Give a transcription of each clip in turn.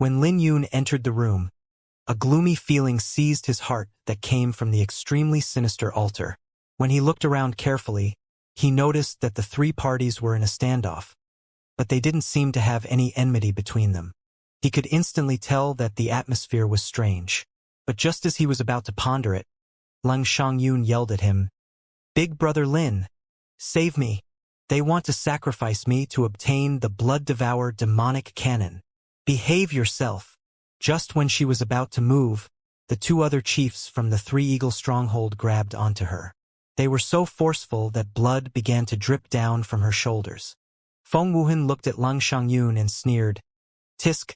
When Lin Yun entered the room, a gloomy feeling seized his heart that came from the extremely sinister altar. When he looked around carefully, he noticed that the three parties were in a standoff, but they didn't seem to have any enmity between them. He could instantly tell that the atmosphere was strange. But just as he was about to ponder it, Lung Xiangyun yelled at him, "Big Brother Lin, save me. They want to sacrifice me to obtain the blood-devour demonic cannon. Behave yourself." Just when she was about to move, the two other chiefs from the Three Eagle stronghold grabbed onto her. They were so forceful that blood began to drip down from her shoulders. Feng Wuhan looked at Lung Xiangyun and sneered, "Tsk.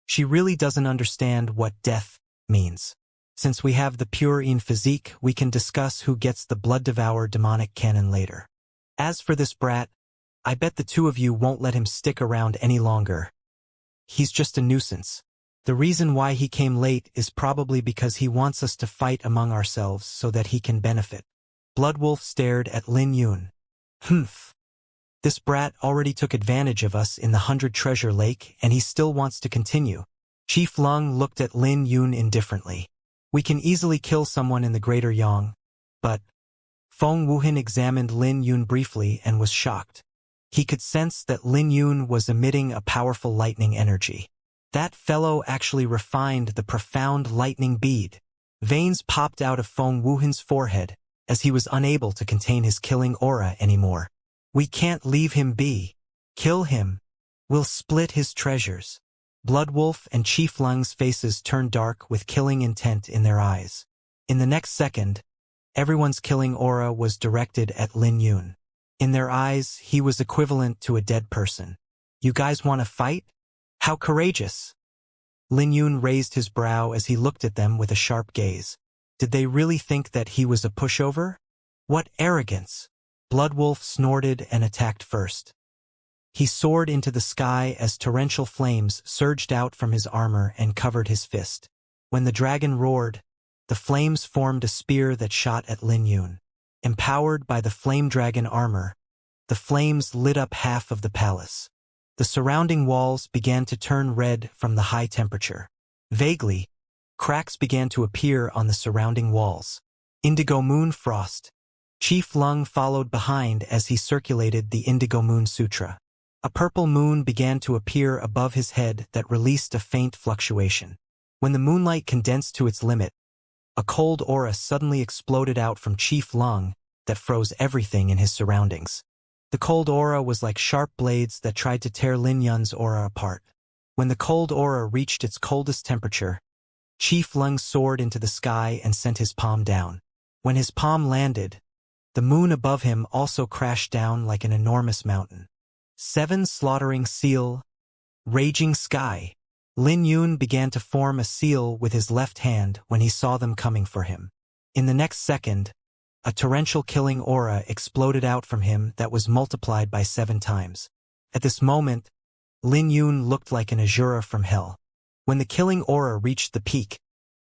She really doesn't understand what death means. Since we have the pure in physique, we can discuss who gets the blood-devour demonic cannon later. As for this brat, I bet the two of you won't let him stick around any longer. He's just a nuisance. The reason why he came late is probably because he wants us to fight among ourselves so that he can benefit." Bloodwolf stared at Lin Yun. "Humph. This brat already took advantage of us in the 100 Treasure Lake, and he still wants to continue." Chief Lung looked at Lin Yun indifferently. "We can easily kill someone in the Greater Yang, but..." Feng Wuhan examined Lin Yun briefly and was shocked. He could sense that Lin Yun was emitting a powerful lightning energy. That fellow actually refined the profound lightning bead. Veins popped out of Feng Wuhan's forehead, as he was unable to contain his killing aura anymore. "We can't leave him be. Kill him. We'll split his treasures." Bloodwolf and Chief Lung's faces turned dark with killing intent in their eyes. In the next second, everyone's killing aura was directed at Lin Yun. In their eyes, he was equivalent to a dead person. "You guys want to fight? How courageous!" Lin Yun raised his brow as he looked at them with a sharp gaze. Did they really think that he was a pushover? What arrogance! Bloodwolf snorted and attacked first. He soared into the sky as torrential flames surged out from his armor and covered his fist. When the dragon roared, the flames formed a spear that shot at Lin Yun. Empowered by the flame dragon armor, the flames lit up half of the palace. The surrounding walls began to turn red from the high temperature. Vaguely, cracks began to appear on the surrounding walls. Indigo Moon Frost. Chief Lung followed behind as he circulated the Indigo Moon Sutra. A purple moon began to appear above his head that released a faint fluctuation. When the moonlight condensed to its limit, a cold aura suddenly exploded out from Chief Lung that froze everything in his surroundings. The cold aura was like sharp blades that tried to tear Lin Yun's aura apart. When the cold aura reached its coldest temperature, Chief Lung soared into the sky and sent his palm down. When his palm landed, the moon above him also crashed down like an enormous mountain. 7 slaughtering seal, raging sky. Lin Yun began to form a seal with his left hand when he saw them coming for him. In the next second, a torrential killing aura exploded out from him that was multiplied by 7 times. At this moment, Lin Yun looked like an Azura from hell. When the killing aura reached the peak,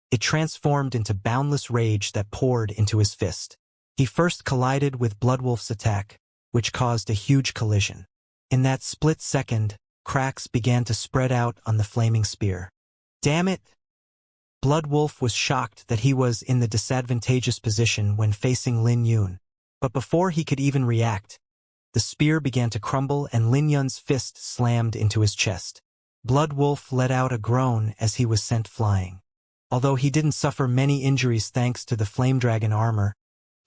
it transformed into boundless rage that poured into his fist. He first collided with Bloodwolf's attack, which caused a huge collision. In that split second, cracks began to spread out on the flaming spear. Damn it! Bloodwolf was shocked that he was in the disadvantageous position when facing Lin Yun. But before he could even react, the spear began to crumble and Lin Yun's fist slammed into his chest. Bloodwolf let out a groan as he was sent flying. Although he didn't suffer many injuries thanks to the flame dragon armor,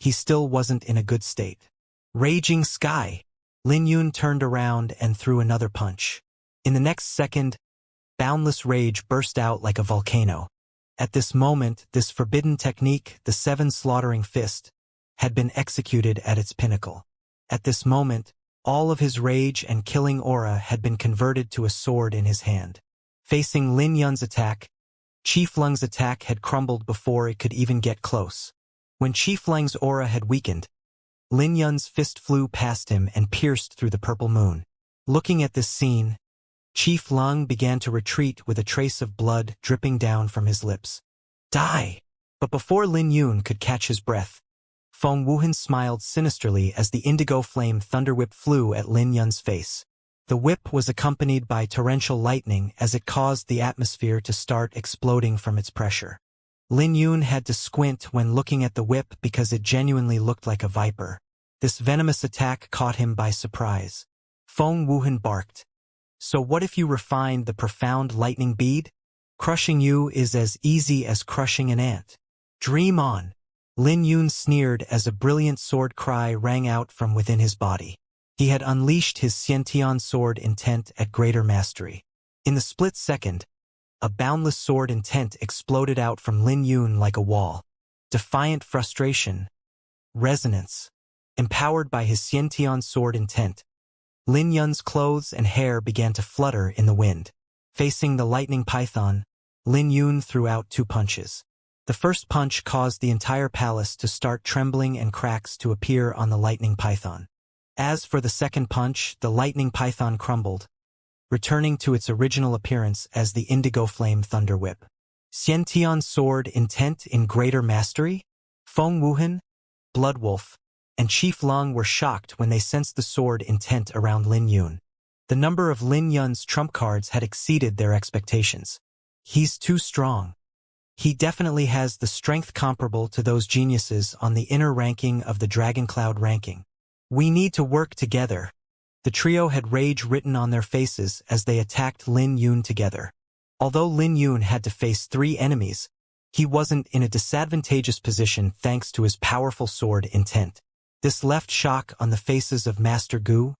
he still wasn't in a good state. Raging sky! Lin Yun turned around and threw another punch. In the next second, boundless rage burst out like a volcano. At this moment, this forbidden technique, the 7 slaughtering fist, had been executed at its pinnacle. At this moment, all of his rage and killing aura had been converted to a sword in his hand. Facing Lin Yun's attack, Chief Lung's attack had crumbled before it could even get close. When Chief Lung's aura had weakened, Lin Yun's fist flew past him and pierced through the purple moon. Looking at this scene, Chief Lung began to retreat with a trace of blood dripping down from his lips. Die! But before Lin Yun could catch his breath, Feng Wuhan smiled sinisterly as the indigo flame thunderwhip flew at Lin Yun's face. The whip was accompanied by torrential lightning as it caused the atmosphere to start exploding from its pressure. Lin Yun had to squint when looking at the whip because it genuinely looked like a viper. This venomous attack caught him by surprise. Feng Wuhan barked. "So what if you refined the profound lightning bead? Crushing you is as easy as crushing an ant." "Dream on." Lin Yun sneered as a brilliant sword cry rang out from within his body. He had unleashed his Xianxia sword intent at greater mastery. In the split second, a boundless sword intent exploded out from Lin Yun like a wall. Defiant frustration. Resonance. Empowered by his Xianxia sword intent, Lin Yun's clothes and hair began to flutter in the wind. Facing the lightning python, Lin Yun threw out 2 punches. The first punch caused the entire palace to start trembling and cracks to appear on the lightning python. As for the second punch, the lightning python crumbled, returning to its original appearance as the indigo flame thunder whip. Xianxia sword intent in greater mastery? Feng Wuhan, Bloodwolf, and Chief Lung were shocked when they sensed the sword intent around Lin Yun. The number of Lin Yun's trump cards had exceeded their expectations. He's too strong. He definitely has the strength comparable to those geniuses on the inner ranking of the Dragon Cloud ranking. We need to work together. The trio had rage written on their faces as they attacked Lin Yun together. Although Lin Yun had to face 3 enemies, he wasn't in a disadvantageous position thanks to his powerful sword intent. This left shock on the faces of Master Gu,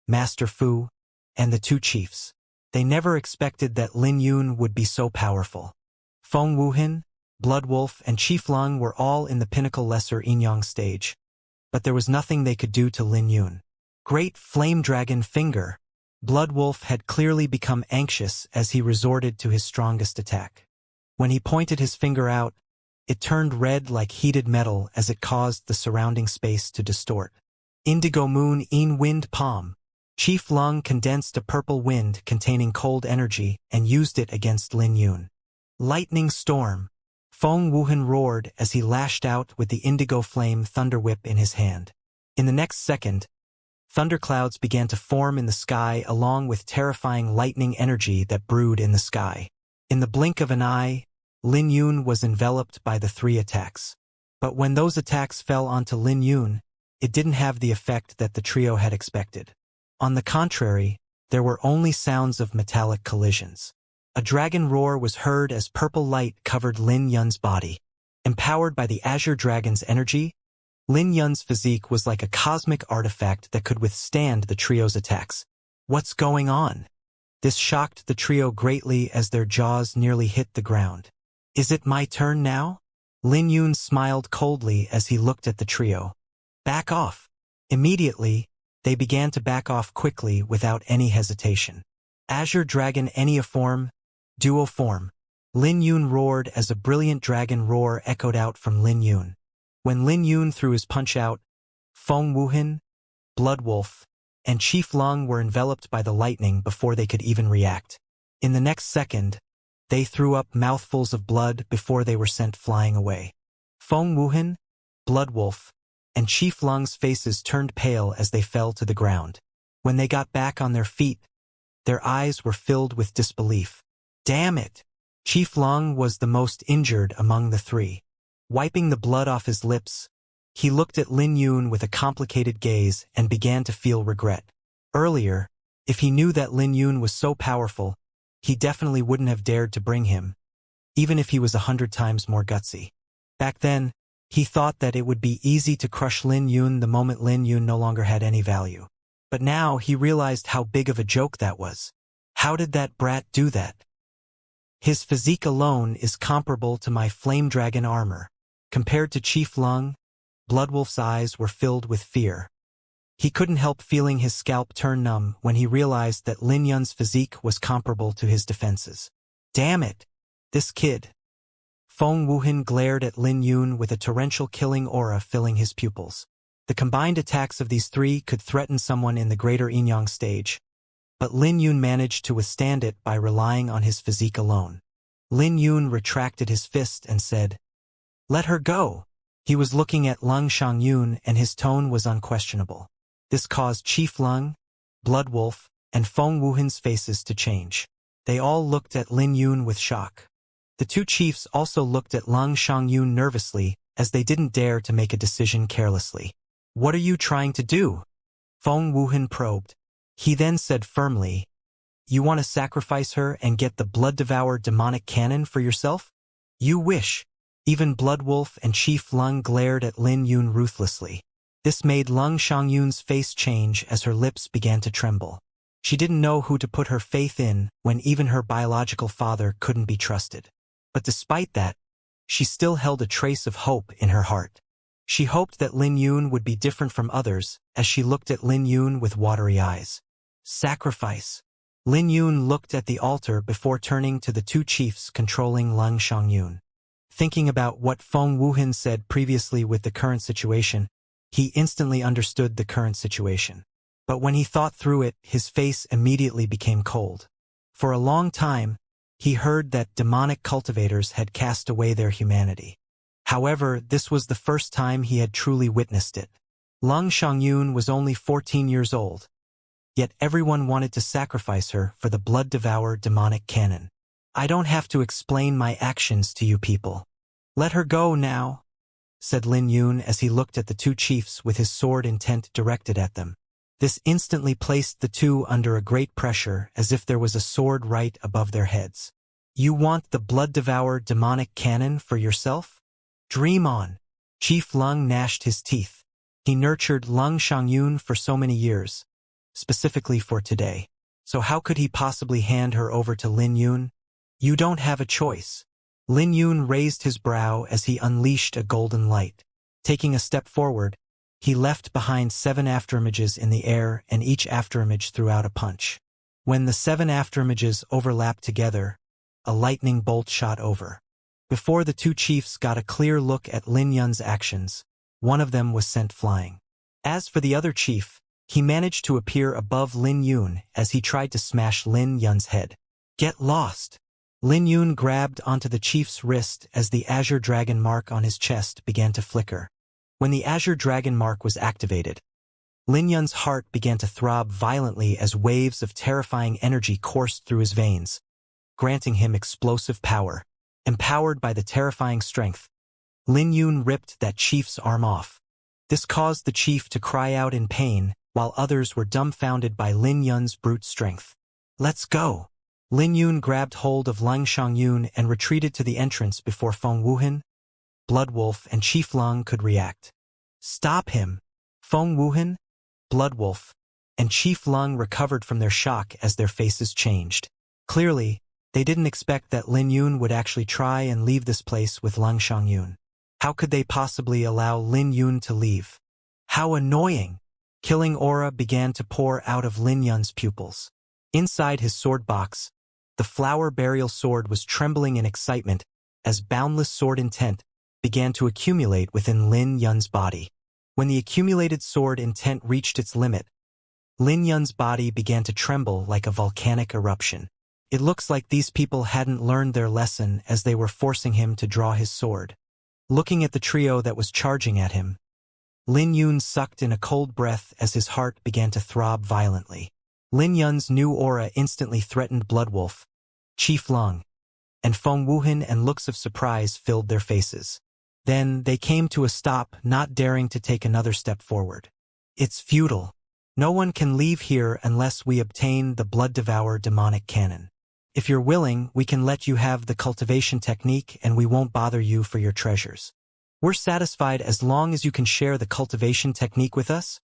Master Fu, and the 2 chiefs. They never expected that Lin Yun would be so powerful. Feng Wuhan, Bloodwolf, and Chief Lung were all in the pinnacle lesser Yinyang stage. But there was nothing they could do to Lin Yun. Great Flame Dragon Finger. Bloodwolf had clearly become anxious as he resorted to his strongest attack. When he pointed his finger out, it turned red like heated metal as it caused the surrounding space to distort. Indigo Moon In Wind Palm. Chief Lung condensed a purple wind containing cold energy and used it against Lin Yun. Lightning Storm. Feng Wuhan roared as he lashed out with the indigo flame thunder whip in his hand. In the next second, thunderclouds began to form in the sky along with terrifying lightning energy that brewed in the sky. In the blink of an eye, Lin Yun was enveloped by the 3 attacks. But when those attacks fell onto Lin Yun, it didn't have the effect that the trio had expected. On the contrary, there were only sounds of metallic collisions. A dragon roar was heard as purple light covered Lin Yun's body. Empowered by the Azure Dragon's energy, Lin Yun's physique was like a cosmic artifact that could withstand the trio's attacks. What's going on? This shocked the trio greatly as their jaws nearly hit the ground. Is it my turn now? Lin Yun smiled coldly as he looked at the trio. Back off. Immediately, they began to back off quickly without any hesitation. Azure Dragon Enneaform, Duo Form. Lin Yun roared as a brilliant dragon roar echoed out from Lin Yun. When Lin Yun threw his punch out, Feng Wuhan, Bloodwolf, and Chief Lung were enveloped by the lightning before they could even react. In the next second, they threw up mouthfuls of blood before they were sent flying away. Feng Wuhan, Bloodwolf, and Chief Lung's faces turned pale as they fell to the ground. When they got back on their feet, their eyes were filled with disbelief. Damn it! Chief Lung was the most injured among the 3. Wiping the blood off his lips, he looked at Lin Yun with a complicated gaze and began to feel regret. Earlier, if he knew that Lin Yun was so powerful, he definitely wouldn't have dared to bring him, even if he was 100 times more gutsy. Back then, he thought that it would be easy to crush Lin Yun the moment Lin Yun no longer had any value. But now he realized how big of a joke that was. How did that brat do that? His physique alone is comparable to my flame dragon armor. Compared to Chief Lung, Bloodwolf's eyes were filled with fear. He couldn't help feeling his scalp turn numb when he realized that Lin Yun's physique was comparable to his defenses. Damn it! This kid. Feng Wuhan glared at Lin Yun with a torrential killing aura filling his pupils. The combined attacks of these 3 could threaten someone in the greater Yinyang stage. But Lin Yun managed to withstand it by relying on his physique alone. Lin Yun retracted his fist and said, "Let her go." He was looking at Lung Shangyun and his tone was unquestionable. This caused Chief Lung, Bloodwolf, and Feng Wuhan's faces to change. They all looked at Lin Yun with shock. The two chiefs also looked at Lung Xiangyun nervously, as they didn't dare to make a decision carelessly. "What are you trying to do?" Feng Wuhan probed. He then said firmly, "You want to sacrifice her and get the blood-devoured demonic cannon for yourself? You wish." Even Bloodwolf and Chief Lung glared at Lin Yun ruthlessly. This made Lung Xiangyun's face change as her lips began to tremble. She didn't know who to put her faith in when even her biological father couldn't be trusted. But despite that, she still held a trace of hope in her heart. She hoped that Lin Yun would be different from others as she looked at Lin Yun with watery eyes. Sacrifice. Lin Yun looked at the altar before turning to the two chiefs controlling Lung Xiangyun. Thinking about what Feng Wuhan said previously with the current situation, he instantly understood the current situation. But when he thought through it, his face immediately became cold. For a long time, he heard that demonic cultivators had cast away their humanity. However, this was the first time he had truly witnessed it. Lung Xiangyun was only 14 years old, yet everyone wanted to sacrifice her for the blood-devoured demonic cannon. "I don't have to explain my actions to you people. Let her go now," said Lin Yun as he looked at the two chiefs with his sword intent directed at them. This instantly placed the two under a great pressure, as if there was a sword right above their heads. "You want the blood-devoured demonic cannon for yourself? Dream on." Chief Lung gnashed his teeth. He nurtured Lung Xiangyun for so many years, specifically for today. So how could he possibly hand her over to Lin Yun? "You don't have a choice." Lin Yun raised his brow as he unleashed a golden light. Taking a step forward, he left behind 7 afterimages in the air, and each afterimage threw out a punch. When the 7 afterimages overlapped together, a lightning bolt shot over. Before the two chiefs got a clear look at Lin Yun's actions, one of them was sent flying. As for the other chief, he managed to appear above Lin Yun as he tried to smash Lin Yun's head. "Get lost!" Lin Yun grabbed onto the chief's wrist as the Azure Dragon mark on his chest began to flicker. When the Azure Dragon mark was activated, Lin Yun's heart began to throb violently as waves of terrifying energy coursed through his veins, granting him explosive power. Empowered by the terrifying strength, Lin Yun ripped that chief's arm off. This caused the chief to cry out in pain, while others were dumbfounded by Lin Yun's brute strength. "Let's go!" Lin Yun grabbed hold of Lung Xiangyun and retreated to the entrance before Feng Wuhan, Bloodwolf, and Chief Lung could react. "Stop him!" Feng Wuhan, Bloodwolf, and Chief Lung recovered from their shock as their faces changed. Clearly, they didn't expect that Lin Yun would actually try and leave this place with Lung Xiangyun. How could they possibly allow Lin Yun to leave? How annoying! Killing aura began to pour out of Lin Yun's pupils. Inside his sword box, the flower burial sword was trembling in excitement as boundless sword intent began to accumulate within Lin Yun's body. When the accumulated sword intent reached its limit, Lin Yun's body began to tremble like a volcanic eruption. It looks like these people hadn't learned their lesson as they were forcing him to draw his sword. Looking at the trio that was charging at him, Lin Yun sucked in a cold breath as his heart began to throb violently. Lin Yun's new aura instantly threatened Bloodwolf, Chief Lung, and Feng Wuhan, and looks of surprise filled their faces. Then they came to a stop, not daring to take another step forward. "It's futile. No one can leave here unless we obtain the blood-devoured demonic cannon. If you're willing, we can let you have the cultivation technique and we won't bother you for your treasures. We're satisfied as long as you can share the cultivation technique with us,"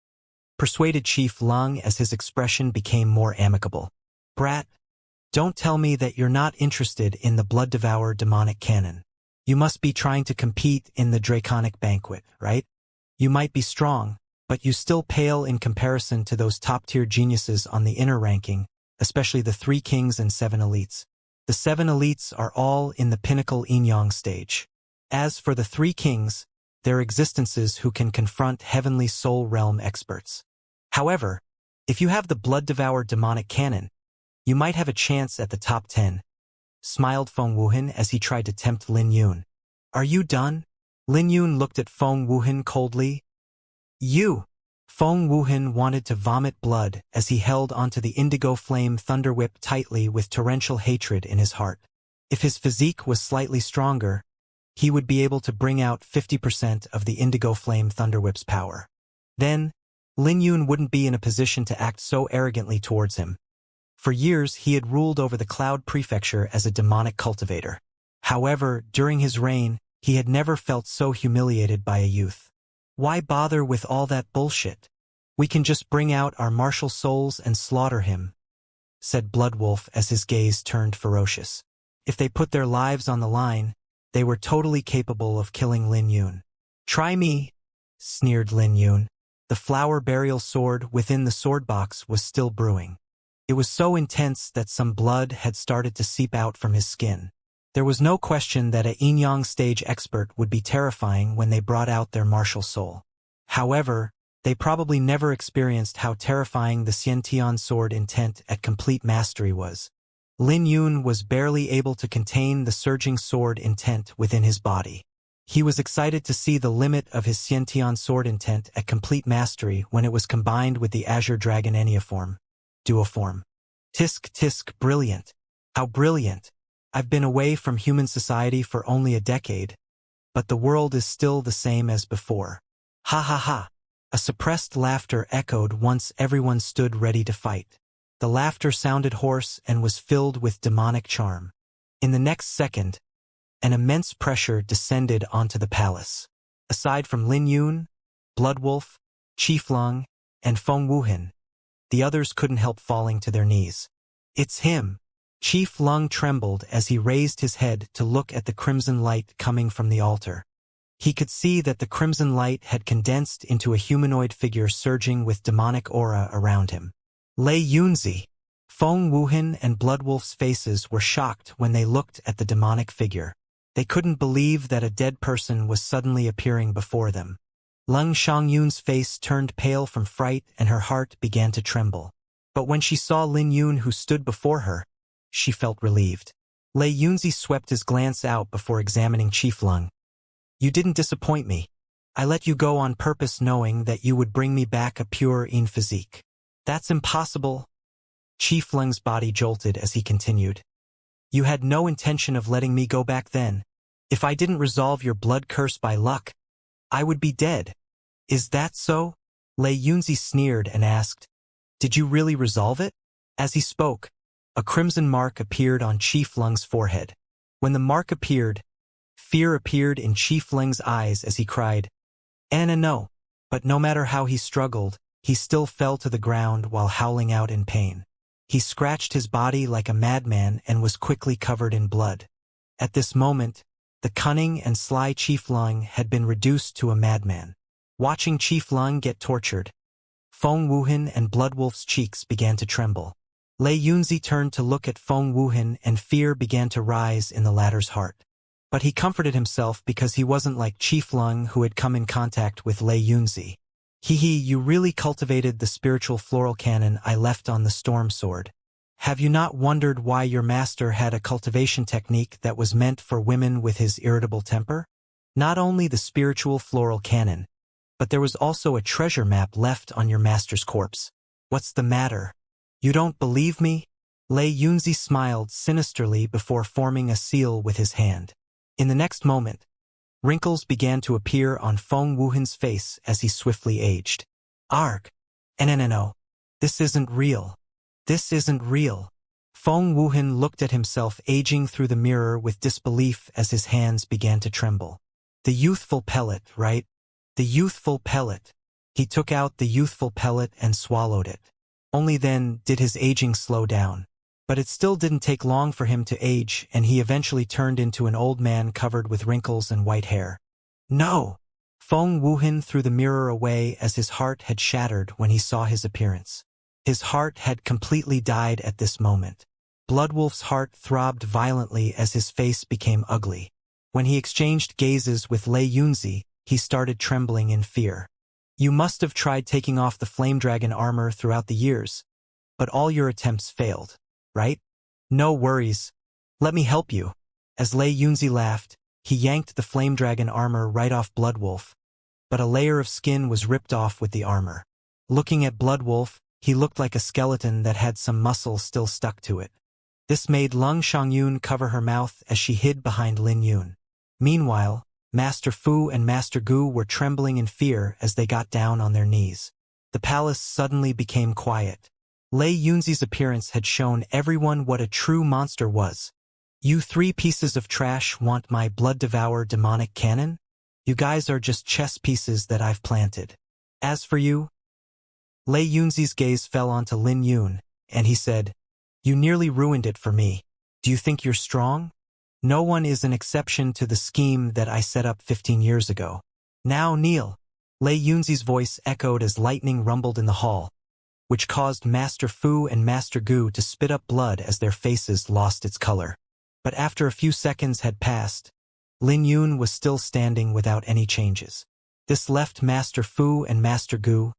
persuaded Chief Lung as his expression became more amicable. "Brat, don't tell me that you're not interested in the blood-devoured demonic cannon. You must be trying to compete in the draconic banquet, right? You might be strong, but you still pale in comparison to those top-tier geniuses on the inner ranking, especially the 3 kings and 7 elites. The 7 elites are all in the pinnacle yin-yang stage. As for the 3 kings, they're existences who can confront heavenly soul realm experts. However, if you have the blood-devoured demonic cannon, you might have a chance at the top 10, smiled Feng Wuhan as he tried to tempt Lin Yun. "Are you done?" Lin Yun looked at Feng Wuhan coldly. "You!" Feng Wuhan wanted to vomit blood as he held onto the indigo flame thunder whip tightly with torrential hatred in his heart. If his physique was slightly stronger, he would be able to bring out 50% of the indigo flame thunder whip's power. Then, Lin Yun wouldn't be in a position to act so arrogantly towards him. For years, he had ruled over the Cloud Prefecture as a demonic cultivator. However, during his reign, he had never felt so humiliated by a youth. Why bother with all that bullshit? We can just bring out our martial souls and slaughter him, said Bloodwolf as his gaze turned ferocious. If they put their lives on the line, they were totally capable of killing Lin Yun. Try me, sneered Lin Yun. The flower burial sword within the sword box was still brewing. It was so intense that some blood had started to seep out from his skin. There was no question that a Yin Yang stage expert would be terrifying when they brought out their martial soul. However, they probably never experienced how terrifying the Xiantian sword intent at complete mastery was. Lin Yun was barely able to contain the surging sword intent within his body. He was excited to see the limit of his Xiantian sword intent at complete mastery when it was combined with the Azure Dragon Enneaform. Duoform. Tisk tisk, brilliant. How brilliant. I've been away from human society for only a decade, but the world is still the same as before. Ha ha ha. A suppressed laughter echoed once everyone stood ready to fight. The laughter sounded hoarse and was filled with demonic charm. In the next second, an immense pressure descended onto the palace. Aside from Lin Yun, Bloodwolf, Chief Lung, and Feng Wuhan, the others couldn't help falling to their knees. It's him. Chief Lung trembled as he raised his head to look at the crimson light coming from the altar. He could see that the crimson light had condensed into a humanoid figure surging with demonic aura around him. Lei Yunzi. Feng Wuhan and Bloodwolf's faces were shocked when they looked at the demonic figure. They couldn't believe that a dead person was suddenly appearing before them. Lung Xiangyun's face turned pale from fright and her heart began to tremble. But when she saw Lin Yun who stood before her, she felt relieved. Lei Yunzi swept his glance out before examining Chief Lung. You didn't disappoint me. I let you go on purpose knowing that you would bring me back a pure Yin physique. That's impossible. Chief Lung's body jolted as he continued. You had no intention of letting me go back then. If I didn't resolve your blood curse by luck, I would be dead. Is that so? Lei Yunzi sneered and asked, Did you really resolve it? As he spoke, a crimson mark appeared on Chief Lung's forehead. When the mark appeared, fear appeared in Chief Lung's eyes as he cried, Anna no. But no matter how he struggled, he still fell to the ground while howling out in pain. He scratched his body like a madman and was quickly covered in blood. At this moment, the cunning and sly Chief Lung had been reduced to a madman. Watching Chief Lung get tortured, Feng Wuhan and Bloodwolf's cheeks began to tremble. Lei Yunzi turned to look at Feng Wuhan and fear began to rise in the latter's heart. But he comforted himself because he wasn't like Chief Lung who had come in contact with Lei Yunzi. You really cultivated the spiritual floral cannon I left on the storm sword. Have you not wondered why your master had a cultivation technique that was meant for women with his irritable temper? Not only the spiritual floral cannon, but there was also a treasure map left on your master's corpse. What's the matter? You don't believe me? Lei Yunzi smiled sinisterly before forming a seal with his hand. In the next moment, wrinkles began to appear on Feng Wuhan's face as he swiftly aged. Arg! No. This isn't real. This isn't real. Feng Wuhan looked at himself aging through the mirror with disbelief as his hands began to tremble. The youthful pellet, right? The youthful pellet. He took out the youthful pellet and swallowed it. Only then did his aging slow down. But it still didn't take long for him to age, and he eventually turned into an old man covered with wrinkles and white hair. No! Feng Wuhan threw the mirror away as his heart had shattered when he saw his appearance. His heart had completely died at this moment. Bloodwolf's heart throbbed violently as his face became ugly. When he exchanged gazes with Lei Yunzi, he started trembling in fear. You must have tried taking off the flame dragon armor throughout the years, but all your attempts failed, right? No worries. Let me help you. As Lei Yunzi laughed, he yanked the flame dragon armor right off Bloodwolf, but a layer of skin was ripped off with the armor. Looking at Bloodwolf, he looked like a skeleton that had some muscle still stuck to it. This made Lung Xiangyun cover her mouth as she hid behind Lin Yun. Meanwhile, Master Fu and Master Gu were trembling in fear as they got down on their knees. The palace suddenly became quiet. Lei Yunzi's appearance had shown everyone what a true monster was. You 3 pieces of trash want my blood-devour demonic cannon? You guys are just chess pieces that I've planted. As for you, Lei Yunzi's gaze fell onto Lin Yun, and he said, "You nearly ruined it for me. Do you think you're strong? No one is an exception to the scheme that I set up 15 years ago. Now kneel." Lei Yunzi's voice echoed as lightning rumbled in the hall, which caused Master Fu and Master Gu to spit up blood as their faces lost its color. But after a few seconds had passed, Lin Yun was still standing without any changes. This left Master Fu and Master Gu,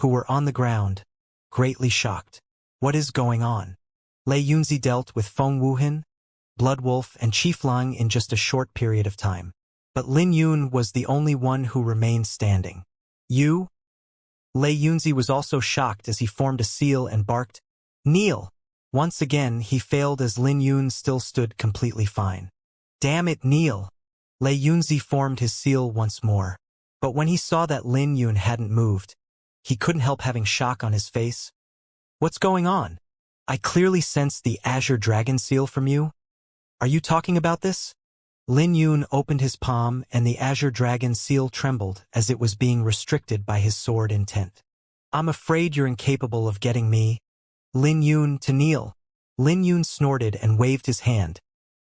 who were on the ground, greatly shocked. What is going on? Lei Yunzi dealt with Feng Wuhan, Bloodwolf, and Chief Lung in just a short period of time. But Lin Yun was the only one who remained standing. You? Lei Yunzi was also shocked as he formed a seal and barked, "Kneel!" Once again, he failed as Lin Yun still stood completely fine. "Damn it, kneel!" Lei Yunzi formed his seal once more. But when he saw that Lin Yun hadn't moved, he couldn't help having shock on his face. "What's going on? I clearly sensed the Azure Dragon seal from you. Are you talking about this?" Lin Yun opened his palm and the Azure Dragon seal trembled as it was being restricted by his sword intent. "I'm afraid you're incapable of getting me, Lin Yun, to kneel." Lin Yun snorted and waved his hand,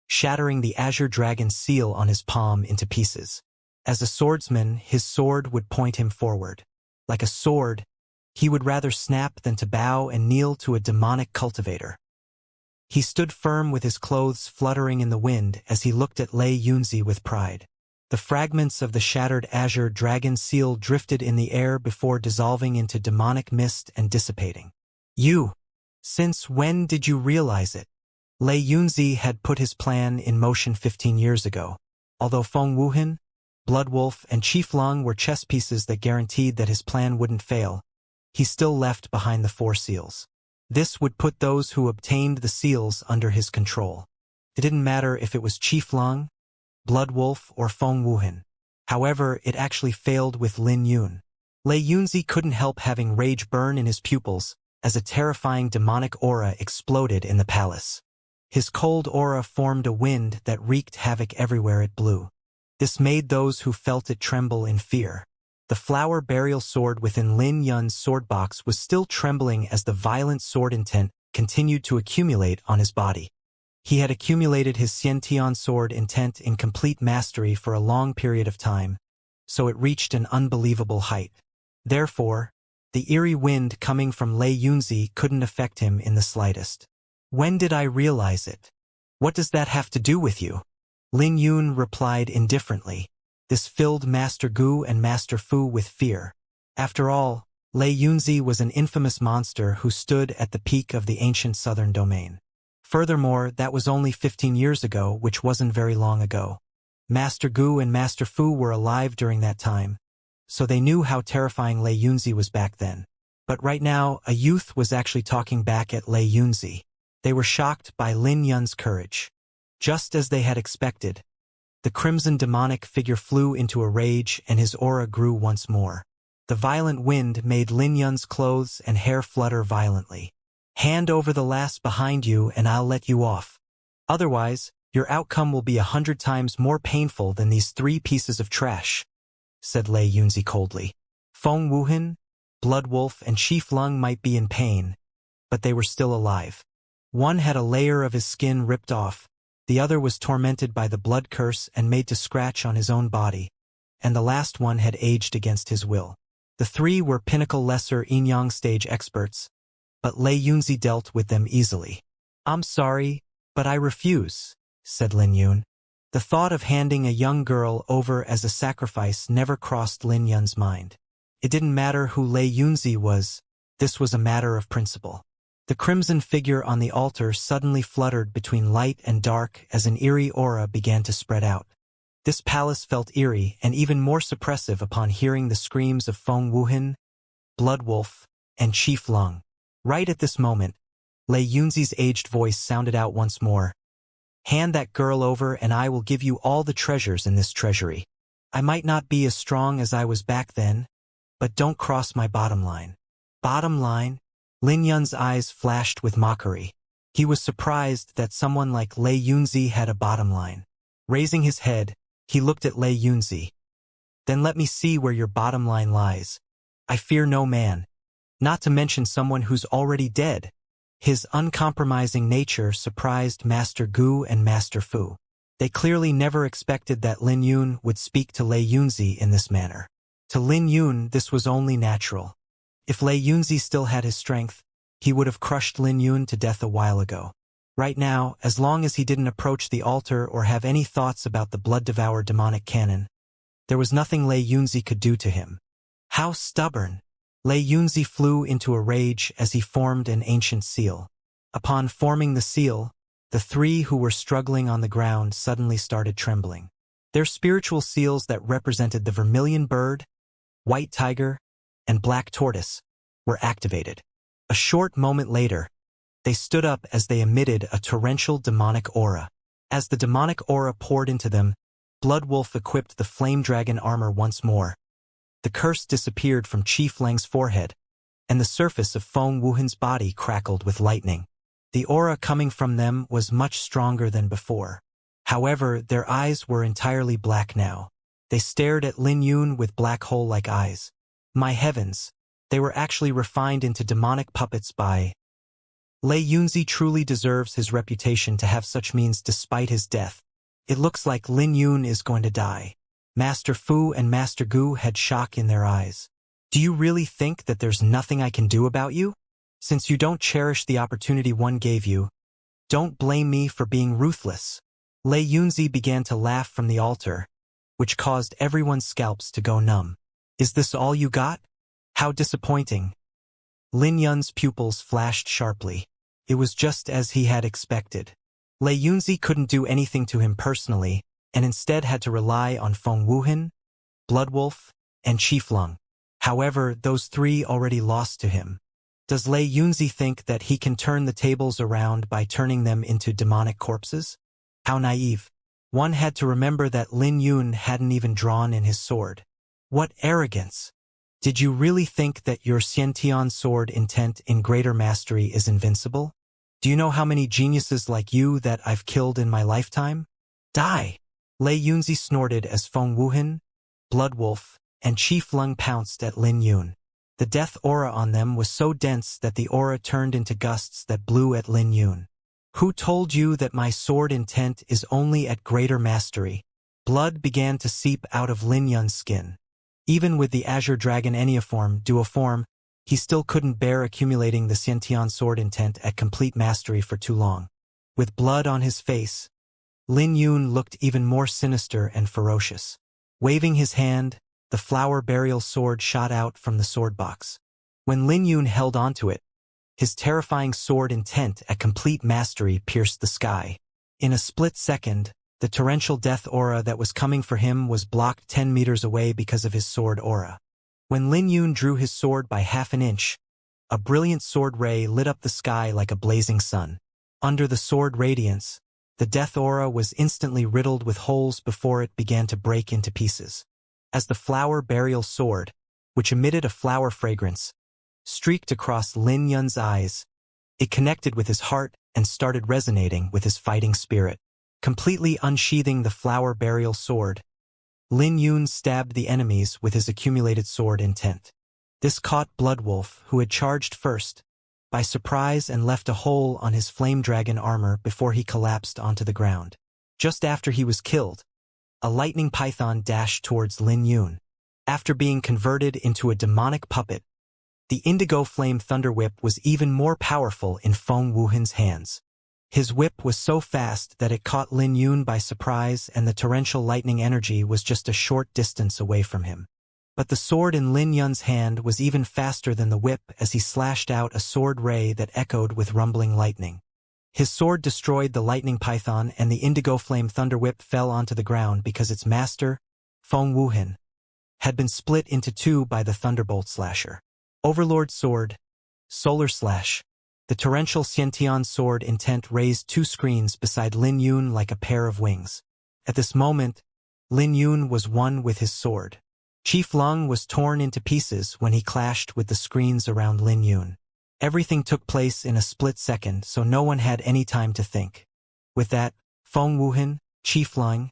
shattering the Azure Dragon seal on his palm into pieces. As a swordsman, his sword would point him forward. Like a sword, he would rather snap than to bow and kneel to a demonic cultivator. He stood firm with his clothes fluttering in the wind as he looked at Lei Yunzi with pride. The fragments of the shattered Azure Dragon seal drifted in the air before dissolving into demonic mist and dissipating. "You! Since when did you realize it?" Lei Yunzi had put his plan in motion 15 years ago. Although Feng Wuhan, Bloodwolf, and Chief Lung were chess pieces that guaranteed that his plan wouldn't fail, he still left behind the 4 seals. This would put those who obtained the seals under his control. It didn't matter if it was Chief Lung, Bloodwolf, or Feng Wuhan. However, it actually failed with Lin Yun. Lei Yunzi couldn't help having rage burn in his pupils as a terrifying demonic aura exploded in the palace. His cold aura formed a wind that wreaked havoc everywhere it blew. This made those who felt it tremble in fear. The flower burial sword within Lin Yun's sword box was still trembling as the violent sword intent continued to accumulate on his body. He had accumulated his Xiantian sword intent in complete mastery for a long period of time, so it reached an unbelievable height. Therefore, the eerie wind coming from Lei Yunzi couldn't affect him in the slightest. "When did I realize it? What does that have to do with you?" Lin Yun replied indifferently. This filled Master Gu and Master Fu with fear. After all, Lei Yunzi was an infamous monster who stood at the peak of the ancient southern domain. Furthermore, that was only 15 years ago, which wasn't very long ago. Master Gu and Master Fu were alive during that time, so they knew how terrifying Lei Yunzi was back then. But right now, a youth was actually talking back at Lei Yunzi. They were shocked by Lin Yun's courage. Just as they had expected, the crimson demonic figure flew into a rage and his aura grew once more. The violent wind made Lin Yun's clothes and hair flutter violently. "Hand over the last behind you and I'll let you off. Otherwise, your outcome will be 100 times more painful than these 3 pieces of trash," said Lei Yunzi coldly. Feng Wuhan, Bloodwolf, and Chief Lung might be in pain, but they were still alive. One had a layer of his skin ripped off, the other was tormented by the blood curse and made to scratch on his own body, and the last one had aged against his will. The 3 were pinnacle lesser yin-yang stage experts, but Lei Yunzi dealt with them easily. "I'm sorry, but I refuse," said Lin Yun. The thought of handing a young girl over as a sacrifice never crossed Lin Yun's mind. It didn't matter who Lei Yunzi was, this was a matter of principle. The crimson figure on the altar suddenly fluttered between light and dark as an eerie aura began to spread out. This palace felt eerie and even more suppressive upon hearing the screams of Feng Wuhan, Bloodwolf, and Chief Lung. Right at this moment, Lei Yunzi's aged voice sounded out once more. Hand that girl over and I will give you all the treasures in this treasury. I might not be as strong as I was back then, but don't cross my bottom line. Bottom line? Lin Yun's eyes flashed with mockery. He was surprised that someone like Lei Yunzi had a bottom line. Raising his head, he looked at Lei Yunzi. Then let me see where your bottom line lies. I fear no man. Not to mention someone who's already dead. His uncompromising nature surprised Master Gu and Master Fu. They clearly never expected that Lin Yun would speak to Lei Yunzi in this manner. To Lin Yun, this was only natural. If Lei Yunzi still had his strength, he would have crushed Lin Yun to death a while ago. Right now, as long as he didn't approach the altar or have any thoughts about the blood-devoured demonic cannon, there was nothing Lei Yunzi could do to him. How stubborn! Lei Yunzi flew into a rage as he formed an ancient seal. Upon forming the seal, the three who were struggling on the ground suddenly started trembling. Their spiritual seals that represented the vermilion bird, white tiger, and black tortoise were activated. A short moment later, they stood up as they emitted a torrential demonic aura. As the demonic aura poured into them, Bloodwolf equipped the flame dragon armor once more. The curse disappeared from Chief Lang's forehead, and the surface of Feng Wuhan's body crackled with lightning. The aura coming from them was much stronger than before. However, their eyes were entirely black now. They stared at Lin Yun with black hole-like eyes. My heavens, they were actually refined into demonic puppets by... Lei Yunzi truly deserves his reputation to have such means despite his death. It looks like Lin Yun is going to die. Master Fu and Master Gu had shock in their eyes. Do you really think that there's nothing I can do about you? Since you don't cherish the opportunity one gave you, don't blame me for being ruthless. Lei Yunzi began to laugh from the altar, which caused everyone's scalps to go numb. Is this all you got? How disappointing. Lin Yun's pupils flashed sharply. It was just as he had expected. Lei Yunzi couldn't do anything to him personally, and instead had to rely on Feng Wuhan, Bloodwolf, and Chief Lung. However, those three already lost to him. Does Lei Yunzi think that he can turn the tables around by turning them into demonic corpses? How naive. One had to remember that Lin Yun hadn't even drawn in his sword. What arrogance! Did you really think that your Xiantian sword intent in greater mastery is invincible? Do you know how many geniuses like you that I've killed in my lifetime? Die! Lei Yunzi snorted as Feng Wuhan, Bloodwolf, and Chief Lung pounced at Lin Yun. The death aura on them was so dense that the aura turned into gusts that blew at Lin Yun. Who told you that my sword intent is only at greater mastery? Blood began to seep out of Lin Yun's skin. Even with the Azure Dragon Enneaform Duoform, he still couldn't bear accumulating the Xiantian sword intent at complete mastery for too long. With blood on his face, Lin Yun looked even more sinister and ferocious. Waving his hand, the flower burial sword shot out from the sword box. When Lin Yun held onto it, his terrifying sword intent at complete mastery pierced the sky. In a split second, the torrential death aura that was coming for him was blocked 10 meters away because of his sword aura. When Lin Yun drew his sword by half an inch, a brilliant sword ray lit up the sky like a blazing sun. Under the sword radiance, the death aura was instantly riddled with holes before it began to break into pieces. As the flower burial sword, which emitted a flower fragrance, streaked across Lin Yun's eyes, it connected with his heart and started resonating with his fighting spirit. Completely unsheathing the flower burial sword, Lin Yun stabbed the enemies with his accumulated sword intent. This caught Bloodwolf, who had charged first, by surprise and left a hole on his flame dragon armor before he collapsed onto the ground. Just after he was killed, a lightning python dashed towards Lin Yun. After being converted into a demonic puppet, the indigo flame thunder whip was even more powerful in Feng Wuhan's hands. His whip was so fast that it caught Lin Yun by surprise, and the torrential lightning energy was just a short distance away from him. But the sword in Lin Yun's hand was even faster than the whip as he slashed out a sword ray that echoed with rumbling lightning. His sword destroyed the lightning python, and the indigo flame thunder whip fell onto the ground because its master, Feng Wuhan, had been split into two by the thunderbolt slasher. Overlord Sword, Solar Slash. The torrential Xiantian sword intent raised two screens beside Lin Yun like a pair of wings. At this moment, Lin Yun was one with his sword. Chief Lung was torn into pieces when he clashed with the screens around Lin Yun. Everything took place in a split second, so no one had any time to think. With that, Feng Wuhan, Chief Lung,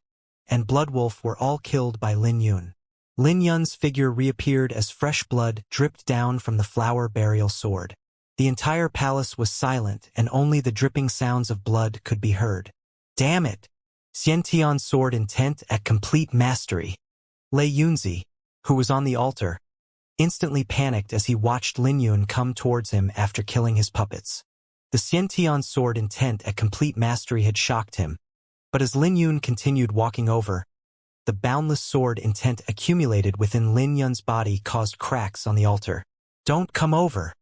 and Bloodwolf were all killed by Lin Yun. Lin Yun's figure reappeared as fresh blood dripped down from the flower burial sword. The entire palace was silent and only the dripping sounds of blood could be heard. Damn it! Xiantian's sword intent at complete mastery. Lei Yunzi, who was on the altar, instantly panicked as he watched Lin Yun come towards him after killing his puppets. The Xiantian sword intent at complete mastery had shocked him, but as Lin Yun continued walking over, the boundless sword intent accumulated within Lin Yun's body caused cracks on the altar. Don't come over.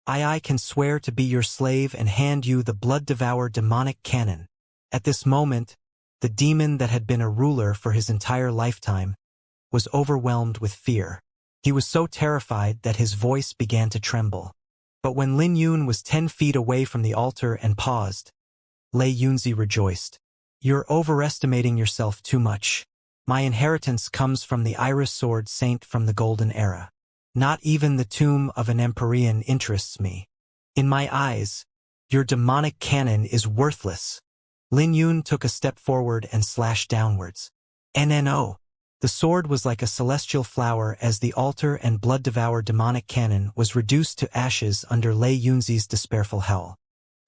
I can swear to be your slave and hand you the blood-devour demonic cannon. At this moment, the demon that had been a ruler for his entire lifetime was overwhelmed with fear. He was so terrified that his voice began to tremble. But when Lin Yun was 10 feet away from the altar and paused, Lei Yunzi rejoiced. You're overestimating yourself too much. My inheritance comes from the Iris Sword Saint from the Golden Era. Not even the tomb of an Empyrean interests me. In my eyes, your demonic cannon is worthless. Lin Yun took a step forward and slashed downwards. NNO. The sword was like a celestial flower as the altar and blood-devour demonic cannon was reduced to ashes under Lei Yunzi's despairful hell.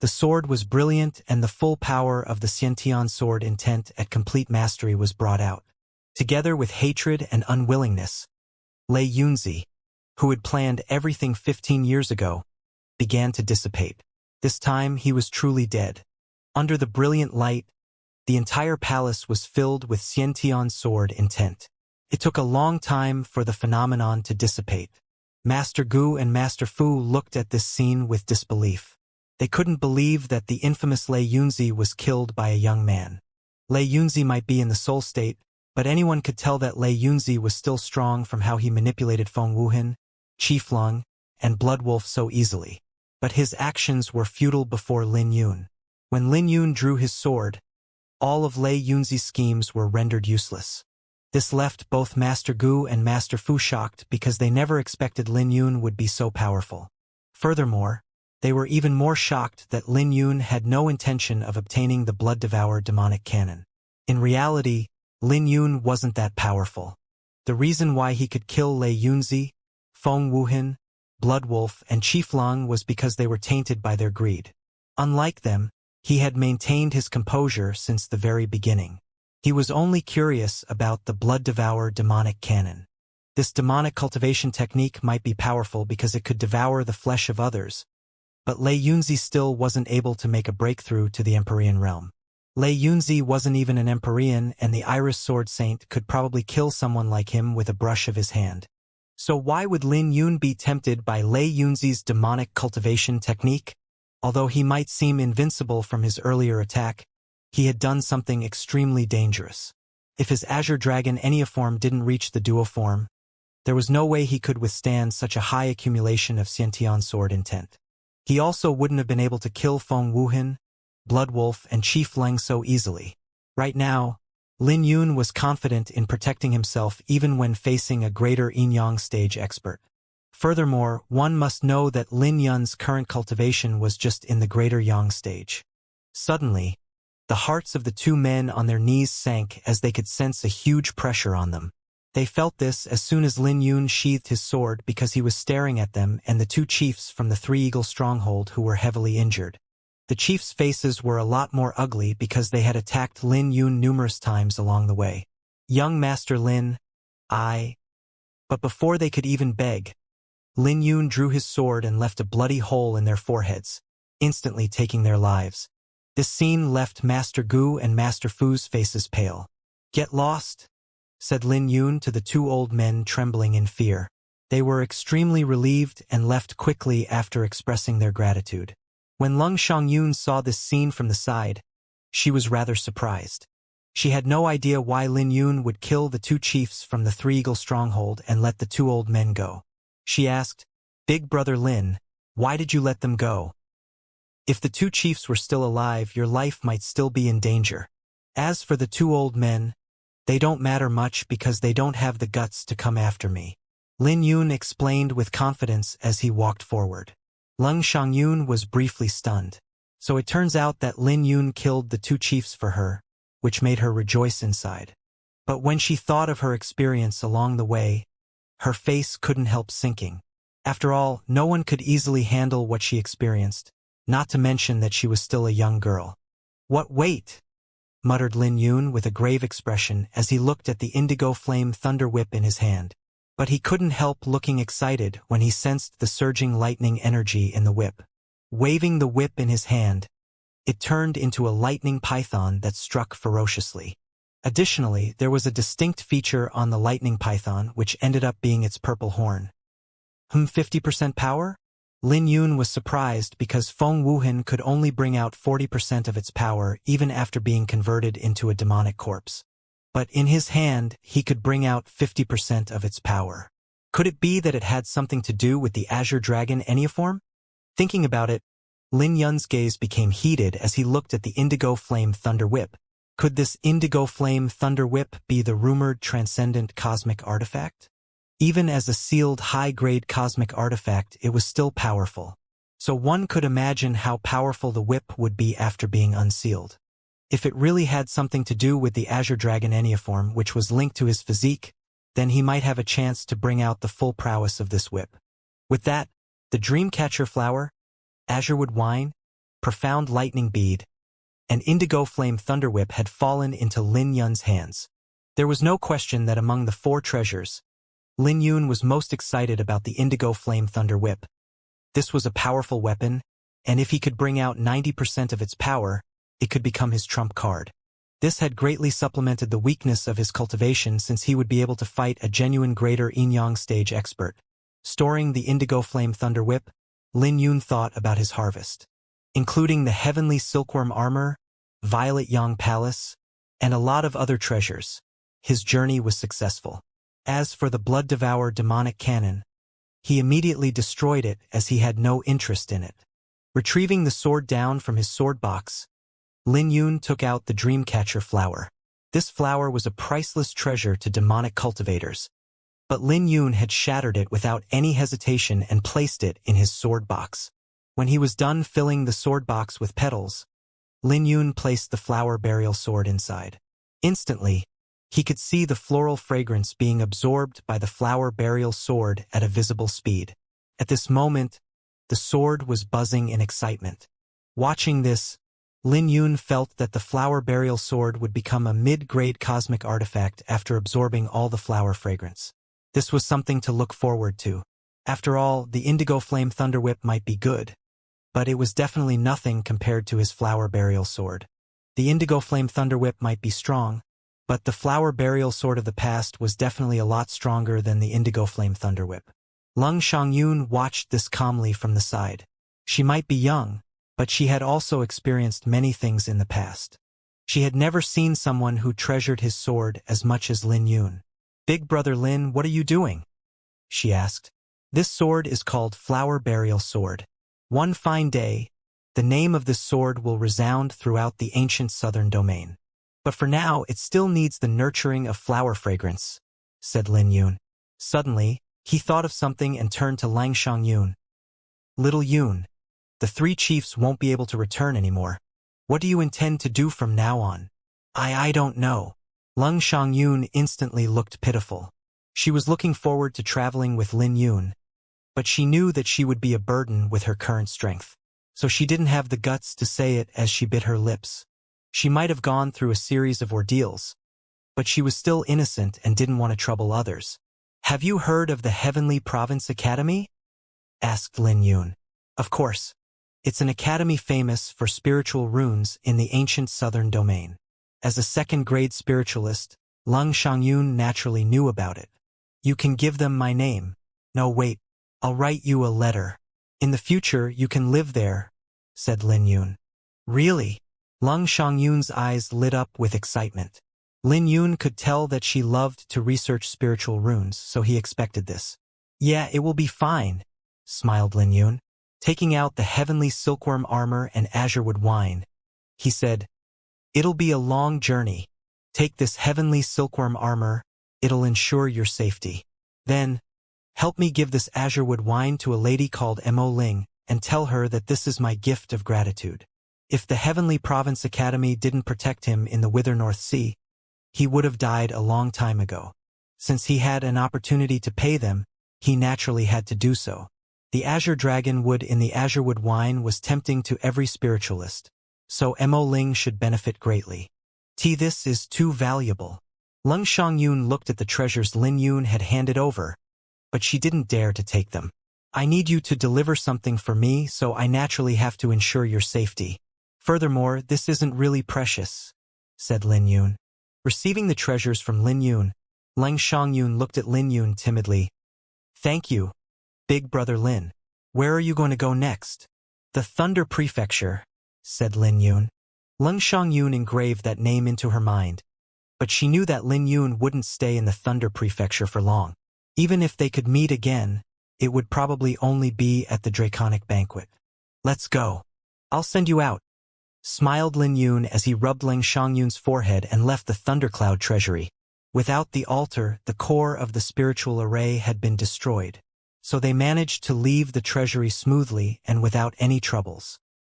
The sword was brilliant and the full power of the Xiantian sword intent at complete mastery was brought out. Together with hatred and unwillingness, Lei Yunzi, who had planned everything 15 years ago, began to dissipate. This time he was truly dead. Under the brilliant light, the entire palace was filled with Xiantian's sword intent. It took a long time for the phenomenon to dissipate. Master Gu and Master Fu looked at this scene with disbelief. They couldn't believe that the infamous Lei Yunzi was killed by a young man. Lei Yunzi might be in the soul state, but anyone could tell that Lei Yunzi was still strong from how he manipulated Feng Wuhan, Chief Lung, and Bloodwolf so easily. But his actions were futile before Lin Yun. When Lin Yun drew his sword, all of Lei Yunzi's schemes were rendered useless. This left both Master Gu and Master Fu shocked because they never expected Lin Yun would be so powerful. Furthermore, they were even more shocked that Lin Yun had no intention of obtaining the blood-devour demonic cannon. In reality, Lin Yun wasn't that powerful. The reason why he could kill Lei Yunzi, Feng Wuhan, Bloodwolf, and Chief Lung was because they were tainted by their greed. Unlike them, he had maintained his composure since the very beginning. He was only curious about the blood-devour demonic cannon. This demonic cultivation technique might be powerful because it could devour the flesh of others, but Lei Yunzi still wasn't able to make a breakthrough to the Empyrean realm. Lei Yunzi wasn't even an Empyrean, and the Iris Sword Saint could probably kill someone like him with a brush of his hand. So why would Lin Yun be tempted by Lei Yunzi's demonic cultivation technique? Although he might seem invincible from his earlier attack, he had done something extremely dangerous. If his Azure Dragon Enneaform didn't reach the Duoform, there was no way he could withstand such a high accumulation of Xiantian sword intent. He also wouldn't have been able to kill Feng Wuhan, Bloodwolf, and Chief Leng so easily. Right now, Lin Yun was confident in protecting himself even when facing a greater Yin-Yang stage expert. Furthermore, one must know that Lin Yun's current cultivation was just in the greater Yang stage. Suddenly, the hearts of the two men on their knees sank as they could sense a huge pressure on them. They felt this as soon as Lin Yun sheathed his sword because he was staring at them and the two chiefs from the Three Eagle Stronghold who were heavily injured. The chiefs' faces were a lot more ugly because they had attacked Lin Yun numerous times along the way. Young Master Lin, But before they could even beg, Lin Yun drew his sword and left a bloody hole in their foreheads, instantly taking their lives. This scene left Master Gu and Master Fu's faces pale. "Get lost," said Lin Yun to the two old men trembling in fear. They were extremely relieved and left quickly after expressing their gratitude. When Lung Xiangyun saw this scene from the side, she was rather surprised. She had no idea why Lin Yun would kill the two chiefs from the Three Eagle Stronghold and let the two old men go. She asked, Big brother Lin, why did you let them go? If the two chiefs were still alive, your life might still be in danger. As for the two old men, they don't matter much because they don't have the guts to come after me. Lin Yun explained with confidence as he walked forward. Lung Xiangyun was briefly stunned. So it turns out that Lin Yun killed the two chiefs for her, which made her rejoice inside. But when she thought of her experience along the way, her face couldn't help sinking. After all, no one could easily handle what she experienced, not to mention that she was still a young girl. "What, wait?" muttered Lin Yun with a grave expression as he looked at the indigo flame thunder whip in his hand. But he couldn't help looking excited when he sensed the surging lightning energy in the whip. Waving the whip in his hand, it turned into a lightning python that struck ferociously. Additionally, there was a distinct feature on the lightning python which ended up being its purple horn. 50% power? Lin Yun was surprised because Feng Wuhan could only bring out 40% of its power even after being converted into a demonic corpse. But in his hand, he could bring out 50% of its power. Could it be that it had something to do with the Azure Dragon Enneaform? Thinking about it, Lin Yun's gaze became heated as he looked at the Indigo Flame Thunder Whip. Could this Indigo Flame Thunder Whip be the rumored transcendent cosmic artifact? Even as a sealed high-grade cosmic artifact, it was still powerful. So one could imagine how powerful the whip would be after being unsealed. If it really had something to do with the Azure Dragon Enneaform, which was linked to his physique, then he might have a chance to bring out the full prowess of this whip. With that, the Dreamcatcher Flower, Azurewood Wine, Profound Lightning Bead, and Indigo Flame Thunder Whip had fallen into Lin Yun's hands. There was no question that among the four treasures, Lin Yun was most excited about the Indigo Flame Thunder Whip. This was a powerful weapon, and if he could bring out 90% of its power, it could become his trump card. This had greatly supplemented the weakness of his cultivation since he would be able to fight a genuine greater Yin-Yang stage expert. Storing the Indigo Flame Thunder Whip, Lin Yun thought about his harvest. Including the heavenly silkworm armor, Violet Yang Palace, and a lot of other treasures. His journey was successful. As for the blood-devour demonic cannon, he immediately destroyed it as he had no interest in it. Retrieving the sword down from his sword box, Lin Yun took out the Dreamcatcher Flower. This flower was a priceless treasure to demonic cultivators, but Lin Yun had shattered it without any hesitation and placed it in his sword box. When he was done filling the sword box with petals, Lin Yun placed the flower burial sword inside. Instantly, he could see the floral fragrance being absorbed by the flower burial sword at a visible speed. At this moment, the sword was buzzing in excitement. Watching this, Lin Yun felt that the flower burial sword would become a mid-grade cosmic artifact after absorbing all the flower fragrance. This was something to look forward to. After all, the Indigo Flame Thunder Whip might be good, but it was definitely nothing compared to his flower burial sword. The Indigo Flame Thunder Whip might be strong, but the flower burial sword of the past was definitely a lot stronger than the Indigo Flame Thunder Whip. Lung Xiangyun watched this calmly from the side. She might be young, but she had also experienced many things in the past. She had never seen someone who treasured his sword as much as Lin Yun. "Big brother Lin, what are you doing?" she asked. "This sword is called Flower Burial Sword. One fine day, the name of this sword will resound throughout the ancient southern domain. But for now, it still needs the nurturing of flower fragrance," said Lin Yun. Suddenly, he thought of something and turned to Lang Xiangyun. "Little Yun, the three chiefs won't be able to return anymore. What do you intend to do from now on?" I don't know." Lung Xiangyun instantly looked pitiful. She was looking forward to traveling with Lin Yun, but she knew that she would be a burden with her current strength. So she didn't have the guts to say it as she bit her lips. She might have gone through a series of ordeals, but she was still innocent and didn't want to trouble others. "Have you heard of the Heavenly Province Academy?" asked Lin Yun. "Of course. It's an academy famous for spiritual runes in the ancient southern domain." As a second-grade spiritualist, Lung Xiangyun naturally knew about it. "You can give them my name." "No, wait. I'll write you a letter. In the future, you can live there," said Lin Yun. "Really?" Lung Xiangyun's eyes lit up with excitement. Lin Yun could tell that she loved to research spiritual runes, so he expected this. "Yeah, it will be fine. smiled Lin Yun. Taking out the heavenly silkworm armor and azurewood wine, he said, "It'll be a long journey. Take this heavenly silkworm armor, it'll ensure your safety. Then, help me give this azurewood wine to a lady called Mo Ling, and tell her that this is my gift of gratitude." If the Heavenly Province Academy didn't protect him in the Wither North Sea, he would have died a long time ago. Since he had an opportunity to pay them, he naturally had to do so. The azure dragon wood in the azurewood wine was tempting to every spiritualist, so Mo Ling should benefit greatly. This is too valuable. Lung Xiangyun looked at the treasures Lin Yun had handed over, but she didn't dare to take them. "I need you to deliver something for me, so I naturally have to ensure your safety. Furthermore, this isn't really precious," said Lin Yun. Receiving the treasures from Lin Yun, Lung Xiangyun looked at Lin Yun timidly. "Thank you, big brother Lin. Where are you going to go next?" "The Thunder Prefecture," said Lin Yun. Lung Xiangyun engraved that name into her mind, but she knew that Lin Yun wouldn't stay in the Thunder Prefecture for long. Even if they could meet again, it would probably only be at the Draconic Banquet. "Let's go. I'll send you out," smiled Lin Yun as he rubbed Lung Xiangyun's forehead and left the Thundercloud Treasury. Without the altar, the core of the spiritual array had been destroyed, so they managed to leave the treasury smoothly and without any troubles.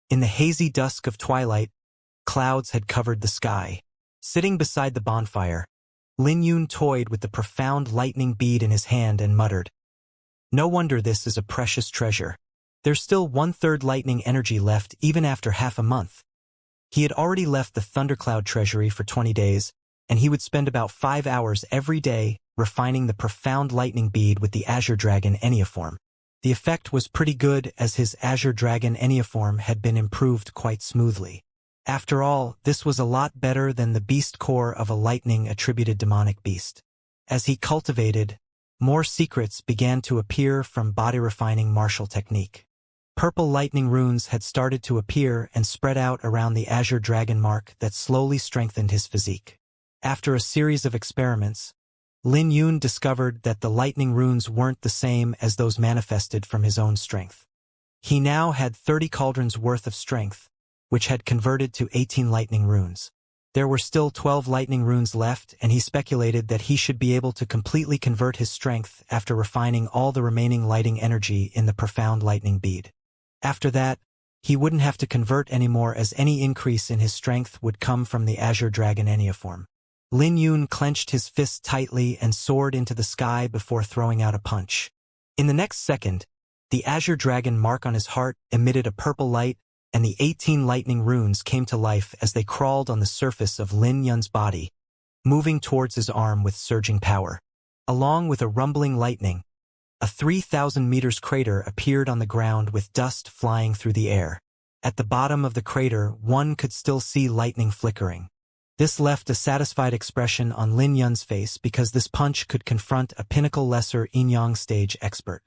In the hazy dusk of twilight, clouds had covered the sky. Sitting beside the bonfire, Lin Yun toyed with the profound lightning bead in his hand and muttered, "No wonder this is a precious treasure. There's still 1/3 lightning energy left even after half a month." He had already left the Thundercloud Treasury for 20 days, and he would spend about 5 hours every day refining the profound lightning bead with the Azure Dragon Enneaform. The effect was pretty good as his Azure Dragon Enneaform had been improved quite smoothly. After all, this was a lot better than the beast core of a lightning-attributed demonic beast. As he cultivated, more secrets began to appear from body-refining martial technique. Purple lightning runes had started to appear and spread out around the Azure Dragon mark that slowly strengthened his physique. After a series of experiments, Lin Yun discovered that the lightning runes weren't the same as those manifested from his own strength. He now had 30 cauldrons worth of strength, which had converted to 18 lightning runes. There were still 12 lightning runes left, and he speculated that he should be able to completely convert his strength after refining all the remaining lighting energy in the profound lightning bead. After that, he wouldn't have to convert anymore, as any increase in his strength would come from the Azure Dragon Enneaform. Lin Yun clenched his fist tightly and soared into the sky before throwing out a punch. In the next second, the Azure Dragon mark on his heart emitted a purple light, and the 18 lightning runes came to life as they crawled on the surface of Lin Yun's body, moving towards his arm with surging power. Along with a rumbling lightning, a 3,000 meters crater appeared on the ground with dust flying through the air. At the bottom of the crater, one could still see lightning flickering. This left a satisfied expression on Lin Yun's face because this punch could confront a pinnacle lesser Yin-Yang stage expert.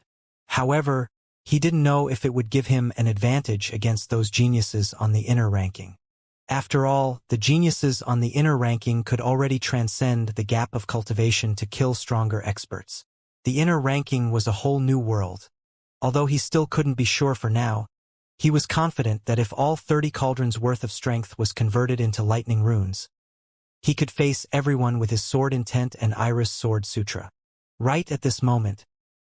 However, he didn't know if it would give him an advantage against those geniuses on the inner ranking. After all, the geniuses on the inner ranking could already transcend the gap of cultivation to kill stronger experts. The inner ranking was a whole new world. Although he still couldn't be sure for now, he was confident that if all 30 cauldrons worth of strength was converted into lightning runes, he could face everyone with his sword intent and Iris sword sutra. Right at this moment,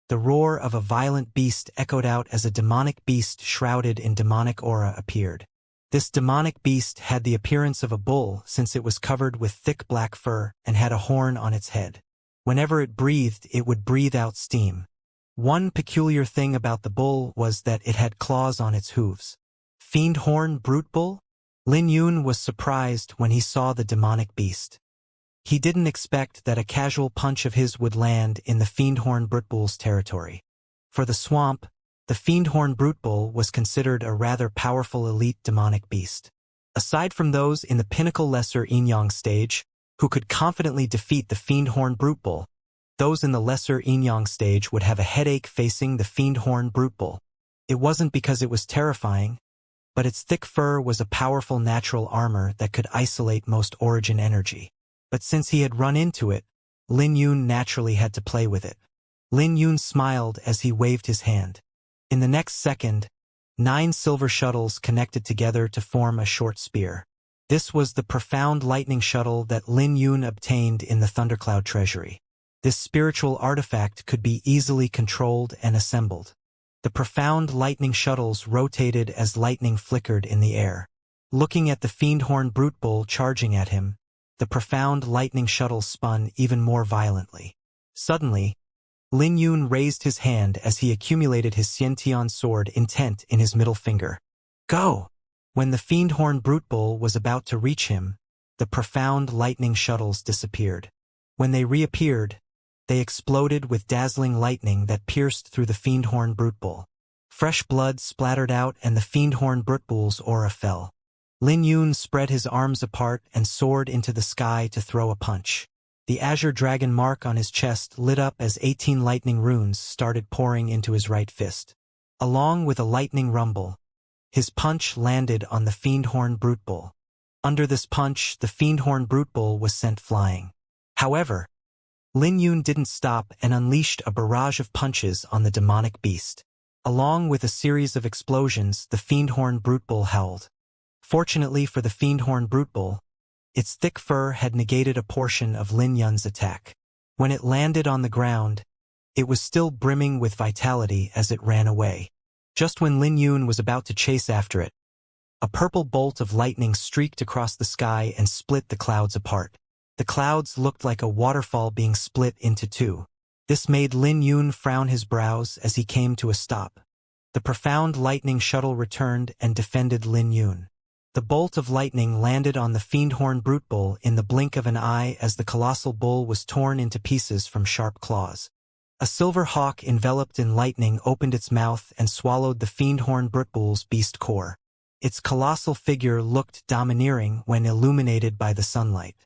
the roar of a violent beast echoed out as a demonic beast shrouded in demonic aura appeared. This demonic beast had the appearance of a bull since it was covered with thick black fur and had a horn on its head. Whenever it breathed, it would breathe out steam. One peculiar thing about the bull was that it had claws on its hooves. Fiend horn brute bull? Lin Yun was surprised when he saw the demonic beast. He didn't expect that a casual punch of his would land in the Fiendhorn Brute-Bull's territory. For the swamp, the Fiendhorn Brute-Bull was considered a rather powerful elite demonic beast. Aside from those in the pinnacle lesser Yin-Yang stage, who could confidently defeat the Fiendhorn Brute-Bull, those in the lesser Yin-Yang stage would have a headache facing the Fiendhorn Brute-Bull. It wasn't because it was terrifying, but its thick fur was a powerful natural armor that could isolate most origin energy. But since he had run into it, Lin Yun naturally had to play with it. Lin Yun smiled as he waved his hand. In the next second, 9 silver shuttles connected together to form a short spear. This was the profound lightning shuttle that Lin Yun obtained in the Thundercloud treasury. This spiritual artifact could be easily controlled and assembled. The profound lightning shuttles rotated as lightning flickered in the air. Looking at the fiend-horn brute bull charging at him, the profound lightning shuttle spun even more violently. Suddenly, Lin Yun raised his hand as he accumulated his Xianxia sword intent in his middle finger. Go! When the fiend-horn brute bull was about to reach him, the profound lightning shuttles disappeared. When they reappeared, they exploded with dazzling lightning that pierced through the fiend-horn brute bull. Fresh blood splattered out and the fiend-horn brute bull's aura fell. Lin Yun spread his arms apart and soared into the sky to throw a punch. The azure dragon mark on his chest lit up as 18 lightning runes started pouring into his right fist. Along with a lightning rumble, his punch landed on the fiend-horn brute bull. Under this punch, the fiend-horn brute bull was sent flying. However, Lin Yun didn't stop and unleashed a barrage of punches on the demonic beast. Along with a series of explosions, the fiend-horn brute bull howled. Fortunately for the fiend-horn brute bull, its thick fur had negated a portion of Lin Yun's attack. When it landed on the ground, it was still brimming with vitality as it ran away. Just when Lin Yun was about to chase after it, a purple bolt of lightning streaked across the sky and split the clouds apart. The clouds looked like a waterfall being split into two. This made Lin Yun frown his brows as he came to a stop. The profound lightning shuttle returned and defended Lin Yun. The bolt of lightning landed on the fiend-horn brute bull in the blink of an eye as the colossal bull was torn into pieces from sharp claws. A silver hawk enveloped in lightning opened its mouth and swallowed the fiend-horn brute bull's beast core. Its colossal figure looked domineering when illuminated by the sunlight.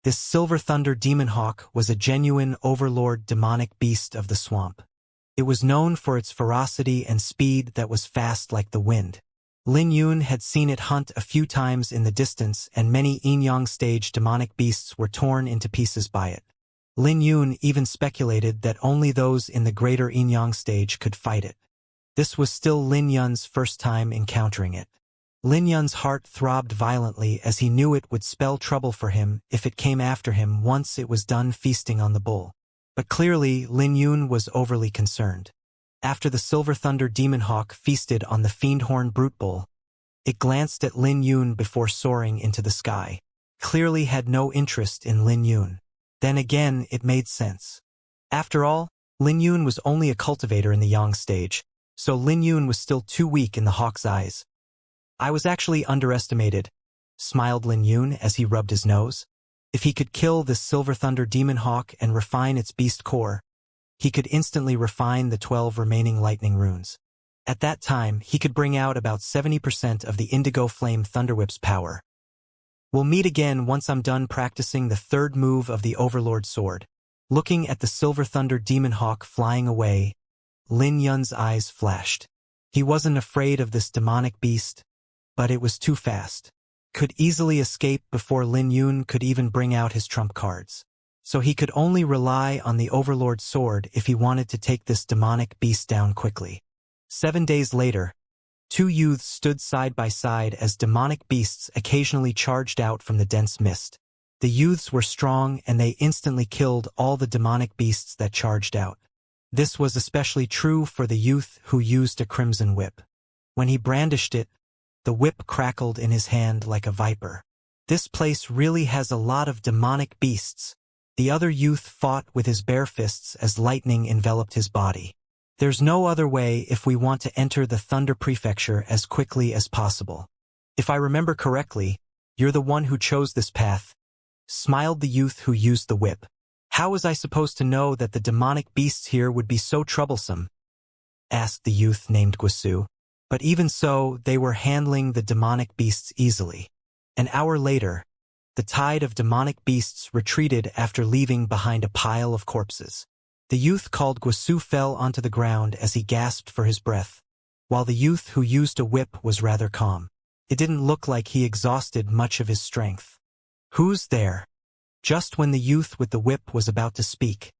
This silver thunder demon hawk was a genuine overlord demonic beast of the swamp. It was known for its ferocity and speed that was fast like the wind. Lin Yun had seen it hunt a few times in the distance and many Yin-Yang stage demonic beasts were torn into pieces by it. Lin Yun even speculated that only those in the greater Yin-Yang stage could fight it. This was still Lin Yun's first time encountering it. Lin Yun's heart throbbed violently as he knew it would spell trouble for him if it came after him once it was done feasting on the bull. But clearly, Lin Yun was overly concerned. After the Silver Thunder Demon Hawk feasted on the fiend-horn brute bull, it glanced at Lin Yun before soaring into the sky. Clearly had no interest in Lin Yun. Then again, it made sense. After all, Lin Yun was only a cultivator in the Yang stage, so Lin Yun was still too weak in the hawk's eyes. I was actually underestimated, smiled Lin Yun as he rubbed his nose. If he could kill this Silver Thunder Demon Hawk and refine its beast core, he could instantly refine the 12 remaining lightning runes. At that time, he could bring out about 70% of the Indigo Flame Thunderwhip's power. We'll meet again once I'm done practicing the third move of the Overlord Sword. Looking at the Silver Thunder Demon Hawk flying away, Lin Yun's eyes flashed. He wasn't afraid of this demonic beast, but it was too fast. Could easily escape before Lin Yun could even bring out his trump cards. So he could only rely on the Overlord Sword if he wanted to take this demonic beast down quickly. 7 days later, two youths stood side by side as demonic beasts occasionally charged out from the dense mist. The youths were strong and they instantly killed all the demonic beasts that charged out. This was especially true for the youth who used a crimson whip. When he brandished it, the whip crackled in his hand like a viper. This place really has a lot of demonic beasts. The other youth fought with his bare fists as lightning enveloped his body. There's no other way if we want to enter the Thunder Prefecture as quickly as possible. If I remember correctly, you're the one who chose this path, smiled the youth who used the whip. How was I supposed to know that the demonic beasts here would be so troublesome? Asked the youth named Guisu. But even so, they were handling the demonic beasts easily. An hour later, the tide of demonic beasts retreated after leaving behind a pile of corpses. The youth called Guisu fell onto the ground as he gasped for his breath, while the youth who used a whip was rather calm. It didn't look like he exhausted much of his strength. Who's there? Just when the youth with the whip was about to speak,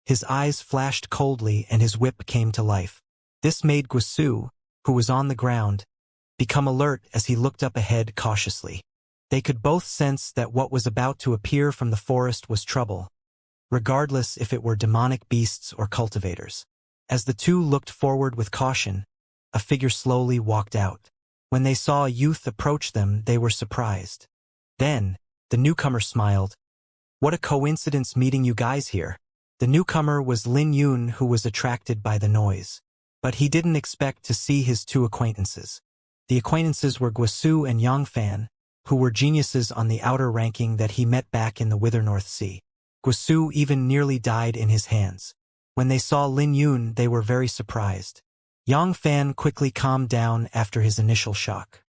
his eyes flashed coldly and his whip came to life. This made Guisu, who was on the ground, become alert as he looked up ahead cautiously. They could both sense that what was about to appear from the forest was trouble, regardless if it were demonic beasts or cultivators. As the two looked forward with caution, a figure slowly walked out. When they saw a youth approach them, they were surprised. Then, the newcomer smiled. "What a coincidence meeting you guys here." The newcomer was Lin Yun, who was attracted by the noise. But he didn't expect to see his two acquaintances. The acquaintances were Guisu and Yangfan, who were geniuses on the outer ranking that he met back in the Wither North Sea. Guisu even nearly died in his hands. When they saw Lin Yun, they were very surprised. Yangfan quickly calmed down after his initial shock.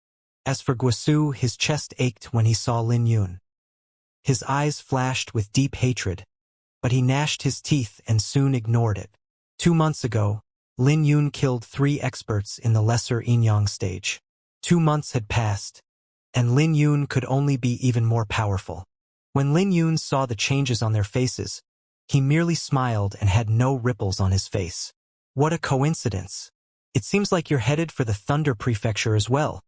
As for Guisu, his chest ached when he saw Lin Yun. His eyes flashed with deep hatred, but he gnashed his teeth and soon ignored it. 2 months ago, Lin Yun killed 3 experts in the lesser Yinyang stage. 2 months had passed, and Lin Yun could only be even more powerful. When Lin Yun saw the changes on their faces, he merely smiled and had no ripples on his face. "What a coincidence. It seems like you're headed for the Thunder Prefecture as well,"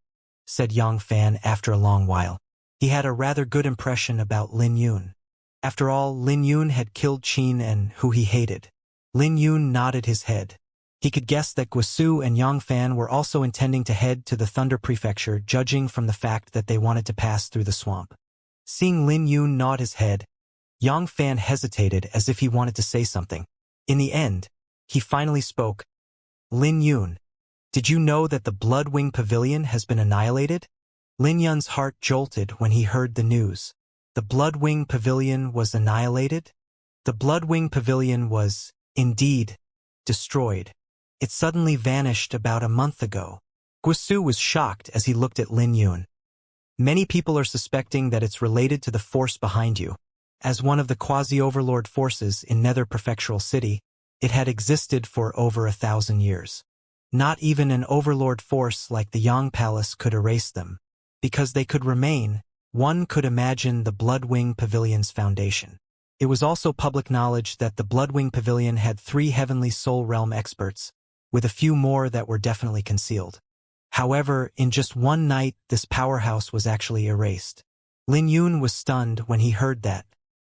said Yangfan after a long while. He had a rather good impression about Lin Yun. After all, Lin Yun had killed Qin and who he hated. Lin Yun nodded his head. He could guess that Guisu and Yangfan were also intending to head to the Thunder Prefecture, judging from the fact that they wanted to pass through the swamp. Seeing Lin Yun nod his head, Yangfan hesitated as if he wanted to say something. In the end, he finally spoke. "Lin Yun, did you know that the Bloodwing Pavilion has been annihilated?" Lin Yun's heart jolted when he heard the news. The Bloodwing Pavilion was annihilated? The Bloodwing Pavilion was, indeed, destroyed. It suddenly vanished about a month ago. Guisu was shocked as he looked at Lin Yun. "Many people are suspecting that it's related to the force behind you. As one of the quasi-overlord forces in Nether Prefectural City, it had existed for over 1,000 years. Not even an overlord force like the Yang Palace could erase them. Because they could remain, one could imagine the Bloodwing Pavilion's foundation. It was also public knowledge that the Bloodwing Pavilion had 3 Heavenly Soul Realm experts, with a few more that were definitely concealed. However, in just one night, this powerhouse was actually erased." Lin Yun was stunned when he heard that.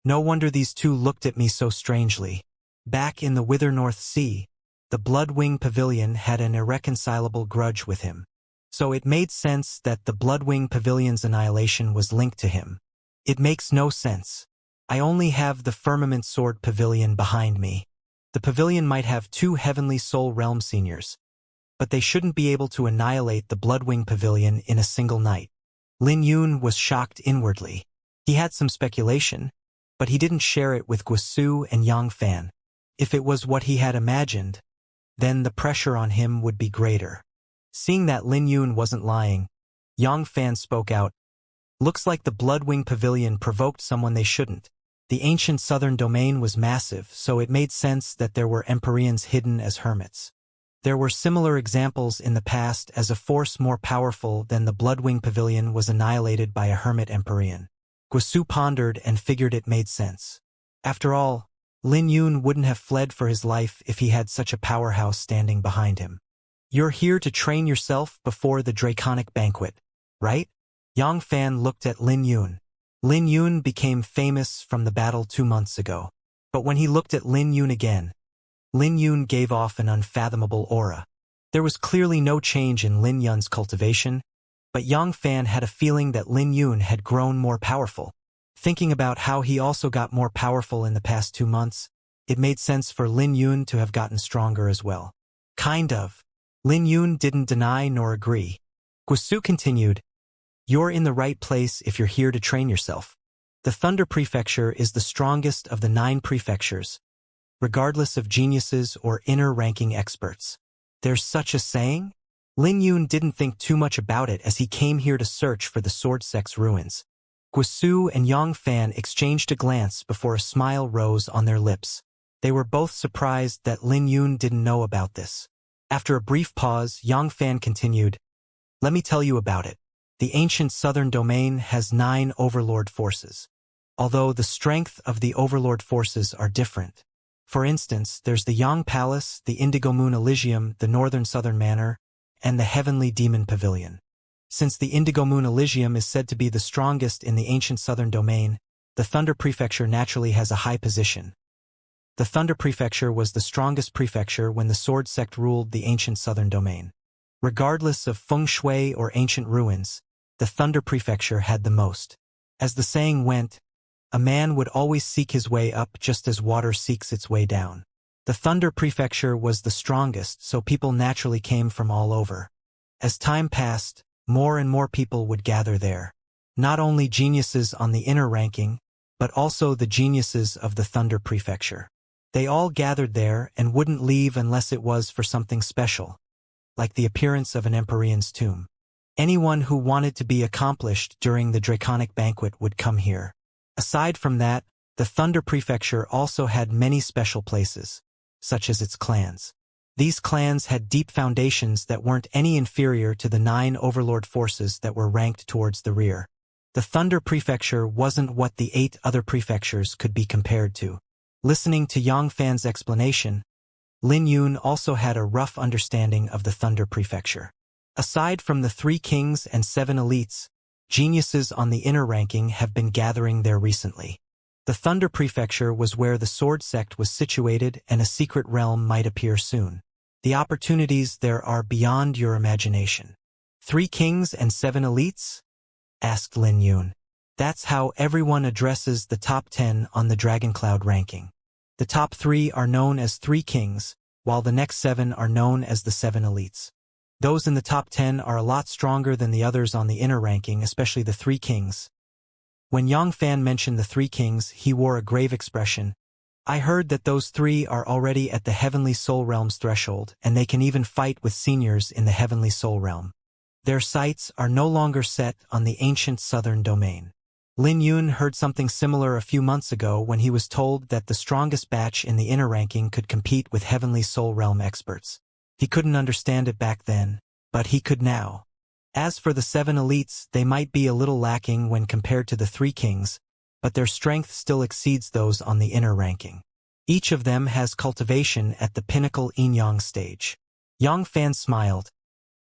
No wonder these two looked at me so strangely. Back in the Wither North Sea, the Bloodwing Pavilion had an irreconcilable grudge with him. So it made sense that the Bloodwing Pavilion's annihilation was linked to him. It makes no sense. I only have the Firmament Sword Pavilion behind me. The pavilion might have 2 Heavenly Soul Realm seniors, but they shouldn't be able to annihilate the Bloodwing Pavilion in a single night. Lin Yun was shocked inwardly. He had some speculation, but he didn't share it with Guisu and Yangfan. If it was what he had imagined, then the pressure on him would be greater. Seeing that Lin Yun wasn't lying, Yangfan spoke out. "Looks like the Bloodwing Pavilion provoked someone they shouldn't. The ancient southern domain was massive, so it made sense that there were Empyreans hidden as hermits. There were similar examples in the past as a force more powerful than the Bloodwing Pavilion was annihilated by a hermit Empyrean." Guisu pondered and figured it made sense. After all, Lin Yun wouldn't have fled for his life if he had such a powerhouse standing behind him. "You're here to train yourself before the Draconic Banquet, right?" Yangfan looked at Lin Yun. Lin Yun became famous from the battle 2 months ago. But when he looked at Lin Yun again, Lin Yun gave off an unfathomable aura. There was clearly no change in Lin Yun's cultivation, but Yangfan had a feeling that Lin Yun had grown more powerful. Thinking about how he also got more powerful in the past 2 months, it made sense for Lin Yun to have gotten stronger as well. Kind of. Lin Yun didn't deny nor agree. Guisu continued, "You're in the right place if you're here to train yourself. The Thunder Prefecture is the strongest of the 9 prefectures, regardless of geniuses or inner-ranking experts. There's such a saying?" Lin Yun didn't think too much about it as he came here to search for the Sword Sect's ruins. Guisu and Yangfan exchanged a glance before a smile rose on their lips. They were both surprised that Lin Yun didn't know about this. After a brief pause, Yangfan continued, "Let me tell you about it. The ancient southern domain has 9 overlord forces. Although the strength of the overlord forces are different. For instance, there's the Yang Palace, the Indigo Moon Elysium, the Northern Southern Manor, and the Heavenly Demon Pavilion. Since the Indigo Moon Elysium is said to be the strongest in the ancient southern domain, the Thunder Prefecture naturally has a high position. The Thunder Prefecture was the strongest prefecture when the Sword Sect ruled the ancient southern domain. Regardless of feng shui or ancient ruins, the Thunder Prefecture had the most. As the saying went, a man would always seek his way up just as water seeks its way down. The Thunder Prefecture was the strongest, so people naturally came from all over. As time passed, more and more people would gather there. Not only geniuses on the inner ranking, but also the geniuses of the Thunder Prefecture. They all gathered there and wouldn't leave unless it was for something special, like the appearance of an Empyrean's tomb. Anyone who wanted to be accomplished during the Draconic Banquet would come here. Aside from that, the Thunder Prefecture also had many special places, such as its clans. These clans had deep foundations that weren't any inferior to the 9 overlord forces that were ranked towards the rear. The Thunder Prefecture wasn't what the 8 other prefectures could be compared to. Listening to Yang Fan's explanation, Lin Yun also had a rough understanding of the Thunder Prefecture. Aside from the 3 kings and 7 elites, geniuses on the inner ranking have been gathering there recently. The Thunder Prefecture was where the Sword Sect was situated and a secret realm might appear soon. The opportunities there are beyond your imagination. 3 kings and 7 elites? Asked Lin Yun. That's how everyone addresses the top 10 on the Dragoncloud ranking. The top 3 are known as 3 kings, while the next 7 are known as the 7 elites. Those in the top 10 are a lot stronger than the others on the inner ranking, especially the 3 kings. When Yang Fan mentioned the 3 kings, he wore a grave expression. I heard that those 3 are already at the Heavenly Soul Realm's threshold, and they can even fight with seniors in the Heavenly Soul Realm. Their sights are no longer set on the ancient southern domain. Lin Yun heard something similar a few months ago when he was told that the strongest batch in the inner ranking could compete with Heavenly Soul Realm experts. He couldn't understand it back then, but he could now. As for the 7 elites, they might be a little lacking when compared to the 3 kings, but their strength still exceeds those on the inner ranking. Each of them has cultivation at the pinnacle yin-yang stage. Yang Fan smiled.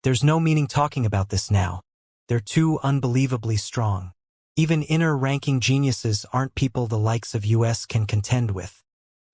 There's no meaning talking about this now. They're too unbelievably strong. Even inner-ranking geniuses aren't people the likes of US can contend with.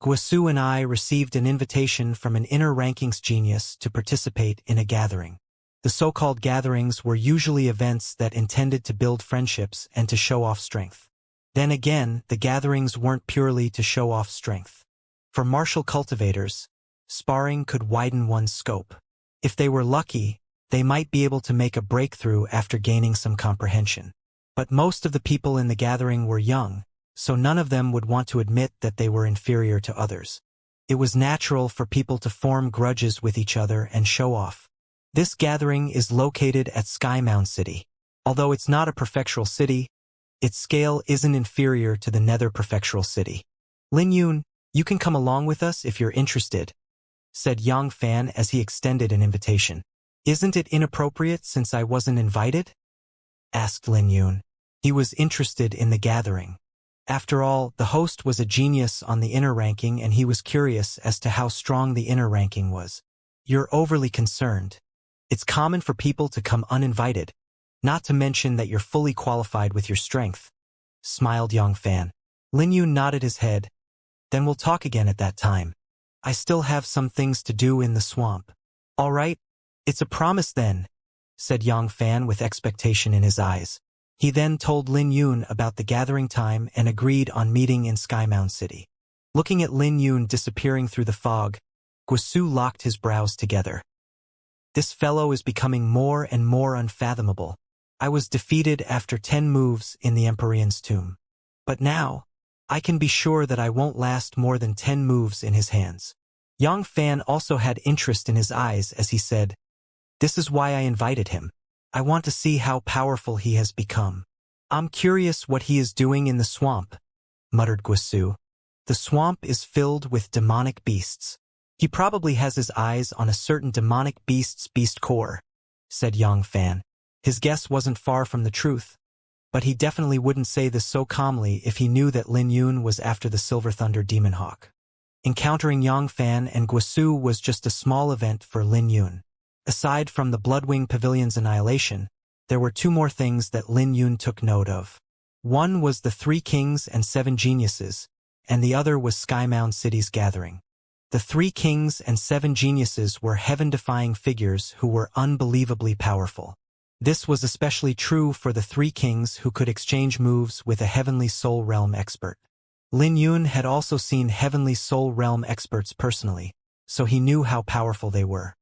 Guosu and I received an invitation from an inner-rankings genius to participate in a gathering. The so-called gatherings were usually events that intended to build friendships and to show off strength. Then again, the gatherings weren't purely to show off strength. For martial cultivators, sparring could widen one's scope. If they were lucky, they might be able to make a breakthrough after gaining some comprehension. But most of the people in the gathering were young, so none of them would want to admit that they were inferior to others. It was natural for people to form grudges with each other and show off. This gathering is located at Skymound City. Although it's not a prefectural city, its scale isn't inferior to the Nether prefectural city. Lin Yun, you can come along with us if you're interested, said Yang Fan as he extended an invitation. Isn't it inappropriate since I wasn't invited? Asked Lin Yun. He was interested in the gathering. After all, the host was a genius on the inner ranking and he was curious as to how strong the inner ranking was. You're overly concerned. It's common for people to come uninvited, not to mention that you're fully qualified with your strength, smiled Yang Fan. Lin Yun nodded his head. Then we'll talk again at that time. I still have some things to do in the swamp. All right, it's a promise then, said Yang Fan with expectation in his eyes. He then told Lin Yun about the gathering time and agreed on meeting in Skymound City. Looking at Lin Yun disappearing through the fog, Guosu locked his brows together. This fellow is becoming more and more unfathomable. I was defeated after 10 moves in the Empyrean's tomb. But now, I can be sure that I won't last more than 10 moves in his hands. Yang Fan also had interest in his eyes as he said, This is why I invited him. I want to see how powerful he has become. I'm curious what he is doing in the swamp, muttered Guosu. The swamp is filled with demonic beasts. He probably has his eyes on a certain demonic beast's beast core, said Yang Fan. His guess wasn't far from the truth, but he definitely wouldn't say this so calmly if he knew that Lin Yun was after the Silver Thunder Demon Hawk. Encountering Yongfan and Guisu was just a small event for Lin Yun. Aside from the Bloodwing Pavilion's annihilation, there were two more things that Lin Yun took note of. One was the 3 Kings and 7 Geniuses, and the other was Skymound City's gathering. The 3 Kings and 7 Geniuses were heaven-defying figures who were unbelievably powerful. This was especially true for the 3 Kings who could exchange moves with a Heavenly Soul Realm expert. Lin Yun had also seen Heavenly Soul Realm experts personally, so he knew how powerful they were.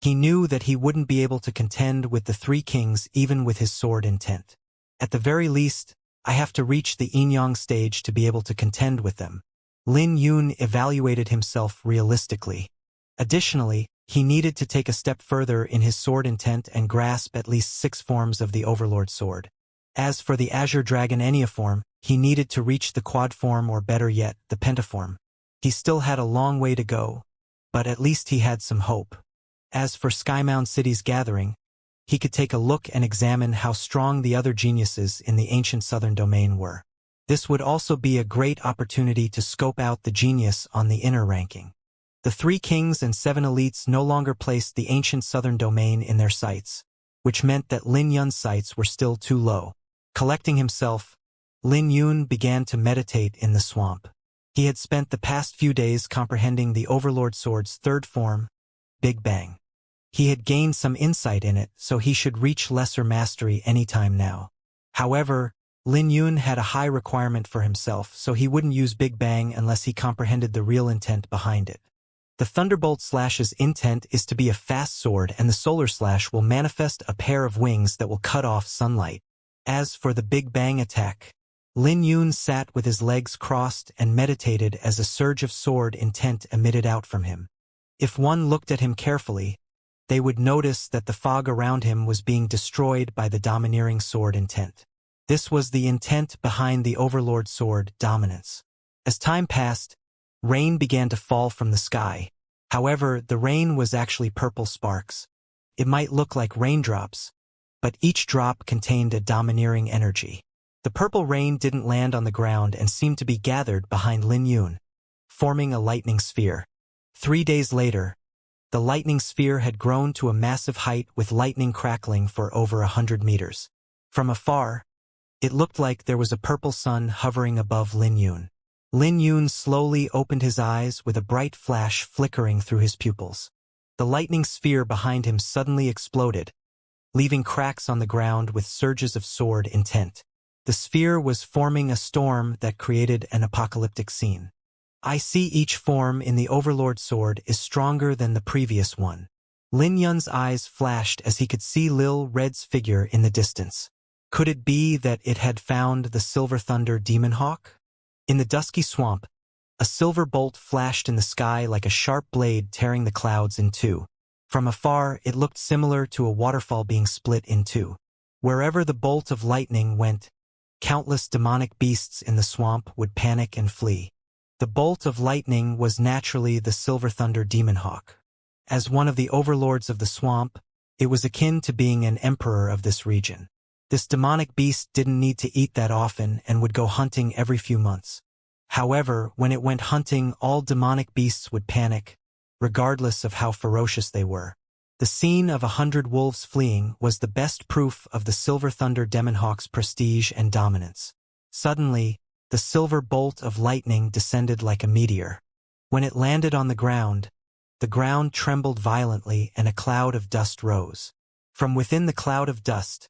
He knew that he wouldn't be able to contend with the 3 Kings even with his sword intent. At the very least, I have to reach the Yin-Yang stage to be able to contend with them. Lin Yun evaluated himself realistically. Additionally, he needed to take a step further in his sword intent and grasp at least 6 forms of the Overlord sword. As for the Azure Dragon Enneaform, he needed to reach the quad form or better yet, the pentaform. He still had a long way to go, but at least he had some hope. As for Skymound City's gathering, he could take a look and examine how strong the other geniuses in the ancient southern domain were. This would also be a great opportunity to scope out the genius on the inner ranking. The 3 Kings and 7 elites no longer placed the ancient southern domain in their sights, which meant that Lin Yun's sights were still too low. Collecting himself, Lin Yun began to meditate in the swamp. He had spent the past few days comprehending the Overlord Sword's 3rd form, Big Bang. He had gained some insight in it, so he should reach lesser mastery anytime now. However, Lin Yun had a high requirement for himself, so he wouldn't use Big Bang unless he comprehended the real intent behind it. The Thunderbolt Slash's intent is to be a fast sword, and the Solar Slash will manifest a pair of wings that will cut off sunlight. As for the Big Bang attack, Lin Yun sat with his legs crossed and meditated as a surge of sword intent emitted out from him. If one looked at him carefully, they would notice that the fog around him was being destroyed by the domineering sword intent. This was the intent behind the Overlord Sword dominance. As time passed, rain began to fall from the sky. However, the rain was actually purple sparks. It might look like raindrops, but each drop contained a domineering energy. The purple rain didn't land on the ground and seemed to be gathered behind Lin Yun, forming a lightning sphere. 3 days later, the lightning sphere had grown to a massive height with lightning crackling for over 100 meters. From afar, it looked like there was a purple sun hovering above Lin Yun. Lin Yun slowly opened his eyes with a bright flash flickering through his pupils. The lightning sphere behind him suddenly exploded, leaving cracks on the ground with surges of sword intent. The sphere was forming a storm that created an apocalyptic scene. I see each form in the Overlord Sword is stronger than the previous one. Lin Yun's eyes flashed as he could see Lil Red's figure in the distance. Could it be that it had found the Silver Thunder Demon Hawk? In the dusky swamp, a silver bolt flashed in the sky like a sharp blade tearing the clouds in two. From afar, it looked similar to a waterfall being split in two. Wherever the bolt of lightning went, countless demonic beasts in the swamp would panic and flee. The bolt of lightning was naturally the Silver Thunder Demon Hawk. As one of the overlords of the swamp, it was akin to being an emperor of this region. This demonic beast didn't need to eat that often and would go hunting every few months. However, when it went hunting, all demonic beasts would panic, regardless of how ferocious they were. The scene of 100 wolves fleeing was the best proof of the Silver Thunder Demon Hawk's prestige and dominance. Suddenly, the silver bolt of lightning descended like a meteor. When it landed on the ground trembled violently and a cloud of dust rose. From within the cloud of dust,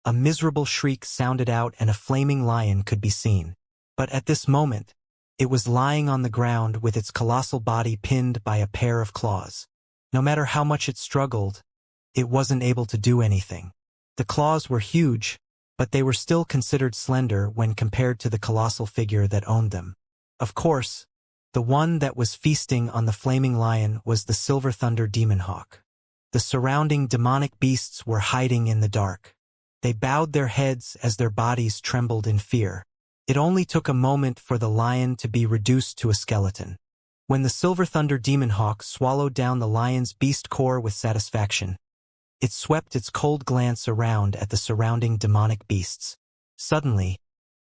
a miserable shriek sounded out and a flaming lion could be seen. But at this moment, it was lying on the ground with its colossal body pinned by a pair of claws. No matter how much it struggled, it wasn't able to do anything. The claws were huge, but they were still considered slender when compared to the colossal figure that owned them. Of course, the one that was feasting on the flaming lion was the Silver Thunder Demon Hawk. The surrounding demonic beasts were hiding in the dark. They bowed their heads as their bodies trembled in fear. It only took a moment for the lion to be reduced to a skeleton. When the Silver Thunder Demon Hawk swallowed down the lion's beast core with satisfaction, it swept its cold glance around at the surrounding demonic beasts. Suddenly,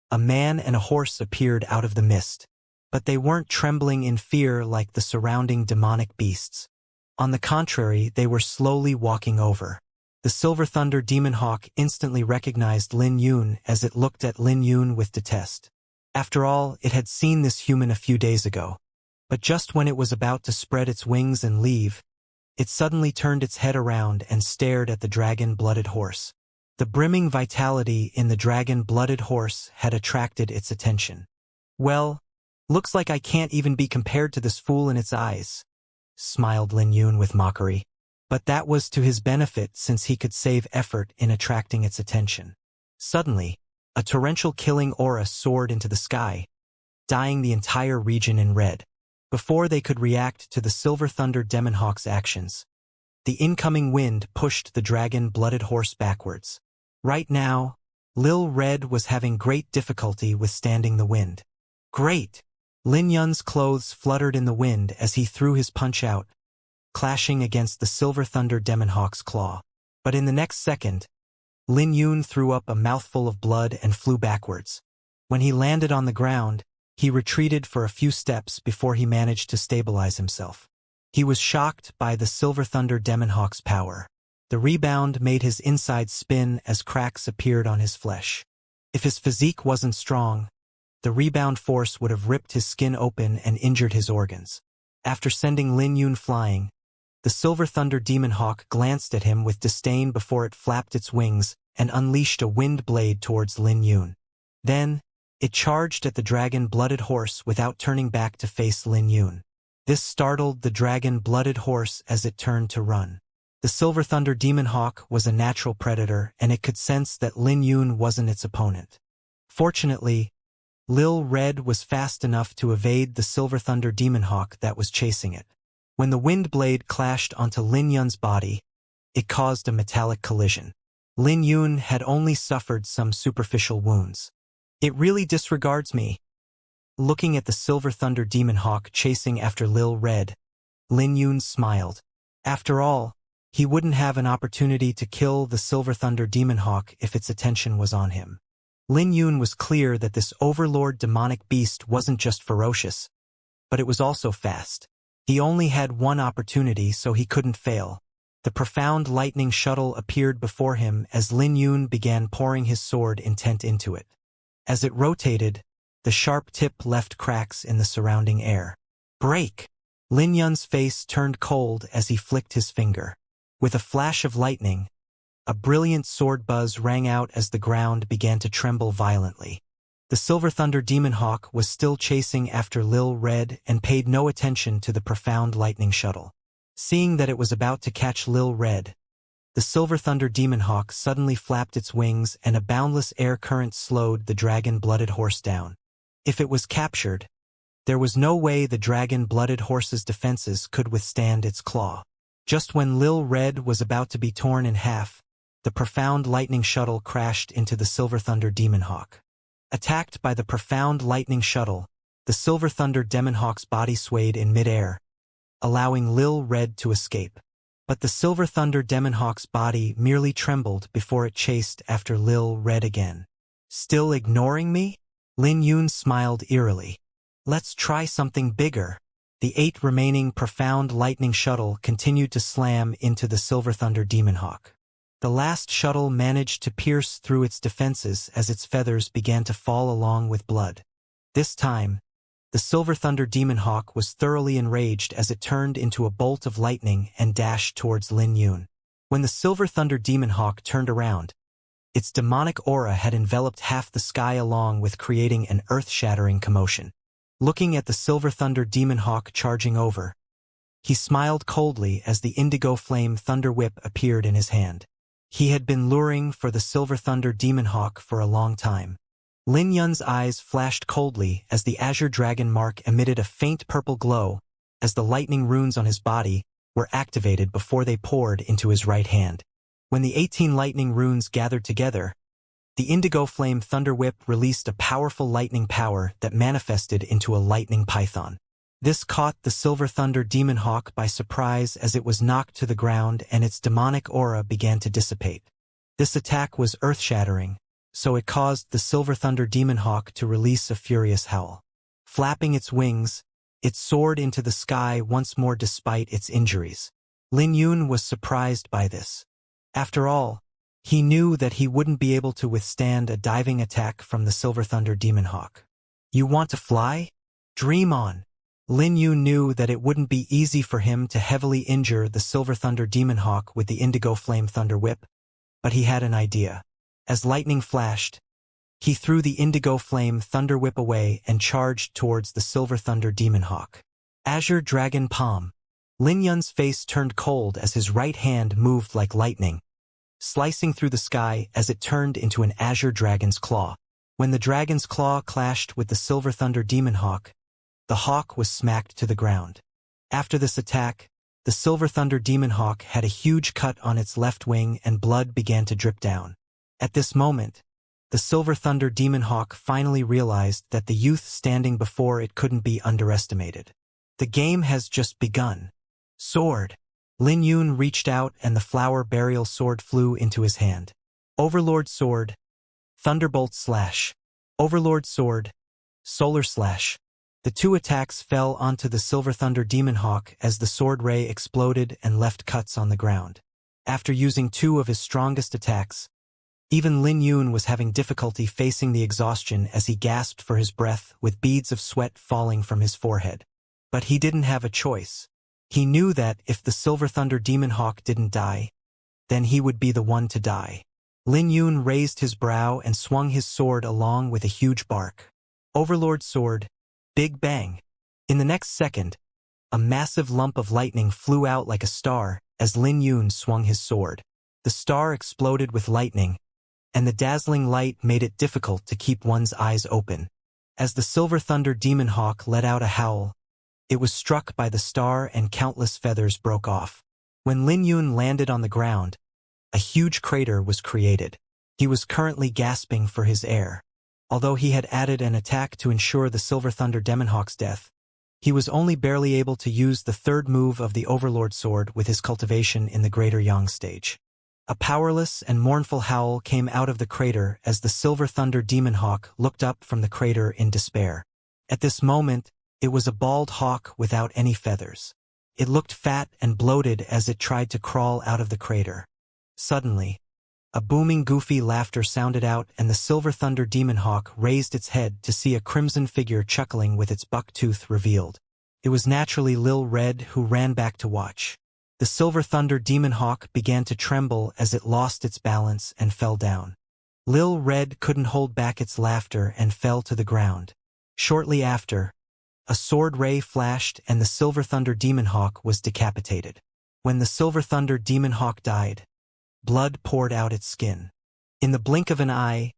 a man and a horse appeared out of the mist. but they weren't trembling in fear like the surrounding demonic beasts. On the contrary, they were slowly walking over. The Silver Thunder Demon Hawk instantly recognized Lin Yun as it looked at Lin Yun with detest. After all, it had seen this human a few days ago. But just when it was about to spread its wings and leave, it suddenly turned its head around and stared at the dragon-blooded horse. The brimming vitality in the dragon-blooded horse had attracted its attention. "Well, looks like I can't even be compared to this fool in its eyes," smiled Lin Yun with mockery. But that was to his benefit since he could save effort in attracting its attention. Suddenly, a torrential killing aura soared into the sky, dyeing the entire region in red. Before they could react to the Silver Thunder Demon Hawk's actions, the incoming wind pushed the dragon-blooded horse backwards. Right now, Lil Red was having great difficulty withstanding the wind. Great! Lin Yun's clothes fluttered in the wind as he threw his punch out, clashing against the Silver Thunder Demon Hawk's claw. But in the next second, Lin Yun threw up a mouthful of blood and flew backwards. When he landed on the ground, he retreated for a few steps before he managed to stabilize himself. He was shocked by the Silver Thunder Demon Hawk's power. The rebound made his insides spin as cracks appeared on his flesh. If his physique wasn't strong, the rebound force would have ripped his skin open and injured his organs. After sending Lin Yun flying, the Silver Thunder Demon Hawk glanced at him with disdain before it flapped its wings and unleashed a wind blade towards Lin Yun. Then, it charged at the dragon-blooded horse without turning back to face Lin Yun. This startled the dragon-blooded horse as it turned to run. The Silver Thunder Demon Hawk was a natural predator, and it could sense that Lin Yun wasn't its opponent. Fortunately, Lil Red was fast enough to evade the Silver Thunder Demon Hawk that was chasing it. When the wind blade clashed onto Lin Yun's body, it caused a metallic collision. Lin Yun had only suffered some superficial wounds. "It really disregards me." Looking at the Silver Thunder Demon Hawk chasing after Lil Red, Lin Yun smiled. After all, he wouldn't have an opportunity to kill the Silver Thunder Demon Hawk if its attention was on him. Lin Yun was clear that this overlord demonic beast wasn't just ferocious, but it was also fast. He only had one opportunity, so he couldn't fail. The profound lightning shuttle appeared before him as Lin Yun began pouring his sword intent into it. As it rotated, the sharp tip left cracks in the surrounding air. "Break!" Lin Yun's face turned cold as he flicked his finger. With a flash of lightning, a brilliant sword buzz rang out as the ground began to tremble violently. The Silver Thunder Demon Hawk was still chasing after Lil Red and paid no attention to the profound lightning shuttle. Seeing that it was about to catch Lil Red, the Silver Thunder Demon Hawk suddenly flapped its wings and a boundless air current slowed the dragon-blooded horse down. If it was captured, there was no way the dragon-blooded horse's defenses could withstand its claw. Just when Lil Red was about to be torn in half, the profound lightning shuttle crashed into the Silver Thunder Demon Hawk. Attacked by the profound lightning shuttle, the Silver Thunder Demon Hawk's body swayed in midair, allowing Lil Red to escape. But the Silver Thunder Demon Hawk's body merely trembled before it chased after Lil Red again. "Still ignoring me?" Lin Yun smiled eerily. "Let's try something bigger." The 8 remaining profound lightning shuttle continued to slam into the Silver Thunder Demon Hawk. The last shuttle managed to pierce through its defenses as its feathers began to fall along with blood. This time, the Silver Thunder Demon Hawk was thoroughly enraged as it turned into a bolt of lightning and dashed towards Lin Yun. When the Silver Thunder Demon Hawk turned around, its demonic aura had enveloped half the sky along with creating an earth-shattering commotion. Looking at the Silver Thunder Demon Hawk charging over, he smiled coldly as the indigo flame thunder whip appeared in his hand. He had been luring for the Silver Thunder Demon Hawk for a long time. Lin Yun's eyes flashed coldly as the Azure Dragon mark emitted a faint purple glow as the lightning runes on his body were activated before they poured into his right hand. When the 18 lightning runes gathered together, the indigo flame thunder whip released a powerful lightning power that manifested into a lightning python. This caught the Silver Thunder Demon Hawk by surprise as it was knocked to the ground and its demonic aura began to dissipate. This attack was earth-shattering, so it caused the Silver Thunder Demon Hawk to release a furious howl. Flapping its wings, it soared into the sky once more despite its injuries. Lin Yun was surprised by this. After all, he knew that he wouldn't be able to withstand a diving attack from the Silver Thunder Demon Hawk. You want to fly? Dream on. Lin Yun knew that it wouldn't be easy for him to heavily injure the Silver Thunder Demon Hawk with the Indigo Flame Thunder Whip, but he had an idea. As lightning flashed, he threw the Indigo Flame Thunder Whip away and charged towards the Silver Thunder Demon Hawk. Azure Dragon Palm. Lin Yun's face turned cold as his right hand moved like lightning, slicing through the sky as it turned into an azure dragon's claw. When the dragon's claw clashed with the Silver Thunder Demon Hawk, the hawk was smacked to the ground. After this attack, the Silver Thunder Demon Hawk had a huge cut on its left wing and blood began to drip down. At this moment, the Silver Thunder Demon Hawk finally realized that the youth standing before it couldn't be underestimated. The game has just begun. Sword. Lin Yun reached out and the Flower Burial Sword flew into his hand. Overlord Sword. Thunderbolt Slash. Overlord Sword. Solar Slash. The two attacks fell onto the Silver Thunder Demon Hawk as the sword ray exploded and left cuts on the ground. After using two of his strongest attacks, even Lin Yun was having difficulty facing the exhaustion as he gasped for his breath with beads of sweat falling from his forehead. But he didn't have a choice. He knew that if the Silver Thunder Demon Hawk didn't die, then he would be the one to die. Lin Yun raised his brow and swung his sword along with a huge bark. Overlord Sword. Big Bang. In the next second, a massive lump of lightning flew out like a star as Lin Yun swung his sword. The star exploded with lightning, and the dazzling light made it difficult to keep one's eyes open. As the Silver Thunder Demon Hawk let out a howl, it was struck by the star and countless feathers broke off. When Lin Yun landed on the ground, a huge crater was created. He was currently gasping for his air. Although he had added an attack to ensure the Silver Thunder Demon Hawk's death, he was only barely able to use the third move of the Overlord Sword with his cultivation in the Greater Yang stage. A powerless and mournful howl came out of the crater as the Silver Thunder Demon Hawk looked up from the crater in despair. At this moment, it was a bald hawk without any feathers. It looked fat and bloated as it tried to crawl out of the crater. Suddenly, a booming goofy laughter sounded out and the Silver Thunder Demon Hawk raised its head to see a crimson figure chuckling with its buck tooth revealed. It was naturally Lil Red who ran back to watch. The Silver Thunder Demon Hawk began to tremble as it lost its balance and fell down. Lil Red couldn't hold back its laughter and fell to the ground. Shortly after, a sword ray flashed and the Silver Thunder Demon Hawk was decapitated. When the Silver Thunder Demon Hawk died, blood poured out its skin. In the blink of an eye,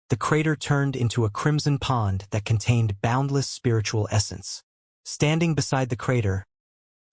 the crater turned into a crimson pond that contained boundless spiritual essence. Standing beside the crater,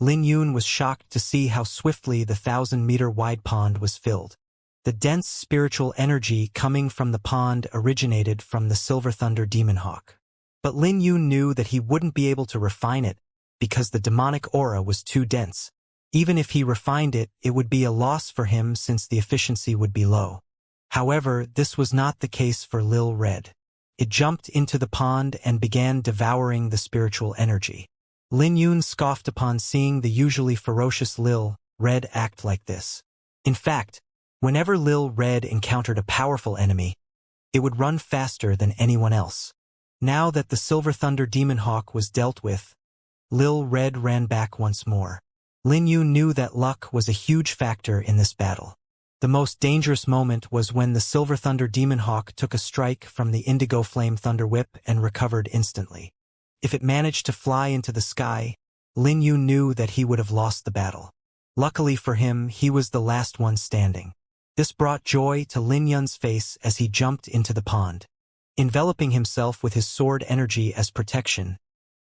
Lin Yun was shocked to see how swiftly the 1,000-meter-wide pond was filled. The dense spiritual energy coming from the pond originated from the Silver Thunder Demon Hawk. But Lin Yun knew that he wouldn't be able to refine it because the demonic aura was too dense. Even if he refined it, it would be a loss for him since the efficiency would be low. However, this was not the case for Lil Red. It jumped into the pond and began devouring the spiritual energy. Lin Yun scoffed upon seeing the usually ferocious Lil Red act like this. In fact, whenever Lil Red encountered a powerful enemy, it would run faster than anyone else. Now that the Silver Thunder Demon Hawk was dealt with, Lil Red ran back once more. Lin Yun knew that luck was a huge factor in this battle. The most dangerous moment was when the Silver Thunder Demon Hawk took a strike from the Indigo Flame Thunder Whip and recovered instantly. If it managed to fly into the sky, Lin Yun knew that he would have lost the battle. Luckily for him, he was the last one standing. This brought joy to Lin Yun's face as he jumped into the pond. Enveloping himself with his sword energy as protection,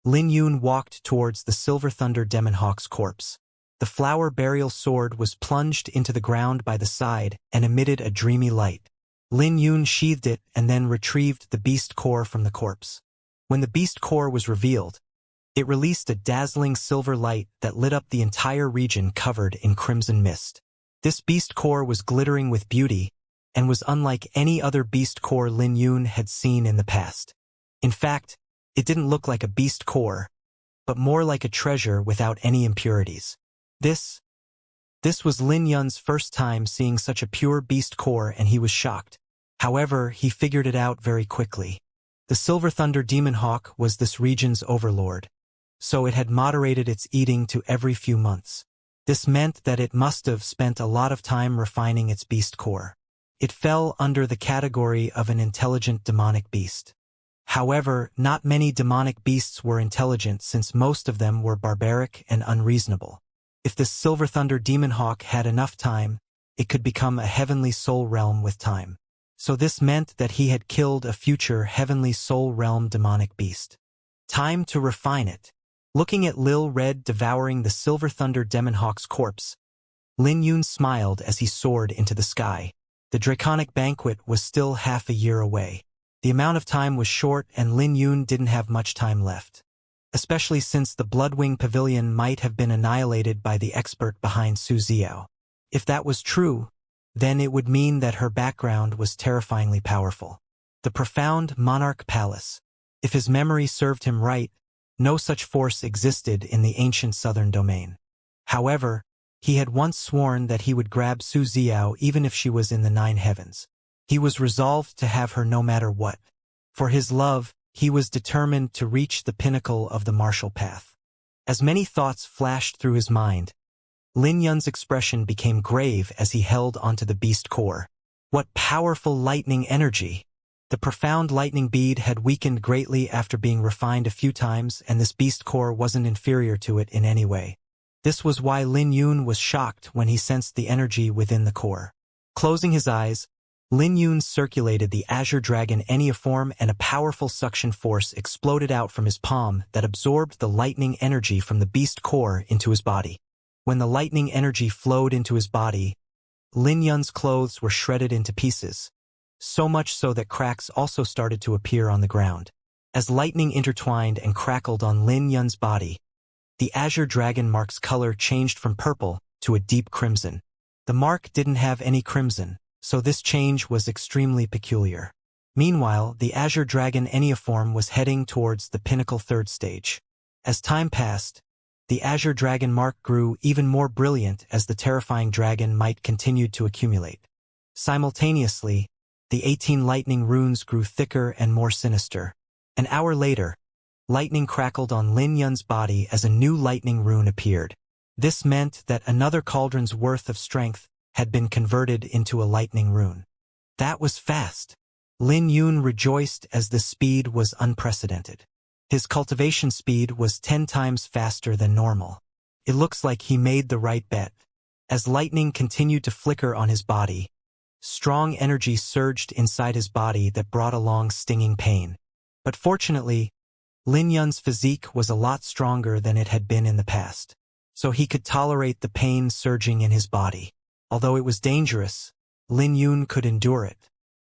Lin Yun walked towards the Silver Thunder Demon Hawk's corpse. The Flower Burial Sword was plunged into the ground by the side and emitted a dreamy light. Lin Yun sheathed it and then retrieved the beast core from the corpse. When the beast core was revealed, it released a dazzling silver light that lit up the entire region covered in crimson mist. This beast core was glittering with beauty and was unlike any other beast core Lin Yun had seen in the past. In fact, It didn't look like a beast core, but more like a treasure without any impurities. This was Lin Yun's first time seeing such a pure beast core, and he was shocked. However, he figured it out very quickly. The Silver Thunder Demon Hawk was this region's overlord, so it had moderated its eating to every few months. This meant that it must have spent a lot of time refining its beast core. It fell under the category of an intelligent demonic beast. However, not many demonic beasts were intelligent, since most of them were barbaric and unreasonable. If this Silver Thunder Demon Hawk had enough time, it could become a heavenly soul realm with time. So this meant that he had killed a future heavenly soul realm demonic beast. Time to refine it. Looking at Lil Red devouring the Silver Thunder Demon Hawk's corpse, Lin Yun smiled as he soared into the sky. The draconic banquet was still half a year away. The amount of time was short, and Lin Yun didn't have much time left, especially since the Bloodwing Pavilion might have been annihilated by the expert behind Su Xiao. If that was true, then it would mean that her background was terrifyingly powerful. The profound Monarch Palace. If his memory served him right, no such force existed in the ancient southern domain. However, he had once sworn that he would grab Su Xiao even if she was in the 9 heavens. He was resolved to have her no matter what. For his love, he was determined to reach the pinnacle of the martial path. As many thoughts flashed through his mind, Lin Yun's expression became grave as he held onto the beast core. What powerful lightning energy! The profound lightning bead had weakened greatly after being refined a few times, and this beast core wasn't inferior to it in any way. This was why Lin Yun was shocked when he sensed the energy within the core. Closing his eyes, Lin Yun circulated the Azure Dragon Enneaform, and a powerful suction force exploded out from his palm that absorbed the lightning energy from the beast core into his body. When the lightning energy flowed into his body, Lin Yun's clothes were shredded into pieces, so much so that cracks also started to appear on the ground. As lightning intertwined and crackled on Lin Yun's body, the Azure Dragon mark's color changed from purple to a deep crimson. The mark didn't have any crimson, so this change was extremely peculiar. Meanwhile, the Azure Dragon Enneaform was heading towards the pinnacle 3rd stage. As time passed, the Azure Dragon mark grew even more brilliant as the terrifying dragon might continued to accumulate. Simultaneously, the 18 lightning runes grew thicker and more sinister. An hour later, lightning crackled on Lin Yun's body as a new lightning rune appeared. This meant that another cauldron's worth of strength had been converted into a lightning rune. That was fast. Lin Yun rejoiced as the speed was unprecedented. His cultivation speed was 10 times faster than normal. It looks like he made the right bet. As lightning continued to flicker on his body, strong energy surged inside his body that brought along stinging pain. But fortunately, Lin Yun's physique was a lot stronger than it had been in the past, so he could tolerate the pain surging in his body. Although it was dangerous, Lin Yun could endure it.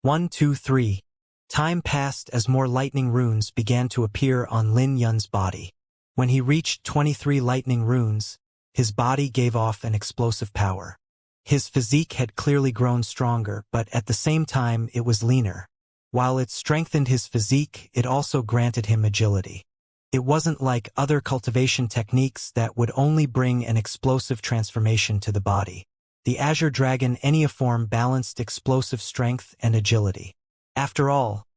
1, 2, 3. Time passed as more lightning runes began to appear on Lin Yun's body. When he reached 23 lightning runes, his body gave off an explosive power. His physique had clearly grown stronger, but at the same time it was leaner. While it strengthened his physique, it also granted him agility. It wasn't like other cultivation techniques that would only bring an explosive transformation to the body. The Azure Dragon Enneaform balanced explosive strength and agility. After all,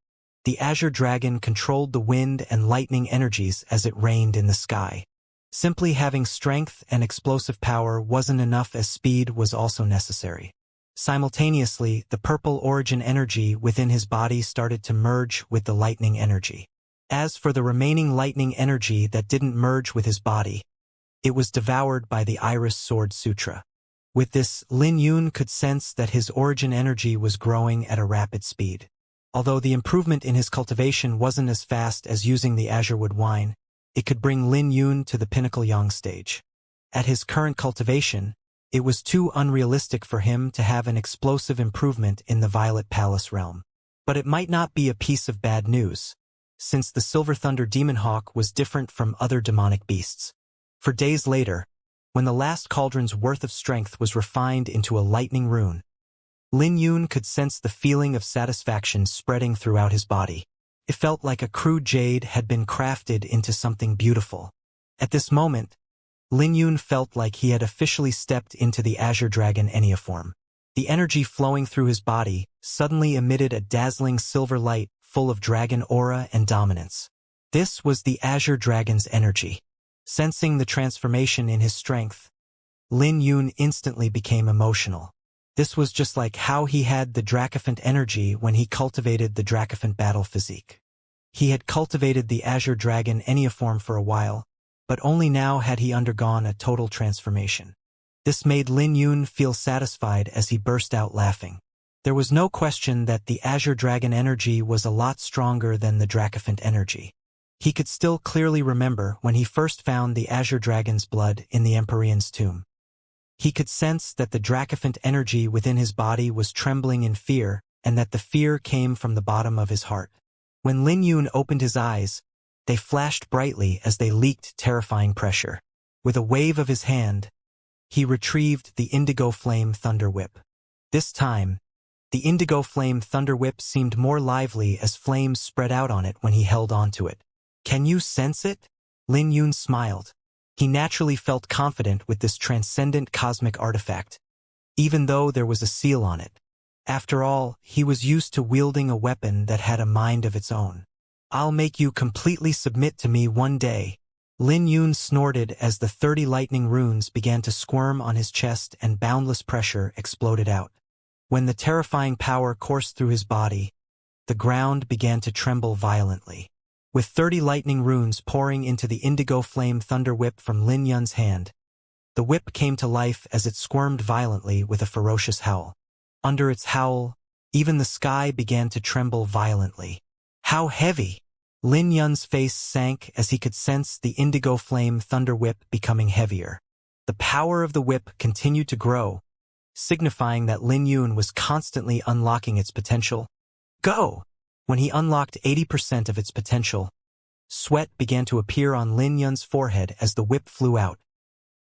the Azure Dragon controlled the wind and lightning energies as it rained in the sky. Simply having strength and explosive power wasn't enough, as speed was also necessary. Simultaneously, the purple origin energy within his body started to merge with the lightning energy. As for the remaining lightning energy that didn't merge with his body, it was devoured by the Iris Sword Sutra. With this, Lin Yun could sense that his origin energy was growing at a rapid speed. Although the improvement in his cultivation wasn't as fast as using the Azurewood wine, it could bring Lin Yun to the pinnacle Yang stage. At his current cultivation, it was too unrealistic for him to have an explosive improvement in the Violet Palace realm. But it might not be a piece of bad news, since the Silver Thunder Demon Hawk was different from other demonic beasts. For days later, when the last cauldron's worth of strength was refined into a lightning rune, Lin Yun could sense the feeling of satisfaction spreading throughout his body. It felt like a crude jade had been crafted into something beautiful. At this moment, Lin Yun felt like he had officially stepped into the Azure Dragon Enneaform. The energy flowing through his body suddenly emitted a dazzling silver light full of dragon aura and dominance. This was the Azure Dragon's energy. Sensing the transformation in his strength, Lin Yun instantly became emotional. This was just like how he had the Dracophant energy when he cultivated the Dracophant battle physique. He had cultivated the Azure Dragon Enneaform for a while, but only now had he undergone a total transformation. This made Lin Yun feel satisfied as he burst out laughing. There was no question that the Azure Dragon energy was a lot stronger than the Dracophant energy. He could still clearly remember when he first found the Azure Dragon's blood in the Empyrean's tomb. He could sense that the Dracophant energy within his body was trembling in fear, and that the fear came from the bottom of his heart. When Lin Yun opened his eyes, they flashed brightly as they leaked terrifying pressure. With a wave of his hand, he retrieved the Indigo Flame Thunder Whip. This time, the Indigo Flame Thunder Whip seemed more lively as flames spread out on it when he held onto it. "Can you sense it?" Lin Yun smiled. He naturally felt confident with this transcendent cosmic artifact, even though there was a seal on it. After all, he was used to wielding a weapon that had a mind of its own. "I'll make you completely submit to me one day." Lin Yun snorted as the 30 lightning runes began to squirm on his chest and boundless pressure exploded out. When the terrifying power coursed through his body, the ground began to tremble violently. With 30 lightning runes pouring into the Indigo Flame Thunder Whip from Lin Yun's hand, the whip came to life as it squirmed violently with a ferocious howl. Under its howl, even the sky began to tremble violently. "How heavy!" Lin Yun's face sank as he could sense the Indigo Flame Thunder Whip becoming heavier. The power of the whip continued to grow, signifying that Lin Yun was constantly unlocking its potential. Go! When he unlocked 80% of its potential, sweat began to appear on Lin Yun's forehead as the whip flew out.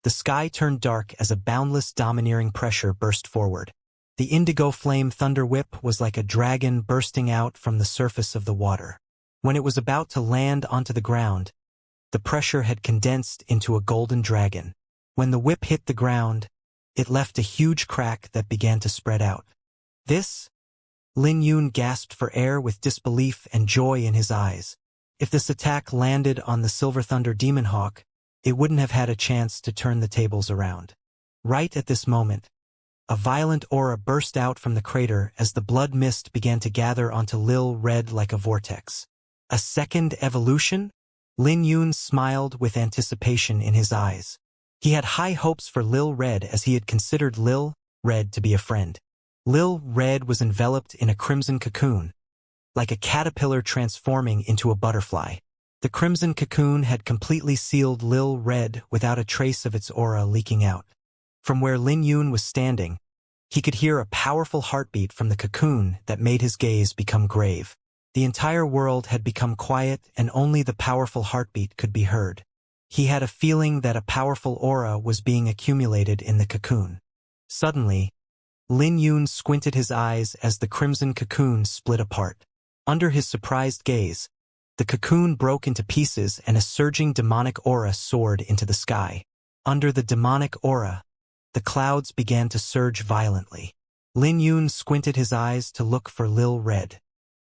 The sky turned dark as a boundless domineering pressure burst forward. The Indigo Flame Thunder Whip was like a dragon bursting out from the surface of the water. When it was about to land onto the ground, the pressure had condensed into a golden dragon. When the whip hit the ground, it left a huge crack that began to spread out. "This?" Lin Yun gasped for air with disbelief and joy in his eyes. If this attack landed on the Silver Thunder Demon Hawk, it wouldn't have had a chance to turn the tables around. Right at this moment, a violent aura burst out from the crater as the blood mist began to gather onto Lil Red like a vortex. A second evolution? Lin Yun smiled with anticipation in his eyes. He had high hopes for Lil Red as he had considered Lil Red to be a friend. Lil Red was enveloped in a crimson cocoon, like a caterpillar transforming into a butterfly. The crimson cocoon had completely sealed Lil Red without a trace of its aura leaking out. From where Lin Yun was standing, he could hear a powerful heartbeat from the cocoon that made his gaze become grave. The entire world had become quiet and only the powerful heartbeat could be heard. He had a feeling that a powerful aura was being accumulated in the cocoon. Suddenly, Lin Yun squinted his eyes as the crimson cocoon split apart. Under his surprised gaze, the cocoon broke into pieces and a surging demonic aura soared into the sky. Under the demonic aura, the clouds began to surge violently. Lin Yun squinted his eyes to look for Lil Red.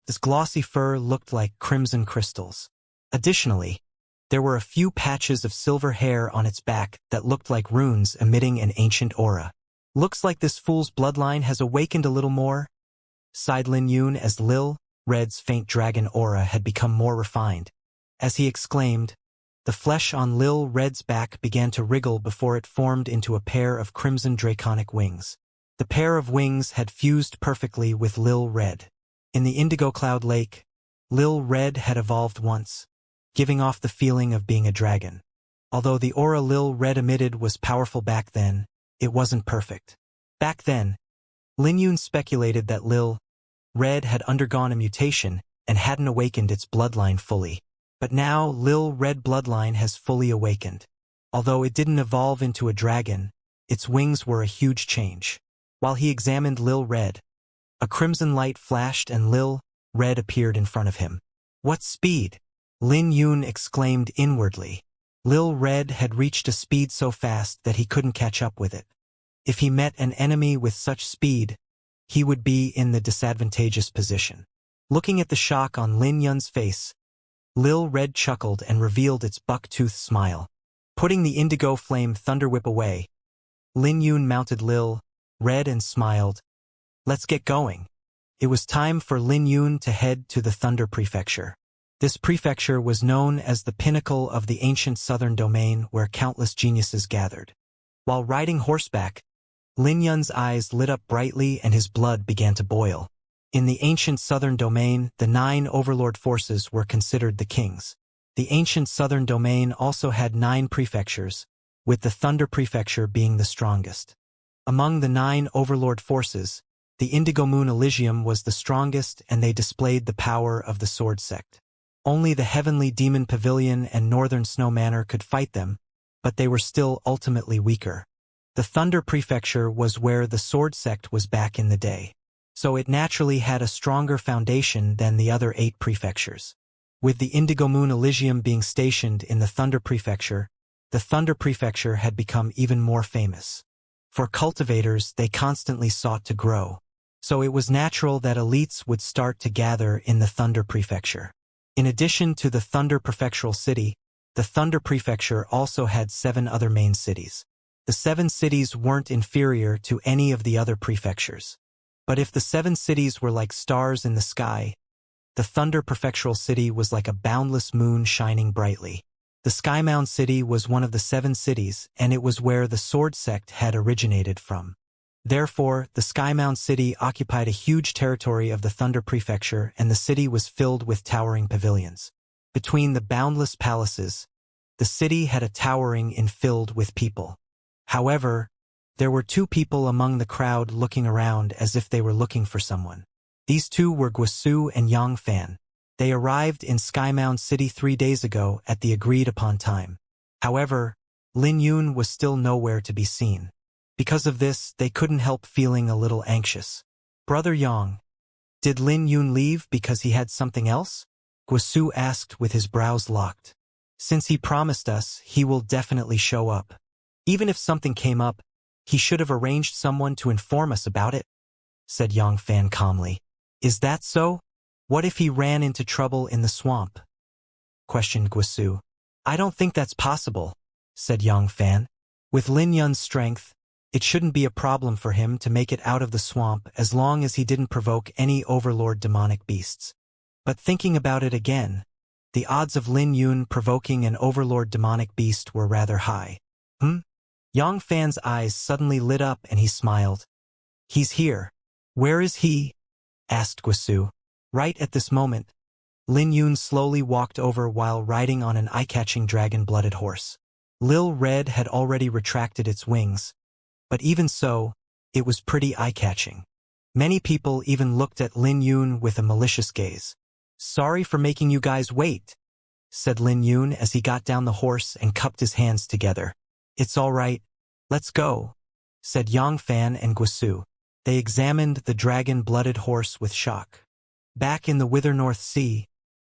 This glossy fur looked like crimson crystals. Additionally, there were a few patches of silver hair on its back that looked like runes emitting an ancient aura. "Looks like this fool's bloodline has awakened a little more," sighed Lin Yun as Lil Red's faint dragon aura had become more refined. As he exclaimed, the flesh on Lil Red's back began to wriggle before it formed into a pair of crimson draconic wings. The pair of wings had fused perfectly with Lil Red. In the Indigo Cloud Lake, Lil Red had evolved once, giving off the feeling of being a dragon. Although the aura Lil Red emitted was powerful back then, it wasn't perfect. Back then, Lin Yun speculated that Lil Red had undergone a mutation and hadn't awakened its bloodline fully. But now Lil Red bloodline has fully awakened. Although it didn't evolve into a dragon, its wings were a huge change. While he examined Lil Red, a crimson light flashed and Lil Red appeared in front of him. What speed? Lin Yun exclaimed inwardly. Lil Red had reached a speed so fast that he couldn't catch up with it. If he met an enemy with such speed, he would be in the disadvantageous position. Looking at the shock on Lin Yun's face, Lil Red chuckled and revealed its buck-toothed smile. Putting the indigo flame thunder whip away, Lin Yun mounted Lil Red and smiled. Let's get going. It was time for Lin Yun to head to the Thunder Prefecture. This prefecture was known as the pinnacle of the ancient southern domain where countless geniuses gathered. While riding horseback, Lin Yun's eyes lit up brightly and his blood began to boil. In the ancient southern domain, the 9 overlord forces were considered the kings. The ancient southern domain also had 9 prefectures, with the Thunder Prefecture being the strongest. Among the 9 overlord forces, the Indigo Moon Elysium was the strongest, and they displayed the power of the Sword Sect. Only the Heavenly Demon Pavilion and Northern Snow Manor could fight them, but they were still ultimately weaker. The Thunder Prefecture was where the Sword Sect was back in the day, so it naturally had a stronger foundation than the other 8 prefectures. With the Indigo Moon Elysium being stationed in the Thunder Prefecture, the Thunder Prefecture had become even more famous. For cultivators, they constantly sought to grow, so it was natural that elites would start to gather in the Thunder Prefecture. In addition to the Thunder Prefectural City, the Thunder Prefecture also had 7 other main cities. The 7 cities weren't inferior to any of the other prefectures. But if the 7 cities were like stars in the sky, the Thunder Prefectural City was like a boundless moon shining brightly. The Skymound City was one of the 7 cities, and it was where the Sword Sect had originated from. Therefore, the Skymound City occupied a huge territory of the Thunder Prefecture, and the city was filled with towering pavilions. Between the boundless palaces, the city had a towering inn filled with people. However, there were 2 people among the crowd looking around as if they were looking for someone. These 2 were Guisu and Yang Fan. They arrived in Skymound City 3 days ago at the agreed-upon time. However, Lin Yun was still nowhere to be seen. Because of this, they couldn't help feeling a little anxious. Brother Yang, did Lin Yun leave because he had something else? Guisu asked with his brows locked. Since he promised us, he will definitely show up. Even if something came up, he should have arranged someone to inform us about it, said Yang Fan calmly. Is that so? What if he ran into trouble in the swamp? Questioned Guisu. I don't think that's possible, said Yang Fan. With Lin Yun's strength, it shouldn't be a problem for him to make it out of the swamp as long as he didn't provoke any overlord demonic beasts. But thinking about it again, the odds of Lin Yun provoking an overlord demonic beast were rather high. Yang Fan's eyes suddenly lit up and he smiled. He's here. Where is he? Asked Guisu. Right at this moment, Lin Yun slowly walked over while riding on an eye-catching dragon-blooded horse. Lil Red had already retracted its wings, but even so, it was pretty eye-catching. Many people even looked at Lin Yun with a malicious gaze. Sorry for making you guys wait, said Lin Yun as he got down the horse and cupped his hands together. It's all right. Let's go, said Yang Fan and Guisu. They examined the dragon-blooded horse with shock. Back in the Wither North Sea,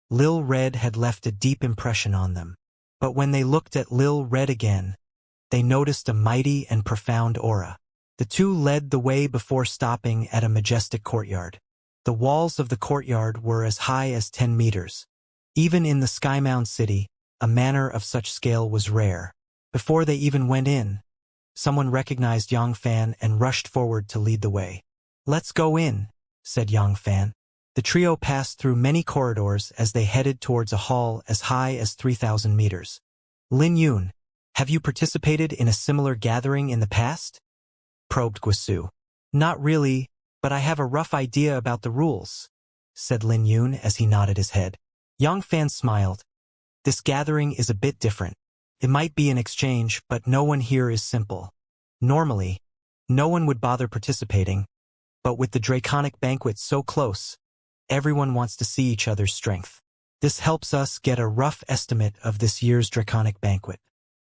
Lil Red had left a deep impression on them. But when they looked at Lil Red again, they noticed a mighty and profound aura. The 2 led the way before stopping at a majestic courtyard. The walls of the courtyard were as high as 10 meters. Even in the Skymound City, a manor of such scale was rare. Before they even went in, someone recognized Yang Fan and rushed forward to lead the way. Let's go in, said Yang Fan. The trio passed through many corridors as they headed towards a hall as high as 3,000 meters. Lin Yun, have you participated in a similar gathering in the past? Probed Guisu. Not really, but I have a rough idea about the rules, said Lin Yun as he nodded his head. Yang Fan smiled. This gathering is a bit different. It might be an exchange, but no one here is simple. Normally, no one would bother participating, but with the Draconic Banquet so close, everyone wants to see each other's strength. This helps us get a rough estimate of this year's Draconic Banquet.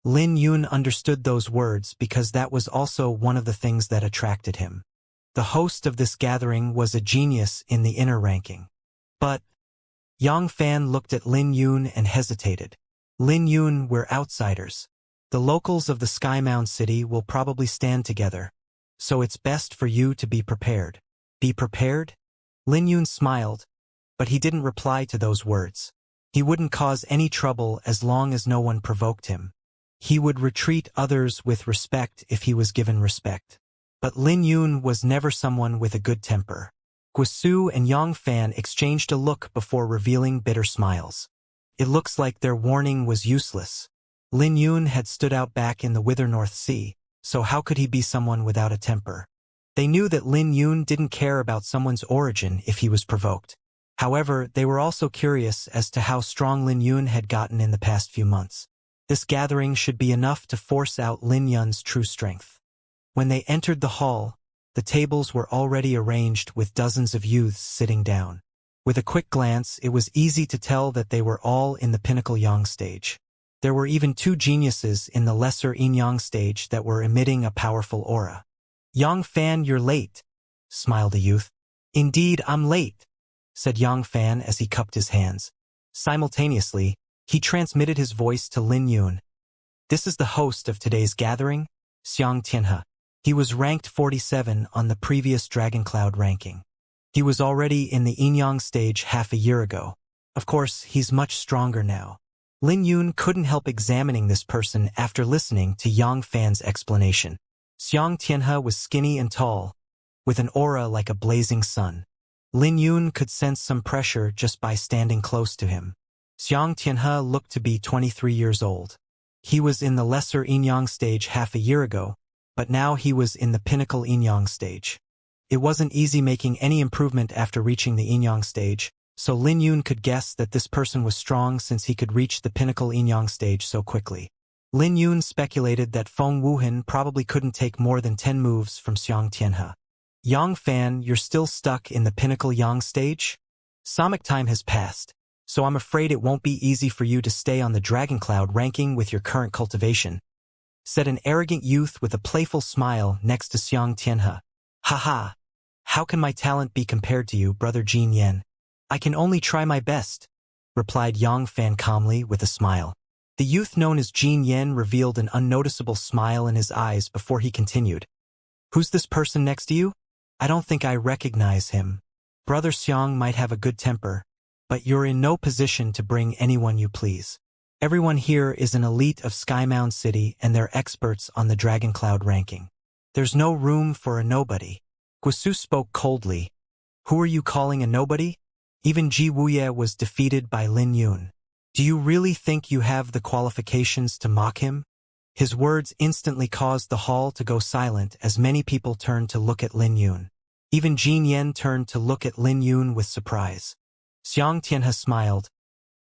Lin Yun understood those words because that was also one of the things that attracted him. The host of this gathering was a genius in the inner ranking. But Yang Fan looked at Lin Yun and hesitated. Lin Yun, we're outsiders. The locals of the Sky Mound City will probably stand together. So it's best for you to be prepared. Be prepared? Lin Yun smiled, but he didn't reply to those words. He wouldn't cause any trouble as long as no one provoked him. He would retreat others with respect if he was given respect. But Lin Yun was never someone with a good temper. Guisu and Yang Fan exchanged a look before revealing bitter smiles. It looks like their warning was useless. Lin Yun had stood out back in the Wither North Sea, so how could he be someone without a temper? They knew that Lin Yun didn't care about someone's origin if he was provoked. However, they were also curious as to how strong Lin Yun had gotten in the past few months. This gathering should be enough to force out Lin Yun's true strength. When they entered the hall, the tables were already arranged with dozens of youths sitting down. With a quick glance, it was easy to tell that they were all in the pinnacle Yang stage. There were even 2 geniuses in the lesser Yin Yang stage that were emitting a powerful aura. Yang Fan, you're late, smiled a youth. Indeed, I'm late, said Yang Fan as he cupped his hands. Simultaneously, he transmitted his voice to Lin Yun. This is the host of today's gathering, Xianxia. He was ranked 47 on the previous Dragon Cloud ranking. He was already in the Yin Yang stage half a year ago. Of course, he's much stronger now. Lin Yun couldn't help examining this person after listening to Yang Fan's explanation. Xianxia was skinny and tall, with an aura like a blazing sun. Lin Yun could sense some pressure just by standing close to him. Xianxia looked to be 23 years old. He was in the lesser Yin Yang stage half a year ago, but now he was in the pinnacle Yin Yang stage. It wasn't easy making any improvement after reaching the Yin Yang stage, so Lin Yun could guess that this person was strong since he could reach the pinnacle Yin Yang stage so quickly. Lin Yun speculated that Feng Wuhan probably couldn't take more than 10 moves from Xianxia. Yang Fan, you're still stuck in the pinnacle Yang stage? Samic time has passed, so I'm afraid it won't be easy for you to stay on the Dragon Cloud ranking with your current cultivation, said an arrogant youth with a playful smile next to Xianxia. Haha, how can my talent be compared to you, brother Jin Yen? I can only try my best, replied Yang Fan calmly with a smile. The youth known as Jin Yen revealed an unnoticeable smile in his eyes before he continued. Who's this person next to you? I don't think I recognize him. Brother Xiang might have a good temper, but you're in no position to bring anyone you please. Everyone here is an elite of Sky Mound City and they're experts on the Dragon Cloud ranking. There's no room for a nobody. Guisu spoke coldly. Who are you calling a nobody? Even Ji Wuye was defeated by Lin Yun. Do you really think you have the qualifications to mock him? His words instantly caused the hall to go silent as many people turned to look at Lin Yun. Even Jin Yen turned to look at Lin Yun with surprise. Xianxia smiled.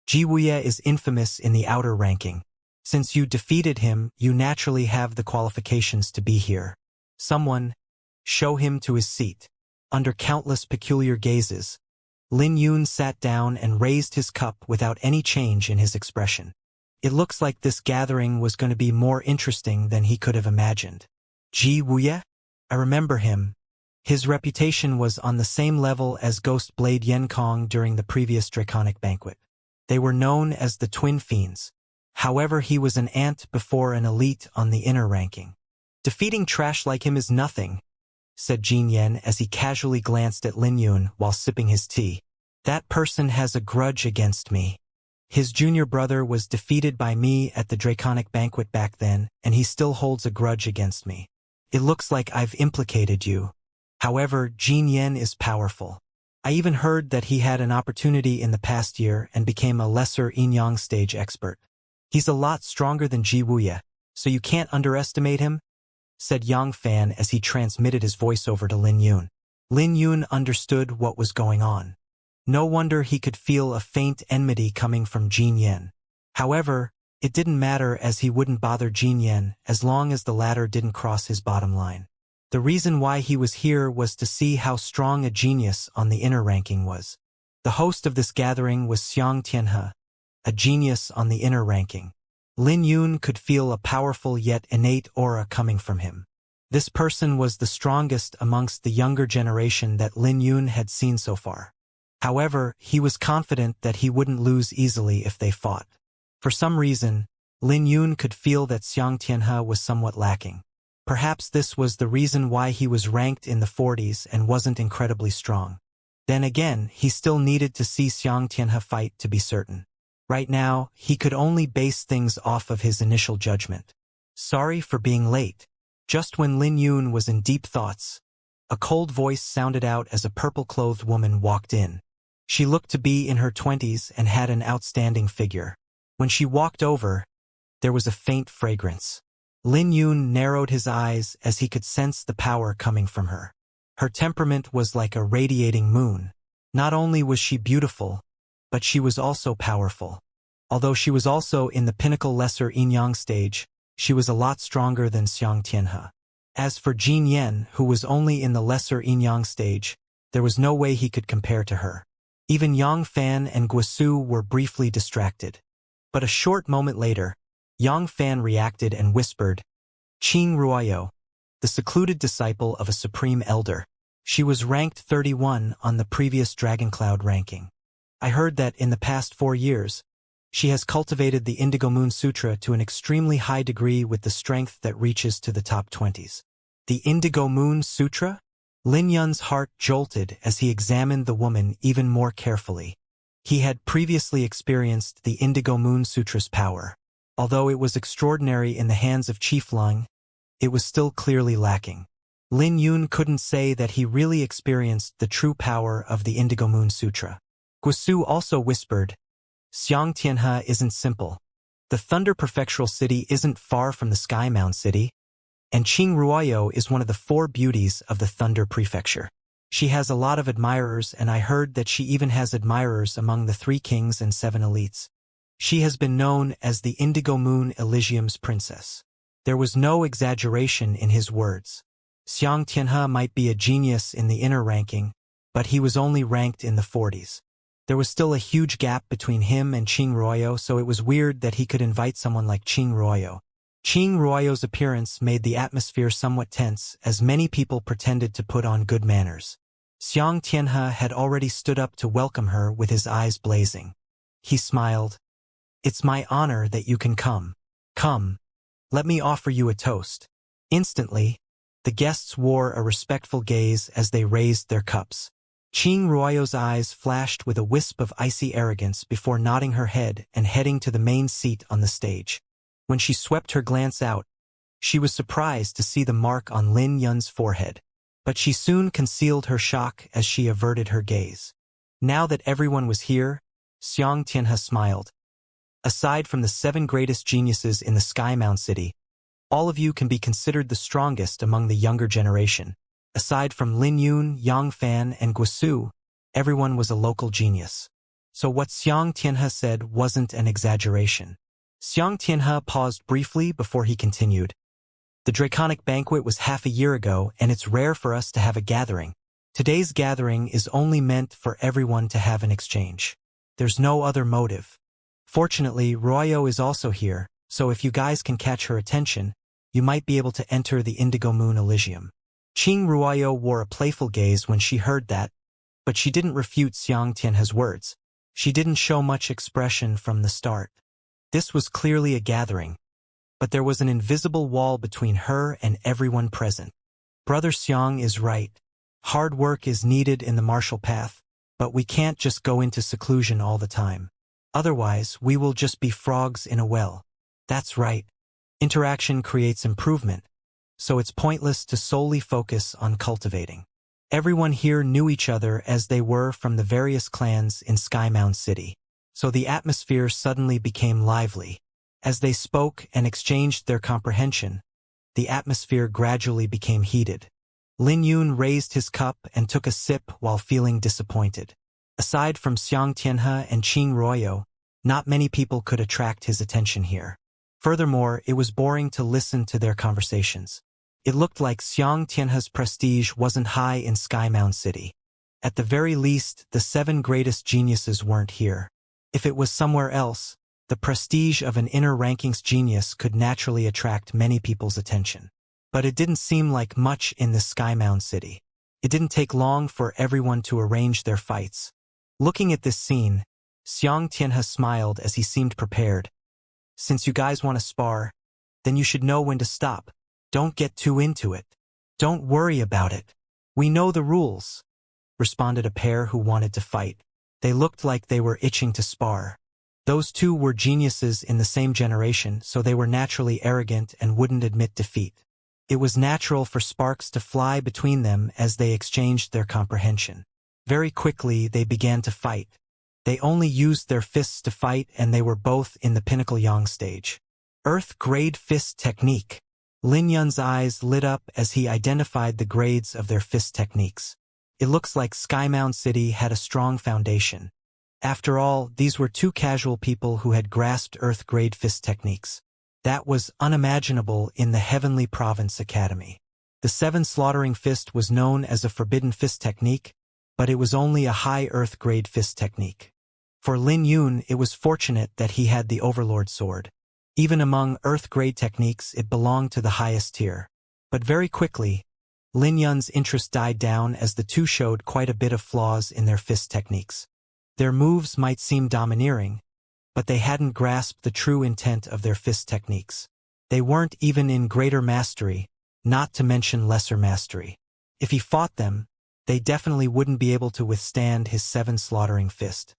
Ji Wuye is infamous in the outer ranking. Since you defeated him, you naturally have the qualifications to be here. Someone, show him to his seat. Under countless peculiar gazes, Lin Yun sat down and raised his cup without any change in his expression. It looks like this gathering was going to be more interesting than he could have imagined. Ji Wuye? I remember him. His reputation was on the same level as Ghost Blade Yenkong during the previous Draconic Banquet. They were known as the Twin Fiends. However, he was an ant before an elite on the inner ranking. Defeating trash like him is nothing, said Jin Yen as he casually glanced at Lin Yun while sipping his tea. That person has a grudge against me. His junior brother was defeated by me at the Draconic Banquet back then, and he still holds a grudge against me. It looks like I've implicated you. However, Jin Yen is powerful. I even heard that he had an opportunity in the past year and became a lesser Yin Yang stage expert. He's a lot stronger than Ji Wuye, so you can't underestimate him, said Yang Fan as he transmitted his voice over to Lin Yun. Lin Yun understood what was going on. No wonder he could feel a faint enmity coming from Jin Yen. However, it didn't matter as he wouldn't bother Jin Yen as long as the latter didn't cross his bottom line. The reason why he was here was to see how strong a genius on the inner ranking was. The host of this gathering was Xianxia, a genius on the inner ranking. Lin Yun could feel a powerful yet innate aura coming from him. This person was the strongest amongst the younger generation that Lin Yun had seen so far. However, he was confident that he wouldn't lose easily if they fought. For some reason, Lin Yun could feel that Xianxia was somewhat lacking. Perhaps this was the reason why he was ranked in the 40s and wasn't incredibly strong. Then again, he still needed to see Xianxia fight to be certain. Right now, he could only base things off of his initial judgment. Sorry for being late. Just when Lin Yun was in deep thoughts, a cold voice sounded out as a purple-clothed woman walked in. She looked to be in her 20s and had an outstanding figure. When she walked over, there was a faint fragrance. Lin Yun narrowed his eyes as he could sense the power coming from her. Her temperament was like a radiating moon. Not only was she beautiful, but she was also powerful. Although she was also in the pinnacle lesser yin-yang stage, she was a lot stronger than Xianxia. As for Jin Yen, who was only in the lesser yin-yang stage, there was no way he could compare to her. Even Yang Fan and Guisu were briefly distracted. But a short moment later, Yang Fan reacted and whispered, "Qing Ruoyo, the secluded disciple of a supreme elder. She was ranked 31 on the previous Dragon Cloud ranking. I heard that in the past 4 years, she has cultivated the Indigo Moon Sutra to an extremely high degree with the strength that reaches to the top 20s. The Indigo Moon Sutra?" Lin Yun's heart jolted as he examined the woman even more carefully. He had previously experienced the Indigo Moon Sutra's power. Although it was extraordinary in the hands of Chief Lung, it was still clearly lacking. Lin Yun couldn't say that he really experienced the true power of the Indigo Moon Sutra. Guisu also whispered, "Xianxia isn't simple. The Thunder Prefectural City isn't far from the Sky Mound City, and Qing Ruoyo is one of the 4 beauties of the Thunder Prefecture. She has a lot of admirers, and I heard that she even has admirers among the 3 kings and 7 elites. She has been known as the Indigo Moon Elysium's princess." There was no exaggeration in his words. Xianxia might be a genius in the inner ranking, but he was only ranked in the 40s. There was still a huge gap between him and Qing Ruoyo, so it was weird that he could invite someone like Qing Ruoyo. Qing Ruoyo's appearance made the atmosphere somewhat tense, as many people pretended to put on good manners. Xianxia had already stood up to welcome her with his eyes blazing. He smiled. "It's my honor that you can come. Come, let me offer you a toast." Instantly, the guests wore a respectful gaze as they raised their cups. Qing Ruoyo's eyes flashed with a wisp of icy arrogance before nodding her head and heading to the main seat on the stage. When she swept her glance out, she was surprised to see the mark on Lin Yun's forehead. But she soon concealed her shock as she averted her gaze. Now that everyone was here, Xianxia smiled. "Aside from the 7 greatest geniuses in the Sky Mound City, all of you can be considered the strongest among the younger generation. Aside from Lin Yun, Yang Fan, and Guisu, everyone was a local genius." So what Xianxia said wasn't an exaggeration. Xianxia paused briefly before he continued. "The Draconic Banquet was half a year ago, and it's rare for us to have a gathering. Today's gathering is only meant for everyone to have an exchange. There's no other motive. Fortunately, Ruoyo is also here, so if you guys can catch her attention, you might be able to enter the Indigo Moon Elysium." Qing Ruoyo wore a playful gaze when she heard that, but she didn't refute Xianxia's words. She didn't show much expression from the start. This was clearly a gathering, but there was an invisible wall between her and everyone present. Brother Xiang is right. Hard work is needed in the martial path, but we can't just go into seclusion all the time. Otherwise, we will just be frogs in a well. That's right. Interaction creates improvement, so it's pointless to solely focus on cultivating. Everyone here knew each other as they were from the various clans in Sky Mound City, so the atmosphere suddenly became lively. As they spoke and exchanged their comprehension, the atmosphere gradually became heated. Lin Yun raised his cup and took a sip while feeling disappointed. Aside from Xianxia and Qing Ruoyo, not many people could attract his attention here. Furthermore, it was boring to listen to their conversations. It looked like Xianxia's prestige wasn't high in Sky Mound City. At the very least, the 7 greatest geniuses weren't here. If it was somewhere else, the prestige of an inner rankings genius could naturally attract many people's attention. But it didn't seem like much in the Sky Mound City. It didn't take long for everyone to arrange their fights. Looking at this scene, Xianxia smiled as he seemed prepared. Since you guys want to spar, then you should know when to stop. Don't get too into it. Don't worry about it. We know the rules, responded a pair who wanted to fight. They looked like they were itching to spar. Those two were geniuses in the same generation, so they were naturally arrogant and wouldn't admit defeat. It was natural for sparks to fly between them as they exchanged their comprehension. Very quickly, they began to fight. They only used their fists to fight, and they were both in the pinnacle yang stage. Earth-grade fist technique. Lin Yun's eyes lit up as he identified the grades of their fist techniques. It looks like Skymound City had a strong foundation. After all, these were two casual people who had grasped Earth-grade fist techniques. That was unimaginable in the Heavenly Province Academy. The Seven Slaughtering Fist was known as a forbidden fist technique, but it was only a high Earth-grade fist technique. For Lin Yun, it was fortunate that he had the Overlord Sword. Even among Earth-grade techniques, it belonged to the highest tier. But very quickly, Lin Yun's interest died down as the two showed quite a bit of flaws in their fist techniques. Their moves might seem domineering, but they hadn't grasped the true intent of their fist techniques. They weren't even in greater mastery, not to mention lesser mastery. If he fought them, they definitely wouldn't be able to withstand his Seven Slaughtering Fist.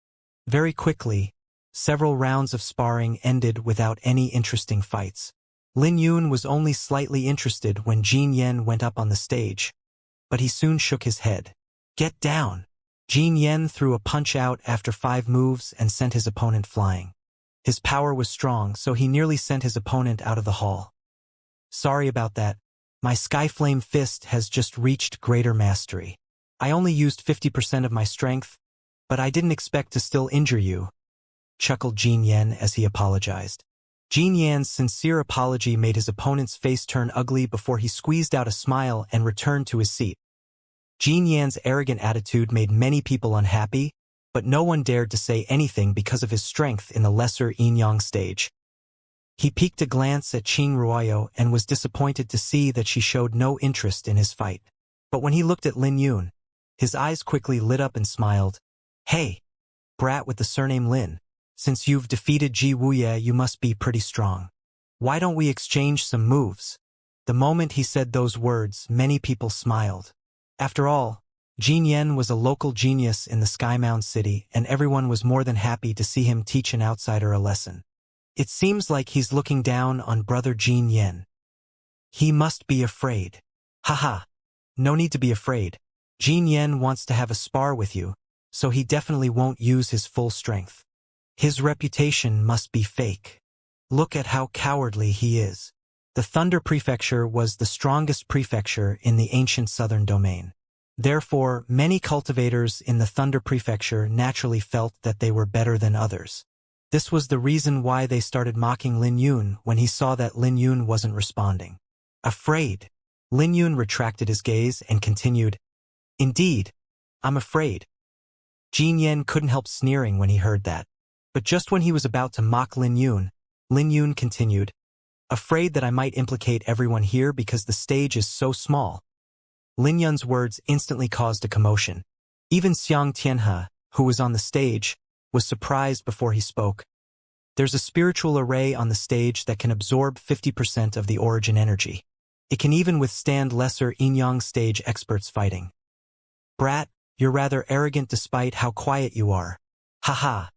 Very quickly, several rounds of sparring ended without any interesting fights. Lin Yun was only slightly interested when Jin Yen went up on the stage, but he soon shook his head. Get down! Jin Yen threw a punch out after 5 moves and sent his opponent flying. His power was strong, so he nearly sent his opponent out of the hall. Sorry about that. My Skyflame Fist has just reached greater mastery. I only used 50% of my strength, but I didn't expect to still injure you, chuckled Jin Yen as he apologized. Jin Yan's sincere apology made his opponent's face turn ugly before he squeezed out a smile and returned to his seat. Jin Yan's arrogant attitude made many people unhappy, but no one dared to say anything because of his strength in the lesser yin-yang stage. He peeked a glance at Qing Ruoyo and was disappointed to see that she showed no interest in his fight. But when he looked at Lin Yun, his eyes quickly lit up and smiled. Hey, brat with the surname Lin, since you've defeated Ji Wuya, you must be pretty strong. Why don't we exchange some moves? The moment he said those words, many people smiled. After all, Jin Yen was a local genius in the Skymound City, and everyone was more than happy to see him teach an outsider a lesson. It seems like he's looking down on brother Jin Yen. He must be afraid. Haha. No need to be afraid. Jin Yen wants to have a spar with you, so he definitely won't use his full strength. His reputation must be fake. Look at how cowardly he is. The Thunder Prefecture was the strongest prefecture in the ancient southern domain. Therefore, many cultivators in the Thunder Prefecture naturally felt that they were better than others. This was the reason why they started mocking Lin Yun when he saw that Lin Yun wasn't responding. Afraid. Lin Yun retracted his gaze and continued, Indeed, I'm afraid. Jin Yen couldn't help sneering when he heard that. But just when he was about to mock Lin Yun continued, Afraid that I might implicate everyone here because the stage is so small. Lin Yun's words instantly caused a commotion. Even Xianxia, who was on the stage, was surprised before he spoke. There's a spiritual array on the stage that can absorb 50% of the origin energy. It can even withstand lesser yin-yang stage experts fighting. Brat, you're rather arrogant despite how quiet you are. Haha.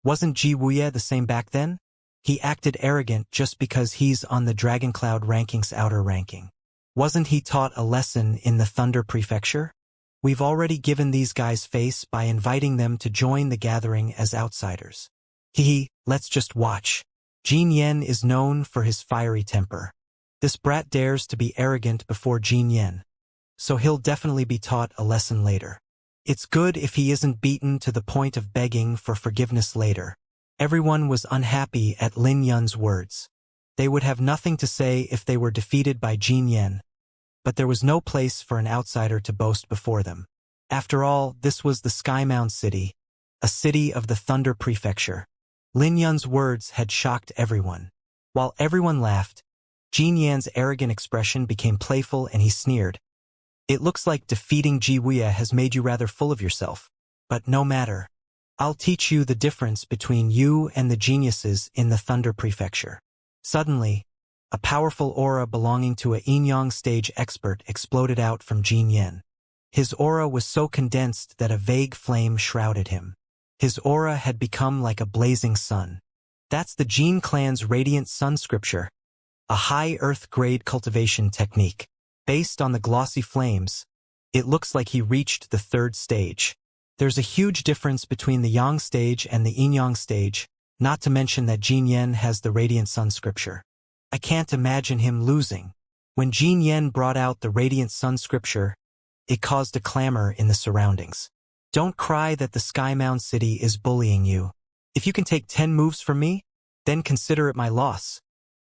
Wasn't Ji Wuya the same back then? He acted arrogant just because he's on the Dragon Cloud ranking's outer ranking. Wasn't he taught a lesson in the Thunder Prefecture? We've already given these guys face by inviting them to join the gathering as outsiders. Let's just watch. Jin Yen is known for his fiery temper. This brat dares to be arrogant before Jin Yen, so he'll definitely be taught a lesson later. It's good if he isn't beaten to the point of begging for forgiveness later. Everyone was unhappy at Lin Yun's words. They would have nothing to say if they were defeated by Jin Yen, but there was no place for an outsider to boast before them. After all, this was the Skymound City, a city of the Thunder Prefecture. Lin Yun's words had shocked everyone. While everyone laughed, Jin Yan's arrogant expression became playful and he sneered. It looks like defeating Ji Wuya has made you rather full of yourself, but no matter. I'll teach you the difference between you and the geniuses in the Thunder Prefecture. Suddenly, a powerful aura belonging to a yin-yang stage expert exploded out from Jin Yen. His aura was so condensed that a vague flame shrouded him. His aura had become like a blazing sun. That's the Jin clan's radiant sun scripture, a high earth-grade cultivation technique. Based on the glossy flames, it looks like he reached the third stage. There's a huge difference between the yang stage and the yin-yang stage, not to mention that Jin Yen has the radiant sun scripture. I can't imagine him losing. When Jin Yen brought out the radiant sun scripture, it caused a clamor in the surroundings. Don't cry that the Sky Mound City is bullying you. If you can take 10 moves from me, then consider it my loss,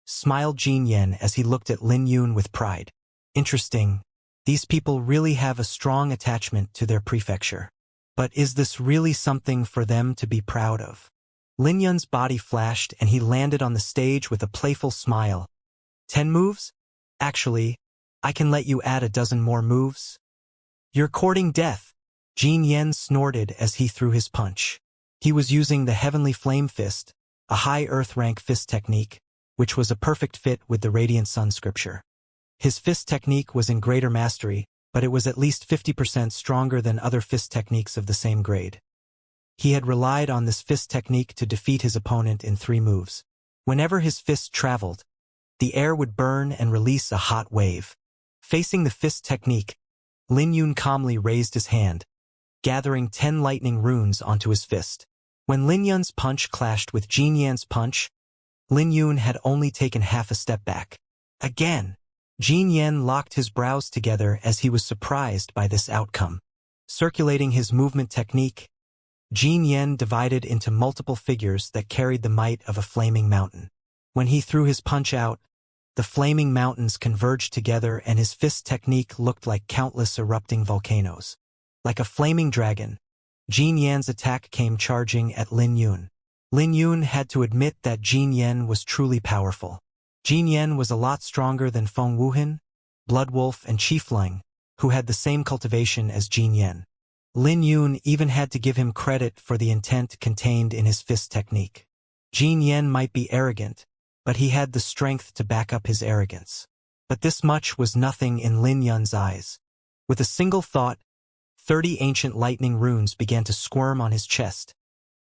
smiled Jin Yen as he looked at Lin Yun with pride. Interesting. These people really have a strong attachment to their prefecture. But is this really something for them to be proud of? Lin Yun's body flashed and he landed on the stage with a playful smile. 10 moves? Actually, I can let you add a dozen more moves. You're courting death. Jin Yen snorted as he threw his punch. He was using the Heavenly Flame Fist, a high earth rank fist technique, which was a perfect fit with the Radiant Sun scripture. His fist technique was in greater mastery, but it was at least 50% stronger than other fist techniques of the same grade. He had relied on this fist technique to defeat his opponent in 3 moves. Whenever his fist traveled, the air would burn and release a hot wave. Facing the fist technique, Lin Yun calmly raised his hand, gathering 10 lightning runes onto his fist. When Lin Yun's punch clashed with Jin Yan's punch, Lin Yun had only taken half a step back. Again, Jin Yen locked his brows together as he was surprised by this outcome. Circulating his movement technique, Jin Yen divided into multiple figures that carried the might of a flaming mountain. When he threw his punch out, the flaming mountains converged together and his fist technique looked like countless erupting volcanoes. Like a flaming dragon, Jin Yan's attack came charging at Lin Yun. Lin Yun had to admit that Jin Yen was truly powerful. Jin Yen was a lot stronger than Feng Wuhan, Bloodwolf, and Chiefling, who had the same cultivation as Jin Yen. Lin Yun even had to give him credit for the intent contained in his fist technique. Jin Yen might be arrogant, but he had the strength to back up his arrogance. But this much was nothing in Lin Yun's eyes. With a single thought, 30 ancient lightning runes began to squirm on his chest,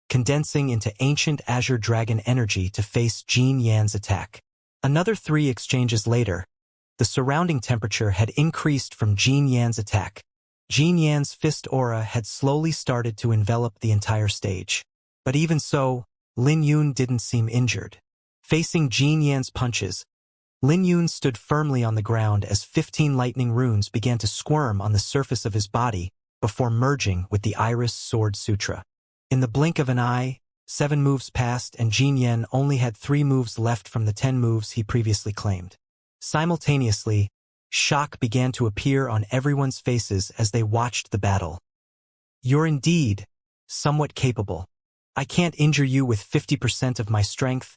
condensing into ancient azure dragon energy to face Jin Yan's attack. Another 3 exchanges later, the surrounding temperature had increased from Jin Yan's attack. Jin Yan's fist aura had slowly started to envelop the entire stage. But even so, Lin Yun didn't seem injured. Facing Jin Yan's punches, Lin Yun stood firmly on the ground as 15 lightning runes began to squirm on the surface of his body before merging with the Iris Sword Sutra. In the blink of an eye, 7 moves passed and Jin Yen only had 3 moves left from the 10 moves he previously claimed. Simultaneously, shock began to appear on everyone's faces as they watched the battle. You're indeed somewhat capable. I can't injure you with 50% of my strength,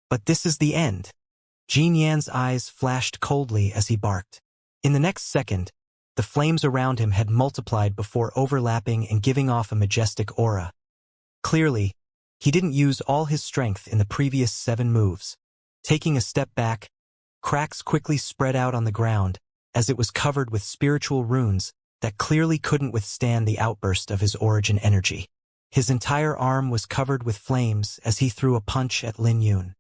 but this is the end. Jin Yan's eyes flashed coldly as he barked. In the next second, the flames around him had multiplied before overlapping and giving off a majestic aura. Clearly, he didn't use all his strength in the previous 7 moves. Taking a step back, cracks quickly spread out on the ground as it was covered with spiritual runes that clearly couldn't withstand the outburst of his origin energy. His entire arm was covered with flames as he threw a punch at Lin Yun.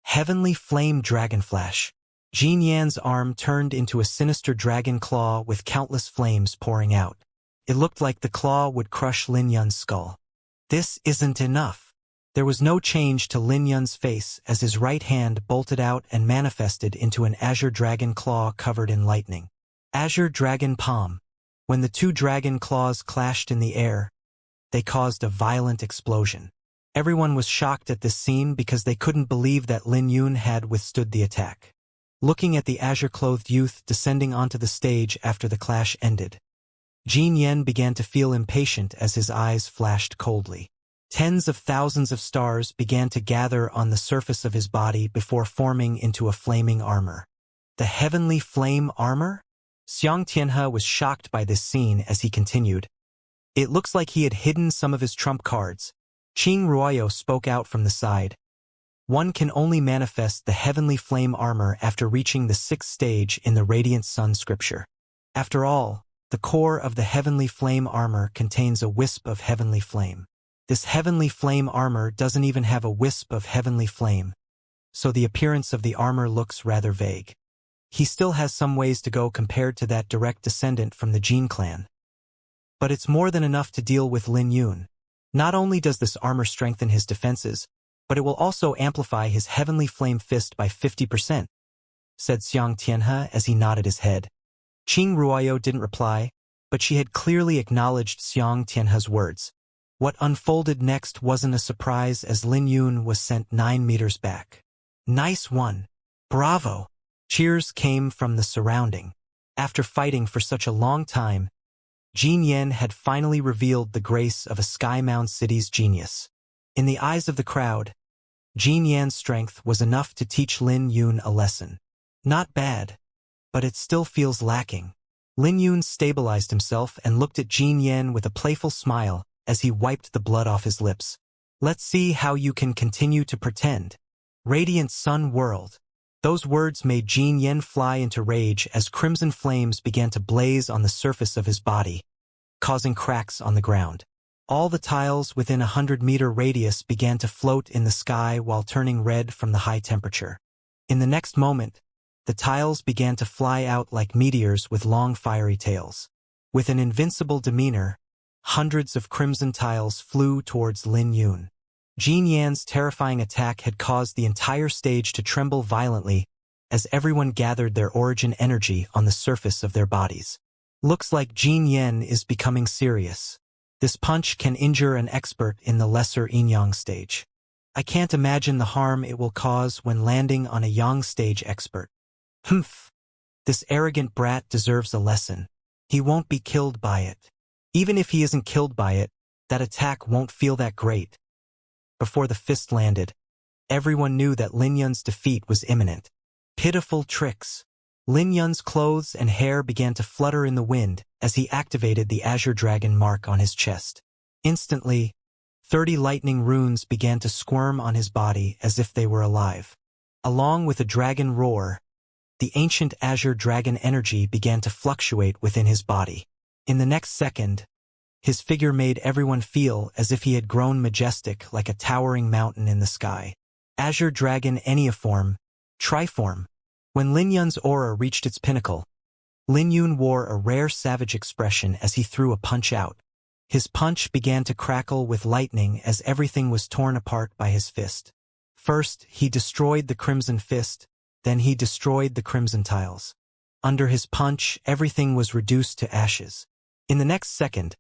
Heavenly Flame Dragon Flash. Jin Yan's arm turned into a sinister dragon claw with countless flames pouring out. It looked like the claw would crush Lin Yun's skull. This isn't enough. There was no change to Lin Yun's face as his right hand bolted out and manifested into an azure dragon claw covered in lightning. Azure Dragon Palm. When the 2 dragon claws clashed in the air, they caused a violent explosion. Everyone was shocked at this scene because they couldn't believe that Lin Yun had withstood the attack. Looking at the azure-clothed youth descending onto the stage after the clash ended, Jin Yen began to feel impatient as his eyes flashed coldly. Tens of thousands of stars began to gather on the surface of his body before forming into a flaming armor. The Heavenly Flame Armor? Xianxia was shocked by this scene as he continued. It looks like he had hidden some of his trump cards, Qing Ruoyo spoke out from the side. One can only manifest the heavenly flame armor after reaching the 6th stage in the Radiant Sun scripture. After all, the core of the heavenly flame armor contains a wisp of heavenly flame. This heavenly flame armor doesn't even have a wisp of heavenly flame, so the appearance of the armor looks rather vague. He still has some ways to go compared to that direct descendant from the Jin clan. But it's more than enough to deal with Lin Yun. Not only does this armor strengthen his defenses, but it will also amplify his heavenly flame fist by 50%, said Xianxia as he nodded his head. Qing Ruoyo didn't reply, but she had clearly acknowledged Xianxia's words. What unfolded next wasn't a surprise as Lin Yun was sent 9 meters back. Nice one. Bravo. Cheers came from the surrounding. After fighting for such a long time, Jin Yen had finally revealed the grace of a Skymound city's genius. In the eyes of the crowd, Jin Yan's strength was enough to teach Lin Yun a lesson. Not bad, but it still feels lacking. Lin Yun stabilized himself and looked at Jin Yan with a playful smile as he wiped the blood off his lips. Let's see how you can continue to pretend. Radiant Sun World. Those words made Jin Yan fly into rage as crimson flames began to blaze on the surface of his body, causing cracks on the ground. All the tiles within a 100-meter radius began to float in the sky while turning red from the high temperature. In the next moment, the tiles began to fly out like meteors with long fiery tails. With an invincible demeanor, hundreds of crimson tiles flew towards Lin Yun. Jin Yan's terrifying attack had caused the entire stage to tremble violently as everyone gathered their origin energy on the surface of their bodies. Looks like Jin Yan is becoming serious. This punch can injure an expert in the lesser Yin-Yang stage. I can't imagine the harm it will cause when landing on a Yang stage expert. Humph. This arrogant brat deserves a lesson. He won't be killed by it. Even if he isn't killed by it, that attack won't feel that great. Before the fist landed, everyone knew that Lin Yun's defeat was imminent. Pitiful tricks. Lin Yun's clothes and hair began to flutter in the wind as he activated the Azure Dragon mark on his chest. Instantly, 30 lightning runes began to squirm on his body as if they were alive. Along with a dragon roar, the ancient Azure Dragon energy began to fluctuate within his body. In the next second, his figure made everyone feel as if he had grown majestic like a towering mountain in the sky. Azure Dragon Enneaform, Triform. When Lin Yun's aura reached its pinnacle, Lin Yun wore a rare savage expression as he threw a punch out. His punch began to crackle with lightning as everything was torn apart by his fist. First, he destroyed the Crimson Fist, then he destroyed the Crimson Tiles. Under his punch, everything was reduced to ashes. In the next second,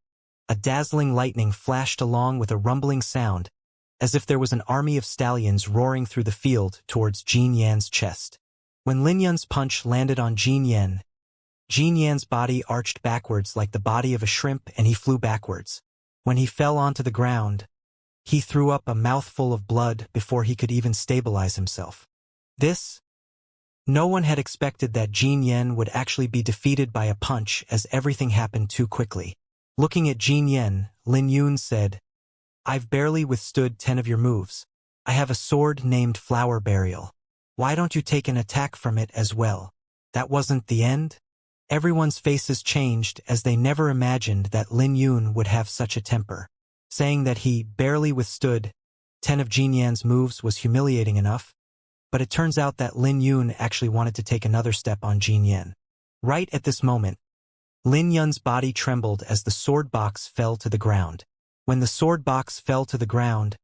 a dazzling lightning flashed along with a rumbling sound, as if there was an army of stallions roaring through the field towards Jin Yan's chest. When Lin Yun's punch landed on Jin Yan's body arched backwards like the body of a shrimp and he flew backwards. When he fell onto the ground, he threw up a mouthful of blood before he could even stabilize himself. No one had expected that Jin Yan would actually be defeated by a punch as everything happened too quickly. Looking at Jin Yan, Lin Yun said, "I've barely withstood 10 of your moves. I have a sword named Flower Burial. Why don't you take an attack from it as well?" That wasn't the end? Everyone's faces changed as they never imagined that Lin Yun would have such a temper. Saying that he barely withstood 10 of Jin Yan's moves was humiliating enough, but it turns out that Lin Yun actually wanted to take another step on Jin Yan. Right at this moment, Lin Yun's body trembled as the sword box fell to the ground. When the sword box fell to the ground,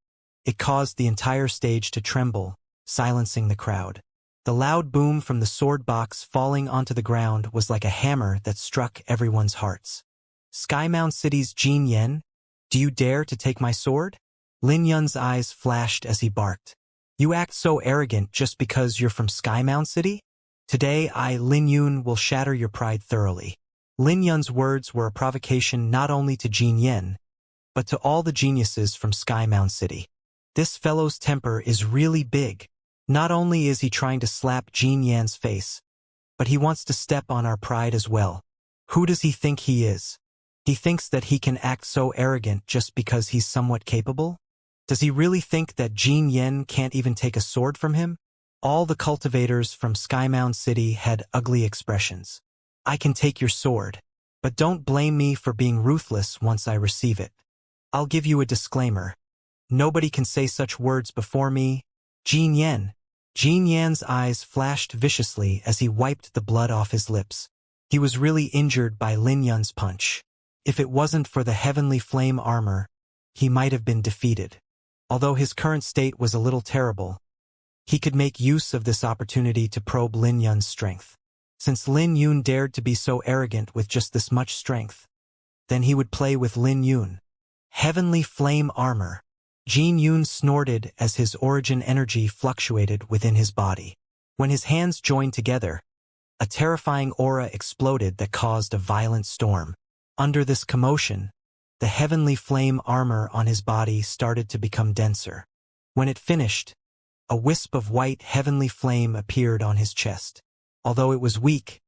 it caused the entire stage to tremble, silencing the crowd. The loud boom from the sword box falling onto the ground was like a hammer that struck everyone's hearts. Skymound City's Jin Yan, do you dare to take my sword? Lin Yun's eyes flashed as he barked. You act so arrogant just because you're from Skymound City? Today I, Lin Yun, will shatter your pride thoroughly. Lin Yun's words were a provocation not only to Jin Yan, but to all the geniuses from Skymound City. This fellow's temper is really big. Not only is he trying to slap Jin Yan's face, but he wants to step on our pride as well. Who does he think he is? He thinks that he can act so arrogant just because he's somewhat capable? Does he really think that Jin Yen can't even take a sword from him? All the cultivators from Skymound City had ugly expressions. I can take your sword, but don't blame me for being ruthless once I receive it. I'll give you a disclaimer. Nobody can say such words before me. Jin Yen. Jin Yan's eyes flashed viciously as he wiped the blood off his lips. He was really injured by Lin Yun's punch. If it wasn't for the heavenly flame armor, he might have been defeated. Although his current state was a little terrible, he could make use of this opportunity to probe Lin Yun's strength. Since Lin Yun dared to be so arrogant with just this much strength, then he would play with Lin Yun. Heavenly flame armor. Jin Yun snorted as his origin energy fluctuated within his body. When his hands joined together, a terrifying aura exploded that caused a violent storm. Under this commotion, the heavenly flame armor on his body started to become denser. When it finished, a wisp of white heavenly flame appeared on his chest. Although it was weak,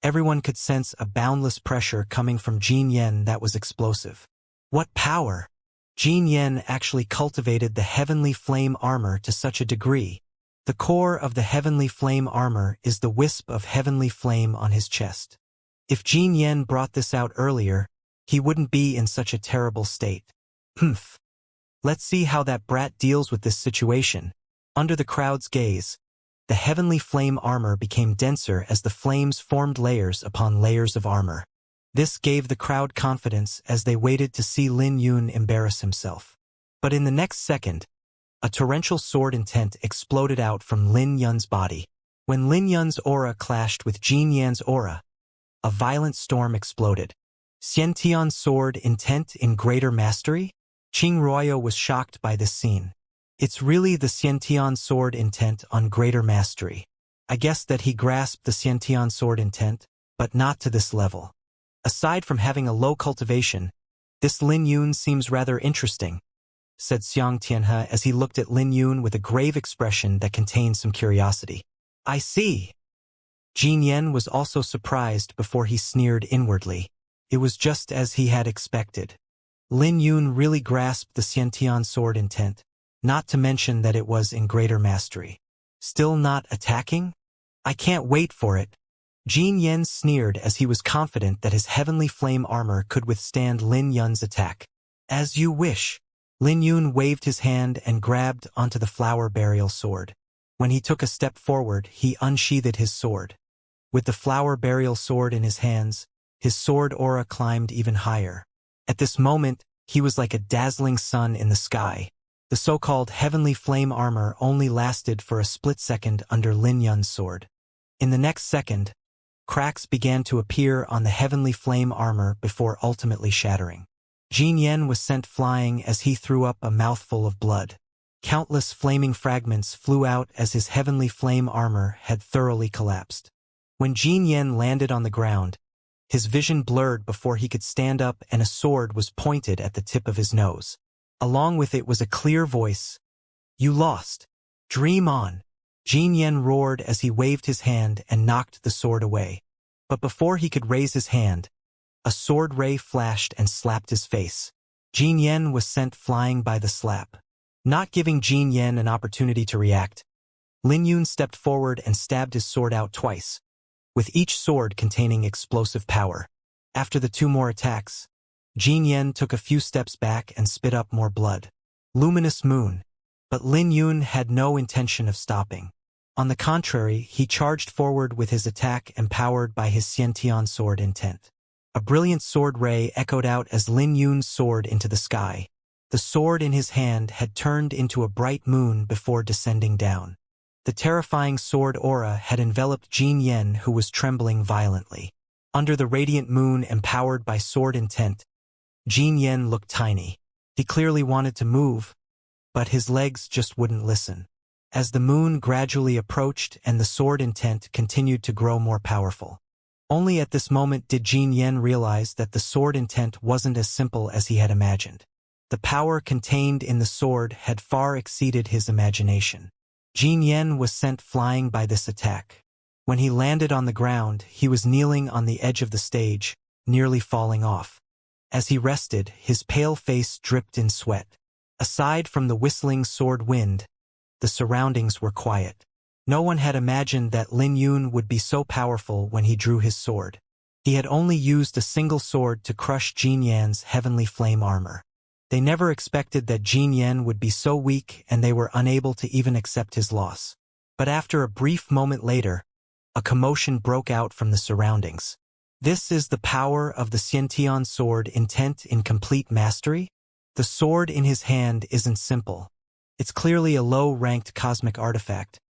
everyone could sense a boundless pressure coming from Jin Yen that was explosive. What power! Jin Yen actually cultivated the heavenly flame armor to such a degree. The core of the heavenly flame armor is the wisp of heavenly flame on his chest. If Jin Yen brought this out earlier, he wouldn't be in such a terrible state. Humph. Let's see how that brat deals with this situation. Under the crowd's gaze, the heavenly flame armor became denser as the flames formed layers upon layers of armor. This gave the crowd confidence as they waited to see Lin Yun embarrass himself. But in the next second, a torrential sword intent exploded out from Lin Yun's body. When Lin Yun's aura clashed with Jin Yan's aura, a violent storm exploded. Xianxia's sword intent in greater mastery? Qing Ruoyo was shocked by this scene. It's really the Xianxia's sword intent on greater mastery. I guess that he grasped the Xianxia's sword intent, but not to this level. Aside from having a low cultivation, this Lin Yun seems rather interesting, said Xianxia as he looked at Lin Yun with a grave expression that contained some curiosity. I see. Jin Yen was also surprised before he sneered inwardly. It was just as he had expected. Lin Yun really grasped the Xianxia's sword intent, not to mention that it was in greater mastery. Still not attacking? I can't wait for it. Jin Yen sneered as he was confident that his heavenly flame armor could withstand Lin Yun's attack. As you wish. Lin Yun waved his hand and grabbed onto the flower burial sword. When he took a step forward, he unsheathed his sword. With the flower burial sword in his hands, his sword aura climbed even higher. At this moment, he was like a dazzling sun in the sky. The so-called heavenly flame armor only lasted for a split second under Lin Yun's sword. In the next second, cracks began to appear on the heavenly flame armor before ultimately shattering. Jin Yen was sent flying as he threw up a mouthful of blood. Countless flaming fragments flew out as his heavenly flame armor had thoroughly collapsed. When Jin Yen landed on the ground, his vision blurred before he could stand up and a sword was pointed at the tip of his nose. Along with it was a clear voice. You lost. Dream on. Jin Yen roared as he waved his hand and knocked the sword away. But before he could raise his hand, a sword ray flashed and slapped his face. Jin Yen was sent flying by the slap. Not giving Jin Yen an opportunity to react, Lin Yun stepped forward and stabbed his sword out twice, with each sword containing explosive power. After the two more attacks, Jin Yen took a few steps back and spit up more blood. Luminous moon. But Lin Yun had no intention of stopping. On the contrary, he charged forward with his attack empowered by his Xianxia's sword intent. A brilliant sword ray echoed out as Lin Yun's sword into the sky. The sword in his hand had turned into a bright moon before descending down. The terrifying sword aura had enveloped Jin Yen, who was trembling violently. Under the radiant moon empowered by sword intent, Jin Yen looked tiny. He clearly wanted to move, but his legs just wouldn't listen. As the moon gradually approached and the sword intent continued to grow more powerful. Only at this moment did Jin Yen realize that the sword intent wasn't as simple as he had imagined. The power contained in the sword had far exceeded his imagination. Jin Yen was sent flying by this attack. When he landed on the ground, he was kneeling on the edge of the stage, nearly falling off. As he rested, his pale face dripped in sweat. Aside from the whistling sword wind, the surroundings were quiet. No one had imagined that Lin Yun would be so powerful when he drew his sword. He had only used a single sword to crush Jin Yan's heavenly flame armor. They never expected that Jin Yan would be so weak, and they were unable to even accept his loss. But after a brief moment later, a commotion broke out from the surroundings. This is the power of the Xiantian sword intent in complete mastery? The sword in his hand isn't simple. It's clearly a low-ranked cosmic artifact,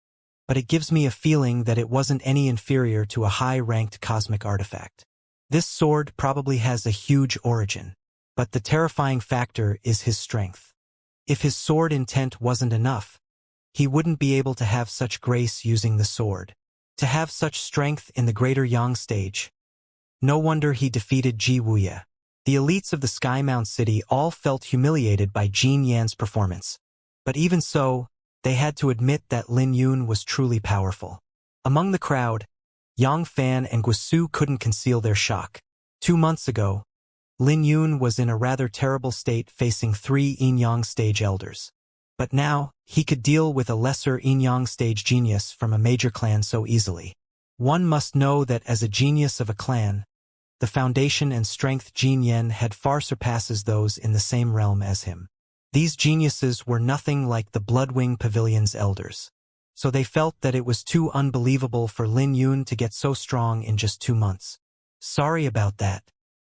but it gives me a feeling that it wasn't any inferior to a high-ranked cosmic artifact. This sword probably has a huge origin, but the terrifying factor is his strength. If his sword intent wasn't enough, he wouldn't be able to have such grace using the sword. To have such strength in the greater Yang stage. No wonder he defeated Ji Wuya. The elites of the Skymount City all felt humiliated by Jin Yan's performance. But even so, they had to admit that Lin Yun was truly powerful. Among the crowd, Yang Fan and Guisu couldn't conceal their shock. 2 months ago, Lin Yun was in a rather terrible state facing 3 Yin-Yang stage elders. But now, he could deal with a lesser Yin-Yang stage genius from a major clan so easily. One must know that as a genius of a clan, the foundation and strength Jin Yan had far surpasses those in the same realm as him. These geniuses were nothing like the Bloodwing Pavilion's elders. So they felt that it was too unbelievable for Lin Yun to get so strong in just 2 months. Sorry about that.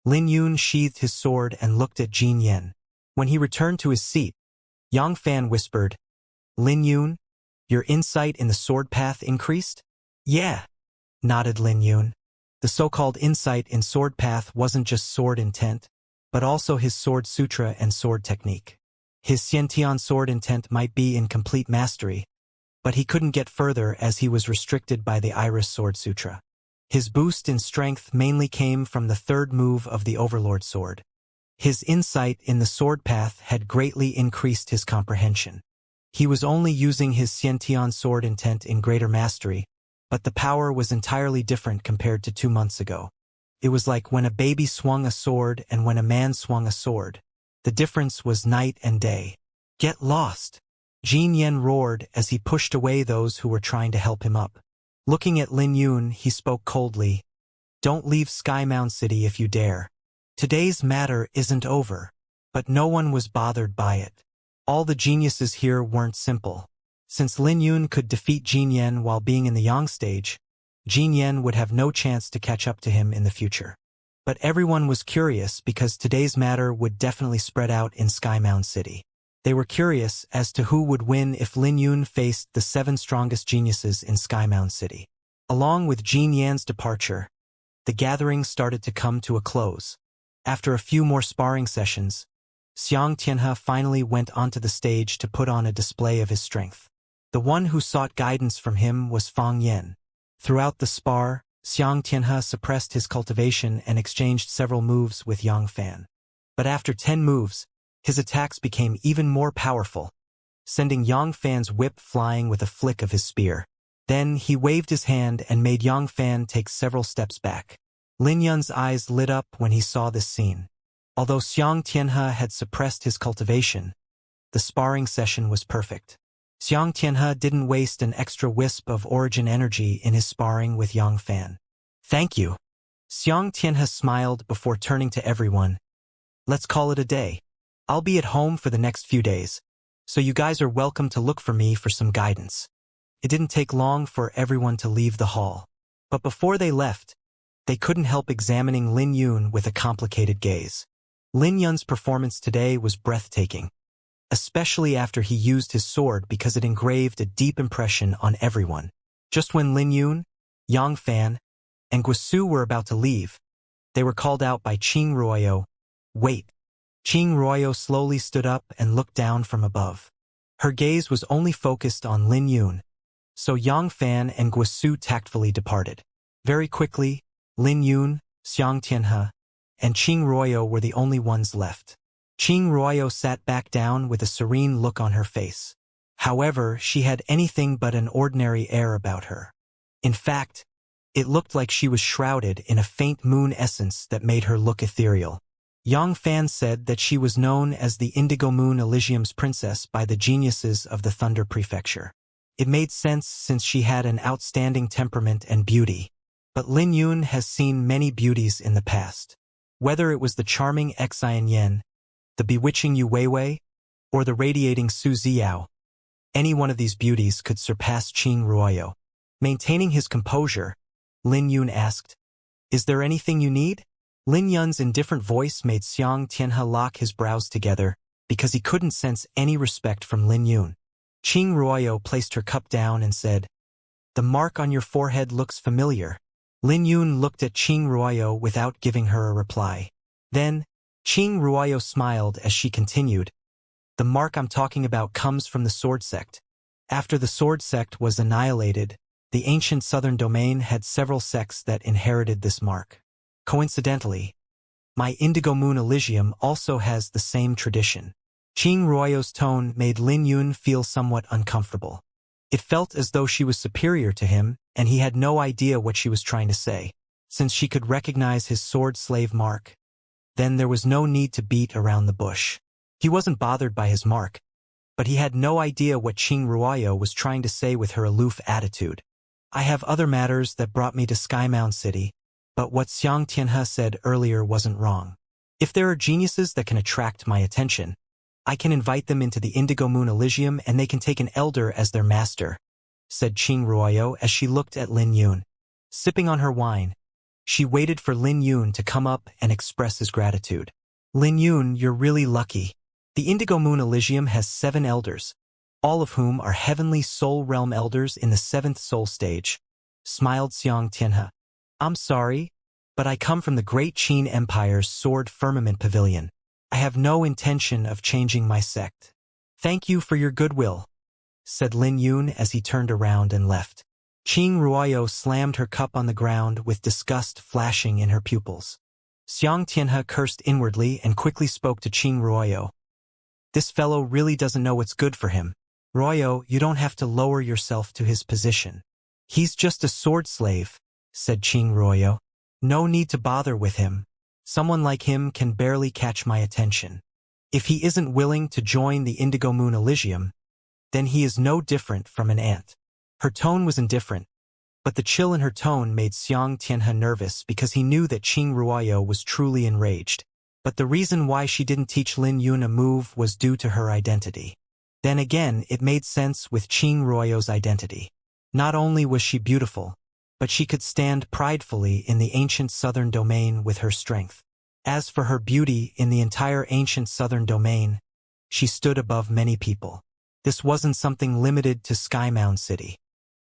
Lin Yun sheathed his sword and looked at Jin Yan. When he returned to his seat, Yang Fan whispered, "Lin Yun, your insight in the sword path increased?" "Yeah," nodded Lin Yun. The so-called insight in sword path wasn't just sword intent, but also his sword sutra and sword technique. His Xiantian sword intent might be in complete mastery, but he couldn't get further as he was restricted by the Iris Sword Sutra. His boost in strength mainly came from the third move of the Overlord Sword. His insight in the sword path had greatly increased his comprehension. He was only using his Xiantian sword intent in greater mastery, but the power was entirely different compared to 2 months ago. It was like when a baby swung a sword and when a man swung a sword. The difference was night and day. "Get lost!" Jin Yan roared as he pushed away those who were trying to help him up. Looking at Lin Yun, he spoke coldly. "Don't leave Skymount City if you dare. Today's matter isn't over." But no one was bothered by it. All the geniuses here weren't simple. Since Lin Yun could defeat Jin Yan while being in the Yang stage, Jin Yan would have no chance to catch up to him in the future. But everyone was curious because today's matter would definitely spread out in Skymount City. They were curious as to who would win if Lin Yun faced the 7 strongest geniuses in Skymount City. Along with Jin Yan's departure, the gathering started to come to a close. After a few more sparring sessions, Xianxia finally went onto the stage to put on a display of his strength. The one who sought guidance from him was Fang Yan. Throughout the spar, Xianxia suppressed his cultivation and exchanged several moves with Yang Fan. But after 10 moves, his attacks became even more powerful, sending Yang Fan's whip flying with a flick of his spear. Then he waved his hand and made Yang Fan take several steps back. Lin Yun's eyes lit up when he saw this scene. Although Xianxia had suppressed his cultivation, the sparring session was perfect. Xianxia didn't waste an extra wisp of origin energy in his sparring with Yang Fan. "Thank you." Xianxia smiled before turning to everyone. "Let's call it a day. I'll be at home for the next few days, so you guys are welcome to look for me for some guidance." It didn't take long for everyone to leave the hall. But before they left, they couldn't help examining Lin Yun with a complicated gaze. Lin Yun's performance today was breathtaking, especially after he used his sword because it engraved a deep impression on everyone. Just when Lin Yun, Yang Fan, and Guisu were about to leave, they were called out by Qing Ruoyo. "Wait." Qing Ruoyo slowly stood up and looked down from above. Her gaze was only focused on Lin Yun, so Yang Fan and Guisu tactfully departed. Very quickly, Lin Yun, Xianxia, and Qing Ruoyo were the only ones left. Qing Ruoyo sat back down with a serene look on her face. However, she had anything but an ordinary air about her. In fact, it looked like she was shrouded in a faint moon essence that made her look ethereal. Yang Fan said that she was known as the Indigo Moon Elysium's princess by the geniuses of the Thunder Prefecture. It made sense since she had an outstanding temperament and beauty. But Lin Yun has seen many beauties in the past. Whether it was the charming Xianxia, the bewitching Yu Weiwei, or the radiating Su Ziao, any one of these beauties could surpass Qing Ruoyo. Maintaining his composure, Lin Yun asked, "Is there anything you need?" Lin Yun's indifferent voice made Xianxia lock his brows together because he couldn't sense any respect from Lin Yun. Qing Ruoyo placed her cup down and said, "The mark on your forehead looks familiar." Lin Yun looked at Qing Ruoyo without giving her a reply. Then, Qing Ruoyo smiled as she continued, "The mark I'm talking about comes from the Sword Sect. After the Sword Sect was annihilated, the ancient southern domain had several sects that inherited this mark. Coincidentally, my Indigo Moon Elysium also has the same tradition." Qing Ruoyo's tone made Lin Yun feel somewhat uncomfortable. It felt as though she was superior to him, and he had no idea what she was trying to say. Since she could recognize his sword slave mark, then there was no need to beat around the bush. He wasn't bothered by his mark, but he had no idea what Qing Ruoyo was trying to say with her aloof attitude. "I have other matters that brought me to Skymound City, but what Xianxia said earlier wasn't wrong. If there are geniuses that can attract my attention, I can invite them into the Indigo Moon Elysium and they can take an elder as their master," said Qing Ruoyo as she looked at Lin Yun. Sipping on her wine, she waited for Lin Yun to come up and express his gratitude. "Lin Yun, you're really lucky. The Indigo Moon Elysium has 7 elders, all of whom are heavenly soul realm elders in the 7th soul stage," smiled Xianxia. "I'm sorry, but I come from the Great Qin Empire's Sword Firmament Pavilion. I have no intention of changing my sect." "Thank you for your goodwill," said Lin Yun as he turned around and left. Qing Ruoyo slammed her cup on the ground with disgust flashing in her pupils. Xianxia cursed inwardly and quickly spoke to Qing Ruoyo. "This fellow really doesn't know what's good for him. Ruoyo, you don't have to lower yourself to his position. He's just a sword slave," said Qing Ruoyo. "No need to bother with him. Someone like him can barely catch my attention. If he isn't willing to join the Indigo Moon Elysium, then he is no different from an ant." Her tone was indifferent, but the chill in her tone made Xianxia nervous because he knew that Qing Ruoyo was truly enraged. But the reason why she didn't teach Lin Yun a move was due to her identity. Then again, it made sense with Qing Ruoyo's identity. Not only was she beautiful, but she could stand pridefully in the ancient southern domain with her strength. As for her beauty in the entire ancient southern domain, she stood above many people. This wasn't something limited to Skymound City.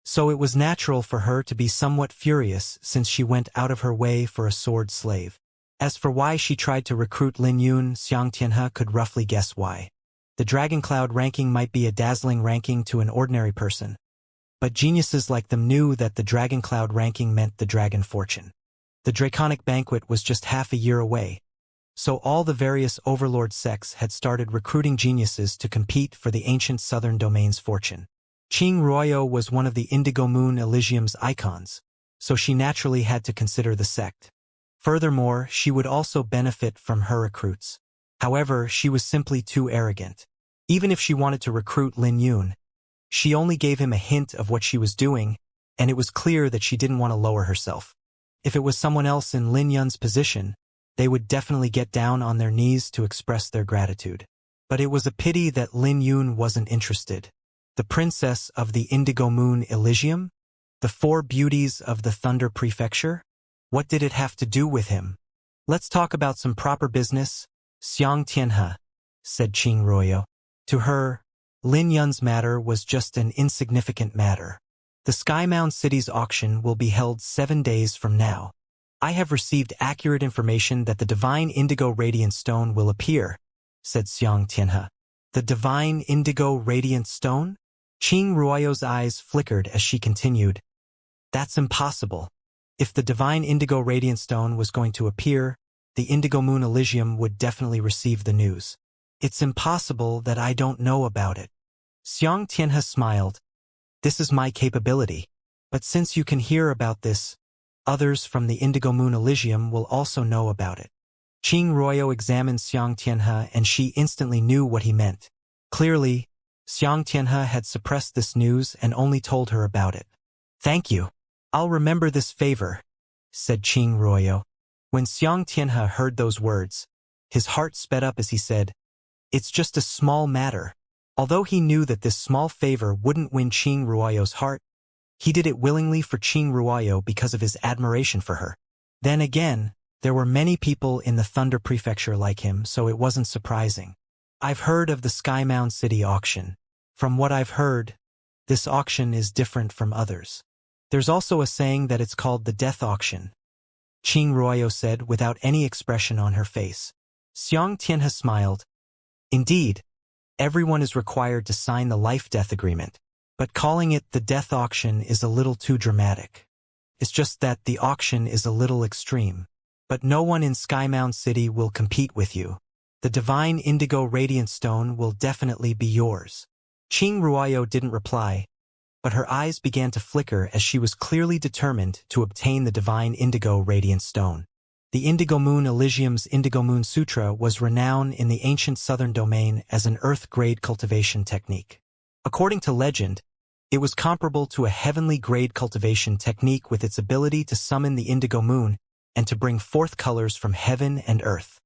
So it was natural for her to be somewhat furious since she went out of her way for a sword slave. As for why she tried to recruit Lin Yun, Xianxia could roughly guess why. The Dragon Cloud ranking might be a dazzling ranking to an ordinary person, but geniuses like them knew that the Dragon Cloud ranking meant the dragon fortune. The Draconic Banquet was just half a year away, so all the various overlord sects had started recruiting geniuses to compete for the ancient southern domain's fortune. Qing Ruoyo was one of the Indigo Moon Elysium's icons, so she naturally had to consider the sect. Furthermore, she would also benefit from her recruits. However, she was simply too arrogant. Even if she wanted to recruit Lin Yun, she only gave him a hint of what she was doing, and it was clear that she didn't want to lower herself. If it was someone else in Lin Yun's position, they would definitely get down on their knees to express their gratitude. But it was a pity that Lin Yun wasn't interested. The princess of the Indigo Moon Elysium? The 4 beauties of the Thunder Prefecture? What did it have to do with him? "Let's talk about some proper business, Xianxia," said Qing Ruoyo. To her, Lin Yun's matter was just an insignificant matter. "The Skymound City's auction will be held 7 days from now. I have received accurate information that the Divine Indigo Radiant Stone will appear," said Xianxia. "The Divine Indigo Radiant Stone?" Qing Ruoyo's eyes flickered as she continued. "That's impossible. If the Divine Indigo Radiant Stone was going to appear, the Indigo Moon Elysium would definitely receive the news. It's impossible that I don't know about it." Xianxia smiled. "This is my capability. But since you can hear about this, others from the Indigo Moon Elysium will also know about it." Qing examined Xianxia and she instantly knew what he meant. Clearly, Xianxia had suppressed this news and only told her about it. "Thank you. I'll remember this favor," said Qing. When Xianxia heard those words, his heart sped up as he said, "It's just a small matter." Although he knew that this small favor wouldn't win Qing heart, he did it willingly for Qing because of his admiration for her. Then again, there were many people in the Thunder Prefecture like him, so it wasn't surprising. "I've heard of the Skymound City auction. From what I've heard, this auction is different from others. There's also a saying that it's called the death auction," Qing said without any expression on her face. Xianxia smiled. "Indeed, everyone is required to sign the life-death agreement, but calling it the death auction is a little too dramatic. It's just that the auction is a little extreme. But no one in Skymound City will compete with you. The divine indigo radiant stone will definitely be yours." Qing didn't reply, but her eyes began to flicker as she was clearly determined to obtain the divine indigo radiant stone. The Indigo Moon Elysium's Indigo Moon Sutra was renowned in the ancient southern domain as an earth-grade cultivation technique. According to legend, it was comparable to a heavenly-grade cultivation technique with its ability to summon the indigo moon and to bring forth colors from heaven and earth.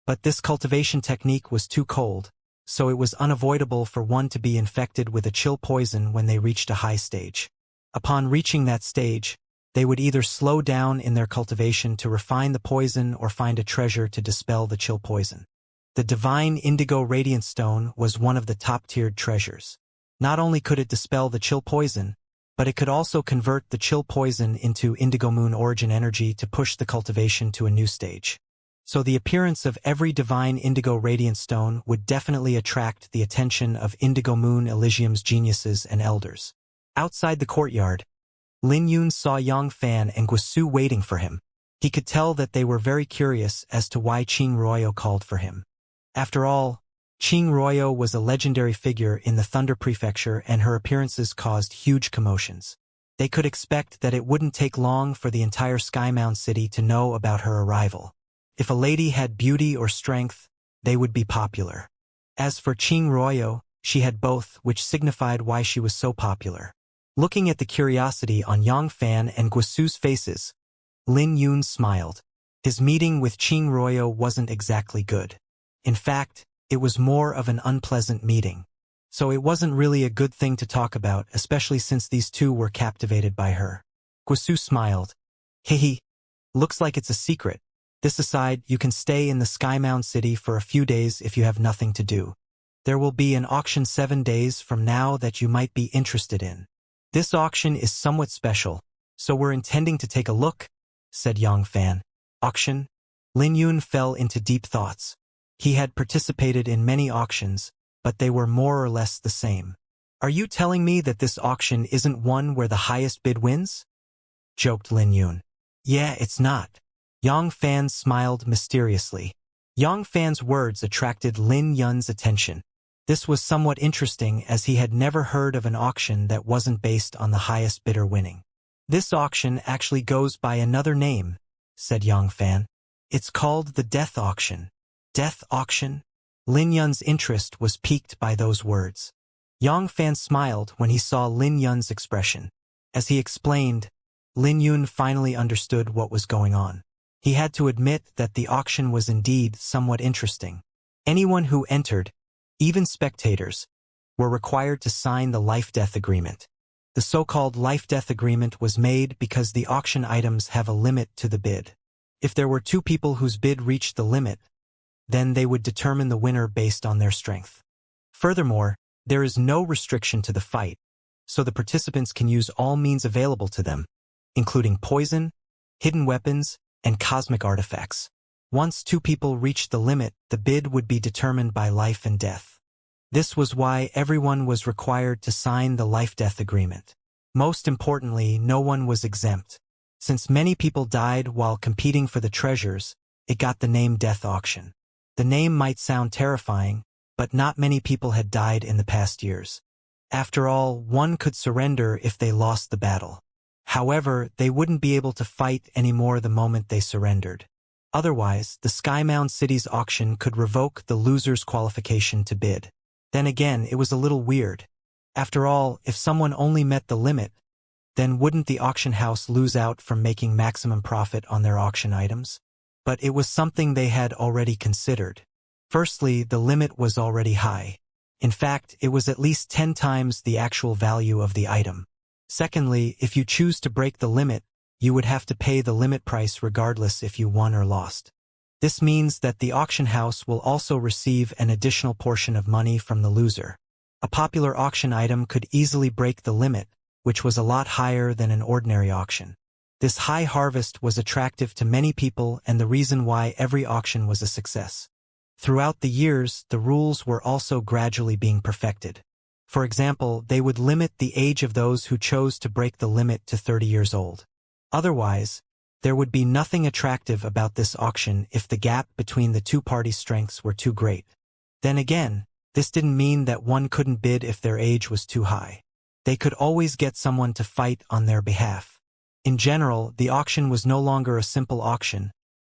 But this cultivation technique was too cold, so it was unavoidable for one to be infected with a chill poison when they reached a high stage. Upon reaching that stage, they would either slow down in their cultivation to refine the poison or find a treasure to dispel the chill poison. The divine indigo radiant stone was one of the top-tiered treasures. Not only could it dispel the chill poison, but it could also convert the chill poison into indigo moon origin energy to push the cultivation to a new stage. So the appearance of every divine indigo radiant stone would definitely attract the attention of Indigo Moon Elysium's geniuses and elders. Outside the courtyard, Lin Yun saw Yang Fan and Guisu waiting for him. He could tell that they were very curious as to why Qing called for him. After all, Qing was a legendary figure in the Thunder Prefecture and her appearances caused huge commotions. They could expect that it wouldn't take long for the entire Skymound City to know about her arrival. If a lady had beauty or strength, they would be popular. As for Qing, she had both, which signified why she was so popular. Looking at the curiosity on Yang Fan and Guisu's faces, Lin Yun smiled. His meeting with Qing wasn't exactly good. In fact, it was more of an unpleasant meeting. So it wasn't really a good thing to talk about, especially since these two were captivated by her. Guisu smiled. "Hehe. Looks like it's a secret. This aside, you can stay in the Skymound City for a few days if you have nothing to do. There will be an auction 7 days from now that you might be interested in. This auction is somewhat special, so we're intending to take a look," said Yang Fan. Auction? Lin Yun fell into deep thoughts. He had participated in many auctions, but they were more or less the same. "Are you telling me that this auction isn't one where the highest bid wins?" joked Lin Yun. "Yeah, it's not." Yang Fan smiled mysteriously. Yang Fan's words attracted Lin Yun's attention. This was somewhat interesting as he had never heard of an auction that wasn't based on the highest bidder winning. "This auction actually goes by another name," said Yang Fan. "It's called the Death Auction." Death Auction? Lin Yun's interest was piqued by those words. Yang Fan smiled when he saw Lin Yun's expression. As he explained, Lin Yun finally understood what was going on. He had to admit that the auction was indeed somewhat interesting. Anyone who entered, even spectators, were required to sign the life-death agreement. The so-called life-death agreement was made because the auction items have a limit to the bid. If there were 2 people whose bid reached the limit, then they would determine the winner based on their strength. Furthermore, there is no restriction to the fight, so the participants can use all means available to them, including poison, hidden weapons, and cosmic artifacts. Once 2 people reached the limit, the bid would be determined by life and death. This was why everyone was required to sign the life-death agreement. Most importantly, no one was exempt. Since many people died while competing for the treasures, it got the name Death Auction. The name might sound terrifying, but not many people had died in the past years. After all, one could surrender if they lost the battle. However, they wouldn't be able to fight anymore the moment they surrendered. Otherwise, the Skymound City's auction could revoke the loser's qualification to bid. Then again, it was a little weird. After all, if someone only met the limit, then wouldn't the auction house lose out from making maximum profit on their auction items? But it was something they had already considered. Firstly, the limit was already high. In fact, it was at least 10 times the actual value of the item. Secondly, if you choose to break the limit, you would have to pay the limit price regardless if you won or lost. This means that the auction house will also receive an additional portion of money from the loser. A popular auction item could easily break the limit, which was a lot higher than an ordinary auction. This high harvest was attractive to many people and the reason why every auction was a success. Throughout the years, the rules were also gradually being perfected. For example, they would limit the age of those who chose to break the limit to 30 years old. Otherwise, there would be nothing attractive about this auction if the gap between the two parties' strengths were too great. Then again, this didn't mean that one couldn't bid if their age was too high. They could always get someone to fight on their behalf. In general, the auction was no longer a simple auction,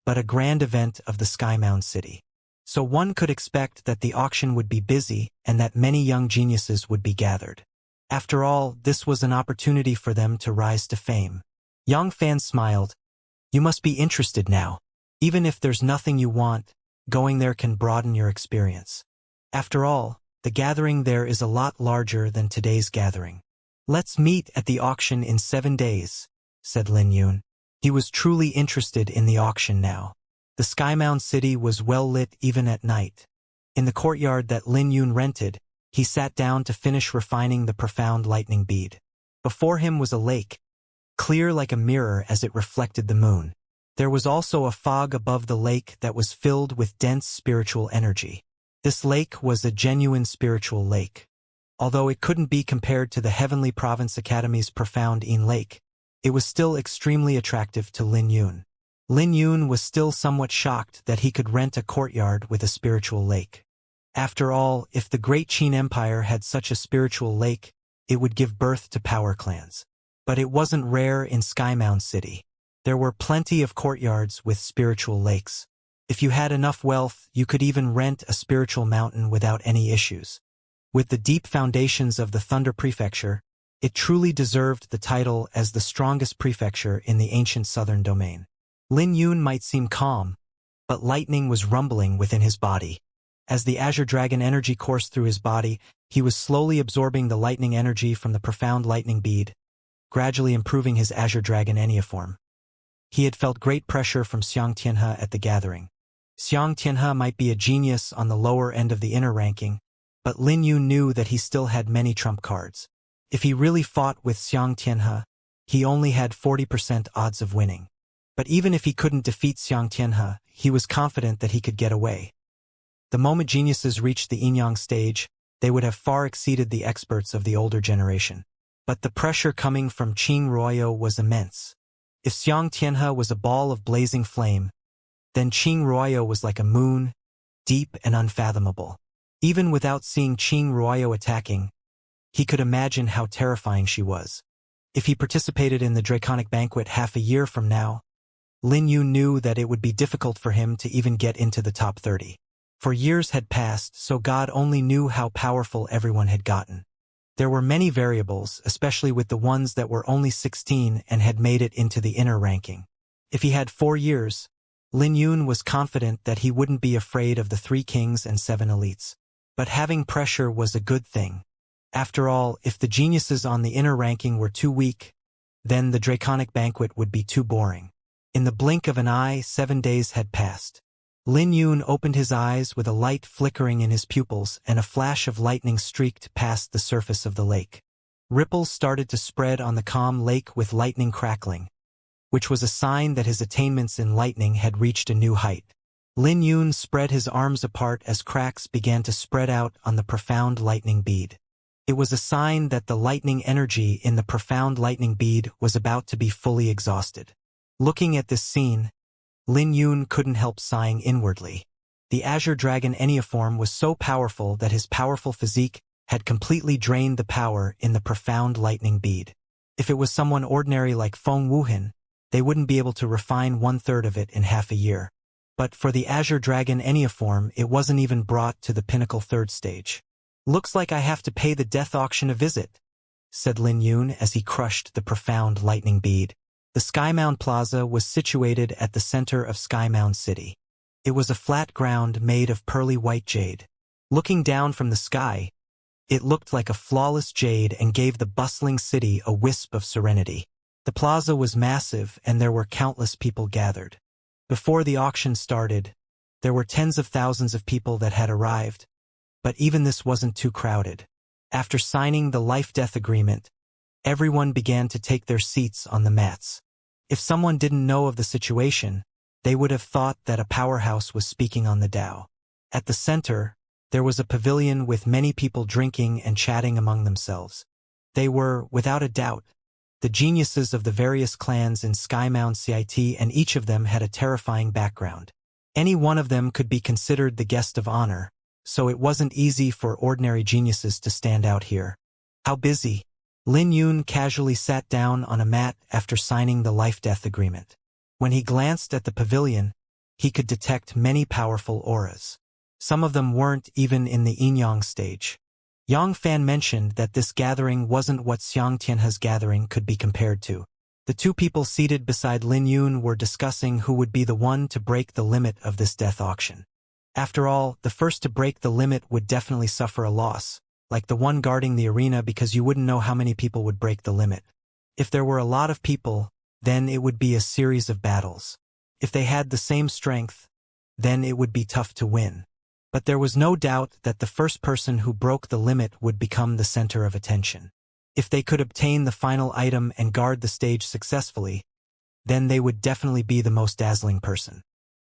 but a grand event of the Skymound City. So one could expect that the auction would be busy and that many young geniuses would be gathered. After all, this was an opportunity for them to rise to fame. Young fans smiled. You must be interested now. Even if there's nothing you want, going there can broaden your experience. After all, the gathering there is a lot larger than today's gathering. Let's meet at the auction in 7 days, said Lin Yun. He was truly interested in the auction now. The Skymound City was well lit even at night. In the courtyard that Lin Yun rented, he sat down to finish refining the profound lightning bead. Before him was a lake, clear like a mirror as it reflected the moon. There was also a fog above the lake that was filled with dense spiritual energy. This lake was a genuine spiritual lake. Although it couldn't be compared to the Heavenly Province Academy's profound Yin Lake, it was still extremely attractive to Lin Yun. Lin Yun was still somewhat shocked that he could rent a courtyard with a spiritual lake. After all, if the Great Qin Empire had such a spiritual lake, it would give birth to power clans. But it wasn't rare in Skymound City. There were plenty of courtyards with spiritual lakes. If you had enough wealth, you could even rent a spiritual mountain without any issues. With the deep foundations of the Thunder Prefecture, it truly deserved the title as the strongest prefecture in the ancient southern domain. Lin Yun might seem calm, but lightning was rumbling within his body. As the Azure Dragon energy coursed through his body, he was slowly absorbing the lightning energy from the profound lightning bead, gradually improving his Azure Dragon Enneaform. He had felt great pressure from Xianxia at the gathering. Xianxia might be a genius on the lower end of the inner ranking, but Lin Yun knew that he still had many trump cards. If he really fought with Xianxia, he only had 40% odds of winning. But even if he couldn't defeat Xianxia, he was confident that he could get away. The moment geniuses reached the yin-yang stage, they would have far exceeded the experts of the older generation. But the pressure coming from Qing Ruoyou was immense. If Xianxia was a ball of blazing flame, then Qing Ruoyou was like a moon, deep and unfathomable. Even without seeing Qing Ruoyou attacking, he could imagine how terrifying she was. If he participated in the Draconic Banquet half a year from now, Lin Yun knew that it would be difficult for him to even get into the top 30. For years had passed, so God only knew how powerful everyone had gotten. There were many variables, especially with the ones that were only 16 and had made it into the inner ranking. If he had 4 years, Lin Yun was confident that he wouldn't be afraid of the 3 kings and 7 elites. But having pressure was a good thing. After all, if the geniuses on the inner ranking were too weak, then the Draconic Banquet would be too boring. In the blink of an eye, 7 days had passed. Lin Yun opened his eyes with a light flickering in his pupils and a flash of lightning streaked past the surface of the lake. Ripples started to spread on the calm lake with lightning crackling, which was a sign that his attainments in lightning had reached a new height. Lin Yun spread his arms apart as cracks began to spread out on the profound lightning bead. It was a sign that the lightning energy in the profound lightning bead was about to be fully exhausted. Looking at this scene, Lin Yun couldn't help sighing inwardly. The Azure Dragon Enneaform was so powerful that his powerful physique had completely drained the power in the profound lightning bead. If it was someone ordinary like Feng Wuhan, they wouldn't be able to refine 1/3 of it in half a year. But for the Azure Dragon Enneaform, it wasn't even brought to the pinnacle third stage. "Looks like I have to pay the death auction a visit," said Lin Yun as he crushed the profound lightning bead. The Skymound Plaza was situated at the center of Skymound City. It was a flat ground made of pearly white jade. Looking down from the sky, it looked like a flawless jade and gave the bustling city a wisp of serenity. The plaza was massive and there were countless people gathered. Before the auction started, there were tens of thousands of people that had arrived, but even this wasn't too crowded. After signing the life-death agreement, everyone began to take their seats on the mats. If someone didn't know of the situation, they would have thought that a powerhouse was speaking on the Tao. At the center, there was a pavilion with many people drinking and chatting among themselves. They were, without a doubt, the geniuses of the various clans in Skymound CIT, and each of them had a terrifying background. Any one of them could be considered the guest of honor, so it wasn't easy for ordinary geniuses to stand out here. "How busy?" Lin Yun casually sat down on a mat after signing the life-death agreement. When he glanced at the pavilion, he could detect many powerful auras. Some of them weren't even in the Yin-Yang stage. Yang Fan mentioned that this gathering wasn't what Xianxia's gathering could be compared to. The two people seated beside Lin Yun were discussing who would be the one to break the limit of this death auction. After all, the first to break the limit would definitely suffer a loss, like the one guarding the arena, because you wouldn't know how many people would break the limit. If there were a lot of people, then it would be a series of battles. If they had the same strength, then it would be tough to win. But there was no doubt that the first person who broke the limit would become the center of attention. If they could obtain the final item and guard the stage successfully, then they would definitely be the most dazzling person.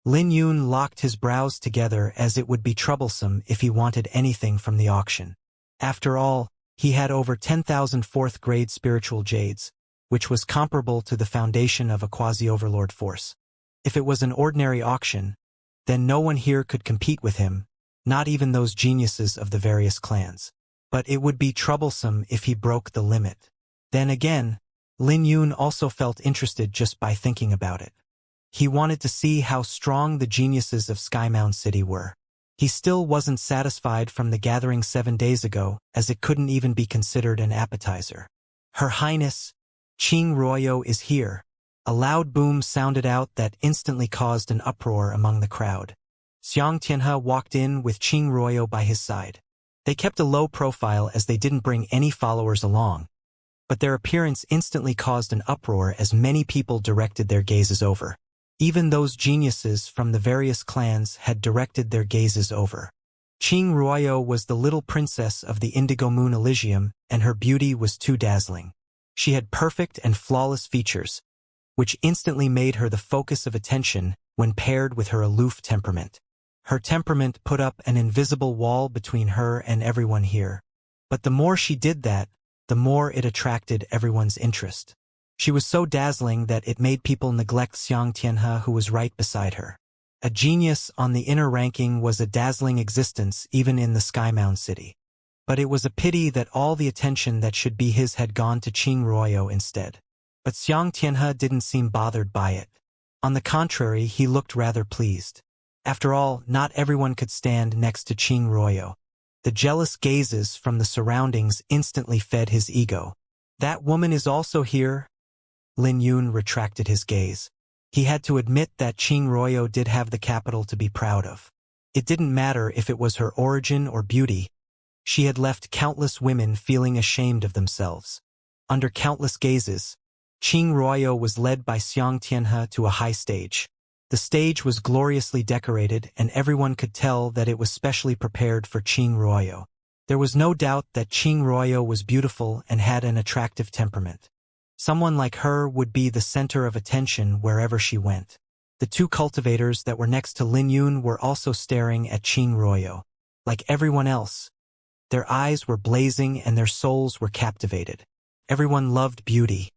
Lin Yun locked his brows together, as it would be troublesome if he wanted anything from the auction. After all, he had over 10,000 fourth-grade spiritual jades, which was comparable to the foundation of a quasi-overlord force. If it was an ordinary auction, then no one here could compete with him, not even those geniuses of the various clans. But it would be troublesome if he broke the limit. Then again, Lin Yun also felt interested just by thinking about it. He wanted to see how strong the geniuses of Skymound City were. He still wasn't satisfied from the gathering 7 days ago, as it couldn't even be considered an appetizer. "Her Highness, Qing Ruoyo is here." A loud boom sounded out that instantly caused an uproar among the crowd. Xianxia walked in with Qing Ruoyo by his side. They kept a low profile as they didn't bring any followers along, but their appearance instantly caused an uproar as many people directed their gazes over. Even those geniuses from the various clans had directed their gazes over. Qing Ruoyo was the little princess of the Indigo Moon Elysium, and her beauty was too dazzling. She had perfect and flawless features, which instantly made her the focus of attention when paired with her aloof temperament. Her temperament put up an invisible wall between her and everyone here. But the more she did that, the more it attracted everyone's interest. She was so dazzling that it made people neglect Xianxia, who was right beside her. A genius on the inner ranking was a dazzling existence even in the Skymound City. But it was a pity that all the attention that should be his had gone to Qing Ruoyo instead. But Xianxia didn't seem bothered by it. On the contrary, he looked rather pleased. After all, not everyone could stand next to Qing Ruoyo. The jealous gazes from the surroundings instantly fed his ego. "That woman is also here?" Lin Yun retracted his gaze. He had to admit that Qing Ruoyo did have the capital to be proud of. It didn't matter if it was her origin or beauty. She had left countless women feeling ashamed of themselves. Under countless gazes, Qing Ruoyo was led by Xianxia to a high stage. The stage was gloriously decorated, and everyone could tell that it was specially prepared for Qing Ruoyo. There was no doubt that Qing Ruoyo was beautiful and had an attractive temperament. Someone like her would be the center of attention wherever she went. The two cultivators that were next to Lin Yun were also staring at Qing Ruoyo. Like everyone else, their eyes were blazing and their souls were captivated. Everyone loved beauty.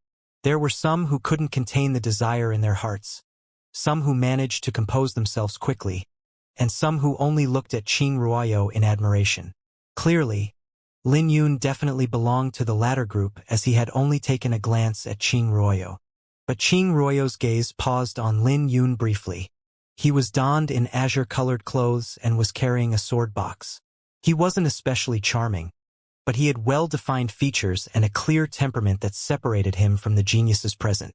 There were some who couldn't contain the desire in their hearts, some who managed to compose themselves quickly, and some who only looked at Qing Ruoyo in admiration. Clearly, Lin Yun definitely belonged to the latter group, as he had only taken a glance at Qing Ruoyo. But Qing Ruoyo's gaze paused on Lin Yun briefly. He was donned in azure-colored clothes and was carrying a sword box. He wasn't especially charming, but he had well-defined features and a clear temperament that separated him from the geniuses present.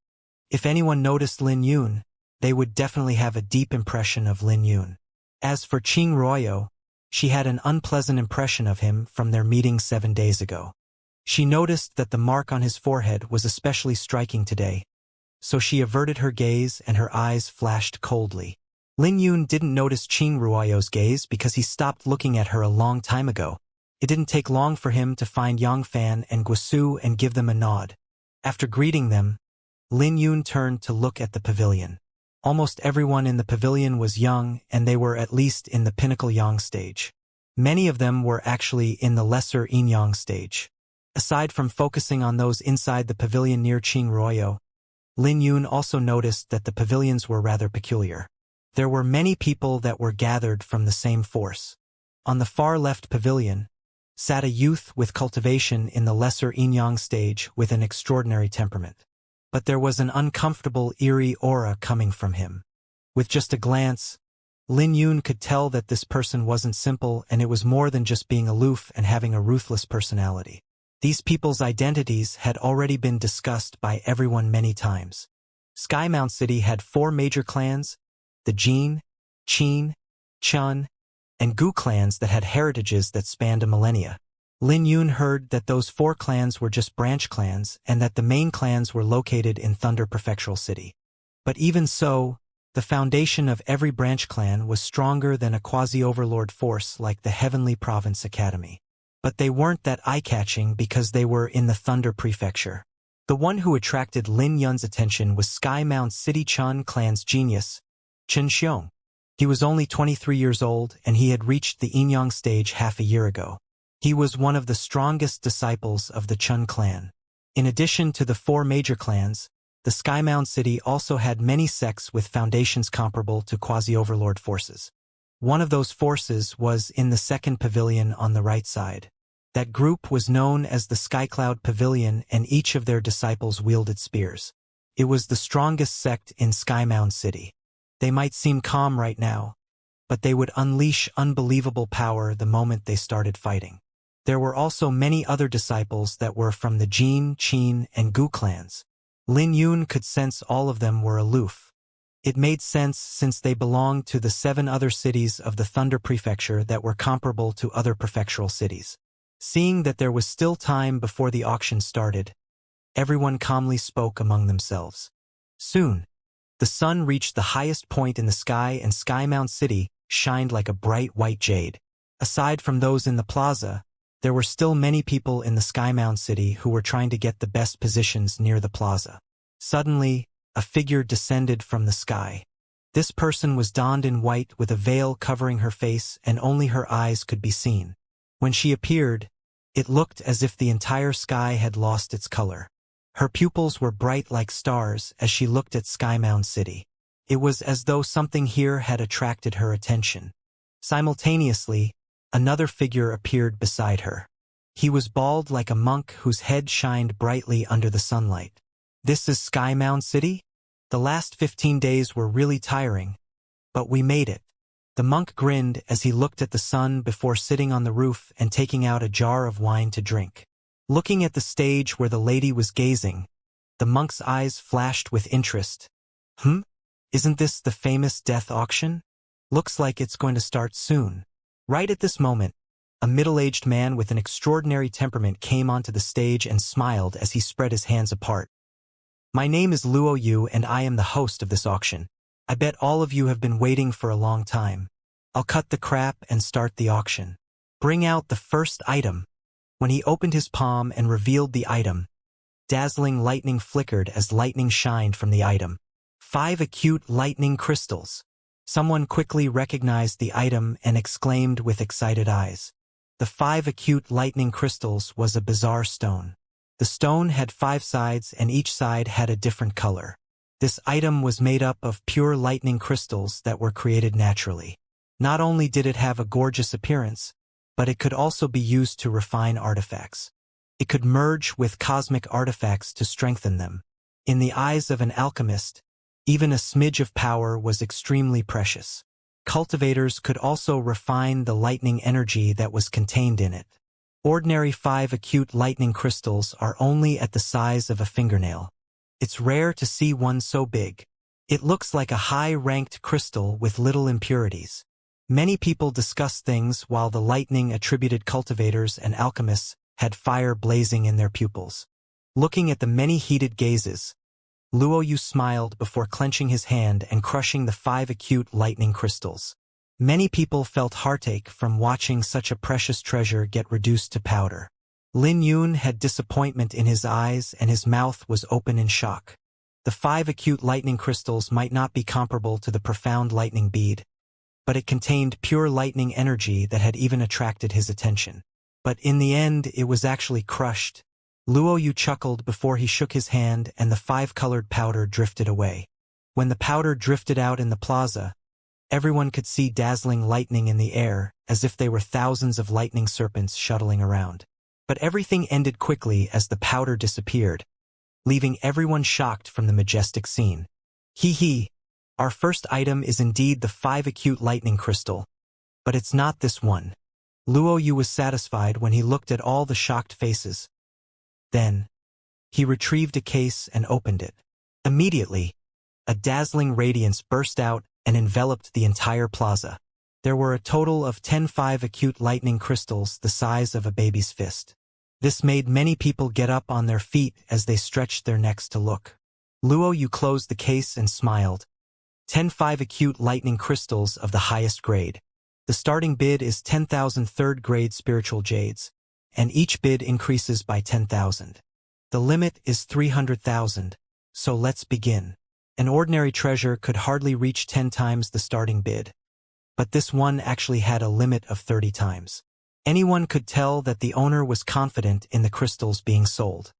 If anyone noticed Lin Yun, they would definitely have a deep impression of Lin Yun. As for Qing Ruoyo, she had an unpleasant impression of him from their meeting 7 days ago. She noticed that the mark on his forehead was especially striking today, so she averted her gaze and her eyes flashed coldly. Lin Yun didn't notice Qing Ruoyo's gaze because he stopped looking at her a long time ago. It didn't take long for him to find Yang Fan and Guosu and give them a nod. After greeting them, Lin Yun turned to look at the pavilion. Almost everyone in the pavilion was young, and they were at least in the pinnacle Yang stage. Many of them were actually in the lesser Yin Yang stage. Aside from focusing on those inside the pavilion near Qing Ruoyo, Lin Yun also noticed that the pavilions were rather peculiar. There were many people that were gathered from the same force. On the far left pavilion sat a youth with cultivation in the lesser Yin Yang stage with an extraordinary temperament. But there was an uncomfortable, eerie aura coming from him. With just a glance, Lin Yun could tell that this person wasn't simple, and it was more than just being aloof and having a ruthless personality. These people's identities had already been discussed by everyone many times. Skymount City had 4 major clans, the Jin, Qin, Chun, and Gu clans that had heritages that spanned a millennia. Lin Yun heard that those 4 clans were just branch clans and that the main clans were located in Thunder Prefectural City. But even so, the foundation of every branch clan was stronger than a quasi-overlord force like the Heavenly Province Academy. But they weren't that eye-catching because they were in the Thunder Prefecture. The one who attracted Lin Yun's attention was Skymount City Chun clan's genius, Chen Xiong. He was only 23 years old, and he had reached the Yin Yang stage half a year ago. He was one of the strongest disciples of the Chun clan. In addition to the 4 major clans, the Skymount City also had many sects with foundations comparable to quasi-overlord forces. One of those forces was in the second pavilion on the right side. That group was known as the Skycloud Pavilion, and each of their disciples wielded spears. It was the strongest sect in Skymount City. They might seem calm right now, but they would unleash unbelievable power the moment they started fighting. There were also many other disciples that were from the Jin, Qin, and Gu clans. Lin Yun could sense all of them were aloof. It made sense since they belonged to the 7 other cities of the Thunder Prefecture that were comparable to other prefectural cities. Seeing that there was still time before the auction started, everyone calmly spoke among themselves. Soon, the sun reached the highest point in the sky, and Skymount City shined like a bright white jade. Aside from those in the plaza, there were still many people in the Skymount City who were trying to get the best positions near the plaza. Suddenly, a figure descended from the sky. This person was donned in white with a veil covering her face, and only her eyes could be seen. When she appeared, it looked as if the entire sky had lost its color. Her pupils were bright like stars as she looked at Skymount City. It was as though something here had attracted her attention. Simultaneously, another figure appeared beside her. He was bald like a monk whose head shined brightly under the sunlight. "This is Skymount City? The last 15 days were really tiring, but we made it." The monk grinned as he looked at the sun before sitting on the roof and taking out a jar of wine to drink. Looking at the stage where the lady was gazing, the monk's eyes flashed with interest. Isn't this the famous death auction? Looks like it's going to start soon." Right at this moment, a middle-aged man with an extraordinary temperament came onto the stage and smiled as he spread his hands apart. "My name is Luo Yu, and I am the host of this auction. I bet all of you have been waiting for a long time. I'll cut the crap and start the auction. Bring out the first item." When he opened his palm and revealed the item, dazzling lightning flickered as lightning shined from the item. 5 acute lightning crystals. Someone quickly recognized the item and exclaimed with excited eyes. The 5 acute lightning crystals was a bizarre stone. The stone had 5 sides, and each side had a different color. This item was made up of pure lightning crystals that were created naturally. Not only did it have a gorgeous appearance, but it could also be used to refine artifacts. It could merge with cosmic artifacts to strengthen them. In the eyes of an alchemist, Even a smidge of power was extremely precious. Cultivators could also refine the lightning energy that was contained in it. Ordinary 5 acute lightning crystals are only at the size of a fingernail. It's rare to see one so big. It looks like a high-ranked crystal with little impurities. Many people discuss things while the lightning-attributed cultivators and alchemists had fire blazing in their pupils. Looking at the many heated gazes, Luoyu smiled before clenching his hand and crushing the 5 acute lightning crystals. Many people felt heartache from watching such a precious treasure get reduced to powder. Lin Yun had disappointment in his eyes and his mouth was open in shock. The 5 acute lightning crystals might not be comparable to the profound lightning bead, but it contained pure lightning energy that had even attracted his attention. But in the end, it was actually crushed. Luoyu chuckled before he shook his hand and the 5-colored powder drifted away. When the powder drifted out in the plaza, everyone could see dazzling lightning in the air, as if they were thousands of lightning serpents shuttling around. But everything ended quickly as the powder disappeared, leaving everyone shocked from the majestic scene. Hee, our first item is indeed the 5 acute lightning crystal, but it's not this one. Luoyu was satisfied when he looked at all the shocked faces. Then, he retrieved a case and opened it. Immediately, a dazzling radiance burst out and enveloped the entire plaza. There were a total of 10 5 acute lightning crystals the size of a baby's fist. This made many people get up on their feet as they stretched their necks to look. Luoyu closed the case and smiled. 10 5 acute lightning crystals of the highest grade. The starting bid is 10,000 third-grade spiritual jades, and each bid increases by 10,000. The limit is 300,000, so let's begin. An ordinary treasure could hardly reach 10 times the starting bid, but this one actually had a limit of 30 times. Anyone could tell that the owner was confident in the crystals being sold.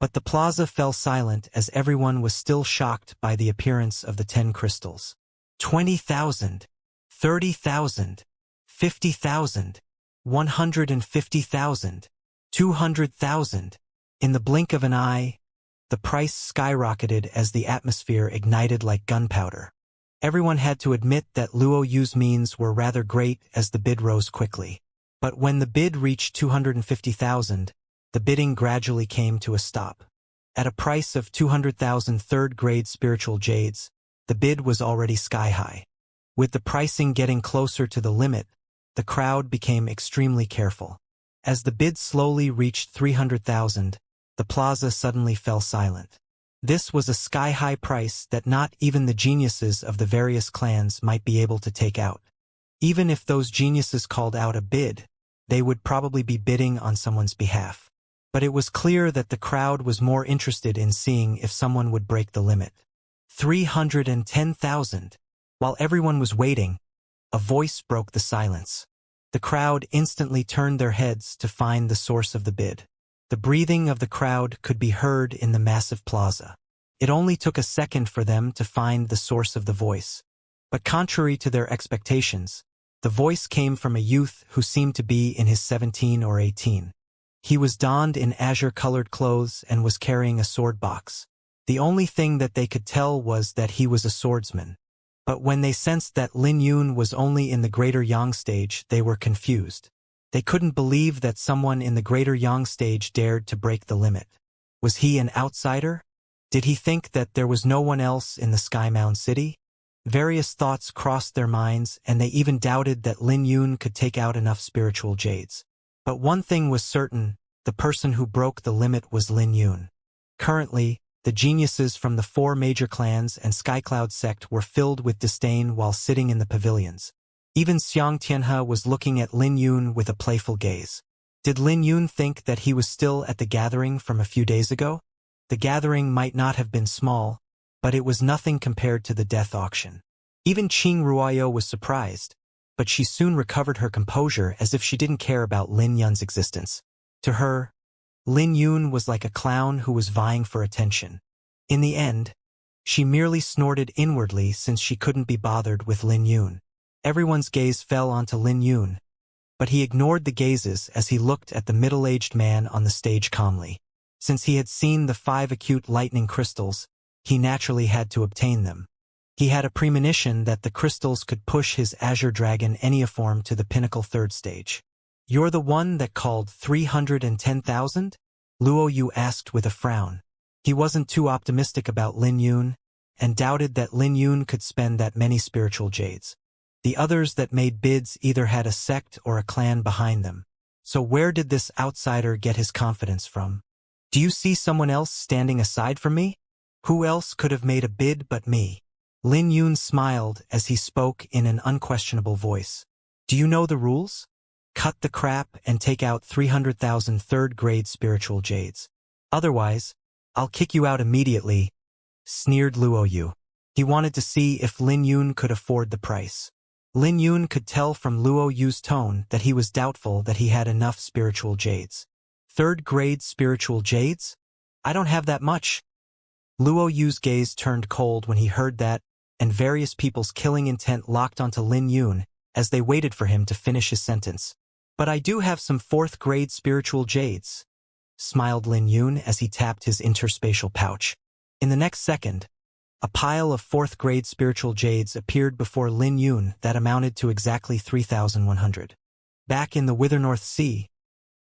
But the plaza fell silent as everyone was still shocked by the appearance of the 10 crystals. 20,000, 30,000, 50,000, 150,000, 200,000. In the blink of an eye, the price skyrocketed as the atmosphere ignited like gunpowder. Everyone had to admit that Luoyu's means were rather great as the bid rose quickly. But when the bid reached 250,000, the bidding gradually came to a stop. At a price of 200,000 third-grade spiritual jades, the bid was already sky-high. With the pricing getting closer to the limit, the crowd became extremely careful. As the bid slowly reached 300,000, the plaza suddenly fell silent. This was a sky-high price that not even the geniuses of the various clans might be able to take out. Even if those geniuses called out a bid, they would probably be bidding on someone's behalf. But it was clear that the crowd was more interested in seeing if someone would break the limit. 310,000. While everyone was waiting, a voice broke the silence. The crowd instantly turned their heads to find the source of the bid. The breathing of the crowd could be heard in the massive plaza. It only took a second for them to find the source of the voice. But contrary to their expectations, the voice came from a youth who seemed to be in his 17 or 18. He was donned in azure-colored clothes and was carrying a sword box. The only thing that they could tell was that he was a swordsman. But when they sensed that Lin Yun was only in the Greater Yang stage, they were confused. They couldn't believe that someone in the Greater Yang stage dared to break the limit. Was he an outsider? Did he think that there was no one else in the Sky Mound City? Various thoughts crossed their minds, and they even doubted that Lin Yun could take out enough spiritual jades. But one thing was certain, the person who broke the limit was Lin Yun. Currently, the geniuses from the 4 major clans and Skycloud sect were filled with disdain while sitting in the pavilions. Even Xianxia was looking at Lin Yun with a playful gaze. Did Lin Yun think that he was still at the gathering from a few days ago? The gathering might not have been small, but it was nothing compared to the death auction. Even Qing Ruoyo was surprised, but she soon recovered her composure as if she didn't care about Lin Yun's existence. To her, Lin Yun was like a clown who was vying for attention. In the end, she merely snorted inwardly since she couldn't be bothered with Lin Yun. Everyone's gaze fell onto Lin Yun, but he ignored the gazes as he looked at the middle-aged man on the stage calmly. Since he had seen the 5 acute lightning crystals, he naturally had to obtain them. He had a premonition that the crystals could push his Azure Dragon Enneaform to the pinnacle third stage. "You're the one that called 310,000? Luo Yu asked with a frown. He wasn't too optimistic about Lin Yun, and doubted that Lin Yun could spend that many spiritual jades. The others that made bids either had a sect or a clan behind them. So where did this outsider get his confidence from? Do you see someone else standing aside from me? Who else could have made a bid but me?" Lin Yun smiled as he spoke in an unquestionable voice. "Do you know the rules? Cut the crap and take out 300,000 third-grade spiritual jades. Otherwise, I'll kick you out immediately," sneered Luo Yu. He wanted to see if Lin Yun could afford the price. Lin Yun could tell from Luo Yu's tone that he was doubtful that he had enough spiritual jades. "Third-grade spiritual jades? I don't have that much." Luo Yu's gaze turned cold when he heard that, and various people's killing intent locked onto Lin Yun as they waited for him to finish his sentence. "But I do have some fourth-grade spiritual jades," smiled Lin Yun as he tapped his interspatial pouch. In the next second, a pile of fourth-grade spiritual jades appeared before Lin Yun that amounted to exactly 3,100. Back in the Wither North Sea,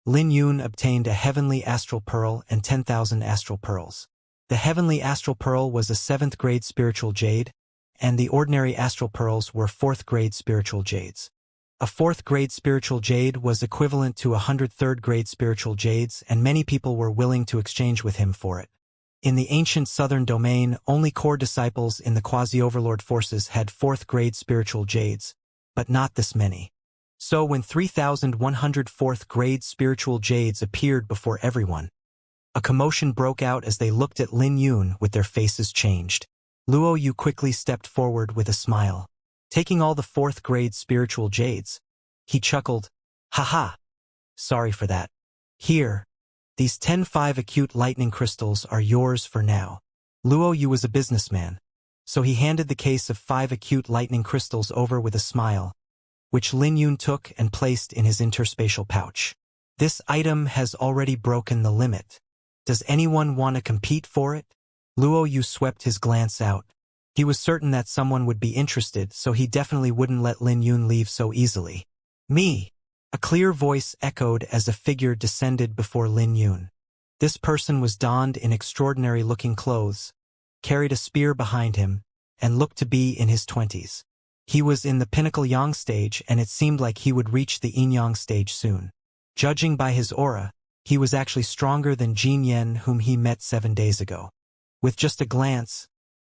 Lin Yun obtained a heavenly astral pearl and 10,000 astral pearls. The heavenly astral pearl was a 7th-grade spiritual jade, and the ordinary astral pearls were 4th-grade spiritual jades. A 4th-grade spiritual jade was equivalent to 100 3rd-grade spiritual jades, and many people were willing to exchange with him for it. In the ancient southern domain, only core disciples in the quasi-overlord forces had 4th-grade spiritual jades, but not this many. So when 3,100 4th-grade spiritual jades appeared before everyone, a commotion broke out as they looked at Lin Yun with their faces changed. Luo Yu quickly stepped forward with a smile. Taking all the 4th-grade spiritual jades, he chuckled, "Haha. Sorry for that. Here, these 10-5 acute lightning crystals are yours for now." Luo Yu was a businessman, so he handed the case of 5 acute lightning crystals over with a smile, which Lin Yun took and placed in his interspatial pouch. "This item has already broken the limit. Does anyone want to compete for it?" Luo Yu swept his glance out. He was certain that someone would be interested, so he definitely wouldn't let Lin Yun leave so easily. "Me!" A clear voice echoed as a figure descended before Lin Yun. This person was donned in extraordinary-looking clothes, carried a spear behind him, and looked to be in his 20s. He was in the pinnacle yang stage, and it seemed like he would reach the yin yang stage soon. Judging by his aura, he was actually stronger than Jin Yen, whom he met 7 days ago. With just a glance,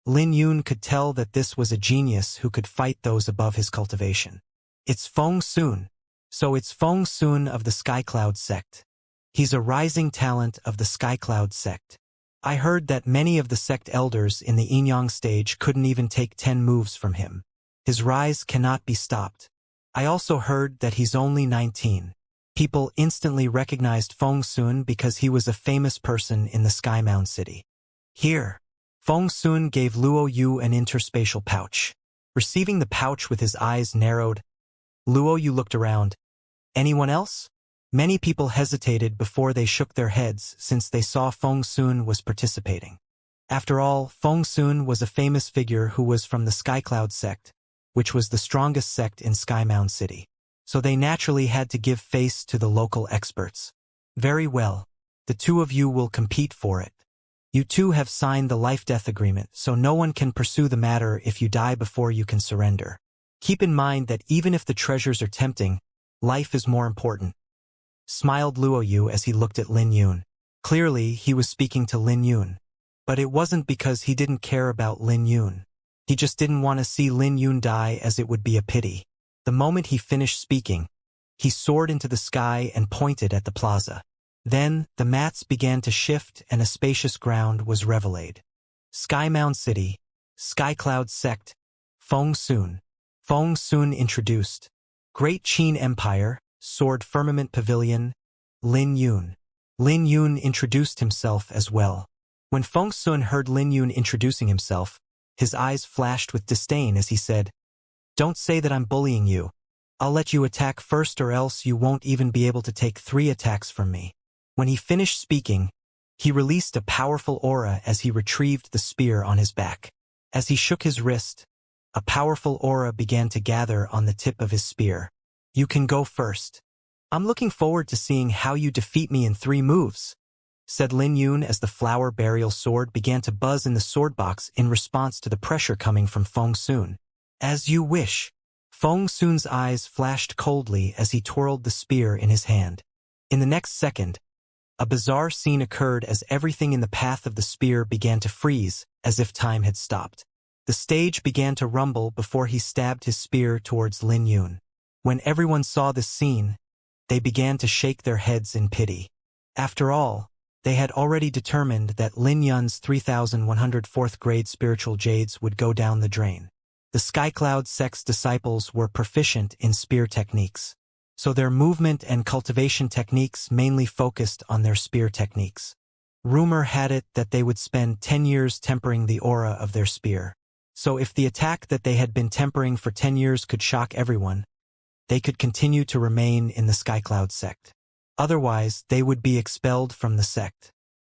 Lin Yun could tell that this was a genius who could fight those above his cultivation. "It's Feng Sun. So it's Feng Sun of the Skycloud sect. He's a rising talent of the Skycloud sect. I heard that many of the sect elders in the yin-yang stage couldn't even take 10 moves from him. His rise cannot be stopped. I also heard that he's only 19. People instantly recognized Feng Sun because he was a famous person in the Sky Mound City. Here." Feng Sun gave Luo Yu an interspatial pouch. Receiving the pouch with his eyes narrowed, Luo Yu looked around. Anyone else? Many people hesitated before they shook their heads since they saw Feng Sun was participating. After all, Feng Sun was a famous figure who was from the Skycloud sect, which was the strongest sect in Sky Mound City. So they naturally had to give face to the local experts. "Very well. The two of you will compete for it. You two have signed the life-death agreement, so no one can pursue the matter if you die before you can surrender. Keep in mind that even if the treasures are tempting, life is more important," smiled Luo Yu as he looked at Lin Yun. Clearly, he was speaking to Lin Yun. But it wasn't because he didn't care about Lin Yun. He just didn't want to see Lin Yun die, as it would be a pity. The moment he finished speaking, he soared into the sky and pointed at the plaza. Then, the mats began to shift and a spacious ground was revealed. Sky Mound City, Skycloud Sect, Feng Sun. Feng Sun introduced. Great Qin Empire, Sword Firmament Pavilion, Lin Yun. Lin Yun introduced himself as well. When Feng Sun heard Lin Yun introducing himself, his eyes flashed with disdain as he said, "Don't say that I'm bullying you. I'll let you attack first or else you won't even be able to take 3 attacks from me." When he finished speaking, He released a powerful aura as he retrieved the spear on his back. As he shook his wrist, a powerful aura began to gather on the tip of his spear. You can go first. I'm looking forward to seeing how you defeat me in 3 moves, said Lin Yun as the flower burial sword began to buzz in the sword box in response to the pressure coming from Feng Sun. As you wish. Feng Sun's eyes flashed coldly as he twirled the spear in his hand. In the next second, a bizarre scene occurred as everything in the path of the spear began to freeze, as if time had stopped. The stage began to rumble before he stabbed his spear towards Lin Yun. When everyone saw this scene, they began to shake their heads in pity. After all, they had already determined that Lin Yun's 3,104th grade spiritual jades would go down the drain. The Skycloud sect's disciples were proficient in spear techniques, so their movement and cultivation techniques mainly focused on their spear techniques. Rumor had it that they would spend 10 years tempering the aura of their spear. So if the attack that they had been tempering for 10 years could shock everyone, they could continue to remain in the Skycloud sect. Otherwise, they would be expelled from the sect.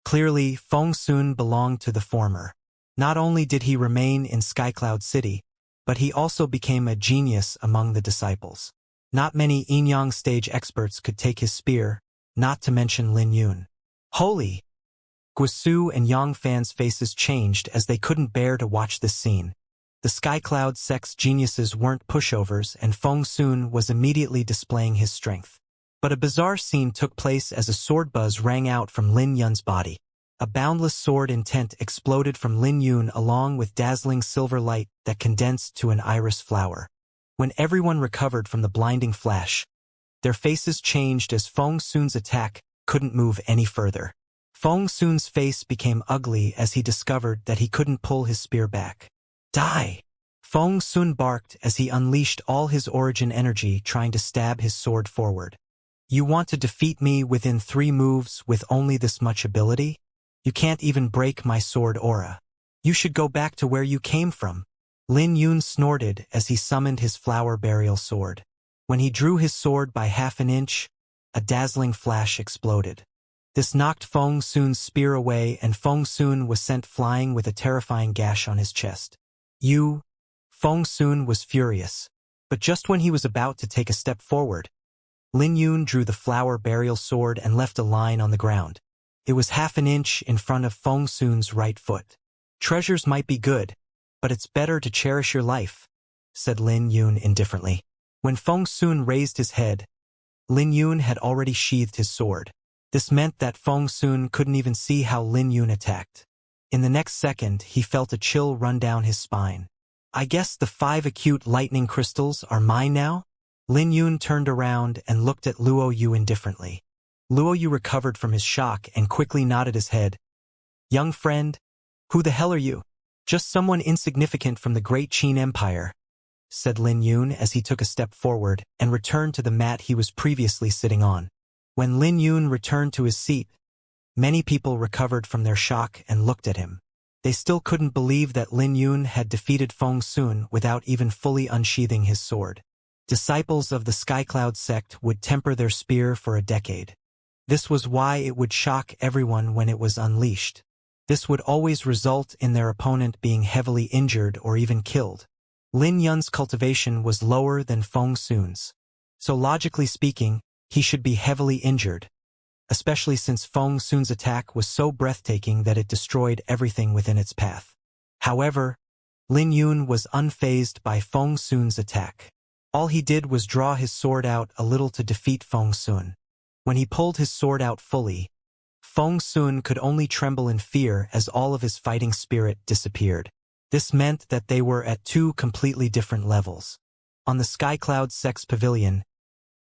Clearly, Feng Sun belonged to the former. Not only did he remain in Skycloud City, but he also became a genius among the disciples. Not many Yin-Yang stage experts could take his spear, not to mention Lin Yun. Holy! Guisu and Yang fans' faces changed as they couldn't bear to watch this scene. The Skycloud sect's geniuses weren't pushovers, and Feng Sun was immediately displaying his strength. But a bizarre scene took place as a sword buzz rang out from Lin Yun's body. A boundless sword intent exploded from Lin Yun along with dazzling silver light that condensed to an iris flower. When everyone recovered from the blinding flash, their faces changed as Feng Sun's attack couldn't move any further. Feng Sun's face became ugly as he discovered that he couldn't pull his spear back. Die! Feng Sun barked as he unleashed all his origin energy trying to stab his sword forward. You want to defeat me within 3 moves with only this much ability? You can't even break my sword aura. You should go back to where you came from. Lin Yun snorted as he summoned his flower burial sword. When he drew his sword by half an inch, a dazzling flash exploded. This knocked Feng Sun's spear away, and Feng Sun was sent flying with a terrifying gash on his chest. Feng Sun was furious. But just when he was about to take a step forward, Lin Yun drew the flower burial sword and left a line on the ground. It was half an inch in front of Feng Sun's right foot. Treasures might be good, but it's better to cherish your life, said Lin Yun indifferently. When Feng Sun raised his head, Lin Yun had already sheathed his sword. This meant that Feng Sun couldn't even see how Lin Yun attacked. In the next second, he felt a chill run down his spine. I guess the 5 acute lightning crystals are mine now? Lin Yun turned around and looked at Luo Yu indifferently. Luo Yu recovered from his shock and quickly nodded his head. Young friend, who the hell are you? Just someone insignificant from the Great Qin Empire, said Lin Yun as he took a step forward and returned to the mat he was previously sitting on. When Lin Yun returned to his seat, many people recovered from their shock and looked at him. They still couldn't believe that Lin Yun had defeated Feng Sun without even fully unsheathing his sword. Disciples of the Skycloud sect would temper their spear for a decade. This was why it would shock everyone when it was unleashed. This would always result in their opponent being heavily injured or even killed. Lin Yun's cultivation was lower than Feng Sun's. So logically speaking, he should be heavily injured, especially since Feng Sun's attack was so breathtaking that it destroyed everything within its path. However, Lin Yun was unfazed by Feng Sun's attack. All he did was draw his sword out a little to defeat Feng Sun. When he pulled his sword out fully, Feng Sun could only tremble in fear as all of his fighting spirit disappeared. This meant that they were at 2 completely different levels. On the Skycloud sect's pavilion,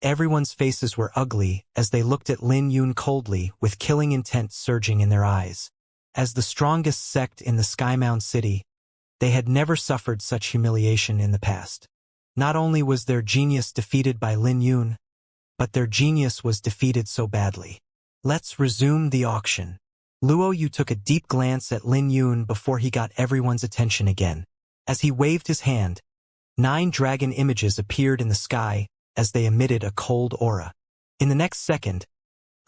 everyone's faces were ugly as they looked at Lin Yun coldly, with killing intent surging in their eyes. As the strongest sect in the Skymound City, they had never suffered such humiliation in the past. Not only was their genius defeated by Lin Yun, but their genius was defeated so badly. Let's resume the auction. Luo Yu took a deep glance at Lin Yun before he got everyone's attention again. As he waved his hand, 9 dragon images appeared in the sky as they emitted a cold aura. In the next second,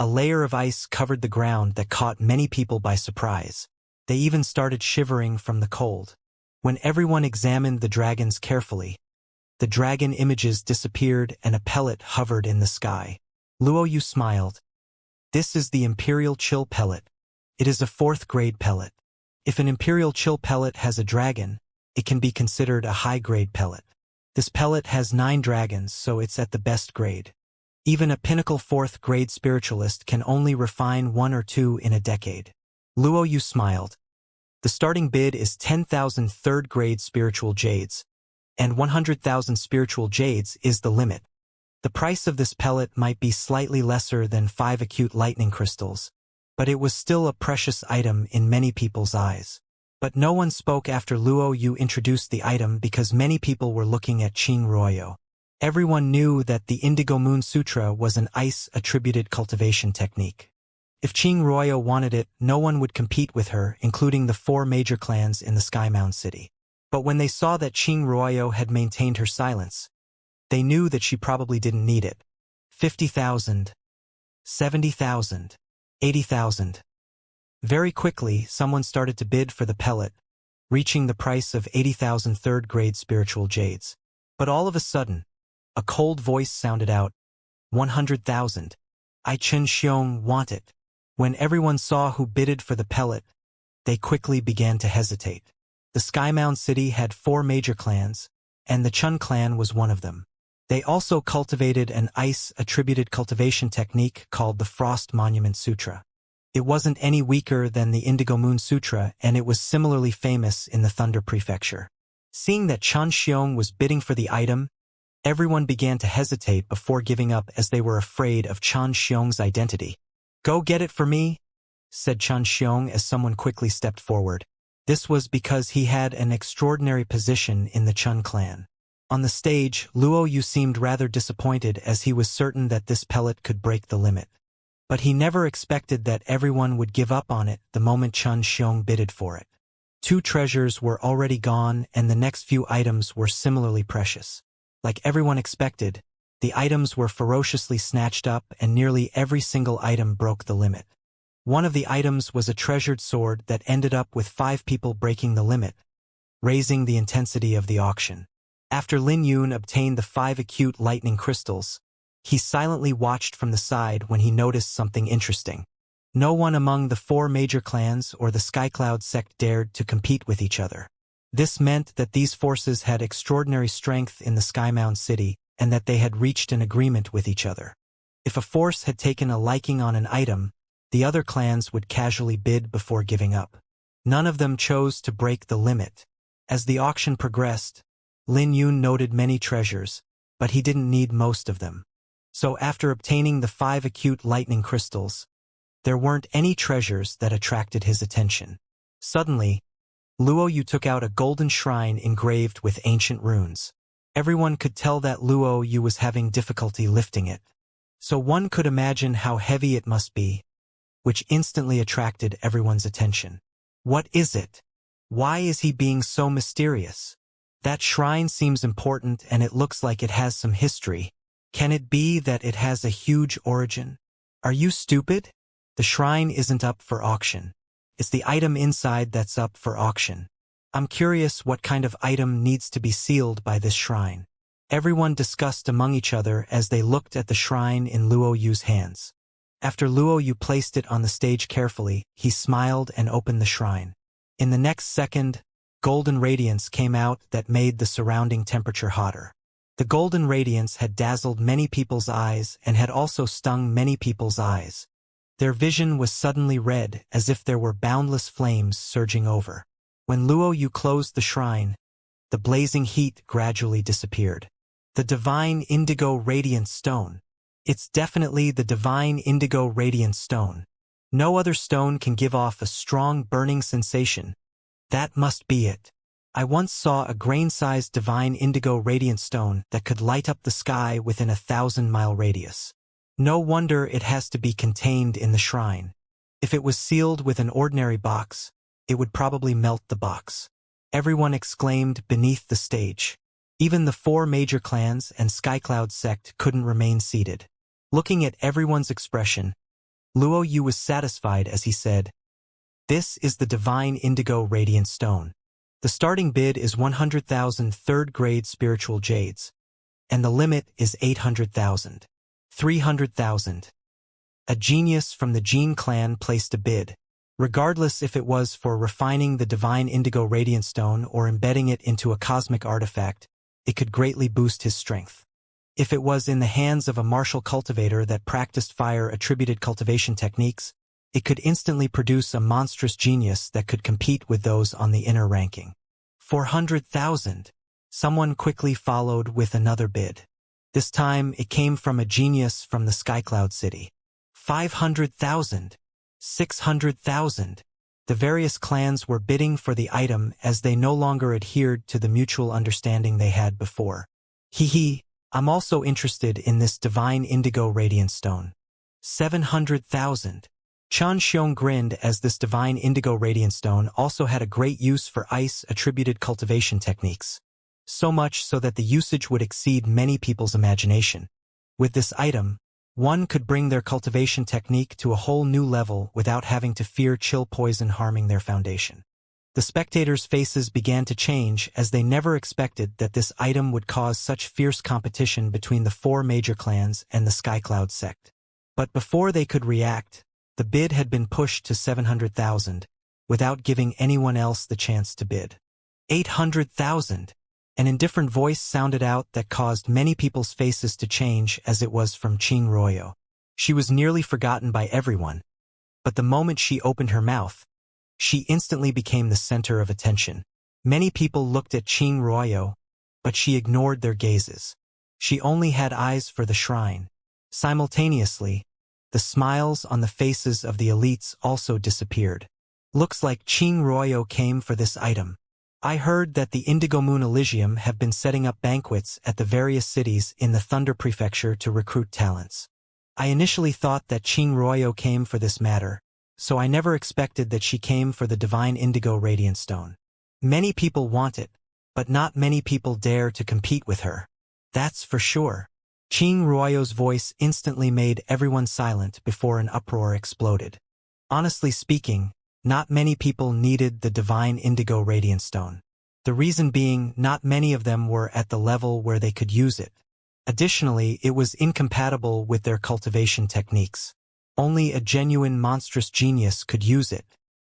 A layer of ice covered the ground that caught many people by surprise. They even started shivering from the cold. When everyone examined the dragons carefully, the dragon images disappeared and a pellet hovered in the sky. Luo Yu smiled. This is the Imperial Chill Pellet. It is a 4th grade pellet. If an Imperial Chill Pellet has a dragon, it can be considered a high-grade pellet. This pellet has 9 dragons, so it's at the best grade. Even a pinnacle 4th grade spiritualist can only refine 1 or 2 in a decade. Luo Yu smiled. The starting bid is 10,000 3rd grade spiritual jades, and 100,000 spiritual jades is the limit. The price of this pellet might be slightly lesser than 5 acute lightning crystals, but it was still a precious item in many people's eyes. But no one spoke after Luo Yu introduced the item because many people were looking at Qing Ruoyo. Everyone knew that the Indigo Moon Sutra was an ice-attributed cultivation technique. If Qing Ruoyo wanted it, no one would compete with her, including the 4 major clans in the Sky Mound City. But when they saw that Qing Ruoyo had maintained her silence, they knew that she probably didn't need it. 50,000, 70,000, 80,000. Very quickly, someone started to bid for the pellet, reaching the price of 80,000 3rd grade spiritual jades. But all of a sudden, a cold voice sounded out, 100,000. I Chen Xiong want it. When everyone saw who bidded for the pellet, they quickly began to hesitate. The Sky Mound City had 4 major clans, and the Chun clan was one of them. They also cultivated an ice-attributed cultivation technique called the Frost Monument Sutra. It wasn't any weaker than the Indigo Moon Sutra, and it was similarly famous in the Thunder Prefecture. Seeing that Chen Xiong was bidding for the item, everyone began to hesitate before giving up as they were afraid of Chen Xiong's identity. Go get it for me, said Chen Xiong as someone quickly stepped forward. This was because he had an extraordinary position in the Chun clan. On the stage, Luo Yu seemed rather disappointed as he was certain that this pellet could break the limit. But he never expected that everyone would give up on it the moment Chen Xiong bidded for it. 2 treasures were already gone and the next few items were similarly precious. Like everyone expected, the items were ferociously snatched up and nearly every single item broke the limit. One of the items was a treasured sword that ended up with 5 people breaking the limit, raising the intensity of the auction. After Lin Yun obtained the 5 acute lightning crystals, he silently watched from the side when he noticed something interesting. No one among the 4 major clans or the Skycloud sect dared to compete with each other. This meant that these forces had extraordinary strength in the Sky Mound City and that they had reached an agreement with each other. If a force had taken a liking on an item, the other clans would casually bid before giving up. None of them chose to break the limit. As the auction progressed, Lin Yun noted many treasures, but he didn't need most of them. So after obtaining the 5 acute lightning crystals, there weren't any treasures that attracted his attention. Suddenly, Luo Yu took out a golden shrine engraved with ancient runes. Everyone could tell that Luo Yu was having difficulty lifting it. So one could imagine how heavy it must be, which instantly attracted everyone's attention. What is it? Why is he being so mysterious? That shrine seems important and it looks like it has some history. Can it be that it has a huge origin? Are you stupid? The shrine isn't up for auction. It's the item inside that's up for auction. I'm curious what kind of item needs to be sealed by this shrine. Everyone discussed among each other as they looked at the shrine in Luo Yu's hands. After Luo Yu placed it on the stage carefully, he smiled and opened the shrine. In the next second, golden radiance came out that made the surrounding temperature hotter. The golden radiance had dazzled many people's eyes and had also stung many people's eyes. Their vision was suddenly red, as if there were boundless flames surging over. When Luo Yu closed the shrine, the blazing heat gradually disappeared. The divine indigo radiant stone. It's definitely the divine indigo radiant stone. No other stone can give off a strong burning sensation. That must be it. I once saw a grain-sized divine indigo radiant stone that could light up the sky within a 1,000-mile radius. No wonder it has to be contained in the shrine. If it was sealed with an ordinary box, it would probably melt the box. Everyone exclaimed beneath the stage. Even the 4 major clans and Skycloud sect couldn't remain seated. Looking at everyone's expression, Luo Yu was satisfied as he said, "This is the divine indigo radiant stone. The starting bid is 100,000 third-grade spiritual jades, and the limit is 800,000. 300,000. A genius from the Jin clan placed a bid. Regardless if it was for refining the divine indigo radiant stone or embedding it into a cosmic artifact, it could greatly boost his strength. If it was in the hands of a martial cultivator that practiced fire-attributed cultivation techniques, it could instantly produce a monstrous genius that could compete with those on the inner ranking. 400,000. Someone quickly followed with another bid. This time, it came from a genius from the Skycloud City. 500,000. 600,000. The various clans were bidding for the item as they no longer adhered to the mutual understanding they had before. Hee, I'm also interested in this divine indigo radiant stone. 700,000. Chan Xiong grinned as this divine indigo radiant stone also had a great use for ice-attributed cultivation techniques. So much so that the usage would exceed many people's imagination. With this item, one could bring their cultivation technique to a whole new level without having to fear chill poison harming their foundation. The spectators' faces began to change as they never expected that this item would cause such fierce competition between the four major clans and the Skycloud sect. But before they could react, the bid had been pushed to 700,000, without giving anyone else the chance to bid. 800,000. An indifferent voice sounded out that caused many people's faces to change as it was from Qing Royo. She was nearly forgotten by everyone, but the moment she opened her mouth, she instantly became the center of attention. Many people looked at Qing Royo, but she ignored their gazes. She only had eyes for the shrine. Simultaneously, the smiles on the faces of the elites also disappeared. Looks like Qing Royo came for this item. I heard that the Indigo Moon Elysium have been setting up banquets at the various cities in the Thunder Prefecture to recruit talents. I initially thought that Qing Royo came for this matter, so I never expected that she came for the divine indigo radiant stone. Many people want it, but not many people dare to compete with her. That's for sure. Qing Royo's voice instantly made everyone silent before an uproar exploded. Honestly speaking, not many people needed the divine indigo radiant stone. The reason being, not many of them were at the level where they could use it. Additionally, it was incompatible with their cultivation techniques. Only a genuine monstrous genius could use it.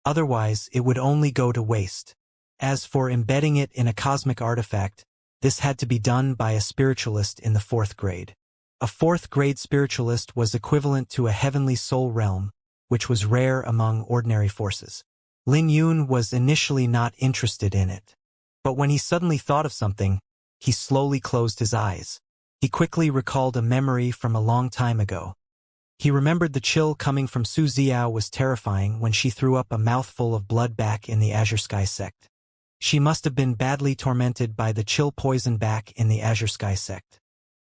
Otherwise, it would only go to waste. As for embedding it in a cosmic artifact, this had to be done by a spiritualist in the 4th grade. A 4th grade spiritualist was equivalent to a heavenly soul realm, which was rare among ordinary forces. Lin Yun was initially not interested in it. But when he suddenly thought of something, he slowly closed his eyes. He quickly recalled a memory from a long time ago. He remembered the chill coming from Su Ziao was terrifying when she threw up a mouthful of blood back in the Azure Sky sect. She must have been badly tormented by the chill poison back in the Azure Sky sect.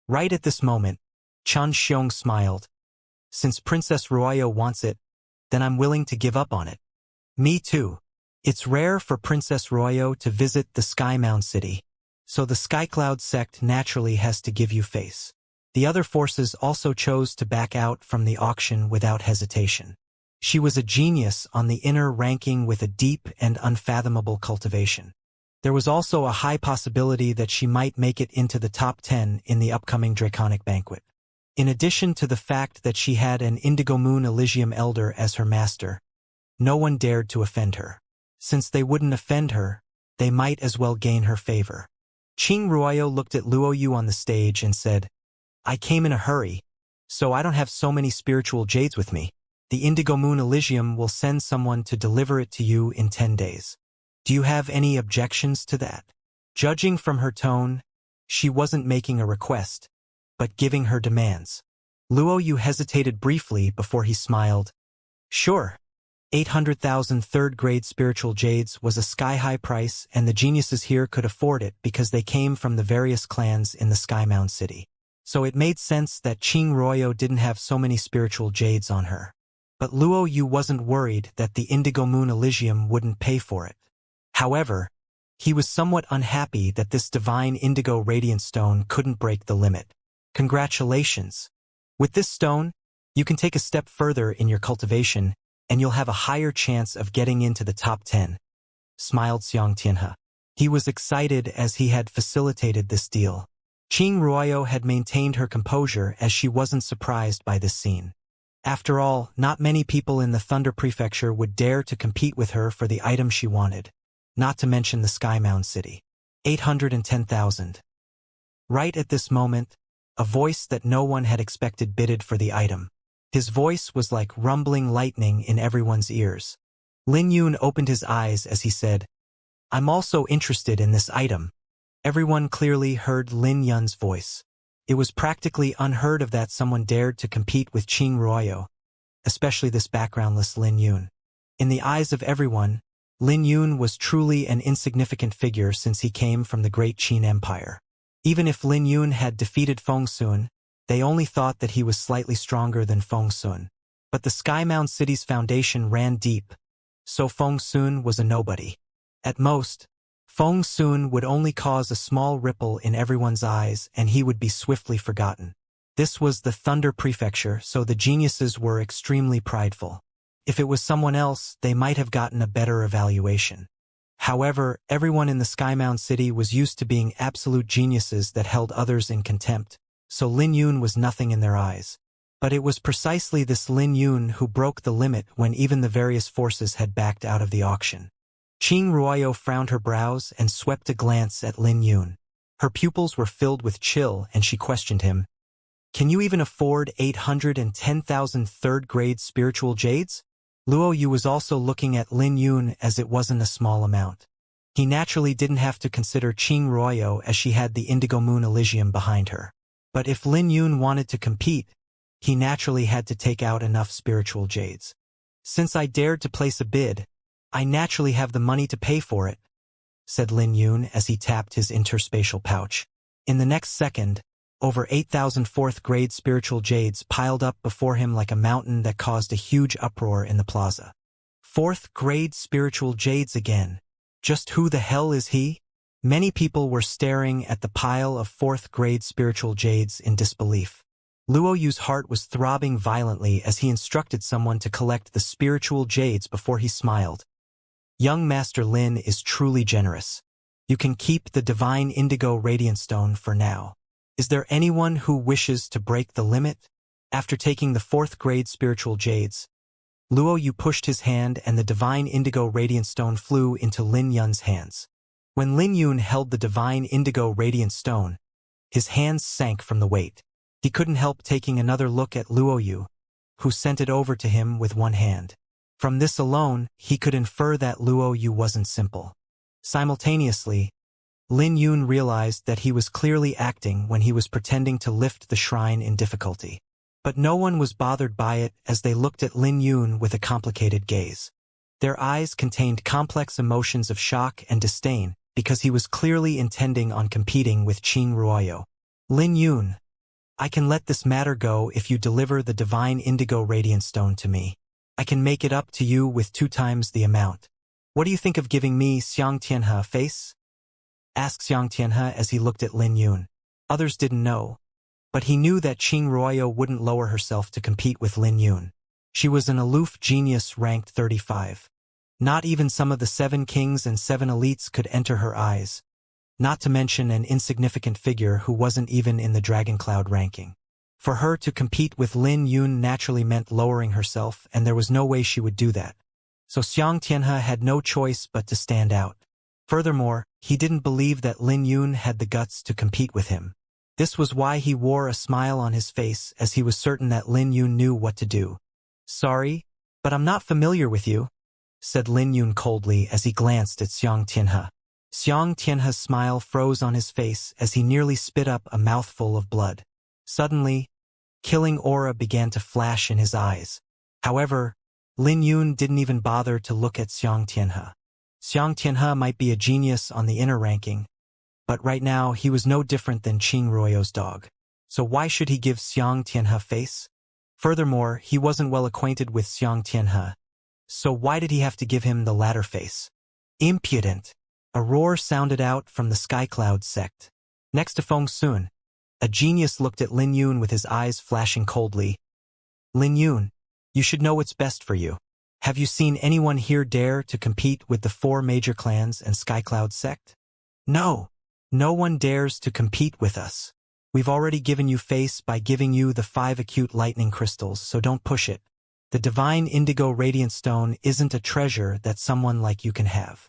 Right at this moment, Chan Xiong smiled. Since Princess Royo wants it, then I'm willing to give up on it. Me too. It's rare for Princess Royo to visit the Sky Mound City, so the Skycloud sect naturally has to give you face. The other forces also chose to back out from the auction without hesitation. She was a genius on the inner ranking with a deep and unfathomable cultivation. There was also a high possibility that she might make it into the top 10 in the upcoming Draconic Banquet. In addition to the fact that she had an Indigo Moon Elysium Elder as her master, no one dared to offend her. Since they wouldn't offend her, they might as well gain her favor. Qing Ruoyo looked at Luo Yu on the stage and said, I came in a hurry, so I don't have so many spiritual jades with me. The Indigo Moon Elysium will send someone to deliver it to you in 10 days. Do you have any objections to that? Judging from her tone, she wasn't making a request, but giving her demands. Luo Yu hesitated briefly before he smiled. Sure. 800,000 third-grade spiritual jades was a sky-high price, and the geniuses here could afford it because they came from the various clans in the Sky Mound City. So it made sense that Qing Royo didn't have so many spiritual jades on her. But Luo Yu wasn't worried that the Indigo Moon Elysium wouldn't pay for it. However, he was somewhat unhappy that this divine indigo radiant stone couldn't break the limit. Congratulations. With this stone, You can take a step further in your cultivation, and you'll have a higher chance of getting into the top 10, smiled Xianxia. He was excited as he had facilitated this deal. Qing Ruoyo had maintained her composure as she wasn't surprised by this scene. After all, not many people in the Thunder Prefecture would dare to compete with her for the item she wanted, not to mention the Skymound City. 810,000. Right at this moment, a voice that no one had expected bidded for the item. His voice was like rumbling lightning in everyone's ears. Lin Yun opened his eyes as he said, "I'm also interested in this item." Everyone clearly heard Lin Yun's voice. It was practically unheard of that someone dared to compete with Qing Ruoyo, especially this backgroundless Lin Yun. In the eyes of everyone, Lin Yun was truly an insignificant figure since he came from the great Qin Empire. Even if Lin Yun had defeated Feng Sun, they only thought that he was slightly stronger than Feng Sun. But the Skymound City's foundation ran deep, so Feng Sun was a nobody. At most, Feng Sun would only cause a small ripple in everyone's eyes and he would be swiftly forgotten. This was the Thunder Prefecture, so the geniuses were extremely prideful. If it was someone else, they might have gotten a better evaluation. However, everyone in the Skymound City was used to being absolute geniuses that held others in contempt, so Lin Yun was nothing in their eyes. But it was precisely this Lin Yun who broke the limit when even the various forces had backed out of the auction. Qing Ruoyo frowned her brows and swept a glance at Lin Yun. Her pupils were filled with chill and she questioned him. "Can you even afford 810,000 third-grade spiritual jades?" Luo Yu was also looking at Lin Yun as it wasn't a small amount. He naturally didn't have to consider Qing Ruoyo as she had the Indigo Moon Elysium behind her. But if Lin Yun wanted to compete, he naturally had to take out enough spiritual jades. "Since I dared to place a bid, I naturally have the money to pay for it," said Lin Yun as he tapped his interspatial pouch. In the next second, over 8,000 fourth-grade spiritual jades piled up before him like a mountain that caused a huge uproar in the plaza. Fourth-grade spiritual jades again. Just who the hell is he? Many people were staring at the pile of fourth-grade spiritual jades in disbelief. Luo Yu's heart was throbbing violently as he instructed someone to collect the spiritual jades before he smiled. "Young Master Lin is truly generous. You can keep the divine indigo radiant stone for now. Is there anyone who wishes to break the limit?" After taking the fourth-grade spiritual jades, Luo Yu pushed his hand and the divine indigo radiant stone flew into Lin Yun's hands. When Lin Yun held the divine indigo radiant stone, his hands sank from the weight. He couldn't help taking another look at Luo Yu, who sent it over to him with one hand. From this alone, he could infer that Luo Yu wasn't simple. Simultaneously, Lin Yun realized that he was clearly acting when he was pretending to lift the shrine in difficulty. But no one was bothered by it as they looked at Lin Yun with a complicated gaze. Their eyes contained complex emotions of shock and disdain because he was clearly intending on competing with Qing Ruoyo. "Lin Yun, I can let this matter go if you deliver the divine indigo radiant stone to me. I can make it up to you with 2 times the amount. What do you think of giving me Xianxia face?" asked Xianxia as he looked at Lin Yun. Others didn't know, but he knew that Qing Ruoyo wouldn't lower herself to compete with Lin Yun. She was an aloof genius ranked 35. Not even some of the 7 kings and 7 elites could enter her eyes, not to mention an insignificant figure who wasn't even in the Dragon Cloud ranking. For her to compete with Lin Yun naturally meant lowering herself, and there was no way she would do that. So Xianxia had no choice but to stand out. Furthermore, he didn't believe that Lin Yun had the guts to compete with him. This was why he wore a smile on his face, as he was certain that Lin Yun knew what to do. "Sorry, but I'm not familiar with you," said Lin Yun coldly as he glanced at Xianxia. Xianxia's smile froze on his face as he nearly spit up a mouthful of blood. Suddenly, killing aura began to flash in his eyes. However, Lin Yun didn't even bother to look at Xianxia. Xianxia might be a genius on the inner ranking, but right now he was no different than Qing Ruoyo's dog. So why should he give Xianxia face? Furthermore, he wasn't well acquainted with Xianxia, so why did he have to give him the latter face? Impudent! A roar sounded out from the Sky Cloud sect. Next to Feng Sun, a genius looked at Lin Yun with his eyes flashing coldly. Lin Yun, you should know what's best for you. Have you seen anyone here dare to compete with the 4 major clans and Skycloud sect? No. No one dares to compete with us. We've already given you face by giving you the 5 acute lightning crystals, so don't push it. The divine indigo radiant stone isn't a treasure that someone like you can have.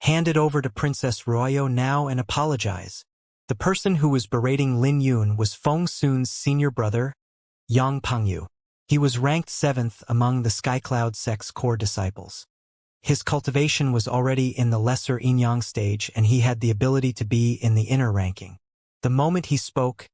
Hand it over to Princess Royo now and apologize. The person who was berating Lin Yun was Feng Sun's senior brother, Yang Pengyu. He was ranked 7th among the Skycloud sect's core disciples. His cultivation was already in the lesser Yinyang stage, and he had the ability to be in the inner ranking. The moment he spoke,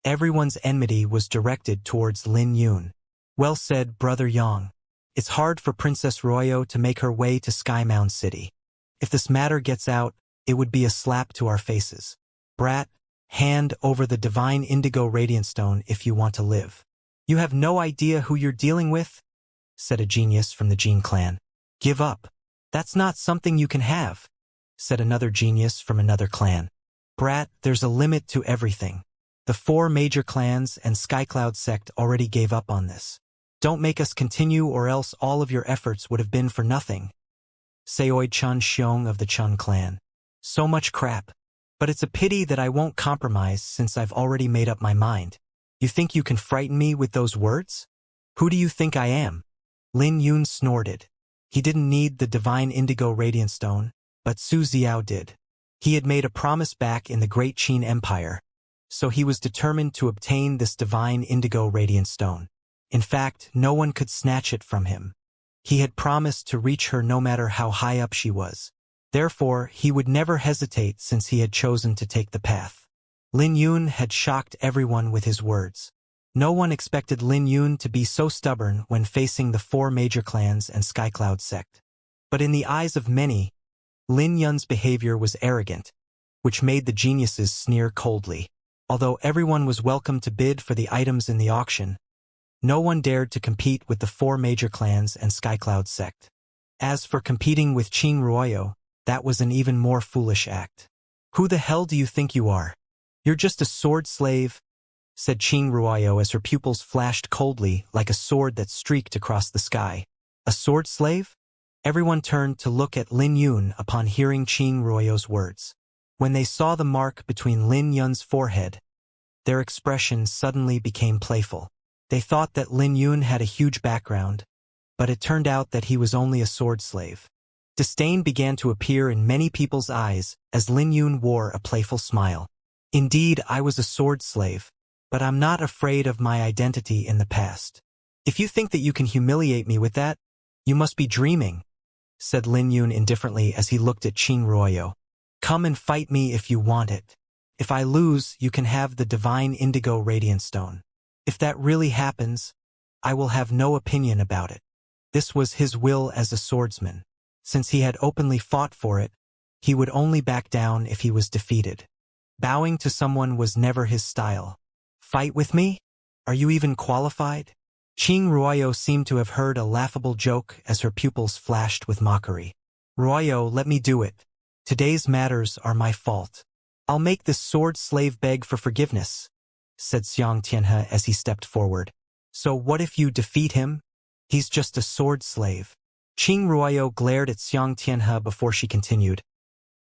everyone's enmity was directed towards Lin Yun. Well said, Brother Yang. It's hard for Princess Royo to make her way to Skymound City. If this matter gets out, it would be a slap to our faces. Brat, hand over the divine indigo radiant stone if you want to live. You have no idea who you're dealing with? Said a genius from the Jin clan. Give up. That's not something you can have, said another genius from another clan. Brat, there's a limit to everything. The 4 major clans and Skycloud sect already gave up on this. Don't make us continue, or else all of your efforts would have been for nothing. Seoi Chun Xiong of the Chun clan. So much crap. But it's a pity that I won't compromise since I've already made up my mind. You think you can frighten me with those words? Who do you think I am? Lin Yun snorted. He didn't need the divine indigo radiant stone, but Su Xiao did. He had made a promise back in the Great Qin Empire, so he was determined to obtain this divine indigo radiant stone. In fact, no one could snatch it from him. He had promised to reach her no matter how high up she was. Therefore, he would never hesitate since he had chosen to take the path. Lin Yun had shocked everyone with his words. No one expected Lin Yun to be so stubborn when facing the 4 major clans and Skycloud sect. But in the eyes of many, Lin Yun's behavior was arrogant, which made the geniuses sneer coldly. Although everyone was welcome to bid for the items in the auction, no one dared to compete with the 4 major clans and Skycloud sect. As for competing with Qing Ruoyo, that was an even more foolish act. Who the hell do you think you are? You're just a sword slave, said Qing Ruoyo as her pupils flashed coldly like a sword that streaked across the sky. A sword slave? Everyone turned to look at Lin Yun upon hearing Qing Ruoyo's words. When they saw the mark between Lin Yun's forehead, their expressions suddenly became playful. They thought that Lin Yun had a huge background, but it turned out that he was only a sword slave. Disdain began to appear in many people's eyes as Lin Yun wore a playful smile. Indeed, I was a sword slave, but I'm not afraid of my identity in the past. If you think that you can humiliate me with that, you must be dreaming, said Lin Yun indifferently as he looked at Qing Ruoyo. Come and fight me if you want it. If I lose, you can have the divine indigo radiant stone. If that really happens, I will have no opinion about it. This was his will as a swordsman. Since he had openly fought for it, he would only back down if he was defeated. Bowing to someone was never his style. Fight with me? Are you even qualified? Qing Ruoyo seemed to have heard a laughable joke as her pupils flashed with mockery. Ruoyo, let me do it. Today's matters are my fault. I'll make this sword slave beg for forgiveness, said Xianxia as he stepped forward. So what if you defeat him? He's just a sword slave. Qing Ruoyo glared at Xianxia before she continued.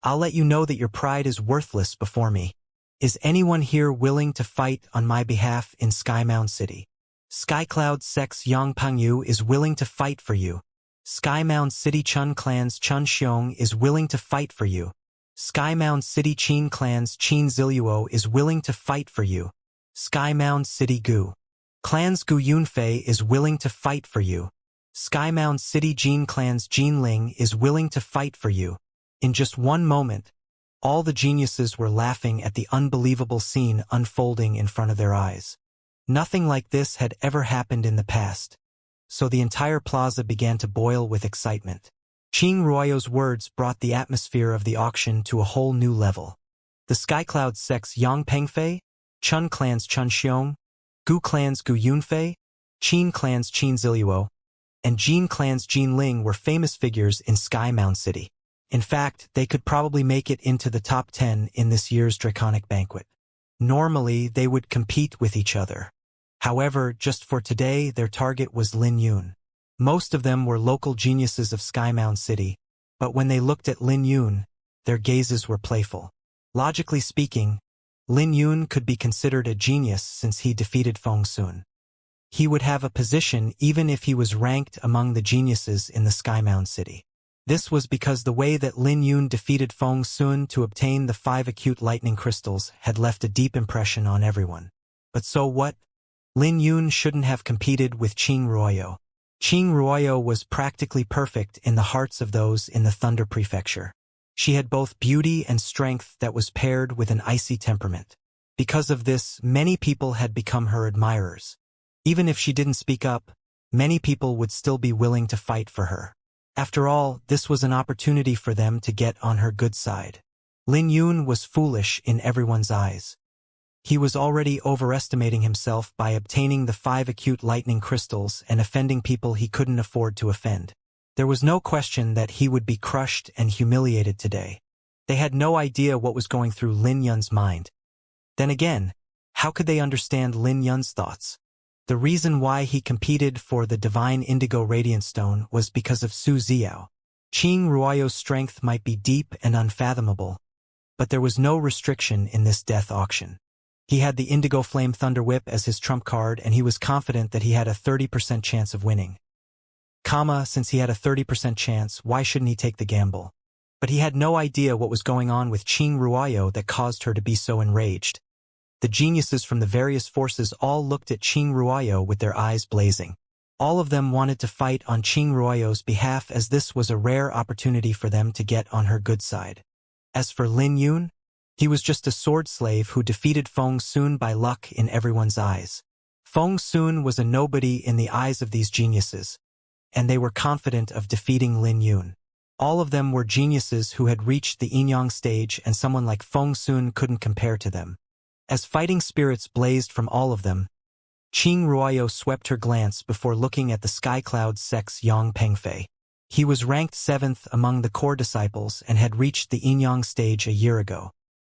I'll let you know that your pride is worthless before me. Is anyone here willing to fight on my behalf in Skymound City? Skycloud Sect's Yang Pengyu is willing to fight for you. Skymound City Chun Clan's Chun Xiong is willing to fight for you. Skymound City Qin Clan's Qin Ziluo is willing to fight for you. Skymound City Gu Clan's Gu Yunfei is willing to fight for you. Skymound City Jin Clan's Jin Ling is willing to fight for you. In just one moment, all the geniuses were laughing at the unbelievable scene unfolding in front of their eyes. Nothing like this had ever happened in the past, so the entire plaza began to boil with excitement. Qing Ruoyo's words brought the atmosphere of the auction to a whole new level. The Skycloud sect's Yang Pengfei, Chun Clan's Chun Xiong, Gu Clan's Gu Yunfei, Qin Clan's Qin Ziluo, and Jin Clan's Jin Ling were famous figures in Skymound City. In fact, they could probably make it into the top 10 in this year's Draconic Banquet. Normally, they would compete with each other. However, just for today, their target was Lin Yun. Most of them were local geniuses of Skymound City, but when they looked at Lin Yun, their gazes were playful. Logically speaking, Lin Yun could be considered a genius since he defeated Feng Sun. He would have a position even if he was ranked among the geniuses in the Skymound City. This was because the way that Lin Yun defeated Feng Sun to obtain the 5 acute lightning crystals had left a deep impression on everyone. But so what? Lin Yun shouldn't have competed with Qing Ruoyo. Qing Ruoyo was practically perfect in the hearts of those in the Thunder Prefecture. She had both beauty and strength that was paired with an icy temperament. Because of this, many people had become her admirers. Even if she didn't speak up, many people would still be willing to fight for her. After all, this was an opportunity for them to get on her good side. Lin Yun was foolish in everyone's eyes. He was already overestimating himself by obtaining the 5 acute lightning crystals and offending people he couldn't afford to offend. There was no question that he would be crushed and humiliated today. They had no idea what was going through Lin Yun's mind. Then again, how could they understand Lin Yun's thoughts? The reason why he competed for the Divine Indigo Radiant Stone was because of Su Xiao. Qing Ruoyo's strength might be deep and unfathomable, but there was no restriction in this death auction. He had the Indigo Flame Thunder Whip as his trump card, and he was confident that he had a 30% chance of winning. Since he had a 30% chance, why shouldn't he take the gamble? But he had no idea what was going on with Qing Ruoyo that caused her to be so enraged. The geniuses from the various forces all looked at Qing Ruoyo with their eyes blazing. All of them wanted to fight on Qing Ruoyo's behalf, as this was a rare opportunity for them to get on her good side. As for Lin Yun, he was just a sword slave who defeated Feng Sun by luck in everyone's eyes. Feng Sun was a nobody in the eyes of these geniuses, and they were confident of defeating Lin Yun. All of them were geniuses who had reached the Yinyang stage, and someone like Feng Sun couldn't compare to them. As fighting spirits blazed from all of them, Qing Ruoyo swept her glance before looking at the Sky Cloud sex Yang Pengfei. He was ranked 7th among the core disciples and had reached the Yinyang stage a year ago.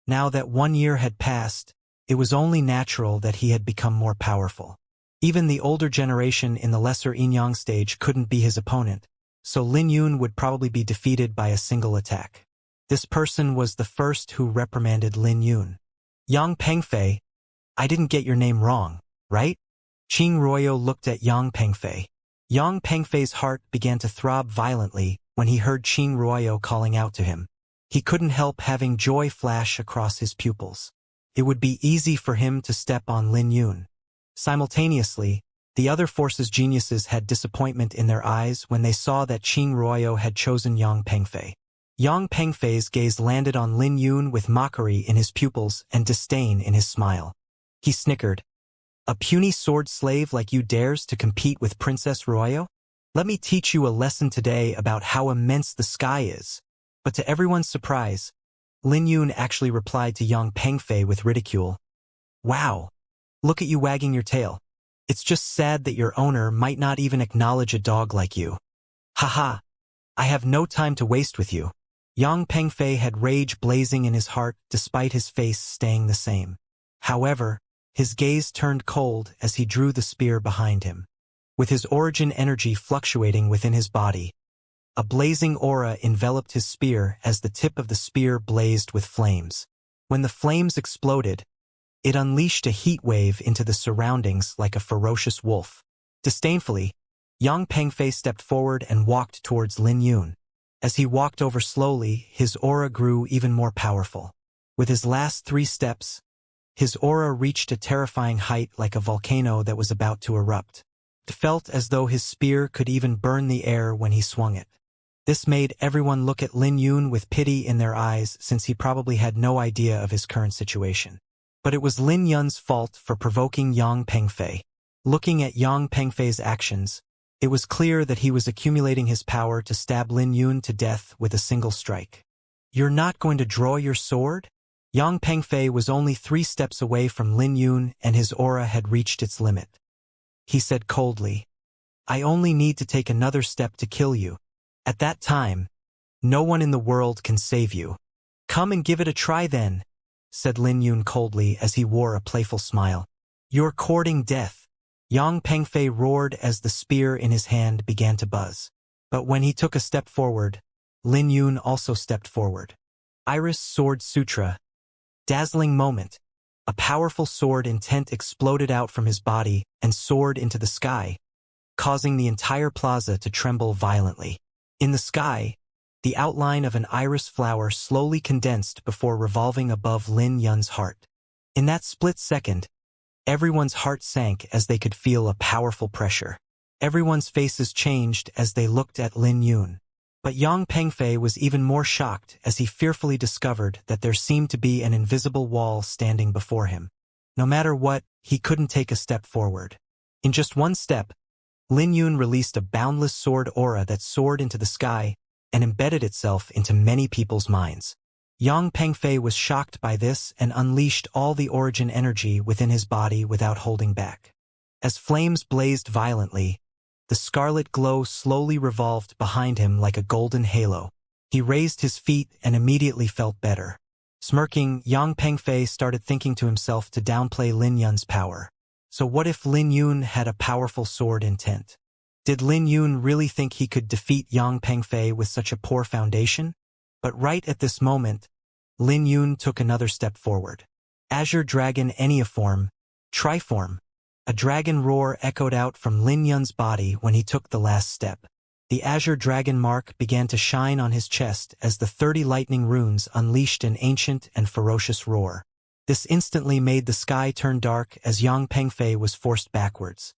Now that 1 year had passed, it was only natural that he had become more powerful. Even the older generation in the lesser Yinyang stage couldn't be his opponent, so Lin Yun would probably be defeated by a single attack. This person was the first who reprimanded Lin Yun. Yang Pengfei, I didn't get your name wrong, right? Qing Ruoyo looked at Yang Pengfei. Yang Pengfei's heart began to throb violently when he heard Qing Ruoyo calling out to him. He couldn't help having joy flash across his pupils. It would be easy for him to step on Lin Yun. Simultaneously, the other forces' geniuses had disappointment in their eyes when they saw that Qing Ruoyo had chosen Yang Pengfei. Yang Pengfei's gaze landed on Lin Yun with mockery in his pupils and disdain in his smile. He snickered. A puny sword slave like you dares to compete with Princess Ruoyo? Let me teach you a lesson today about how immense the sky is. But to everyone's surprise, Lin Yun actually replied to Yang Pengfei with ridicule. Wow! Look at you wagging your tail. It's just sad that your owner might not even acknowledge a dog like you. Haha! I have no time to waste with you. Yang Pengfei had rage blazing in his heart despite his face staying the same. However, his gaze turned cold as he drew the spear behind him. With his origin energy fluctuating within his body, a blazing aura enveloped his spear as the tip of the spear blazed with flames. When the flames exploded, it unleashed a heat wave into the surroundings like a ferocious wolf. Disdainfully, Yang Pengfei stepped forward and walked towards Lin Yun. As he walked over slowly, his aura grew even more powerful. With his last 3 steps, his aura reached a terrifying height like a volcano that was about to erupt. It felt as though his spear could even burn the air when he swung it. This made everyone look at Lin Yun with pity in their eyes, since he probably had no idea of his current situation. But it was Lin Yun's fault for provoking Yang Pengfei. Looking at Yang Pengfei's actions, it was clear that he was accumulating his power to stab Lin Yun to death with a single strike. You're not going to draw your sword? Yang Pengfei was only 3 steps away from Lin Yun and his aura had reached its limit. He said coldly, I only need to take another step to kill you. At that time, no one in the world can save you. Come and give it a try then, said Lin Yun coldly as he wore a playful smile. You're courting death. Yang Pengfei roared as the spear in his hand began to buzz. But when he took a step forward, Lin Yun also stepped forward. Iris Sword Sutra. Dazzling moment. A powerful sword intent exploded out from his body and soared into the sky, causing the entire plaza to tremble violently. In the sky, the outline of an iris flower slowly condensed before revolving above Lin Yun's heart. In that split second, everyone's heart sank as they could feel a powerful pressure. Everyone's faces changed as they looked at Lin Yun. But Yang Pengfei was even more shocked as he fearfully discovered that there seemed to be an invisible wall standing before him. No matter what, he couldn't take a step forward. In just one step, Lin Yun released a boundless sword aura that soared into the sky and embedded itself into many people's minds. Yang Pengfei was shocked by this and unleashed all the origin energy within his body without holding back. As flames blazed violently, the scarlet glow slowly revolved behind him like a golden halo. He raised his feet and immediately felt better. Smirking, Yang Pengfei started thinking to himself to downplay Lin Yun's power. So what if Lin Yun had a powerful sword intent? Did Lin Yun really think he could defeat Yang Pengfei with such a poor foundation? But right at this moment, Lin Yun took another step forward. Azure Dragon Enneaform, Triform. A dragon roar echoed out from Lin Yun's body when he took the last step. The Azure Dragon mark began to shine on his chest as the 30 lightning runes unleashed an ancient and ferocious roar. This instantly made the sky turn dark as Yang Pengfei was forced backwards.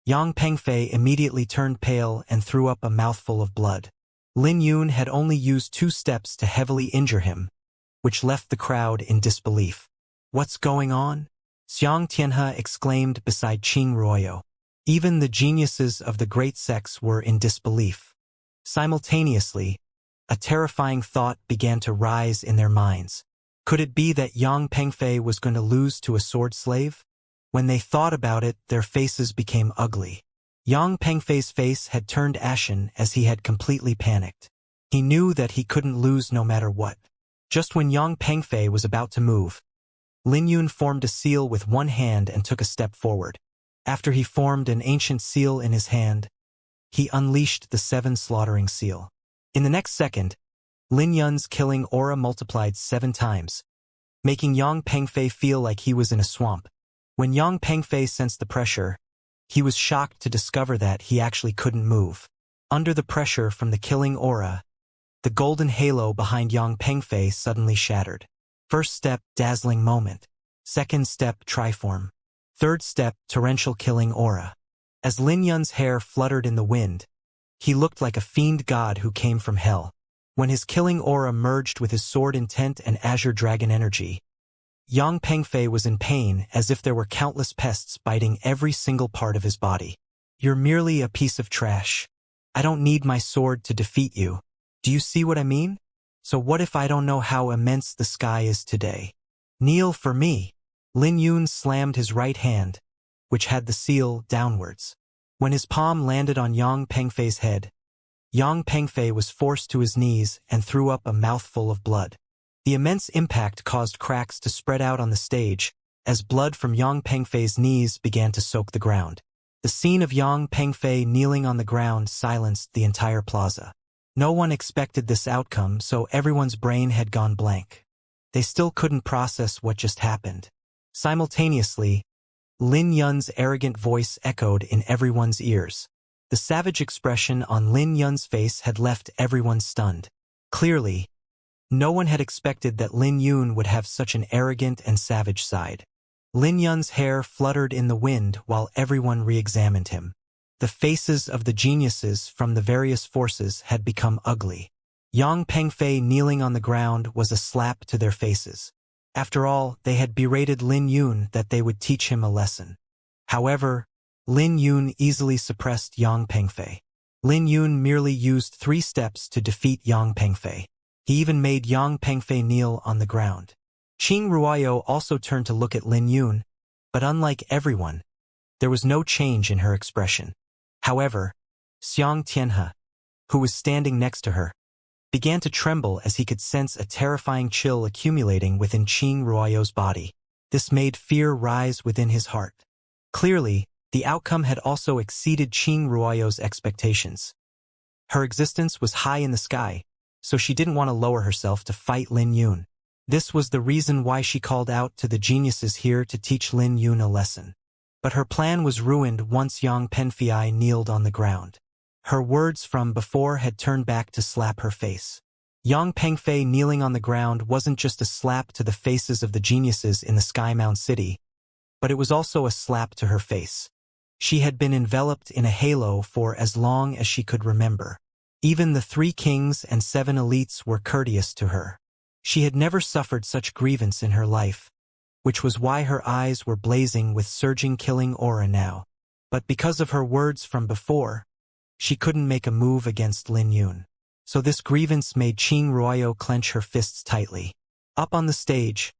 Yang Pengfei immediately turned pale and threw up a mouthful of blood. Lin Yun had only used 2 steps to heavily injure him, which left the crowd in disbelief. What's going on? Xianxia exclaimed beside Qing Ruoyo. Even the geniuses of the great sects were in disbelief. Simultaneously, a terrifying thought began to rise in their minds. Could it be that Yang Pengfei was going to lose to a sword slave? When they thought about it, their faces became ugly. Yang Pengfei's face had turned ashen as he had completely panicked. He knew that he couldn't lose no matter what. Just when Yang Pengfei was about to move, Lin Yun formed a seal with one hand and took a step forward. After he formed an ancient seal in his hand, he unleashed the 7 slaughtering seal. In the next second, Lin Yun's killing aura multiplied 7 times, making Yang Pengfei feel like he was in a swamp. When Yang Pengfei sensed the pressure, he was shocked to discover that he actually couldn't move. Under the pressure from the killing aura, the golden halo behind Yang Pengfei suddenly shattered. First step, dazzling moment. Second step, triform. Third step, torrential killing aura. As Lin Yun's hair fluttered in the wind, he looked like a fiend god who came from hell. When his killing aura merged with his sword intent and azure dragon energy, Yang Pengfei was in pain as if there were countless pests biting every single part of his body. You're merely a piece of trash. I don't need my sword to defeat you. Do you see what I mean? So what if I don't know how immense the sky is today? Kneel for me. Lin Yun slammed his right hand, which had the seal, downwards. When his palm landed on Yang Pengfei's head, Yang Pengfei was forced to his knees and threw up a mouthful of blood. The immense impact caused cracks to spread out on the stage, as blood from Yang Pengfei's knees began to soak the ground. The scene of Yang Pengfei kneeling on the ground silenced the entire plaza. No one expected this outcome, so everyone's brain had gone blank. They still couldn't process what just happened. Simultaneously, Lin Yun's arrogant voice echoed in everyone's ears. The savage expression on Lin Yun's face had left everyone stunned. Clearly, no one had expected that Lin Yun would have such an arrogant and savage side. Lin Yun's hair fluttered in the wind while everyone re-examined him. The faces of the geniuses from the various forces had become ugly. Yang Pengfei kneeling on the ground was a slap to their faces. After all, they had berated Lin Yun that they would teach him a lesson. However, Lin Yun easily suppressed Yang Pengfei. Lin Yun merely used 3 steps to defeat Yang Pengfei. He even made Yang Pengfei kneel on the ground. Qing Ruoyo also turned to look at Lin Yun, but unlike everyone, there was no change in her expression. However, Xianxia, who was standing next to her, began to tremble as he could sense a terrifying chill accumulating within Qing Ruoyo's body. This made fear rise within his heart. Clearly, The outcome had also exceeded Qing Ruoyo's expectations. Her existence was high in the sky, so she didn't want to lower herself to fight Lin Yun. This was the reason why she called out to the geniuses here to teach Lin Yun a lesson. But her plan was ruined once Yang Penfei kneeled on the ground. Her words from before had turned back to slap her face. Yang Pengfei kneeling on the ground wasn't just a slap to the faces of the geniuses in the Sky Mound City, but it was also a slap to her face. She had been enveloped in a halo for as long as she could remember. Even the 3 kings and 7 elites were courteous to her. She had never suffered such grievance in her life, which was why her eyes were blazing with surging killing aura now. But because of her words from before, she couldn't make a move against Lin Yun. So this grievance made Qing Ruoyo clench her fists tightly. Up on the stage,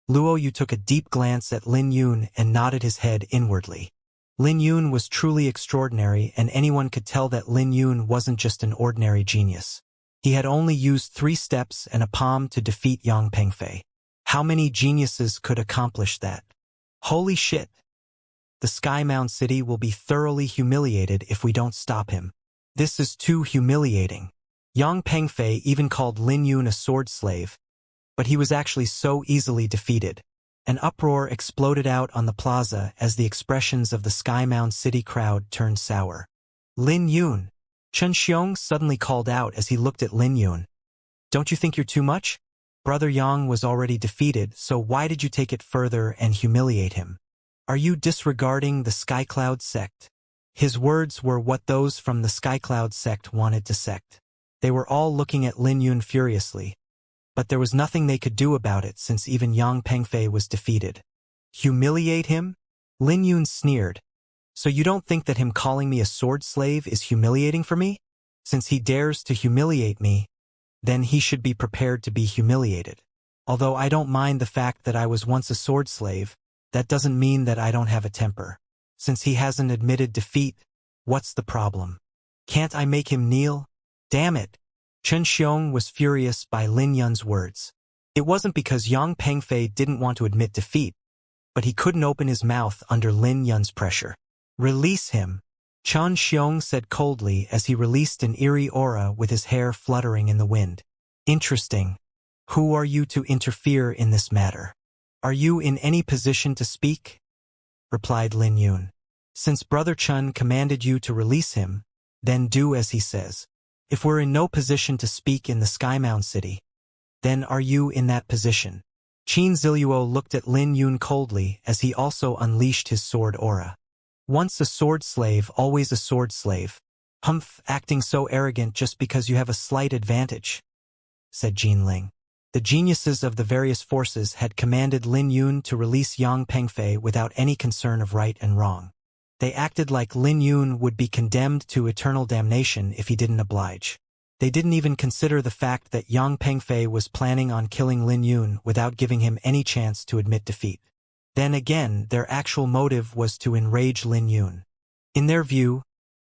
Luo Yu took a deep glance at Lin Yun and nodded his head inwardly. Lin Yun was truly extraordinary, and anyone could tell that Lin Yun wasn't just an ordinary genius. He had only used 3 steps and a palm to defeat Yang Pengfei. How many geniuses could accomplish that? Holy shit! The Sky Mound City will be thoroughly humiliated if we don't stop him. This is too humiliating. Yang Pengfei even called Lin Yun a sword slave, but he was actually so easily defeated. An uproar exploded out on the plaza as the expressions of the Sky Mound City crowd turned sour. Lin Yun! Chen Xiong suddenly called out as he looked at Lin Yun. Don't you think you're too much? Brother Yang was already defeated, so why did you take it further and humiliate him? Are you disregarding the Skycloud sect? His words were what those from the Skycloud sect wanted to sect. They were all looking at Lin Yun furiously, but there was nothing they could do about it since even Yang Pengfei was defeated. Humiliate him? Lin Yun sneered. So you don't think that him calling me a sword slave is humiliating for me? Since he dares to humiliate me, then he should be prepared to be humiliated. Although I don't mind the fact that I was once a sword slave, that doesn't mean that I don't have a temper. Since he hasn't admitted defeat, what's the problem? Can't I make him kneel? Damn it! Chen Xiong was furious by Lin Yun's words. It wasn't because Yang Pengfei didn't want to admit defeat, but he couldn't open his mouth under Lin Yun's pressure. Release him, Chen Xiong said coldly as he released an eerie aura with his hair fluttering in the wind. Interesting. Who are you to interfere in this matter? Are you in any position to speak? Replied Lin Yun. Since Brother Chen commanded you to release him, then do as he says. If we're in no position to speak in the Sky Mound City, then are you in that position? Qin Ziluo looked at Lin Yun coldly as he also unleashed his sword aura. Once a sword slave, always a sword slave. Humph, acting so arrogant just because you have a slight advantage, said Jinling. The geniuses of the various forces had commanded Lin Yun to release Yang Pengfei without any concern of right and wrong. They acted like Lin Yun would be condemned to eternal damnation if he didn't oblige. They didn't even consider the fact that Yang Pengfei was planning on killing Lin Yun without giving him any chance to admit defeat. Then again, their actual motive was to enrage Lin Yun. In their view,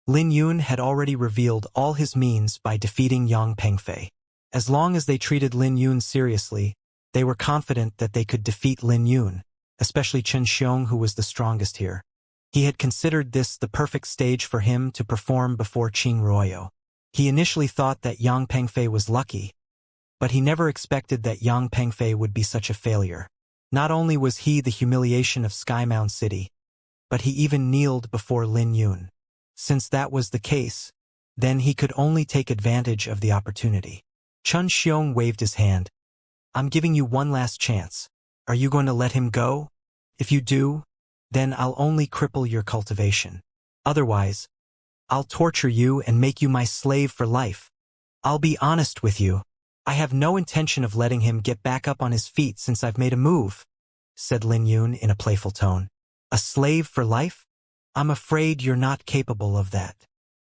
Lin Yun had already revealed all his means by defeating Yang Pengfei. As long as they treated Lin Yun seriously, they were confident that they could defeat Lin Yun, especially Chen Xiong, who was the strongest here. He had considered this the perfect stage for him to perform before Qing Ruoyo. He initially thought that Yang Pengfei was lucky, but he never expected that Yang Pengfei would be such a failure. Not only was he the humiliation of Sky Mound City, but he even kneeled before Lin Yun. Since that was the case, then he could only take advantage of the opportunity. Chen Xiong waved his hand. I'm giving you one last chance. Are you going to let him go? If you do, then I'll only cripple your cultivation. Otherwise, I'll torture you and make you my slave for life. I'll be honest with you. I have no intention of letting him get back up on his feet since I've made a move, said Lin Yun in a playful tone. A slave for life? I'm afraid you're not capable of that.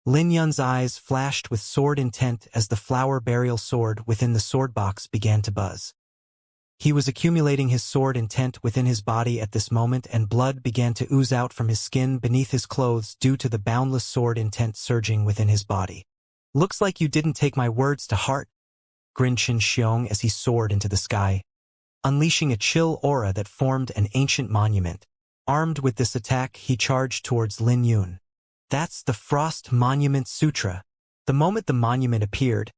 Lin Yun's eyes flashed with sword intent as the flower burial sword within the sword box began to buzz. He was accumulating his sword intent within his body at this moment, and blood began to ooze out from his skin beneath his clothes due to the boundless sword intent surging within his body. Looks like you didn't take my words to heart, grinned Chen Xiong as he soared into the sky, unleashing a chill aura that formed an ancient monument. Armed with this attack, he charged towards Lin Yun. That's the Frost Monument Sutra. The moment the monument appeared,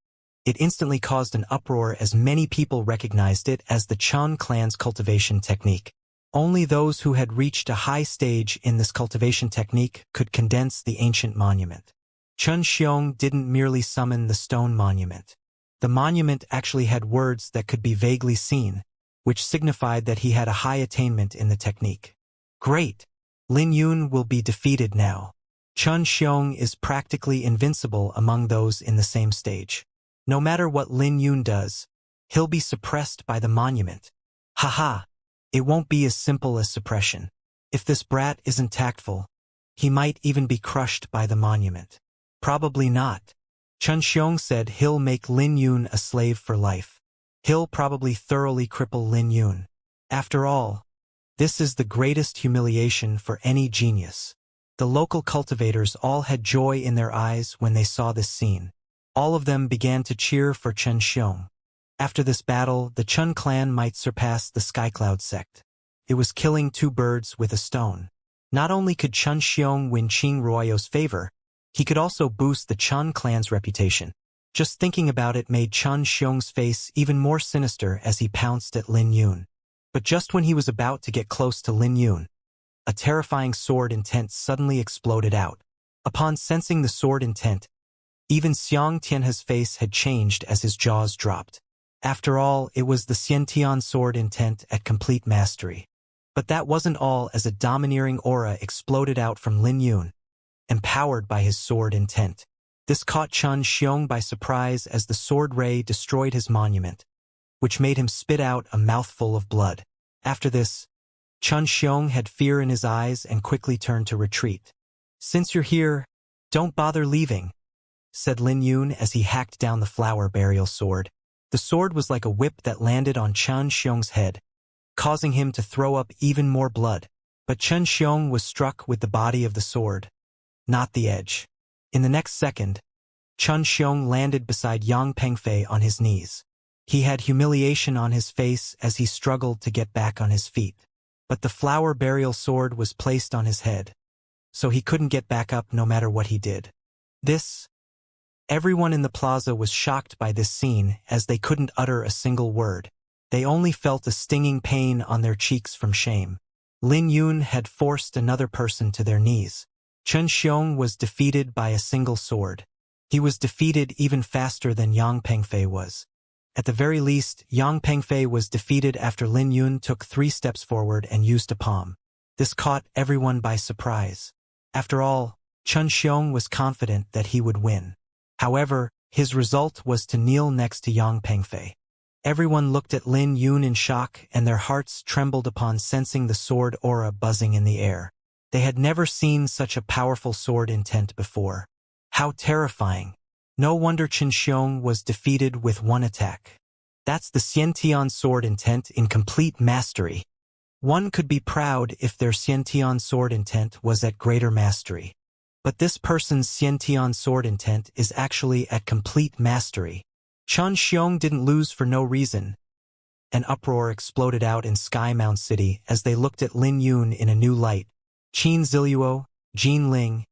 it instantly caused an uproar as many people recognized it as the Chun clan's cultivation technique. Only those who had reached a high stage in this cultivation technique could condense the ancient monument. Chun Xiong didn't merely summon the stone monument. The monument actually had words that could be vaguely seen, which signified that he had a high attainment in the technique. Great! Lin Yun will be defeated now. Chun Xiong is practically invincible among those in the same stage. No matter what Lin Yun does, he'll be suppressed by the monument. Haha! It won't be as simple as suppression. If this brat isn't tactful, he might even be crushed by the monument. Probably not. Chun Xiong said he'll make Lin Yun a slave for life. He'll probably thoroughly cripple Lin Yun. After all, this is the greatest humiliation for any genius. The local cultivators all had joy in their eyes when they saw this scene. All of them began to cheer for Chun Xiong. After this battle, the Chun clan might surpass the Skycloud sect. It was killing two birds with a stone. Not only could Chun Xiong win Qing Ruoyo's favor, he could also boost the Chun clan's reputation. Just thinking about it made Chun Xiong's face even more sinister as he pounced at Lin Yun. But just when he was about to get close to Lin Yun, a terrifying sword intent suddenly exploded out. Upon sensing the sword intent, even Xiangtian's face had changed as his jaws dropped. After all, it was the Xiantian sword intent at complete mastery. But that wasn't all, as a domineering aura exploded out from Lin Yun, empowered by his sword intent. This caught Chun Xiong by surprise as the sword ray destroyed his monument, which made him spit out a mouthful of blood. After this, Chun Xiong had fear in his eyes and quickly turned to retreat. "Since you're here, don't bother leaving," said Lin Yun as he hacked down the flower burial sword. The sword was like a whip that landed on Chun Xiong's head, causing him to throw up even more blood. But Chun Xiong was struck with the body of the sword, not the edge. In the next second, Chun Xiong landed beside Yang Pengfei on his knees. He had humiliation on his face as he struggled to get back on his feet. But the flower burial sword was placed on his head, so he couldn't get back up no matter what he did. Everyone in the plaza was shocked by this scene as they couldn't utter a single word. They only felt a stinging pain on their cheeks from shame. Lin Yun had forced another person to their knees. Chun Xiong was defeated by a single sword. He was defeated even faster than Yang Pengfei was. At the very least, Yang Pengfei was defeated after Lin Yun took 3 steps forward and used a palm. This caught everyone by surprise. After all, Chun Xiong was confident that he would win. However, his result was to kneel next to Yang Pengfei. Everyone looked at Lin Yun in shock, and their hearts trembled upon sensing the sword aura buzzing in the air. They had never seen such a powerful sword intent before. How terrifying! No wonder Chun Xiong was defeated with one attack. That's the Xiantian sword intent in complete mastery. One could be proud if their Xiantian sword intent was at greater mastery. But this person's Xiantian sword intent is actually at complete mastery. Chun Xiong didn't lose for no reason. An uproar exploded out in Sky Mound City as they looked at Lin Yun in a new light. Qin Ziluo, Jin Ling,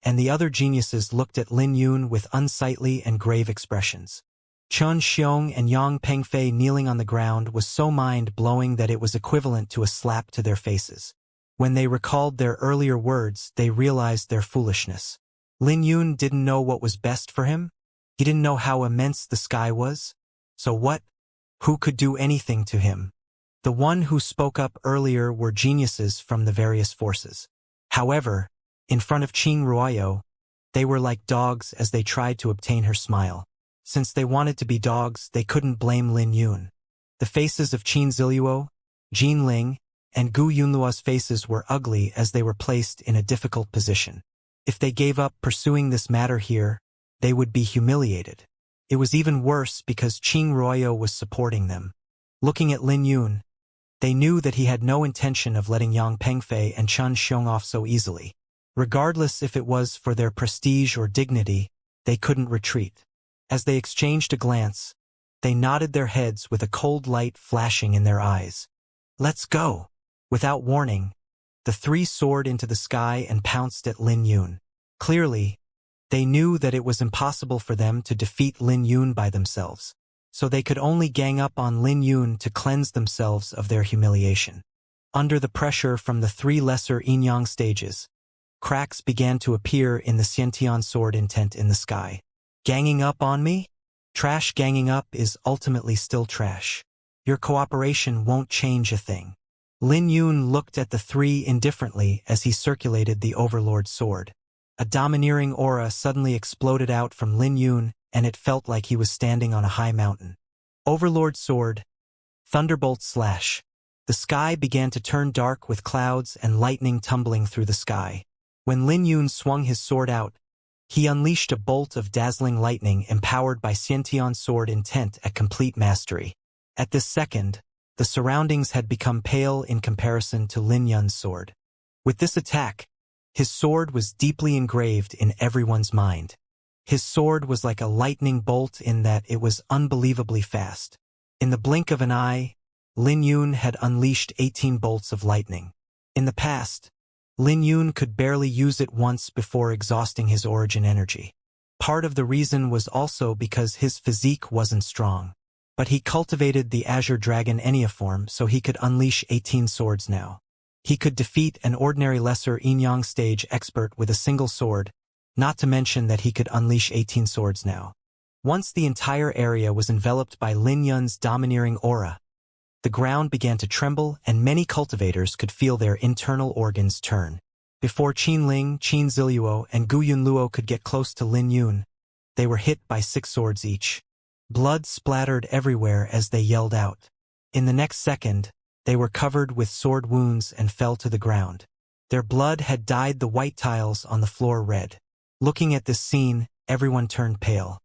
and the other geniuses looked at Lin Yun with unsightly and grave expressions. Chun Xiong and Yang Pengfei kneeling on the ground was so mind-blowing that it was equivalent to a slap to their faces. When they recalled their earlier words, they realized their foolishness. Lin Yun didn't know what was best for him. He didn't know how immense the sky was. So what? Who could do anything to him? The one who spoke up earlier were geniuses from the various forces. However, in front of Qing Ruoyo, they were like dogs as they tried to obtain her smile. Since they wanted to be dogs, they couldn't blame Lin Yun. The faces of Qin Ziluo, Jin Ling, and Gu Yunluo's faces were ugly as they were placed in a difficult position. If they gave up pursuing this matter here, they would be humiliated. It was even worse because Qing Ruoyo was supporting them. Looking at Lin Yun, they knew that he had no intention of letting Yang Pengfei and Chun Xiong off so easily. Regardless if it was for their prestige or dignity, they couldn't retreat. As they exchanged a glance, they nodded their heads with a cold light flashing in their eyes. "Let's go." Without warning, The three soared into the sky and pounced at Lin Yun. Clearly, they knew that it was impossible for them to defeat Lin Yun by themselves, so they could only gang up on Lin Yun to cleanse themselves of their humiliation. Under the pressure from the three lesser Yin-Yang stages, cracks began to appear in the Xiantian sword intent in the sky. Ganging up on me? Trash ganging up is ultimately still trash. Your cooperation won't change a thing. Lin Yun looked at the three indifferently as he circulated the Overlord's sword. A domineering aura suddenly exploded out from Lin Yun, and it felt like he was standing on a high mountain. Overlord's sword. Thunderbolt slash. The sky began to turn dark with clouds and lightning tumbling through the sky. When Lin Yun swung his sword out, he unleashed a bolt of dazzling lightning empowered by Xiantian's sword intent at complete mastery. At this second, the surroundings had become pale in comparison to Lin Yun's sword. With this attack, his sword was deeply engraved in everyone's mind. His sword was like a lightning bolt in that it was unbelievably fast. In the blink of an eye, Lin Yun had unleashed 18 bolts of lightning. In the past, Lin Yun could barely use it once before exhausting his origin energy. Part of the reason was also because his physique wasn't strong. But he cultivated the Azure Dragon Enneaform so he could unleash 18 swords now. He could defeat an ordinary lesser Yin-Yang stage expert with a single sword, not to mention that he could unleash 18 swords now. Once the entire area was enveloped by Lin Yun's domineering aura, the ground began to tremble and many cultivators could feel their internal organs turn. Before Qin Ling, Qin Ziluo, and Gu Yunluo could get close to Lin Yun, they were hit by 6 swords each. Blood splattered everywhere as they yelled out. In the next second, they were covered with sword wounds and fell to the ground. Their blood had dyed the white tiles on the floor red. Looking at this scene, everyone turned pale.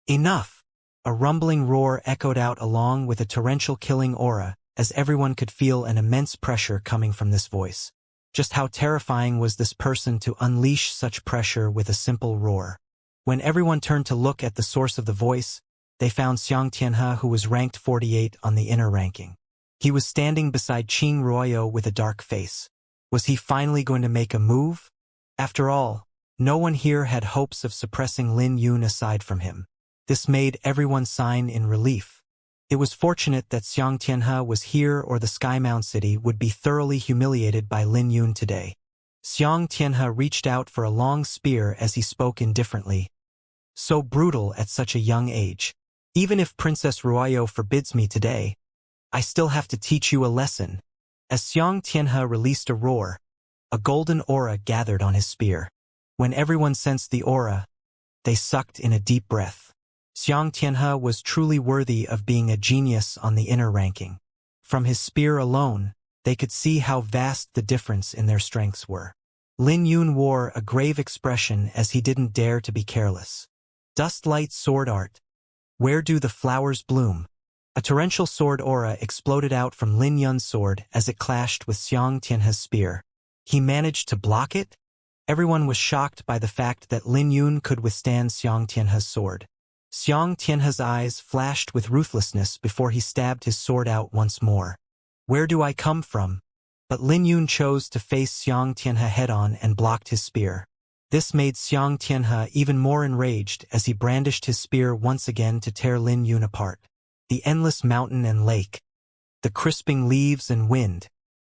Enough! A rumbling roar echoed out along with a torrential killing aura, as everyone could feel an immense pressure coming from this voice. Just how terrifying was this person to unleash such pressure with a simple roar? When everyone turned to look at the source of the voice, they found Xianxia, who was ranked 48 on the inner ranking. He was standing beside Qing Ruoyo with a dark face. Was he finally going to make a move? After all, no one here had hopes of suppressing Lin Yun aside from him. This made everyone sigh in relief. It was fortunate that Xianxia was here or the Sky Mound City would be thoroughly humiliated by Lin Yun today. Xianxia reached out for a long spear as he spoke indifferently. So brutal at such a young age. Even if Princess Ruoyo forbids me today, I still have to teach you a lesson. As Xianxia released a roar, a golden aura gathered on his spear. When everyone sensed the aura, they sucked in a deep breath. Xianxia was truly worthy of being a genius on the inner ranking. From his spear alone, they could see how vast the difference in their strengths were. Lin Yun wore a grave expression as he didn't dare to be careless. Dustlight sword art. Where do the flowers bloom? A torrential sword aura exploded out from Lin Yun's sword as it clashed with Xianxia's spear. He managed to block it? Everyone was shocked by the fact that Lin Yun could withstand Xianxia's sword. Xianxia's eyes flashed with ruthlessness before he stabbed his sword out once more. Where do I come from? But Lin Yun chose to face Xianxia head-on and blocked his spear. This made Xianxia even more enraged as he brandished his spear once again to tear Lin Yun apart. The endless mountain and lake. The crisping leaves and wind.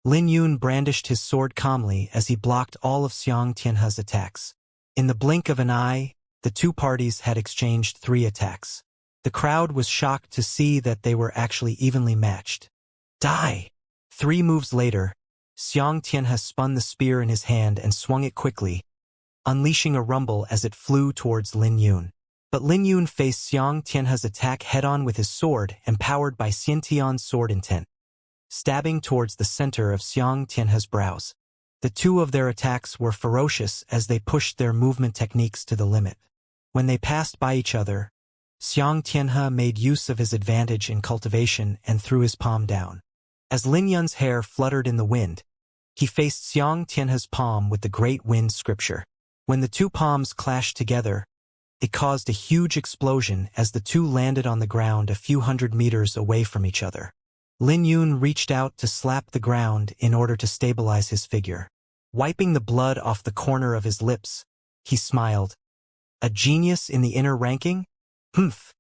Lin Yun brandished his sword calmly as he blocked all of Xianxia's attacks. In the blink of an eye, the two parties had exchanged 3 attacks. The crowd was shocked to see that they were actually evenly matched. Die! 3 moves later, Xianxia spun the spear in his hand and swung it quickly, unleashing a rumble as it flew towards Lin Yun. But Lin Yun faced Xianxia's attack head-on with his sword, empowered by Xiantian's sword intent, stabbing towards the center of Xianxia's brows. The two of their attacks were ferocious as they pushed their movement techniques to the limit. When they passed by each other, Xianxia made use of his advantage in cultivation and threw his palm down. As Lin Yun's hair fluttered in the wind, he faced Xianxia's palm with the Great Wind scripture. When the two palms clashed together, it caused a huge explosion as the two landed on the ground a few hundred meters away from each other. Lin Yun reached out to slap the ground in order to stabilize his figure. Wiping the blood off the corner of his lips, he smiled. A genius in the inner ranking? Humph.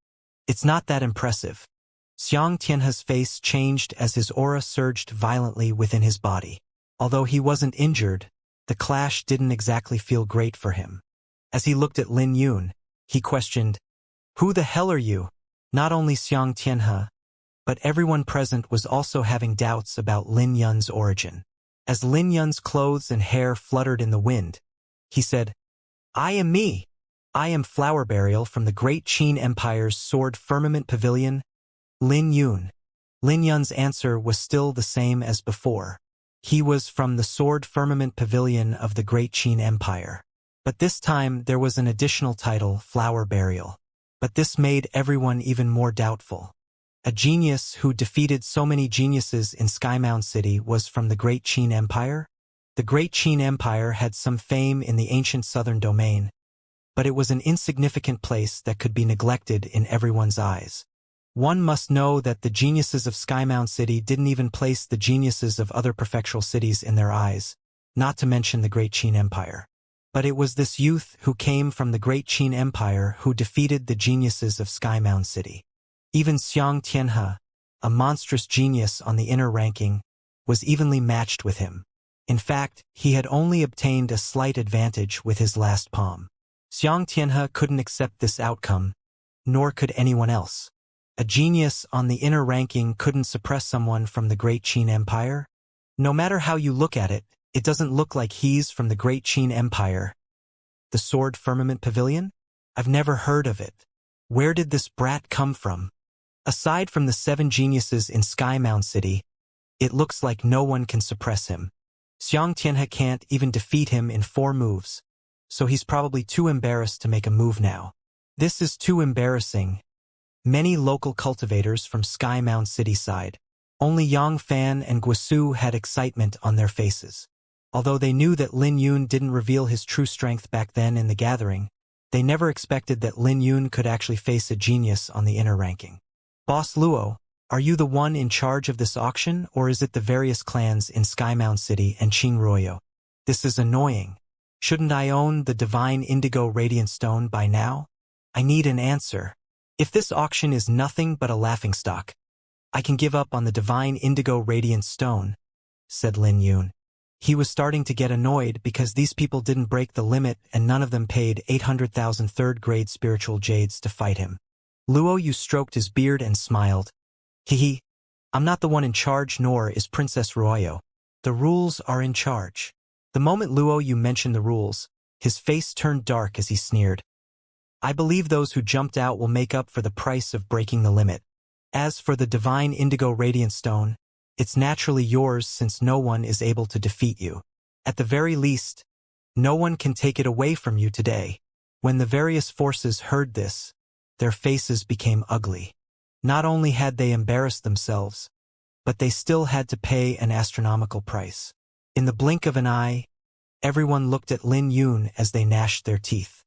It's not that impressive. Xianxia's face changed as his aura surged violently within his body. Although he wasn't injured, the clash didn't exactly feel great for him. As he looked at Lin Yun, he questioned, "Who the hell are you?" Not only Xianxia, but everyone present was also having doubts about Lin Yun's origin. As Lin Yun's clothes and hair fluttered in the wind, he said, "I am me. I am Flower Burial from the Great Qin Empire's Sword Firmament Pavilion, Lin Yun." Lin Yun's answer was still the same as before. He was from the Sword Firmament Pavilion of the Great Qin Empire. But this time there was an additional title, Flower Burial. But this made everyone even more doubtful. A genius who defeated so many geniuses in Skymound City was from the Great Qin Empire? The Great Qin Empire had some fame in the ancient southern domain, but it was an insignificant place that could be neglected in everyone's eyes. One must know that the geniuses of Skymound City didn't even place the geniuses of other prefectural cities in their eyes, not to mention the Great Qin Empire. But it was this youth who came from the Great Qin Empire who defeated the geniuses of Skymound City. Even Xianxia, a monstrous genius on the inner ranking, was evenly matched with him. In fact, he had only obtained a slight advantage with his last palm. Xianxia couldn't accept this outcome, nor could anyone else. A genius on the inner ranking couldn't suppress someone from the Great Qin Empire? No matter how you look at it, it doesn't look like he's from the Great Qin Empire. The Sword Firmament Pavilion? I've never heard of it. Where did this brat come from? Aside from the 7 geniuses in Skymound City, it looks like no one can suppress him. Xianxia can't even defeat him in 4 moves, so he's probably too embarrassed to make a move now. This is too embarrassing. Many local cultivators from Skymound City side. Only Yang Fan and Guisu had excitement on their faces. Although they knew that Lin Yun didn't reveal his true strength back then in the gathering, they never expected that Lin Yun could actually face a genius on the inner ranking. "Boss Luo, are you the one in charge of this auction, or is it the various clans in Skymound City and Qingruoyou? This is annoying. Shouldn't I own the Divine Indigo Radiant Stone by now? I need an answer. If this auction is nothing but a laughingstock, I can give up on the Divine Indigo Radiant Stone," said Lin Yun. He was starting to get annoyed because these people didn't break the limit and none of them paid 800,000 third-grade spiritual jades to fight him. Luo Yu stroked his beard and smiled. "Hehe, I'm not the one in charge, nor is Princess Ruoyo. The rules are in charge." The moment Luo Yu mentioned the rules, his face turned dark as he sneered. "I believe those who jumped out will make up for the price of breaking the limit. As for the Divine Indigo Radiant Stone, it's naturally yours since no one is able to defeat you. At the very least, no one can take it away from you today." When the various forces heard this, their faces became ugly. Not only had they embarrassed themselves, but they still had to pay an astronomical price. In the blink of an eye, everyone looked at Lin Yun as they gnashed their teeth.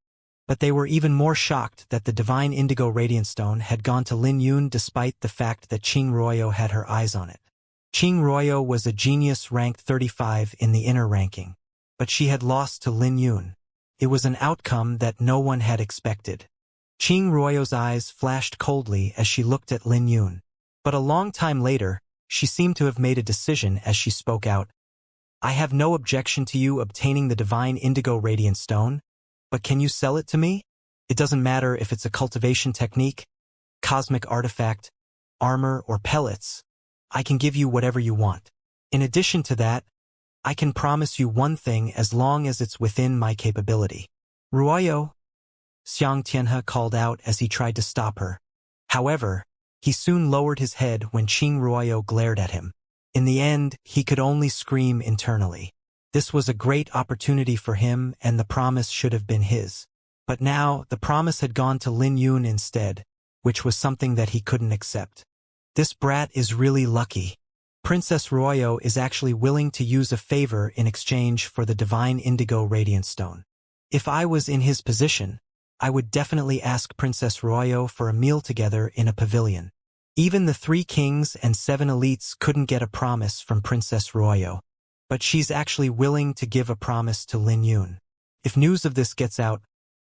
But they were even more shocked that the Divine Indigo Radiant Stone had gone to Lin Yun despite the fact that Qingruoyou had her eyes on it. Qingruoyou was a genius ranked 35 in the inner ranking, but she had lost to Lin Yun. It was an outcome that no one had expected. Qingruoyou's eyes flashed coldly as she looked at Lin Yun. But a long time later, she seemed to have made a decision as she spoke out. "I have no objection to you obtaining the Divine Indigo Radiant Stone, but can you sell it to me? It doesn't matter if it's a cultivation technique, cosmic artifact, armor, or pellets. I can give you whatever you want. In addition to that, I can promise you one thing as long as it's within my capability." "Ruoyo," Xianxia called out as he tried to stop her. However, he soon lowered his head when Qingruoyou glared at him. In the end, he could only scream internally. This was a great opportunity for him and the promise should have been his. But now, the promise had gone to Lin Yun instead, which was something that he couldn't accept. This brat is really lucky. Princess Ruoyo is actually willing to use a favor in exchange for the Divine Indigo Radiant Stone. If I was in his position, I would definitely ask Princess Ruoyo for a meal together in a pavilion. Even the 3 kings and 7 elites couldn't get a promise from Princess Ruoyo. But she's actually willing to give a promise to Lin Yun. If news of this gets out,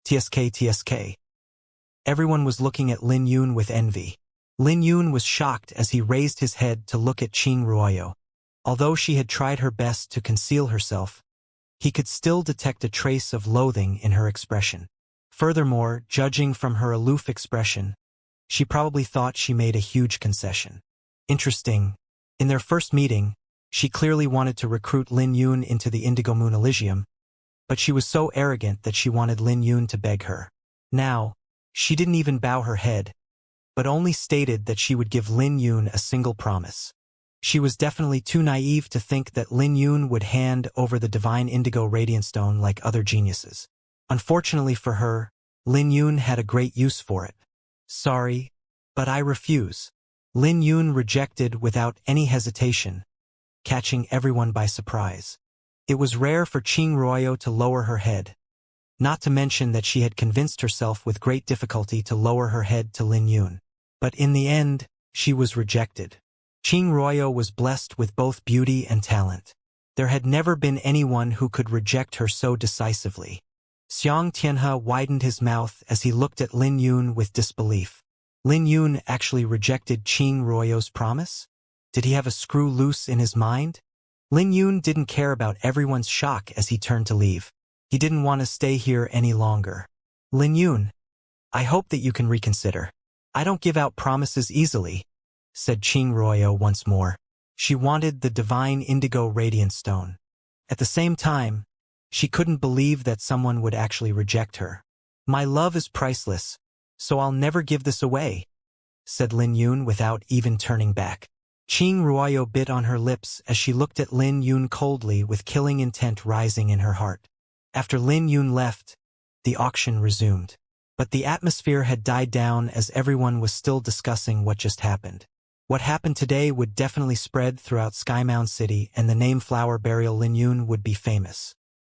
TSK. Everyone was looking at Lin Yun with envy. Lin Yun was shocked as he raised his head to look at Qing Ruoyo. Although she had tried her best to conceal herself, he could still detect a trace of loathing in her expression. Furthermore, judging from her aloof expression, she probably thought she made a huge concession. Interesting. In their first meeting, she clearly wanted to recruit Lin Yun into the Indigo Moon Elysium, but she was so arrogant that she wanted Lin Yun to beg her. Now, she didn't even bow her head, but only stated that she would give Lin Yun a single promise. She was definitely too naive to think that Lin Yun would hand over the divine indigo radiant stone like other geniuses. Unfortunately for her, Lin Yun had a great use for it. Sorry, but I refuse. Lin Yun rejected without any hesitation, catching everyone by surprise. It was rare for Qing Ruoyo to lower her head, not to mention that she had convinced herself with great difficulty to lower her head to Lin Yun. But in the end, she was rejected. Qing Ruoyo was blessed with both beauty and talent. There had never been anyone who could reject her so decisively. Xianxia widened his mouth as he looked at Lin Yun with disbelief. Lin Yun actually rejected Qing Ruoyo's promise? Did he have a screw loose in his mind? Lin Yun didn't care about everyone's shock as he turned to leave. He didn't want to stay here any longer. Lin Yun, I hope that you can reconsider. I don't give out promises easily, said Qing Ruoyo once more. She wanted the divine indigo radiant stone. At the same time, she couldn't believe that someone would actually reject her. My love is priceless, so I'll never give this away, said Lin Yun without even turning back. Qing Ruoyo bit on her lips as she looked at Lin Yun coldly with killing intent rising in her heart. After Lin Yun left, the auction resumed. But the atmosphere had died down as everyone was still discussing what just happened. What happened today would definitely spread throughout Skymound City, and the name Flower Burial Lin Yun would be famous.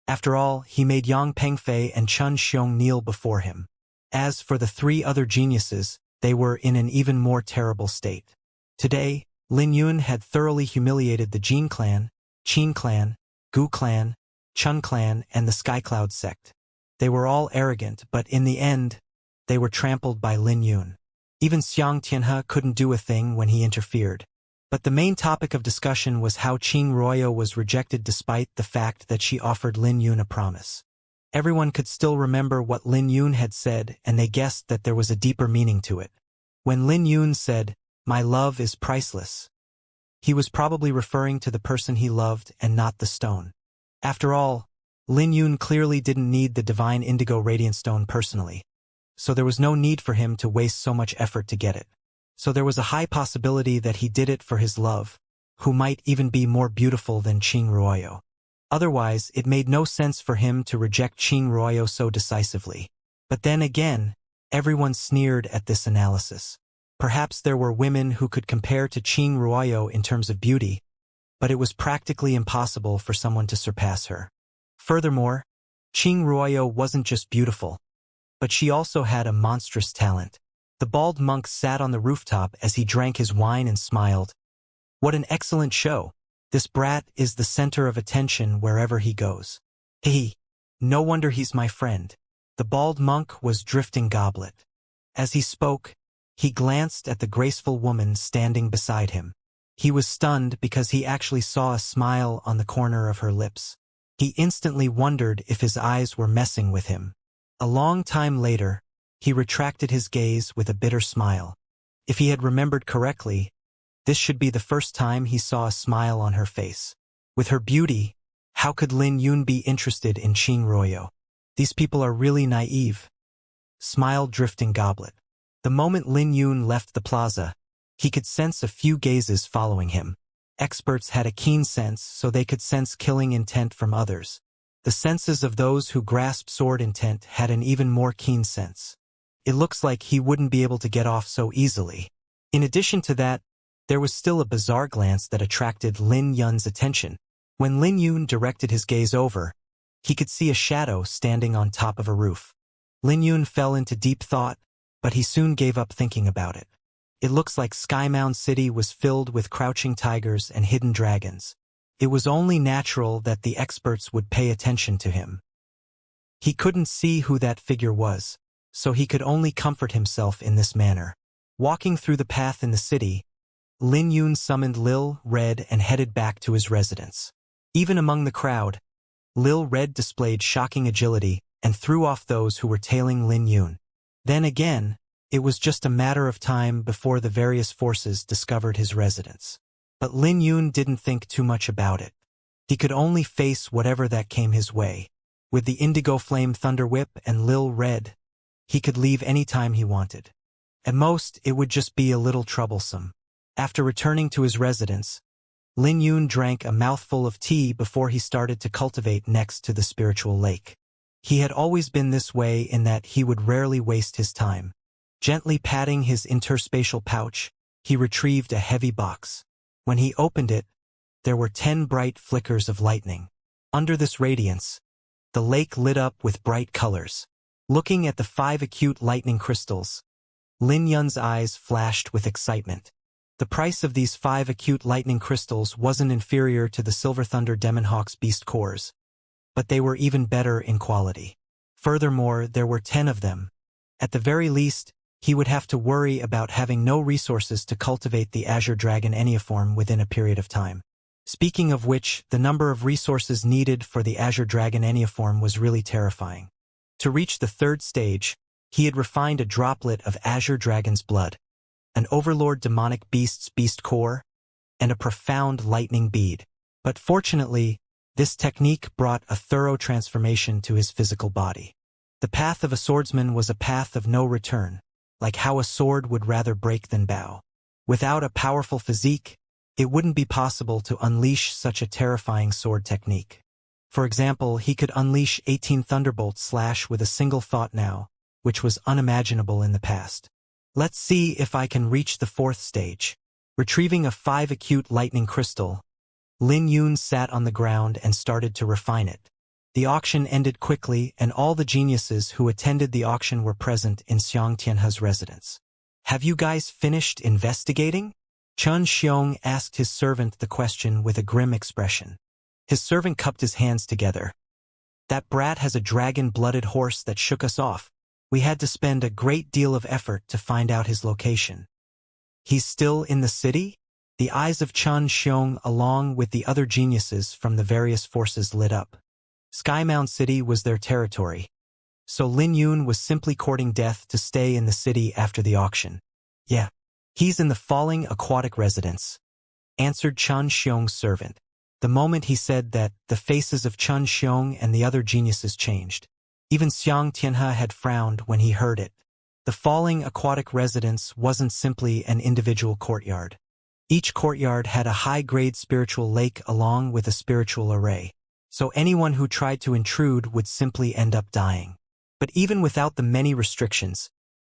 After all, he made Yang Pengfei and Chun Xiong kneel before him. As for the 3 other geniuses, they were in an even more terrible state. Today, Lin Yun had thoroughly humiliated the Jin clan, Qin clan, Gu clan, Chun clan, and the Skycloud sect. They were all arrogant, but in the end, they were trampled by Lin Yun. Even Xianxia couldn't do a thing when he interfered. But the main topic of discussion was how Qing Ruoyo was rejected despite the fact that she offered Lin Yun a promise. Everyone could still remember what Lin Yun had said, and they guessed that there was a deeper meaning to it. When Lin Yun said, "My love is priceless," he was probably referring to the person he loved and not the stone. After all, Lin Yun clearly didn't need the divine indigo radiant stone personally, so there was no need for him to waste so much effort to get it. So there was a high possibility that he did it for his love, who might even be more beautiful than Qing Ruoyo. Otherwise, it made no sense for him to reject Qing Ruoyo so decisively. But then again, everyone sneered at this analysis. Perhaps there were women who could compare to Qing Ruoyo in terms of beauty, but it was practically impossible for someone to surpass her. Furthermore, Qing Ruoyo wasn't just beautiful, but she also had a monstrous talent. The bald monk sat on the rooftop as he drank his wine and smiled. What an excellent show! This brat is the center of attention wherever he goes. Hey, no wonder he's my friend. The bald monk was drifting goblet. As he spoke, he glanced at the graceful woman standing beside him. He was stunned because he actually saw a smile on the corner of her lips. He instantly wondered if his eyes were messing with him. A long time later, he retracted his gaze with a bitter smile. If he had remembered correctly, this should be the first time he saw a smile on her face. With her beauty, how could Lin Yun be interested in Qing Ruoyo? These people are really naive. Smiled drifting goblet. The moment Lin Yun left the plaza, he could sense a few gazes following him. Experts had a keen sense, so they could sense killing intent from others. The senses of those who grasped sword intent had an even more keen sense. It looks like he wouldn't be able to get off so easily. In addition to that, there was still a bizarre glance that attracted Lin Yun's attention. When Lin Yun directed his gaze over, he could see a shadow standing on top of a roof. Lin Yun fell into deep thought, but he soon gave up thinking about it. It looks like Skymound City was filled with crouching tigers and hidden dragons. It was only natural that the experts would pay attention to him. He couldn't see who that figure was, so he could only comfort himself in this manner. Walking through the path in the city, Lin Yun summoned Lil Red and headed back to his residence. Even among the crowd, Lil Red displayed shocking agility and threw off those who were tailing Lin Yun. Then again, it was just a matter of time before the various forces discovered his residence. But Lin Yun didn't think too much about it. He could only face whatever that came his way. With the Indigo Flame Thunder Whip and Lil Red, he could leave any time he wanted. At most, it would just be a little troublesome. After returning to his residence, Lin Yun drank a mouthful of tea before he started to cultivate next to the spiritual lake. He had always been this way in that he would rarely waste his time. Gently patting his interspatial pouch, he retrieved a heavy box. When he opened it, there were 10 bright flickers of lightning. Under this radiance, the lake lit up with bright colors. Looking at the 5 acute lightning crystals, Lin Yun's eyes flashed with excitement. The price of these 5 acute lightning crystals wasn't inferior to the Silver Thunder Demonhawk's beast cores, but they were even better in quality. Furthermore, there were 10 of them. At the very least, he would have to worry about having no resources to cultivate the Azure Dragon Enneaform within a period of time. Speaking of which, the number of resources needed for the Azure Dragon Enneaform was really terrifying. To reach the 3rd stage, he had refined a droplet of Azure Dragon's blood, an Overlord Demonic Beast's beast core, and a profound lightning bead. But fortunately, this technique brought a thorough transformation to his physical body. The path of a swordsman was a path of no return, like how a sword would rather break than bow. Without a powerful physique, it wouldn't be possible to unleash such a terrifying sword technique. For example, he could unleash 18 Thunderbolts slash with a single thought now, which was unimaginable in the past. Let's see if I can reach the 4th stage. Retrieving a 5 acute lightning crystal, Lin Yun sat on the ground and started to refine it. The auction ended quickly, and all the geniuses who attended the auction were present in Xianxia's residence. "Have you guys finished investigating?" Chun Xiong asked his servant the question with a grim expression. His servant cupped his hands together. "That brat has a dragon-blooded horse that shook us off. We had to spend a great deal of effort to find out his location." "He's still in the city?" The eyes of Chun Xiong along with the other geniuses from the various forces lit up. Skymound City was their territory, so Lin Yun was simply courting death to stay in the city after the auction. "Yeah, he's in the Falling Aquatic Residence," answered Chun Xiong's servant. The moment he said that, the faces of Chun Xiong and the other geniuses changed. Even Xianxia had frowned when he heard it. The Falling Aquatic Residence wasn't simply an individual courtyard. Each courtyard had a high-grade spiritual lake along with a spiritual array, so anyone who tried to intrude would simply end up dying. But even without the many restrictions,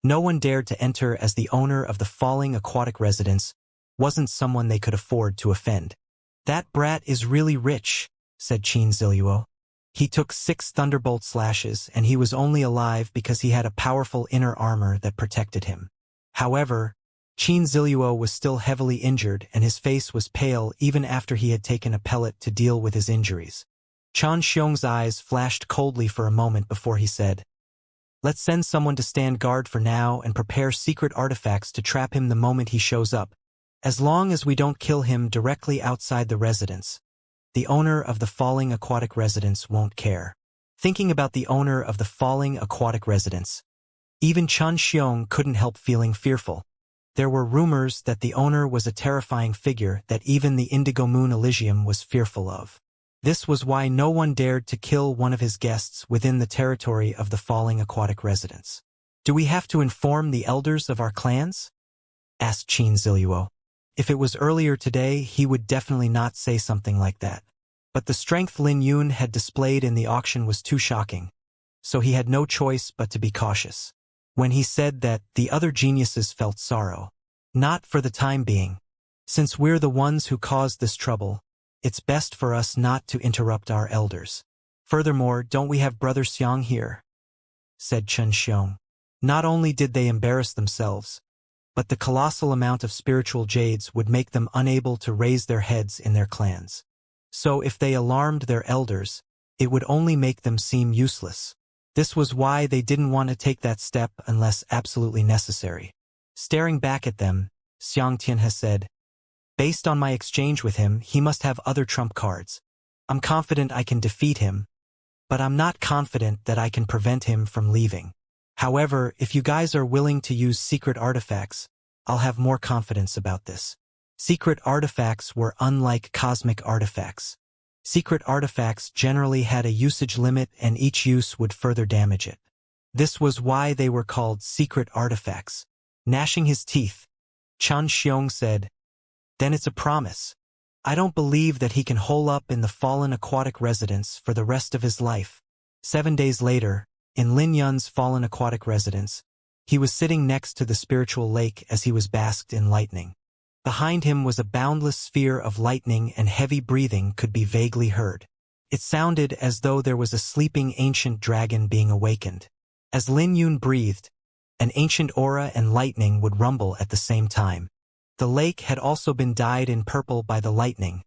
no one dared to enter, as the owner of the Falling Aquatic Residence wasn't someone they could afford to offend. "That brat is really rich," said Qin Ziluo. "He took 6 Thunderbolt slashes, and he was only alive because he had a powerful inner armor that protected him." However, Qin Ziluo was still heavily injured, and his face was pale even after he had taken a pellet to deal with his injuries. Chun Xiong's eyes flashed coldly for a moment before he said, "Let's send someone to stand guard for now and prepare secret artifacts to trap him the moment he shows up. As long as we don't kill him directly outside the residence, the owner of the Falling Aquatic Residence won't care." Thinking about the owner of the Falling Aquatic Residence, even Chun Xiong couldn't help feeling fearful. There were rumors that the owner was a terrifying figure that even the Indigo Moon Elysium was fearful of. This was why no one dared to kill one of his guests within the territory of the Falling Aquatic Residence. "Do we have to inform the elders of our clans?" asked Qin Ziluo. If it was earlier today, he would definitely not say something like that. But the strength Lin Yun had displayed in the auction was too shocking, so he had no choice but to be cautious. When he said that, the other geniuses felt sorrow. "Not for the time being. Since we're the ones who caused this trouble, it's best for us not to interrupt our elders. Furthermore, don't we have Brother Xiang here?" said Chun Xiong. Not only did they embarrass themselves, but the colossal amount of spiritual jades would make them unable to raise their heads in their clans. So if they alarmed their elders, it would only make them seem useless. This was why they didn't want to take that step unless absolutely necessary. Staring back at them, Xianxia has said, "Based on my exchange with him, he must have other trump cards. I'm confident I can defeat him, but I'm not confident that I can prevent him from leaving. However, if you guys are willing to use secret artifacts, I'll have more confidence about this." Secret artifacts were unlike cosmic artifacts. Secret artifacts generally had a usage limit and each use would further damage it. This was why they were called secret artifacts. Gnashing his teeth, Chen Xiong said, "Then it's a promise. I don't believe that he can hole up in the fallen aquatic residence for the rest of his life." 7 days later, in Lin Yun's fallen aquatic residence, he was sitting next to the spiritual lake as he was basked in lightning. Behind him was a boundless sphere of lightning and heavy breathing could be vaguely heard. It sounded as though there was a sleeping ancient dragon being awakened. As Lin Yun breathed, an ancient aura and lightning would rumble at the same time. The lake had also been dyed in purple by the lightning,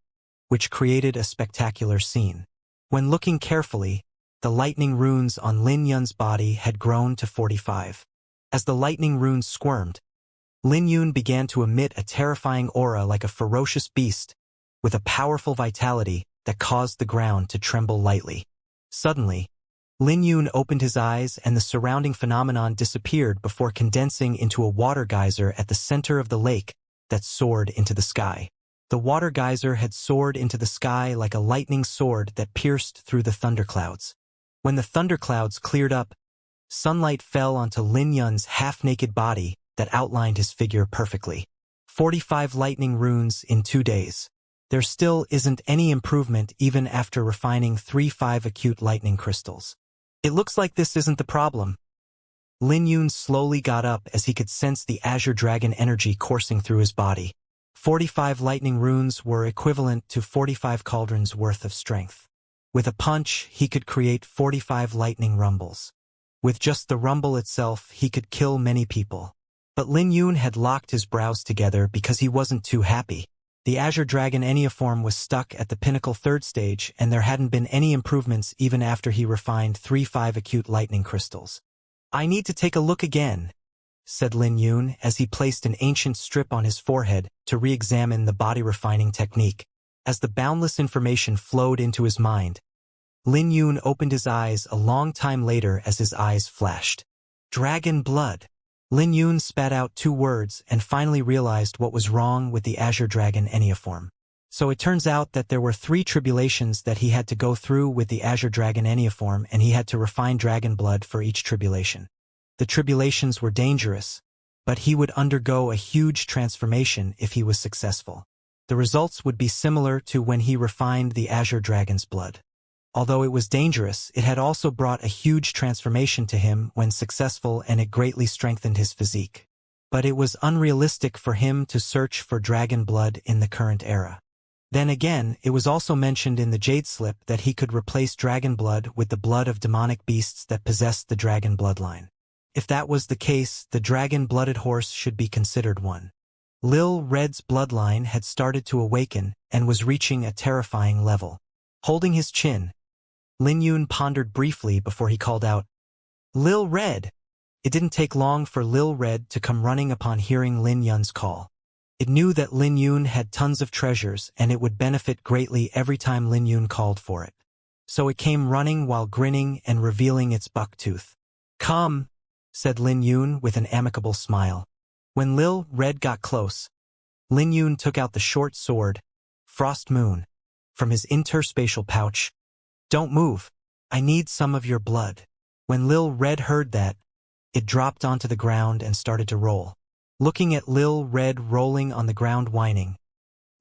which created a spectacular scene. When looking carefully, the lightning runes on Lin Yun's body had grown to 45. As the lightning runes squirmed, Lin Yun began to emit a terrifying aura like a ferocious beast, with a powerful vitality that caused the ground to tremble lightly. Suddenly, Lin Yun opened his eyes and the surrounding phenomenon disappeared before condensing into a water geyser at the center of the lake that soared into the sky. The water geyser had soared into the sky like a lightning sword that pierced through the thunderclouds. When the thunderclouds cleared up, sunlight fell onto Lin Yun's half-naked body that outlined his figure perfectly. 45 lightning runes in 2 days. There still isn't any improvement even after refining 3-5 acute lightning crystals. It looks like this isn't the problem. Lin Yun slowly got up as he could sense the azure dragon energy coursing through his body. 45 lightning runes were equivalent to 45 cauldrons worth of strength. With a punch, he could create 45 lightning rumbles. With just the rumble itself, he could kill many people. But Lin Yun had locked his brows together because he wasn't too happy. The Azure Dragon Enneaform was stuck at the pinnacle 3rd stage and there hadn't been any improvements even after he refined 3-5 acute lightning crystals. "I need to take a look again," said Lin Yun as he placed an ancient strip on his forehead to re-examine the body refining technique. As the boundless information flowed into his mind, Lin Yun opened his eyes a long time later as his eyes flashed. "Dragon blood." Lin Yun spat out 2 words and finally realized what was wrong with the Azure Dragon Enneaform. So it turns out that there were 3 tribulations that he had to go through with the Azure Dragon Enneaform and he had to refine dragon blood for each tribulation. The tribulations were dangerous, but he would undergo a huge transformation if he was successful. The results would be similar to when he refined the Azure Dragon's blood. Although it was dangerous, it had also brought a huge transformation to him when successful and it greatly strengthened his physique. But it was unrealistic for him to search for dragon blood in the current era. Then again, it was also mentioned in the Jade Slip that he could replace dragon blood with the blood of demonic beasts that possessed the dragon bloodline. If that was the case, the dragon-blooded horse should be considered one. Lil Red's bloodline had started to awaken and was reaching a terrifying level. Holding his chin, Lin Yun pondered briefly before he called out, "Lil Red!" It didn't take long for Lil Red to come running upon hearing Lin Yun's call. It knew that Lin Yun had tons of treasures and it would benefit greatly every time Lin Yun called for it. So it came running while grinning and revealing its buck tooth. "Come," said Lin Yun with an amicable smile. When Lil Red got close, Lin Yun took out the short sword, Frost Moon, from his interspatial pouch. "Don't move. I need some of your blood." When Lil Red heard that, it dropped onto the ground and started to roll. Looking at Lil Red rolling on the ground whining,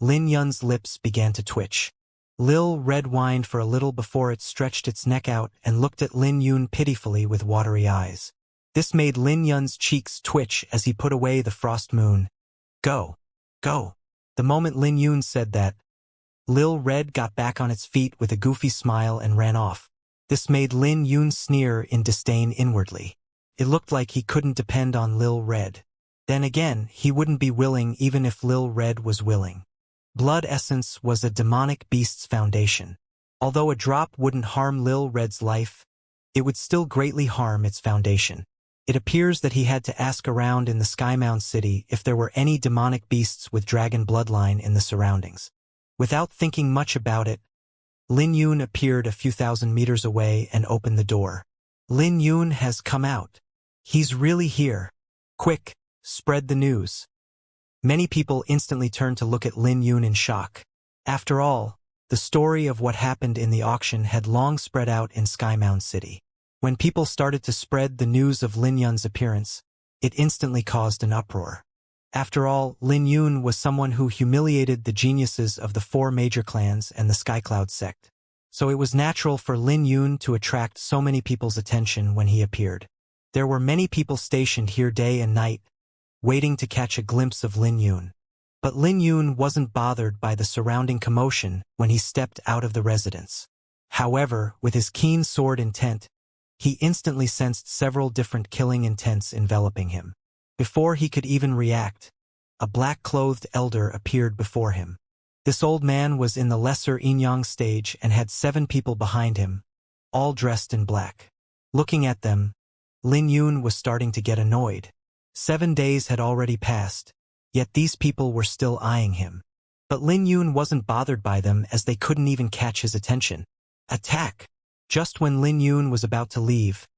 Lin Yun's lips began to twitch. Lil Red whined for a little before it stretched its neck out and looked at Lin Yun pitifully with watery eyes. This made Lin Yun's cheeks twitch as he put away the Frost Moon. "Go. Go." The moment Lin Yun said that, Lil Red got back on its feet with a goofy smile and ran off. This made Lin Yun sneer in disdain inwardly. It looked like he couldn't depend on Lil Red. Then again, he wouldn't be willing even if Lil Red was willing. Blood essence was a demonic beast's foundation. Although a drop wouldn't harm Lil Red's life, it would still greatly harm its foundation. It appears that he had to ask around in the Skymound city if there were any demonic beasts with dragon bloodline in the surroundings. Without thinking much about it, Lin Yun appeared a few thousand meters away and opened the door. Lin Yun has come out. He's really here. Quick, spread the news. Many people instantly turned to look at Lin Yun in shock. After all, the story of what happened in the auction had long spread out in Skymound City. When people started to spread the news of Lin Yun's appearance, it instantly caused an uproar. After all, Lin Yun was someone who humiliated the geniuses of the 4 major clans and the Skycloud sect. So it was natural for Lin Yun to attract so many people's attention when he appeared. There were many people stationed here day and night, waiting to catch a glimpse of Lin Yun. But Lin Yun wasn't bothered by the surrounding commotion when he stepped out of the residence. However, with his keen sword intent, he instantly sensed several different killing intents enveloping him. Before he could even react, a black-clothed elder appeared before him. This old man was in the lesser Inyang stage and had 7 people behind him, all dressed in black. Looking at them, Lin Yun was starting to get annoyed. 7 days had already passed, yet these people were still eyeing him. But Lin Yun wasn't bothered by them as they couldn't even catch his attention. Attack! Just when Lin Yun was about to leave,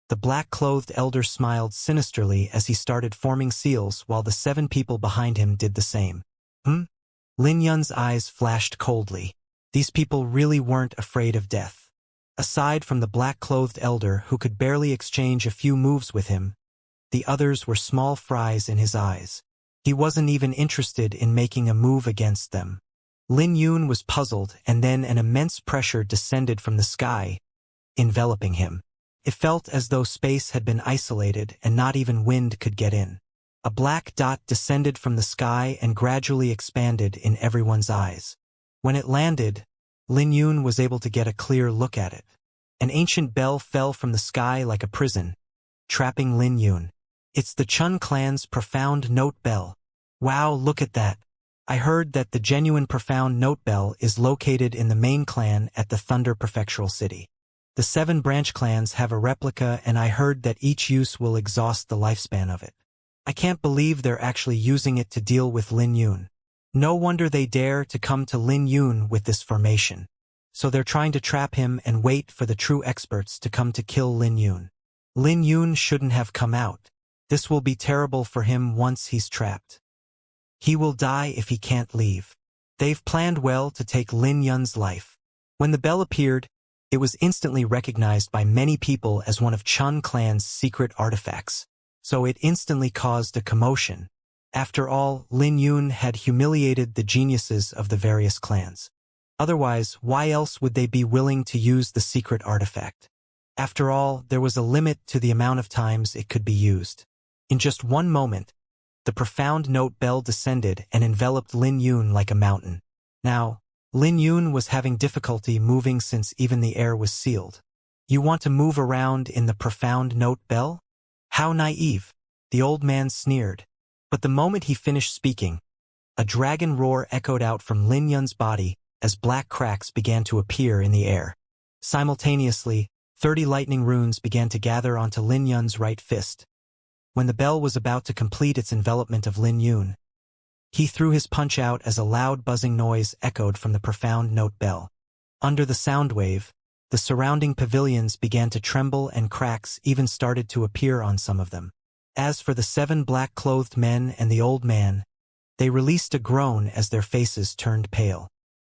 the black-clothed elder smiled sinisterly as he started forming seals while the 7 people behind him did the same. Lin Yun's eyes flashed coldly. These people really weren't afraid of death. Aside from the black-clothed elder who could barely exchange a few moves with him, the others were small fries in his eyes. He wasn't even interested in making a move against them. Lin Yun was puzzled, and then an immense pressure descended from the sky, enveloping him. It felt as though space had been isolated and not even wind could get in. A black dot descended from the sky and gradually expanded in everyone's eyes. When it landed, Lin Yun was able to get a clear look at it. An ancient bell fell from the sky like a prison, trapping Lin Yun. It's the Chun clan's profound note bell. Wow, look at that. I heard that the genuine profound note bell is located in the main clan at the Thunder Prefectural City. The 7 branch clans have a replica, and I heard that each use will exhaust the lifespan of it. I can't believe they're actually using it to deal with Lin Yun. No wonder they dare to come to Lin Yun with this formation. So they're trying to trap him and wait for the true experts to come to kill Lin Yun. Lin Yun shouldn't have come out. This will be terrible for him once he's trapped. He will die if he can't leave. They've planned well to take Lin Yun's life. When the bell appeared, it was instantly recognized by many people as one of Chun clan's secret artifacts. So it instantly caused a commotion. After all, Lin Yun had humiliated the geniuses of the various clans. Otherwise, why else would they be willing to use the secret artifact? After all, there was a limit to the amount of times it could be used. In just one moment, the profound note bell descended and enveloped Lin Yun like a mountain. Now, Lin Yun was having difficulty moving since even the air was sealed. You want to move around in the profound note bell? How naive, the old man sneered. But the moment he finished speaking, a dragon roar echoed out from Lin Yun's body as black cracks began to appear in the air. Simultaneously, 30 lightning runes began to gather onto Lin Yun's right fist. When the bell was about to complete its envelopment of Lin Yun, he threw his punch out as a loud buzzing noise echoed from the profound note bell. Under the sound wave, the surrounding pavilions began to tremble and cracks even started to appear on some of them. As for the 7 black-clothed men and the old man, they released a groan as their faces turned pale.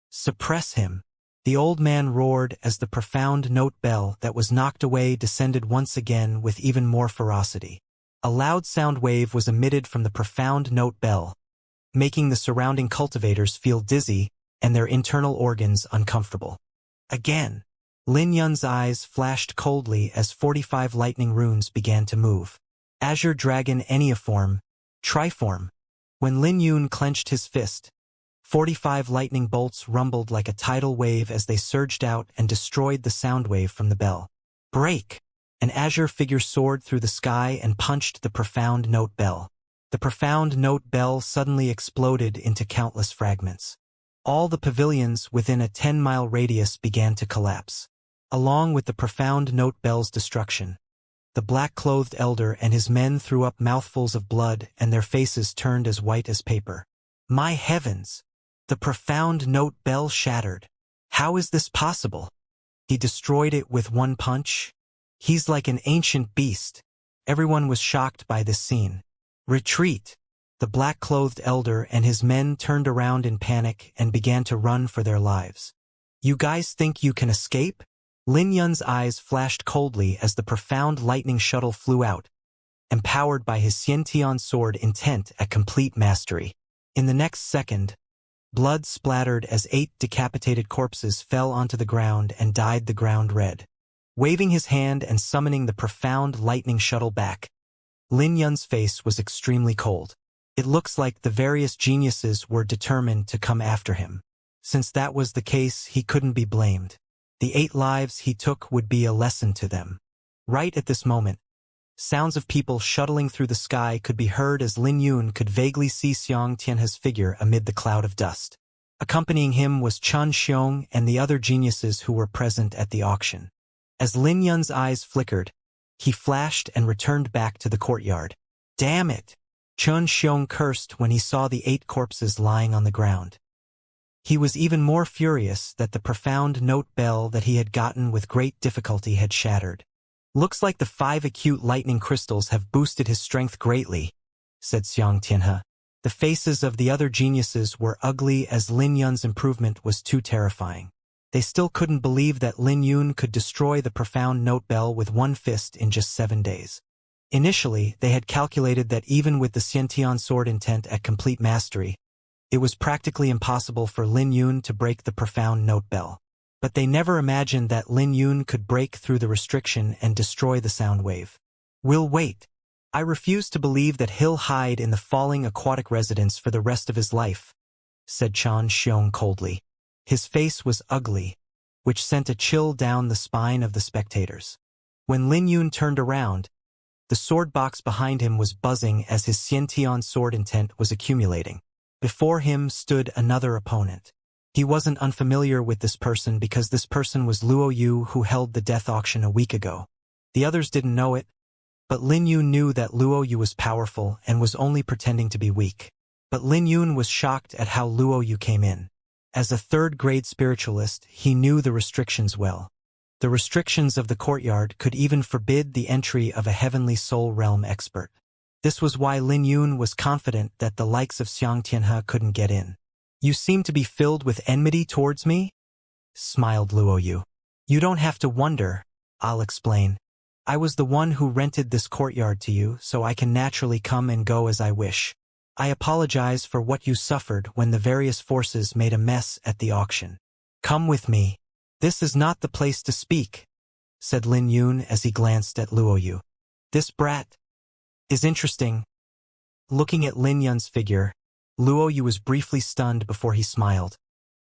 Suppress him, the old man roared as the profound note bell that was knocked away descended once again with even more ferocity. A loud sound wave was emitted from the profound note bell, making the surrounding cultivators feel dizzy and their internal organs uncomfortable. Again, Lin Yun's eyes flashed coldly as 45 lightning runes began to move. Azure Dragon Enneaform, Triform. When Lin Yun clenched his fist, 45 lightning bolts rumbled like a tidal wave as they surged out and destroyed the sound wave from the bell. Break! An azure figure soared through the sky and punched the profound note bell. The profound note bell suddenly exploded into countless fragments. All the pavilions within a 10-mile radius began to collapse. Along with the profound note bell's destruction, the black-clothed elder and his men threw up mouthfuls of blood and their faces turned as white as paper. My heavens! The profound note bell shattered. How is this possible? He destroyed it with one punch? He's like an ancient beast. Everyone was shocked by this scene. Retreat! The black-clothed elder and his men turned around in panic and began to run for their lives. You guys think you can escape? Lin Yun's eyes flashed coldly as the profound lightning shuttle flew out, empowered by his Xianxia sword intent at complete mastery. In the next second, blood splattered as 8 decapitated corpses fell onto the ground and dyed the ground red. Waving his hand and summoning the profound lightning shuttle back, Lin Yun's face was extremely cold. It looks like the various geniuses were determined to come after him. Since that was the case, he couldn't be blamed. The 8 lives he took would be a lesson to them. Right at this moment, sounds of people shuttling through the sky could be heard as Lin Yun could vaguely see Xianxia's figure amid the cloud of dust. Accompanying him was Chen Xiong and the other geniuses who were present at the auction. As Lin Yun's eyes flickered, he flashed and returned back to the courtyard. Damn it! Chen Xiong cursed when he saw the 8 corpses lying on the ground. He was even more furious that the profound note bell that he had gotten with great difficulty had shattered. Looks like the 5 acute lightning crystals have boosted his strength greatly, said Xianxia. The faces of the other geniuses were ugly as Lin Yun's improvement was too terrifying. They still couldn't believe that Lin Yun could destroy the profound note bell with one fist in just 7 days. Initially, they had calculated that even with the Xianxia sword intent at complete mastery, it was practically impossible for Lin Yun to break the profound note bell. But they never imagined that Lin Yun could break through the restriction and destroy the sound wave. We'll wait. I refuse to believe that he'll hide in the falling aquatic residence for the rest of his life, said Chen Xiong coldly. His face was ugly, which sent a chill down the spine of the spectators. When Lin Yun turned around, the sword box behind him was buzzing as his Xianxia sword intent was accumulating. Before him stood another opponent. He wasn't unfamiliar with this person because this person was Luo Yu who held the death auction a week ago. The others didn't know it, but Lin Yun knew that Luo Yu was powerful and was only pretending to be weak. But Lin Yun was shocked at how Luo Yu came in. As a third-grade spiritualist, he knew the restrictions well. The restrictions of the courtyard could even forbid the entry of a heavenly soul realm expert. This was why Lin Yun was confident that the likes of Xianxia couldn't get in. You seem to be filled with enmity towards me? Smiled Luo Yu. You don't have to wonder, I'll explain. I was the one who rented this courtyard to you, so I can naturally come and go as I wish. I apologize for what you suffered when the various forces made a mess at the auction. Come with me. This is not the place to speak, said Lin Yun as he glanced at Luo Yu. This brat is interesting. Looking at Lin Yun's figure, Luo Yu was briefly stunned before he smiled.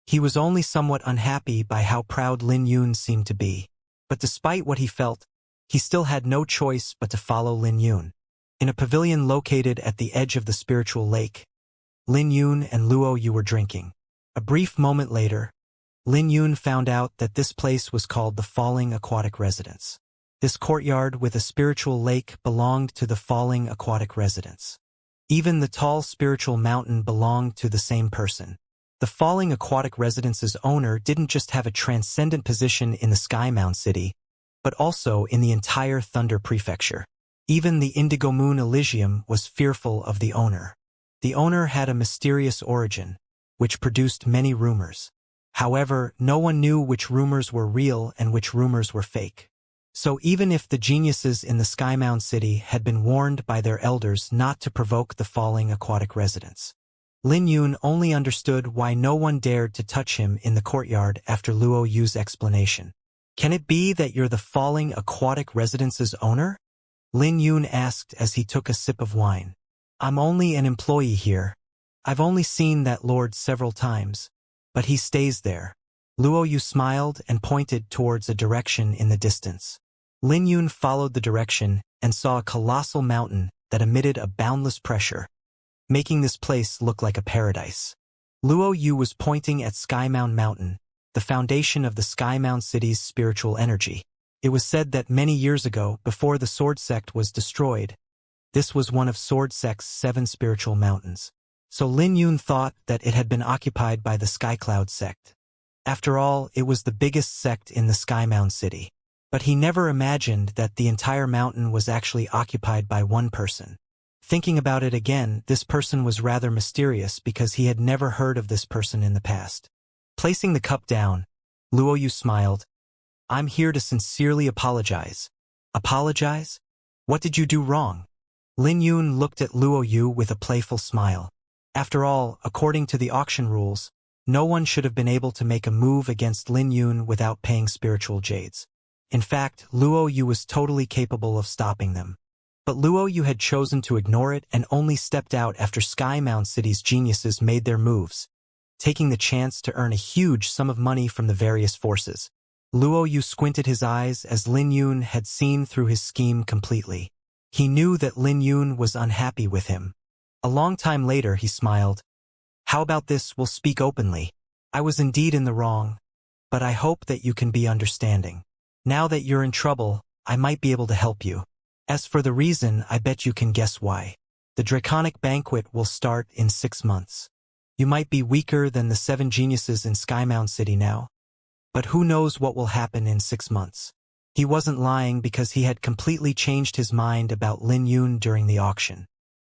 He was only somewhat unhappy by how proud Lin Yun seemed to be. But despite what he felt, he still had no choice but to follow Lin Yun. In a pavilion located at the edge of the spiritual lake, Lin Yun and Luo Yu were drinking. A brief moment later, Lin Yun found out that this place was called the Falling Aquatic Residence. This courtyard with a spiritual lake belonged to the Falling Aquatic Residence. Even the tall spiritual mountain belonged to the same person. The Falling Aquatic Residence's owner didn't just have a transcendent position in the Sky Mound City, but also in the entire Thunder Prefecture. Even the Indigo Moon Elysium was fearful of the owner. The owner had a mysterious origin, which produced many rumors. However, no one knew which rumors were real and which rumors were fake. So even if the geniuses in the Sky Mound City had been warned by their elders not to provoke the Falling Aquatic Residence, Lin Yun only understood why no one dared to touch him in the courtyard after Luo Yu's explanation. Can it be that you're the Falling Aquatic Residence's owner? Lin Yun asked as he took a sip of wine. I'm only an employee here. I've only seen that lord several times, but he stays there. Luo Yu smiled and pointed towards a direction in the distance. Lin Yun followed the direction and saw a colossal mountain that emitted a boundless pressure, making this place look like a paradise. Luo Yu was pointing at Skymound Mountain, the foundation of the Skymound city's spiritual energy. It was said that many years ago, before the Sword Sect was destroyed, this was one of Sword Sect's 7 spiritual mountains. So Lin Yun thought that it had been occupied by the Skycloud sect. After all, it was the biggest sect in the Skymound city. But he never imagined that the entire mountain was actually occupied by one person. Thinking about it again, this person was rather mysterious because he had never heard of this person in the past. Placing the cup down, Luo Yu smiled. I'm here to sincerely apologize. Apologize? What did you do wrong? Lin Yun looked at Luo Yu with a playful smile. After all, according to the auction rules, no one should have been able to make a move against Lin Yun without paying spiritual jades. In fact, Luo Yu was totally capable of stopping them. But Luo Yu had chosen to ignore it and only stepped out after Skymound City's geniuses made their moves, taking the chance to earn a huge sum of money from the various forces. Luo Yu squinted his eyes as Lin Yun had seen through his scheme completely. He knew that Lin Yun was unhappy with him. A long time later he smiled. How about this, we'll speak openly. I was indeed in the wrong, but I hope that you can be understanding. Now that you're in trouble, I might be able to help you. As for the reason, I bet you can guess why. The Draconic Banquet will start in 6 months. You might be weaker than the 7 geniuses in Skymound City now, but who knows what will happen in 6 months. He wasn't lying because he had completely changed his mind about Lin Yun during the auction.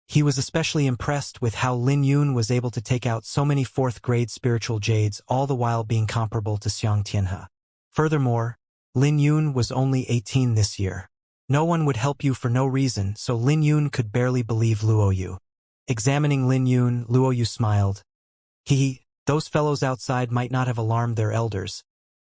He was especially impressed with how Lin Yun was able to take out so many 4th-grade spiritual jades all the while being comparable to Xianxia. Furthermore, Lin Yun was only 18 this year. No one would help you for no reason, so Lin Yun could barely believe Luo Yu. Examining Lin Yun, Luo Yu smiled. Those fellows outside might not have alarmed their elders,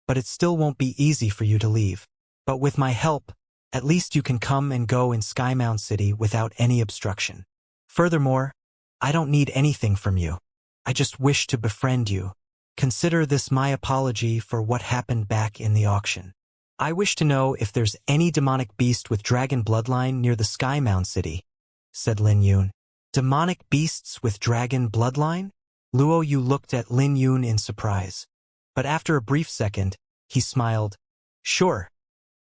but it still won't be easy for you to leave. But with my help, at least you can come and go in Skymound City without any obstruction. Furthermore, I don't need anything from you. I just wish to befriend you. Consider this my apology for what happened back in the auction. I wish to know if there's any demonic beast with dragon bloodline near the Skymound City, said Lin Yun. Demonic beasts with dragon bloodline? Luo Yu looked at Lin Yun in surprise. But after a brief second, he smiled. Sure.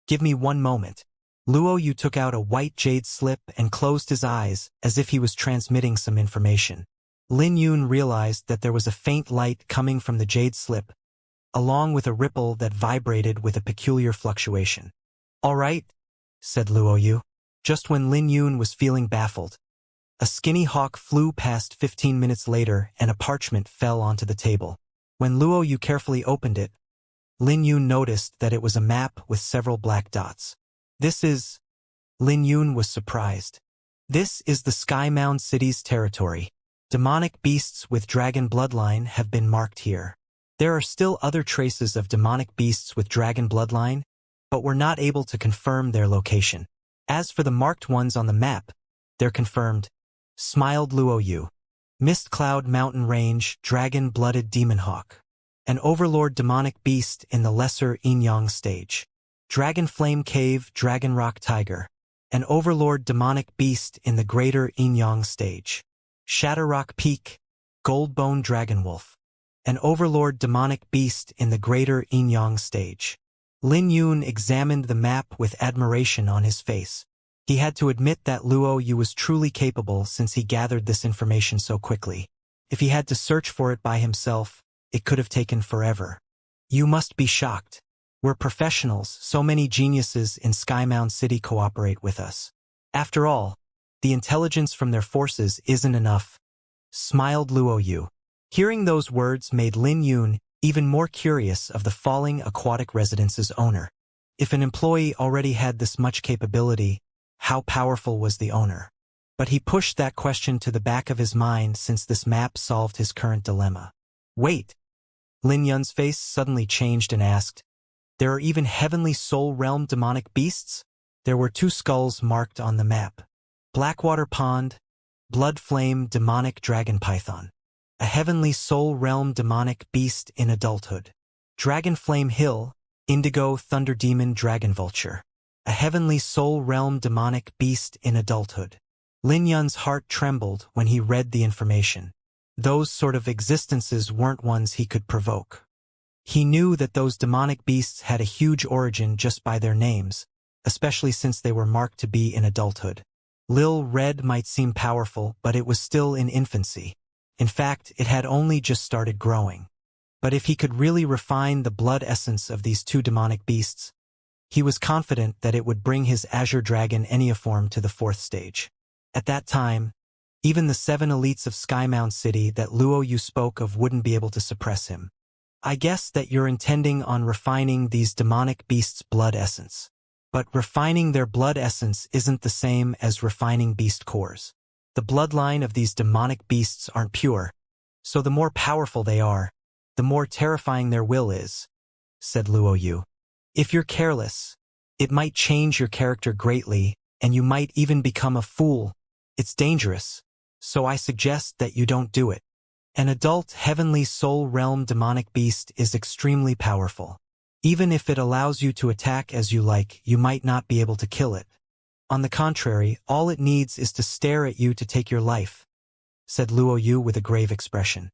Give me 1 moment. Luo Yu took out a white jade slip and closed his eyes as if he was transmitting some information. Lin Yun realized that there was a faint light coming from the jade slip, along with a ripple that vibrated with a peculiar fluctuation. All right, said Luo Yu. Just when Lin Yun was feeling baffled, a skinny hawk flew past 15 minutes later and a parchment fell onto the table. When Luo Yu carefully opened it, Lin Yun noticed that it was a map with several black dots. This is... Lin Yun was surprised. This is the Skymound City's territory. Demonic beasts with dragon bloodline have been marked here. There are still other traces of demonic beasts with dragon bloodline, but we're not able to confirm their location. As for the marked ones on the map, they're confirmed, smiled Luo Yu. Mist Cloud Mountain Range, dragon-blooded demon hawk. An overlord demonic beast in the lesser Yin-Yang stage. Dragon Flame Cave, Dragon Rock Tiger. An overlord demonic beast in the greater Yin-Yang stage. Shatterrock Peak, Goldbone Dragon Wolf. An overlord demonic beast in the greater Yin-Yang stage. Lin Yun examined the map with admiration on his face. He had to admit that Luo Yu was truly capable since he gathered this information so quickly. If he had to search for it by himself, it could have taken forever. You must be shocked. We're professionals, so many geniuses in Skymound City cooperate with us. After all, the intelligence from their forces isn't enough, smiled Luo Yu. Hearing those words made Lin Yun even more curious of the falling aquatic residence's owner. If an employee already had this much capability, how powerful was the owner? But he pushed that question to the back of his mind since this map solved his current dilemma. Wait! Lin Yun's face suddenly changed and asked, there are even heavenly soul realm demonic beasts? There were 2 skulls marked on the map. Blackwater Pond, Blood Flame demonic dragon python. A heavenly soul realm demonic beast in adulthood. Dragon Flame Hill, Indigo Thunder Demon Dragon Vulture. A heavenly soul realm demonic beast in adulthood. Lin Yun's heart trembled when he read the information. Those sort of existences weren't ones he could provoke. He knew that those demonic beasts had a huge origin just by their names, especially since they were marked to be in adulthood. Lil Red might seem powerful, but it was still in infancy. In fact, it had only just started growing. But if he could really refine the blood essence of these two demonic beasts, he was confident that it would bring his Azure Dragon Enneaform to the 4th stage. At that time, even the 7 elites of Skymound City that Luo Yu spoke of wouldn't be able to suppress him. I guess that you're intending on refining these demonic beasts' blood essence. But refining their blood essence isn't the same as refining beast cores. The bloodline of these demonic beasts aren't pure, so the more powerful they are, the more terrifying their will is, said Luo Yu. If you're careless, it might change your character greatly, and you might even become a fool. It's dangerous, so I suggest that you don't do it. An adult heavenly soul realm demonic beast is extremely powerful. Even if it allows you to attack as you like, you might not be able to kill it. On the contrary, all it needs is to stare at you to take your life, said Luo Yu with a grave expression.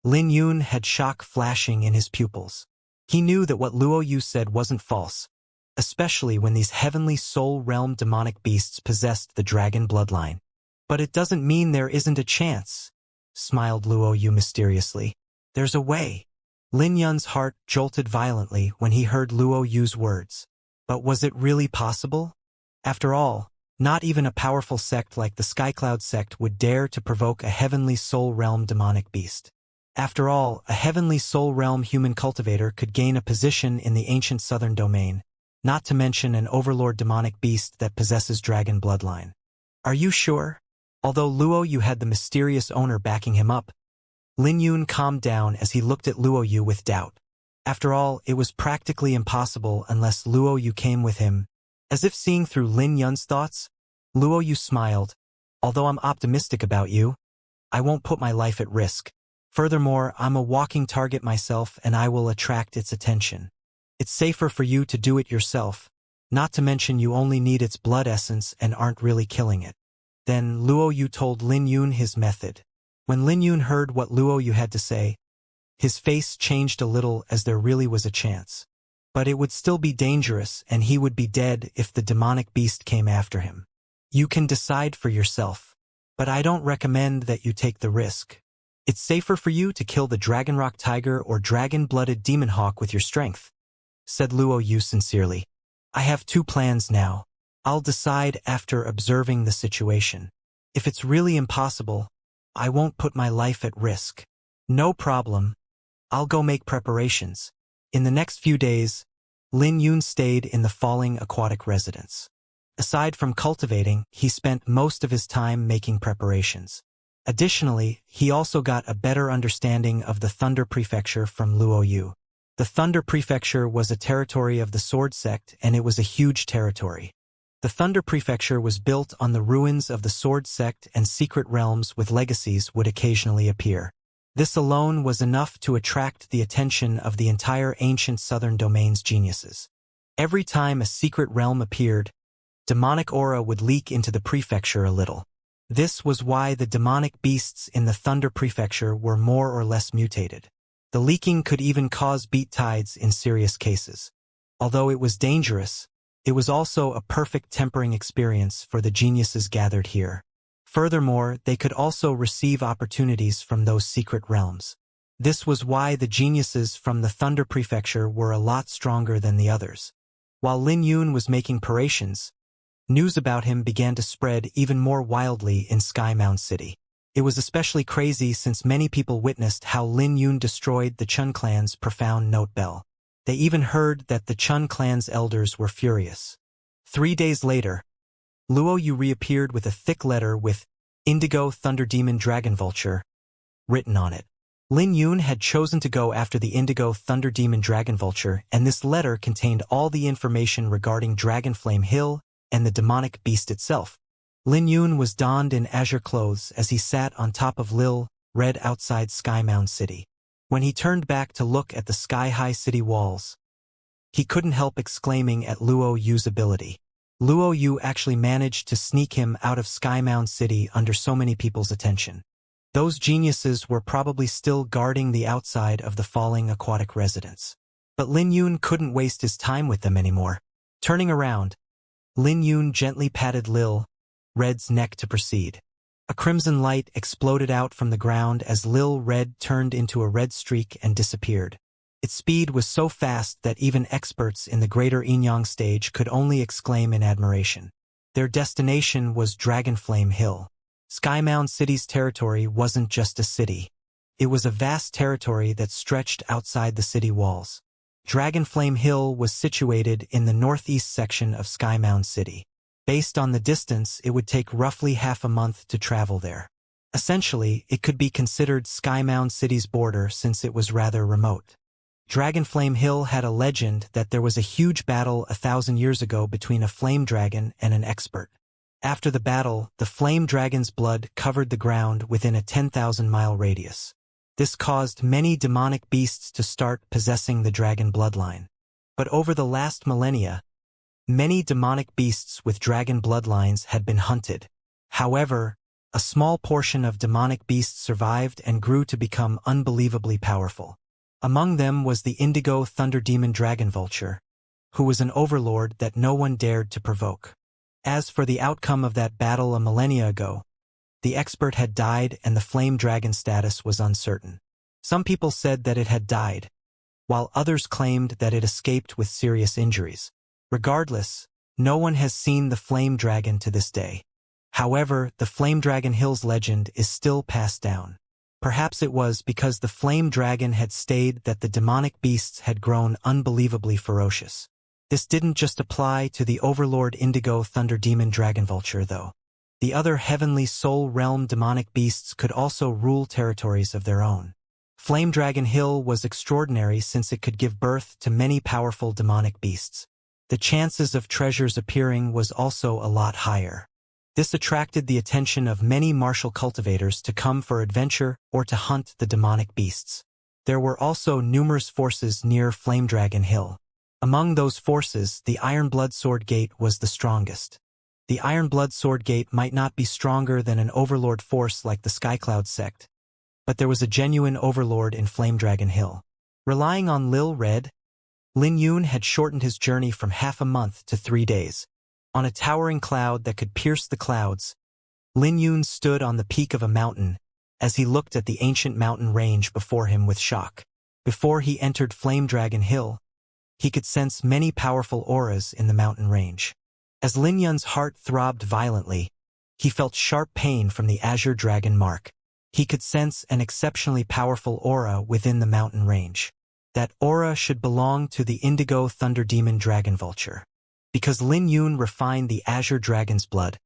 Lin Yun had shock flashing in his pupils. He knew that what Luo Yu said wasn't false, especially when these heavenly soul realm demonic beasts possessed the dragon bloodline. But it doesn't mean there isn't a chance, smiled Luo Yu mysteriously. There's a way. Lin Yun's heart jolted violently when he heard Luo Yu's words. But was it really possible? After all, not even a powerful sect like the Skycloud sect would dare to provoke a heavenly soul realm demonic beast. After all, a heavenly soul realm human cultivator could gain a position in the ancient southern domain, not to mention an overlord demonic beast that possesses dragon bloodline. Are you sure? Although Luo Yu had the mysterious owner backing him up, Lin Yun calmed down as he looked at Luo Yu with doubt. After all, it was practically impossible unless Luo Yu came with him. As if seeing through Lin Yun's thoughts, Luo Yu smiled. Although I'm optimistic about you, I won't put my life at risk. Furthermore, I'm a walking target myself and I will attract its attention. It's safer for you to do it yourself, not to mention you only need its blood essence and aren't really killing it. Then Luo Yu told Lin Yun his method. When Lin Yun heard what Luo Yu had to say, his face changed a little as there really was a chance. But it would still be dangerous and he would be dead if the demonic beast came after him. You can decide for yourself, but I don't recommend that you take the risk. It's safer for you to kill the Dragonrock Tiger or Dragon-Blooded Demon Hawk with your strength, said Luo Yu sincerely. I have 2 plans now. I'll decide after observing the situation. If it's really impossible, I won't put my life at risk. No problem. I'll go make preparations. In the next few days, Lin Yun stayed in the Falling Aquatic residence. Aside from cultivating, he spent most of his time making preparations. Additionally, he also got a better understanding of the Thunder Prefecture from Luo Yu. The Thunder Prefecture was a territory of the Sword Sect and it was a huge territory. The Thunder Prefecture was built on the ruins of the Sword Sect and secret realms with legacies would occasionally appear. This alone was enough to attract the attention of the entire ancient Southern Domain's geniuses. Every time a secret realm appeared, demonic aura would leak into the prefecture a little. This was why the demonic beasts in the Thunder Prefecture were more or less mutated. The leaking could even cause beat tides in serious cases. Although it was dangerous, it was also a perfect tempering experience for the geniuses gathered here. Furthermore, they could also receive opportunities from those secret realms. This was why the geniuses from the Thunder Prefecture were a lot stronger than the others. While Lin Yun was making preparations, news about him began to spread even more wildly in Skymound City. It was especially crazy since many people witnessed how Lin Yun destroyed the Chun clan's profound note bell. They even heard that the Chun clan's elders were furious. 3 days later, Luo Yu reappeared with a thick letter with Indigo Thunder Demon Dragon Vulture written on it. Lin Yun had chosen to go after the Indigo Thunder Demon Dragon Vulture, and this letter contained all the information regarding Dragonflame Hill and the demonic beast itself. Lin Yun was donned in azure clothes as he sat on top of Lil Red outside Skymound City. When he turned back to look at the sky-high city walls, he couldn't help exclaiming at Luo Yu's ability. Luo Yu actually managed to sneak him out of Skymound City under so many people's attention. Those geniuses were probably still guarding the outside of the falling aquatic residence. But Lin Yun couldn't waste his time with them anymore. Turning around, Lin Yun gently patted Lil Red's neck to proceed. A crimson light exploded out from the ground as Lil Red turned into a red streak and disappeared. Its speed was so fast that even experts in the greater Inyang stage could only exclaim in admiration. Their destination was Dragonflame Hill. Skymound City's territory wasn't just a city. It was a vast territory that stretched outside the city walls. Dragonflame Hill was situated in the northeast section of Skymound City. Based on the distance, it would take roughly half a month to travel there. Essentially, it could be considered Skymound City's border since it was rather remote. Dragonflame Hill had a legend that there was a huge battle 1,000 years ago between a flame dragon and an expert. After the battle, the flame dragon's blood covered the ground within a 10,000-mile radius. This caused many demonic beasts to start possessing the dragon bloodline. But over the last millennia, many demonic beasts with dragon bloodlines had been hunted. However, a small portion of demonic beasts survived and grew to become unbelievably powerful. Among them was the indigo thunder demon dragon vulture, who was an overlord that no one dared to provoke. As for the outcome of that battle a millennia ago, the expert had died and the flame dragon status was uncertain. Some people said that it had died, while others claimed that it escaped with serious injuries. Regardless, no one has seen the flame dragon to this day. However, the Flame Dragon Hills legend is still passed down. Perhaps it was because the flame dragon had stayed that the demonic beasts had grown unbelievably ferocious. This didn't just apply to the overlord indigo thunder demon dragon vulture though. The other heavenly soul realm demonic beasts could also rule territories of their own. Flame Dragon Hill was extraordinary since it could give birth to many powerful demonic beasts. The chances of treasures appearing was also a lot higher. This attracted the attention of many martial cultivators to come for adventure or to hunt the demonic beasts. There were also numerous forces near Flame Dragon Hill. Among those forces, the Iron Blood Sword Gate was the strongest. The Iron Blood Sword Gate might not be stronger than an overlord force like the Skycloud sect, but there was a genuine overlord in Flame Dragon Hill. Relying on Lil Red, Lin Yun had shortened his journey from half a month to 3 days. On a towering cloud that could pierce the clouds, Lin Yun stood on the peak of a mountain as he looked at the ancient mountain range before him with shock. Before he entered Flame Dragon Hill, he could sense many powerful auras in the mountain range. As Lin Yun's heart throbbed violently, he felt sharp pain from the Azure Dragon mark. He could sense an exceptionally powerful aura within the mountain range. That aura should belong to the Indigo Thunder Demon Dragon Vulture. Because Lin Yun refined the Azure Dragon's blood,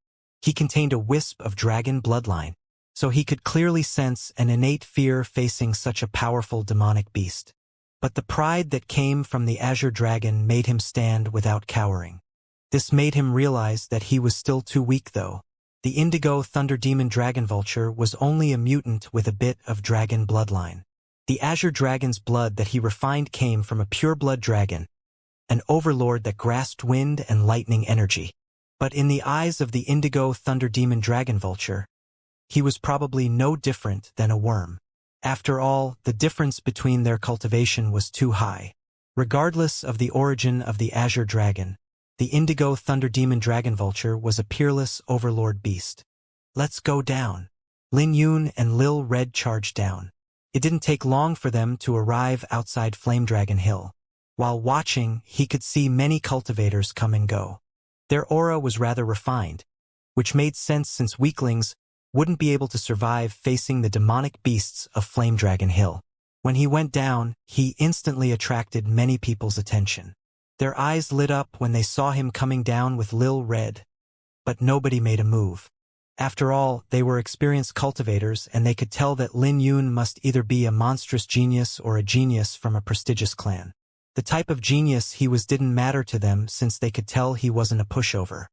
he contained a wisp of dragon bloodline, so he could clearly sense an innate fear facing such a powerful demonic beast. But the pride that came from the Azure Dragon made him stand without cowering. This made him realize that he was still too weak though. The Indigo Thunder Demon Dragon Vulture was only a mutant with a bit of dragon bloodline. The Azure Dragon's blood that he refined came from a pure-blood dragon, an overlord that grasped wind and lightning energy. But in the eyes of the Indigo Thunder Demon Dragon Vulture, he was probably no different than a worm. After all, the difference between their cultivation was too high. Regardless of the origin of the Azure Dragon, the Indigo Thunder Demon Dragon Vulture was a peerless overlord beast. Let's go down. Lin Yun and Lil Red charged down. It didn't take long for them to arrive outside Flame Dragon Hill. While watching, he could see many cultivators come and go. Their aura was rather refined, which made sense since weaklings wouldn't be able to survive facing the demonic beasts of Flame Dragon Hill. When he went down, he instantly attracted many people's attention. Their eyes lit up when they saw him coming down with Lil Red, but nobody made a move. After all, they were experienced cultivators and they could tell that Lin Yun must either be a monstrous genius or a genius from a prestigious clan. The type of genius he was didn't matter to them since they could tell he wasn't a pushover.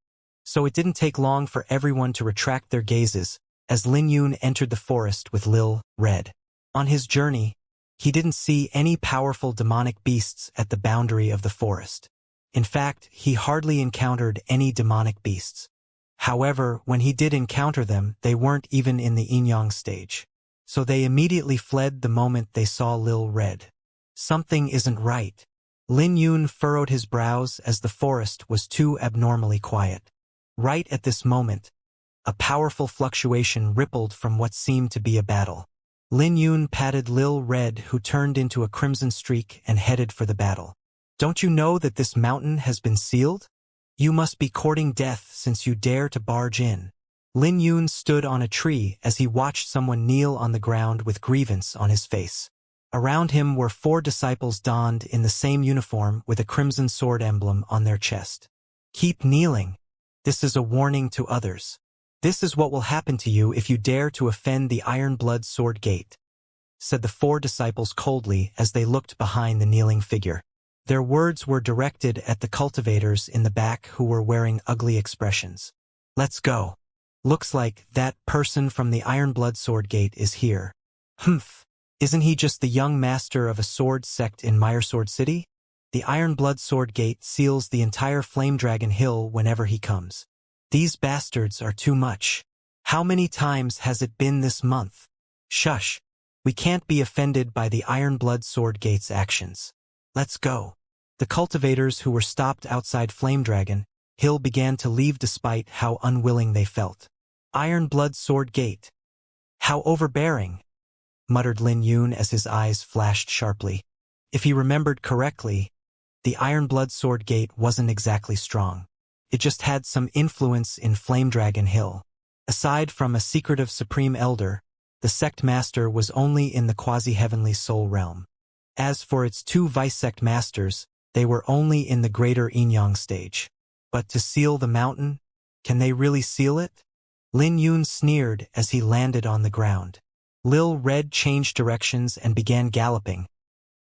So it didn't take long for everyone to retract their gazes as Lin Yun entered the forest with Lil Red. On his journey, he didn't see any powerful demonic beasts at the boundary of the forest. In fact, he hardly encountered any demonic beasts. However, when he did encounter them, they weren't even in the yin-yang stage. So they immediately fled the moment they saw Lil Red. Something isn't right. Lin Yun furrowed his brows as the forest was too abnormally quiet. Right at this moment, a powerful fluctuation rippled from what seemed to be a battle. Lin Yun patted Lil Red, who turned into a crimson streak and headed for the battle. Don't you know that this mountain has been sealed? You must be courting death since you dare to barge in. Lin Yun stood on a tree as he watched someone kneel on the ground with grievance on his face. Around him were 4 disciples donned in the same uniform with a crimson sword emblem on their chest. Keep kneeling. This is a warning to others. This is what will happen to you if you dare to offend the Iron Blood Sword Gate, said the 4 disciples coldly as they looked behind the kneeling figure. Their words were directed at the cultivators in the back who were wearing ugly expressions. Let's go. Looks like that person from the Iron Blood Sword Gate is here. Humph. Isn't he just the young master of a sword sect in Miresword City? The Iron Blood Sword Gate seals the entire Flame Dragon Hill whenever he comes. These bastards are too much. How many times has it been this month? Shush. We can't be offended by the Iron Blood Sword Gate's actions. Let's go. The cultivators who were stopped outside Flame Dragon Hill began to leave despite how unwilling they felt. Iron Blood Sword Gate. How overbearing, muttered Lin Yun as his eyes flashed sharply. If he remembered correctly, the Iron Blood Sword Gate wasn't exactly strong. It just had some influence in Flame Dragon Hill. Aside from a secretive Supreme Elder, the sect master was only in the quasi-heavenly soul realm. As for its 2 vice-sect masters, they were only in the greater yin-yang stage. But to seal the mountain, can they really seal it? Lin Yun sneered as he landed on the ground. Lil Red changed directions and began galloping,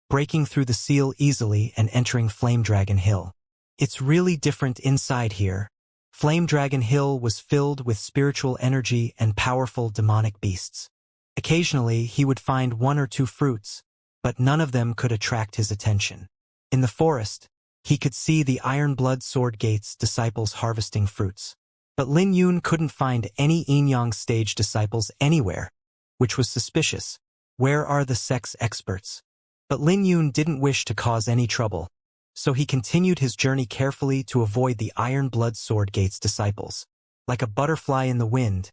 breaking through the seal easily and entering Flame Dragon Hill. It's really different inside here. Flame Dragon Hill was filled with spiritual energy and powerful demonic beasts. Occasionally, he would find 1 or 2 fruits, but none of them could attract his attention. In the forest, he could see the Iron Blood Sword Gate's disciples harvesting fruits. But Lin Yun couldn't find any yin-yang stage disciples anywhere, which was suspicious. Where are the sex experts? But Lin Yun didn't wish to cause any trouble, so he continued his journey carefully to avoid the Iron Blood Sword Gate's disciples. Like a butterfly in the wind,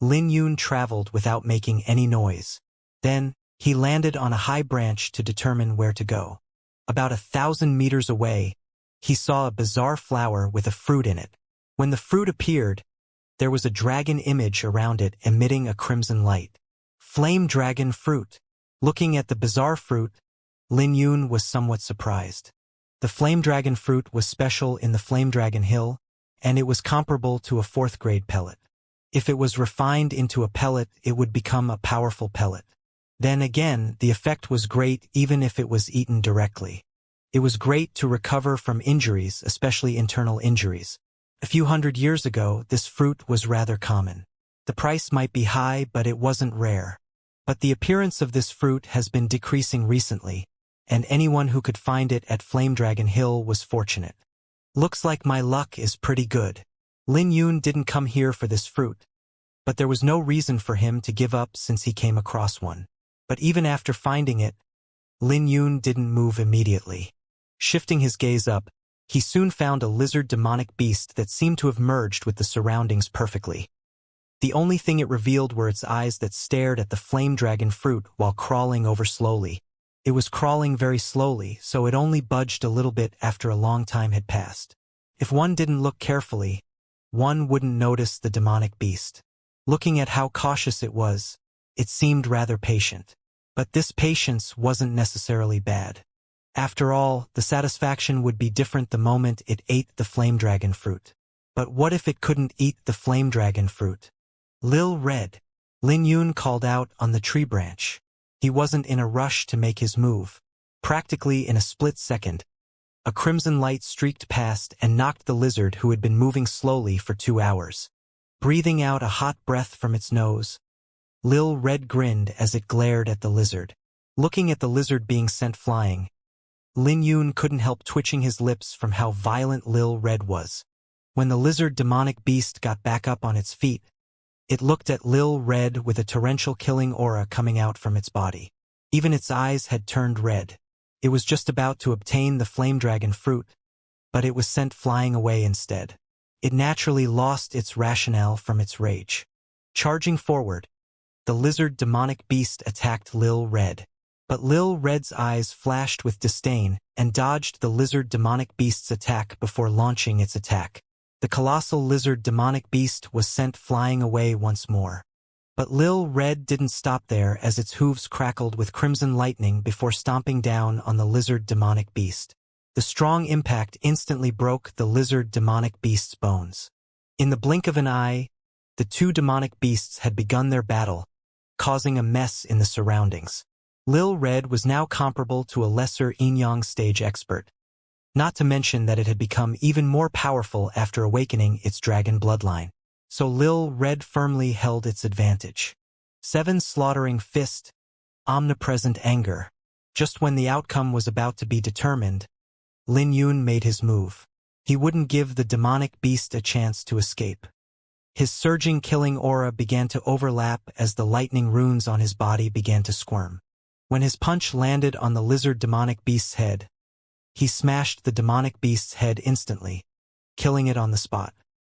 Lin Yun traveled without making any noise. Then, he landed on a high branch to determine where to go. About 1,000 meters away, he saw a bizarre flower with a fruit in it. When the fruit appeared, there was a dragon image around it emitting a crimson light. Flame Dragon Fruit. Looking at the bizarre fruit, Lin Yun was somewhat surprised. The Flame Dragon Fruit was special in the Flame Dragon Hill, and it was comparable to a 4th grade pellet. If it was refined into a pellet, it would become a powerful pellet. Then again, the effect was great even if it was eaten directly. It was great to recover from injuries, especially internal injuries. A few hundred years ago, this fruit was rather common. The price might be high, but it wasn't rare. But the appearance of this fruit has been decreasing recently, and anyone who could find it at Flame Dragon Hill was fortunate. Looks like my luck is pretty good. Lin Yun didn't come here for this fruit, but there was no reason for him to give up since he came across one. But even after finding it, Lin Yun didn't move immediately. Shifting his gaze up, he soon found a lizard demonic beast that seemed to have merged with the surroundings perfectly. The only thing it revealed were its eyes that stared at the Flame Dragon Fruit while crawling over slowly. It was crawling very slowly, so it only budged a little bit after a long time had passed. If one didn't look carefully, one wouldn't notice the demonic beast. Looking at how cautious it was, it seemed rather patient. But this patience wasn't necessarily bad. After all, the satisfaction would be different the moment it ate the Flame Dragon Fruit. But what if it couldn't eat the Flame Dragon Fruit? Lil Red. Lin Yun called out on the tree branch. He wasn't in a rush to make his move. Practically in a split second, a crimson light streaked past and knocked the lizard who had been moving slowly for 2 hours. Breathing out a hot breath from its nose, Lil Red grinned as it glared at the lizard. Looking at the lizard being sent flying, Lin Yun couldn't help twitching his lips from how violent Lil Red was. When the lizard demonic beast got back up on its feet, it looked at Lil Red with a torrential killing aura coming out from its body. Even its eyes had turned red. It was just about to obtain the flame dragon fruit, but it was sent flying away instead. It naturally lost its rationale from its rage. Charging forward, the lizard demonic beast attacked Lil Red. But Lil Red's eyes flashed with disdain and dodged the lizard demonic beast's attack before launching its attack. The colossal lizard demonic beast was sent flying away once more. But Lil Red didn't stop there as its hooves crackled with crimson lightning before stomping down on the lizard demonic beast. The strong impact instantly broke the lizard demonic beast's bones. In the blink of an eye, the two demonic beasts had begun their battle, causing a mess in the surroundings. Lil Red was now comparable to a lesser yin-yang stage expert, not to mention that it had become even more powerful after awakening its dragon bloodline. So Lil Red firmly held its advantage. 7 slaughtering fist, omnipresent anger. Just when the outcome was about to be determined, Lin Yun made his move. He wouldn't give the demonic beast a chance to escape. His surging killing aura began to overlap as the lightning runes on his body began to squirm. When his punch landed on the lizard demonic beast's head, he smashed the demonic beast's head instantly, killing it on the spot.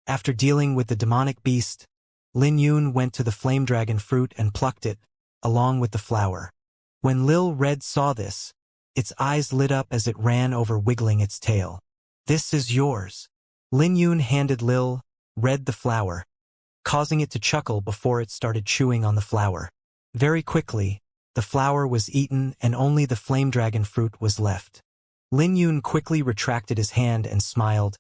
After dealing with the demonic beast, Lin Yun went to the flame dragon fruit and plucked it, along with the flower. When Lil Red saw this, its eyes lit up as it ran over, wiggling its tail. "This is yours." Lin Yun handed Lil Red the flower, causing it to chuckle before it started chewing on the flower. Very quickly, the flower was eaten and only the flame dragon fruit was left. Lin Yun quickly retracted his hand and smiled.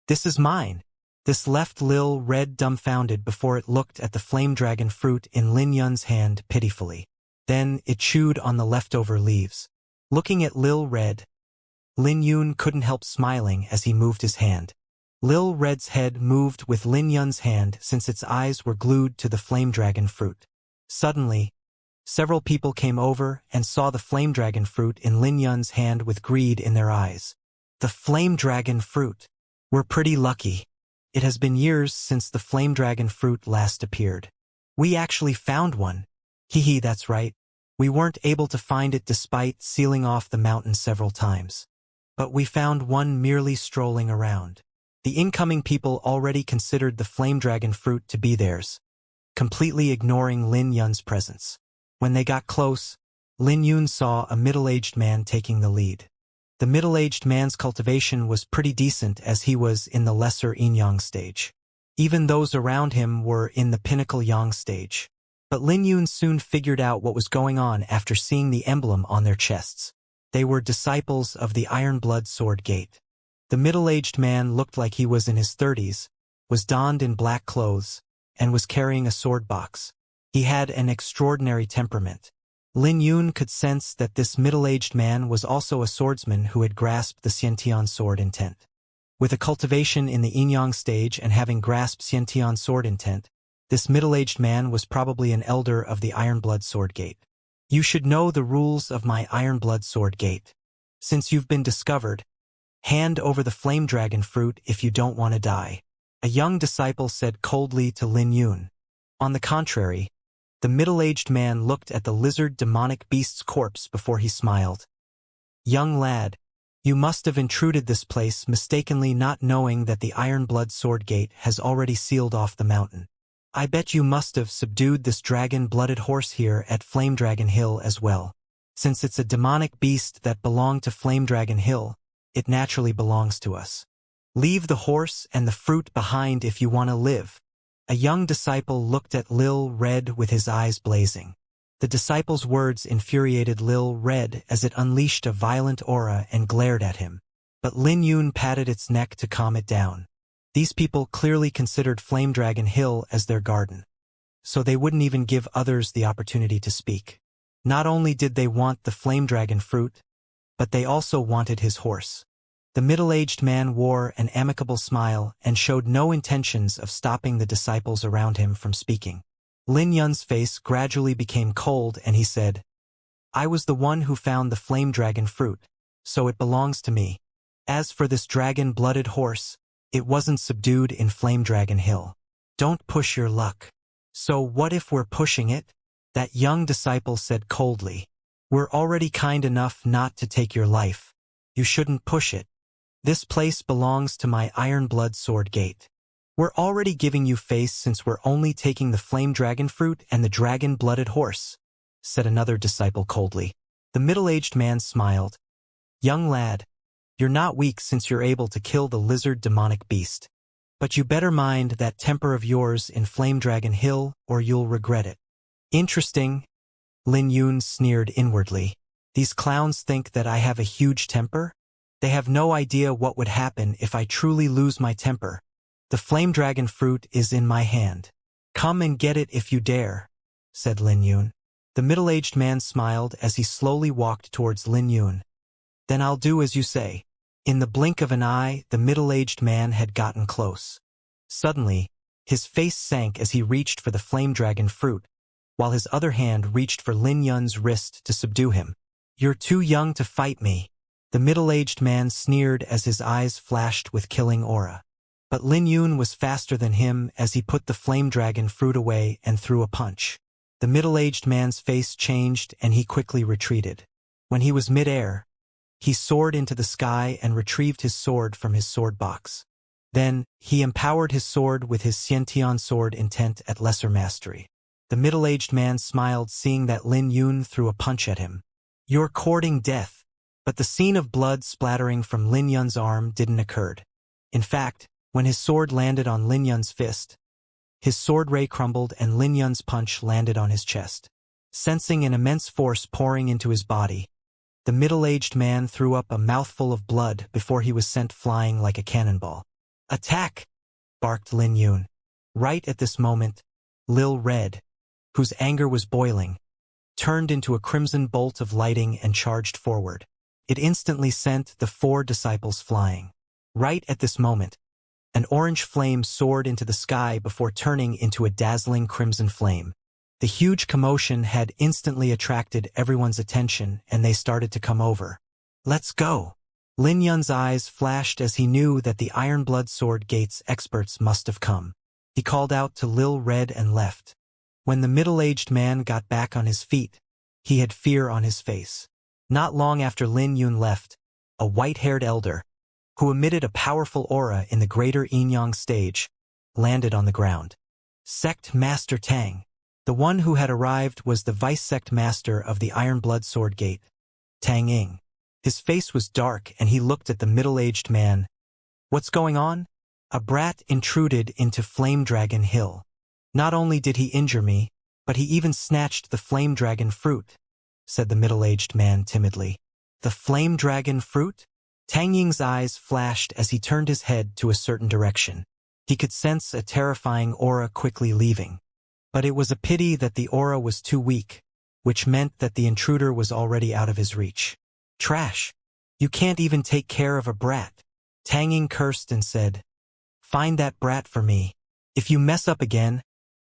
"This is mine." This left Lil Red dumbfounded before it looked at the flame dragon fruit in Lin Yun's hand pitifully. Then it chewed on the leftover leaves. Looking at Lil Red, Lin Yun couldn't help smiling as he moved his hand. Lil Red's head moved with Lin Yun's hand since its eyes were glued to the flame dragon fruit. Suddenly, several people came over and saw the flame dragon fruit in Lin Yun's hand with greed in their eyes. "The flame dragon fruit. We're pretty lucky. It has been years since the flame dragon fruit last appeared. We actually found one. Hee, that's right. We weren't able to find it despite sealing off the mountain several times. But we found one merely strolling around." The incoming people already considered the flame dragon fruit to be theirs, completely ignoring Lin Yun's presence. When they got close, Lin Yun saw a middle-aged man taking the lead. The middle-aged man's cultivation was pretty decent as he was in the lesser yin-yang stage. Even those around him were in the pinnacle yang stage. But Lin Yun soon figured out what was going on after seeing the emblem on their chests. They were disciples of the Iron Blood Sword Gate. The middle-aged man looked like he was in his 30s, was donned in black clothes, and was carrying a sword box. He had an extraordinary temperament. Lin Yun could sense that this middle-aged man was also a swordsman who had grasped the Xianxia's sword intent. With a cultivation in the yin-yang stage and having grasped Xianxia's sword intent, this middle-aged man was probably an elder of the Iron Blood Sword Gate. "You should know the rules of my Iron Blood Sword Gate. Since you've been discovered, hand over the flame dragon fruit if you don't want to die," a young disciple said coldly to Lin Yun. On the contrary, the middle-aged man looked at the lizard demonic beast's corpse before he smiled. "Young lad, you must have intruded this place mistakenly, not knowing that the Iron Blood Sword Gate has already sealed off the mountain. I bet you must have subdued this dragon-blooded horse here at Flame Dragon Hill as well. Since it's a demonic beast that belonged to Flame Dragon Hill, it naturally belongs to us. Leave the horse and the fruit behind if you want to live." A young disciple looked at Lil Red with his eyes blazing. The disciple's words infuriated Lil Red as it unleashed a violent aura and glared at him. But Lin Yun patted its neck to calm it down. These people clearly considered Flame Dragon Hill as their garden, so they wouldn't even give others the opportunity to speak. Not only did they want the Flame Dragon fruit, but they also wanted his horse. The middle-aged man wore an amicable smile and showed no intentions of stopping the disciples around him from speaking. Lin Yun's face gradually became cold and he said, "I was the one who found the flame dragon fruit. so it belongs to me. As for this dragon-blooded horse, it wasn't subdued in Flame Dragon Hill. Don't push your luck. So what if we're pushing it? That young disciple said coldly. We're already kind enough not to take your life. You shouldn't push it. This place belongs to my Iron Blood Sword Gate. We're already giving you face since we're only taking the flame dragon fruit and the dragon-blooded horse, said another disciple coldly. The middle-aged man smiled. Young lad, you're not weak since you're able to kill the lizard demonic beast. But you better mind that temper of yours in Flame Dragon Hill or you'll regret it. Interesting, Lin Yun sneered inwardly. These clowns think that I have a huge temper? They have no idea what would happen if I truly lose my temper. The flame dragon fruit is in my hand. Come and get it if you dare, said Lin Yun. The middle-aged man smiled as he slowly walked towards Lin Yun. Then I'll do as you say. In the blink of an eye, the middle-aged man had gotten close. Suddenly, his face sank as he reached for the flame dragon fruit, while his other hand reached for Lin Yun's wrist to subdue him. You're too young to fight me. The middle-aged man sneered as his eyes flashed with killing aura. But Lin Yun was faster than him as he put the flame dragon fruit away and threw a punch. The middle-aged man's face changed and he quickly retreated. When he was mid-air, he soared into the sky and retrieved his sword from his sword box. Then, he empowered his sword with his Xianxia sword intent at lesser mastery. The middle-aged man smiled seeing that Lin Yun threw a punch at him. You're courting death. But the scene of blood splattering from Lin Yun's arm didn't occur. In fact, when his sword landed on Lin Yun's fist, his sword ray crumbled and Lin Yun's punch landed on his chest. Sensing an immense force pouring into his body, the middle-aged man threw up a mouthful of blood before he was sent flying like a cannonball. Attack! Barked Lin Yun. Right at this moment, Lil Red, whose anger was boiling, turned into a crimson bolt of lighting and charged forward. It instantly sent the 4 disciples flying. Right at this moment, an orange flame soared into the sky before turning into a dazzling crimson flame. The huge commotion had instantly attracted everyone's attention and they started to come over. Let's go! Lin Yun's eyes flashed as he knew that the Iron Blood Sword Gate's experts must have come. He called out to Lil Red and left. When the middle-aged man got back on his feet, he had fear on his face. Not long after Lin Yun left, a white-haired elder, who emitted a powerful aura in the greater Yin-Yang stage, landed on the ground. Sect Master Tang. The one who had arrived was the Vice-Sect Master of the Iron Blood Sword Gate, Tang Ying. His face was dark and he looked at the middle-aged man. What's going on? A brat intruded into Flame Dragon Hill. Not only did he injure me, but he even snatched the Flame Dragon fruit, said the middle-aged man timidly. The Flame Dragon fruit? Tang Ying's eyes flashed as he turned his head to a certain direction. He could sense a terrifying aura quickly leaving. But it was a pity that the aura was too weak, which meant that the intruder was already out of his reach. Trash! You can't even take care of a brat. Tang Ying cursed and said, Find that brat for me. If you mess up again,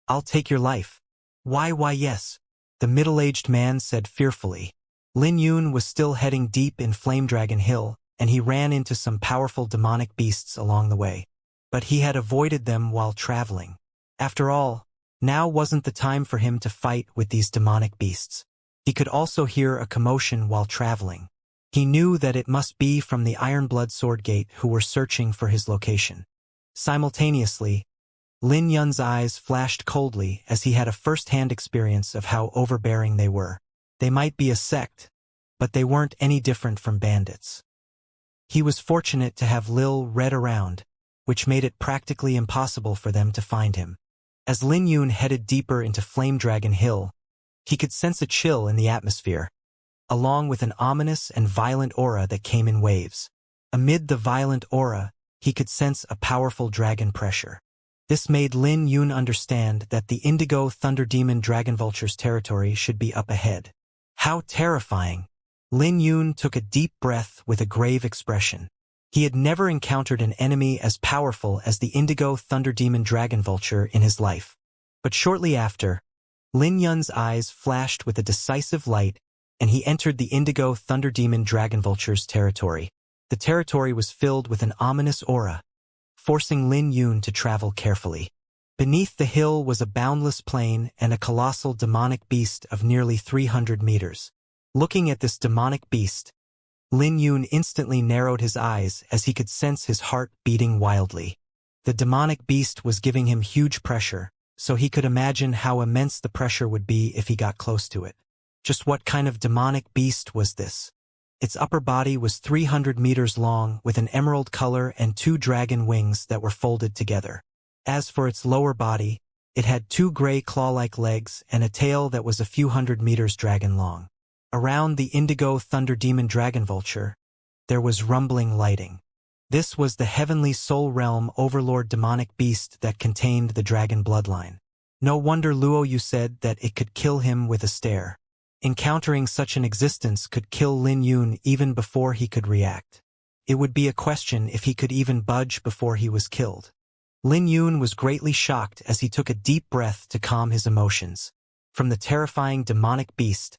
I'll take your life. Why yes, the middle-aged man said fearfully. Lin Yun was still heading deep in Flame Dragon Hill, and he ran into some powerful demonic beasts along the way. But he had avoided them while traveling. After all, now wasn't the time for him to fight with these demonic beasts. He could also hear a commotion while traveling. He knew that it must be from the Iron Blood Sword Gate who were searching for his location. Simultaneously, Lin Yun's eyes flashed coldly as he had a first-hand experience of how overbearing they were. They might be a sect, but they weren't any different from bandits. He was fortunate to have Lil Red around, which made it practically impossible for them to find him. As Lin Yun headed deeper into Flame Dragon Hill, he could sense a chill in the atmosphere, along with an ominous and violent aura that came in waves. Amid the violent aura, he could sense a powerful dragon pressure. This made Lin Yun understand that the Indigo Thunder Demon Dragon Vulture's territory should be up ahead. How terrifying! Lin Yun took a deep breath with a grave expression. He had never encountered an enemy as powerful as the Indigo Thunder Demon Dragon Vulture in his life. But shortly after, Lin Yun's eyes flashed with a decisive light and he entered the indigo thunder demon dragon vulture's territory. The territory was filled with an ominous aura, forcing Lin Yun to travel carefully. Beneath the hill was a boundless plain and a colossal demonic beast of nearly 300 meters. Looking at this demonic beast, Lin Yun instantly narrowed his eyes as he could sense his heart beating wildly. The demonic beast was giving him huge pressure, so he could imagine how immense the pressure would be if he got close to it. Just what kind of demonic beast was this? Its upper body was 300 meters long with an emerald color and 2 dragon wings that were folded together. As for its lower body, it had 2 gray claw-like legs and a tail that was a few hundred meters dragon long. Around the indigo thunder demon dragon vulture, there was rumbling lighting. This was the heavenly soul realm overlord demonic beast that contained the dragon bloodline. No wonder Luo Yu said that it could kill him with a stare. Encountering such an existence could kill Lin Yun even before he could react. It would be a question if he could even budge before he was killed. Lin Yun was greatly shocked as he took a deep breath to calm his emotions. From the terrifying demonic beast,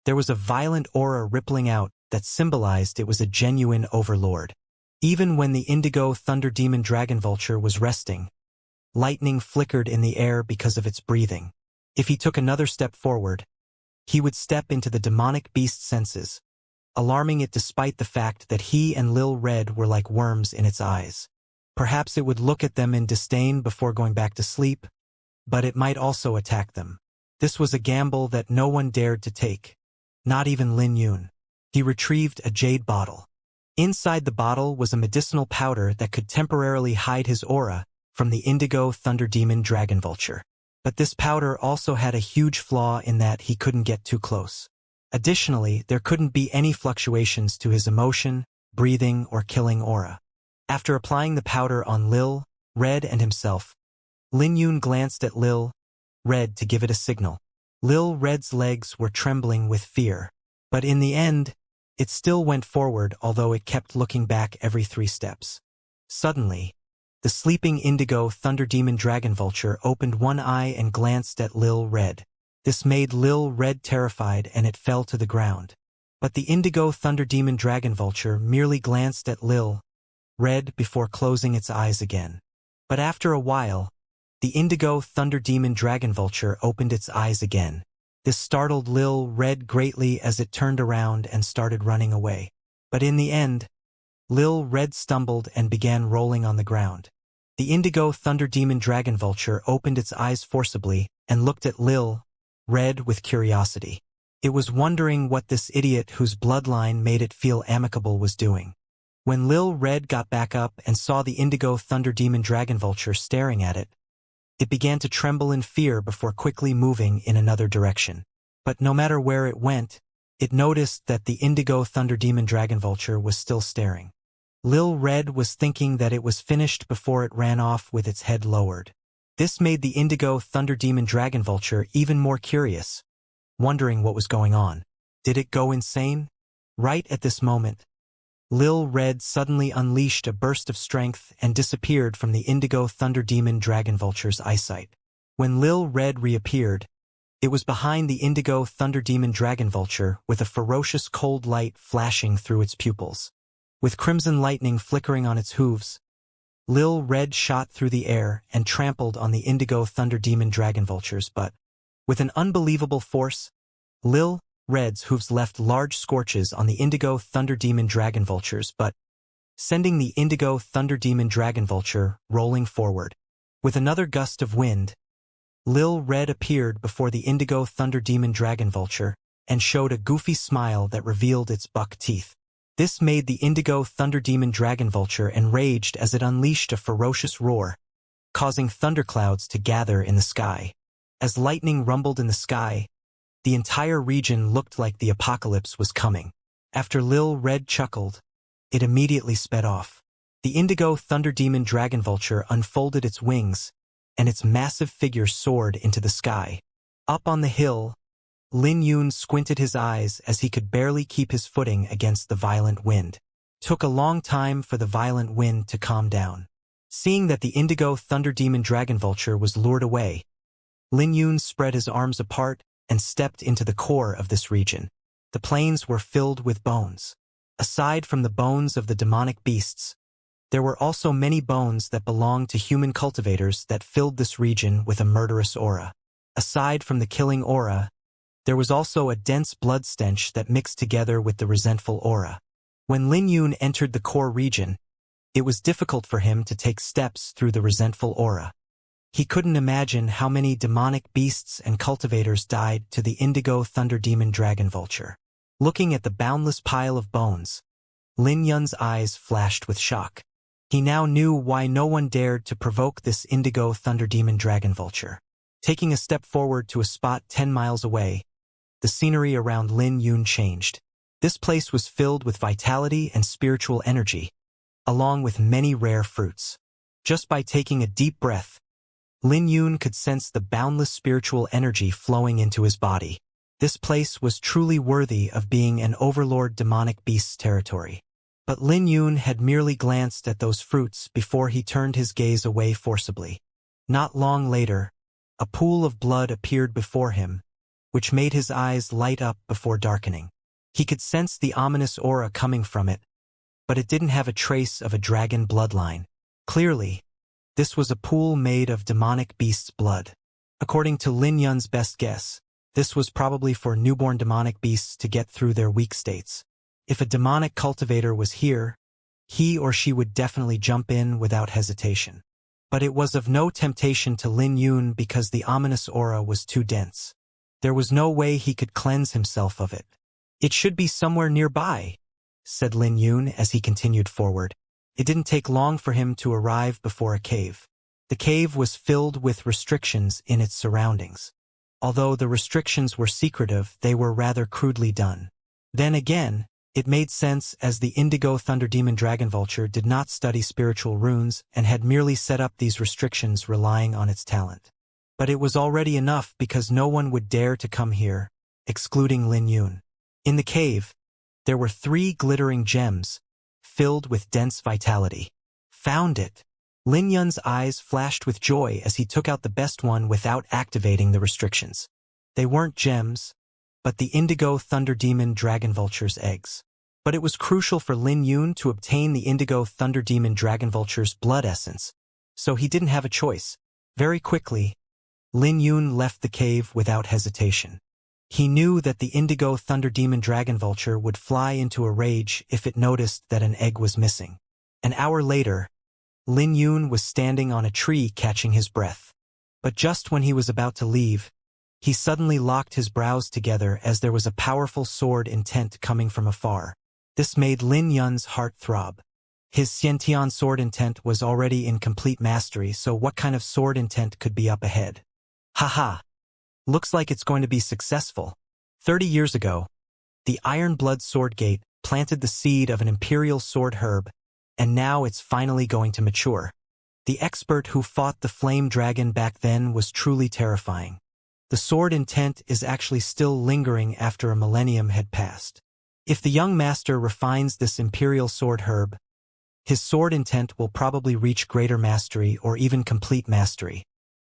there was a violent aura rippling out that symbolized it was a genuine overlord. Even when the indigo thunder demon dragon vulture was resting, lightning flickered in the air because of its breathing. If he took another step forward, he would step into the demonic beast's senses, alarming it despite the fact that he and Lil Red were like worms in its eyes. Perhaps it would look at them in disdain before going back to sleep, but it might also attack them. This was a gamble that no one dared to take, not even Lin Yun. He retrieved a jade bottle. Inside the bottle was a medicinal powder that could temporarily hide his aura from the indigo thunder demon dragon vulture. But this powder also had a huge flaw in that he couldn't get too close. Additionally, there couldn't be any fluctuations to his emotion, breathing, or killing aura. After applying the powder on Lil, Red, and himself, Lin Yun glanced at Lil, Red to give it a signal. Lil Red's legs were trembling with fear, but in the end, it still went forward although it kept looking back every 3 steps. Suddenly, the sleeping indigo thunder demon dragon vulture opened one eye and glanced at Lil Red. This made Lil Red terrified and it fell to the ground. But the indigo thunder demon dragon vulture merely glanced at Lil Red before closing its eyes again. But after a while, the indigo thunder demon dragon vulture opened its eyes again. This startled Lil Red greatly as it turned around and started running away. But in the end, Lil Red stumbled and began rolling on the ground. The indigo thunder demon dragon vulture opened its eyes forcibly and looked at Lil Red with curiosity. It was wondering what this idiot whose bloodline made it feel amicable was doing. When Lil Red got back up and saw the indigo thunder demon dragon vulture staring at it, it began to tremble in fear before quickly moving in another direction. But no matter where it went, it noticed that the indigo thunder demon dragon vulture was still staring. Lil Red was thinking that it was finished before it ran off with its head lowered. This made the indigo thunder demon dragon vulture even more curious, wondering what was going on. Did it go insane? Right at this moment, Lil Red suddenly unleashed a burst of strength and disappeared from the indigo thunder demon dragon vulture's eyesight. When Lil Red reappeared, it was behind the indigo thunder demon dragon vulture with a ferocious cold light flashing through its pupils. With crimson lightning flickering on its hooves, Lil Red shot through the air and trampled on the indigo thunder demon dragon vulture's butt. With an unbelievable force, Lil Red's hooves left large scorches on the indigo thunder demon dragon vulture's butt, sending the indigo thunder demon dragon vulture rolling forward. With another gust of wind, Lil Red appeared before the indigo thunder demon dragon vulture and showed a goofy smile that revealed its buck teeth. This made the indigo thunder demon dragon vulture enraged as it unleashed a ferocious roar, causing thunderclouds to gather in the sky. As lightning rumbled in the sky, the entire region looked like the apocalypse was coming. After Lil Red chuckled, it immediately sped off. The indigo thunder demon dragon vulture unfolded its wings, and its massive figure soared into the sky. Up on the hill, Lin Yun squinted his eyes as he could barely keep his footing against the violent wind. Took a long time for the violent wind to calm down. Seeing that the indigo thunder demon dragon vulture was lured away, Lin Yun spread his arms apart and stepped into the core of this region. The plains were filled with bones. Aside from the bones of the demonic beasts, there were also many bones that belonged to human cultivators that filled this region with a murderous aura. Aside from the killing aura, there was also a dense blood stench that mixed together with the resentful aura. When Lin Yun entered the core region, it was difficult for him to take steps through the resentful aura. He couldn't imagine how many demonic beasts and cultivators died to the indigo thunder demon dragon vulture. Looking at the boundless pile of bones, Lin Yun's eyes flashed with shock. He now knew why no one dared to provoke this indigo thunder demon dragon vulture. Taking a step forward to a spot 10 miles away, the scenery around Lin Yun changed. This place was filled with vitality and spiritual energy, along with many rare fruits. Just by taking a deep breath, Lin Yun could sense the boundless spiritual energy flowing into his body. This place was truly worthy of being an overlord demonic beast's territory. But Lin Yun had merely glanced at those fruits before he turned his gaze away forcibly. Not long later, a pool of blood appeared before him, which made his eyes light up before darkening. He could sense the ominous aura coming from it, but it didn't have a trace of a dragon bloodline. Clearly, this was a pool made of demonic beast's blood. According to Lin Yun's best guess, this was probably for newborn demonic beasts to get through their weak states. If a demonic cultivator was here, he or she would definitely jump in without hesitation. But it was of no temptation to Lin Yun because the ominous aura was too dense. There was no way he could cleanse himself of it. "It should be somewhere nearby," said Lin Yun as he continued forward. It didn't take long for him to arrive before a cave. The cave was filled with restrictions in its surroundings. Although the restrictions were secretive, they were rather crudely done. Then again, it made sense as the indigo thunder demon dragon vulture did not study spiritual runes and had merely set up these restrictions relying on its talent. But it was already enough because no one would dare to come here, excluding Lin Yun. In the cave, there were 3 glittering gems, filled with dense vitality. Found it! Lin Yun's eyes flashed with joy as he took out the best one without activating the restrictions. They weren't gems, but the indigo thunder demon dragon vulture's eggs. But it was crucial for Lin Yun to obtain the indigo thunder demon dragon vulture's blood essence, so he didn't have a choice. Very quickly, Lin Yun left the cave without hesitation. He knew that the indigo thunder demon dragon vulture would fly into a rage if it noticed that an egg was missing. An hour later, Lin Yun was standing on a tree catching his breath. But just when he was about to leave, he suddenly locked his brows together as there was a powerful sword intent coming from afar. This made Lin Yun's heart throb. His Xianxia sword intent was already in complete mastery, so what kind of sword intent could be up ahead? Haha! Looks like it's going to be successful. 30 years ago, the Iron Blood Sword Gate planted the seed of an imperial sword herb, and now it's finally going to mature. The expert who fought the flame dragon back then was truly terrifying. The sword intent is actually still lingering after a millennium had passed. If the young master refines this imperial sword herb, his sword intent will probably reach greater mastery or even complete mastery.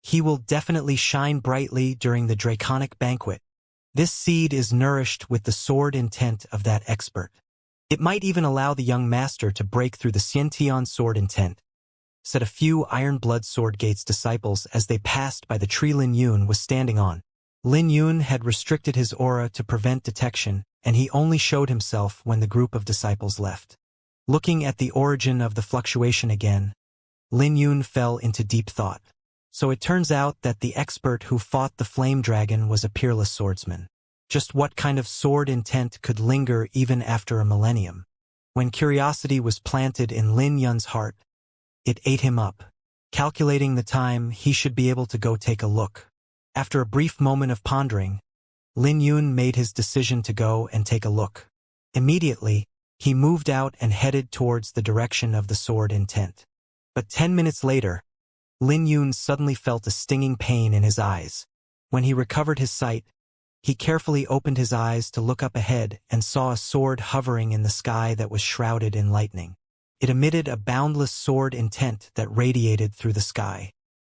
He will definitely shine brightly during the draconic banquet. This seed is nourished with the sword intent of that expert. It might even allow the young master to break through the Xianxia sword intent, said a few Iron Blood Sword Gate's disciples as they passed by the tree Lin Yun was standing on. Lin Yun had restricted his aura to prevent detection, and he only showed himself when the group of disciples left. Looking at the origin of the fluctuation again, Lin Yun fell into deep thought. So it turns out that the expert who fought the flame dragon was a peerless swordsman. Just what kind of sword intent could linger even after a millennium? When curiosity was planted in Lin Yun's heart, it ate him up. Calculating the time, he should be able to go take a look. After a brief moment of pondering, Lin Yun made his decision to go and take a look. Immediately, he moved out and headed towards the direction of the sword intent. But 10 minutes later, Lin Yun suddenly felt a stinging pain in his eyes. When he recovered his sight, he carefully opened his eyes to look up ahead and saw a sword hovering in the sky that was shrouded in lightning. It emitted a boundless sword intent that radiated through the sky.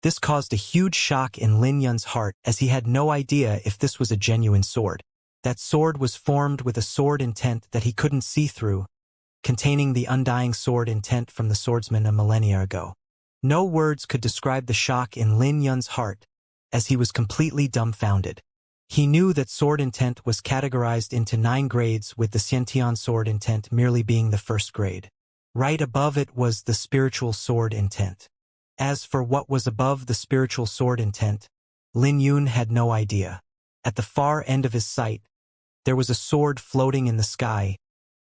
This caused a huge shock in Lin Yun's heart as he had no idea if this was a genuine sword. That sword was formed with a sword intent that he couldn't see through, containing the undying sword intent from the swordsman a millennia ago. No words could describe the shock in Lin Yun's heart, as he was completely dumbfounded. He knew that sword intent was categorized into 9 grades, with the Xiantian sword intent merely being the first grade. Right above it was the spiritual sword intent. As for what was above the spiritual sword intent, Lin Yun had no idea. At the far end of his sight, there was a sword floating in the sky,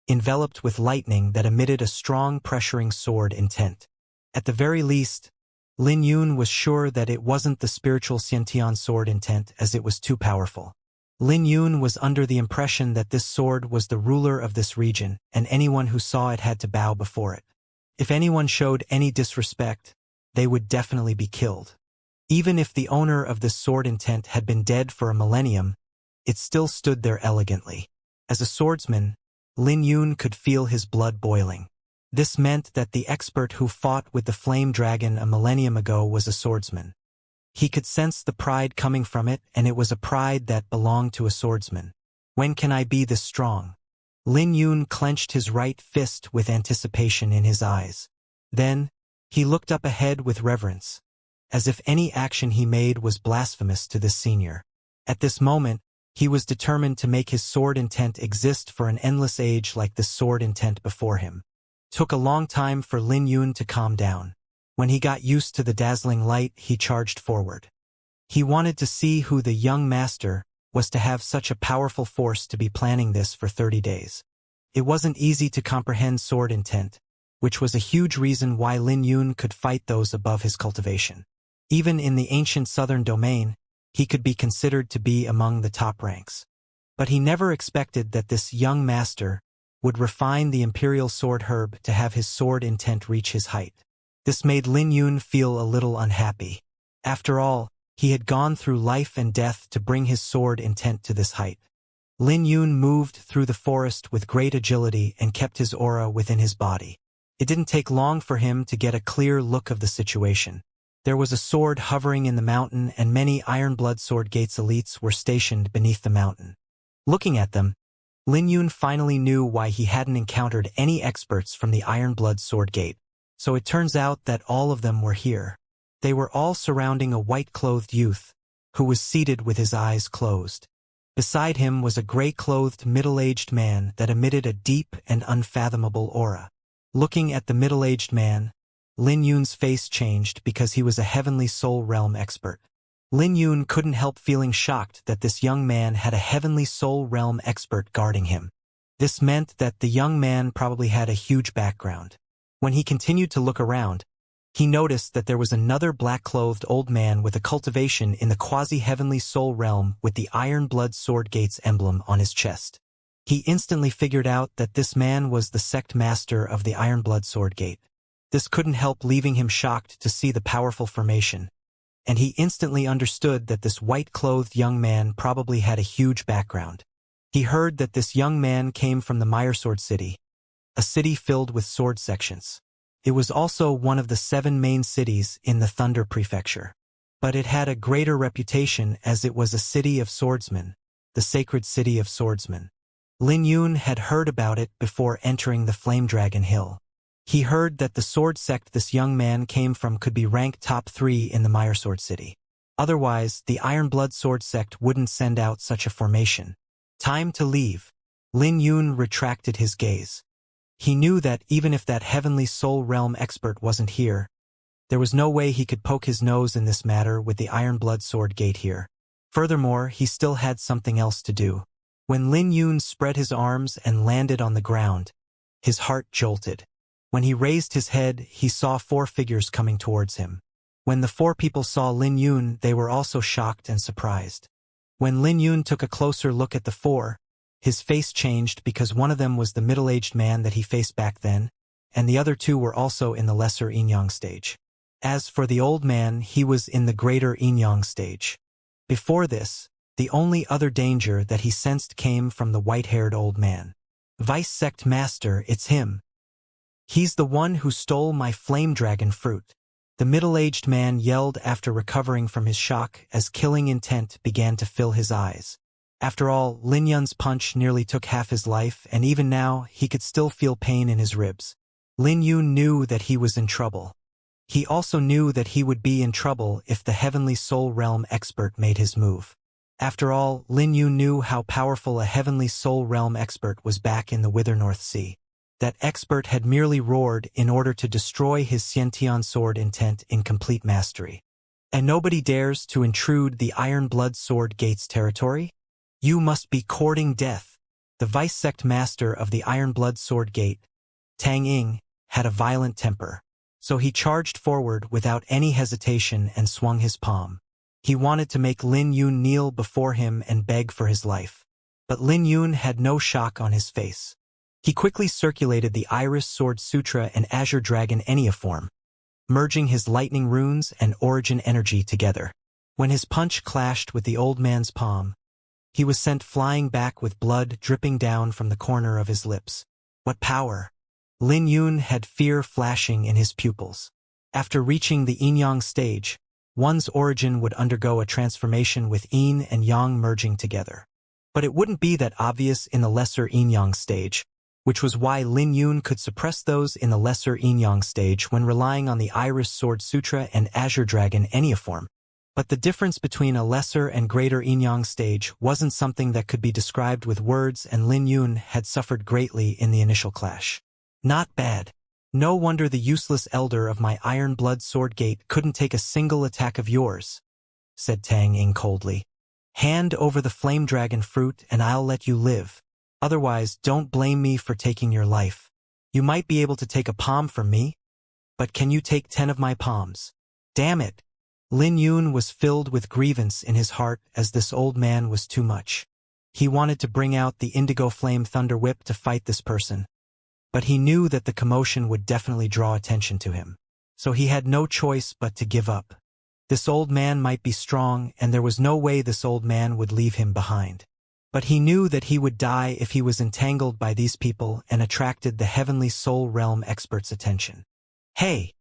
enveloped with lightning that emitted a strong pressuring sword intent. At the very least, Lin Yun was sure that it wasn't the spiritual Xiantian sword intent, as it was too powerful. Lin Yun was under the impression that this sword was the ruler of this region, and anyone who saw it had to bow before it. If anyone showed any disrespect, they would definitely be killed. Even if the owner of this sword intent had been dead for a millennium, it still stood there elegantly. As a swordsman, Lin Yun could feel his blood boiling. This meant that the expert who fought with the flame dragon a millennium ago was a swordsman. He could sense the pride coming from it, and it was a pride that belonged to a swordsman. When can I be this strong? Lin Yun clenched his right fist with anticipation in his eyes. Then, he looked up ahead with reverence, as if any action he made was blasphemous to this senior. At this moment, he was determined to make his sword intent exist for an endless age like the sword intent before him. Took a long time for Lin Yun to calm down. When he got used to the dazzling light, he charged forward. He wanted to see who the young master was to have such a powerful force to be planning this for 30 days. It wasn't easy to comprehend sword intent, which was a huge reason why Lin Yun could fight those above his cultivation. Even in the ancient southern domain, he could be considered to be among the top ranks. But he never expected that this young master would refine the imperial sword herb to have his sword intent reach his height. This made Lin Yun feel a little unhappy. After all, he had gone through life and death to bring his sword intent to this height. Lin Yun moved through the forest with great agility and kept his aura within his body. It didn't take long for him to get a clear look of the situation. There was a sword hovering in the mountain, and many Ironblood Sword Gates elites were stationed beneath the mountain. Looking at them, Lin Yun finally knew why he hadn't encountered any experts from the Ironblood Sword Gate. So it turns out that all of them were here. They were all surrounding a white-clothed youth, who was seated with his eyes closed. Beside him was a gray-clothed middle-aged man that emitted a deep and unfathomable aura. Looking at the middle-aged man, Lin Yun's face changed because he was a heavenly soul realm expert. Lin Yun couldn't help feeling shocked that this young man had a heavenly soul realm expert guarding him. This meant that the young man probably had a huge background. When he continued to look around, he noticed that there was another black-clothed old man with a cultivation in the quasi-heavenly soul realm with the Ironblood Sword Gates emblem on his chest. He instantly figured out that this man was the sect master of the Ironblood Sword Gate. This couldn't help leaving him shocked to see the powerful formation, and he instantly understood that this white-clothed young man probably had a huge background. He heard that this young man came from the Miresword City, a city filled with sword sections. It was also one of the 7 main cities in the Thunder Prefecture. But it had a greater reputation as it was a city of swordsmen, the sacred city of swordsmen. Lin Yun had heard about it before entering the Flame Dragon Hill. He heard that the sword sect this young man came from could be ranked top 3 in the Miresword City. Otherwise, the Ironblood Sword sect wouldn't send out such a formation. Time to leave. Lin Yun retracted his gaze. He knew that even if that heavenly soul realm expert wasn't here, there was no way he could poke his nose in this matter with the Ironblood Sword Gate here. Furthermore, he still had something else to do. When Lin Yun spread his arms and landed on the ground, his heart jolted. When he raised his head, he saw 4 figures coming towards him. When the 4 people saw Lin Yun, they were also shocked and surprised. When Lin Yun took a closer look at the 4, his face changed because one of them was the middle-aged man that he faced back then, and the other 2 were also in the lesser Yin-Yang stage. As for the old man, he was in the greater Yin-Yang stage. Before this, the only other danger that he sensed came from the white-haired old man. Vice Sect Master, it's him. He's the one who stole my flame dragon fruit. The middle-aged man yelled after recovering from his shock as killing intent began to fill his eyes. After all, Lin Yun's punch nearly took half his life, and even now, he could still feel pain in his ribs. Lin Yun knew that he was in trouble. He also knew that he would be in trouble if the Heavenly Soul Realm expert made his move. After all, Lin Yun knew how powerful a Heavenly Soul Realm expert was back in the Wither North Sea. That expert had merely roared in order to destroy his Xiantian sword intent in complete mastery. And nobody dares to intrude the Iron Blood Sword Gate's territory? You must be courting death. The vice sect master of the Iron Blood Sword Gate, Tang Ying, had a violent temper. So he charged forward without any hesitation and swung his palm. He wanted to make Lin Yun kneel before him and beg for his life. But Lin Yun had no shock on his face. He quickly circulated the Iris Sword Sutra and Azure Dragon Enneaform, merging his lightning runes and origin energy together. When his punch clashed with the old man's palm, he was sent flying back with blood dripping down from the corner of his lips. What power! Lin Yun had fear flashing in his pupils. After reaching the yin-yang stage, one's origin would undergo a transformation with yin and yang merging together. But it wouldn't be that obvious in the lesser yin-yang stage, which was why Lin Yun could suppress those in the lesser yin-yang stage when relying on the Iris Sword Sutra and Azure Dragon Enneaform. But the difference between a lesser and greater yin-yang stage wasn't something that could be described with words, and Lin Yun had suffered greatly in the initial clash. Not bad. No wonder the useless elder of my Iron Blood Sword Gate couldn't take a single attack of yours, said Tang Ying coldly. Hand over the flame dragon fruit and I'll let you live. Otherwise, don't blame me for taking your life. You might be able to take a palm from me, but can you take 10 of my palms? Damn it! Lin Yun was filled with grievance in his heart as this old man was too much. He wanted to bring out the Indigo Flame Thunder Whip to fight this person. But he knew that the commotion would definitely draw attention to him. So he had no choice but to give up. This old man might be strong, and there was no way this old man would leave him behind. But he knew that he would die if he was entangled by these people and attracted the Heavenly Soul Realm expert's attention. Hey!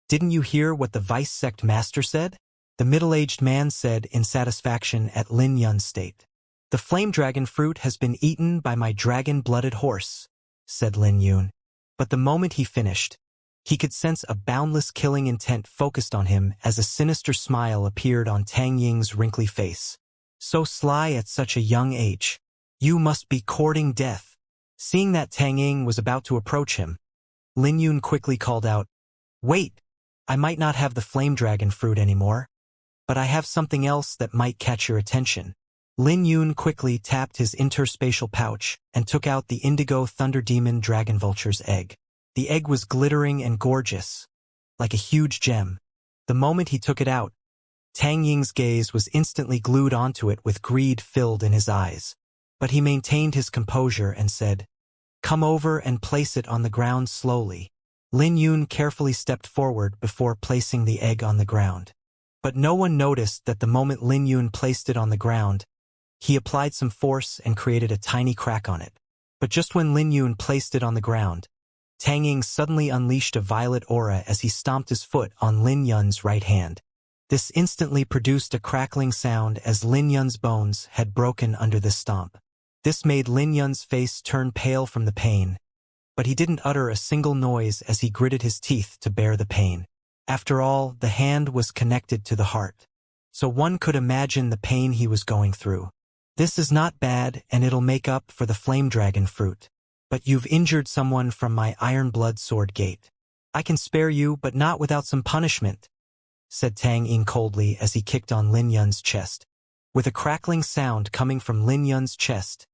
Didn't you hear what the Vice Sect Master said? The middle-aged man said in satisfaction at Lin Yun's state. The flame dragon fruit has been eaten by my dragon-blooded horse, said Lin Yun. But the moment he finished, he could sense a boundless killing intent focused on him as a sinister smile appeared on Tang Ying's wrinkly face. So sly at such a young age. You must be courting death. Seeing that Tang Ying was about to approach him, Lin Yun quickly called out, Wait! I might not have the flame dragon fruit anymore, but I have something else that might catch your attention. Lin Yun quickly tapped his interspatial pouch and took out the Indigo Thunder Demon Dragon Vulture's egg. The egg was glittering and gorgeous, like a huge gem. The moment he took it out, Tang Ying's gaze was instantly glued onto it with greed filled in his eyes. But he maintained his composure and said, Come over and place it on the ground slowly. Lin Yun carefully stepped forward before placing the egg on the ground. But no one noticed that the moment Lin Yun placed it on the ground, he applied some force and created a tiny crack on it. But just when Lin Yun placed it on the ground, Tang Ying suddenly unleashed a violet aura as he stomped his foot on Lin Yun's right hand. This instantly produced a crackling sound as Lin Yun's bones had broken under this stomp. This made Lin Yun's face turn pale from the pain, but he didn't utter a single noise as he gritted his teeth to bear the pain. After all, the hand was connected to the heart, so one could imagine the pain he was going through. This is not bad, and it'll make up for the flame dragon fruit. But you've injured someone from my Iron Blood Sword Gate. I can spare you, but not without some punishment, said Tang Ying coldly as he kicked on Lin Yun's chest. With a crackling sound coming from Lin Yun's chest,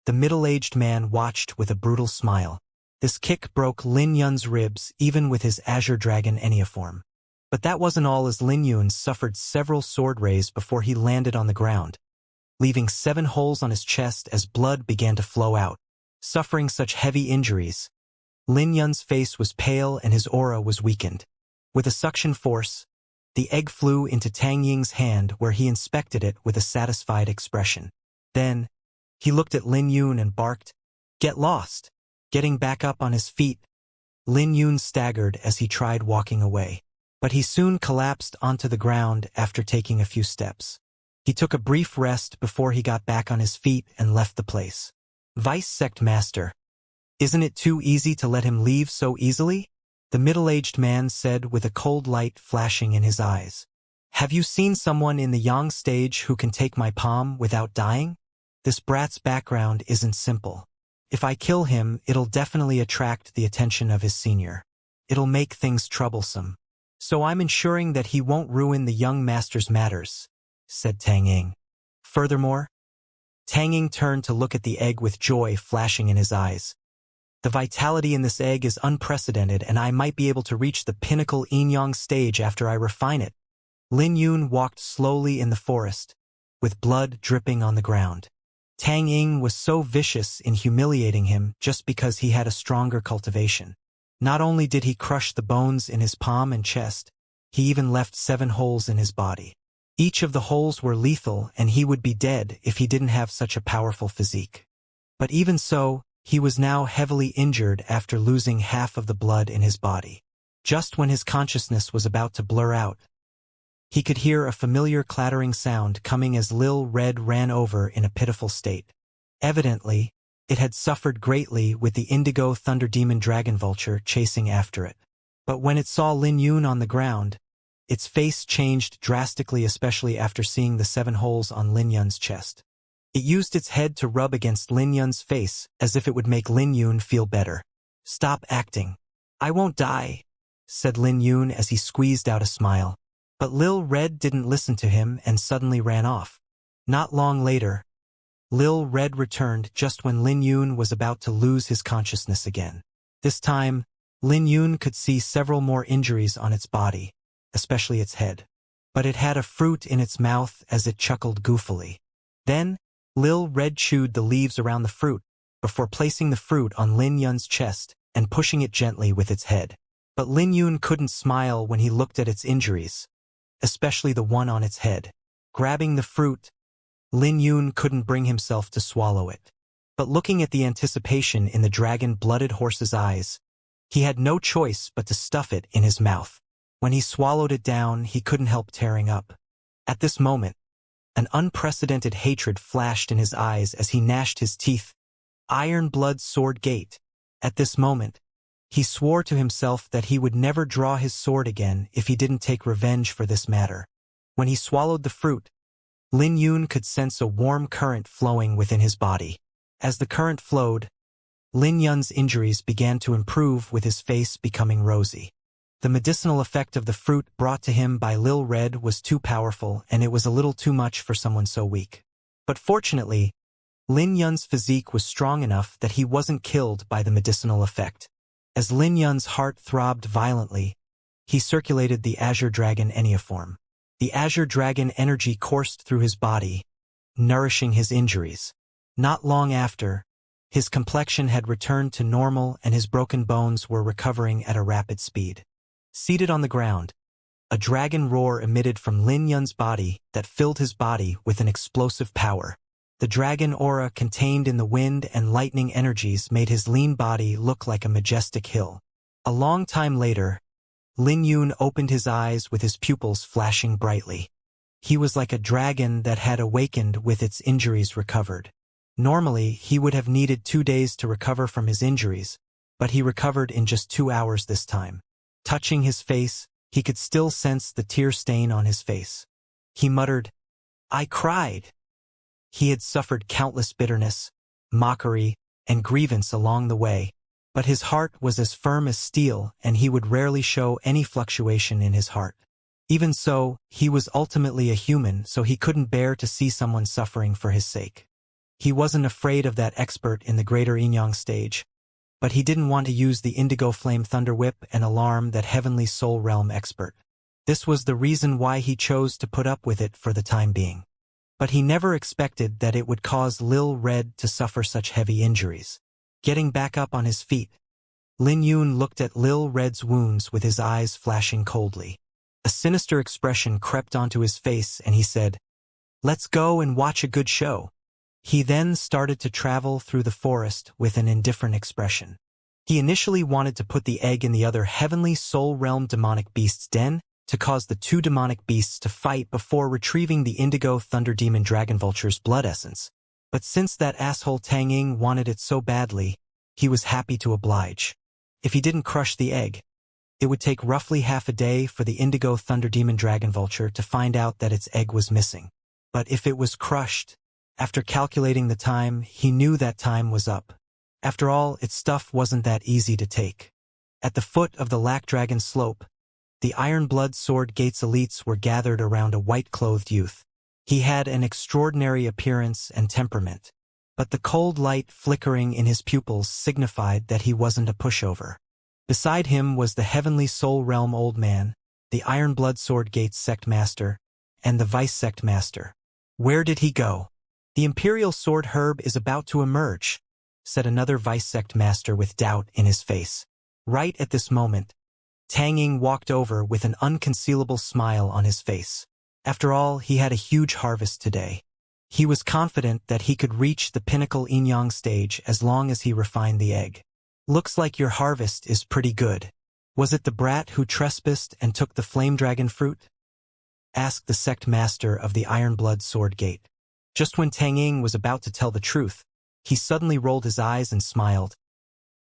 the middle-aged man watched with a brutal smile. This kick broke Lin Yun's ribs even with his Azure Dragon Enneaform. But that wasn't all, as Lin Yun suffered several sword rays before he landed on the ground, leaving 7 holes on his chest as blood began to flow out. Suffering such heavy injuries, Lin Yun's face was pale and his aura was weakened. With a suction force, the egg flew into Tang Ying's hand where he inspected it with a satisfied expression. Then, he looked at Lin Yun and barked, Get lost! Getting back up on his feet, Lin Yun staggered as he tried walking away. But he soon collapsed onto the ground after taking a few steps. He took a brief rest before he got back on his feet and left the place. Vice Sect Master. Isn't it too easy to let him leave so easily? The middle-aged man said with a cold light flashing in his eyes. Have you seen someone in the Yang stage who can take my palm without dying? This brat's background isn't simple. If I kill him, it'll definitely attract the attention of his senior. It'll make things troublesome. So I'm ensuring that he won't ruin the young master's matters, said Tang Ying. Furthermore, Tang Ying turned to look at the egg with joy flashing in his eyes. The vitality in this egg is unprecedented, and I might be able to reach the pinnacle yin-yang stage after I refine it. Lin Yun walked slowly in the forest, with blood dripping on the ground. Tang Ying was so vicious in humiliating him just because he had a stronger cultivation. Not only did he crush the bones in his palm and chest, he even left 7 holes in his body. Each of the holes were lethal, and he would be dead if he didn't have such a powerful physique. But even so, he was now heavily injured after losing half of the blood in his body. Just when his consciousness was about to blur out, he could hear a familiar clattering sound coming as Lil Red ran over in a pitiful state. Evidently, it had suffered greatly with the indigo thunder demon dragon vulture chasing after it. But when it saw Lin Yun on the ground, its face changed drastically, especially after seeing the 7 holes on Lin Yun's chest. It used its head to rub against Lin Yun's face as if it would make Lin Yun feel better. Stop acting. I won't die, said Lin Yun as he squeezed out a smile. But Lil Red didn't listen to him and suddenly ran off. Not long later, Lil Red returned just when Lin Yun was about to lose his consciousness again. This time, Lin Yun could see several more injuries on its body, especially its head. But it had a fruit in its mouth as it chuckled goofily. Then, Lil Red chewed the leaves around the fruit, before placing the fruit on Lin Yun's chest and pushing it gently with its head. But Lin Yun couldn't smile when he looked at its injuries, especially the one on its head. Grabbing the fruit, Lin Yun couldn't bring himself to swallow it. But looking at the anticipation in the dragon-blooded horse's eyes, he had no choice but to stuff it in his mouth. When he swallowed it down, he couldn't help tearing up. At this moment, an unprecedented hatred flashed in his eyes as he gnashed his teeth. Iron Blood Sword Gate. At this moment, he swore to himself that he would never draw his sword again if he didn't take revenge for this matter. When he swallowed the fruit, Lin Yun could sense a warm current flowing within his body. As the current flowed, Lin Yun's injuries began to improve, with his face becoming rosy. The medicinal effect of the fruit brought to him by Lil Red was too powerful, and it was a little too much for someone so weak. But fortunately, Lin Yun's physique was strong enough that he wasn't killed by the medicinal effect. As Lin Yun's heart throbbed violently, he circulated the Azure Dragon Enneaform. The Azure Dragon energy coursed through his body, nourishing his injuries. Not long after, his complexion had returned to normal and his broken bones were recovering at a rapid speed. Seated on the ground, a dragon roar emitted from Lin Yun's body that filled his body with an explosive power. The dragon aura contained in the wind and lightning energies made his lean body look like a majestic hill. A long time later, Lin Yun opened his eyes with his pupils flashing brightly. He was like a dragon that had awakened with its injuries recovered. Normally, he would have needed 2 days to recover from his injuries, but he recovered in just 2 hours this time. Touching his face, he could still sense the tear stain on his face. He muttered, "I cried." He had suffered countless bitterness, mockery, and grievance along the way, but his heart was as firm as steel and he would rarely show any fluctuation in his heart. Even so, he was ultimately a human, so he couldn't bear to see someone suffering for his sake. He wasn't afraid of that expert in the greater yin-yang stage, but he didn't want to use the Indigo Flame Thunder Whip and alarm that Heavenly Soul Realm expert. This was the reason why he chose to put up with it for the time being. But he never expected that it would cause Lil Red to suffer such heavy injuries. Getting back up on his feet, Lin Yun looked at Lil Red's wounds with his eyes flashing coldly. A sinister expression crept onto his face and he said, "Let's go and watch a good show." He then started to travel through the forest with an indifferent expression. He initially wanted to put the egg in the other Heavenly Soul Realm demonic beast's den, to cause the two demonic beasts to fight before retrieving the indigo thunder demon dragon vulture's blood essence. But since that asshole Tang Ying wanted it so badly, he was happy to oblige. If he didn't crush the egg, it would take roughly half a day for the indigo thunder demon dragon vulture to find out that its egg was missing. But if it was crushed, after calculating the time, he knew that time was up. After all, its stuff wasn't that easy to take. At the foot of the Lac Dragon slope, the Iron Blood Sword Gates elites were gathered around a white-clothed youth. He had an extraordinary appearance and temperament, but the cold light flickering in his pupils signified that he wasn't a pushover. Beside him was the Heavenly Soul Realm Old Man, the Iron Blood Sword Gates Sect Master, and the Vice Sect Master. Where did he go? The Imperial Sword Herb is about to emerge, said another Vice Sect Master with doubt in his face. Right at this moment, Tang Ying walked over with an unconcealable smile on his face. After all, he had a huge harvest today. He was confident that he could reach the pinnacle yin-yang stage as long as he refined the egg. Looks like your harvest is pretty good. Was it the brat who trespassed and took the flame dragon fruit? Asked the sect master of the Iron Blood Sword Gate. Just when Tang Ying was about to tell the truth, he suddenly rolled his eyes and smiled.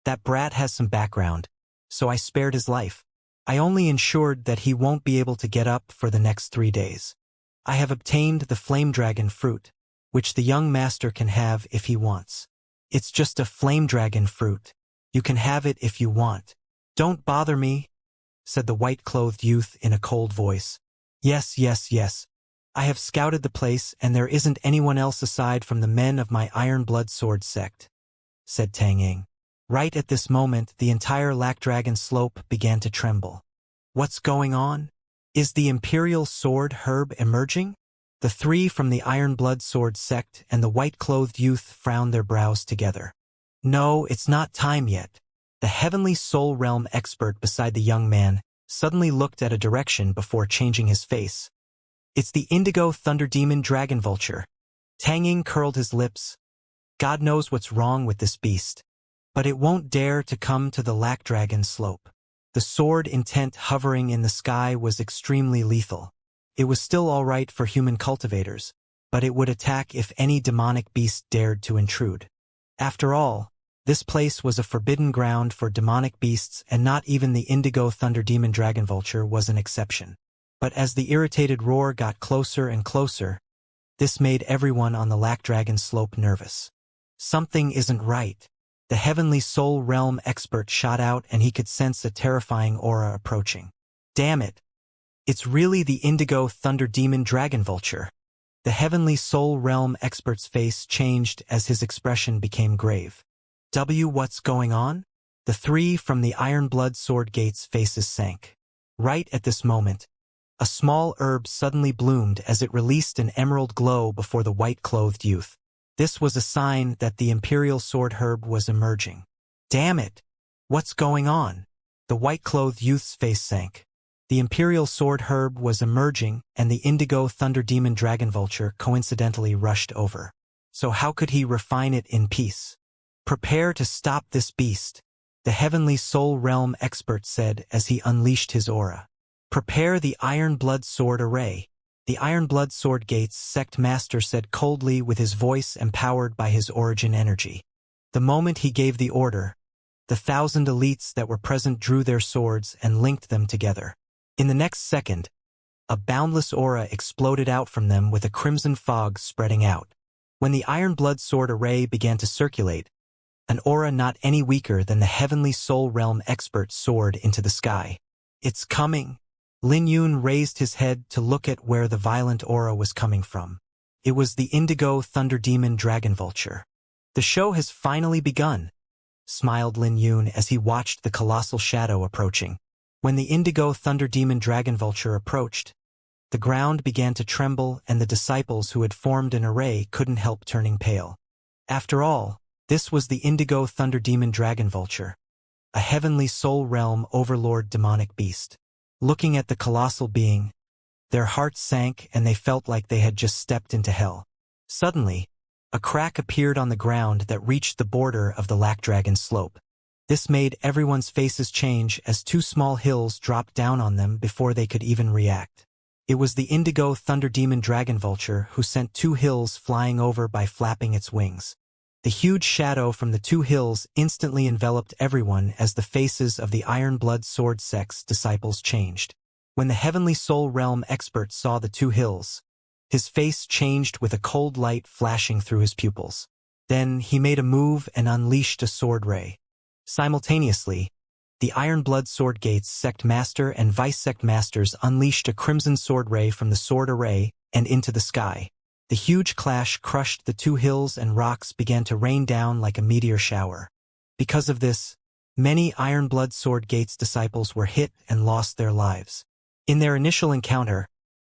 That brat has some background, so I spared his life. I only ensured that he won't be able to get up for the next 3 days. I have obtained the flame dragon fruit, which the young master can have if he wants. It's just a flame dragon fruit. You can have it if you want. Don't bother me, said the white-clothed youth in a cold voice. Yes, yes, yes. I have scouted the place and there isn't anyone else aside from the men of my Iron Blood Sword sect, said Tang Ying. Right at this moment, the entire Lac Dragon slope began to tremble. What's going on? Is the Imperial Sword Herb emerging? The three from the Iron Blood Sword sect and the white-clothed youth frowned their brows together. No, it's not time yet. The Heavenly Soul Realm expert beside the young man suddenly looked at a direction before changing his face. It's the Indigo Thunder Demon Dragon Vulture. Tang Ying curled his lips. God knows what's wrong with this beast. But it won't dare to come to the Lac Dragon slope. The sword intent hovering in the sky was extremely lethal. It was still all right for human cultivators, but it would attack if any demonic beast dared to intrude. After all, this place was a forbidden ground for demonic beasts and not even the Indigo Thunder Demon Dragon Vulture was an exception. But as the irritated roar got closer and closer, this made everyone on the Lac Dragon slope nervous. Something isn't right. The Heavenly Soul Realm expert shot out and he could sense a terrifying aura approaching. Damn it! It's really the Indigo Thunder Demon Dragon Vulture. The Heavenly Soul Realm expert's face changed as his expression became grave. What's going on? The three from the Iron Blood Sword Gate's faces sank. Right at this moment, a small herb suddenly bloomed as it released an emerald glow before the white-clothed youth. This was a sign that the Imperial Sword Herb was emerging. Damn it! What's going on? The white-clothed youth's face sank. The Imperial Sword Herb was emerging, and the Indigo Thunder Demon Dragon Vulture coincidentally rushed over. So how could he refine it in peace? Prepare to stop this beast, the Heavenly Soul Realm expert said as he unleashed his aura. Prepare the Iron Blood Sword Array. The Iron Blood Sword Gates sect master said coldly with his voice empowered by his origin energy. The moment he gave the order, the 1,000 elites that were present drew their swords and linked them together. In the next second, a boundless aura exploded out from them with a crimson fog spreading out. When the Iron Blood Sword Array began to circulate, an aura not any weaker than the Heavenly Soul Realm expert soared into the sky. It's coming! Lin Yun raised his head to look at where the violent aura was coming from. It was the Indigo Thunder Demon Dragon Vulture. The show has finally begun, smiled Lin Yun as he watched the colossal shadow approaching. When the Indigo Thunder Demon Dragon Vulture approached, the ground began to tremble and the disciples who had formed an array couldn't help turning pale. After all, this was the Indigo Thunder Demon Dragon Vulture, a Heavenly Soul Realm overlord demonic beast. Looking at the colossal being, their hearts sank and they felt like they had just stepped into hell. Suddenly, a crack appeared on the ground that reached the border of the Lac Dragon slope. This made everyone's faces change as two small hills dropped down on them before they could even react. It was the indigo thunder demon dragon vulture who sent two hills flying over by flapping its wings. The huge shadow from the two hills instantly enveloped everyone as the faces of the Iron Blood Sword Sect's disciples changed. When the Heavenly Soul Realm expert saw the two hills, his face changed with a cold light flashing through his pupils. Then he made a move and unleashed a sword ray. Simultaneously, the Iron Blood Sword Gate's Sect Master and Vice Sect Masters unleashed a crimson sword ray from the sword array and into the sky. The huge clash crushed the two hills and rocks began to rain down like a meteor shower. Because of this, many Iron Blood Sword Gate's disciples were hit and lost their lives. In their initial encounter,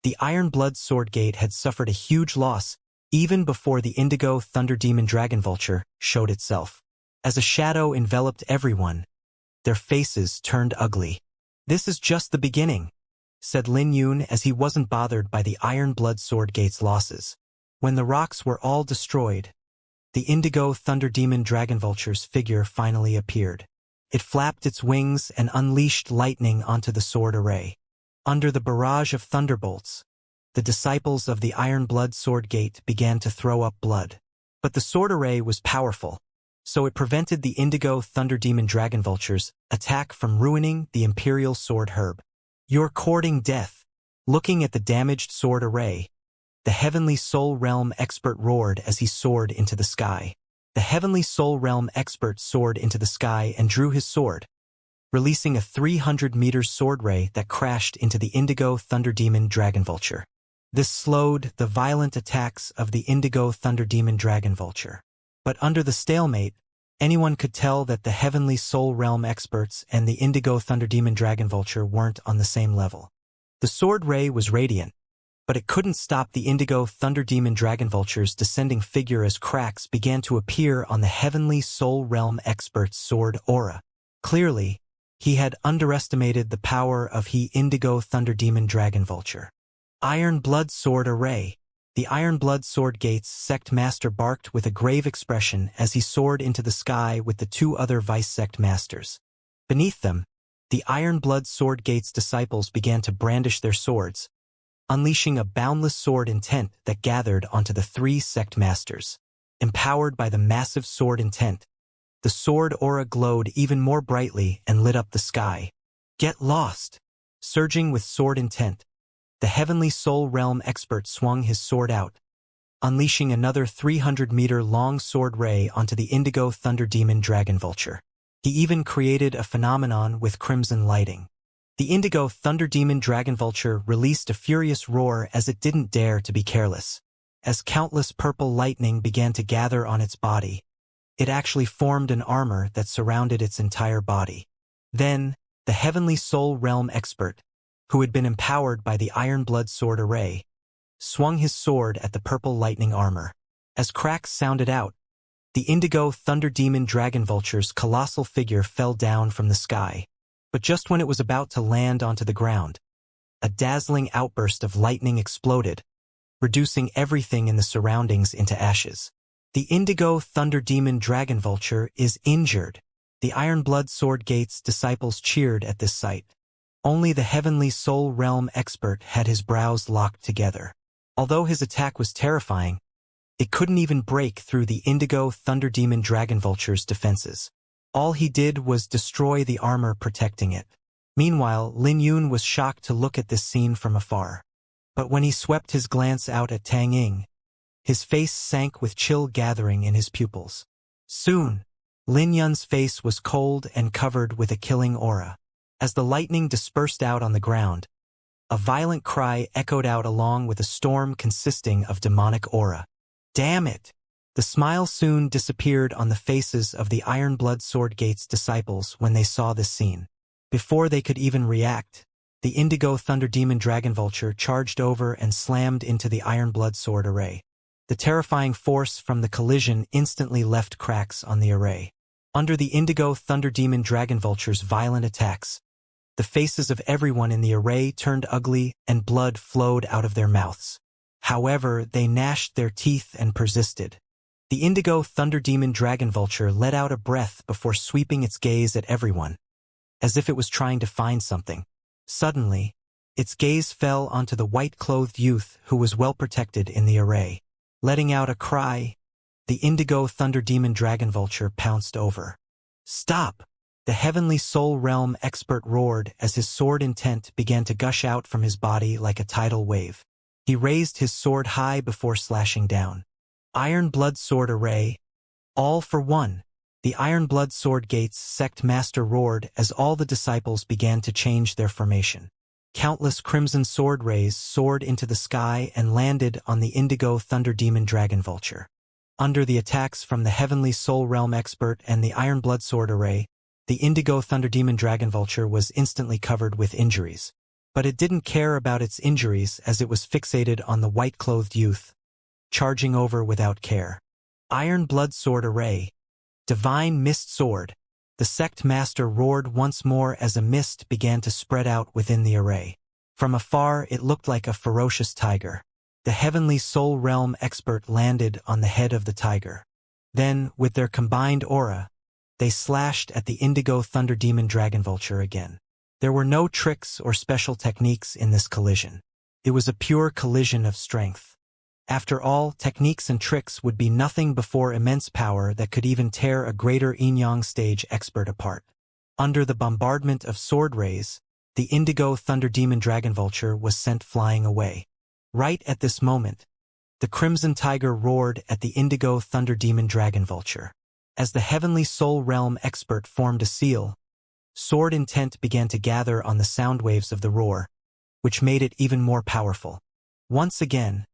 the Iron Blood Sword Gate had suffered a huge loss even before the Indigo Thunder Demon Dragon Vulture showed itself. As a shadow enveloped everyone, their faces turned ugly. "This is just the beginning," said Lin Yun as he wasn't bothered by the Iron Blood Sword Gate's losses. When the rocks were all destroyed, the Indigo Thunder Demon Dragon Vulture's figure finally appeared. It flapped its wings and unleashed lightning onto the sword array. Under the barrage of thunderbolts, the disciples of the Iron Blood Sword Gate began to throw up blood. But the sword array was powerful, so it prevented the Indigo Thunder Demon Dragon Vulture's attack from ruining the Imperial Sword Herb. "You're courting death." Looking at the damaged sword array, the Heavenly Soul Realm expert roared as he soared into the sky. The Heavenly Soul Realm expert soared into the sky and drew his sword, releasing a 300-meter sword ray that crashed into the Indigo Thunder Demon Dragon Vulture. This slowed the violent attacks of the Indigo Thunder Demon Dragon Vulture. But under the stalemate, anyone could tell that the Heavenly Soul Realm experts and the Indigo Thunder Demon Dragon Vulture weren't on the same level. The sword ray was radiant, but it couldn't stop the Indigo Thunder Demon Dragon Vulture's descending figure as cracks began to appear on the Heavenly Soul Realm expert's sword aura. Clearly, he had underestimated the power of the Indigo Thunder Demon Dragon Vulture. Iron Blood Sword Array. The Iron Blood Sword Gate's Sect Master barked with a grave expression as he soared into the sky with the two other Vice Sect Masters. Beneath them, the Iron Blood Sword Gate's disciples began to brandish their swords, unleashing a boundless sword intent that gathered onto the three Sect Masters. Empowered by the massive sword intent, the sword aura glowed even more brightly and lit up the sky. "Get lost!" Surging with sword intent, the Heavenly Soul Realm expert swung his sword out, unleashing another 300-meter-long sword ray onto the Indigo Thunder Demon Dragon Vulture. He even created a phenomenon with crimson lighting. The Indigo Thunder Demon Dragon Vulture released a furious roar as it didn't dare to be careless. As countless purple lightning began to gather on its body, it actually formed an armor that surrounded its entire body. Then, the Heavenly Soul Realm expert, who had been empowered by the Iron Blood Sword Array, swung his sword at the purple lightning armor. As cracks sounded out, the Indigo Thunder Demon Dragon Vulture's colossal figure fell down from the sky. But just when it was about to land onto the ground, a dazzling outburst of lightning exploded, reducing everything in the surroundings into ashes. The Indigo Thunder Demon Dragon Vulture is injured. The Iron Blood Sword Gate's disciples cheered at this sight. Only the Heavenly Soul Realm expert had his brows locked together. Although his attack was terrifying, it couldn't even break through the Indigo Thunder Demon Dragon Vulture's defenses. All he did was destroy the armor protecting it. Meanwhile, Lin Yun was shocked to look at this scene from afar. But when he swept his glance out at Tang Ying, his face sank with chill gathering in his pupils. Soon, Lin Yun's face was cold and covered with a killing aura. As the lightning dispersed out on the ground, a violent cry echoed out along with a storm consisting of demonic aura. "Damn it!" The smile soon disappeared on the faces of the Iron Blood Sword Gate's disciples when they saw this scene. Before they could even react, the Indigo Thunder Demon Dragon Vulture charged over and slammed into the Iron Blood Sword Array. The terrifying force from the collision instantly left cracks on the array. Under the Indigo Thunder Demon Dragon Vulture's violent attacks, the faces of everyone in the array turned ugly and blood flowed out of their mouths. However, they gnashed their teeth and persisted. The indigo thunder demon dragon vulture let out a breath before sweeping its gaze at everyone, as if it was trying to find something. Suddenly, its gaze fell onto the white-clothed youth who was well protected in the array. Letting out a cry, the indigo thunder demon dragon vulture pounced over. "Stop!" The heavenly soul realm expert roared as his sword intent began to gush out from his body like a tidal wave. He raised his sword high before slashing down. Iron Blood Sword Array, all for one. The Iron Blood Sword Gates sect master roared as all the disciples began to change their formation. Countless crimson sword rays soared into the sky and landed on the indigo thunder demon dragon vulture. Under the attacks from the heavenly soul realm expert and the Iron Blood Sword Array, the indigo thunder demon dragon vulture was instantly covered with injuries. But it didn't care about its injuries as it was fixated on the white-clothed youth, charging over without care. Iron Blood Sword Array, Divine Mist Sword. The sect master roared once more as a mist began to spread out within the array. From afar it looked like a ferocious tiger. The heavenly soul realm expert landed on the head of the tiger. Then, with their combined aura, they slashed at the indigo thunder demon dragon vulture again. There were no tricks or special techniques in this collision. It was a pure collision of strength. After all, techniques and tricks would be nothing before immense power that could even tear a greater yin-yang stage expert apart. Under the bombardment of sword rays, the indigo thunder demon dragon vulture was sent flying away. Right at this moment, the crimson tiger roared at the indigo thunder demon dragon vulture. As the heavenly soul realm expert formed a seal, sword intent began to gather on the sound waves of the roar, which made it even more powerful. Once again,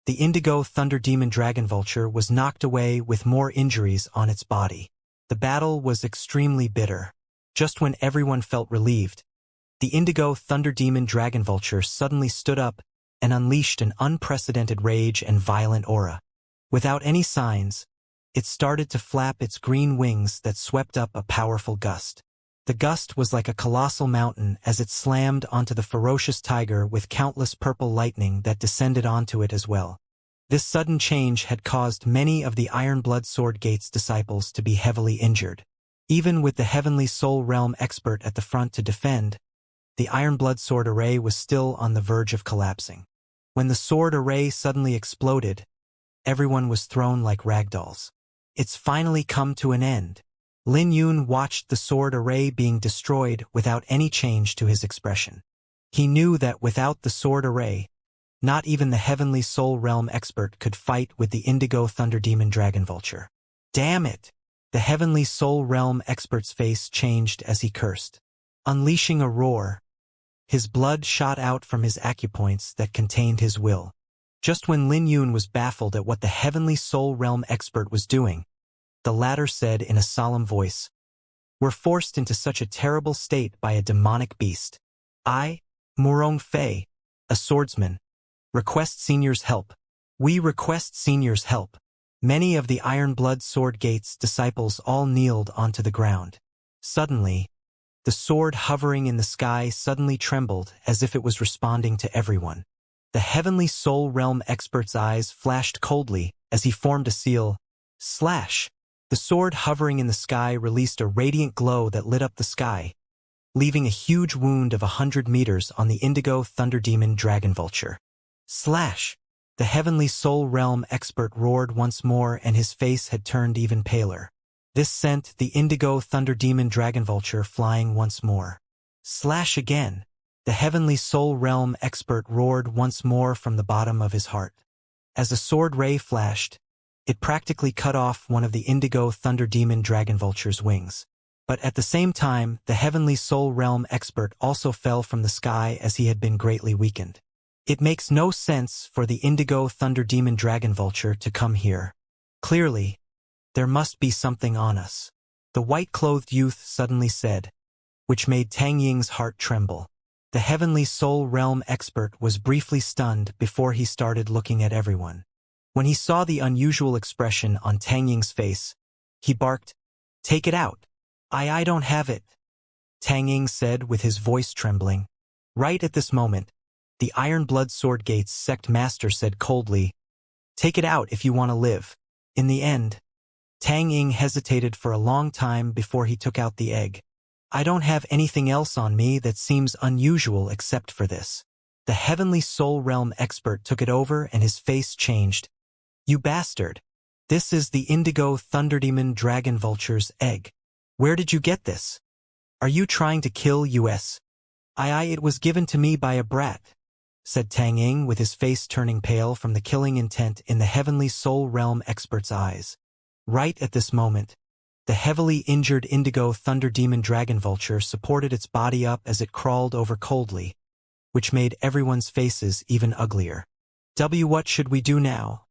the indigo thunder demon dragon vulture was knocked away with more injuries on its body. The battle was extremely bitter. Just when everyone felt relieved, the indigo thunder demon dragon vulture suddenly stood up and unleashed an unprecedented rage and violent aura. Without any signs, it started to flap its green wings that swept up a powerful gust. The gust was like a colossal mountain as it slammed onto the ferocious tiger with countless purple lightning that descended onto it as well. This sudden change had caused many of the Iron Blood Sword Gates disciples to be heavily injured. Even with the heavenly soul realm expert at the front to defend, the Iron Blood Sword Array was still on the verge of collapsing. When the sword array suddenly exploded, everyone was thrown like ragdolls. It's finally come to an end. Lin Yun watched the sword array being destroyed without any change to his expression. He knew that without the sword array, not even the heavenly soul realm expert could fight with the indigo thunder demon dragon vulture. Damn it! The heavenly soul realm expert's face changed as he cursed. Unleashing a roar, his blood shot out from his acupoints that contained his will. Just when Lin Yun was baffled at what the heavenly soul realm expert was doing, the latter said in a solemn voice, "We're forced into such a terrible state by a demonic beast. I, Murong Fei, a swordsman, request senior's help. We request senior's help." Many of the Iron Blood Sword Gates disciples all kneeled onto the ground. Suddenly, the sword hovering in the sky suddenly trembled as if it was responding to everyone. The heavenly soul realm expert's eyes flashed coldly as he formed a seal. Slash! The sword hovering in the sky released a radiant glow that lit up the sky, leaving a huge wound of 100 meters on the indigo thunder demon dragon vulture. Slash! The heavenly soul realm expert roared once more and his face had turned even paler. This sent the indigo thunder demon dragon vulture flying once more. Slash again! The heavenly soul realm expert roared once more from the bottom of his heart. As a sword ray flashed, it practically cut off one of the indigo thunder demon dragon vulture's wings. But at the same time, the heavenly soul realm expert also fell from the sky as he had been greatly weakened. It makes no sense for the indigo thunder demon dragon vulture to come here. Clearly, there must be something on us, the white-clothed youth suddenly said, which made Tang Ying's heart tremble. The heavenly soul realm expert was briefly stunned before he started looking at everyone. When he saw the unusual expression on Tang Ying's face, he barked, "Take it out." I don't have it," Tang Ying said with his voice trembling. Right at this moment, the Iron Blood Sword Gates sect master said coldly, "Take it out if you want to live." In the end, Tang Ying hesitated for a long time before he took out the egg. I don't have anything else on me that seems unusual except for this. The Heavenly Soul Realm expert took it over and his face changed. You bastard. This is the Indigo Thunderdemon Dragon Vulture's egg. Where did you get this? Are you trying to kill us? It was given to me by a brat, said Tang Ying with his face turning pale from the killing intent in the Heavenly Soul Realm expert's eyes. Right at this moment, the heavily injured Indigo Thunderdemon Dragon Vulture supported its body up as it crawled over coldly, which made everyone's faces even uglier. What should we do now?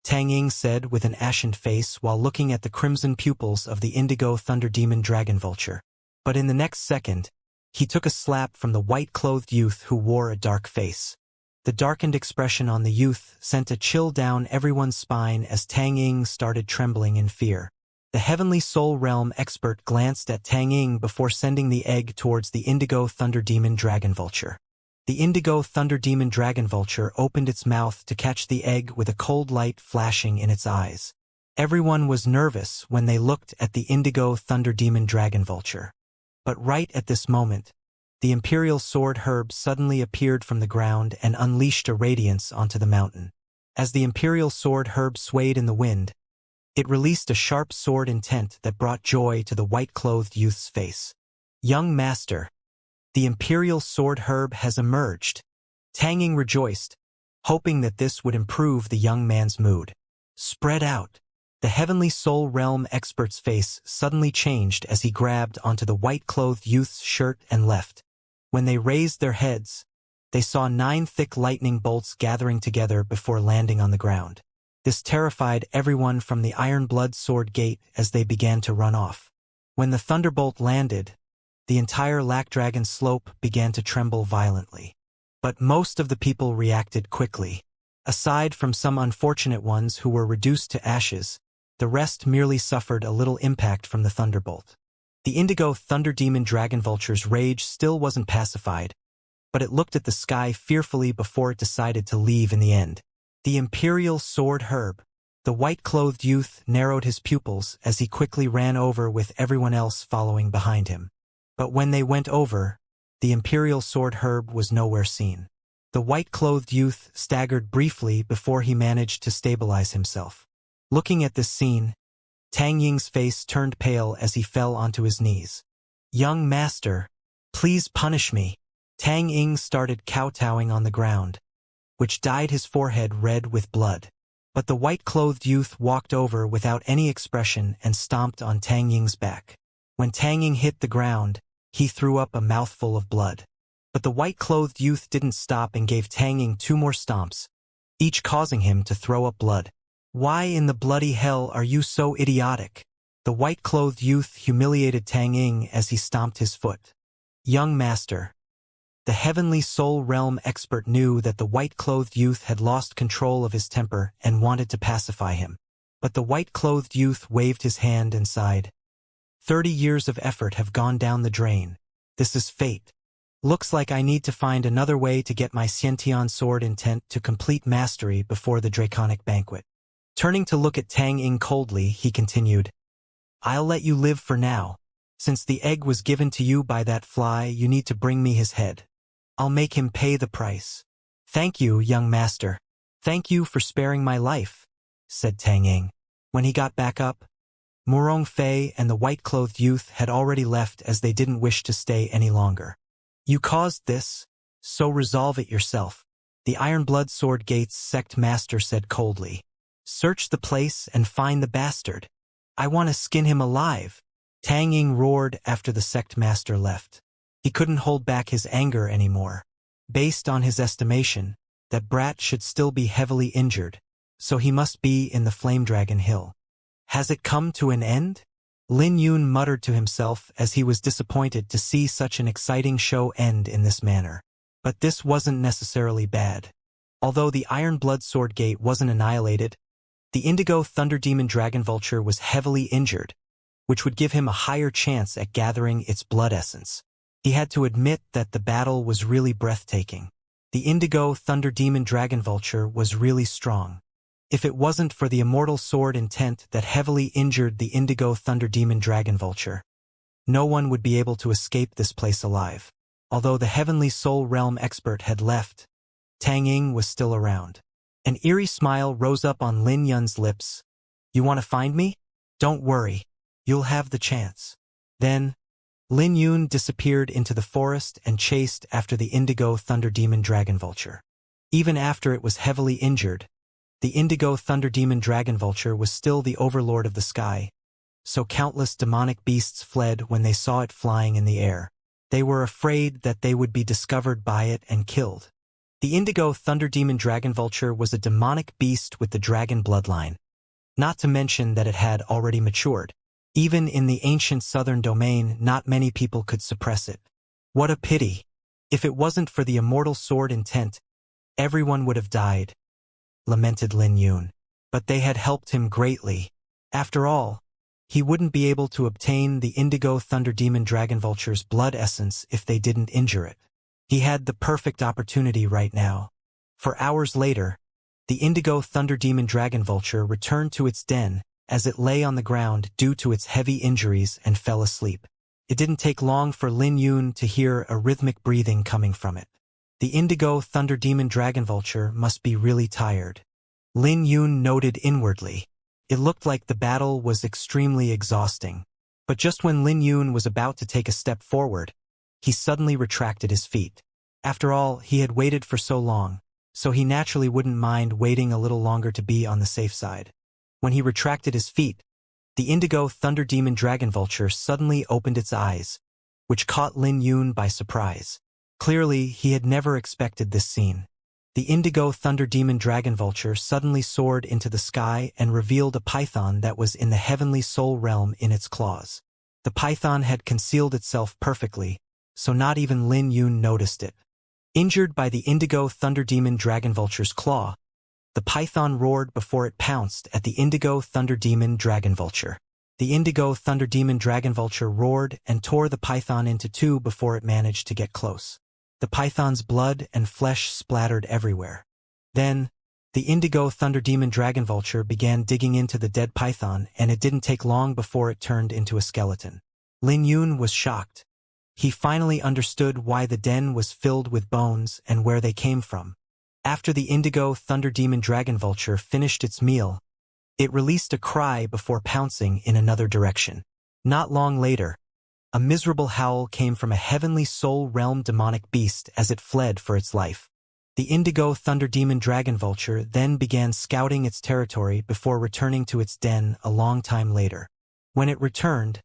Tang Ying said with an ashen face while looking at the crimson pupils of the Indigo Thunderdemon Dragon Vulture. But in the next second, he took a slap from the white-clothed youth who wore a dark face. The darkened expression on the youth sent a chill down everyone's spine as Tang Ying started trembling in fear. The Heavenly Soul Realm expert glanced at Tang Ying before sending the egg towards the Indigo Thunderdemon Dragon Vulture. The Indigo Thunderdemon Dragon Vulture opened its mouth to catch the egg with a cold light flashing in its eyes. Everyone was nervous when they looked at the Indigo Thunderdemon Dragon Vulture. But right at this moment, the Imperial Sword Herb suddenly appeared from the ground and unleashed a radiance onto the mountain. As the Imperial Sword Herb swayed in the wind, it released a sharp sword intent that brought joy to the white-clothed youth's face. Young Master, the Imperial Sword Herb has emerged. Tang Ying rejoiced, hoping that this would improve the young man's mood. Spread out. The Heavenly Soul Realm expert's face suddenly changed as he grabbed onto the white-clothed youth's shirt and left. When they raised their heads, they saw 9 thick lightning bolts gathering together before landing on the ground. This terrified everyone from the Iron Blood Sword Gate as they began to run off. When the thunderbolt landed, the entire Lackdragon slope began to tremble violently. But most of the people reacted quickly. Aside from some unfortunate ones who were reduced to ashes, the rest merely suffered a little impact from the thunderbolt. The Indigo Thunderdemon Dragon Vulture's rage still wasn't pacified, but it looked at the sky fearfully before it decided to leave in the end. The Imperial Sword Herb. The white-clothed youth narrowed his pupils as he quickly ran over with everyone else following behind him. But when they went over, the Imperial Sword Herb was nowhere seen. The white-clothed youth staggered briefly before he managed to stabilize himself. Looking at this scene, Tang Ying's face turned pale as he fell onto his knees. Young Master, please punish me. Tang Ying started kowtowing on the ground, which dyed his forehead red with blood. But the white-clothed youth walked over without any expression and stomped on Tang Ying's back. When Tang Ying hit the ground, he threw up a mouthful of blood. But the white-clothed youth didn't stop and gave Tang Ying 2 more stomps, each causing him to throw up blood. Why in the bloody hell are you so idiotic? The white-clothed youth humiliated Tang Ying as he stomped his foot. Young Master. The Heavenly Soul Realm expert knew that the white-clothed youth had lost control of his temper and wanted to pacify him. But the white-clothed youth waved his hand and sighed. 30 years of effort have gone down the drain. This is fate. Looks like I need to find another way to get my Xianxian sword intent to complete mastery before the Draconic Banquet. Turning to look at Tang Ying coldly, he continued, I'll let you live for now. Since the egg was given to you by that fly, you need to bring me his head. I'll make him pay the price. Thank you, young master. Thank you for sparing my life, said Tang Ying. When he got back up, Murong Fei and the white-clothed youth had already left as they didn't wish to stay any longer. You caused this, so resolve it yourself, the Iron Blood Sword Gate's sect master said coldly. Search the place and find the bastard. I want to skin him alive. Tang Ying roared after the sect master left. He couldn't hold back his anger anymore. Based on his estimation, that brat should still be heavily injured, so he must be in the Flame Dragon Hill. Has it come to an end? Lin Yun muttered to himself as he was disappointed to see such an exciting show end in this manner. But this wasn't necessarily bad. Although the Iron Blood Sword Gate wasn't annihilated, the Indigo Thunderdemon Dragon Vulture was heavily injured, which would give him a higher chance at gathering its blood essence. He had to admit that the battle was really breathtaking. The Indigo Thunderdemon Dragon Vulture was really strong. If it wasn't for the immortal sword intent that heavily injured the indigo thunder demon dragon vulture, no one would be able to escape this place alive. Although the heavenly soul realm expert had left, Tang Ying was still around. An eerie smile rose up on Lin Yun's lips. You want to find me? Don't worry. You'll have the chance. Then, Lin Yun disappeared into the forest and chased after the indigo thunder demon dragon vulture. Even after it was heavily injured, the indigo thunder demon dragon vulture was still the overlord of the sky, so countless demonic beasts fled when they saw it flying in the air. They were afraid that they would be discovered by it and killed. The indigo thunder demon dragon vulture was a demonic beast with the dragon bloodline, not to mention that it had already matured. Even in the ancient southern domain, not many people could suppress it. What a pity! If it wasn't for the immortal sword intent, everyone would have died, lamented Lin Yun. But they had helped him greatly. After all, he wouldn't be able to obtain the indigo thunder demon dragon vulture's blood essence if they didn't injure it. He had the perfect opportunity right now. For hours later, the indigo thunder demon dragon vulture returned to its den as it lay on the ground due to its heavy injuries and fell asleep. It didn't take long for Lin Yun to hear a rhythmic breathing coming from it. The indigo thunder demon dragon vulture must be really tired. Lin Yun noted inwardly. It looked like the battle was extremely exhausting. But just when Lin Yun was about to take a step forward, he suddenly retracted his feet. After all, he had waited for so long, so he naturally wouldn't mind waiting a little longer to be on the safe side. When he retracted his feet, the indigo thunder demon dragon vulture suddenly opened its eyes, which caught Lin Yun by surprise. Clearly, he had never expected this scene. The indigo thunder demon dragon vulture suddenly soared into the sky and revealed a python that was in the heavenly soul realm in its claws. The python had concealed itself perfectly, so not even Lin Yun noticed it. Injured by the indigo thunder demon dragon vulture's claw, the python roared before it pounced at the indigo thunder demon dragon vulture. The indigo thunder demon dragon vulture roared and tore the python into two before it managed to get close. The python's blood and flesh splattered everywhere. Then, the indigo thunder demon dragon vulture began digging into the dead python, and it didn't take long before it turned into a skeleton. Lin Yun was shocked. He finally understood why the den was filled with bones and where they came from. After the indigo thunder demon dragon vulture finished its meal, it released a cry before pouncing in another direction. Not long later, a miserable howl came from a heavenly soul realm demonic beast as it fled for its life. The indigo thunder demon dragon vulture then began scouting its territory before returning to its den a long time later. When it returned,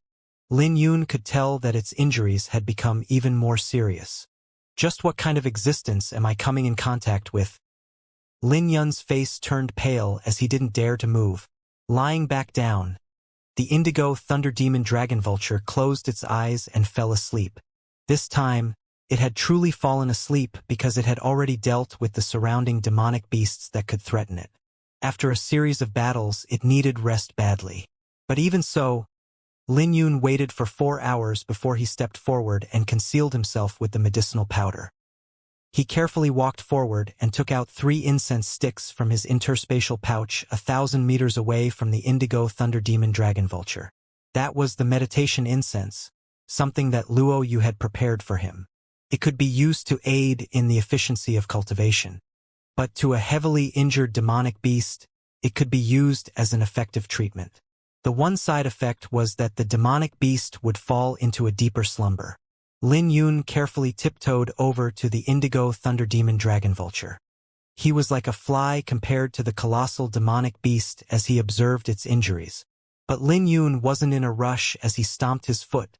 Lin Yun could tell that its injuries had become even more serious. Just what kind of existence am I coming in contact with? Lin Yun's face turned pale as he didn't dare to move. Lying back down, the indigo thunder demon dragon vulture closed its eyes and fell asleep. This time, it had truly fallen asleep because it had already dealt with the surrounding demonic beasts that could threaten it. After a series of battles, it needed rest badly. But even so, Lin Yun waited for 4 hours before he stepped forward and concealed himself with the medicinal powder. He carefully walked forward and took out 3 incense sticks from his interspatial pouch 1,000 meters away from the indigo thunder demon dragon vulture. That was the meditation incense, something that Luo Yu had prepared for him. It could be used to aid in the efficiency of cultivation. But to a heavily injured demonic beast, it could be used as an effective treatment. The one side effect was that the demonic beast would fall into a deeper slumber. Lin Yun carefully tiptoed over to the indigo thunder demon dragon vulture. He was like a fly compared to the colossal demonic beast as he observed its injuries. But Lin Yun wasn't in a rush as he stomped his foot,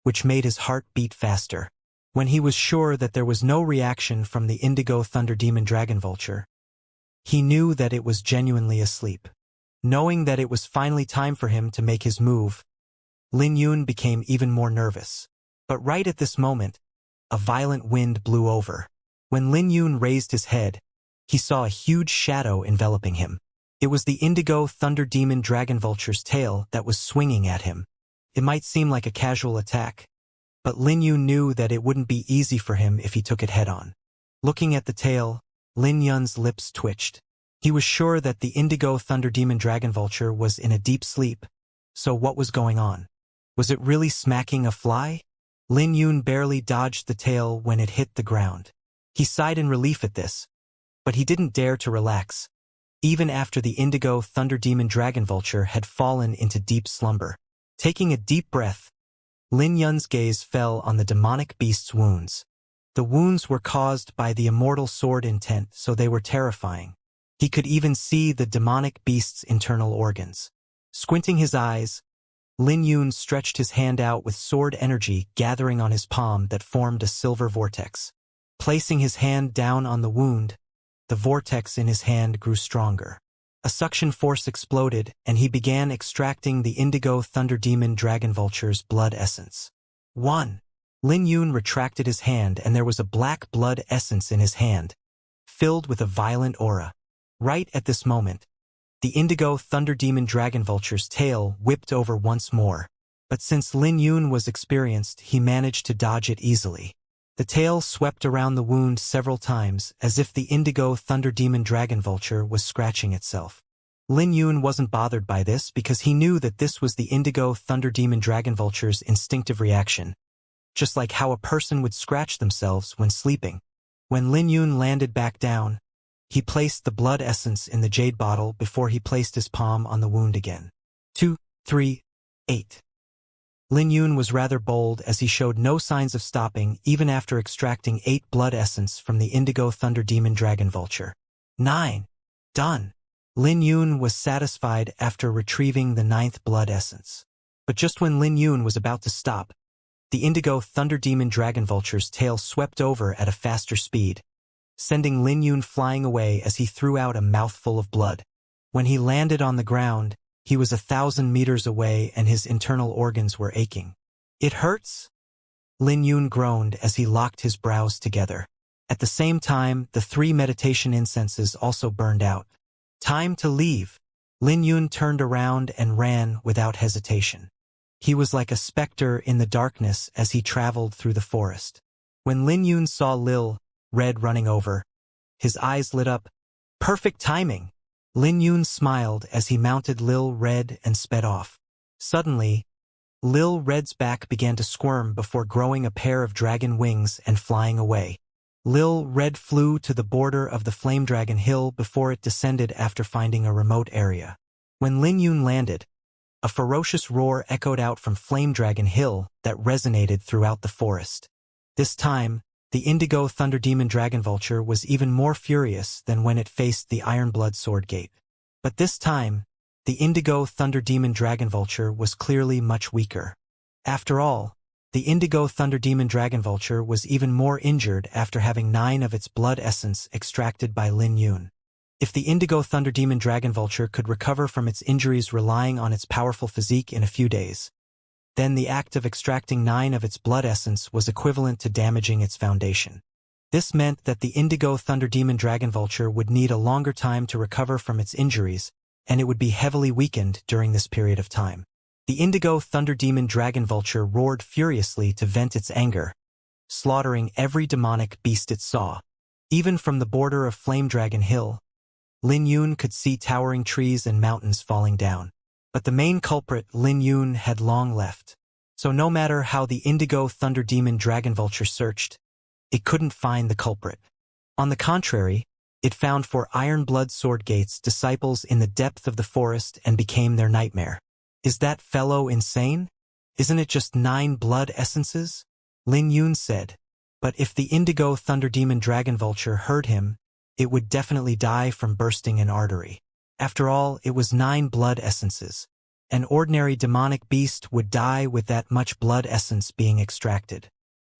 which made his heart beat faster. When he was sure that there was no reaction from the indigo thunder demon dragon vulture, he knew that it was genuinely asleep. Knowing that it was finally time for him to make his move, Lin Yun became even more nervous. But right at this moment, a violent wind blew over. When Lin Yun raised his head, he saw a huge shadow enveloping him. It was the indigo thunder demon dragon vulture's tail that was swinging at him. It might seem like a casual attack, but Lin Yun knew that it wouldn't be easy for him if he took it head-on. Looking at the tail, Lin Yun's lips twitched. He was sure that the indigo thunder demon dragon vulture was in a deep sleep. So what was going on? Was it really smacking a fly? Lin Yun barely dodged the tail when it hit the ground. He sighed in relief at this, but he didn't dare to relax, even after the indigo thunder demon dragon vulture had fallen into deep slumber. Taking a deep breath, Lin Yun's gaze fell on the demonic beast's wounds. The wounds were caused by the immortal sword intent, so they were terrifying. He could even see the demonic beast's internal organs. Squinting his eyes, Lin Yun stretched his hand out with sword energy gathering on his palm that formed a silver vortex. Placing his hand down on the wound, the vortex in his hand grew stronger. A suction force exploded, and he began extracting the indigo thunder demon dragon vulture's blood essence. 1. Lin Yun retracted his hand, and there was a black blood essence in his hand, filled with a violent aura. Right at this moment, the indigo thunder demon dragon vulture's tail whipped over once more, but since Lin Yun was experienced, he managed to dodge it easily. The tail swept around the wound several times, as if the indigo thunder demon dragon vulture was scratching itself. Lin Yun wasn't bothered by this because he knew that this was the indigo thunder demon dragon vulture's instinctive reaction, just like how a person would scratch themselves when sleeping. When Lin Yun landed back down, he placed the blood essence in the jade bottle before he placed his palm on the wound again. 2, 3, 8. Lin Yun was rather bold as he showed no signs of stopping even after extracting 8 blood essence from the indigo thunder demon dragon vulture. 9. Done. Lin Yun was satisfied after retrieving the 9th blood essence. But just when Lin Yun was about to stop, the indigo thunder demon dragon vulture's tail swept over at a faster speed, sending Lin Yun flying away as he threw out a mouthful of blood. When he landed on the ground, he was 1,000 meters away and his internal organs were aching. It hurts? Lin Yun groaned as he locked his brows together. At the same time, the 3 meditation incenses also burned out. Time to leave. Lin Yun turned around and ran without hesitation. He was like a specter in the darkness as he traveled through the forest. When Lin Yun saw Lil Red running over, his eyes lit up. Perfect timing! Lin Yun smiled as he mounted Lil Red and sped off. Suddenly, Lil Red's back began to squirm before growing a pair of dragon wings and flying away. Lil Red flew to the border of the Flame Dragon Hill before it descended after finding a remote area. When Lin Yun landed, a ferocious roar echoed out from Flame Dragon Hill that resonated throughout the forest. This time, the indigo thunder demon dragon vulture was even more furious than when it faced the Ironblood sword gate. But this time, the indigo thunder demon dragon vulture was clearly much weaker. After all, the indigo thunder demon dragon vulture was even more injured after having 9 of its blood essence extracted by Lin Yun. If the indigo thunder demon dragon vulture could recover from its injuries relying on its powerful physique in a few days, then the act of extracting 9 of its blood essence was equivalent to damaging its foundation. This meant that the indigo thunder demon dragon vulture would need a longer time to recover from its injuries, and it would be heavily weakened during this period of time. The indigo thunder demon dragon vulture roared furiously to vent its anger, slaughtering every demonic beast it saw. Even from the border of Flame Dragon Hill, Lin Yun could see towering trees and mountains falling down. But the main culprit, Lin Yun, had long left. So no matter how the indigo thunder demon dragon vulture searched, it couldn't find the culprit. On the contrary, it found 4 Ironblood sword gates disciples in the depth of the forest and became their nightmare. Is that fellow insane? Isn't it just 9 blood essences? Lin Yun said. But if the indigo thunder demon dragon vulture heard him, it would definitely die from bursting an artery. After all, it was 9 blood essences. An ordinary demonic beast would die with that much blood essence being extracted.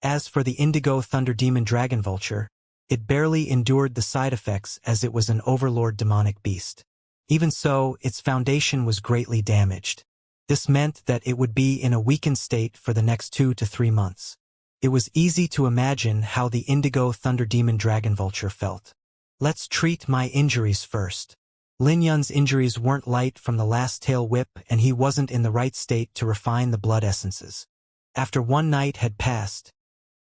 As for the indigo thunder demon dragon vulture, it barely endured the side effects as it was an overlord demonic beast. Even so, its foundation was greatly damaged. This meant that it would be in a weakened state for the next 2 to 3 months. It was easy to imagine how the indigo thunder demon dragon vulture felt. Let's treat my injuries first. Lin Yun's injuries weren't light from the last tail whip, and he wasn't in the right state to refine the blood essences. After 1 night had passed,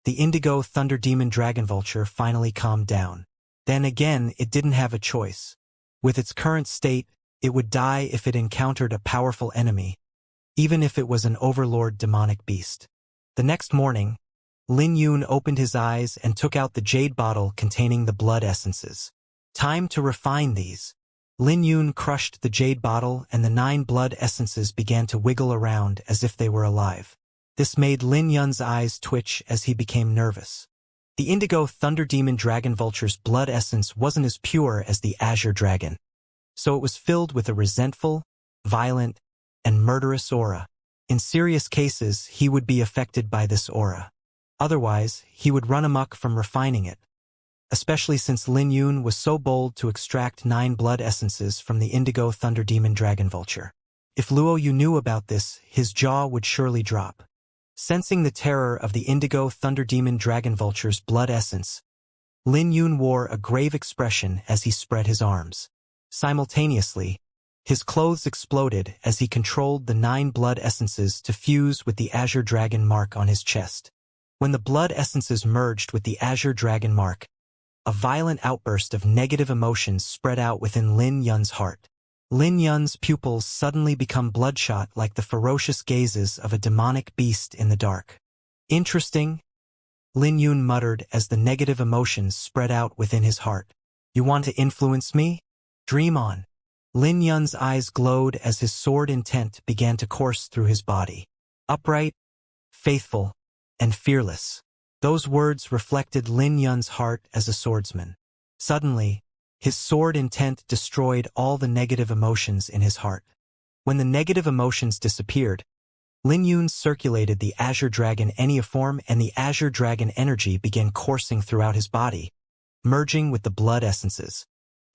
the indigo thunder demon dragon vulture finally calmed down. Then again, it didn't have a choice. With its current state, it would die if it encountered a powerful enemy, even if it was an overlord demonic beast. The next morning, Lin Yun opened his eyes and took out the jade bottle containing the blood essences. Time to refine these. Lin Yun crushed the jade bottle and the 9 blood essences began to wiggle around as if they were alive. This made Lin Yun's eyes twitch as he became nervous. The indigo thunder demon dragon vulture's blood essence wasn't as pure as the azure dragon, so it was filled with a resentful, violent, and murderous aura. In serious cases, he would be affected by this aura. Otherwise, he would run amok from refining it, especially since Lin Yun was so bold to extract 9 blood essences from the indigo thunder demon dragon vulture. If Luo Yu knew about this, his jaw would surely drop. Sensing the terror of the indigo thunder demon dragon vulture's blood essence, Lin Yun wore a grave expression as he spread his arms. Simultaneously, his clothes exploded as he controlled the 9 blood essences to fuse with the azure dragon mark on his chest. When the blood essences merged with the azure dragon mark, a violent outburst of negative emotions spread out within Lin Yun's heart. Lin Yun's pupils suddenly become bloodshot like the ferocious gazes of a demonic beast in the dark. Interesting, Lin Yun muttered as the negative emotions spread out within his heart. You want to influence me? Dream on. Lin Yun's eyes glowed as his sword intent began to course through his body. Upright, faithful, and fearless. Those words reflected Lin Yun's heart as a swordsman. Suddenly, his sword intent destroyed all the negative emotions in his heart. When the negative emotions disappeared, Lin Yun circulated the azure dragon enneaform and the azure dragon energy began coursing throughout his body, merging with the blood essences.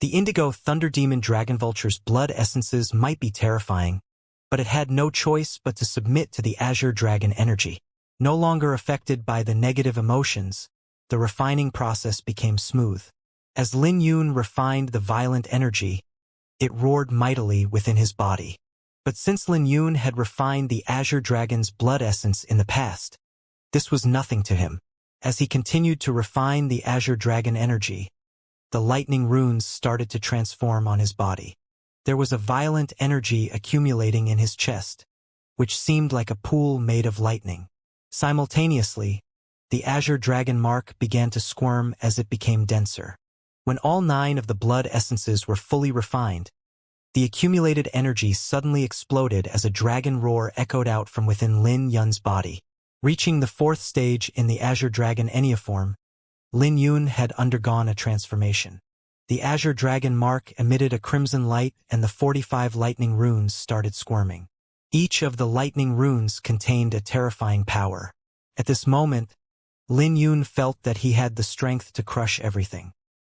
The indigo thunder demon dragon vulture's blood essences might be terrifying, but it had no choice but to submit to the azure dragon energy. No longer affected by the negative emotions, the refining process became smooth. As Lin Yun refined the violent energy, it roared mightily within his body. But since Lin Yun had refined the azure dragon's blood essence in the past, this was nothing to him. As he continued to refine the azure dragon energy, the lightning runes started to transform on his body. There was a violent energy accumulating in his chest, which seemed like a pool made of lightning. Simultaneously, the azure dragon mark began to squirm as it became denser. When all 9 of the blood essences were fully refined, the accumulated energy suddenly exploded as a dragon roar echoed out from within Lin Yun's body. Reaching the 4th stage in the azure dragon enneaform, Lin Yun had undergone a transformation. The azure dragon mark emitted a crimson light and the 45 lightning runes started squirming. Each of the lightning runes contained a terrifying power. At this moment, Lin Yun felt that he had the strength to crush everything.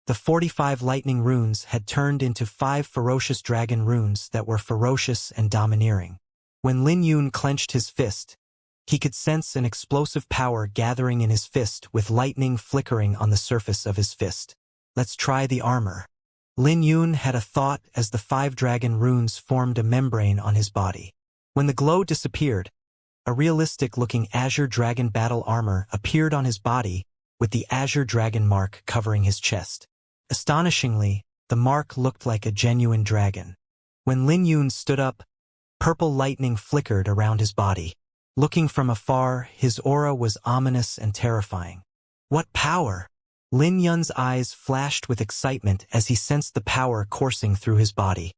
The 45 lightning runes had turned into 5 ferocious dragon runes that were ferocious and domineering. When Lin Yun clenched his fist, he could sense an explosive power gathering in his fist with lightning flickering on the surface of his fist. Let's try the armor. Lin Yun had a thought as the 5 dragon runes formed a membrane on his body. When the glow disappeared, a realistic-looking azure dragon battle armor appeared on his body with the azure dragon mark covering his chest. Astonishingly, the mark looked like a genuine dragon. When Lin Yun stood up, purple lightning flickered around his body. Looking from afar, his aura was ominous and terrifying. What power! Lin Yun's eyes flashed with excitement as he sensed the power coursing through his body.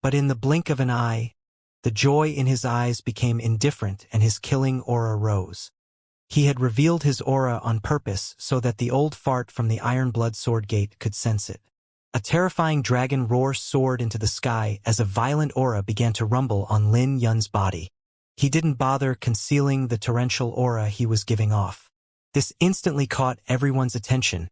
But in the blink of an eye, the joy in his eyes became indifferent and his killing aura rose. He had revealed his aura on purpose so that the old fart from the Iron Blood Sword Gate could sense it. A terrifying dragon roar soared into the sky as a violent aura began to rumble on Lin Yun's body. He didn't bother concealing the torrential aura he was giving off. This instantly caught everyone's attention,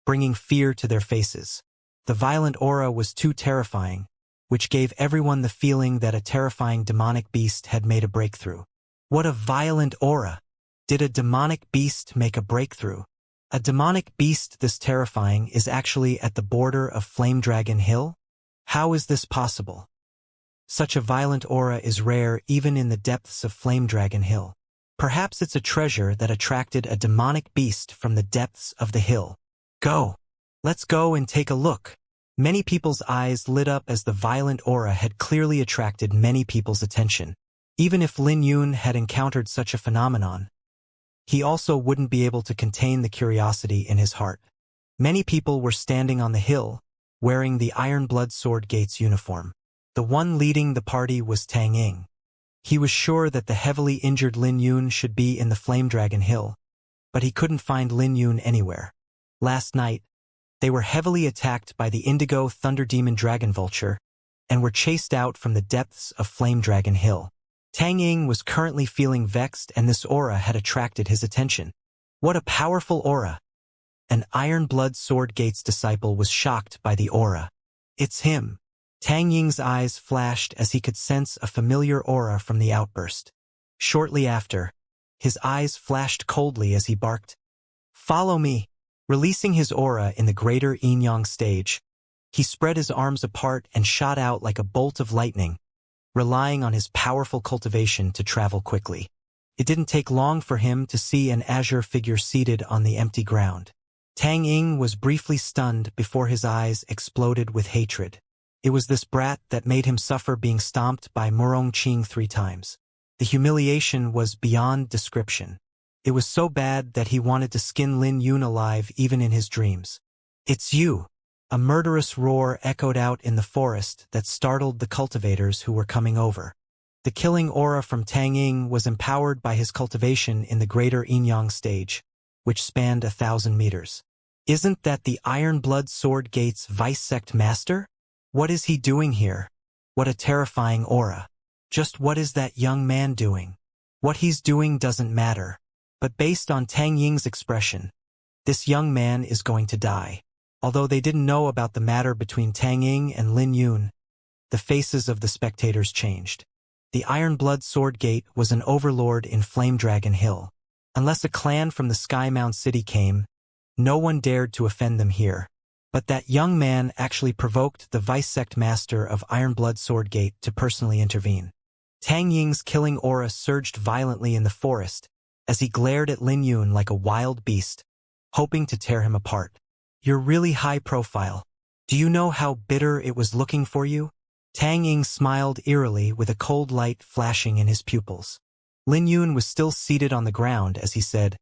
bringing fear to their faces. The violent aura was too terrifying, which gave everyone the feeling that a terrifying demonic beast had made a breakthrough. What a violent aura! Did a demonic beast make a breakthrough? A demonic beast this terrifying is actually at the border of Flame Dragon Hill? How is this possible? Such a violent aura is rare even in the depths of Flame Dragon Hill. Perhaps it's a treasure that attracted a demonic beast from the depths of the hill. Go! Let's go and take a look. Many people's eyes lit up as the violent aura had clearly attracted many people's attention. Even if Lin Yun had encountered such a phenomenon, he also wouldn't be able to contain the curiosity in his heart. Many people were standing on the hill, wearing the Iron Blood Sword Gates uniform. The one leading the party was Tang Ying. He was sure that the heavily injured Lin Yun should be in the Flame Dragon Hill, but he couldn't find Lin Yun anywhere. Last night, they were heavily attacked by the Indigo Thunder Demon Dragon Vulture and were chased out from the depths of Flame Dragon Hill. Tang Ying was currently feeling vexed, and this aura had attracted his attention. What a powerful aura! An Iron Blood Sword Gates disciple was shocked by the aura. It's him. Tang Ying's eyes flashed as he could sense a familiar aura from the outburst. Shortly after, his eyes flashed coldly as he barked, "Follow me!" Releasing his aura in the greater Yin Yang stage, he spread his arms apart and shot out like a bolt of lightning, relying on his powerful cultivation to travel quickly. It didn't take long for him to see an azure figure seated on the empty ground. Tang Ying was briefly stunned before his eyes exploded with hatred. It was this brat that made him suffer being stomped by Murong Qing 3 times. The humiliation was beyond description. It was so bad that he wanted to skin Lin Yun alive even in his dreams. "It's you!" A murderous roar echoed out in the forest that startled the cultivators who were coming over. The killing aura from Tang Ying was empowered by his cultivation in the greater Yin Yang stage, which spanned 1,000 meters. Isn't that the Iron Blood Sword Gates Vice Sect Master? What is he doing here? What a terrifying aura. Just what is that young man doing? What he's doing doesn't matter. But based on Tang Ying's expression, this young man is going to die. Although they didn't know about the matter between Tang Ying and Lin Yun, the faces of the spectators changed. The Iron Blood Sword Gate was an overlord in Flame Dragon Hill. Unless a clan from the Sky Mound City came, no one dared to offend them here. But that young man actually provoked the Vice Sect Master of Iron Blood Sword Gate to personally intervene. Tang Ying's killing aura surged violently in the forest as he glared at Lin Yun like a wild beast, hoping to tear him apart. "You're really high profile. Do you know how bitter it was looking for you?" Tang Ying smiled eerily with a cold light flashing in his pupils. Lin Yun was still seated on the ground as he said,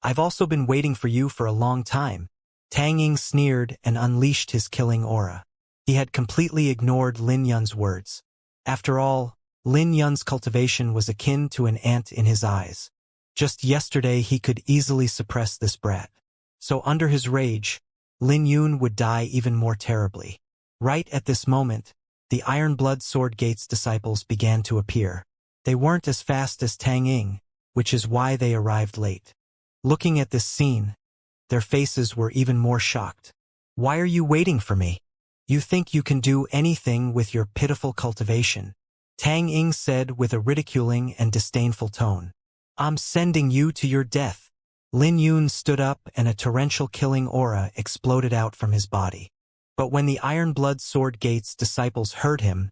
"I've also been waiting for you for a long time." Tang Ying sneered and unleashed his killing aura. He had completely ignored Lin Yun's words. After all, Lin Yun's cultivation was akin to an ant in his eyes. Just yesterday he could easily suppress this brat. So under his rage, Lin Yun would die even more terribly. Right at this moment, the Iron Blood Sword Gates disciples began to appear. They weren't as fast as Tang Ying, which is why they arrived late. Looking at this scene, their faces were even more shocked. "Why are you waiting for me? You think you can do anything with your pitiful cultivation?" Tang Ying said with a ridiculing and disdainful tone. "I'm sending you to your death." Lin Yun stood up and a torrential killing aura exploded out from his body. But when the Iron Blood Sword Gates disciples heard him,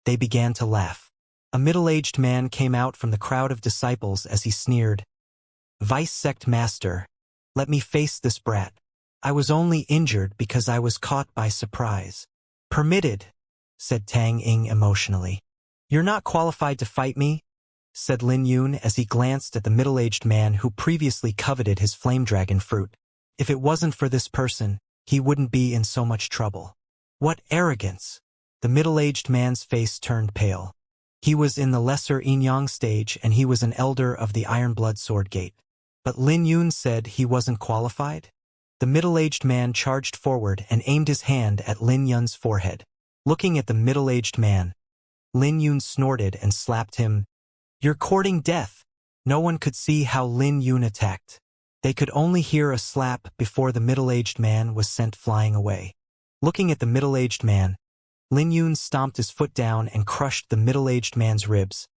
they began to laugh. A middle-aged man came out from the crowd of disciples as he sneered, "Vice Sect Master, let me face this brat. I was only injured because I was caught by surprise." "Permitted," said Tang Ying emotionally. "You're not qualified to fight me," said Lin Yun as he glanced at the middle-aged man who previously coveted his flame dragon fruit. If it wasn't for this person, he wouldn't be in so much trouble. What arrogance! The middle-aged man's face turned pale. He was in the lesser Yin Yang stage and he was an elder of the Iron Blood Sword Gate. But Lin Yun said he wasn't qualified? The middle-aged man charged forward and aimed his hand at Lin Yun's forehead. Looking at the middle-aged man, Lin Yun snorted and slapped him. "You're courting death." No one could see how Lin Yun attacked. They could only hear a slap before the middle-aged man was sent flying away. Looking at the middle-aged man, Lin Yun stomped his foot down and crushed the middle-aged man's ribs.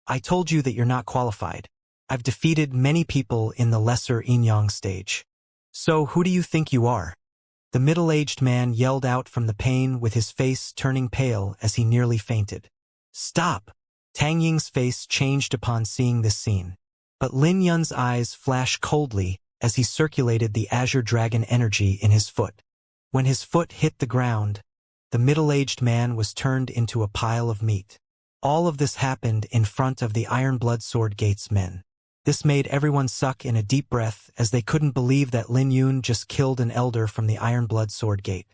"I told you that you're not qualified. I've defeated many people in the lesser Yin Yang stage. So who do you think you are?" The middle-aged man yelled out from the pain with his face turning pale as he nearly fainted. "Stop!" Tang Ying's face changed upon seeing this scene. But Lin Yun's eyes flashed coldly as he circulated the Azure Dragon energy in his foot. When his foot hit the ground, the middle-aged man was turned into a pile of meat. All of this happened in front of the Iron Blood Sword Gate's men. This made everyone suck in a deep breath as they couldn't believe that Lin Yun just killed an elder from the Iron Blood Sword Gate.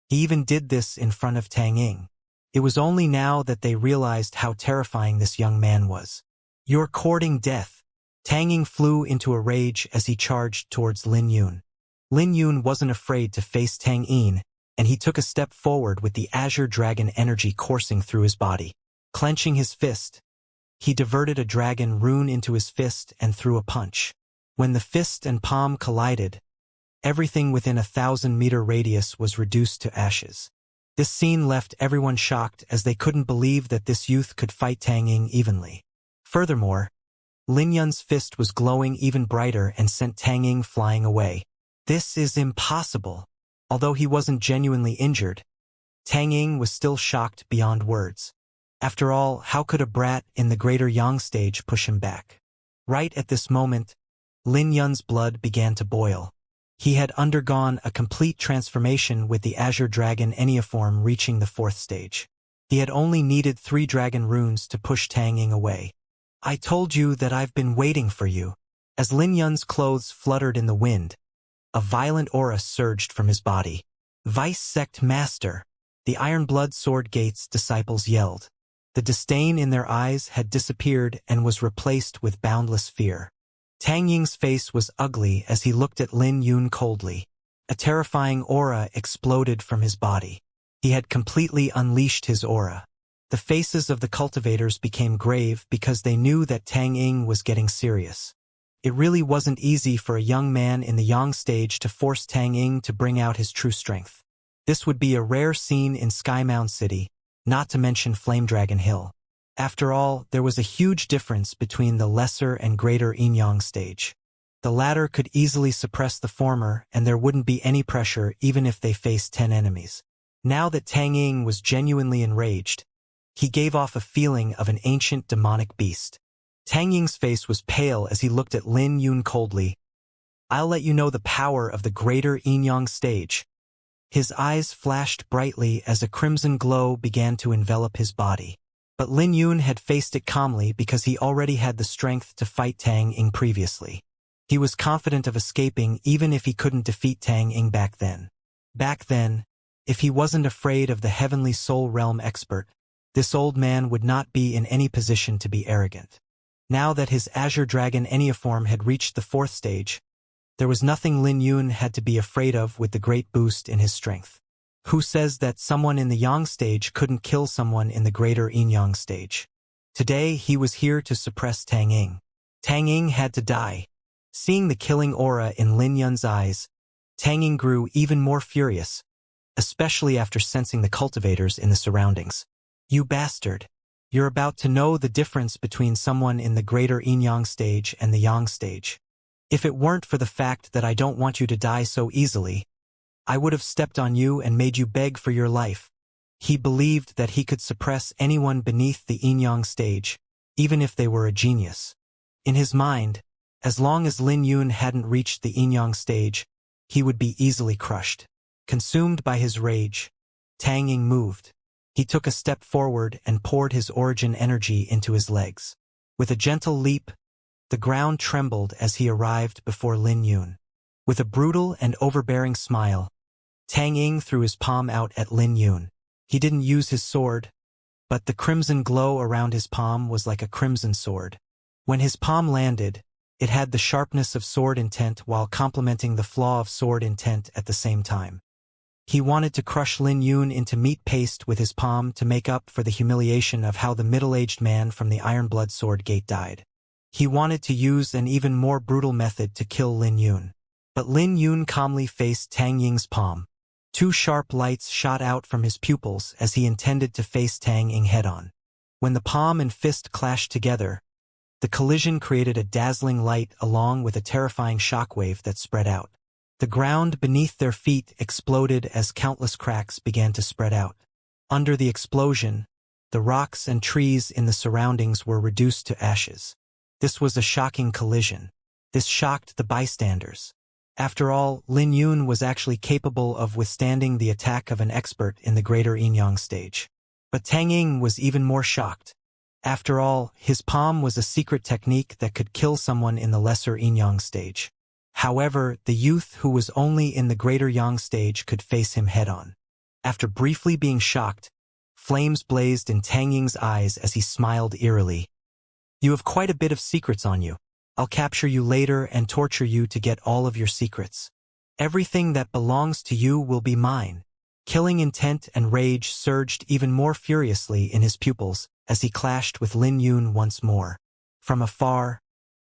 He even did this in front of Tang Ying. It was only now that they realized how terrifying this young man was. "You're courting death." Tang Ying flew into a rage as he charged towards Lin Yun. Lin Yun wasn't afraid to face Tang Ying, and he took a step forward with the Azure Dragon energy coursing through his body. Clenching his fist, he diverted a dragon rune into his fist and threw a punch. When the fist and palm collided, everything within a 1,000-meter radius was reduced to ashes. This scene left everyone shocked as they couldn't believe that this youth could fight Tang Ying evenly. Furthermore, Lin Yun's fist was glowing even brighter and sent Tang Ying flying away. "This is impossible." Although he wasn't genuinely injured, Tang Ying was still shocked beyond words. After all, how could a brat in the Greater Yang stage push him back? Right at this moment, Lin Yun's blood began to boil. He had undergone a complete transformation with the Azure Dragon Enneaform reaching the 4th stage. He had only needed 3 dragon runes to push Tang Ying away. "I told you that I've been waiting for you." As Lin Yun's clothes fluttered in the wind, a violent aura surged from his body. "Vice Sect Master!" the Iron Blood Sword Gate's disciples yelled. The disdain in their eyes had disappeared and was replaced with boundless fear. Tang Ying's face was ugly as he looked at Lin Yun coldly. A terrifying aura exploded from his body. He had completely unleashed his aura. The faces of the cultivators became grave because they knew that Tang Ying was getting serious. It really wasn't easy for a young man in the Yang stage to force Tang Ying to bring out his true strength. This would be a rare scene in Skymound City, not to mention Flame Dragon Hill. After all, there was a huge difference between the lesser and greater Yin-Yang stage. The latter could easily suppress the former, and there wouldn't be any pressure even if they faced 10 enemies. Now that Tang Ying was genuinely enraged, he gave off a feeling of an ancient demonic beast. Tang Ying's face was pale as he looked at Lin Yun coldly. "I'll let you know the power of the greater Yin-Yang stage." His eyes flashed brightly as a crimson glow began to envelop his body. But Lin Yun had faced it calmly because he already had the strength to fight Tang Ying previously. He was confident of escaping even if he couldn't defeat Tang Ying back then. Back then, if he wasn't afraid of the Heavenly Soul Realm expert, this old man would not be in any position to be arrogant. Now that his Azure Dragon Enneaform had reached the 4th stage, there was nothing Lin Yun had to be afraid of with the great boost in his strength. Who says that someone in the Yang stage couldn't kill someone in the greater Yin-Yang stage? Today, he was here to suppress Tang Ying. Tang Ying had to die. Seeing the killing aura in Lin Yun's eyes, Tang Ying grew even more furious, especially after sensing the cultivators in the surroundings. "You bastard! You're about to know the difference between someone in the greater Yin-Yang stage and the Yang stage. If it weren't for the fact that I don't want you to die so easily, I would have stepped on you and made you beg for your life." He believed that he could suppress anyone beneath the Yin-Yang stage, even if they were a genius. In his mind, as long as Lin Yun hadn't reached the Yin-Yang stage, he would be easily crushed. Consumed by his rage, Tang Ying moved. He took a step forward and poured his origin energy into his legs. With a gentle leap, the ground trembled as he arrived before Lin Yun. With a brutal and overbearing smile, Tang Ying threw his palm out at Lin Yun. He didn't use his sword, but the crimson glow around his palm was like a crimson sword. When his palm landed, it had the sharpness of sword intent while complementing the flaw of sword intent at the same time. He wanted to crush Lin Yun into meat paste with his palm to make up for the humiliation of how the middle-aged man from the Iron Blood Sword Gate died. He wanted to use an even more brutal method to kill Lin Yun. But Lin Yun calmly faced Tang Ying's palm. 2 sharp lights shot out from his pupils as he intended to face Tang Ying head-on. When the palm and fist clashed together, the collision created a dazzling light along with a terrifying shockwave that spread out. The ground beneath their feet exploded as countless cracks began to spread out. Under the explosion, the rocks and trees in the surroundings were reduced to ashes. This was a shocking collision. This shocked the bystanders. After all, Lin Yun was actually capable of withstanding the attack of an expert in the greater yin-yang stage. But Tang Ying was even more shocked. After all, his palm was a secret technique that could kill someone in the lesser yin-yang stage. However, the youth who was only in the greater yang stage could face him head-on. After briefly being shocked, flames blazed in Tang Ying's eyes as he smiled eerily. "You have quite a bit of secrets on you. I'll capture you later and torture you to get all of your secrets. Everything that belongs to you will be mine." Killing intent and rage surged even more furiously in his pupils as he clashed with Lin Yun once more. From afar,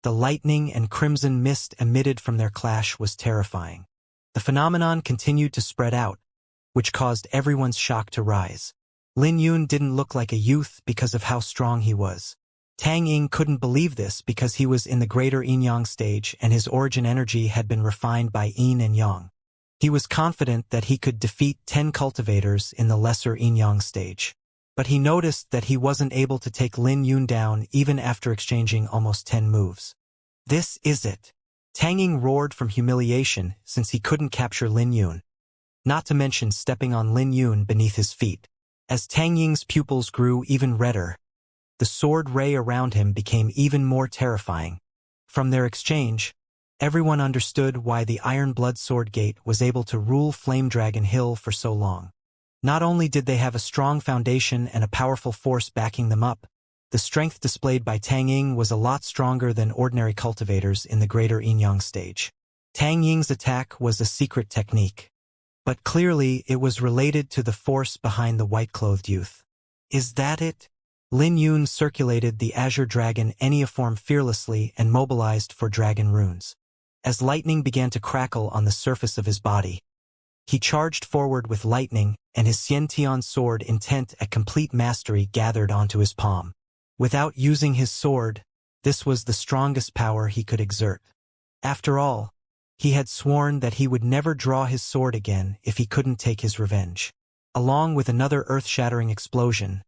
the lightning and crimson mist emitted from their clash was terrifying. The phenomenon continued to spread out, which caused everyone's shock to rise. Lin Yun didn't look like a youth because of how strong he was. Tang Ying couldn't believe this because he was in the greater yin-yang stage and his origin energy had been refined by yin and yang. He was confident that he could defeat 10 cultivators in the lesser yin-yang stage. But he noticed that he wasn't able to take Lin Yun down even after exchanging almost 10 moves. "This is it." Tang Ying roared from humiliation since he couldn't capture Lin Yun, not to mention stepping on Lin Yun beneath his feet. As Tang Ying's pupils grew even redder, the sword ray around him became even more terrifying. From their exchange, everyone understood why the Iron Blood Sword Gate was able to rule Flame Dragon Hill for so long. Not only did they have a strong foundation and a powerful force backing them up, the strength displayed by Tang Ying was a lot stronger than ordinary cultivators in the greater yin-yang stage. Tang Ying's attack was a secret technique, but clearly it was related to the force behind the white-clothed youth. "Is that it?" Lin Yun circulated the Azure Dragon Enneaform fearlessly and mobilized for dragon runes. As lightning began to crackle on the surface of his body, he charged forward with lightning, and his Xianxia sword intent at complete mastery gathered onto his palm. Without using his sword, this was the strongest power he could exert. After all, he had sworn that he would never draw his sword again if he couldn't take his revenge. Along with another earth-shattering explosion,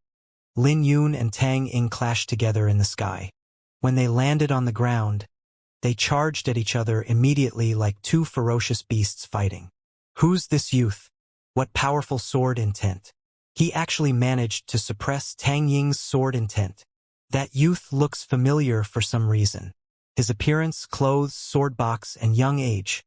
Lin Yun and Tang Ying clashed together in the sky. When they landed on the ground, they charged at each other immediately like two ferocious beasts fighting. Who's this youth? What powerful sword intent? He actually managed to suppress Tang Ying's sword intent. That youth looks familiar for some reason. His appearance, clothes, sword box, and young age.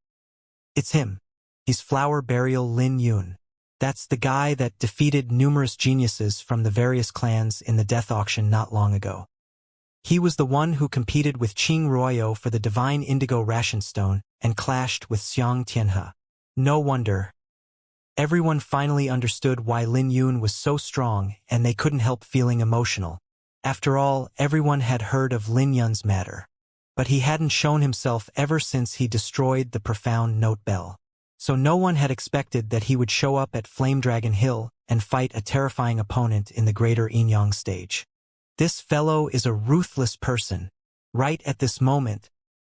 It's him. He's Flower Burial Lin Yun. That's the guy that defeated numerous geniuses from the various clans in the death auction not long ago. He was the one who competed with Qing Ruoyo for the Divine Indigo Ration Stone and clashed with Xianxia. No wonder. Everyone finally understood why Lin Yun was so strong, and they couldn't help feeling emotional. After all, everyone had heard of Lin Yun's matter. But he hadn't shown himself ever since he destroyed the profound note bell. So no one had expected that he would show up at Flame Dragon Hill and fight a terrifying opponent in the greater yin-yang stage. This fellow is a ruthless person. Right at this moment,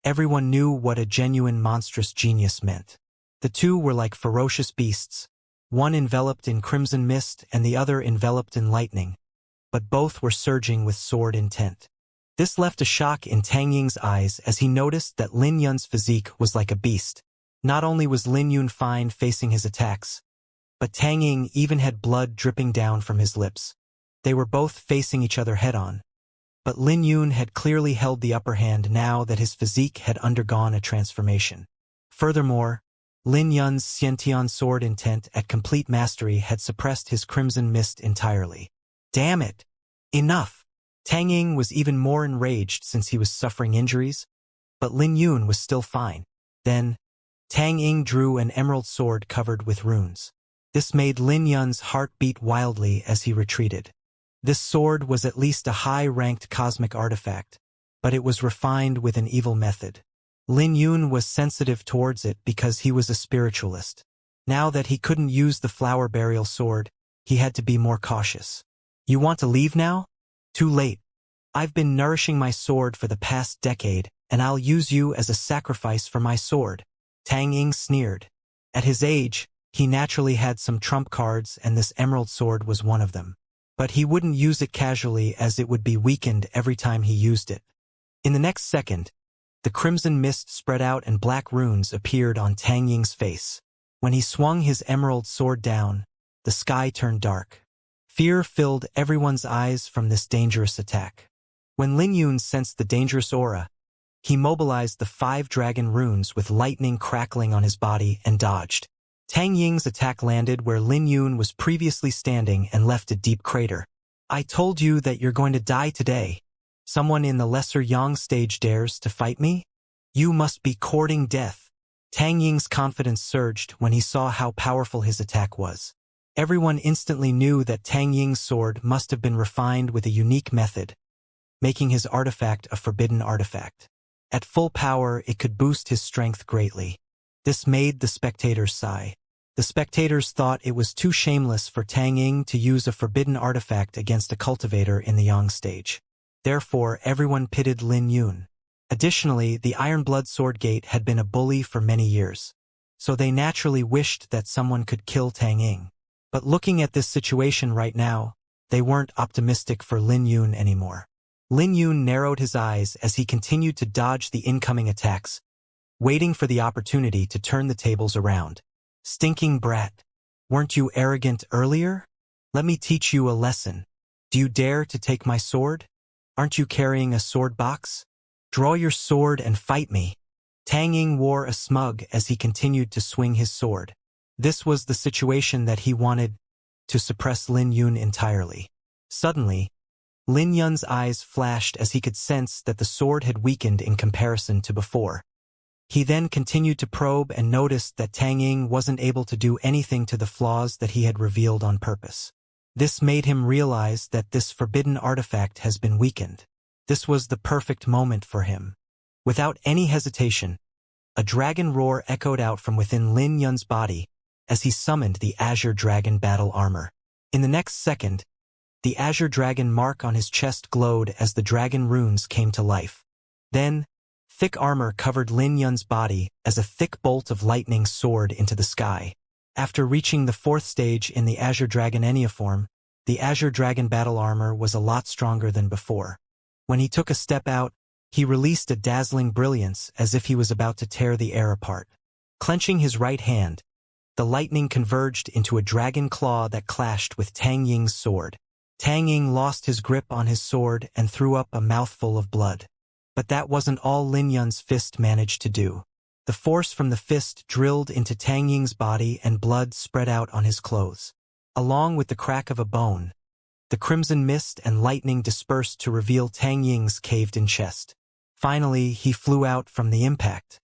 everyone knew what a genuine monstrous genius meant. The two were like ferocious beasts, one enveloped in crimson mist and the other enveloped in lightning, but both were surging with sword intent. This left a shock in Tang Ying's eyes as he noticed that Lin Yun's physique was like a beast. Not only was Lin Yun fine facing his attacks, but Tang Ying even had blood dripping down from his lips. They were both facing each other head-on, but Lin Yun had clearly held the upper hand now that his physique had undergone a transformation. Furthermore, Lin Yun's Xiantian sword intent at complete mastery had suppressed his crimson mist entirely. Damn it! Enough! Tang Ying was even more enraged since he was suffering injuries, but Lin Yun was still fine. Then, Tang Ying drew an emerald sword covered with runes. This made Lin Yun's heart beat wildly as he retreated. This sword was at least a high-ranked cosmic artifact, but it was refined with an evil method. Lin Yun was sensitive towards it because he was a spiritualist. Now that he couldn't use the Flower Burial sword, he had to be more cautious. "You want to leave now? Too late. I've been nourishing my sword for the past decade, and I'll use you as a sacrifice for my sword." Tang Ying sneered. At his age, he naturally had some trump cards and this emerald sword was one of them. But he wouldn't use it casually as it would be weakened every time he used it. In the next second, The crimson mist spread out and black runes appeared on Tang Ying's face. When he swung his emerald sword down, the sky turned dark. Fear filled everyone's eyes from this dangerous attack. When Lin Yun sensed the dangerous aura, he mobilized the 5 dragon runes with lightning crackling on his body and dodged. Tang Ying's attack landed where Lin Yun was previously standing and left a deep crater. I told you that you're going to die today. Someone in the lesser Yang stage dares to fight me? You must be courting death. Tang Ying's confidence surged when he saw how powerful his attack was. Everyone instantly knew that Tang Ying's sword must have been refined with a unique method, making his artifact a forbidden artifact. At full power, it could boost his strength greatly. This made the spectators sigh. The spectators thought it was too shameless for Tang Ying to use a forbidden artifact against a cultivator in the Yang stage. Therefore, everyone pitted Lin Yun. Additionally, the Iron Blood Sword Gate had been a bully for many years, so they naturally wished that someone could kill Tang Ying. But looking at this situation right now, they weren't optimistic for Lin Yun anymore. Lin Yun narrowed his eyes as he continued to dodge the incoming attacks, waiting for the opportunity to turn the tables around. Stinking brat! Weren't you arrogant earlier? Let me teach you a lesson. Do you dare to take my sword? Aren't you carrying a sword box? Draw your sword and fight me. Tang Ying wore a smug as he continued to swing his sword. This was the situation that he wanted, to suppress Lin Yun entirely. Suddenly, Lin Yun's eyes flashed as he could sense that the sword had weakened in comparison to before. He then continued to probe and noticed that Tang Ying wasn't able to do anything to the flaws that he had revealed on purpose. This made him realize that this forbidden artifact has been weakened. This was the perfect moment for him. Without any hesitation, a dragon roar echoed out from within Lin Yun's body as he summoned the Azure Dragon battle armor. In the next second, the Azure Dragon mark on his chest glowed as the dragon runes came to life. Then, thick armor covered Lin Yun's body as a thick bolt of lightning soared into the sky. After reaching the 4th stage in the Azure Dragon Enneaform, the Azure Dragon battle armor was a lot stronger than before. When he took a step out, he released a dazzling brilliance as if he was about to tear the air apart. Clenching his right hand, the lightning converged into a dragon claw that clashed with Tang Ying's sword. Tang Ying lost his grip on his sword and threw up a mouthful of blood. But that wasn't all Lin Yun's fist managed to do. The force from the fist drilled into Tang Ying's body and blood spread out on his clothes. Along with the crack of a bone, the crimson mist and lightning dispersed to reveal Tang Ying's caved-in chest. Finally, he flew out from the impact.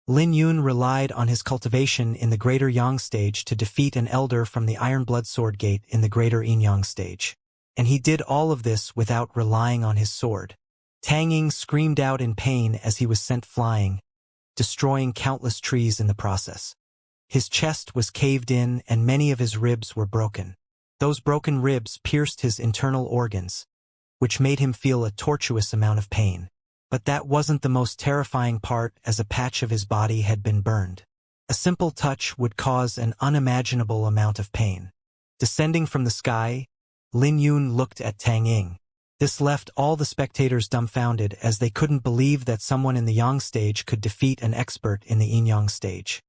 Lin Yun relied on his cultivation in the Greater Yang stage to defeat an elder from the Iron Blood Sword Gate in the Greater Yin Yang stage. And he did all of this without relying on his sword. Tang Ying screamed out in pain as he was sent flying, destroying countless trees in the process. His chest was caved in and many of his ribs were broken. Those broken ribs pierced his internal organs, which made him feel a tortuous amount of pain. But that wasn't the most terrifying part, as a patch of his body had been burned. A simple touch would cause an unimaginable amount of pain. Descending from the sky, Lin Yun looked at Tang Ying. This left all the spectators dumbfounded as they couldn't believe that someone in the Yang stage could defeat an expert in the Yin Yang stage.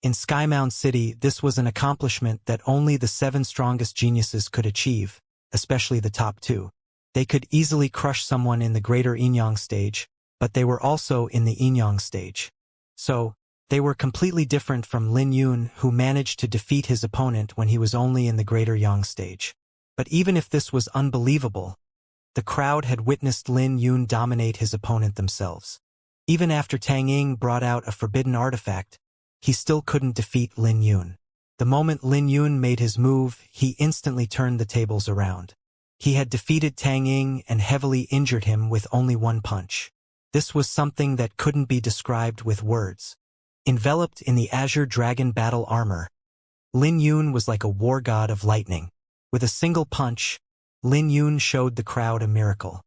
In Skymound City, this was an accomplishment that only the 7 strongest geniuses could achieve, especially the top 2. They could easily crush someone in the Greater Yin Yang stage, but they were also in the Yin Yang stage. So, they were completely different from Lin Yun, who managed to defeat his opponent when he was only in the Greater Yang stage. But even if this was unbelievable, the crowd had witnessed Lin Yun dominate his opponent themselves. Even after Tang Ying brought out a forbidden artifact, he still couldn't defeat Lin Yun. The moment Lin Yun made his move, he instantly turned the tables around. He had defeated Tang Ying and heavily injured him with only one punch. This was something that couldn't be described with words. Enveloped in the Azure Dragon battle armor, Lin Yun was like a war god of lightning. With a single punch, Lin Yun showed the crowd a miracle.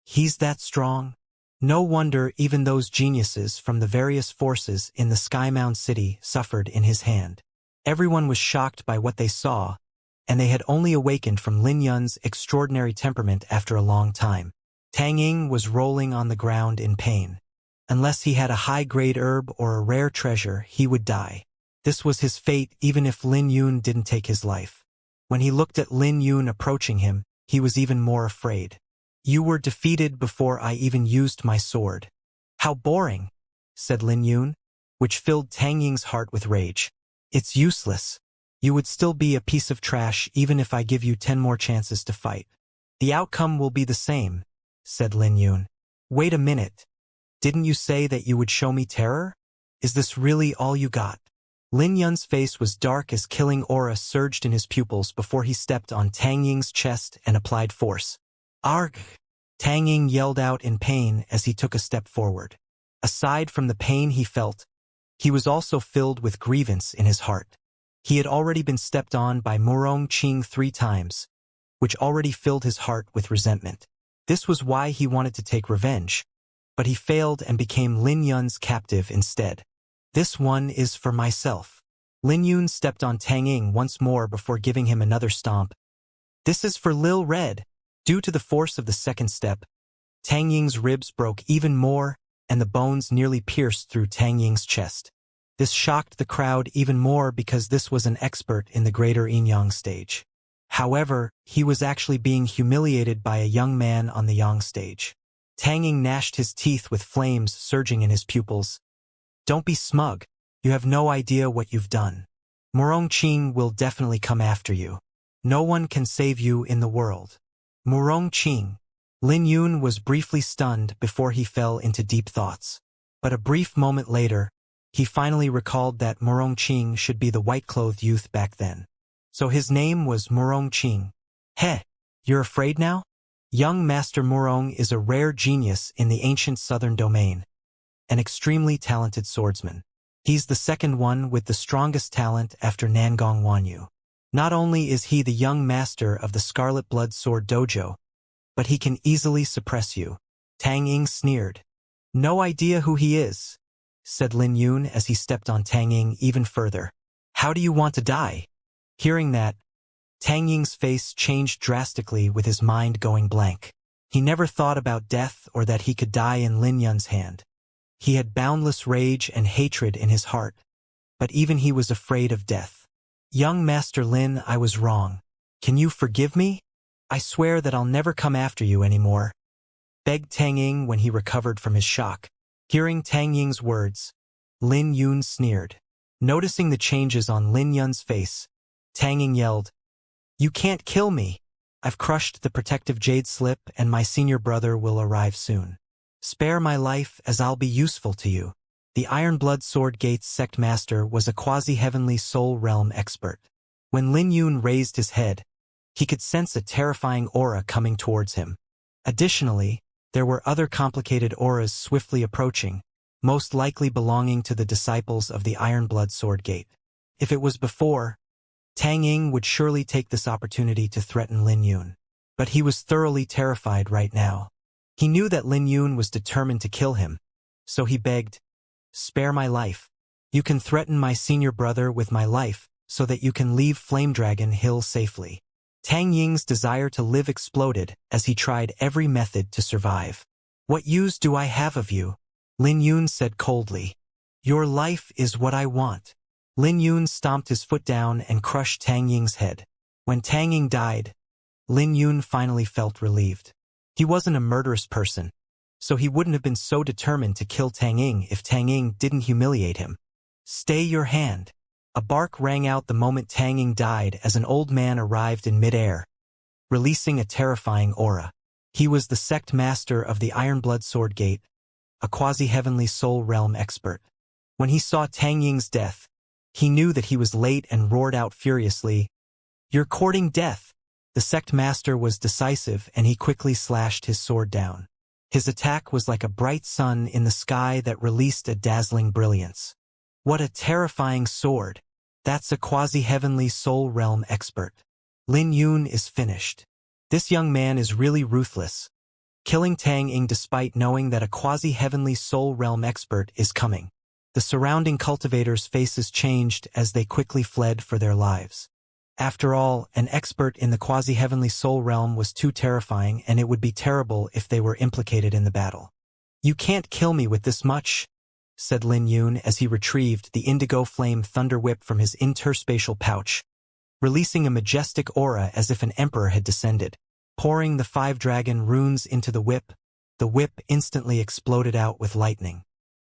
He's that strong? No wonder even those geniuses from the various forces in the Skymound City suffered in his hand. Everyone was shocked by what they saw, and they had only awakened from Lin Yun's extraordinary temperament after a long time. Tang Ying was rolling on the ground in pain. Unless he had a high-grade herb or a rare treasure, he would die. This was his fate even if Lin Yun didn't take his life. When he looked at Lin Yun approaching him, he was even more afraid. You were defeated before I even used my sword. How boring, said Lin Yun, which filled Tang Ying's heart with rage. It's useless. You would still be a piece of trash even if I give you 10 more chances to fight. The outcome will be the same, said Lin Yun. Wait a minute. Didn't you say that you would show me terror? Is this really all you got? Lin Yun's face was dark as killing aura surged in his pupils before he stepped on Tang Ying's chest and applied force. Argh! Tang Ying yelled out in pain as he took a step forward. Aside from the pain he felt, he was also filled with grievance in his heart. He had already been stepped on by Murong Qing 3 times, which already filled his heart with resentment. This was why he wanted to take revenge, but he failed and became Lin Yun's captive instead. This one is for myself. Lin Yun stepped on Tang Ying once more before giving him another stomp. This is for Lil Red. Due to the force of the second step, Tang Ying's ribs broke even more, and the bones nearly pierced through Tang Ying's chest. This shocked the crowd even more because this was an expert in the greater yin-yang stage. However, he was actually being humiliated by a young man on the yang stage. Tang Ying gnashed his teeth with flames surging in his pupils. Don't be smug. You have no idea what you've done. Murong Qing will definitely come after you. No one can save you in the world. Murong Qing. Lin Yun was briefly stunned before he fell into deep thoughts. But a brief moment later, he finally recalled that Murong Qing should be the white-clothed youth back then. So his name was Murong Qing. Heh, you're afraid now? Young Master Murong is a rare genius in the ancient southern domain. An extremely talented swordsman. He's the second one with the strongest talent after Nangong Wanyu. Not only is he the young master of the Scarlet Blood Sword Dojo, but he can easily suppress you. Tang Ying sneered. No idea who he is, said Lin Yun as he stepped on Tang Ying even further. How do you want to die? Hearing that, Tang Ying's face changed drastically with his mind going blank. He never thought about death or that he could die in Lin Yun's hand. He had boundless rage and hatred in his heart, but even he was afraid of death. Young Master Lin, I was wrong. Can you forgive me? I swear that I'll never come after you anymore, begged Tang Ying when he recovered from his shock. Hearing Tang Ying's words, Lin Yun sneered. Noticing the changes on Lin Yun's face, Tang Ying yelled, You can't kill me. I've crushed the protective jade slip and my senior brother will arrive soon. Spare my life as I'll be useful to you. The Iron Blood Sword Gate's sect master was a quasi-heavenly soul realm expert. When Lin Yun raised his head, he could sense a terrifying aura coming towards him. Additionally, there were other complicated auras swiftly approaching, most likely belonging to the disciples of the Iron Blood Sword Gate. If it was before, Tang Ying would surely take this opportunity to threaten Lin Yun. But he was thoroughly terrified right now. He knew that Lin Yun was determined to kill him, so he begged, Spare my life. You can threaten my senior brother with my life so that you can leave Flame Dragon Hill safely. Tang Ying's desire to live exploded as he tried every method to survive. What use do I have of you? Lin Yun said coldly. Your life is what I want. Lin Yun stomped his foot down and crushed Tang Ying's head. When Tang Ying died, Lin Yun finally felt relieved. He wasn't a murderous person, so he wouldn't have been so determined to kill Tang Ying if Tang Ying didn't humiliate him. Stay your hand. A bark rang out the moment Tang Ying died as an old man arrived in midair, releasing a terrifying aura. He was the sect master of the Iron Blood Sword Gate, a quasi-heavenly soul realm expert. When he saw Tang Ying's death, he knew that he was late and roared out furiously, You're courting death. The sect master was decisive and he quickly slashed his sword down. His attack was like a bright sun in the sky that released a dazzling brilliance. What a terrifying sword! That's a quasi-heavenly soul realm expert. Lin Yun is finished. This young man is really ruthless, killing Tang Ying despite knowing that a quasi-heavenly soul realm expert is coming. The surrounding cultivators' faces changed as they quickly fled for their lives. After all, an expert in the quasi-heavenly soul realm was too terrifying and it would be terrible if they were implicated in the battle. "You can't kill me with this much," said Lin Yun as he retrieved the indigo flame thunder whip from his interspatial pouch, releasing a majestic aura as if an emperor had descended. Pouring the 5 dragon runes into the whip instantly exploded out with lightning.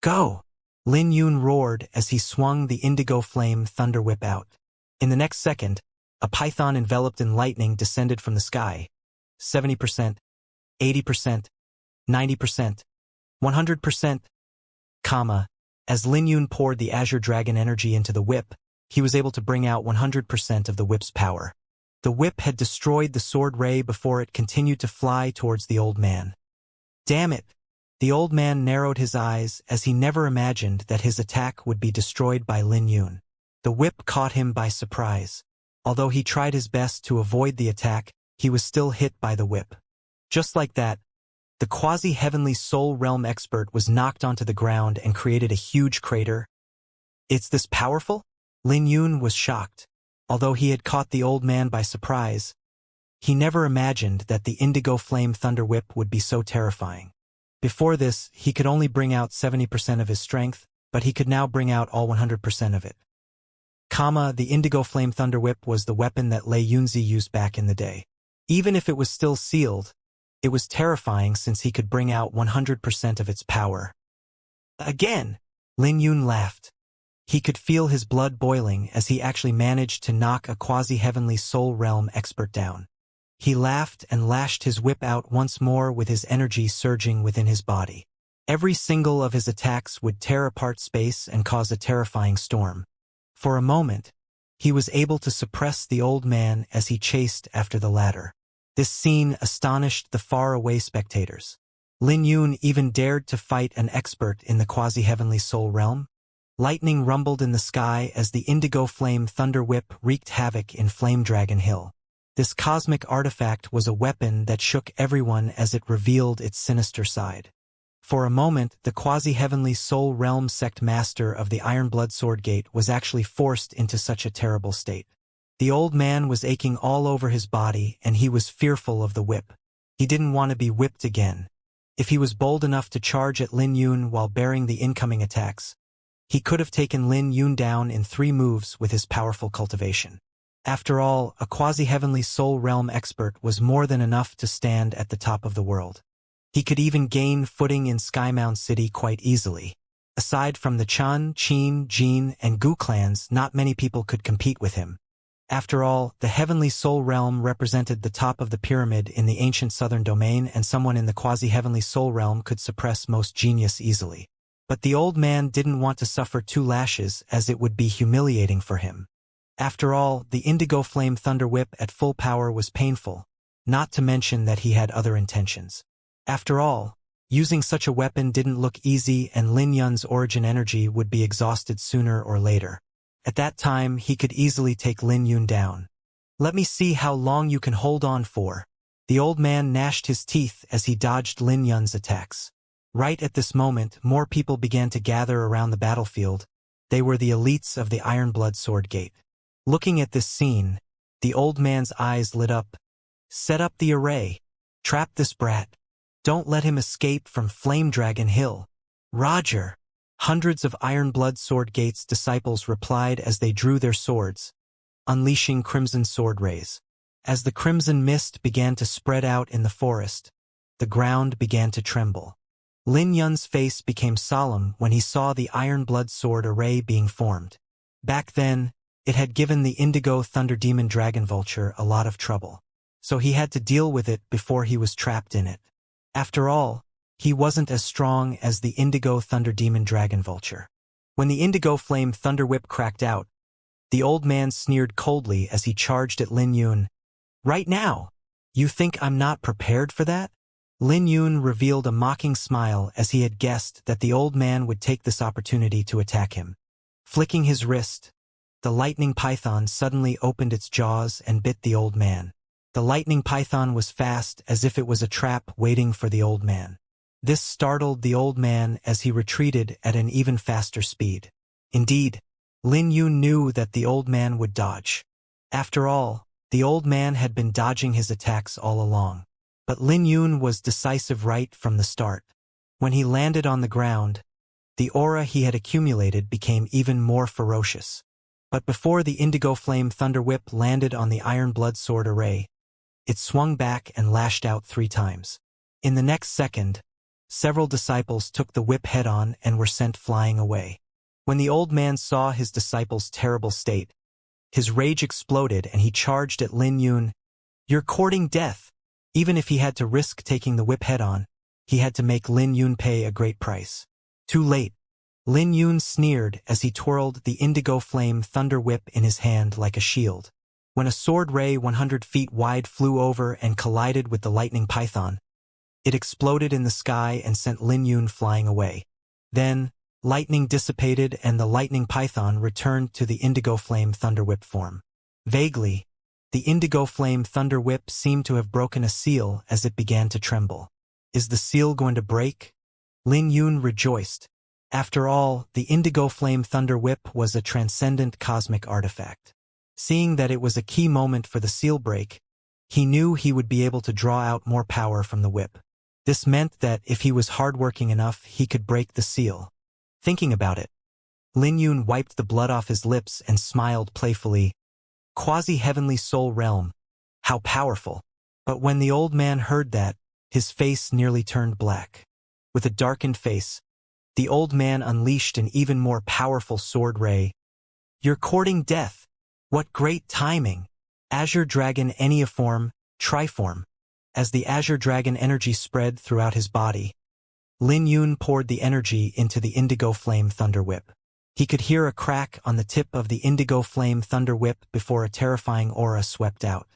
"Go!" Lin Yun roared as he swung the indigo flame thunder whip out. In the next second, a python enveloped in lightning descended from the sky. 70%, 80%, 90%, 100%, as Lin Yun poured the azure dragon energy into the whip, he was able to bring out 100% of the whip's power. The whip had destroyed the sword ray before it continued to fly towards the old man. Damn it! The old man narrowed his eyes as he never imagined that his attack would be destroyed by Lin Yun. The whip caught him by surprise. Although he tried his best to avoid the attack, he was still hit by the whip. Just like that, the quasi-heavenly soul realm expert was knocked onto the ground and created a huge crater. "It's this powerful?" Lin Yun was shocked. Although he had caught the old man by surprise, he never imagined that the indigo flame thunder whip would be so terrifying. Before this, he could only bring out 70% of his strength, but he could now bring out all 100% of it. The indigo flame thunder whip was the weapon that Lei Yunzi used back in the day. Even if it was still sealed, it was terrifying since he could bring out 100% of its power. Again, Lin Yun laughed. He could feel his blood boiling as he actually managed to knock a quasi-heavenly soul realm expert down. He laughed and lashed his whip out once more with his energy surging within his body. Every single of his attacks would tear apart space and cause a terrifying storm. For a moment, he was able to suppress the old man as he chased after the latter. This scene astonished the far-away spectators. Lin Yun even dared to fight an expert in the quasi-heavenly soul realm. Lightning rumbled in the sky as the indigo flame thunder whip wreaked havoc in Flame Dragon Hill. This cosmic artifact was a weapon that shook everyone as it revealed its sinister side. For a moment, the quasi-heavenly soul realm sect master of the Ironblood Sword Gate was actually forced into such a terrible state. The old man was aching all over his body and he was fearful of the whip. He didn't want to be whipped again. If he was bold enough to charge at Lin Yun while bearing the incoming attacks, he could have taken Lin Yun down in 3 moves with his powerful cultivation. After all, a quasi-heavenly soul realm expert was more than enough to stand at the top of the world. He could even gain footing in Skymound City quite easily. Aside from the Chan, Qin, Jin, and Gu clans, not many people could compete with him. After all, the Heavenly Soul Realm represented the top of the pyramid in the ancient southern domain, and someone in the quasi-heavenly soul realm could suppress most genius easily. But the old man didn't want to suffer 2 lashes, as it would be humiliating for him. After all, the indigo flame thunder whip at full power was painful, not to mention that he had other intentions. After all, using such a weapon didn't look easy, and Lin Yun's origin energy would be exhausted sooner or later. At that time, he could easily take Lin Yun down. "Let me see how long you can hold on for." The old man gnashed his teeth as he dodged Lin Yun's attacks. Right at this moment, more people began to gather around the battlefield. They were the elites of the Ironblood Sword Gate. Looking at this scene, the old man's eyes lit up. "Set up the array. Trap this brat. Don't let him escape from Flame Dragon Hill." "Roger." Hundreds of Ironblood Sword Gate's disciples replied as they drew their swords, unleashing crimson sword rays. As the crimson mist began to spread out in the forest, the ground began to tremble. Lin Yun's face became solemn when he saw the Ironblood Sword array being formed. Back then, it had given the Indigo Thunder Demon Dragon Vulture a lot of trouble, so he had to deal with it before he was trapped in it. After all, he wasn't as strong as the Indigo Thunder Demon Dragon Vulture. When the Indigo Flame Thunder Whip cracked out, the old man sneered coldly as he charged at Lin Yun. "Right now? You think I'm not prepared for that?" Lin Yun revealed a mocking smile as he had guessed that the old man would take this opportunity to attack him. Flicking his wrist, the lightning python suddenly opened its jaws and bit the old man. The lightning python was fast as if it was a trap waiting for the old man. This startled the old man as he retreated at an even faster speed. Indeed, Lin Yun knew that the old man would dodge. After all, the old man had been dodging his attacks all along. But Lin Yun was decisive right from the start. When he landed on the ground, the aura he had accumulated became even more ferocious. But before the indigo flame thunder whip landed on the iron blood sword array, it swung back and lashed out 3 times. In the next second, several disciples took the whip head-on and were sent flying away. When the old man saw his disciples' terrible state, his rage exploded and he charged at Lin Yun. "You're courting death." Even if he had to risk taking the whip head-on, he had to make Lin Yun pay a great price. Too late. Lin Yun sneered as he twirled the indigo flame thunder whip in his hand like a shield. When a sword ray 100 feet wide flew over and collided with the lightning python, it exploded in the sky and sent Lin Yun flying away. Then, lightning dissipated and the lightning python returned to the indigo flame thunder whip form. Vaguely, the indigo flame thunder whip seemed to have broken a seal as it began to tremble. Is the seal going to break? Lin Yun rejoiced. After all, the indigo flame thunder whip was a transcendent cosmic artifact. Seeing that it was a key moment for the seal break, he knew he would be able to draw out more power from the whip. This meant that if he was hardworking enough, he could break the seal. Thinking about it, Lin Yun wiped the blood off his lips and smiled playfully. Quasi-heavenly soul realm. How powerful. But when the old man heard that, his face nearly turned black. With a darkened face, the old man unleashed an even more powerful sword ray. "You're courting death. What great timing!" Azure Dragon Enneaform, Triform. As the Azure Dragon energy spread throughout his body, Lin Yun poured the energy into the indigo flame thunder whip. He could hear a crack on the tip of the indigo flame thunder whip before a terrifying aura swept out.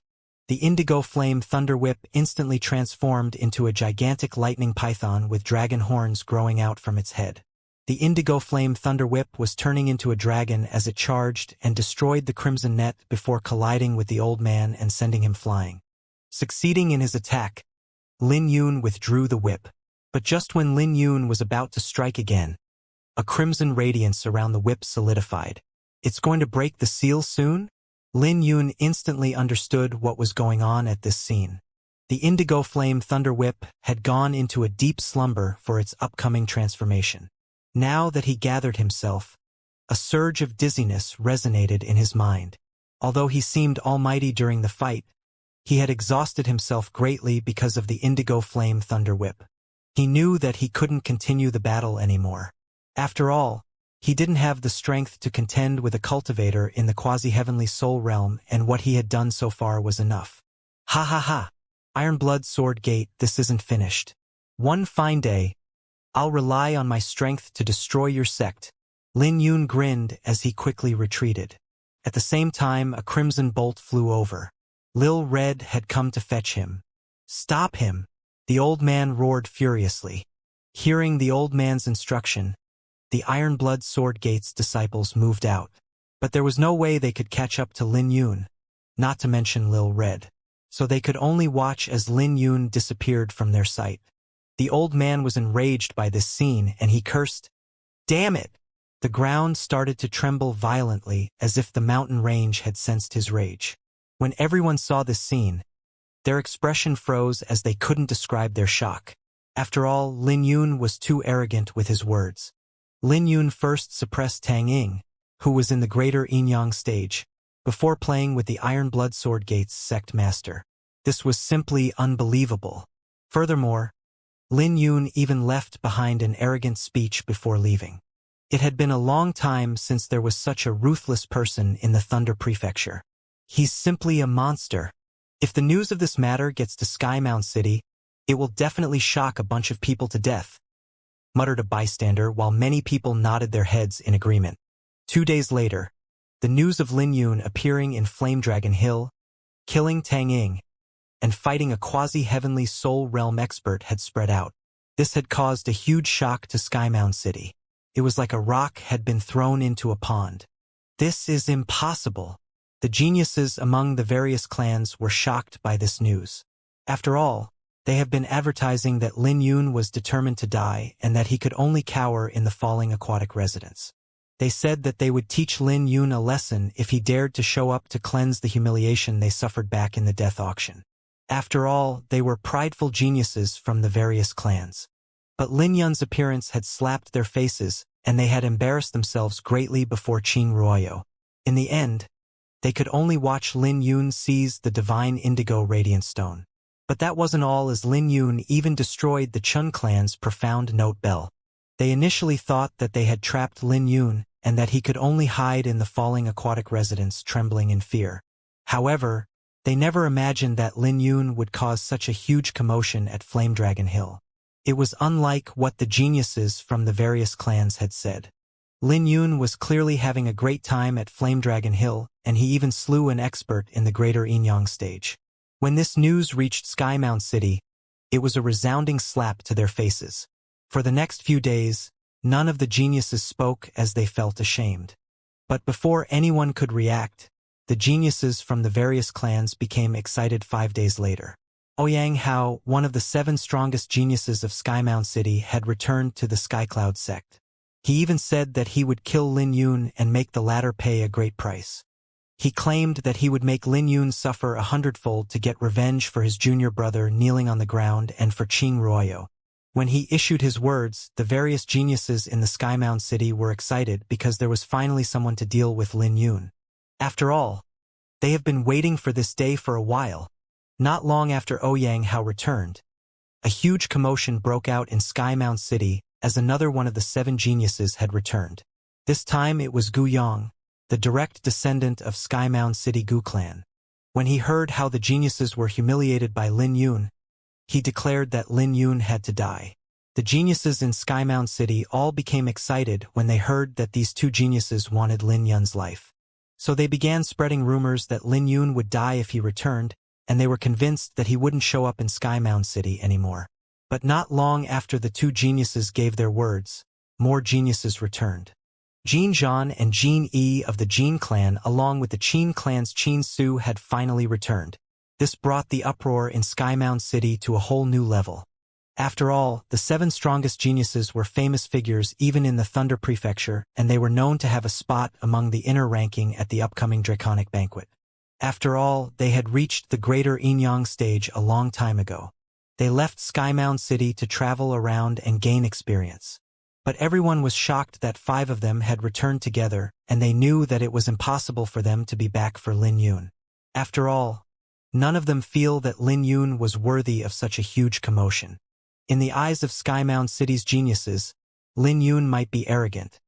The indigo flame thunder whip instantly transformed into a gigantic lightning python with dragon horns growing out from its head. The indigo flame thunder whip was turning into a dragon as it charged and destroyed the crimson net before colliding with the old man and sending him flying. Succeeding in his attack, Lin Yun withdrew the whip. But just when Lin Yun was about to strike again, a crimson radiance around the whip solidified. "It's going to break the seal soon?" Lin Yun instantly understood what was going on at this scene. The indigo flame thunder whip had gone into a deep slumber for its upcoming transformation. Now that he gathered himself, a surge of dizziness resonated in his mind. Although he seemed almighty during the fight, he had exhausted himself greatly because of the indigo flame thunder whip. He knew that he couldn't continue the battle anymore. After all, he didn't have the strength to contend with a cultivator in the quasi-heavenly soul realm, and what he had done so far was enough. Ha ha ha! Ironblood Sword Gate, this isn't finished. One fine day, I'll rely on my strength to destroy your sect. Lin Yun grinned as he quickly retreated. At the same time, a crimson bolt flew over. Lil Red had come to fetch him. "Stop him!" the old man roared furiously. Hearing the old man's instruction, the Ironblood Sword Gate's disciples moved out. But there was no way they could catch up to Lin Yun, not to mention Lil Red. So they could only watch as Lin Yun disappeared from their sight. The old man was enraged by this scene and he cursed, "Damn it!" The ground started to tremble violently as if the mountain range had sensed his rage. When everyone saw this scene, their expression froze as they couldn't describe their shock. After all, Lin Yun was too arrogant with his words. Lin Yun first suppressed Tang Ying, who was in the greater Yinyang stage, before playing with the Ironblood Sword Gate's sect master. This was simply unbelievable. Furthermore, Lin Yun even left behind an arrogant speech before leaving. It had been a long time since there was such a ruthless person in the Thunder Prefecture. "He's simply a monster. If the news of this matter gets to Skymount City, it will definitely shock a bunch of people to death," muttered a bystander while many people nodded their heads in agreement. 2 days later, the news of Lin Yun appearing in Flame Dragon Hill, killing Tang Ying, and fighting a quasi-heavenly soul realm expert had spread out. This had caused a huge shock to Skymount City. It was like a rock had been thrown into a pond. "This is impossible." The geniuses among the various clans were shocked by this news. After all, they have been advertising that Lin Yun was determined to die and that he could only cower in the falling aquatic residence. They said that they would teach Lin Yun a lesson if he dared to show up to cleanse the humiliation they suffered back in the death auction. After all, they were prideful geniuses from the various clans. But Lin Yun's appearance had slapped their faces, and they had embarrassed themselves greatly before Qing Ruoyo. In the end, they could only watch Lin Yun seize the divine indigo radiant stone. But that wasn't all, as Lin Yun even destroyed the Chun clan's profound note bell. They initially thought that they had trapped Lin Yun, and that he could only hide in the falling aquatic residence trembling in fear. However, they never imagined that Lin Yun would cause such a huge commotion at Flame Dragon Hill. It was unlike what the geniuses from the various clans had said. Lin Yun was clearly having a great time at Flame Dragon Hill, and he even slew an expert in the Greater Inyang stage. When this news reached Skymount City, it was a resounding slap to their faces. For the next few days, none of the geniuses spoke, as they felt ashamed. But before anyone could react, the geniuses from the various clans became excited 5 days later. Ouyang Hao, one of the 7 strongest geniuses of Skymount City, had returned to the Skycloud sect. He even said that he would kill Lin Yun and make the latter pay a great price. He claimed that he would make Lin Yun suffer 100-fold to get revenge for his junior brother kneeling on the ground and for Qing Ruoyo. When he issued his words, the various geniuses in the Skymount City were excited because there was finally someone to deal with Lin Yun. After all, they have been waiting for this day for a while. Not long after Ouyang Hao returned, a huge commotion broke out in Skymount City as another one of the 7 geniuses had returned. This time it was Gu Yong, the direct descendant of Skymount City Gu clan. When he heard how the geniuses were humiliated by Lin Yun, he declared that Lin Yun had to die. The geniuses in Skymount City all became excited when they heard that these 2 geniuses wanted Lin Yun's life. So they began spreading rumors that Lin Yun would die if he returned, and they were convinced that he wouldn't show up in Skymount City anymore. But not long after the 2 geniuses gave their words, more geniuses returned. Jin Zhan and Jin Yi of the Jin clan, along with the Qin clan's Qin Su, had finally returned. This brought the uproar in Skymount City to a whole new level. After all, the 7 strongest geniuses were famous figures even in the Thunder Prefecture, and they were known to have a spot among the inner ranking at the upcoming Draconic Banquet. After all, they had reached the Greater Inyang stage a long time ago. They left Skymount City to travel around and gain experience. But everyone was shocked that 5 of them had returned together, and they knew that it was impossible for them to be back for Lin Yun. After all, none of them feel that Lin Yun was worthy of such a huge commotion. In the eyes of Skymount City's geniuses, Lin Yun might be arrogant,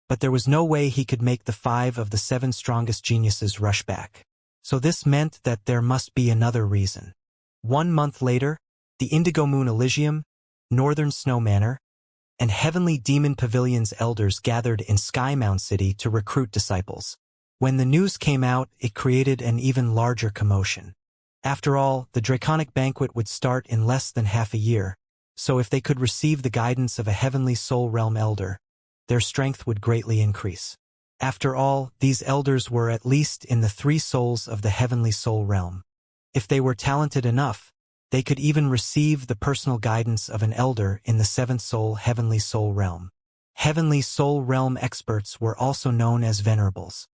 but there was no way he could make the 5 of the 7 strongest geniuses rush back. So this meant that there must be another reason. 1 month later, the Indigo Moon Elysium, Northern Snow Manor, and Heavenly Demon Pavilion's elders gathered in Skymount City to recruit disciples. When the news came out, it created an even larger commotion. After all, the Draconic Banquet would start in less than half a year, so if they could receive the guidance of a Heavenly Soul Realm elder, their strength would greatly increase. After all, these elders were at least in the 3 souls of the Heavenly Soul Realm. If they were talented enough, they could even receive the personal guidance of an elder in the 7th soul Heavenly Soul Realm. Heavenly Soul Realm experts were also known as venerables.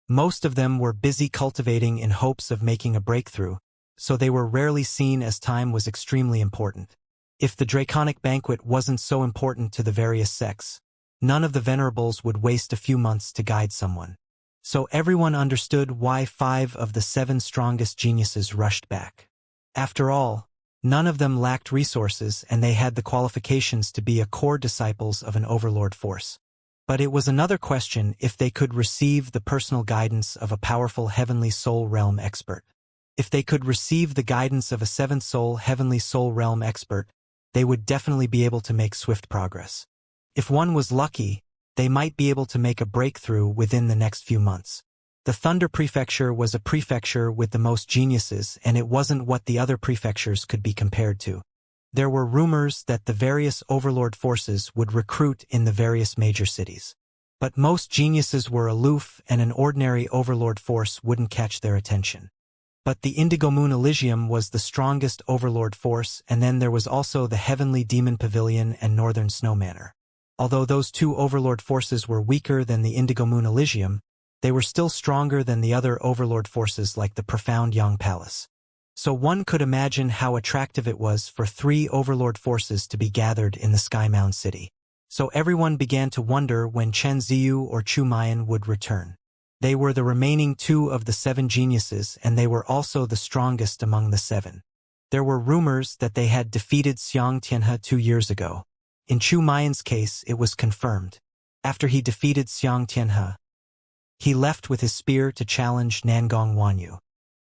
Most of them were busy cultivating in hopes of making a breakthrough, so they were rarely seen as time was extremely important. If the Draconic Banquet wasn't so important to the various sects, none of the venerables would waste a few months to guide someone. So everyone understood why 5 of the 7 strongest geniuses rushed back. After all, none of them lacked resources, and they had the qualifications to be a core disciples of an overlord force. But it was another question if they could receive the personal guidance of a powerful Heavenly Soul Realm expert. If they could receive the guidance of a 7th soul Heavenly Soul Realm expert, they would definitely be able to make swift progress. If one was lucky, they might be able to make a breakthrough within the next few months. The Thunder Prefecture was a prefecture with the most geniuses, and it wasn't what the other prefectures could be compared to. There were rumors that the various overlord forces would recruit in the various major cities. But most geniuses were aloof, and an ordinary overlord force wouldn't catch their attention. But the Indigo Moon Elysium was the strongest overlord force, and then there was also the Heavenly Demon Pavilion and Northern Snow Manor. Although those 2 overlord forces were weaker than the Indigo Moon Elysium, they were still stronger than the other overlord forces like the Profound Yang Palace. So one could imagine how attractive it was for 3 overlord forces to be gathered in the Sky Mound City. So everyone began to wonder when Chen Ziyu or Chu Mayan would return. They were the remaining 2 of the 7 geniuses, and they were also the strongest among the 7. There were rumors that they had defeated Xianxia 2 years ago. In Chu Mayan's case, it was confirmed. After he defeated Xianxia, he left with his spear to challenge Nangong Wanyu.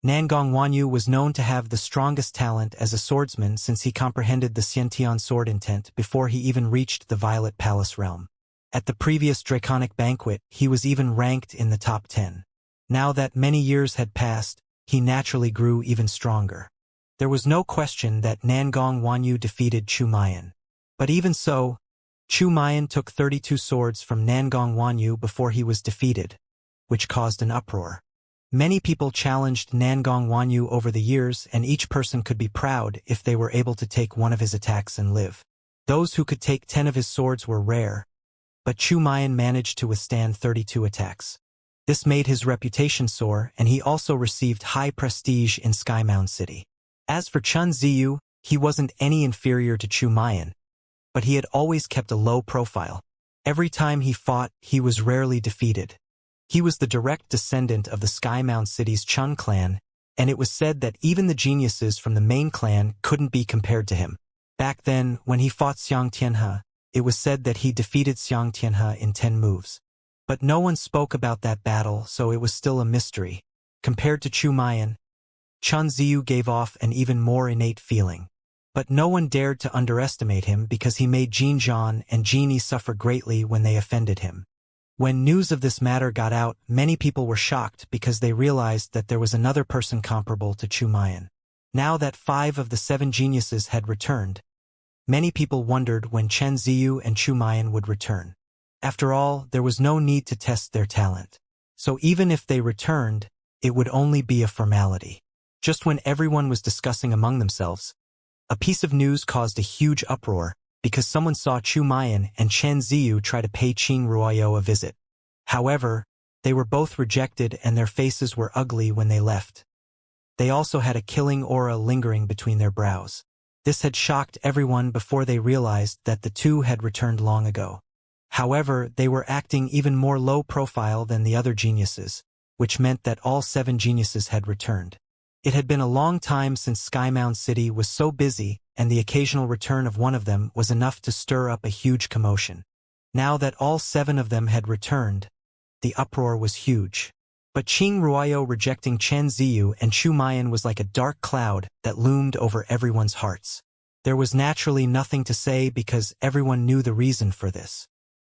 Nangong Wanyu was known to have the strongest talent as a swordsman since he comprehended the Xiantian sword intent before he even reached the Violet Palace realm. At the previous Draconic banquet, he was even ranked in the top 10. Now that many years had passed, he naturally grew even stronger. There was no question that Nangong Wanyu defeated Chu Mayan. But even so, Chu Mayan took 32 swords from Nangong Wanyu before he was defeated, which caused an uproar. Many people challenged Nangong Wanyu over the years, and each person could be proud if they were able to take one of his attacks and live. Those who could take 10 of his swords were rare, but Chu Mayan managed to withstand 32 attacks. This made his reputation soar, and he also received high prestige in Sky Mound City. As for Chen Ziyu, he wasn't any inferior to Chu Mayan, but he had always kept a low profile. Every time he fought, he was rarely defeated. He was the direct descendant of the Sky Mound City's Chun clan, and it was said that even the geniuses from the main clan couldn't be compared to him. Back then, when he fought Xianxia, it was said that he defeated Xianxia in 10 moves. But no one spoke about that battle, so it was still a mystery. Compared to Chu Mayan, Chen Ziyu gave off an even more innate feeling. But no one dared to underestimate him because he made Jin Zhan and Genie suffer greatly when they offended him. When news of this matter got out, many people were shocked because they realized that there was another person comparable to Chu Mayan. Now that 5 of the 7 geniuses had returned, many people wondered when Chen Ziyu and Chu Mayan would return. After all, there was no need to test their talent. So even if they returned, it would only be a formality. Just when everyone was discussing among themselves, a piece of news caused a huge uproar, because someone saw Chu Mayan and Chen Ziyu try to pay Qing Ruoyou a visit. However, they were both rejected and their faces were ugly when they left. They also had a killing aura lingering between their brows. This had shocked everyone before they realized that the 2 had returned long ago. However, they were acting even more low profile than the other geniuses, which meant that all 7 geniuses had returned. It had been a long time since Sky Mound City was so busy, and the occasional return of one of them was enough to stir up a huge commotion. Now that all 7 of them had returned, the uproar was huge. But Qing Ruoyou rejecting Chen Ziyu and Chu Mayan was like a dark cloud that loomed over everyone's hearts. There was naturally nothing to say because everyone knew the reason for this.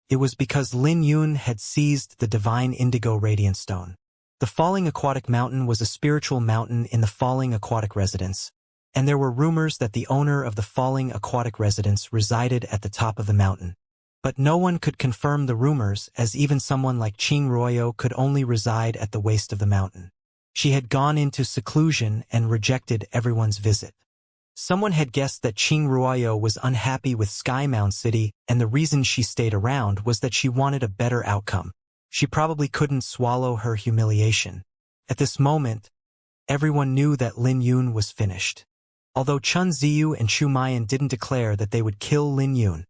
It was because Lin Yun had seized the divine indigo radiant stone. The Falling Aquatic Mountain was a spiritual mountain in the Falling Aquatic Residence, and there were rumors that the owner of the Falling Aquatic Residence resided at the top of the mountain. But no one could confirm the rumors, as even someone like Qing Ruoyou could only reside at the waist of the mountain. She had gone into seclusion and rejected everyone's visit. Someone had guessed that Qing Ruoyou was unhappy with Sky Mound City, and the reason she stayed around was that she wanted a better outcome. She probably couldn't swallow her humiliation. At this moment, everyone knew that Lin Yun was finished. Although Chen Ziyu and Chu Mayan didn't declare that they would kill Lin Yun,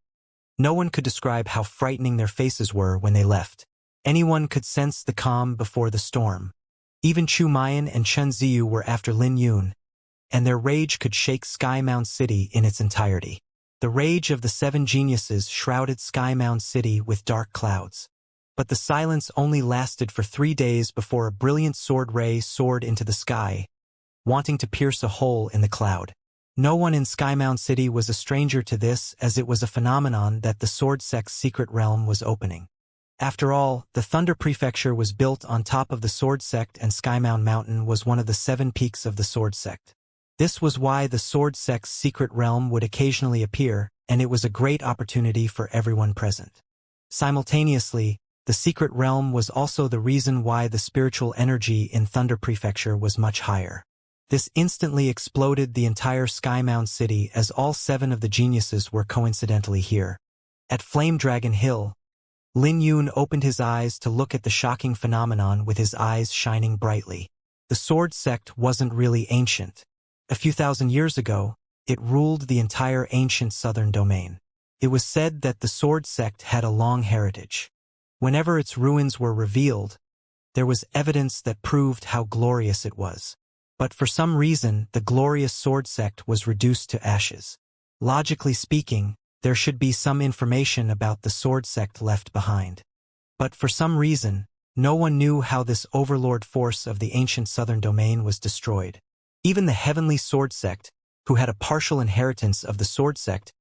no one could describe how frightening their faces were when they left. Anyone could sense the calm before the storm. Even Chu Mayan and Chen Ziyu were after Lin Yun, and their rage could shake Sky Mound City in its entirety. The rage of the 7 geniuses shrouded Sky Mound City with dark clouds. But the silence only lasted for 3 days before a brilliant sword ray soared into the sky, wanting to pierce a hole in the cloud. No one in Sky Mound City was a stranger to this, as it was a phenomenon that the Sword Sect's secret realm was opening. After all, the Thunder Prefecture was built on top of the Sword Sect, and Sky Mound Mountain was one of the 7 peaks of the Sword Sect. This was why the Sword Sect's secret realm would occasionally appear, and it was a great opportunity for everyone present. Simultaneously, the secret realm was also the reason why the spiritual energy in Thunder Prefecture was much higher. This instantly exploded the entire Sky Mound City, as all 7 of the geniuses were coincidentally here. At Flame Dragon Hill, Lin Yun opened his eyes to look at the shocking phenomenon with his eyes shining brightly. The Sword Sect wasn't really ancient. A few thousand years ago, it ruled the entire ancient southern domain. It was said that the sword sect had a long heritage. Whenever its ruins were revealed, there was evidence that proved how glorious it was. But for some reason, the glorious sword sect was reduced to ashes. Logically speaking, there should be some information about the sword sect left behind. But for some reason, no one knew how this overlord force of the ancient southern domain was destroyed. Even the heavenly sword sect, who had a partial inheritance of the sword sect,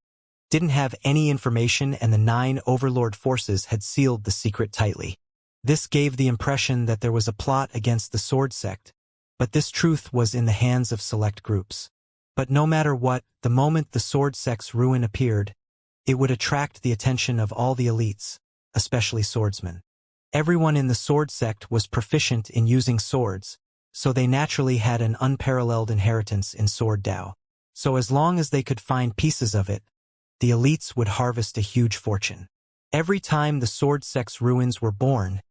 didn't have any information, and the 9 overlord forces had sealed the secret tightly. This gave the impression that there was a plot against the sword sect, but this truth was in the hands of select groups. But no matter what, the moment the sword sect's ruin appeared, it would attract the attention of all the elites, especially swordsmen. Everyone in the sword sect was proficient in using swords, so they naturally had an unparalleled inheritance in sword Dao. So as long as they could find pieces of it, the elites would harvest a huge fortune. Every time the sword sect's ruins were born,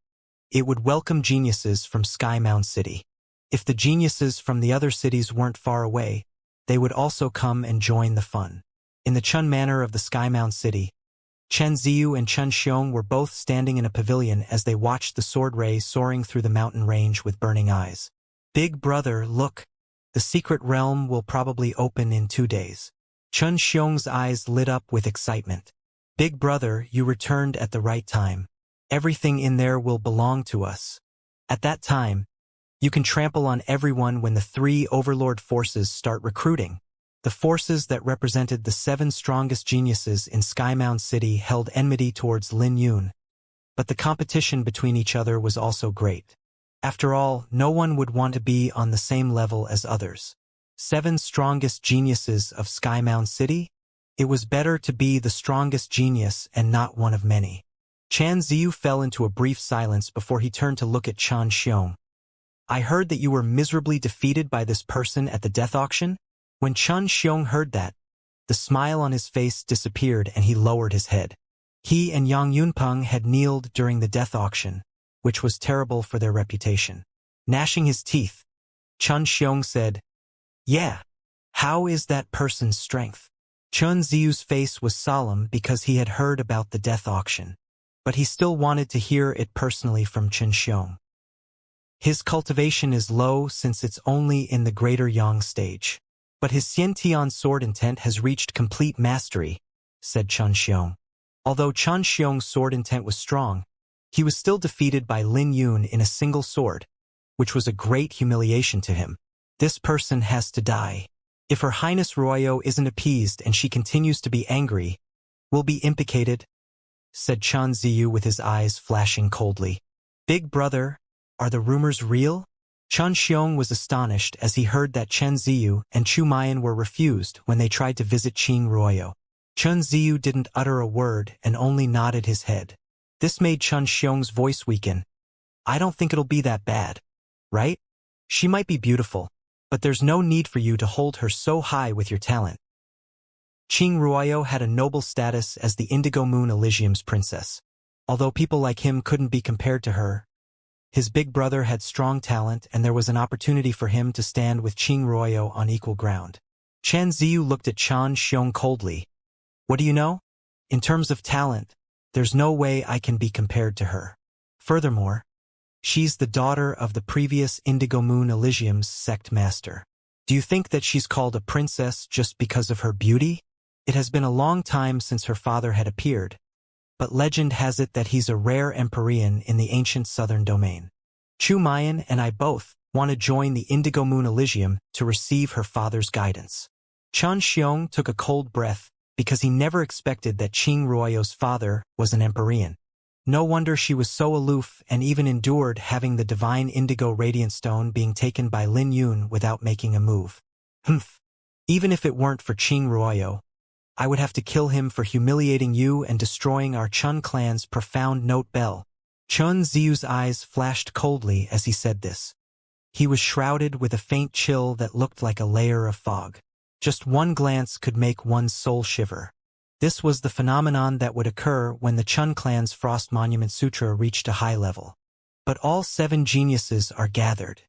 it would welcome geniuses from Sky Mound City. If the geniuses from the other cities weren't far away, they would also come and join the fun. In the Chun Manor of the Sky Mound City, Chen Ziyu and Chen Xiong were both standing in a pavilion as they watched the sword ray soaring through the mountain range with burning eyes. "Big brother, look! The secret realm will probably open in 2 days." Chen Xiong's eyes lit up with excitement. "Big brother, you returned at the right time. Everything in there will belong to us. At that time, you can trample on everyone when the 3 overlord forces start recruiting." The forces that represented the 7 strongest geniuses in Sky Mound City held enmity towards Lin Yun, but the competition between each other was also great. After all, no one would want to be on the same level as others. 7 strongest geniuses of Sky Mound City? It was better to be the strongest genius and not one of many. Chan Ziyu fell into a brief silence before he turned to look at Chan Xiong. "I heard that you were miserably defeated by this person at the death auction?" When Chen Xiong heard that, the smile on his face disappeared and he lowered his head. He and Yang Yunpeng had kneeled during the death auction, which was terrible for their reputation. Gnashing his teeth, Chen Xiong said, "Yeah, how is that person's strength?" Chen Ziyu's face was solemn because he had heard about the death auction, but he still wanted to hear it personally from Chen Xiong. "His cultivation is low since it's only in the greater Yang stage. But his Xiantian sword intent has reached complete mastery," said Chen Xiong. Although Chen Xiong's sword intent was strong, he was still defeated by Lin Yun in a single sword, which was a great humiliation to him. "This person has to die. If Her Highness Royo isn't appeased and she continues to be angry, we'll be implicated," said Chen Ziyu with his eyes flashing coldly. "Big brother, are the rumors real?" Chen Xiong was astonished as he heard that Chen Ziyu and Chu Mayan were refused when they tried to visit Qing Ruoyo. Chen Ziyu didn't utter a word and only nodded his head. This made Chen Xiong's voice weaken. "I don't think it'll be that bad, right? She might be beautiful, but there's no need for you to hold her so high with your talent." Qing Ruoyo had a noble status as the Indigo Moon Elysium's princess. Although people like him couldn't be compared to her, his big brother had strong talent and there was an opportunity for him to stand with Qing Ruoyo on equal ground. Chen Ziyu looked at Chen Xiong coldly. "What do you know? In terms of talent, there's no way I can be compared to her. Furthermore, she's the daughter of the previous Indigo Moon Elysium's sect master. Do you think that she's called a princess just because of her beauty? It has been a long time since her father had appeared, but legend has it that he's a rare Empyrean in the ancient southern domain. Chu Mayan and I both want to join the Indigo Moon Elysium to receive her father's guidance." Chen Xiong took a cold breath because he never expected that Qing Ruoyo's father was an Empyrean. No wonder she was so aloof and even endured having the divine indigo radiant stone being taken by Lin Yun without making a move. "Humph. Even if it weren't for Qing Ruoyo, I would have to kill him for humiliating you and destroying our Chun clan's profound note bell." Chen Ziyu's eyes flashed coldly as he said this. He was shrouded with a faint chill that looked like a layer of fog. Just one glance could make one's soul shiver. This was the phenomenon that would occur when the Chun clan's Frost Monument Sutra reached a high level. "But all 7 geniuses are gathered.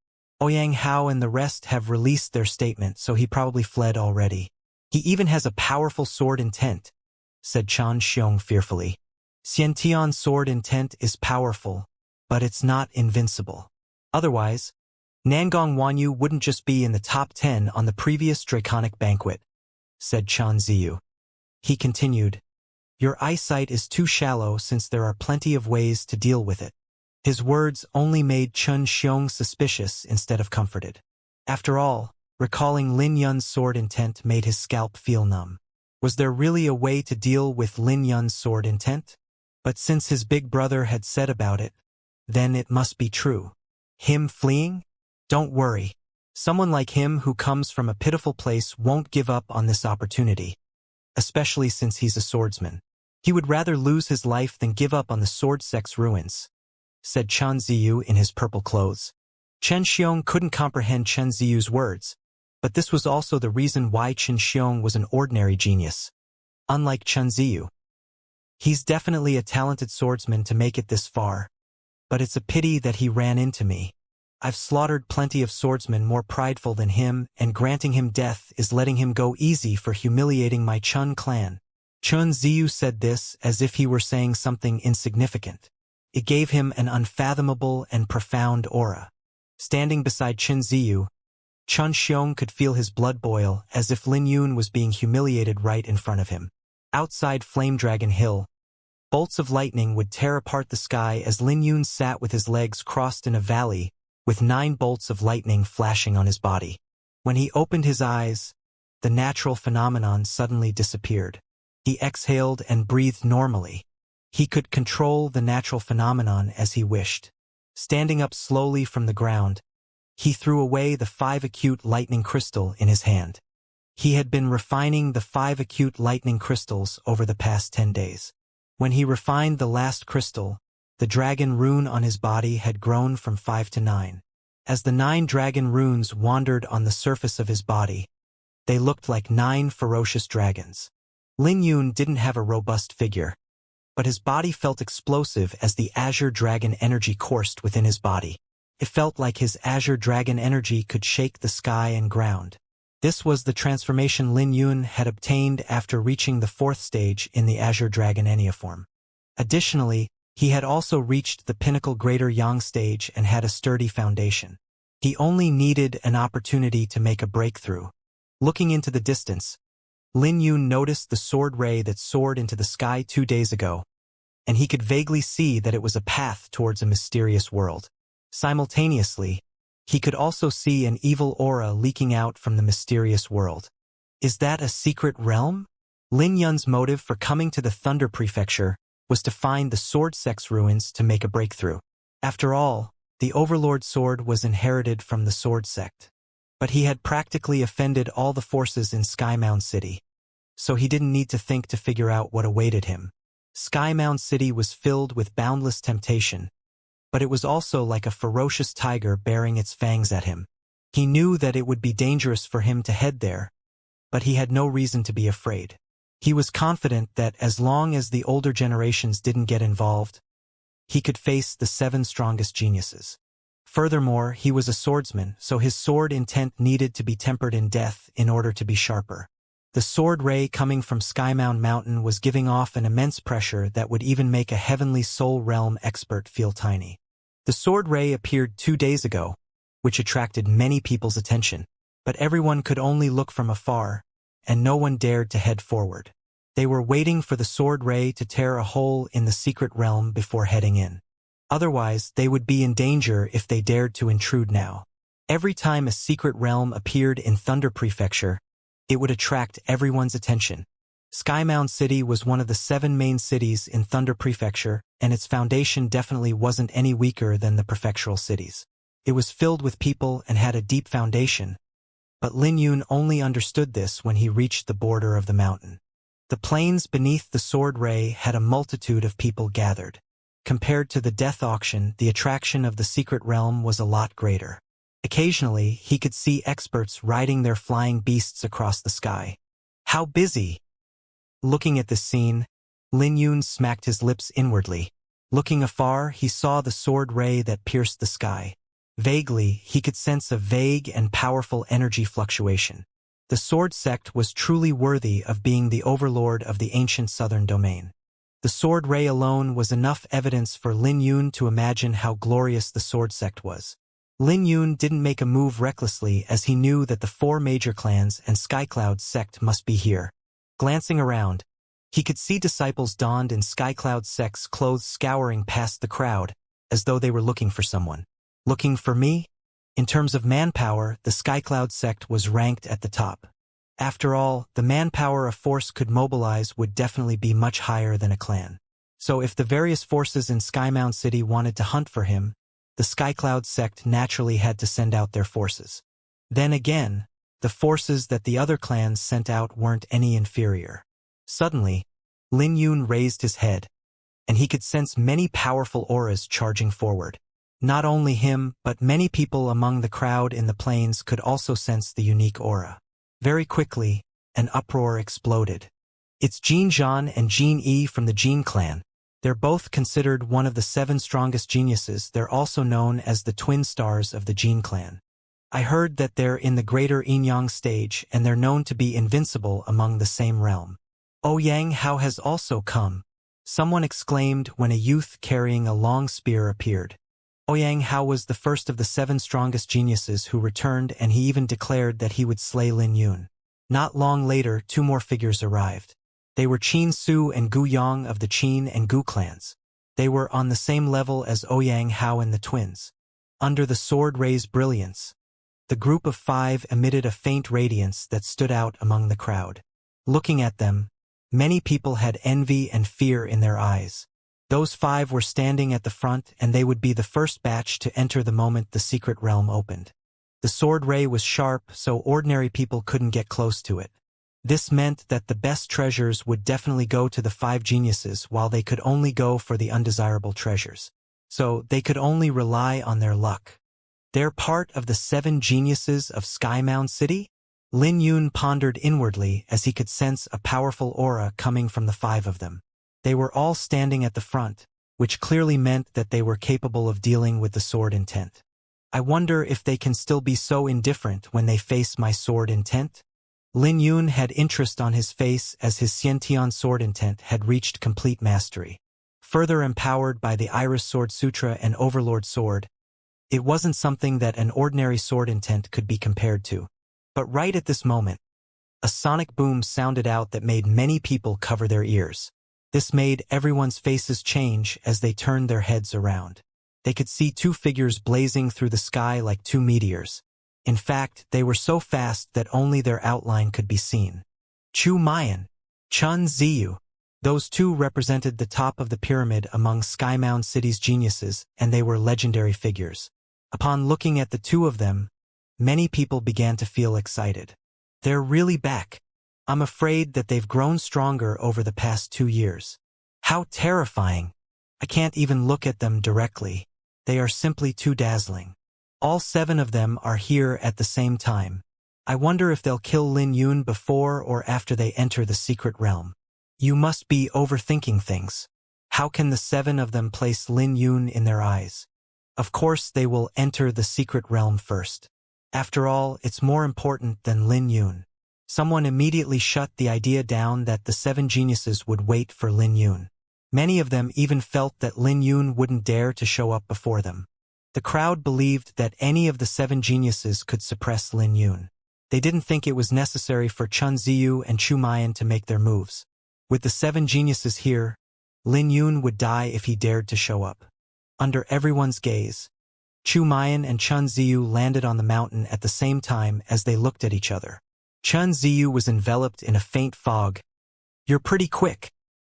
Ouyang Hao and the rest have released their statement, so he probably fled already. He even has a powerful sword intent, said Chan Xiong fearfully. Xiantian's sword intent is powerful, but it's not invincible. Otherwise, Nangong Wanyu wouldn't just be in the top 10 on the previous Draconic banquet, said Chan Ziyu. He continued, your eyesight is too shallow since there are plenty of ways to deal with it. His words only made Chen Xiong suspicious instead of comforted. After all, recalling Lin Yun's sword intent made his scalp feel numb. Was there really a way to deal with Lin Yun's sword intent? But since his big brother had said about it, then it must be true. Him fleeing? Don't worry. Someone like him who comes from a pitiful place won't give up on this opportunity, especially since he's a swordsman. He would rather lose his life than give up on the sword sex ruins, said Chen Ziyu in his purple clothes. Chen Xiong couldn't comprehend Chen Ziyu's words, but this was also the reason why Chen Xiong was an ordinary genius. Unlike Chen Ziyu, he's definitely a talented swordsman to make it this far, but it's a pity that he ran into me. I've slaughtered plenty of swordsmen more prideful than him, and granting him death is letting him go easy for humiliating my Chun clan. Chen Ziyu said this as if he were saying something insignificant. It gave him an unfathomable and profound aura. Standing beside Chen Ziyu, Chen Xiong could feel his blood boil as if Lin Yun was being humiliated right in front of him. Outside Flame Dragon Hill, bolts of lightning would tear apart the sky as Lin Yun sat with his legs crossed in a valley, with 9 bolts of lightning flashing on his body. When he opened his eyes, the natural phenomenon suddenly disappeared. He exhaled and breathed normally. He could control the natural phenomenon as he wished. Standing up slowly from the ground, he threw away the 5 acute lightning crystal in his hand. He had been refining the 5 acute lightning crystals over the past 10 days. When he refined the last crystal, the dragon rune on his body had grown from 5 to 9. As the 9 dragon runes wandered on the surface of his body, they looked like 9 ferocious dragons. Lin Yun didn't have a robust figure, but his body felt explosive as the azure dragon energy coursed within his body. It felt like his azure dragon energy could shake the sky and ground. This was the transformation Lin Yun had obtained after reaching the 4th stage in the azure dragon enneaform. Additionally, he had also reached the pinnacle Greater Yang stage and had a sturdy foundation. He only needed an opportunity to make a breakthrough. Looking into the distance, Lin Yun noticed the sword ray that soared into the sky 2 days ago, and he could vaguely see that it was a path towards a mysterious world. Simultaneously, he could also see an evil aura leaking out from the mysterious world. Is that a secret realm? Lin Yun's motive for coming to the Thunder Prefecture was to find the sword sex ruins to make a breakthrough. After all, the Overlord sword was inherited from the sword sect. But he had practically offended all the forces in Skymound City, so he didn't need to think to figure out what awaited him. Skymound City was filled with boundless temptation, but it was also like a ferocious tiger baring its fangs at him. He knew that it would be dangerous for him to head there, but he had no reason to be afraid. He was confident that as long as the older generations didn't get involved, he could face the 7 strongest geniuses. Furthermore, he was a swordsman, so his sword intent needed to be tempered in death in order to be sharper. The sword ray coming from Skymound Mountain was giving off an immense pressure that would even make a heavenly soul realm expert feel tiny. The sword ray appeared 2 days ago, which attracted many people's attention, but everyone could only look from afar, and no one dared to head forward. They were waiting for the sword ray to tear a hole in the secret realm before heading in. Otherwise, they would be in danger if they dared to intrude now. Every time a secret realm appeared in Thunder Prefecture, it would attract everyone's attention. Skymound City was one of the 7 main cities in Thunder Prefecture, and its foundation definitely wasn't any weaker than the prefectural cities. It was filled with people and had a deep foundation, but Lin Yun only understood this when he reached the border of the mountain. The plains beneath the sword ray had a multitude of people gathered. Compared to the death auction, the attraction of the secret realm was a lot greater. Occasionally, he could see experts riding their flying beasts across the sky. How busy! Looking at this scene, Lin Yun smacked his lips inwardly. Looking afar, he saw the sword ray that pierced the sky. Vaguely, he could sense a vague and powerful energy fluctuation. The sword sect was truly worthy of being the overlord of the ancient southern domain. The sword ray alone was enough evidence for Lin Yun to imagine how glorious the sword sect was. Lin Yun didn't make a move recklessly as he knew that the 4 major clans and Skycloud sect must be here. Glancing around, he could see disciples donned in Skycloud sect's clothes scouring past the crowd, as though they were looking for someone. Looking for me? In terms of manpower, the Skycloud sect was ranked at the top. After all, the manpower a force could mobilize would definitely be much higher than a clan. So if the various forces in Skymound City wanted to hunt for him, the Skycloud sect naturally had to send out their forces. Then again, the forces that the other clans sent out weren't any inferior. Suddenly, Lin Yun raised his head, and he could sense many powerful auras charging forward. Not only him, but many people among the crowd in the plains could also sense the unique aura. Very quickly, an uproar exploded. It's Jin Zhan and Jin Yi from the Jin clan. They're both considered one of the 7 strongest geniuses. They're also known as the twin stars of the Jin clan. I heard that they're in the greater Yinyang stage and they're known to be invincible among the same realm. Ouyang Hao has also come, someone exclaimed when a youth carrying a long spear appeared. Ouyang Hao was the first of the 7 strongest geniuses who returned, and he even declared that he would slay Lin Yun. Not long later, 2 more figures arrived. They were Qin Su and Gu Yang of the Qin and Gu clans. They were on the same level as Ouyang Hao and the twins. Under the sword ray's brilliance, the group of 5 emitted a faint radiance that stood out among the crowd. Looking at them, many people had envy and fear in their eyes. Those 5 were standing at the front, and they would be the first batch to enter the moment the secret realm opened. The sword ray was sharp, so ordinary people couldn't get close to it. This meant that the best treasures would definitely go to the 5 geniuses, while they could only go for the undesirable treasures. So they could only rely on their luck. They're part of the 7 geniuses of Skymound City? Lin Yun pondered inwardly as he could sense a powerful aura coming from the 5 of them. They were all standing at the front, which clearly meant that they were capable of dealing with the sword intent. I wonder if they can still be so indifferent when they face my sword intent? Lin Yun had interest on his face as his Xiantian sword intent had reached complete mastery. Further empowered by the Iris Sword Sutra and Overlord Sword, it wasn't something that an ordinary sword intent could be compared to. But right at this moment, a sonic boom sounded out that made many people cover their ears. This made everyone's faces change as they turned their heads around. They could see 2 figures blazing through the sky like 2 meteors. In fact, they were so fast that only their outline could be seen. Chu Mayan, Chun Ziyu. Those 2 represented the top of the pyramid among Skymound City's geniuses, and they were legendary figures. Upon looking at the 2 of them, many people began to feel excited. They're really back. I'm afraid that they've grown stronger over the past 2 years. How terrifying. I can't even look at them directly. They are simply too dazzling. All 7 of them are here at the same time. I wonder if they'll kill Lin Yun before or after they enter the secret realm. You must be overthinking things. How can the 7 of them place Lin Yun in their eyes? Of course they will enter the secret realm first. After all, it's more important than Lin Yun. Someone immediately shut the idea down that the 7 geniuses would wait for Lin Yun. Many of them even felt that Lin Yun wouldn't dare to show up before them. The crowd believed that any of the 7 geniuses could suppress Lin Yun. They didn't think it was necessary for Chun Ziyu and Chu Mayan to make their moves. With the 7 geniuses here, Lin Yun would die if he dared to show up. Under everyone's gaze, Chu Mayan and Chun Ziyu landed on the mountain at the same time as they looked at each other. Chun Ziyu was enveloped in a faint fog. You're pretty quick.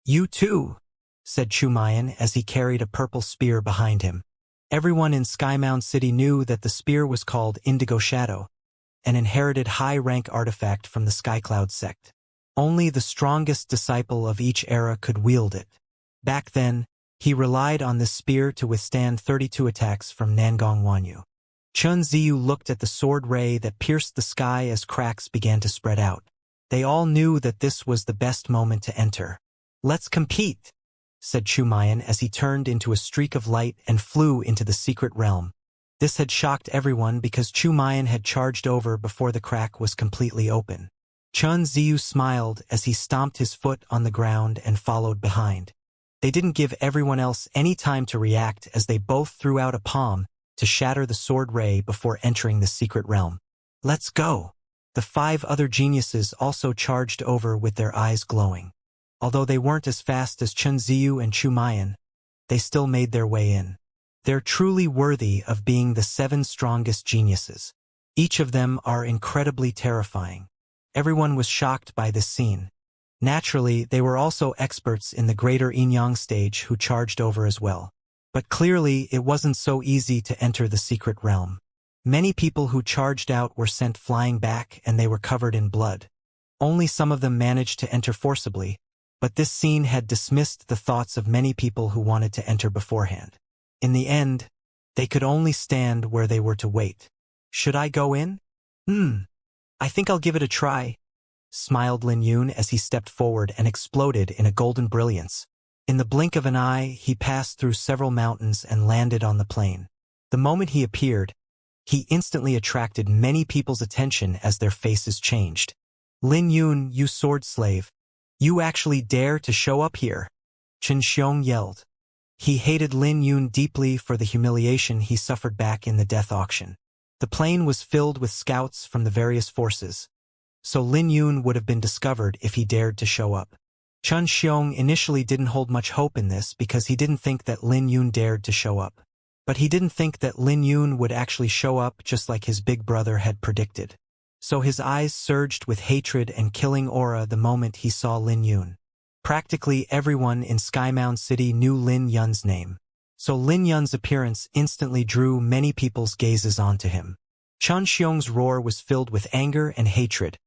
You too, said Chu Mayan as he carried a purple spear behind him. Everyone in Skymound City knew that the spear was called Indigo Shadow, an inherited high-rank artifact from the Skycloud sect. Only the strongest disciple of each era could wield it. Back then, he relied on this spear to withstand 32 attacks from Nangong Wanyu. Chun Ziyu looked at the sword ray that pierced the sky as cracks began to spread out. They all knew that this was the best moment to enter. Let's compete, said Chu Mayan as he turned into a streak of light and flew into the secret realm. This had shocked everyone because Chu Mayan had charged over before the crack was completely open. Chun Ziyu smiled as he stomped his foot on the ground and followed behind. They didn't give everyone else any time to react as they both threw out a palm to shatter the sword ray before entering the secret realm. Let's go! The 5 other geniuses also charged over with their eyes glowing. Although they weren't as fast as Chun Ziyu and Chu Mayan, they still made their way in. They're truly worthy of being the 7 strongest geniuses. Each of them are incredibly terrifying. Everyone was shocked by this scene. Naturally, they were also experts in the greater Inyang stage who charged over as well. But clearly, it wasn't so easy to enter the secret realm. Many people who charged out were sent flying back and they were covered in blood. Only some of them managed to enter forcibly, but this scene had dismissed the thoughts of many people who wanted to enter beforehand. In the end, they could only stand where they were to wait. Should I go in? I think I'll give it a try, smiled Lin Yun as he stepped forward and exploded in a golden brilliance. In the blink of an eye, he passed through several mountains and landed on the plain. The moment he appeared, he instantly attracted many people's attention as their faces changed. Lin Yun, you sword slave. You actually dare to show up here? Chen Xiong yelled. He hated Lin Yun deeply for the humiliation he suffered back in the death auction. The plain was filled with scouts from the various forces, so Lin Yun would have been discovered if he dared to show up. Chun Xiong initially didn't hold much hope in this because he didn't think that Lin Yun dared to show up. But he didn't think that Lin Yun would actually show up just like his big brother had predicted. So his eyes surged with hatred and killing aura the moment he saw Lin Yun. Practically everyone in Skymound City knew Lin Yun's name. So Lin Yun's appearance instantly drew many people's gazes onto him. Chun Xiong's roar was filled with anger and hatred,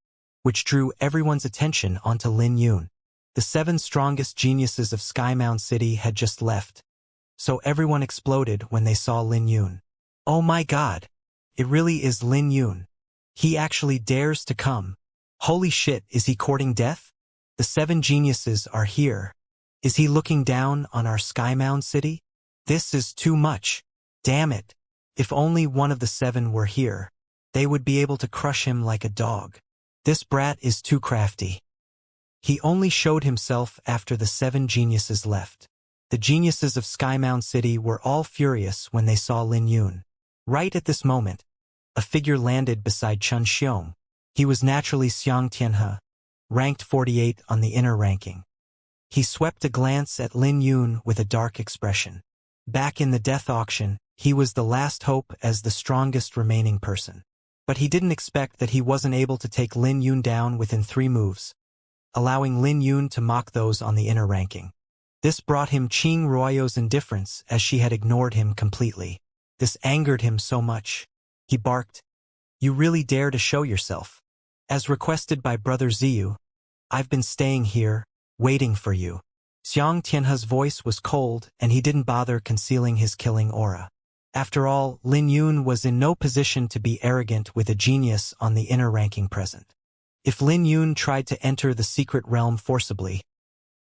which drew everyone's attention onto Lin Yun. The 7 strongest geniuses of Skymound City had just left, so everyone exploded when they saw Lin Yun. Oh my god! It really is Lin Yun. He actually dares to come. Holy shit, is he courting death? The 7 geniuses are here. Is he looking down on our Skymound City? This is too much. Damn it. If only one of the 7 were here, they would be able to crush him like a dog. This brat is too crafty. He only showed himself after the 7 geniuses left. The geniuses of Skymound City were all furious when they saw Lin Yun. Right at this moment, a figure landed beside Chun Xiong. He was naturally Xianxia, ranked 48 on the inner ranking. He swept a glance at Lin Yun with a dark expression. Back in the death auction, he was the last hope as the strongest remaining person. But he didn't expect that he wasn't able to take Lin Yun down within 3 moves, allowing Lin Yun to mock those on the inner ranking. This brought him Qing Ruoyo's indifference as she had ignored him completely. This angered him so much. He barked, "You really dare to show yourself? As requested by Brother Ziyu, I've been staying here, waiting for you." Xiang Tianhe's voice was cold and he didn't bother concealing his killing aura. After all, Lin Yun was in no position to be arrogant with a genius on the inner ranking present. If Lin Yun tried to enter the secret realm forcibly,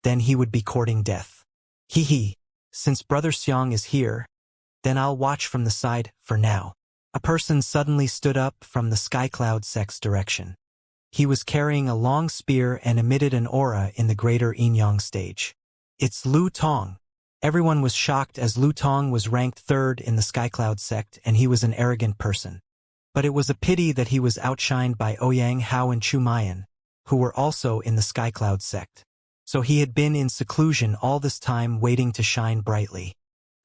then he would be courting death. Since Brother Xiang is here, then I'll watch from the side for now. A person suddenly stood up from the Skycloud sect's direction. He was carrying a long spear and emitted an aura in the greater Inyang stage. It's Lu Tong. Everyone was shocked as Lu Tong was ranked 3rd in the Skycloud sect and he was an arrogant person. But it was a pity that he was outshined by Ouyang Hao and Chu Mayan, who were also in the Skycloud sect. So he had been in seclusion all this time waiting to shine brightly.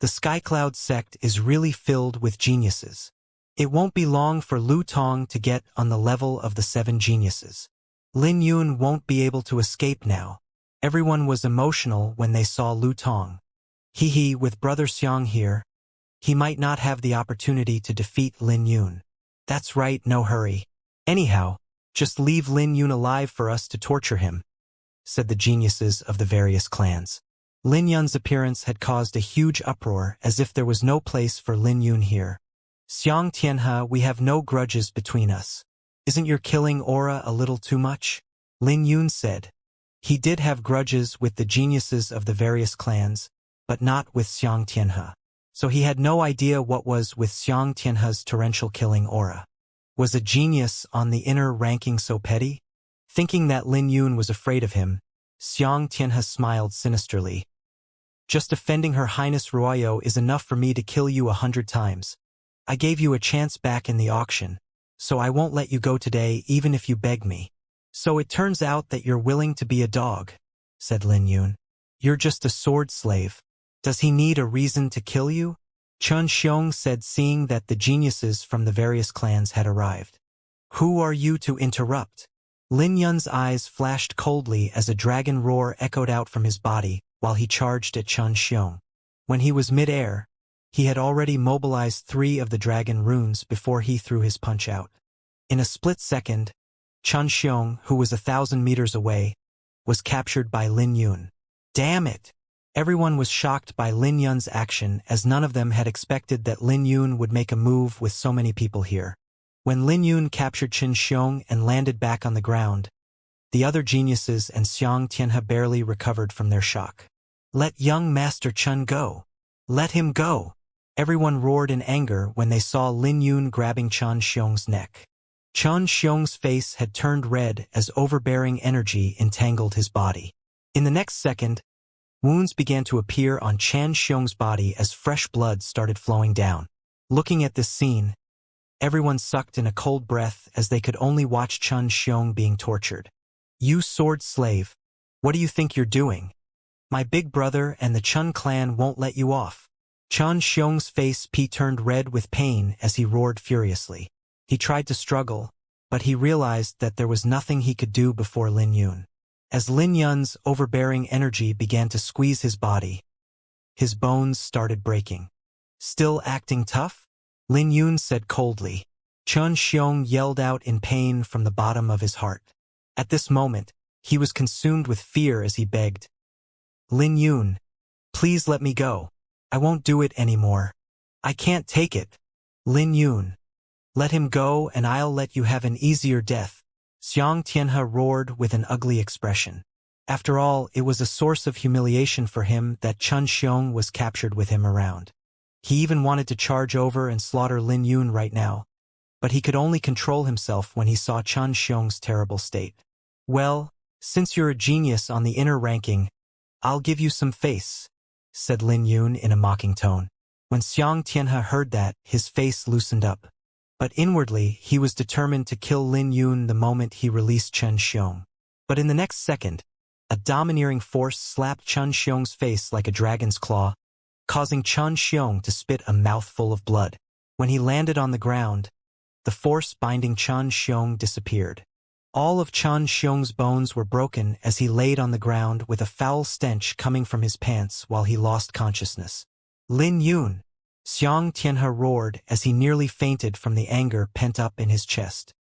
The Skycloud sect is really filled with geniuses. It won't be long for Lu Tong to get on the level of the 7 geniuses. Lin Yun won't be able to escape now. Everyone was emotional when they saw Lu Tong. With Brother Xiang here, he might not have the opportunity to defeat Lin Yun. That's right, no hurry. Anyhow, just leave Lin Yun alive for us to torture him, said the geniuses of the various clans. Lin Yun's appearance had caused a huge uproar as if there was no place for Lin Yun here. Xiang Tianhe, we have no grudges between us. Isn't your killing aura a little too much? Lin Yun said. He did have grudges with the geniuses of the various clans, but not with Xiang Tianhe. So he had no idea what was with Xianxia's torrential killing aura. Was a genius on the inner ranking so petty? Thinking that Lin Yun was afraid of him, Xianxia smiled sinisterly. Just offending Her Highness Royal is enough for me to kill you 100 times. I gave you a chance back in the auction, so I won't let you go today even if you beg me. So it turns out that you're willing to be a dog, said Lin Yun. You're just a sword slave. Does he need a reason to kill you? Chun Xiong said, seeing that the geniuses from the various clans had arrived. Who are you to interrupt? Lin Yun's eyes flashed coldly as a dragon roar echoed out from his body while he charged at Chun Xiong. When he was mid-air, he had already mobilized 3 of the dragon runes before he threw his punch out. In a split second, Chun Xiong, who was 1,000 meters away, was captured by Lin Yun. Damn it! Everyone was shocked by Lin Yun's action, as none of them had expected that Lin Yun would make a move with so many people here. When Lin Yun captured Chun Xiong and landed back on the ground, the other geniuses and Xianxia barely recovered from their shock. Let young Master Chun go! Let him go! Everyone roared in anger when they saw Lin Yun grabbing Chun Xiong's neck. Chun Xiong's face had turned red as overbearing energy entangled his body. In the next second, wounds began to appear on Chun Xiong's body as fresh blood started flowing down. Looking at this scene, everyone sucked in a cold breath as they could only watch Chun Xiong being tortured. You sword slave, what do you think you're doing? My big brother and the Chun clan won't let you off. Chun Xiong's face turned red with pain as he roared furiously. He tried to struggle, but he realized that there was nothing he could do before Lin Yun. As Lin Yun's overbearing energy began to squeeze his body, his bones started breaking. Still acting tough? Lin Yun said coldly. Chun Xiong yelled out in pain from the bottom of his heart. At this moment, he was consumed with fear as he begged, Lin Yun, please let me go. I won't do it anymore. I can't take it. Lin Yun, let him go and I'll let you have an easier death. Xianxia roared with an ugly expression. After all, it was a source of humiliation for him that Chun Xiong was captured with him around. He even wanted to charge over and slaughter Lin Yun right now, but he could only control himself when he saw Chun Xiong's terrible state. Well, since you're a genius on the inner ranking, I'll give you some face, said Lin Yun in a mocking tone. When Xianxia heard that, his face loosened up. But inwardly, he was determined to kill Lin Yun the moment he released Chun Xiong. But in the next second, a domineering force slapped Chun Xiong's face like a dragon's claw, causing Chun Xiong to spit a mouthful of blood. When he landed on the ground, the force binding Chun Xiong disappeared. All of Chun Xiong's bones were broken as he laid on the ground with a foul stench coming from his pants while he lost consciousness. Lin Yun! Xianxia roared as he nearly fainted from the anger pent up in his chest.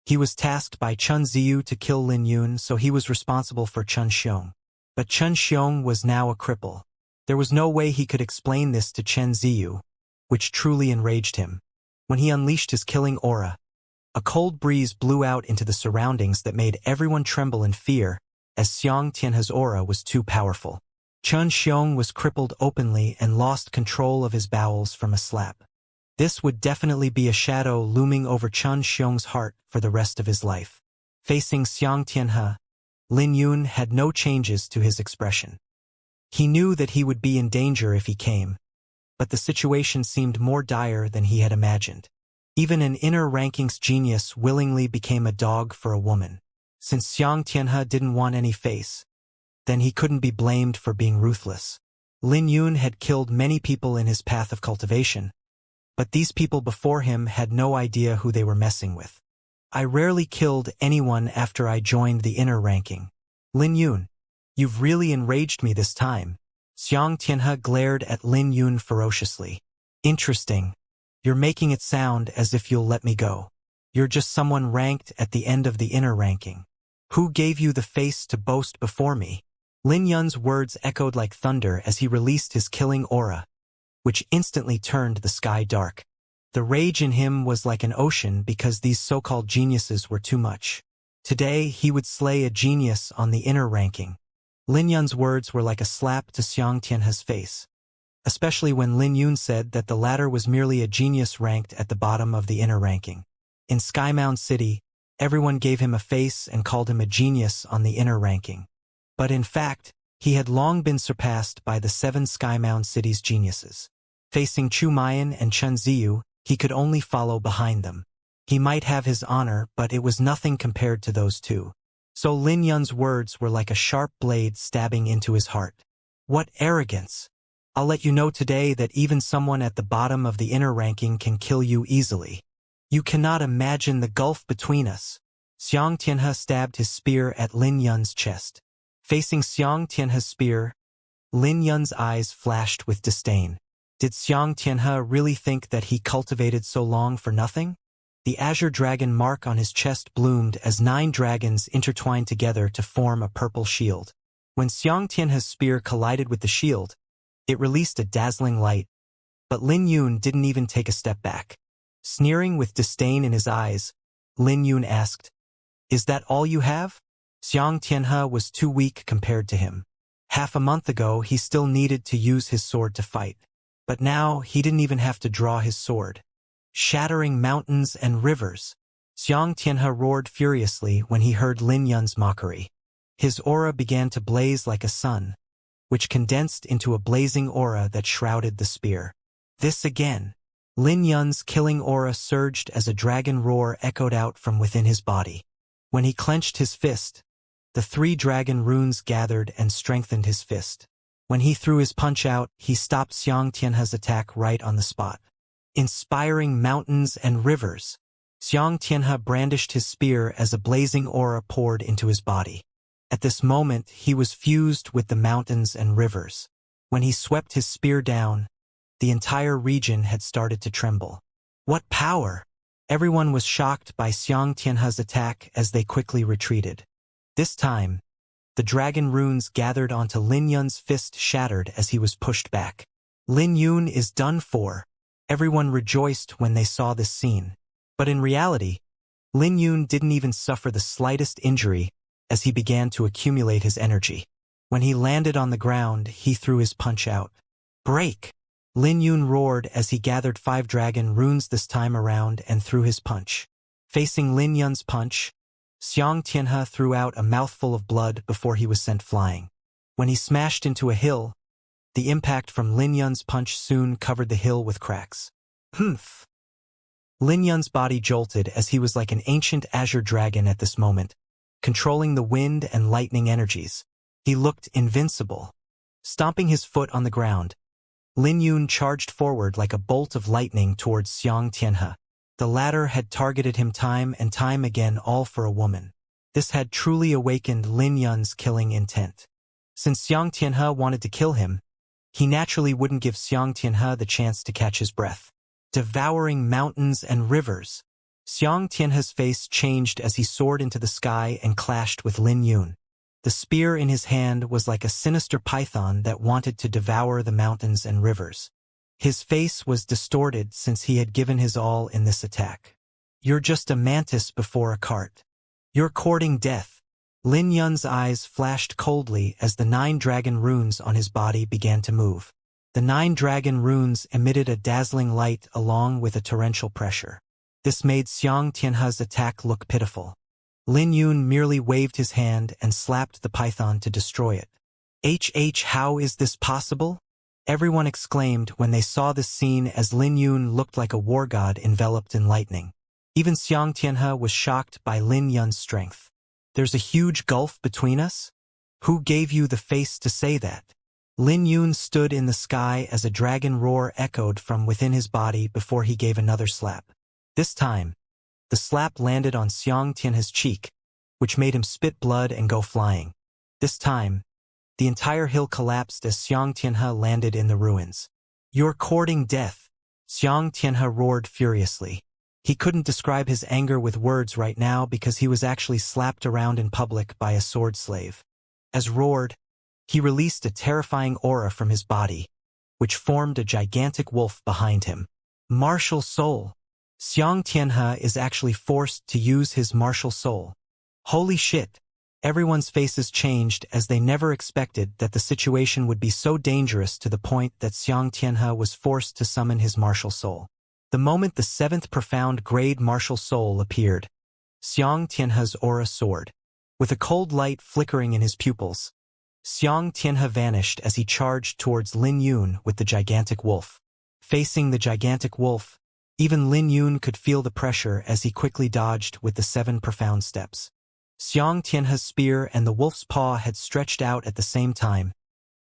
He was tasked by Chun Ziyu to kill Lin Yun, so he was responsible for Chun Xiong. But Chun Xiong was now a cripple. There was no way he could explain this to Chen Ziyu, which truly enraged him. When he unleashed his killing aura, a cold breeze blew out into the surroundings that made everyone tremble in fear, as Xianxia's aura was too powerful. Chun Xiong was crippled openly and lost control of his bowels from a slap. This would definitely be a shadow looming over Chun Xiong's heart for the rest of his life. Facing Xianxia, Lin Yun had no changes to his expression. He knew that he would be in danger if he came, but the situation seemed more dire than he had imagined. Even an inner rankings genius willingly became a dog for a woman. Since Xianxia didn't want any face, then he couldn't be blamed for being ruthless. Lin Yun had killed many people in his path of cultivation, but these people before him had no idea who they were messing with. I rarely killed anyone after I joined the inner ranking. Lin Yun, you've really enraged me this time. Xianxia glared at Lin Yun ferociously. Interesting. You're making it sound as if you'll let me go. You're just someone ranked at the end of the inner ranking. Who gave you the face to boast before me? Lin Yun's words echoed like thunder as he released his killing aura, which instantly turned the sky dark. The rage in him was like an ocean because these so-called geniuses were too much. Today, he would slay a genius on the inner ranking. Lin Yun's words were like a slap to Xianxia's face. especially when Lin Yun said that the latter was merely a genius ranked at the bottom of the inner ranking. In Skymound City, everyone gave him a face and called him a genius on the inner ranking. But in fact, he had long been surpassed by the 7 Skymound City's geniuses. Facing Chu Mayan and Chen Ziyu, he could only follow behind them. He might have his honor, but it was nothing compared to those two. So Lin Yun's words were like a sharp blade stabbing into his heart. What arrogance! I'll let you know today that even someone at the bottom of the inner ranking can kill you easily. You cannot imagine the gulf between us. Xiang Tianhe stabbed his spear at Lin Yun's chest. Facing Xiang Tianhe's spear, Lin Yun's eyes flashed with disdain. Did Xiang Tianhe really think that he cultivated so long for nothing? The azure dragon mark on his chest bloomed as 9 dragons intertwined together to form a purple shield. When Xiang Tianhe's spear collided with the shield, it released a dazzling light, but Lin Yun didn't even take a step back. Sneering with disdain in his eyes, Lin Yun asked, "Is that all you have?" Xiang Tianhe was too weak compared to him. Half a month ago, he still needed to use his sword to fight. But now, he didn't even have to draw his sword. Shattering mountains and rivers. Xiang Tianhe roared furiously when he heard Lin Yun's mockery. His aura began to blaze like a sun, which condensed into a blazing aura that shrouded the spear. This again. Lin Yun's killing aura surged as a dragon roar echoed out from within his body. When he clenched his fist, the 3 dragon runes gathered and strengthened his fist. When he threw his punch out, he stopped Xiang Tianhe's attack right on the spot. Inspiring mountains and rivers. Xiang Tianhe brandished his spear as a blazing aura poured into his body. At this moment, he was fused with the mountains and rivers. When he swept his spear down, the entire region had started to tremble. What power! Everyone was shocked by Xiang Tianhe's attack as they quickly retreated. This time, the dragon runes gathered onto Lin Yun's fist shattered as he was pushed back. Lin Yun is done for. Everyone rejoiced when they saw this scene. But in reality, Lin Yun didn't even suffer the slightest injury as he began to accumulate his energy. When he landed on the ground, he threw his punch out. Break! Lin Yun roared as he gathered 5 dragon runes this time around and threw his punch. Facing Lin Yun's punch, Xiang Tianhe threw out a mouthful of blood before he was sent flying. When he smashed into a hill, the impact from Lin Yun's punch soon covered the hill with cracks. Humph! Lin Yun's body jolted as he was like an ancient azure dragon at this moment, controlling the wind and lightning energies. He looked invincible. Stomping his foot on the ground, Lin Yun charged forward like a bolt of lightning towards Xiang Tianhe. The latter had targeted him time and time again, all for a woman. This had truly awakened Lin Yun's killing intent. Since Xiang Tianhe wanted to kill him, he naturally wouldn't give Xiang Tianhe the chance to catch his breath. Devouring mountains and rivers. Xiang Tianhe's face changed as he soared into the sky and clashed with Lin Yun. The spear in his hand was like a sinister python that wanted to devour the mountains and rivers. His face was distorted since he had given his all in this attack. You're just a mantis before a cart. You're courting death. Lin Yun's eyes flashed coldly as the 9 dragon runes on his body began to move. The 9 dragon runes emitted a dazzling light along with a torrential pressure. This made Xiang Tianhe's attack look pitiful. Lin Yun merely waved his hand and slapped the python to destroy it. How is this possible? Everyone exclaimed when they saw this scene as Lin Yun looked like a war god enveloped in lightning. Even Xiang Tianhe was shocked by Lin Yun's strength. There's a huge gulf between us? Who gave you the face to say that? Lin Yun stood in the sky as a dragon roar echoed from within his body before he gave another slap. This time, the slap landed on Xiang Tianhe's cheek, which made him spit blood and go flying. This time, the entire hill collapsed as Xiang Tianhe landed in the ruins. You're courting death, Xiang Tianhe roared furiously. He couldn't describe his anger with words right now because he was actually slapped around in public by a sword slave. As roared, he released a terrifying aura from his body, which formed a gigantic wolf behind him. Martial soul. Xiang Tianhe is actually forced to use his martial soul. Holy shit! Everyone's faces changed as they never expected that the situation would be so dangerous to the point that Xianxia was forced to summon his martial soul. The moment the seventh profound grade martial soul appeared, Xianxia's aura soared. With a cold light flickering in his pupils, Xianxia vanished as he charged towards Lin Yun with the gigantic wolf. Facing the gigantic wolf, even Lin Yun could feel the pressure as he quickly dodged with the 7 profound steps. Xianxia's spear and the wolf's paw had stretched out at the same time,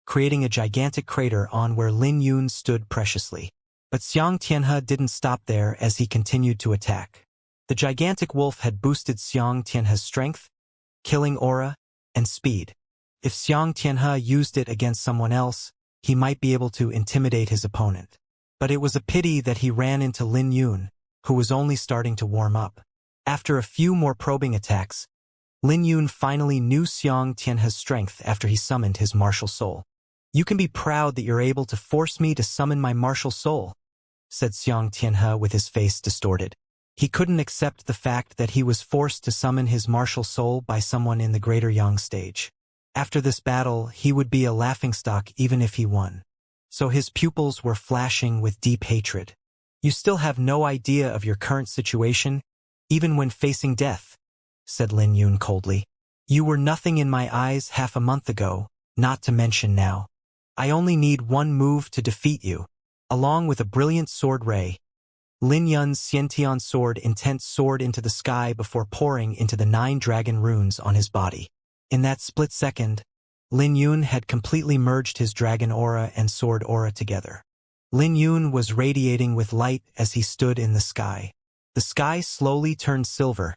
creating a gigantic crater on where Lin Yun stood preciously. But Xianxia didn't stop there as he continued to attack. The gigantic wolf had boosted Xianxia's strength, killing aura, and speed. If Xianxia used it against someone else, he might be able to intimidate his opponent. But it was a pity that he ran into Lin Yun, who was only starting to warm up. After a few more probing attacks, Lin Yun finally knew Xianxia's strength after he summoned his martial soul. "You can be proud that you're able to force me to summon my martial soul," said Xianxia with his face distorted. He couldn't accept the fact that he was forced to summon his martial soul by someone in the Greater Yang stage. After this battle, he would be a laughingstock even if he won. So his pupils were flashing with deep hatred. "You still have no idea of your current situation, even when facing death," said Lin Yun coldly. "You were nothing in my eyes half a month ago, not to mention now. I only need one move to defeat you." Along with a brilliant sword ray, Lin Yun's Xiantian sword intent soared into the sky before pouring into the 9 dragon runes on his body. In that split second, Lin Yun had completely merged his dragon aura and sword aura together. Lin Yun was radiating with light as he stood in the sky. The sky slowly turned silver,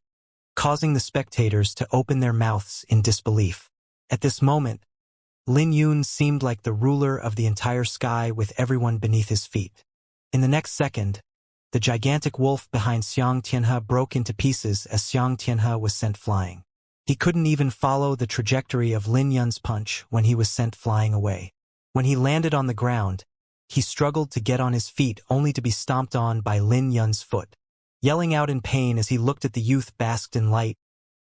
causing the spectators to open their mouths in disbelief. At this moment, Lin Yun seemed like the ruler of the entire sky with everyone beneath his feet. In the next second, the gigantic wolf behind Xianxia broke into pieces as Xianxia was sent flying. He couldn't even follow the trajectory of Lin Yun's punch when he was sent flying away. When he landed on the ground, he struggled to get on his feet only to be stomped on by Lin Yun's foot. Yelling out in pain as he looked at the youth basked in light,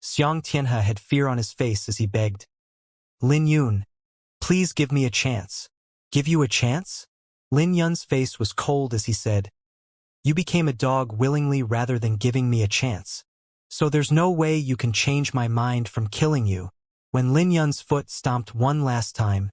Xianxia had fear on his face as he begged, "Lin Yun, please give me a chance." "Give you a chance?" Lin Yun's face was cold as he said, "You became a dog willingly rather than giving me a chance. So there's no way you can change my mind from killing you." When Lin Yun's foot stomped one last time,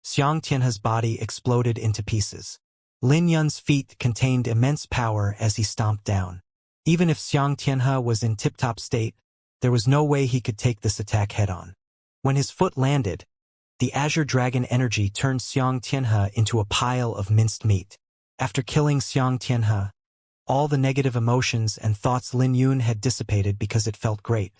Xianxia's body exploded into pieces. Lin Yun's feet contained immense power as he stomped down. Even if Xianxia was in tip-top state, there was no way he could take this attack head-on. When his foot landed, the Azure Dragon energy turned Xianxia into a pile of minced meat. After killing Xianxia, all the negative emotions and thoughts Lin Yun had dissipated because it felt great.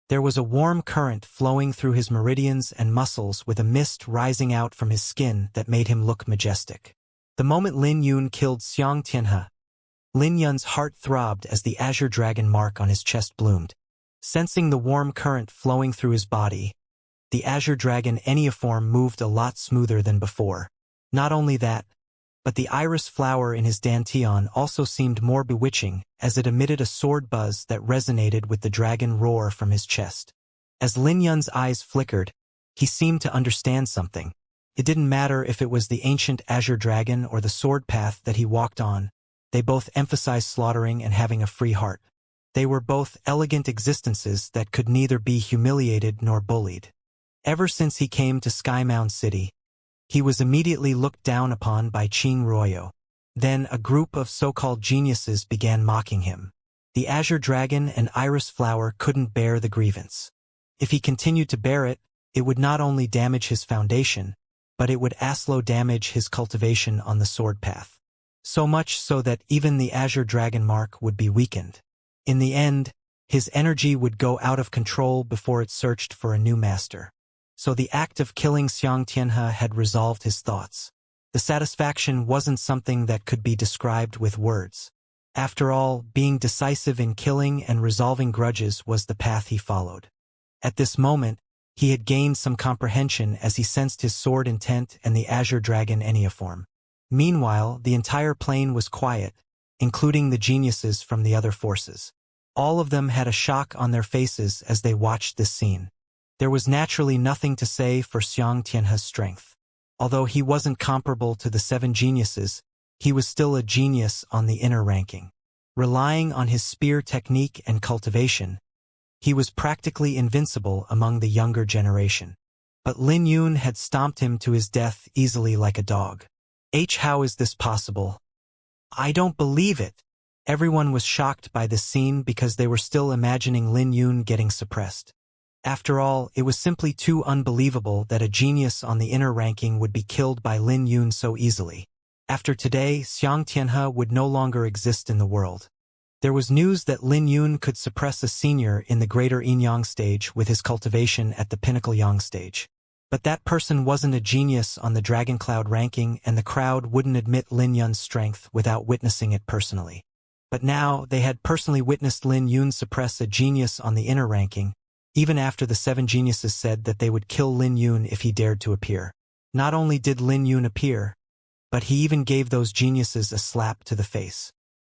There was a warm current flowing through his meridians and muscles with a mist rising out from his skin that made him look majestic. The moment Lin Yun killed Xianxia, Lin Yun's heart throbbed as the Azure Dragon mark on his chest bloomed. Sensing the warm current flowing through his body, the Azure Dragon Enneaform moved a lot smoother than before. Not only that, but the iris flower in his dantian also seemed more bewitching as it emitted a sword buzz that resonated with the dragon roar from his chest. As Lin Yun's eyes flickered, he seemed to understand something. It didn't matter if it was the ancient Azure Dragon or the sword path that he walked on, they both emphasized slaughtering and having a free heart. They were both elegant existences that could neither be humiliated nor bullied. Ever since he came to Skymound City, he was immediately looked down upon by Qing Royo. Then a group of so-called geniuses began mocking him. The Azure Dragon and Iris Flower couldn't bear the grievance. If he continued to bear it, it would not only damage his foundation, but it would also damage his cultivation on the sword path. So much so that even the Azure Dragon mark would be weakened. In the end, his energy would go out of control before it searched for a new master. So the act of killing Xianxia had resolved his thoughts. The satisfaction wasn't something that could be described with words. After all, being decisive in killing and resolving grudges was the path he followed. At this moment, he had gained some comprehension as he sensed his sword intent and the Azure Dragon Enneaform. Meanwhile, the entire plane was quiet, including the geniuses from the other forces. All of them had a shock on their faces as they watched this scene. There was naturally nothing to say for Xianxia's strength. Although he wasn't comparable to the seven geniuses, he was still a genius on the inner ranking. Relying on his spear technique and cultivation, he was practically invincible among the younger generation. But Lin Yun had stomped him to his death easily like a dog. How is this possible? I don't believe it. Everyone was shocked by this scene because they were still imagining Lin Yun getting suppressed. After all, it was simply too unbelievable that a genius on the inner ranking would be killed by Lin Yun so easily. After today, Xianxia would no longer exist in the world. There was news that Lin Yun could suppress a senior in the greater Yin-Yang stage with his cultivation at the pinnacle Yang stage. But that person wasn't a genius on the Dragon Cloud ranking, and the crowd wouldn't admit Lin Yun's strength without witnessing it personally. But now, they had personally witnessed Lin Yun suppress a genius on the inner ranking, even after the seven geniuses said that they would kill Lin Yun if he dared to appear. Not only did Lin Yun appear, but he even gave those geniuses a slap to the face.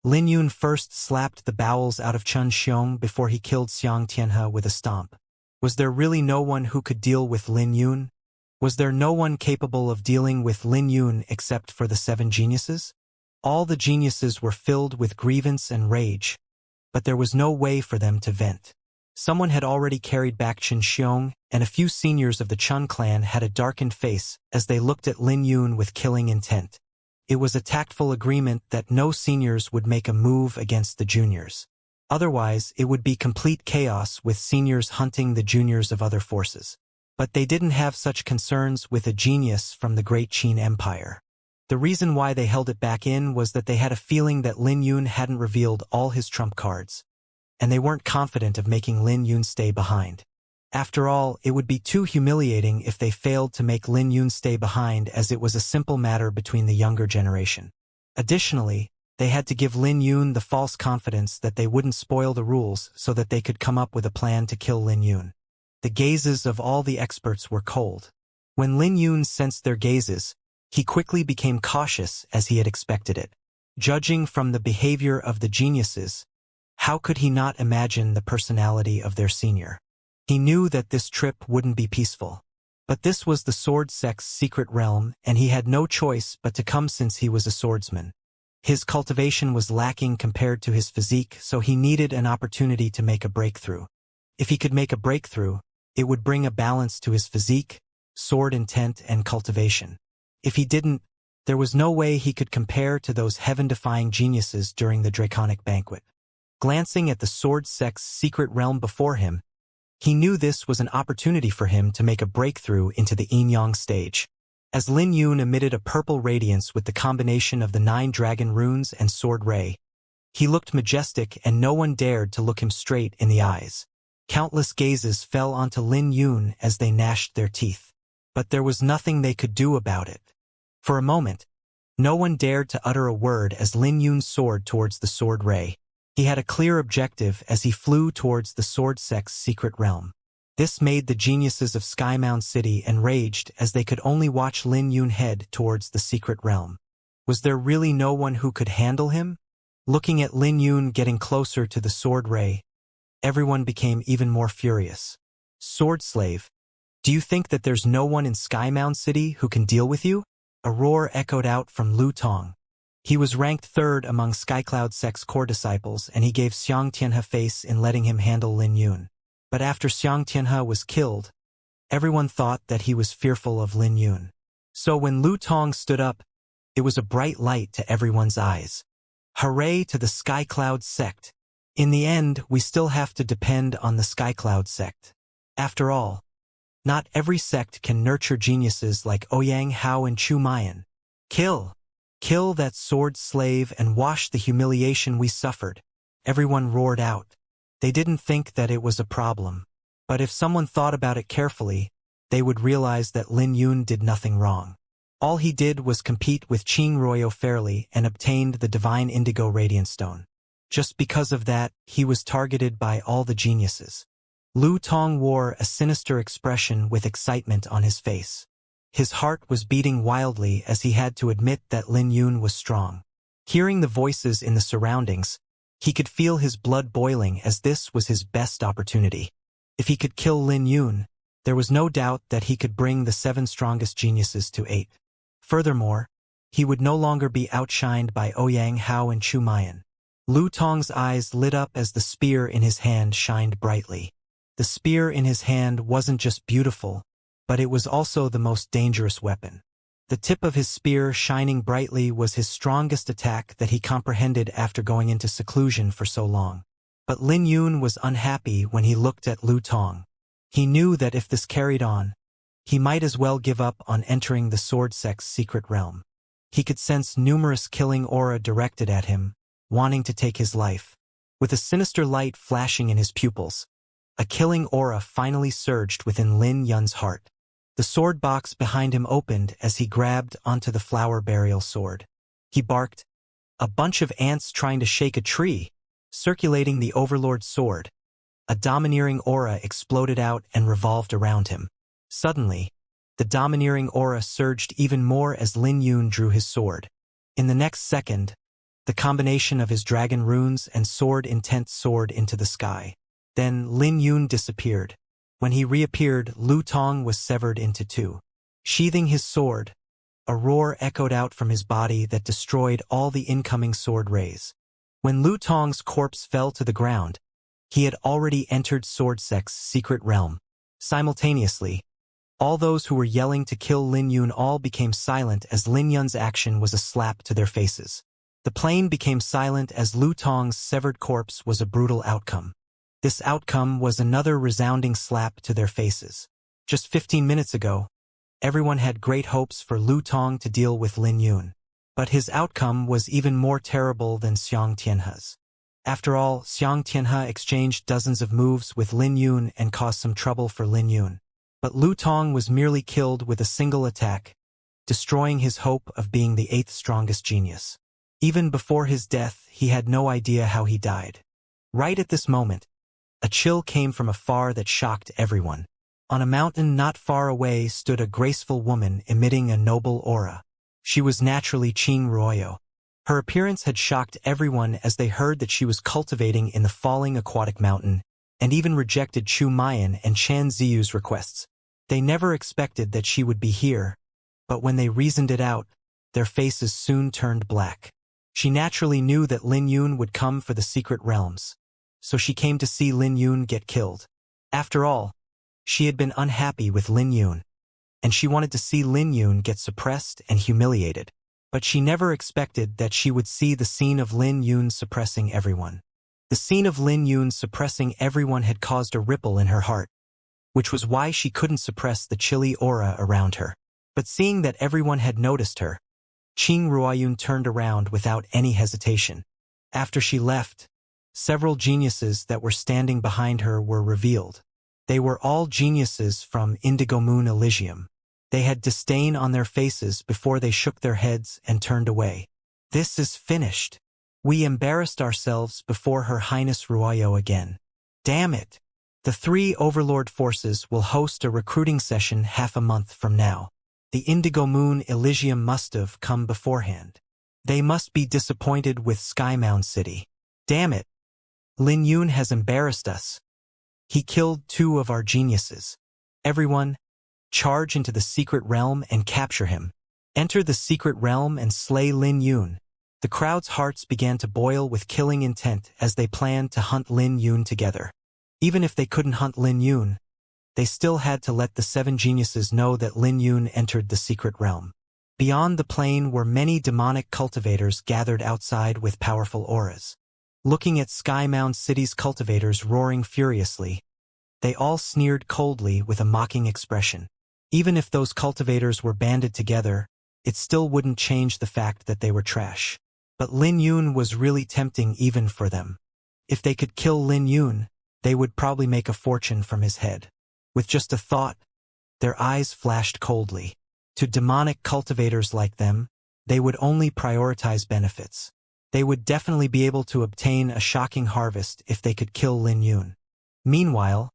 Lin Yun first slapped the bowels out of Chen Xiong before he killed Xianxia with a stomp. Was there really no one who could deal with Lin Yun? Was there no one capable of dealing with Lin Yun except for the seven geniuses? All the geniuses were filled with grievance and rage, but there was no way for them to vent. Someone had already carried back Chen Xiong, and a few seniors of the Chen clan had a darkened face as they looked at Lin Yun with killing intent. It was a tactful agreement that no seniors would make a move against the juniors. Otherwise, it would be complete chaos with seniors hunting the juniors of other forces. But they didn't have such concerns with a genius from the Great Qin Empire. The reason why they held it back in was that they had a feeling that Lin Yun hadn't revealed all his trump cards, and they weren't confident of making Lin Yun stay behind. After all, it would be too humiliating if they failed to make Lin Yun stay behind, as it was a simple matter between the younger generation. Additionally, they had to give Lin Yun the false confidence that they wouldn't spoil the rules so that they could come up with a plan to kill Lin Yun. The gazes of all the experts were cold. When Lin Yun sensed their gazes, he quickly became cautious as he had expected it. Judging from the behavior of the geniuses, how could he not imagine the personality of their senior? He knew that this trip wouldn't be peaceful. But this was the sword sect's secret realm, and he had no choice but to come since he was a swordsman. His cultivation was lacking compared to his physique, so he needed an opportunity to make a breakthrough. If he could make a breakthrough, it would bring a balance to his physique, sword intent, and cultivation. If he didn't, there was no way he could compare to those heaven-defying geniuses during the Draconic Banquet. Glancing at the sword sect's secret realm before him, he knew this was an opportunity for him to make a breakthrough into the Yin-Yang stage. As Lin Yun emitted a purple radiance with the combination of the 9 dragon runes and sword ray, he looked majestic, and no one dared to look him straight in the eyes. Countless gazes fell onto Lin Yun as they gnashed their teeth. But there was nothing they could do about it. For a moment, no one dared to utter a word as Lin Yun soared towards the sword ray. He had a clear objective as he flew towards the sword sect's secret realm. This made the geniuses of Skymound City enraged as they could only watch Lin Yun head towards the secret realm. Was there really no one who could handle him? Looking at Lin Yun getting closer to the sword ray, everyone became even more furious. Sword slave, do you think that there's no one in Skymound City who can deal with you? A roar echoed out from Lu Tong. He was ranked 3rd among Skycloud Sect's core disciples, and he gave Xianxia face in letting him handle Lin Yun. But after Xianxia was killed, everyone thought that he was fearful of Lin Yun. So when Lu Tong stood up, it was a bright light to everyone's eyes. Hooray to the Skycloud sect! In the end, we still have to depend on the Skycloud sect. After all, not every sect can nurture geniuses like Ouyang Hao and Chu Mayan. Kill that sword slave and wash the humiliation we suffered, everyone roared out. They didn't think that it was a problem. But if someone thought about it carefully, they would realize that Lin Yun did nothing wrong. All he did was compete with Qing Royo fairly and obtained the Divine Indigo Radiant Stone. Just because of that, he was targeted by all the geniuses. Lu Tong wore a sinister expression with excitement on his face. His heart was beating wildly as he had to admit that Lin Yun was strong. Hearing the voices in the surroundings, he could feel his blood boiling as this was his best opportunity. If he could kill Lin Yun, There was no doubt that he could bring the 7 strongest geniuses to 8. Furthermore, he would no longer be outshined by Ouyang Hao and Chu Mayan. Lu Tong's eyes lit up as the spear in his hand shined brightly. The spear in his hand wasn't just beautiful, but it was also the most dangerous weapon. The tip of his spear shining brightly was his strongest attack that he comprehended after going into seclusion for so long. But Lin Yun was unhappy when he looked at Lu Tong. He knew that if this carried on, he might as well give up on entering the sword sect's secret realm. He could sense numerous killing aura directed at him, wanting to take his life. With a sinister light flashing in his pupils, a killing aura finally surged within Lin Yun's heart. The sword box behind him opened as he grabbed onto the flower burial sword. He barked, "A bunch of ants trying to shake a tree," circulating the Overlord's sword. A domineering aura exploded out and revolved around him. Suddenly, the domineering aura surged even more as Lin Yun drew his sword. In the next second, the combination of his dragon runes and sword intent soared into the sky. Then Lin Yun disappeared. When he reappeared, Lu Tong was severed into 2. Sheathing his sword, a roar echoed out from his body that destroyed all the incoming sword rays. When Lu Tong's corpse fell to the ground, he had already entered Sword Sect's secret realm. Simultaneously, all those who were yelling to kill Lin Yun all became silent as Lin Yun's action was a slap to their faces. The plane became silent as Lu Tong's severed corpse was a brutal outcome. This outcome was another resounding slap to their faces. Just 15 minutes ago, everyone had great hopes for Lu Tong to deal with Lin Yun. But his outcome was even more terrible than Xianxia's. After all, Xianxia exchanged dozens of moves with Lin Yun and caused some trouble for Lin Yun. But Lu Tong was merely killed with a single attack, destroying his hope of being the 8th strongest genius. Even before his death, he had no idea how he died. Right at this moment, a chill came from afar that shocked everyone. On a mountain not far away stood a graceful woman emitting a noble aura. She was naturally Qing Ruoyo. Her appearance had shocked everyone as they heard that she was cultivating in the falling aquatic mountain, and even rejected Chu Mayan and Chan Ziyu's requests. They never expected that she would be here, but when they reasoned it out, their faces soon turned black. She naturally knew that Lin Yun would come for the secret realms, so she came to see Lin Yun get killed. After all, she had been unhappy with Lin Yun, and she wanted to see Lin Yun get suppressed and humiliated. But she never expected that she would see the scene of Lin Yun suppressing everyone. The scene of Lin Yun suppressing everyone had caused a ripple in her heart, which was why she couldn't suppress the chilly aura around her. But seeing that everyone had noticed her, Qing Ruoyun turned around without any hesitation. After she left, several geniuses that were standing behind her were revealed. They were all geniuses from Indigo Moon Elysium. They had disdain on their faces before they shook their heads and turned away. "This is finished. We embarrassed ourselves before Her Highness Ruoyo again. Damn it. The 3 Overlord forces will host a recruiting session half a month from now. The Indigo Moon Elysium must have come beforehand. They must be disappointed with Skymound City. Damn it. Lin Yun has embarrassed us. He killed 2 of our geniuses. Everyone, charge into the secret realm and capture him. Enter the secret realm and slay Lin Yun." The crowd's hearts began to boil with killing intent as they planned to hunt Lin Yun together. Even if they couldn't hunt Lin Yun, they still had to let the 7 geniuses know that Lin Yun entered the secret realm. Beyond the plain were many demonic cultivators gathered outside with powerful auras. Looking at Skymound City's cultivators roaring furiously, they all sneered coldly with a mocking expression. Even if those cultivators were banded together, it still wouldn't change the fact that they were trash. But Lin Yun was really tempting even for them. If they could kill Lin Yun, they would probably make a fortune from his head. With just a thought, their eyes flashed coldly. To demonic cultivators like them, they would only prioritize benefits. They would definitely be able to obtain a shocking harvest if they could kill Lin Yun. Meanwhile,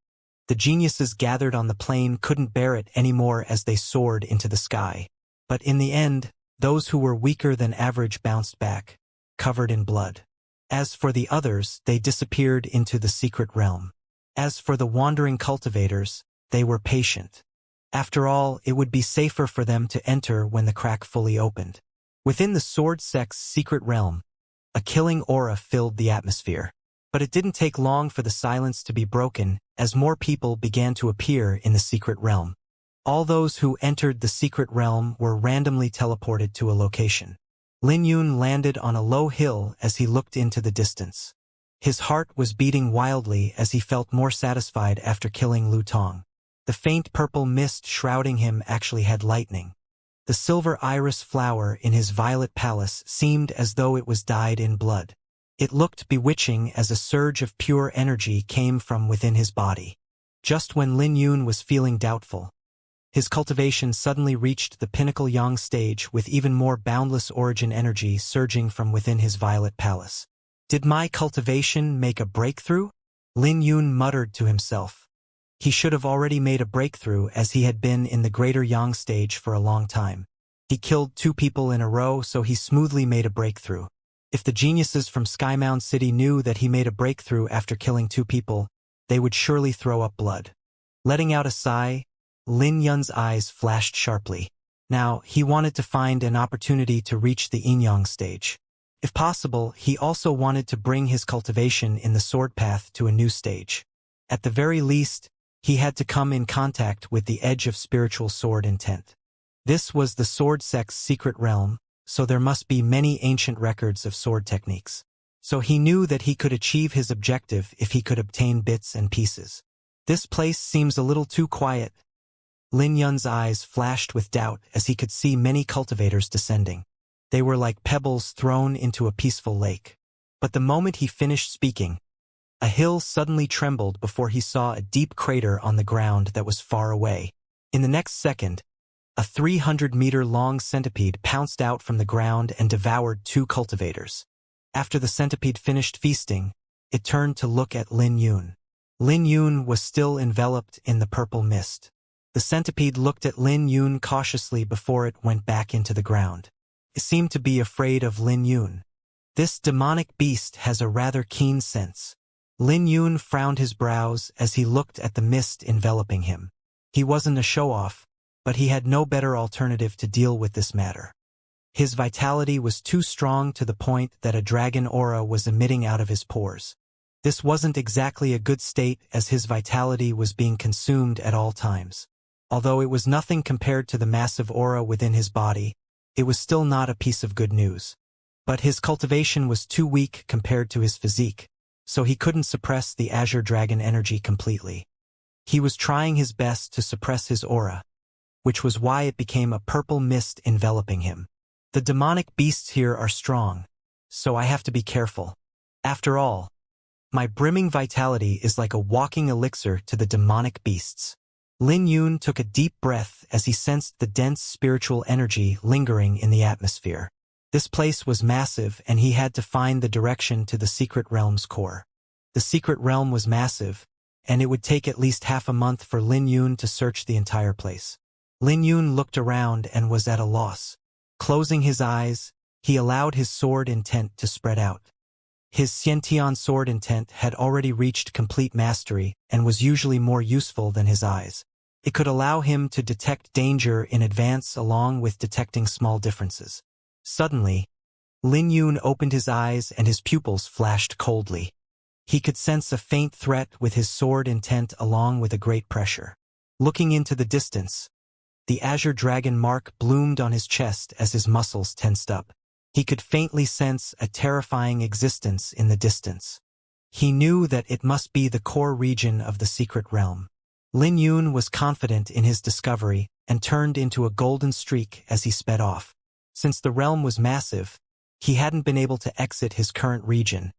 the geniuses gathered on the plain couldn't bear it anymore as they soared into the sky. But in the end, those who were weaker than average bounced back, covered in blood. As for the others, they disappeared into the secret realm. As for the wandering cultivators, they were patient. After all, it would be safer for them to enter when the crack fully opened. Within the sword sect's secret realm, a killing aura filled the atmosphere. But it didn't take long for the silence to be broken as more people began to appear in the secret realm. All those who entered the secret realm were randomly teleported to a location. Lin Yun landed on a low hill as he looked into the distance. His heart was beating wildly as he felt more satisfied after killing Lu Tong. The faint purple mist shrouding him actually had lightning. The silver iris flower in his violet palace seemed as though it was dyed in blood. It looked bewitching as a surge of pure energy came from within his body. Just when Lin Yun was feeling doubtful, his cultivation suddenly reached the pinnacle yang stage with even more boundless origin energy surging from within his violet palace. Did my cultivation make a breakthrough? Lin Yun muttered to himself. He should have already made a breakthrough as he had been in the greater yang stage for a long time. He killed 2 people in a row, so he smoothly made a breakthrough. If the geniuses from Skymound City knew that he made a breakthrough after killing 2 people, they would surely throw up blood. Letting out a sigh, Lin Yun's eyes flashed sharply. Now, he wanted to find an opportunity to reach the yin-yang stage. If possible, he also wanted to bring his cultivation in the sword path to a new stage. At the very least, he had to come in contact with the edge of spiritual sword intent. This was the sword sect's secret realm, so there must be many ancient records of sword techniques. So he knew that he could achieve his objective if he could obtain bits and pieces. This place seems a little too quiet. Lin Yun's eyes flashed with doubt as he could see many cultivators descending. They were like pebbles thrown into a peaceful lake. But the moment he finished speaking, a hill suddenly trembled before he saw a deep crater on the ground that was far away. In the next second, a 300-meter-long centipede pounced out from the ground and devoured 2 cultivators. After the centipede finished feasting, it turned to look at Lin Yun. Lin Yun was still enveloped in the purple mist. The centipede looked at Lin Yun cautiously before it went back into the ground. It seemed to be afraid of Lin Yun. This demonic beast has a rather keen sense. Lin Yun frowned his brows as he looked at the mist enveloping him. He wasn't a show-off, but he had no better alternative to deal with this matter. His vitality was too strong to the point that a dragon aura was emitting out of his pores. This wasn't exactly a good state as his vitality was being consumed at all times. Although it was nothing compared to the massive aura within his body, it was still not a piece of good news. But his cultivation was too weak compared to his physique, so he couldn't suppress the Azure Dragon energy completely. He was trying his best to suppress his aura, which was why it became a purple mist enveloping him. The demonic beasts here are strong, so I have to be careful. After all, my brimming vitality is like a walking elixir to the demonic beasts. Lin Yun took a deep breath as he sensed the dense spiritual energy lingering in the atmosphere. This place was massive and he had to find the direction to the secret realm's core. The secret realm was massive, and it would take at least half a month for Lin Yun to search the entire place. Lin Yun looked around and was at a loss. Closing his eyes, he allowed his sword intent to spread out. His Xiantian sword intent had already reached complete mastery and was usually more useful than his eyes. It could allow him to detect danger in advance along with detecting small differences. Suddenly, Lin Yun opened his eyes and his pupils flashed coldly. He could sense a faint threat with his sword intent along with a great pressure. Looking into the distance, the Azure Dragon mark bloomed on his chest as his muscles tensed up. He could faintly sense a terrifying existence in the distance. He knew that it must be the core region of the secret realm. Lin Yun was confident in his discovery and turned into a golden streak as he sped off. Since the realm was massive, he hadn't been able to exit his current region,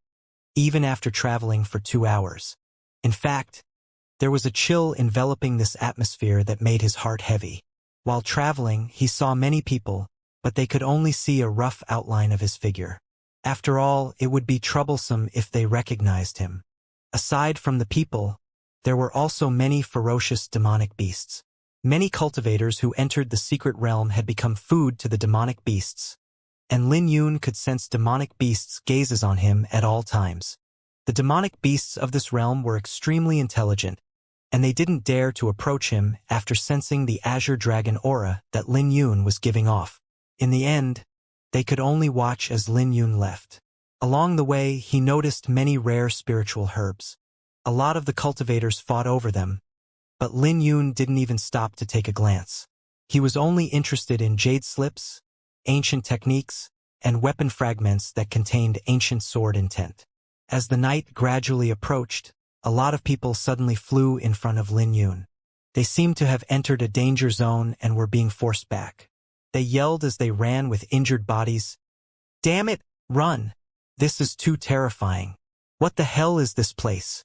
even after traveling for 2 hours. In fact, there was a chill enveloping this atmosphere that made his heart heavy. While traveling, he saw many people, but they could only see a rough outline of his figure. After all, it would be troublesome if they recognized him. Aside from the people, there were also many ferocious demonic beasts. Many cultivators who entered the secret realm had become food to the demonic beasts, and Lin Yun could sense demonic beasts' gazes on him at all times. The demonic beasts of this realm were extremely intelligent, and they didn't dare to approach him after sensing the azure dragon aura that Lin Yun was giving off. In the end, they could only watch as Lin Yun left. Along the way, he noticed many rare spiritual herbs. A lot of the cultivators fought over them, but Lin Yun didn't even stop to take a glance. He was only interested in jade slips, ancient techniques, and weapon fragments that contained ancient sword intent. As the night gradually approached, a lot of people suddenly flew in front of Lin Yun. They seemed to have entered a danger zone and were being forced back. They yelled as they ran with injured bodies, "Damn it, run! This is too terrifying. What the hell is this place?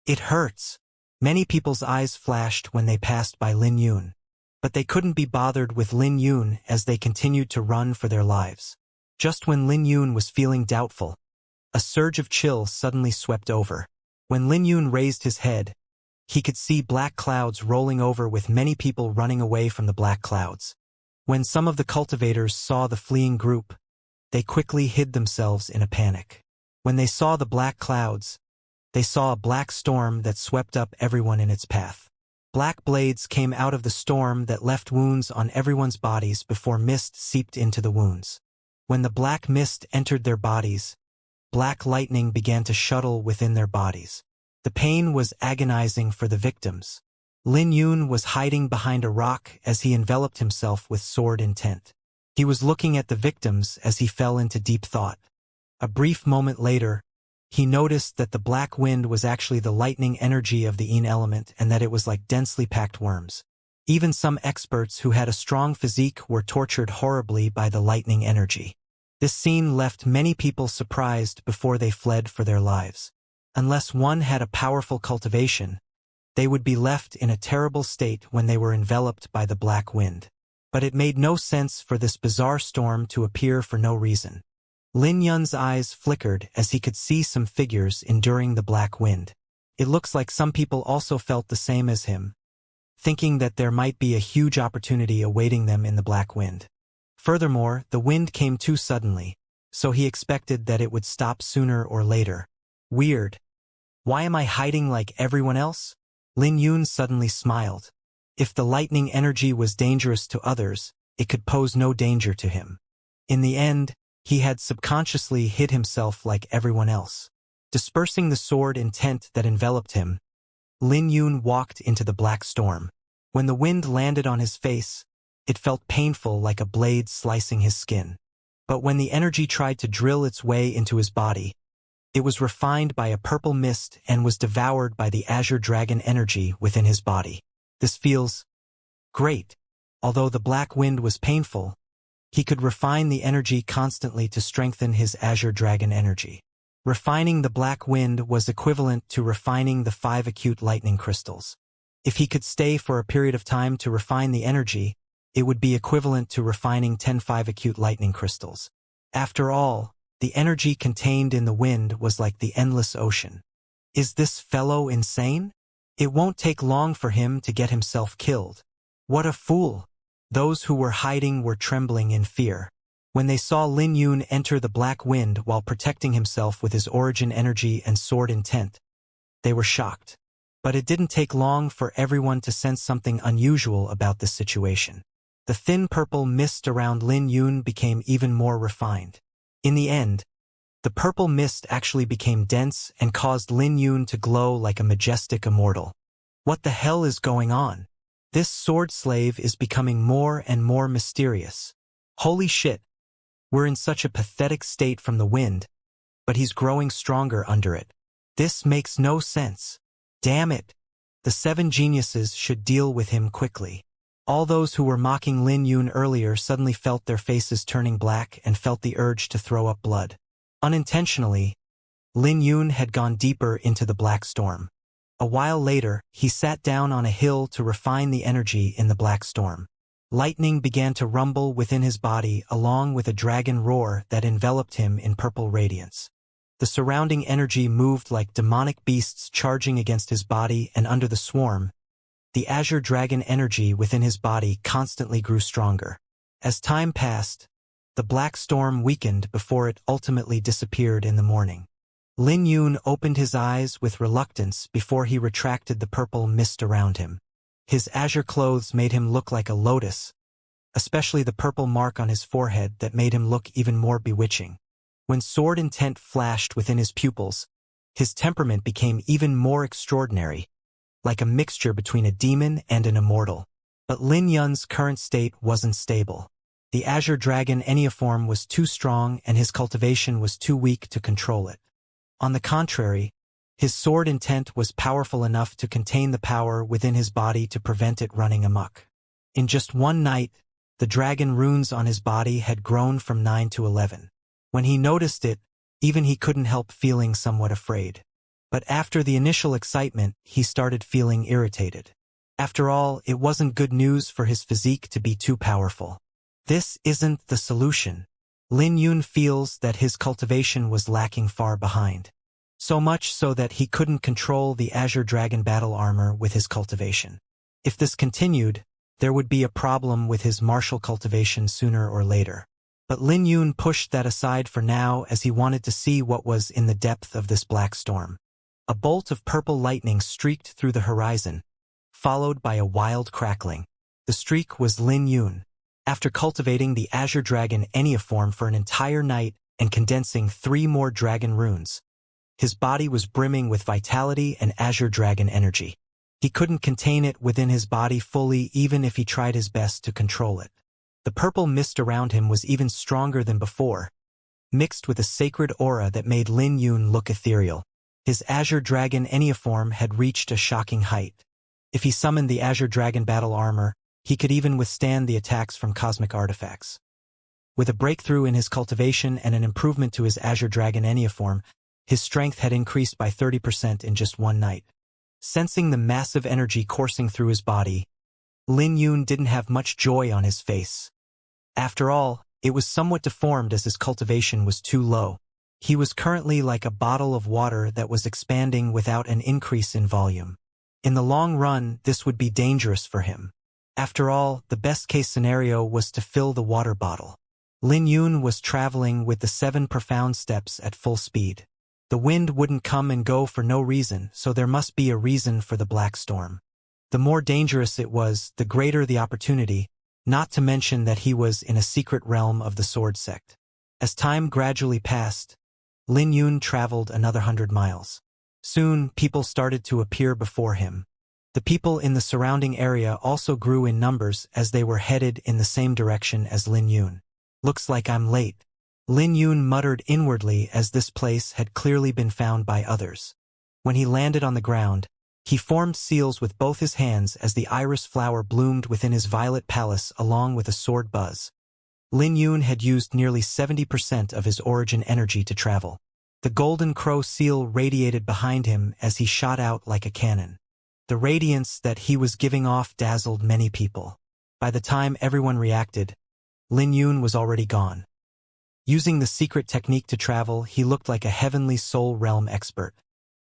It hurts." Many people's eyes flashed when they passed by Lin Yun, but they couldn't be bothered with Lin Yun as they continued to run for their lives. Just when Lin Yun was feeling doubtful, a surge of chill suddenly swept over. When Lin Yun raised his head, he could see black clouds rolling over with many people running away from the black clouds. When some of the cultivators saw the fleeing group, they quickly hid themselves in a panic. When they saw the black clouds, they saw a black storm that swept up everyone in its path. Black blades came out of the storm that left wounds on everyone's bodies before mist seeped into the wounds. When the black mist entered their bodies, black lightning began to shuttle within their bodies. The pain was agonizing for the victims. Lin Yun was hiding behind a rock as he enveloped himself with sword intent. He was looking at the victims as he fell into deep thought. A brief moment later, he noticed that the black wind was actually the lightning energy of the Yin element and that it was like densely packed worms. Even some experts who had a strong physique were tortured horribly by the lightning energy. This scene left many people surprised before they fled for their lives. Unless one had a powerful cultivation, they would be left in a terrible state when they were enveloped by the black wind. But it made no sense for this bizarre storm to appear for no reason. Lin Yun's eyes flickered as he could see some figures enduring the black wind. It looks like some people also felt the same as him, thinking that there might be a huge opportunity awaiting them in the black wind. Furthermore, the wind came too suddenly, so he expected that it would stop sooner or later. Weird. Why am I hiding like everyone else? Lin Yun suddenly smiled. If the lightning energy was dangerous to others, it could pose no danger to him. In the end, he had subconsciously hid himself like everyone else. Dispersing the sword intent that enveloped him, Lin Yun walked into the black storm. When the wind landed on his face, it felt painful like a blade slicing his skin. But when the energy tried to drill its way into his body, it was refined by a purple mist and was devoured by the azure dragon energy within his body. This feels great. Although the black wind was painful, he could refine the energy constantly to strengthen his azure dragon energy. Refining the black wind was equivalent to refining the 5 acute lightning crystals. If he could stay for a period of time to refine the energy, it would be equivalent to refining 10 5 acute lightning crystals. After all, the energy contained in the wind was like the endless ocean. Is this fellow insane? It won't take long for him to get himself killed. What a fool! Those who were hiding were trembling in fear. When they saw Lin Yun enter the black wind while protecting himself with his origin energy and sword intent, they were shocked. But it didn't take long for everyone to sense something unusual about this situation. The thin purple mist around Lin Yun became even more refined. In the end, the purple mist actually became dense and caused Lin Yun to glow like a majestic immortal. What the hell is going on? This sword slave is becoming more and more mysterious. Holy shit! We're in such a pathetic state from the wind, but he's growing stronger under it. This makes no sense. Damn it! The 7 geniuses should deal with him quickly. All those who were mocking Lin Yun earlier suddenly felt their faces turning black and felt the urge to throw up blood. Unintentionally, Lin Yun had gone deeper into the black storm. A while later, he sat down on a hill to refine the energy in the black storm. Lightning began to rumble within his body along with a dragon roar that enveloped him in purple radiance. The surrounding energy moved like demonic beasts charging against his body, and under the swarm, the azure dragon energy within his body constantly grew stronger. As time passed, the black storm weakened before it ultimately disappeared in the morning. Lin Yun opened his eyes with reluctance before he retracted the purple mist around him. His azure clothes made him look like a lotus, especially the purple mark on his forehead that made him look even more bewitching. When sword intent flashed within his pupils, his temperament became even more extraordinary, like a mixture between a demon and an immortal. But Lin Yun's current state wasn't stable. The azure dragon enneaform was too strong and his cultivation was too weak to control it. On the contrary, his sword intent was powerful enough to contain the power within his body to prevent it running amok. In just one night, the dragon runes on his body had grown from 9 to 11. When he noticed it, even he couldn't help feeling somewhat afraid. But after the initial excitement, he started feeling irritated. After all, it wasn't good news for his physique to be too powerful. This isn't the solution. Lin Yun feels that his cultivation was lacking far behind. So much so that he couldn't control the Azure Dragon battle armor with his cultivation. If this continued, there would be a problem with his martial cultivation sooner or later. But Lin Yun pushed that aside for now as he wanted to see what was in the depth of this black storm. A bolt of purple lightning streaked through the horizon, followed by a wild crackling. The streak was Lin Yun. After cultivating the Azure Dragon enneaform for an entire night and condensing 3 more dragon runes, his body was brimming with vitality and Azure Dragon energy. He couldn't contain it within his body fully even if he tried his best to control it. The purple mist around him was even stronger than before, mixed with a sacred aura that made Lin Yun look ethereal. His Azure Dragon enneaform had reached a shocking height. If he summoned the Azure Dragon battle armor, he could even withstand the attacks from cosmic artifacts. With a breakthrough in his cultivation and an improvement to his Azure Dragon enneaform, his strength had increased by 30% in just one night. Sensing the massive energy coursing through his body, Lin Yun didn't have much joy on his face. After all, it was somewhat deformed as his cultivation was too low. He was currently like a bottle of water that was expanding without an increase in volume. In the long run, this would be dangerous for him. After all, the best-case scenario was to fill the water bottle. Lin Yun was traveling with the 7 profound steps at full speed. The wind wouldn't come and go for no reason, so there must be a reason for the black storm. The more dangerous it was, the greater the opportunity, not to mention that he was in a secret realm of the sword sect. As time gradually passed, Lin Yun traveled another 100 miles. Soon, people started to appear before him. The people in the surrounding area also grew in numbers as they were headed in the same direction as Lin Yun. Looks like I'm late. Lin Yun muttered inwardly as this place had clearly been found by others. When he landed on the ground, he formed seals with both his hands as the iris flower bloomed within his violet palace along with a sword buzz. Lin Yun had used nearly 70% of his origin energy to travel. The golden crow seal radiated behind him as he shot out like a cannon. The radiance that he was giving off dazzled many people. By the time everyone reacted, Lin Yun was already gone. Using the secret technique to travel, he looked like a heavenly soul realm expert.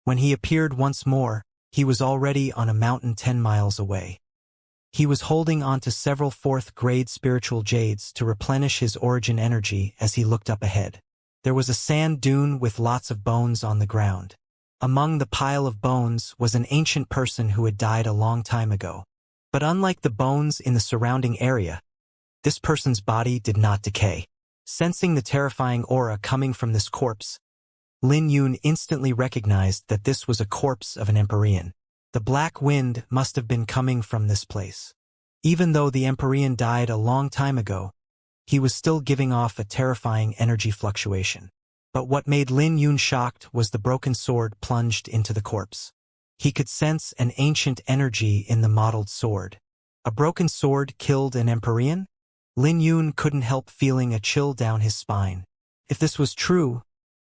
When he appeared once more, he was already on a mountain 10 miles away. He was holding on to several 4th-grade spiritual jades to replenish his origin energy as he looked up ahead. There was a sand dune with lots of bones on the ground. Among the pile of bones was an ancient person who had died a long time ago. But unlike the bones in the surrounding area, this person's body did not decay. Sensing the terrifying aura coming from this corpse, Lin Yun instantly recognized that this was a corpse of an Empyrean. The black wind must have been coming from this place. Even though the Empyrean died a long time ago, he was still giving off a terrifying energy fluctuation. But what made Lin Yun shocked was the broken sword plunged into the corpse. He could sense an ancient energy in the mottled sword. A broken sword killed an Empyrean? Lin Yun couldn't help feeling a chill down his spine. If this was true,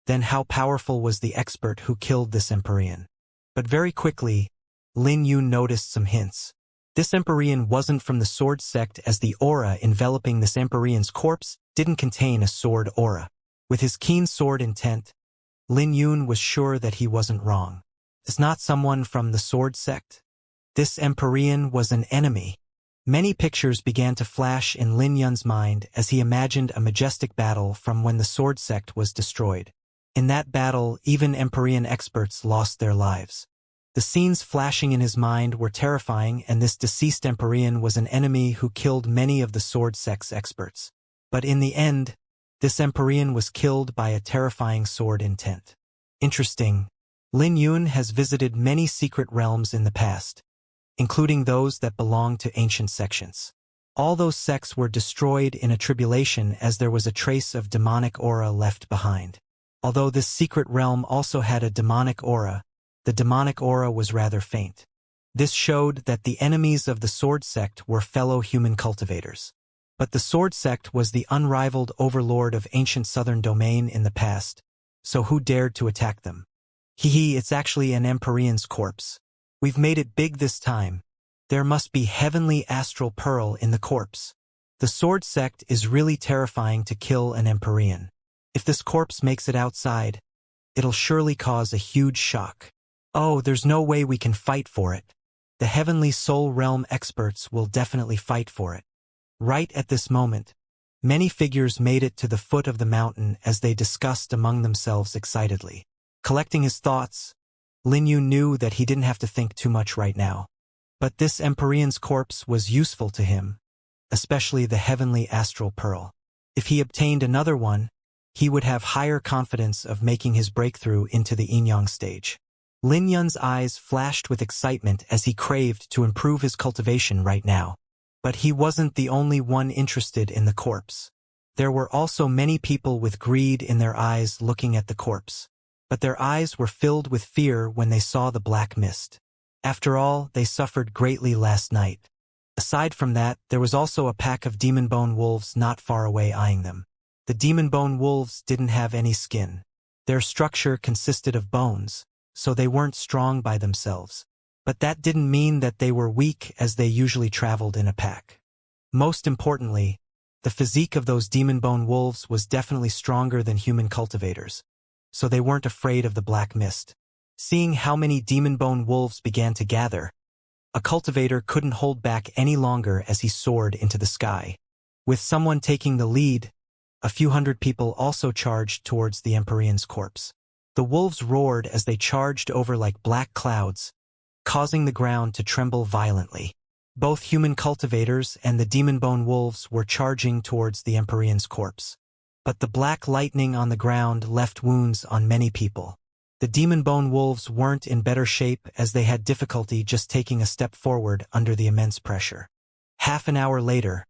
then how powerful was the expert who killed this Empyrean? But very quickly, Lin Yun noticed some hints. This Empyrean wasn't from the sword sect as the aura enveloping this Empyrean's corpse didn't contain a sword aura. With his keen sword intent, Lin Yun was sure that he wasn't wrong. Is not someone from the sword sect? This Empyrean was an enemy. Many pictures began to flash in Lin Yun's mind as he imagined a majestic battle from when the sword sect was destroyed. In that battle, even Empyrean experts lost their lives. The scenes flashing in his mind were terrifying, and this deceased Empyrean was an enemy who killed many of the sword sex experts. But in the end, this Empyrean was killed by a terrifying sword intent. Interesting. Lin Yun has visited many secret realms in the past, including those that belong to ancient sections. All those sects were destroyed in a tribulation as there was a trace of demonic aura left behind. Although this secret realm also had a demonic aura, the demonic aura was rather faint. This showed that the enemies of the sword sect were fellow human cultivators. But the sword sect was the unrivaled overlord of ancient southern domain in the past, so who dared to attack them? It's actually an Empyrean's corpse. We've made it big this time. There must be heavenly astral pearl in the corpse. The sword sect is really terrifying to kill an Empyrean. If this corpse makes it outside, it'll surely cause a huge shock. Oh, there's no way we can fight for it. The heavenly soul realm experts will definitely fight for it. Right at this moment, many figures made it to the foot of the mountain as they discussed among themselves excitedly. Collecting his thoughts, Lin Yun knew that he didn't have to think too much right now. But this Empyrean's corpse was useful to him, especially the heavenly astral pearl. If he obtained another one, he would have higher confidence of making his breakthrough into the Yin-Yang stage. Lin Yun's eyes flashed with excitement as he craved to improve his cultivation right now. But he wasn't the only one interested in the corpse. There were also many people with greed in their eyes looking at the corpse. But their eyes were filled with fear when they saw the black mist. After all, they suffered greatly last night. Aside from that, there was also a pack of demon bone wolves not far away eyeing them. The demon bone wolves didn't have any skin. Their structure consisted of bones, so they weren't strong by themselves. But that didn't mean that they were weak as they usually traveled in a pack. Most importantly, the physique of those demon bone wolves was definitely stronger than human cultivators, so they weren't afraid of the black mist. Seeing how many demon bone wolves began to gather, a cultivator couldn't hold back any longer as he soared into the sky. With someone taking the lead, a few hundred people also charged towards the Empyrean's corpse. The wolves roared as they charged over like black clouds, causing the ground to tremble violently. Both human cultivators and the demon bone wolves were charging towards the Empyrean's corpse. But the black lightning on the ground left wounds on many people. The demon bone wolves weren't in better shape as they had difficulty just taking a step forward under the immense pressure. Half an hour later,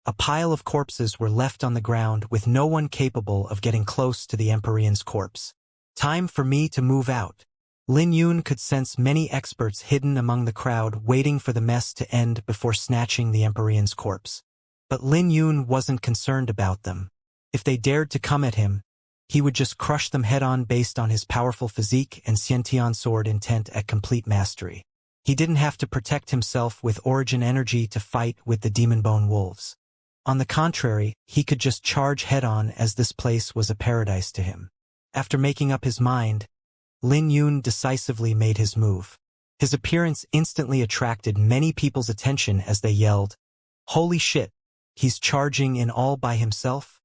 a pile of corpses were left on the ground with no one capable of getting close to the Empyrean's corpse. Time for me to move out. Lin Yun could sense many experts hidden among the crowd waiting for the mess to end before snatching the Empyrean's corpse. But Lin Yun wasn't concerned about them. If they dared to come at him, he would just crush them head-on based on his powerful physique and Xiantian sword intent at complete mastery. He didn't have to protect himself with origin energy to fight with the demon bone wolves. On the contrary, he could just charge head-on as this place was a paradise to him. After making up his mind, Lin Yun decisively made his move. His appearance instantly attracted many people's attention as they yelled, "Holy shit, he's charging in all by himself?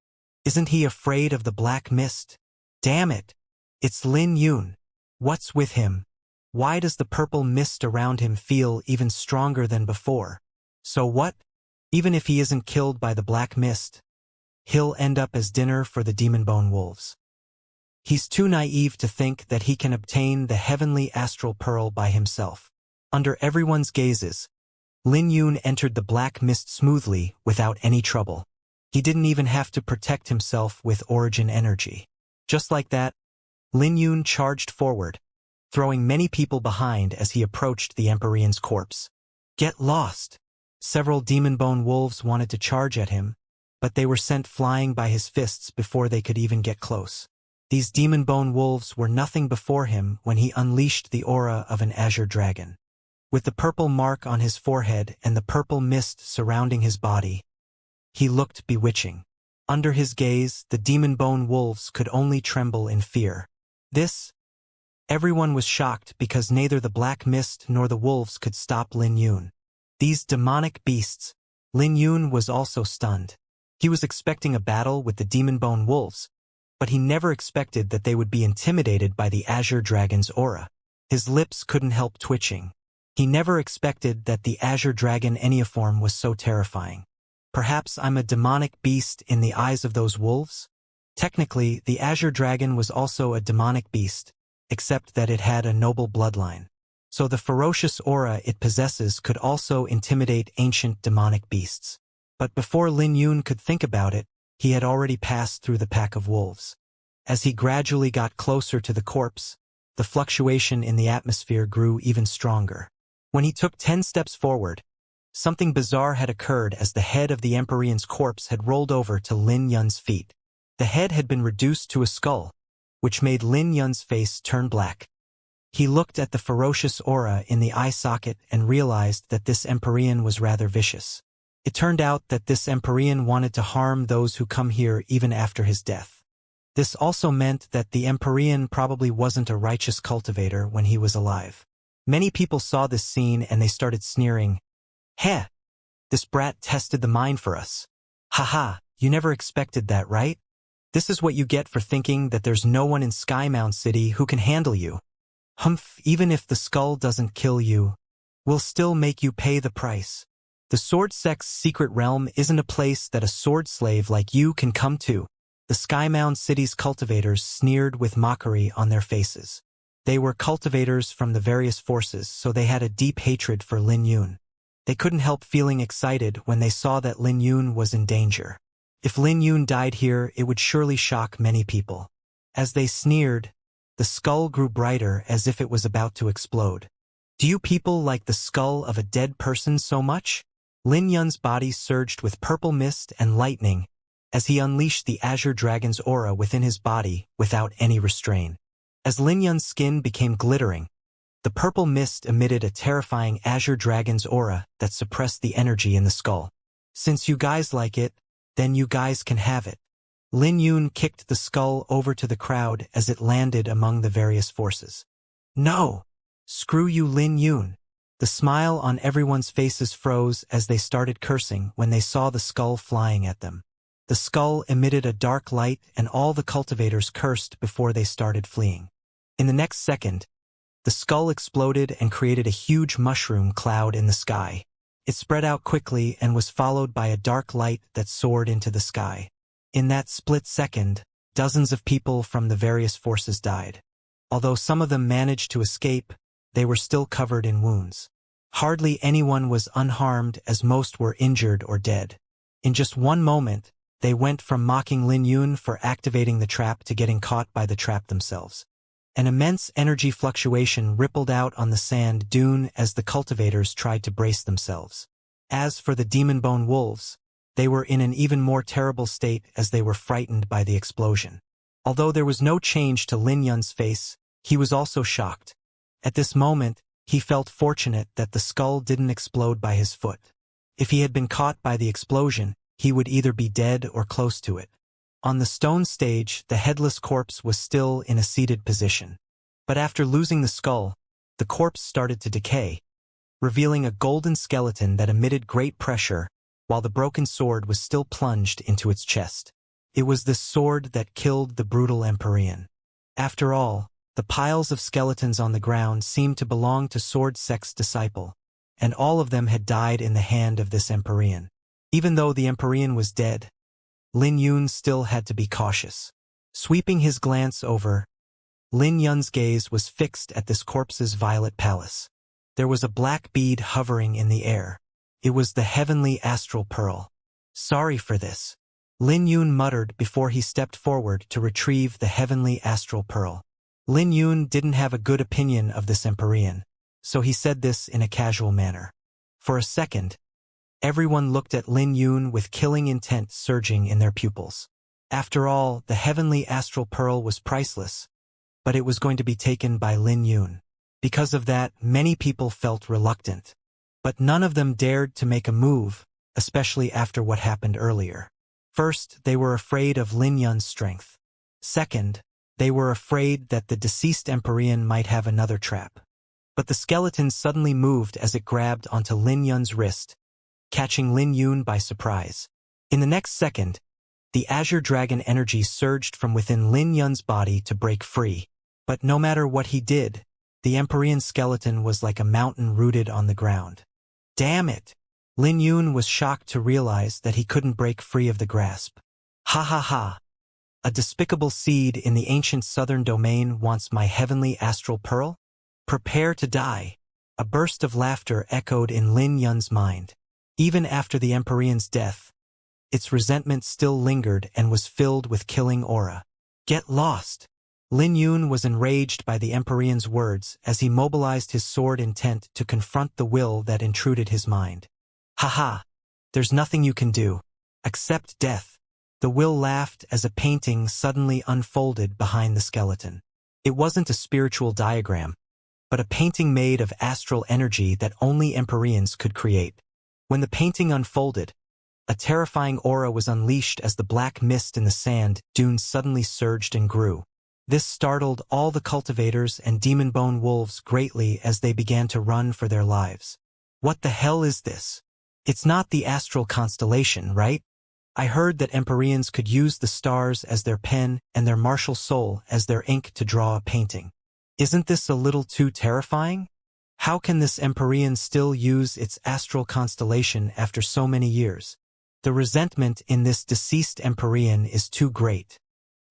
Isn't he afraid of the black mist? Damn it! It's Lin Yun. What's with him? Why does the purple mist around him feel even stronger than before? So what? Even if he isn't killed by the black mist, he'll end up as dinner for the demon bone wolves. He's too naive to think that he can obtain the heavenly astral pearl by himself." Under everyone's gazes, Lin Yun entered the black mist smoothly without any trouble. He didn't even have to protect himself with origin energy. Just like that, Lin Yun charged forward, throwing many people behind as he approached the Empyrean's corpse. Get lost! Several demon bone wolves wanted to charge at him, but they were sent flying by his fists before they could even get close. These demon bone wolves were nothing before him when he unleashed the aura of an azure dragon. With the purple mark on his forehead and the purple mist surrounding his body, he looked bewitching. Under his gaze, the demon bone wolves could only tremble in fear. Everyone was shocked because neither the black mist nor the wolves could stop Lin Yun. These demonic beasts. Lin Yun was also stunned. He was expecting a battle with the demon bone wolves, but he never expected that they would be intimidated by the Azure Dragon's aura. His lips couldn't help twitching. He never expected that the Azure Dragon Enneaform was so terrifying. Perhaps I'm a demonic beast in the eyes of those wolves? Technically, the Azure Dragon was also a demonic beast, except that it had a noble bloodline. So the ferocious aura it possesses could also intimidate ancient demonic beasts. But before Lin Yun could think about it, he had already passed through the pack of wolves. As he gradually got closer to the corpse, the fluctuation in the atmosphere grew even stronger. When he took 10 steps forward, something bizarre had occurred as the head of the Empyrean's corpse had rolled over to Lin Yun's feet. The head had been reduced to a skull, which made Lin Yun's face turn black. He looked at the ferocious aura in the eye socket and realized that this Empyrean was rather vicious. It turned out that this Empyrean wanted to harm those who come here even after his death. This also meant that the Empyrean probably wasn't a righteous cultivator when he was alive. Many people saw this scene and they started sneering. Heh! This brat tested the mind for us. Haha, you never expected that, right? This is what you get for thinking that there's no one in Skymound City who can handle you. Humph, even if the skull doesn't kill you, we'll still make you pay the price. The Sword Sect's secret realm isn't a place that a sword slave like you can come to. The Skymound City's cultivators sneered with mockery on their faces. They were cultivators from the various forces, so they had a deep hatred for Lin Yun. They couldn't help feeling excited when they saw that Lin Yun was in danger. If Lin Yun died here, it would surely shock many people. As they sneered, the skull grew brighter as if it was about to explode. Do you people like the skull of a dead person so much? Lin Yun's body surged with purple mist and lightning as he unleashed the Azure Dragon's aura within his body without any restraint. As Lin Yun's skin became glittering, the purple mist emitted a terrifying Azure Dragon's aura that suppressed the energy in the skull. Since you guys like it, then you guys can have it. Lin Yun kicked the skull over to the crowd as it landed among the various forces. No! Screw you, Lin Yun! The smile on everyone's faces froze as they started cursing when they saw the skull flying at them. The skull emitted a dark light and all the cultivators cursed before they started fleeing. In the next second, the skull exploded and created a huge mushroom cloud in the sky. It spread out quickly and was followed by a dark light that soared into the sky. In that split second, dozens of people from the various forces died. Although some of them managed to escape, they were still covered in wounds. Hardly anyone was unharmed as most were injured or dead. In just one moment, they went from mocking Lin Yun for activating the trap to getting caught by the trap themselves. An immense energy fluctuation rippled out on the sand dune as the cultivators tried to brace themselves. As for the demon bone wolves, they were in an even more terrible state as they were frightened by the explosion. Although there was no change to Lin Yun's face, he was also shocked. At this moment, he felt fortunate that the skull didn't explode by his foot. If he had been caught by the explosion, he would either be dead or close to it. On the stone stage, the headless corpse was still in a seated position. But after losing the skull, the corpse started to decay, revealing a golden skeleton that emitted great pressure while the broken sword was still plunged into its chest. It was this sword that killed the brutal Empyrean. After all, the piles of skeletons on the ground seemed to belong to Sword Sect's disciple, and all of them had died in the hand of this Empyrean. Even though the Empyrean was dead, Lin Yun still had to be cautious. Sweeping his glance over, Lin Yun's gaze was fixed at this corpse's violet palace. There was a black bead hovering in the air. It was the heavenly astral pearl. Sorry for this, Lin Yun muttered before he stepped forward to retrieve the heavenly astral pearl. Lin Yun didn't have a good opinion of this Empyrean, so he said this in a casual manner. For a second, everyone looked at Lin Yun with killing intent surging in their pupils. After all, the heavenly astral pearl was priceless, but it was going to be taken by Lin Yun. Because of that, many people felt reluctant. But none of them dared to make a move, especially after what happened earlier. First, they were afraid of Lin Yun's strength. Second, they were afraid that the deceased Empyrean might have another trap. But the skeleton suddenly moved as it grabbed onto Lin Yun's wrist, catching Lin Yun by surprise. In the next second, The azure dragon energy surged from within Lin Yun's body to break free. But no matter what he did, the Empyrean skeleton was like a mountain rooted on the ground. Damn it! Lin Yun was shocked to realize that he couldn't break free of the grasp. Ha ha ha! A despicable seed in the ancient southern domain wants my heavenly astral pearl? Prepare to die! A burst of laughter echoed in Lin Yun's mind. Even after the Empyrean's death, its resentment still lingered and was filled with killing aura. Get lost! Lin Yun was enraged by the Empyrean's words as he mobilized his sword intent to confront the will that intruded his mind. Ha! There's nothing you can do. Accept death. The will laughed as a painting suddenly unfolded behind the skeleton. It wasn't a spiritual diagram, but a painting made of astral energy that only Empyreans could create. When the painting unfolded, a terrifying aura was unleashed as the black mist in the sand dunes suddenly surged and grew. This startled all the cultivators and demon bone wolves greatly as they began to run for their lives. What the hell is this? It's not the astral constellation, right? I heard that Empyreans could use the stars as their pen and their martial soul as their ink to draw a painting. Isn't this a little too terrifying? How can this Empyrean still use its astral constellation after so many years? The resentment in this deceased Empyrean is too great.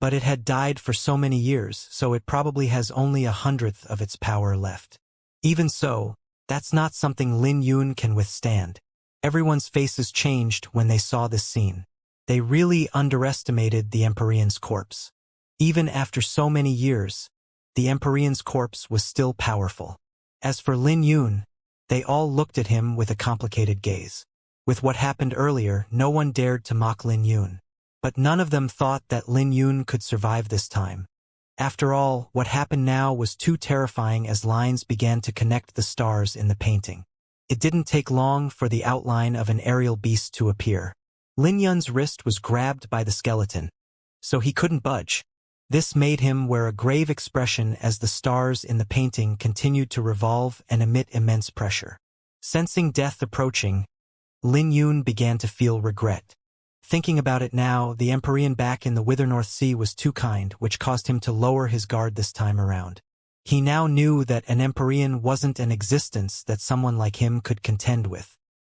But it had died for so many years, so it probably has only 1/100th of its power left. Even so, that's not something Lin Yun can withstand. Everyone's faces changed when they saw this scene. They really underestimated the Empyrean's corpse. Even after so many years, the Empyrean's corpse was still powerful. As for Lin Yun, they all looked at him with a complicated gaze. With what happened earlier, no one dared to mock Lin Yun. But none of them thought that Lin Yun could survive this time. After all, what happened now was too terrifying as lines began to connect the stars in the painting. It didn't take long for the outline of an aerial beast to appear. Lin Yun's wrist was grabbed by the skeleton, so he couldn't budge. This made him wear a grave expression as the stars in the painting continued to revolve and emit immense pressure. Sensing death approaching, Lin Yun began to feel regret. Thinking about it now, the Empyrean back in the Wither North Sea was too kind, which caused him to lower his guard this time around. He now knew that an Empyrean wasn't an existence that someone like him could contend with.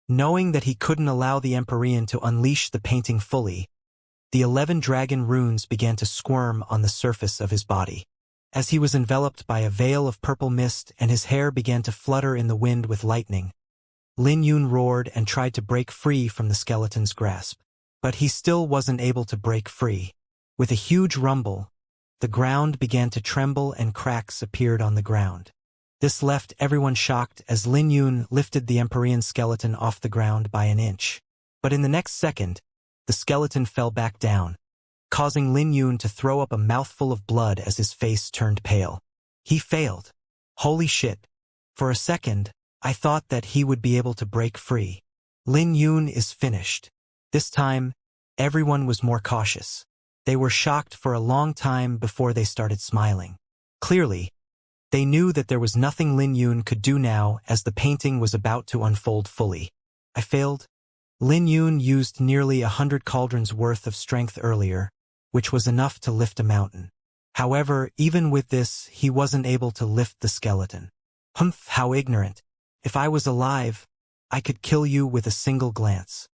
Knowing that he couldn't allow the Empyrean to unleash the painting fully, the 11 dragon runes began to squirm on the surface of his body. As he was enveloped by a veil of purple mist and his hair began to flutter in the wind with lightning, Lin Yun roared and tried to break free from the skeleton's grasp. But he still wasn't able to break free. With a huge rumble, the ground began to tremble and cracks appeared on the ground. This left everyone shocked as Lin Yun lifted the Empyrean skeleton off the ground by an inch. But in the next second, the skeleton fell back down, causing Lin Yun to throw up a mouthful of blood as his face turned pale. He failed. Holy shit. For a second, I thought that he would be able to break free. Lin Yun is finished. This time, everyone was more cautious. They were shocked for a long time before they started smiling. Clearly, they knew that there was nothing Lin Yun could do now as the painting was about to unfold fully. I failed. Lin Yun used nearly 100 cauldrons worth of strength earlier, which was enough to lift a mountain. However, even with this, he wasn't able to lift the skeleton. Humph, how ignorant. If I was alive, I could kill you with a single glance.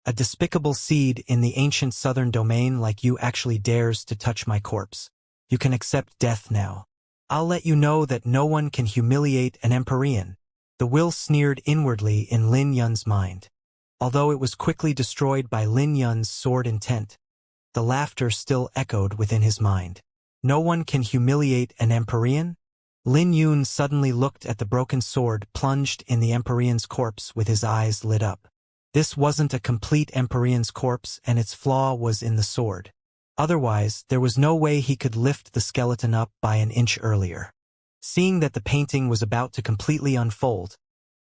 A despicable seed in the ancient southern domain like you actually dares to touch my corpse. You can accept death now. I'll let you know that no one can humiliate an Empyrean. The will sneered inwardly in Lin Yun's mind. Although it was quickly destroyed by Lin Yun's sword intent, the laughter still echoed within his mind. No one can humiliate an Empyrean? Lin Yun suddenly looked at the broken sword plunged in the Empyrean's corpse with his eyes lit up. This wasn't a complete Empyrean's corpse and its flaw was in the sword. Otherwise, there was no way he could lift the skeleton up by an inch earlier. Seeing that the painting was about to completely unfold,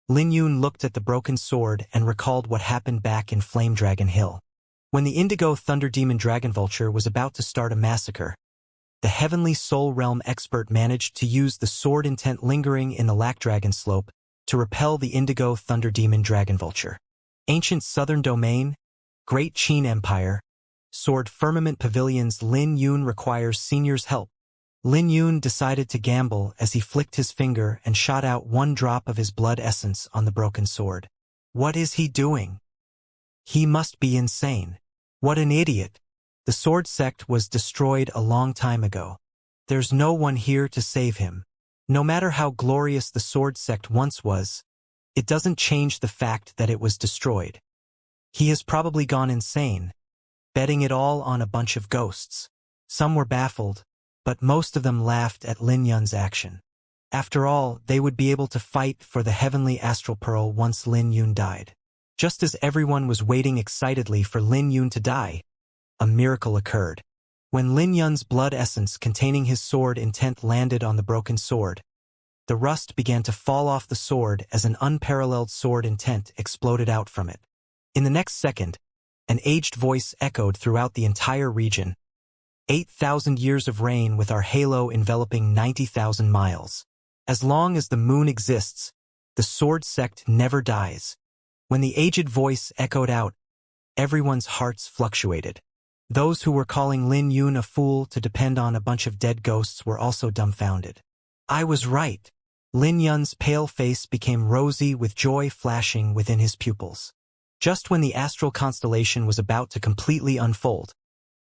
Lin Yun looked at the broken sword and recalled what happened back in Flame Dragon Hill. When the Indigo Thunder Demon Dragon Vulture was about to start a massacre, the Heavenly Soul Realm expert managed to use the sword intent lingering in the Lac Dragon Slope to repel the Indigo Thunder Demon Dragon Vulture. Ancient Southern Domain, Great Qin Empire, Sword Firmament Pavilion's Lin Yun requires senior's help. Lin Yun decided to gamble as he flicked his finger and shot out one drop of his blood essence on the broken sword. What is he doing? He must be insane. What an idiot. The sword sect was destroyed a long time ago. There's no one here to save him. No matter how glorious the sword sect once was, it doesn't change the fact that it was destroyed. He has probably gone insane, betting it all on a bunch of ghosts. Some were baffled, but most of them laughed at Lin Yun's action. After all, they would be able to fight for the heavenly astral pearl once Lin Yun died. Just as everyone was waiting excitedly for Lin Yun to die, a miracle occurred. When Lin Yun's blood essence containing his sword intent landed on the broken sword, the rust began to fall off the sword as an unparalleled sword intent exploded out from it. In the next second, an aged voice echoed throughout the entire region. 8,000 years of rain with our halo enveloping 90,000 miles. As long as the moon exists, the sword sect never dies. When the aged voice echoed out, everyone's hearts fluctuated. Those who were calling Lin Yun a fool to depend on a bunch of dead ghosts were also dumbfounded. I was right. Lin Yun's pale face became rosy with joy flashing within his pupils. Just when the astral constellation was about to completely unfold,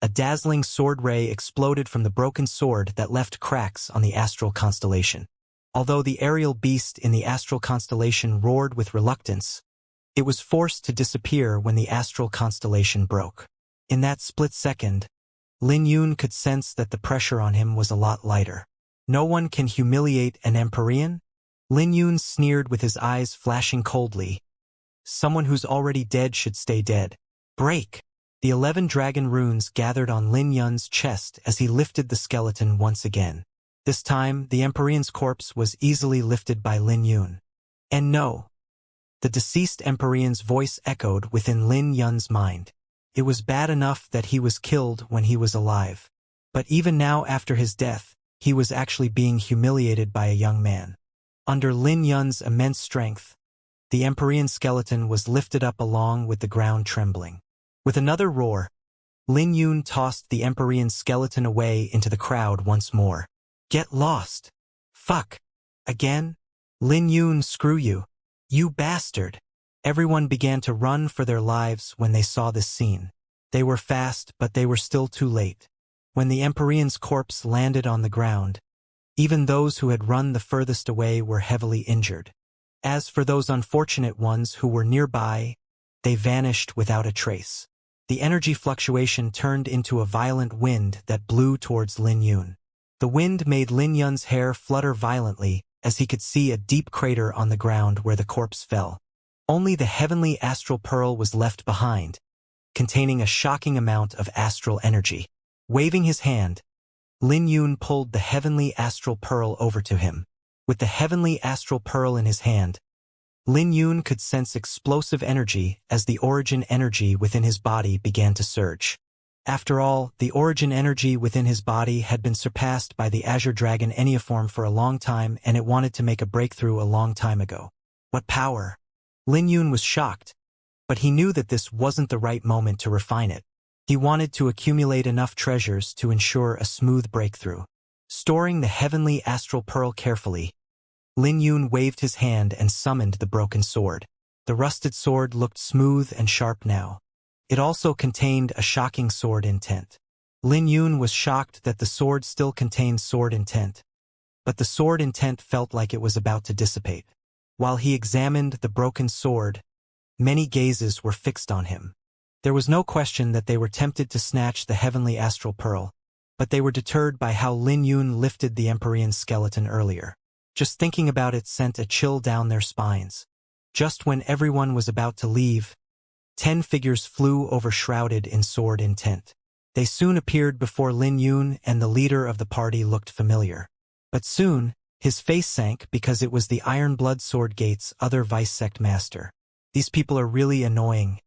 a dazzling sword ray exploded from the broken sword that left cracks on the astral constellation. Although the aerial beast in the astral constellation roared with reluctance, it was forced to disappear when the astral constellation broke. In that split second, Lin Yun could sense that the pressure on him was a lot lighter. No one can humiliate an Empyrean? Lin Yun sneered with his eyes flashing coldly. Someone who's already dead should stay dead. Break! The 11 dragon runes gathered on Lin Yun's chest as he lifted the skeleton once again. This time, the Empyrean's corpse was easily lifted by Lin Yun. And no. The deceased Empyrean's voice echoed within Lin Yun's mind. It was bad enough that he was killed when he was alive. But even now after his death, he was actually being humiliated by a young man. Under Lin Yun's immense strength, the Empyrean skeleton was lifted up along with the ground trembling. With another roar, Lin Yun tossed the Empyrean skeleton away into the crowd once more. Get lost. Fuck. Again? Lin Yun, screw you. You bastard. Everyone began to run for their lives when they saw this scene. They were fast, but they were still too late. When the Empyrean's corpse landed on the ground, even those who had run the furthest away were heavily injured. As for those unfortunate ones who were nearby, they vanished without a trace. The energy fluctuation turned into a violent wind that blew towards Lin Yun. The wind made Lin Yun's hair flutter violently as he could see a deep crater on the ground where the corpse fell. Only the heavenly astral pearl was left behind, containing a shocking amount of astral energy. Waving his hand, Lin Yun pulled the heavenly astral pearl over to him. With the heavenly astral pearl in his hand, Lin Yun could sense explosive energy as the origin energy within his body began to surge. After all, the origin energy within his body had been surpassed by the Azure Dragon Enneaform for a long time, and it wanted to make a breakthrough a long time ago. What power! Lin Yun was shocked, but he knew that this wasn't the right moment to refine it. He wanted to accumulate enough treasures to ensure a smooth breakthrough. Storing the heavenly astral pearl carefully, Lin Yun waved his hand and summoned the broken sword. The rusted sword looked smooth and sharp now. It also contained a shocking sword intent. Lin Yun was shocked that the sword still contained sword intent, but the sword intent felt like it was about to dissipate. While he examined the broken sword, many gazes were fixed on him. There was no question that they were tempted to snatch the heavenly astral pearl, but they were deterred by how Lin Yun lifted the Empyrean skeleton earlier. Just thinking about it sent a chill down their spines. Just when everyone was about to leave, 10 figures flew over shrouded in sword intent. They soon appeared before Lin Yun, and the leader of the party looked familiar. But soon, his face sank because it was the Iron Blood Sword Gate's other vice sect master. These people are really annoying.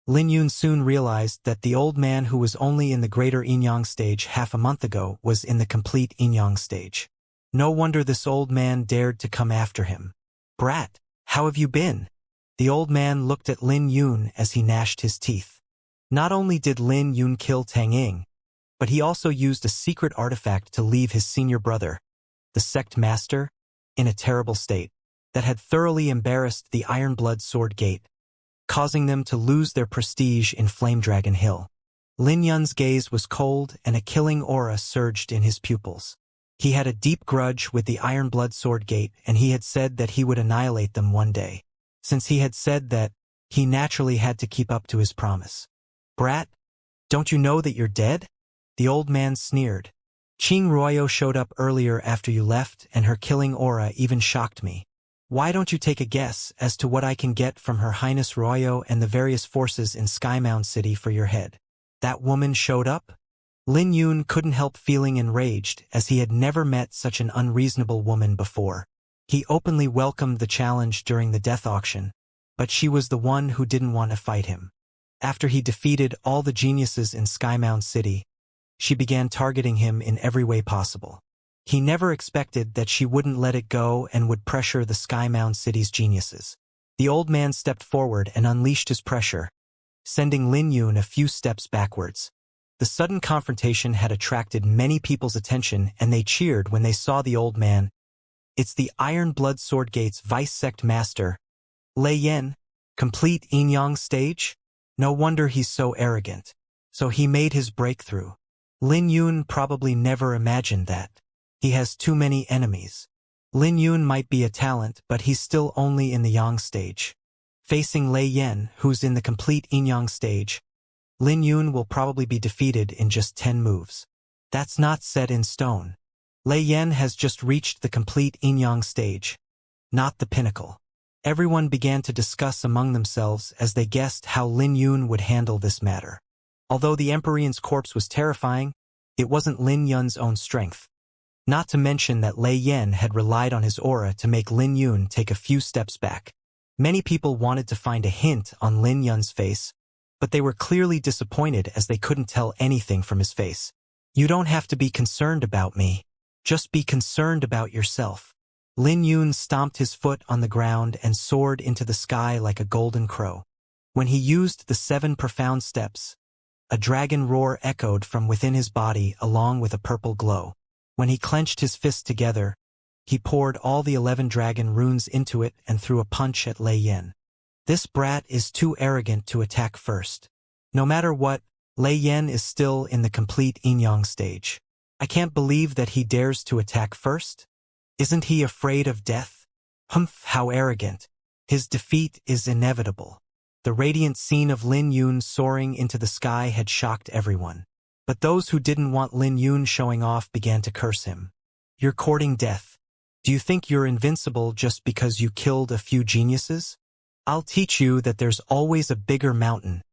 Lin Yun soon realized that the old man who was only in the greater Yin-Yang stage half a month ago was in the complete Yin-Yang stage. No wonder this old man dared to come after him. Brat, how have you been? The old man looked at Lin Yun as he gnashed his teeth. Not only did Lin Yun kill Tang Ying, but he also used a secret artifact to leave his senior brother, the sect master, in a terrible state that had thoroughly embarrassed the Iron Blood Sword Gate, causing them to lose their prestige in Flame Dragon Hill. Lin Yun's gaze was cold and a killing aura surged in his pupils. He had a deep grudge with the Iron Blood Sword Gate, and he had said that he would annihilate them one day. Since he had said that, he naturally had to keep up to his promise. "Brat, don't you know that you're dead?" The old man sneered. "Qing Royo showed up earlier after you left, and her killing aura even shocked me. Why don't you take a guess as to what I can get from Her Highness Royo and the various forces in Skymound City for your head?" That woman showed up? Lin Yun couldn't help feeling enraged, as he had never met such an unreasonable woman before. He openly welcomed the challenge during the death auction, but she was the one who didn't want to fight him. After he defeated all the geniuses in Skymound City, she began targeting him in every way possible. He never expected that she wouldn't let it go and would pressure the Skymound City's geniuses. The old man stepped forward and unleashed his pressure, sending Lin Yun a few steps backwards. The sudden confrontation had attracted many people's attention, and they cheered when they saw the old man. It's the Iron Blood Sword Gate's vice-sect master, Lei Yan, complete yin-yang stage? No wonder he's so arrogant. So he made his breakthrough. Lin Yun probably never imagined that. He has too many enemies. Lin Yun might be a talent, but he's still only in the yang stage. Facing Lei Yan, who's in the complete yin-yang stage, Lin Yun will probably be defeated in just 10 moves. That's not set in stone. Lei Yan has just reached the complete yin-yang stage, not the pinnacle. Everyone began to discuss among themselves as they guessed how Lin Yun would handle this matter. Although the Empyrean's corpse was terrifying, it wasn't Lin Yun's own strength. Not to mention that Lei Yan had relied on his aura to make Lin Yun take a few steps back. Many people wanted to find a hint on Lin Yun's face, but they were clearly disappointed as they couldn't tell anything from his face. "You don't have to be concerned about me. Just be concerned about yourself." Lin Yun stomped his foot on the ground and soared into the sky like a golden crow. When he used the 7 profound steps, a dragon roar echoed from within his body along with a purple glow. When he clenched his fists together, he poured all the 11 dragon runes into it and threw a punch at Lei Yan. This brat is too arrogant to attack first. No matter what, Lei Yan is still in the complete yin-yang stage. I can't believe that he dares to attack first. Isn't he afraid of death? Humph, how arrogant. His defeat is inevitable. The radiant scene of Lin Yun soaring into the sky had shocked everyone. But those who didn't want Lin Yun showing off began to curse him. "You're courting death. Do you think you're invincible just because you killed a few geniuses? I'll teach you that there's always a bigger mountain."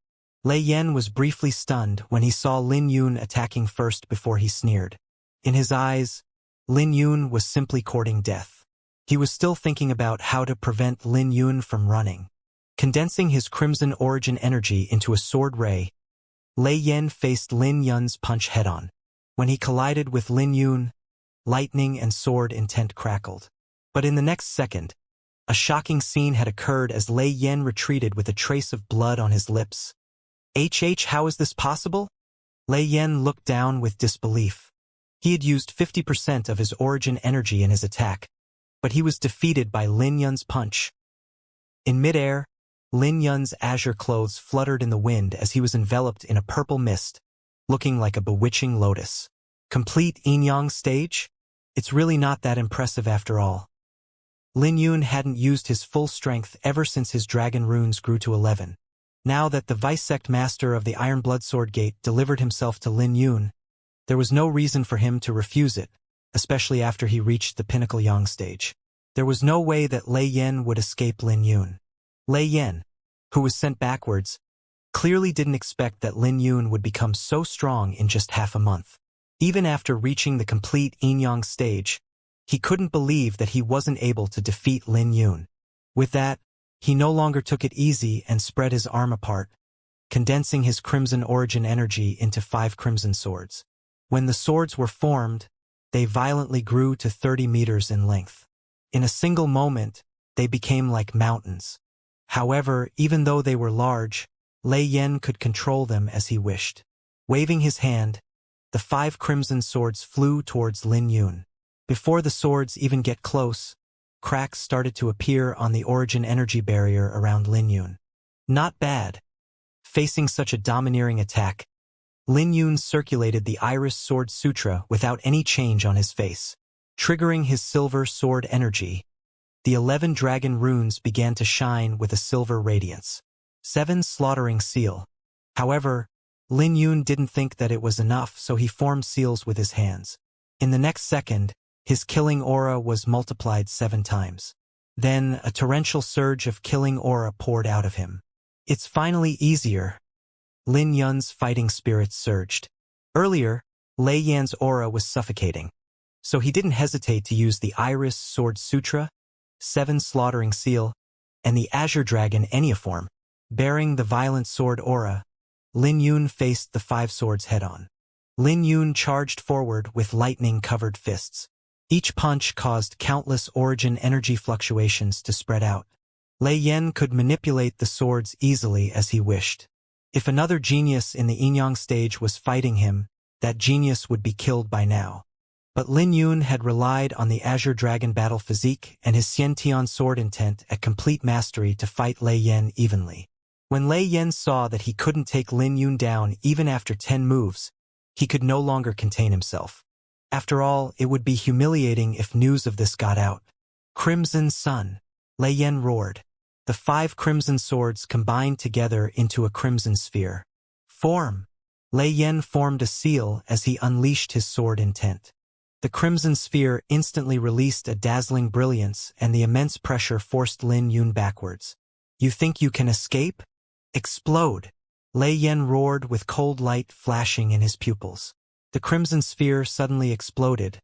Lei Yan was briefly stunned when he saw Lin Yun attacking first before he sneered. In his eyes, Lin Yun was simply courting death. He was still thinking about how to prevent Lin Yun from running. Condensing his crimson origin energy into a sword ray, Lei Yan faced Lin Yun's punch head-on. When he collided with Lin Yun, lightning and sword intent crackled. But in the next second, a shocking scene had occurred as Lei Yan retreated with a trace of blood on his lips. How is this possible? Lei Yan looked down with disbelief. He had used 50% of his origin energy in his attack, but he was defeated by Lin Yun's punch. In midair, Lin Yun's azure clothes fluttered in the wind as he was enveloped in a purple mist, looking like a bewitching lotus. Complete yin-yang stage? It's really not that impressive after all. Lin Yun hadn't used his full strength ever since his dragon runes grew to 11. Now that the vice-sect master of the Iron Blood Sword Gate delivered himself to Lin Yun, there was no reason for him to refuse it, especially after he reached the pinnacle yang stage. There was no way that Lei Yan would escape Lin Yun. Lei Yan, who was sent backwards, clearly didn't expect that Lin Yun would become so strong in just half a month. Even after reaching the complete yin-yang stage, he couldn't believe that he wasn't able to defeat Lin Yun. With that, he no longer took it easy and spread his arm apart, condensing his crimson origin energy into 5 crimson swords. When the swords were formed, they violently grew to 30 meters in length. In a single moment, they became like mountains. However, even though they were large, Lei Yan could control them as he wished. Waving his hand, the 5 crimson swords flew towards Lin Yun. Before the swords even get close, cracks started to appear on the origin energy barrier around Lin Yun. Not bad. Facing such a domineering attack, Lin Yun circulated the Iris Sword Sutra without any change on his face. Triggering his silver sword energy, the 11 dragon runes began to shine with a silver radiance. 7 slaughtering seal. However, Lin Yun didn't think that it was enough, so he formed seals with his hands. In the next second, his killing aura was multiplied 7 times. Then, a torrential surge of killing aura poured out of him. It's finally easier. Lin Yun's fighting spirits surged. Earlier, Lei Yan's aura was suffocating, so he didn't hesitate to use the Iris Sword Sutra, 7 slaughtering seal, and the Azure Dragon Enneaform. Bearing the violent sword aura, Lin Yun faced the 5 swords head-on. Lin Yun charged forward with lightning-covered fists. Each punch caused countless origin energy fluctuations to spread out. Lei Yan could manipulate the swords easily as he wished. If another genius in the Yinyang stage was fighting him, that genius would be killed by now. But Lin Yun had relied on the Azure Dragon battle physique and his Xiantian sword intent at complete mastery to fight Lei Yan evenly. When Lei Yan saw that he couldn't take Lin Yun down even after 10 moves, he could no longer contain himself. After all, it would be humiliating if news of this got out. Crimson Sun, Lei Yan roared. The 5 crimson swords combined together into a crimson sphere. Form! Lei Yan formed a seal as he unleashed his sword intent. The crimson sphere instantly released a dazzling brilliance, and the immense pressure forced Lin Yun backwards. You think you can escape? Explode! Lei Yan roared with cold light flashing in his pupils. The crimson sphere suddenly exploded,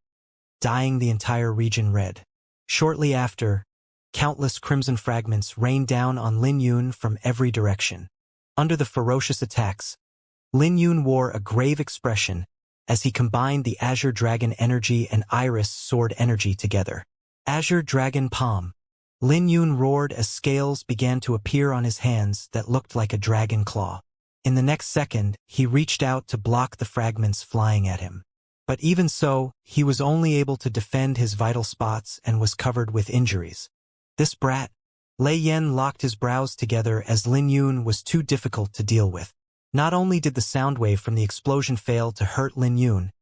dyeing the entire region red. Shortly after, countless crimson fragments rained down on Lin Yun from every direction. Under the ferocious attacks, Lin Yun wore a grave expression as he combined the Azure Dragon energy and Iris Sword energy together. Azure Dragon Palm. Lin Yun roared as scales began to appear on his hands that looked like a dragon claw. In the next second, he reached out to block the fragments flying at him. But even so, he was only able to defend his vital spots and was covered with injuries. This brat. Lei Yan locked his brows together as Lin Yun was too difficult to deal with. Not only did the sound wave from the explosion fail to hurt Lin Yun,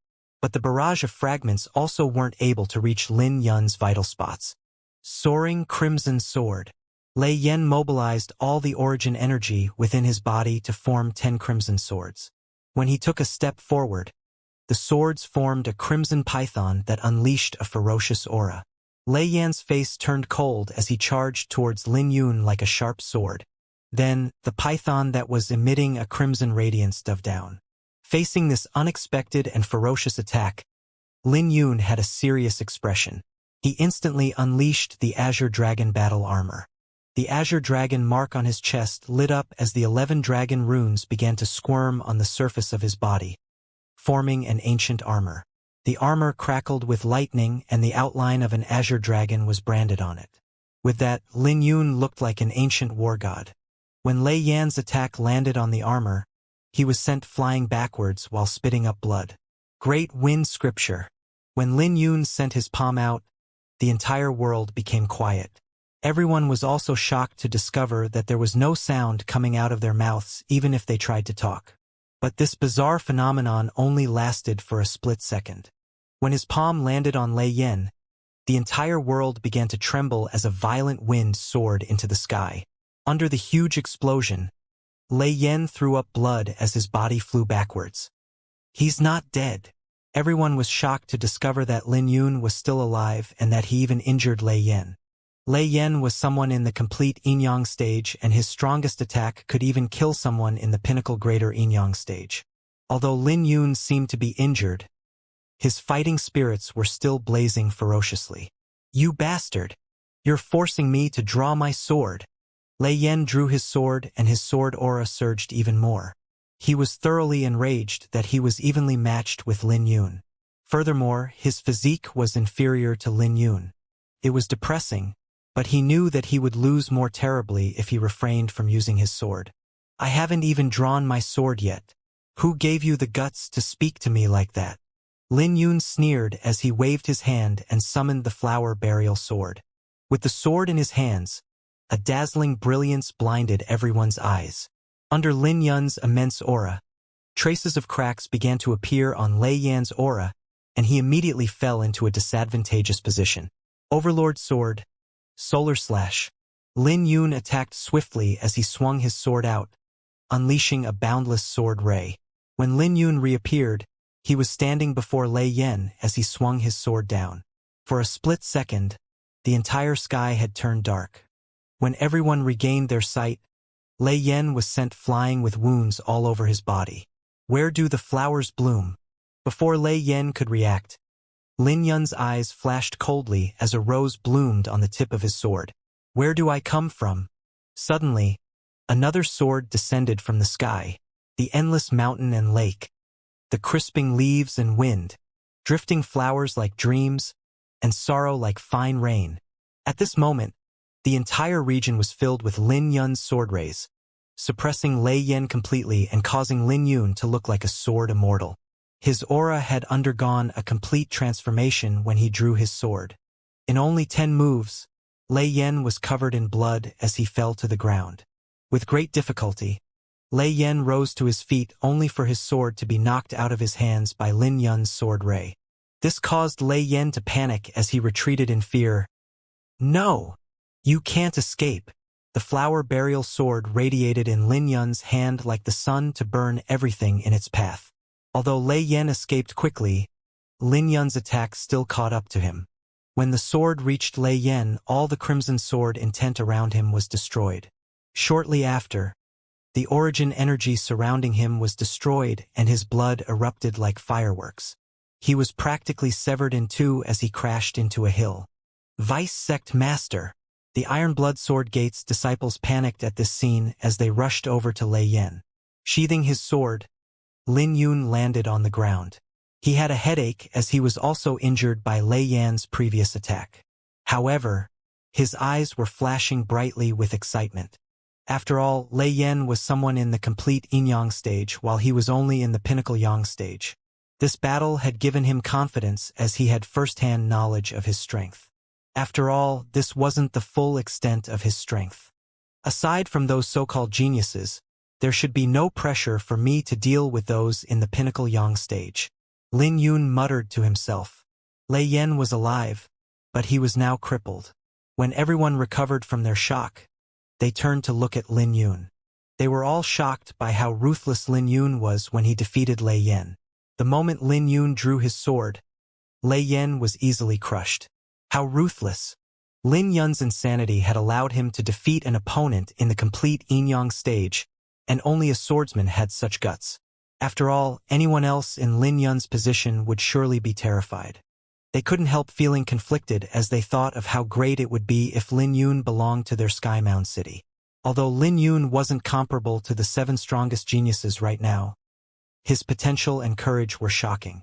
but the barrage of fragments also weren't able to reach Lin Yun's vital spots. Soaring Crimson Sword. Lei Yan mobilized all the origin energy within his body to form 10 crimson swords. When he took a step forward, the swords formed a crimson python that unleashed a ferocious aura. Lei Yan's face turned cold as he charged towards Lin Yun like a sharp sword. Then, the python that was emitting a crimson radiance dove down. Facing this unexpected and ferocious attack, Lin Yun had a serious expression. He instantly unleashed the Azure Dragon battle armor. The Azure Dragon mark on his chest lit up as the 11 dragon runes began to squirm on the surface of his body, forming an ancient armor. The armor crackled with lightning and the outline of an Azure Dragon was branded on it. With that, Lin Yun looked like an ancient war god. When Lei Yan's attack landed on the armor, he was sent flying backwards while spitting up blood. Great Wind Scripture. When Lin Yun sent his palm out, the entire world became quiet. Everyone was also shocked to discover that there was no sound coming out of their mouths even if they tried to talk. But this bizarre phenomenon only lasted for a split second. When his palm landed on Lei Yan, the entire world began to tremble as a violent wind soared into the sky. Under the huge explosion, Lei Yan threw up blood as his body flew backwards. He's not dead. Everyone was shocked to discover that Lin Yun was still alive and that he even injured Lei Yan. Lei Yan was someone in the complete Yinyang stage, and his strongest attack could even kill someone in the pinnacle greater Yinyang stage. Although Lin Yun seemed to be injured, his fighting spirits were still blazing ferociously. You bastard! You're forcing me to draw my sword! Lei Yan drew his sword and his sword aura surged even more. He was thoroughly enraged that he was evenly matched with Lin Yun. Furthermore, his physique was inferior to Lin Yun. It was depressing, but he knew that he would lose more terribly if he refrained from using his sword. I haven't even drawn my sword yet. Who gave you the guts to speak to me like that? Lin Yun sneered as he waved his hand and summoned the flower burial sword. With the sword in his hands, a dazzling brilliance blinded everyone's eyes. Under Lin Yun's immense aura, traces of cracks began to appear on Lei Yan's aura, and he immediately fell into a disadvantageous position. Overlord Sword, Solar Slash. Lin Yun attacked swiftly as he swung his sword out, unleashing a boundless sword ray. When Lin Yun reappeared, he was standing before Lei Yan as he swung his sword down. For a split second, the entire sky had turned dark. When everyone regained their sight, Lei Yan was sent flying with wounds all over his body. Where do the flowers bloom? Before Lei Yan could react, Lin Yun's eyes flashed coldly as a rose bloomed on the tip of his sword. Where do I come from? Suddenly, another sword descended from the sky, the endless mountain and lake, the crisping leaves and wind, drifting flowers like dreams, and sorrow like fine rain. At this moment, the entire region was filled with Lin Yun's sword rays, suppressing Lei Yan completely and causing Lin Yun to look like a sword immortal. His aura had undergone a complete transformation when he drew his sword. In only 10 moves, Lei Yan was covered in blood as he fell to the ground. With great difficulty, Lei Yan rose to his feet only for his sword to be knocked out of his hands by Lin Yun's sword ray. This caused Lei Yan to panic as he retreated in fear. No! You can't escape. The flower burial sword radiated in Lin Yun's hand like the sun to burn everything in its path. Although Lei Yan escaped quickly, Lin Yun's attack still caught up to him. When the sword reached Lei Yan, all the crimson sword intent around him was destroyed. Shortly after, the origin energy surrounding him was destroyed and his blood erupted like fireworks. He was practically severed in two as he crashed into a hill. Vice Sect Master. The Iron Blood Sword Gate's disciples panicked at this scene as they rushed over to Lei Yan. Sheathing his sword, Lin Yun landed on the ground. He had a headache as he was also injured by Lei Yan's previous attack. However, his eyes were flashing brightly with excitement. After all, Lei Yan was someone in the complete Yin-Yang stage while he was only in the pinnacle Yang stage. This battle had given him confidence as he had first-hand knowledge of his strength. After all, this wasn't the full extent of his strength. Aside from those so-called geniuses, there should be no pressure for me to deal with those in the pinnacle Yang stage. Lin Yun muttered to himself. Lei Yan was alive, but he was now crippled. When everyone recovered from their shock, they turned to look at Lin Yun. They were all shocked by how ruthless Lin Yun was when he defeated Lei Yan. The moment Lin Yun drew his sword, Lei Yan was easily crushed. How ruthless! Lin Yun's insanity had allowed him to defeat an opponent in the complete Yin-Yang stage, and only a swordsman had such guts. After all, anyone else in Lin Yun's position would surely be terrified. They couldn't help feeling conflicted as they thought of how great it would be if Lin Yun belonged to their Skymound city. Although Lin Yun wasn't comparable to the 7 strongest geniuses right now, his potential and courage were shocking.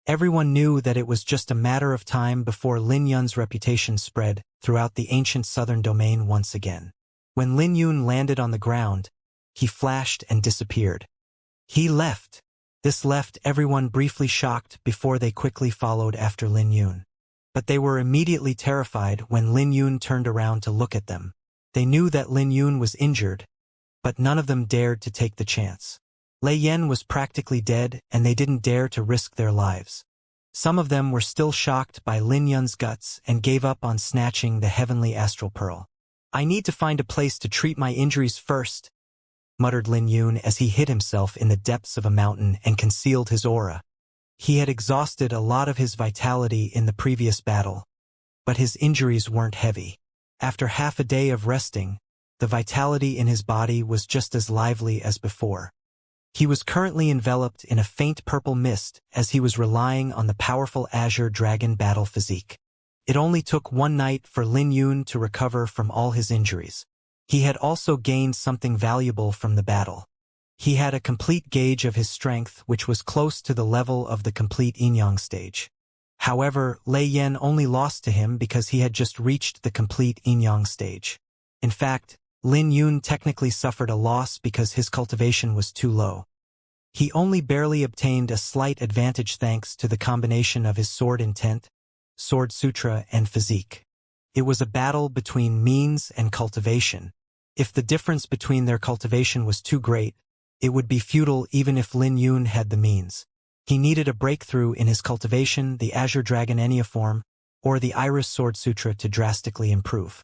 Everyone knew that it was just a matter of time before Lin Yun's reputation spread throughout the ancient southern domain once again. When Lin Yun landed on the ground, he flashed and disappeared. He left. This left everyone briefly shocked before they quickly followed after Lin Yun. But they were immediately terrified when Lin Yun turned around to look at them. They knew that Lin Yun was injured, but none of them dared to take the chance. Lei Yan was practically dead, and they didn't dare to risk their lives. Some of them were still shocked by Lin Yun's guts and gave up on snatching the heavenly astral pearl. I need to find a place to treat my injuries first, muttered Lin Yun as he hid himself in the depths of a mountain and concealed his aura. He had exhausted a lot of his vitality in the previous battle, but his injuries weren't heavy. After half a day of resting, the vitality in his body was just as lively as before. He was currently enveloped in a faint purple mist as he was relying on the powerful Azure Dragon battle physique. It only took one night for Lin Yun to recover from all his injuries. He had also gained something valuable from the battle. He had a complete gauge of his strength which was close to the level of the complete Yin-Yang stage. However, Lei Yan only lost to him because he had just reached the complete Yin-Yang stage. In fact, Lin Yun technically suffered a loss because his cultivation was too low. He only barely obtained a slight advantage thanks to the combination of his sword intent, sword sutra, and physique. It was a battle between means and cultivation. If the difference between their cultivation was too great, it would be futile even if Lin Yun had the means. He needed a breakthrough in his cultivation, the Azure Dragon Enneaform, or the Iris Sword Sutra to drastically improve.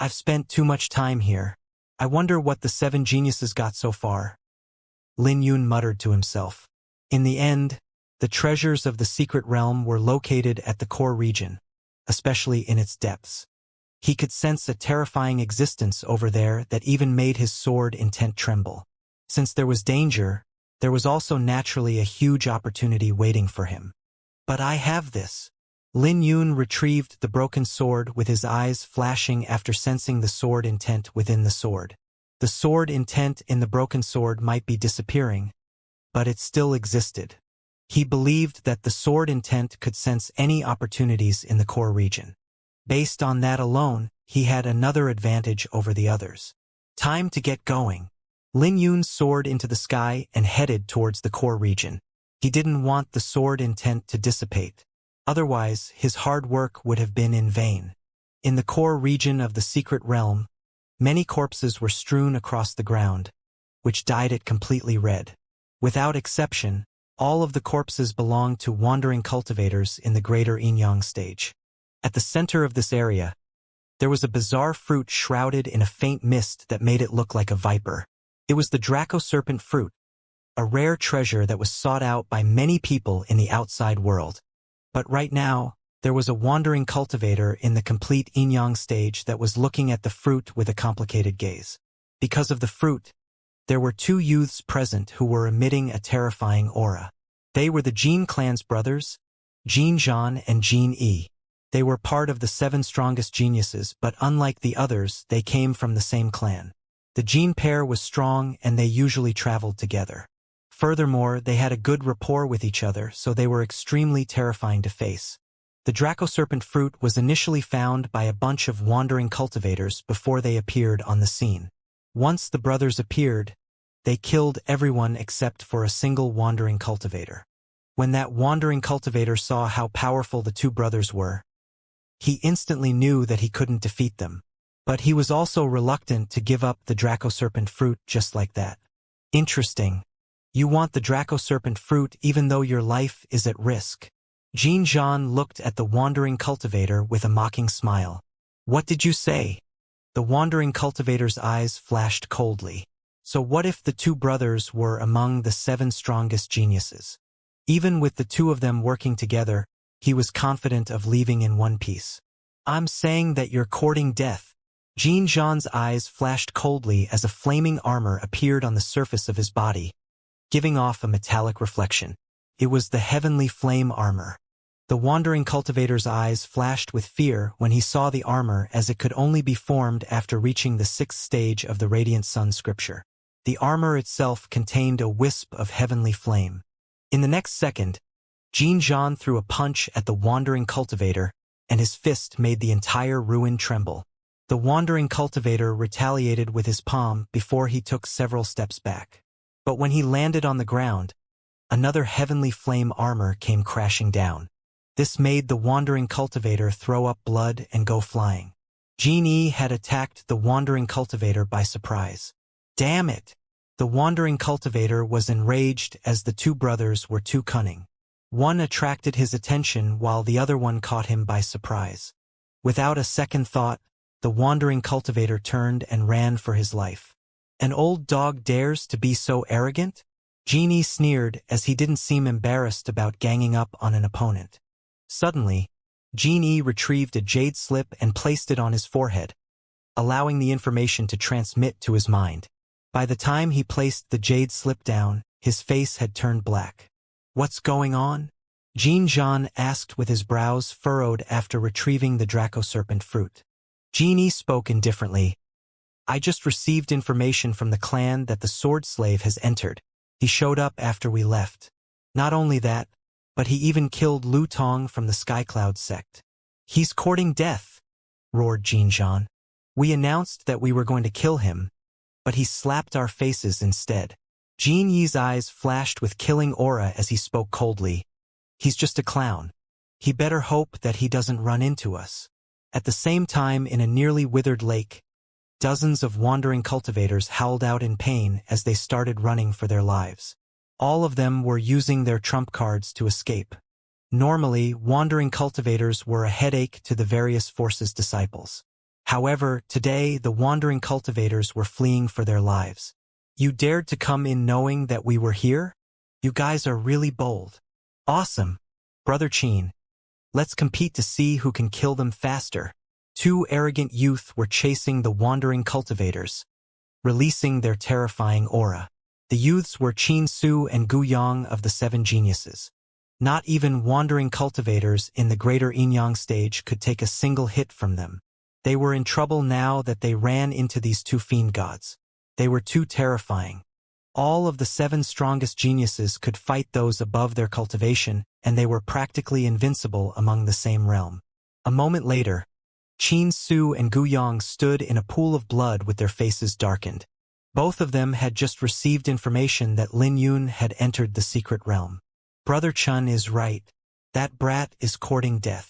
I've spent too much time here. I wonder what the 7 geniuses got so far. Lin Yun muttered to himself. In the end, the treasures of the secret realm were located at the core region, especially in its depths. He could sense a terrifying existence over there that even made his sword intent tremble. Since there was danger, there was also naturally a huge opportunity waiting for him. But I have this. Lin Yun retrieved the broken sword with his eyes flashing after sensing the sword intent within the sword. The sword intent in the broken sword might be disappearing, but it still existed. He believed that the sword intent could sense any opportunities in the core region. Based on that alone, he had another advantage over the others. Time to get going. Lin Yun soared into the sky and headed towards the core region. He didn't want the sword intent to dissipate. Otherwise, his hard work would have been in vain. In the core region of the secret realm, many corpses were strewn across the ground, which dyed it completely red. Without exception, all of the corpses belonged to wandering cultivators in the greater Yin-Yang stage. At the center of this area, there was a bizarre fruit shrouded in a faint mist that made it look like a viper. It was the Draco Serpent fruit, a rare treasure that was sought out by many people in the outside world. But right now, there was a wandering cultivator in the complete Yin-Yang stage that was looking at the fruit with a complicated gaze. Because of the fruit, there were 2 youths present who were emitting a terrifying aura. They were the Jin clan's brothers, Jin Zhan and Jin Yi. They were part of the 7 strongest geniuses, but unlike the others, they came from the same clan. The Jin pair was strong and they usually traveled together. Furthermore, they had a good rapport with each other, so they were extremely terrifying to face. The Draco Serpent fruit was initially found by a bunch of wandering cultivators before they appeared on the scene. Once the brothers appeared, they killed everyone except for a single wandering cultivator. When that wandering cultivator saw how powerful the 2 brothers were, he instantly knew that he couldn't defeat them. But he was also reluctant to give up the Draco Serpent fruit just like that. Interesting. You want the Draco Serpent fruit even though your life is at risk. Jin Zhan looked at the wandering cultivator with a mocking smile. What did you say? The wandering cultivator's eyes flashed coldly. So what if the 2 brothers were among the 7 strongest geniuses? Even with the 2 of them working together, he was confident of leaving in one piece. I'm saying that you're courting death. Jin Zhan's eyes flashed coldly as a flaming armor appeared on the surface of his body, giving off a metallic reflection. It was the heavenly flame armor. The wandering cultivator's eyes flashed with fear when he saw the armor, as it could only be formed after reaching the 6th stage of the Radiant Sun scripture. The armor itself contained a wisp of heavenly flame. In the next second, Jin Zhan threw a punch at the wandering cultivator, and his fist made the entire ruin tremble. The wandering cultivator retaliated with his palm before he took several steps back. But when he landed on the ground, another heavenly flame armor came crashing down. This made the wandering cultivator throw up blood and go flying. Jin Yi had attacked the wandering cultivator by surprise. Damn it! The wandering cultivator was enraged as the 2 brothers were too cunning. One attracted his attention while the other one caught him by surprise. Without a second thought, the wandering cultivator turned and ran for his life. An old dog dares to be so arrogant? Jin Yi sneered as he didn't seem embarrassed about ganging up on an opponent. Suddenly, Jin Yi retrieved a jade slip and placed it on his forehead, allowing the information to transmit to his mind. By the time he placed the jade slip down, his face had turned black. What's going on? Jin Zhan asked with his brows furrowed after retrieving the Draco Serpent fruit. Jin Yi spoke indifferently. I just received information from the clan that the sword slave has entered. He showed up after we left. Not only that, but he even killed Lu Tong from the Skycloud sect. He's courting death, roared Jin Zhan. We announced that we were going to kill him, but he slapped our faces instead. Jin Yi's eyes flashed with killing aura as he spoke coldly. He's just a clown. He better hope that he doesn't run into us. At the same time, in a nearly withered lake, dozens of wandering cultivators howled out in pain as they started running for their lives. All of them were using their trump cards to escape. Normally, wandering cultivators were a headache to the various forces' disciples. However, today the wandering cultivators were fleeing for their lives. You dared to come in knowing that we were here? You guys are really bold. Awesome. Brother Qin. Let's compete to see who can kill them faster. Two arrogant youth were chasing the wandering cultivators, releasing their terrifying aura. The youths were Qin Su and Gu Yang of the Seven Geniuses. Not even wandering cultivators in the greater Yin-Yang stage could take a single hit from them. They were in trouble now that they ran into these two fiend gods. They were too terrifying. All of the seven strongest geniuses could fight those above their cultivation, and they were practically invincible among the same realm. A moment later, Qin Su and Gu Yang stood in a pool of blood with their faces darkened. Both of them had just received information that Lin Yun had entered the secret realm. Brother Chun is right. That brat is courting death.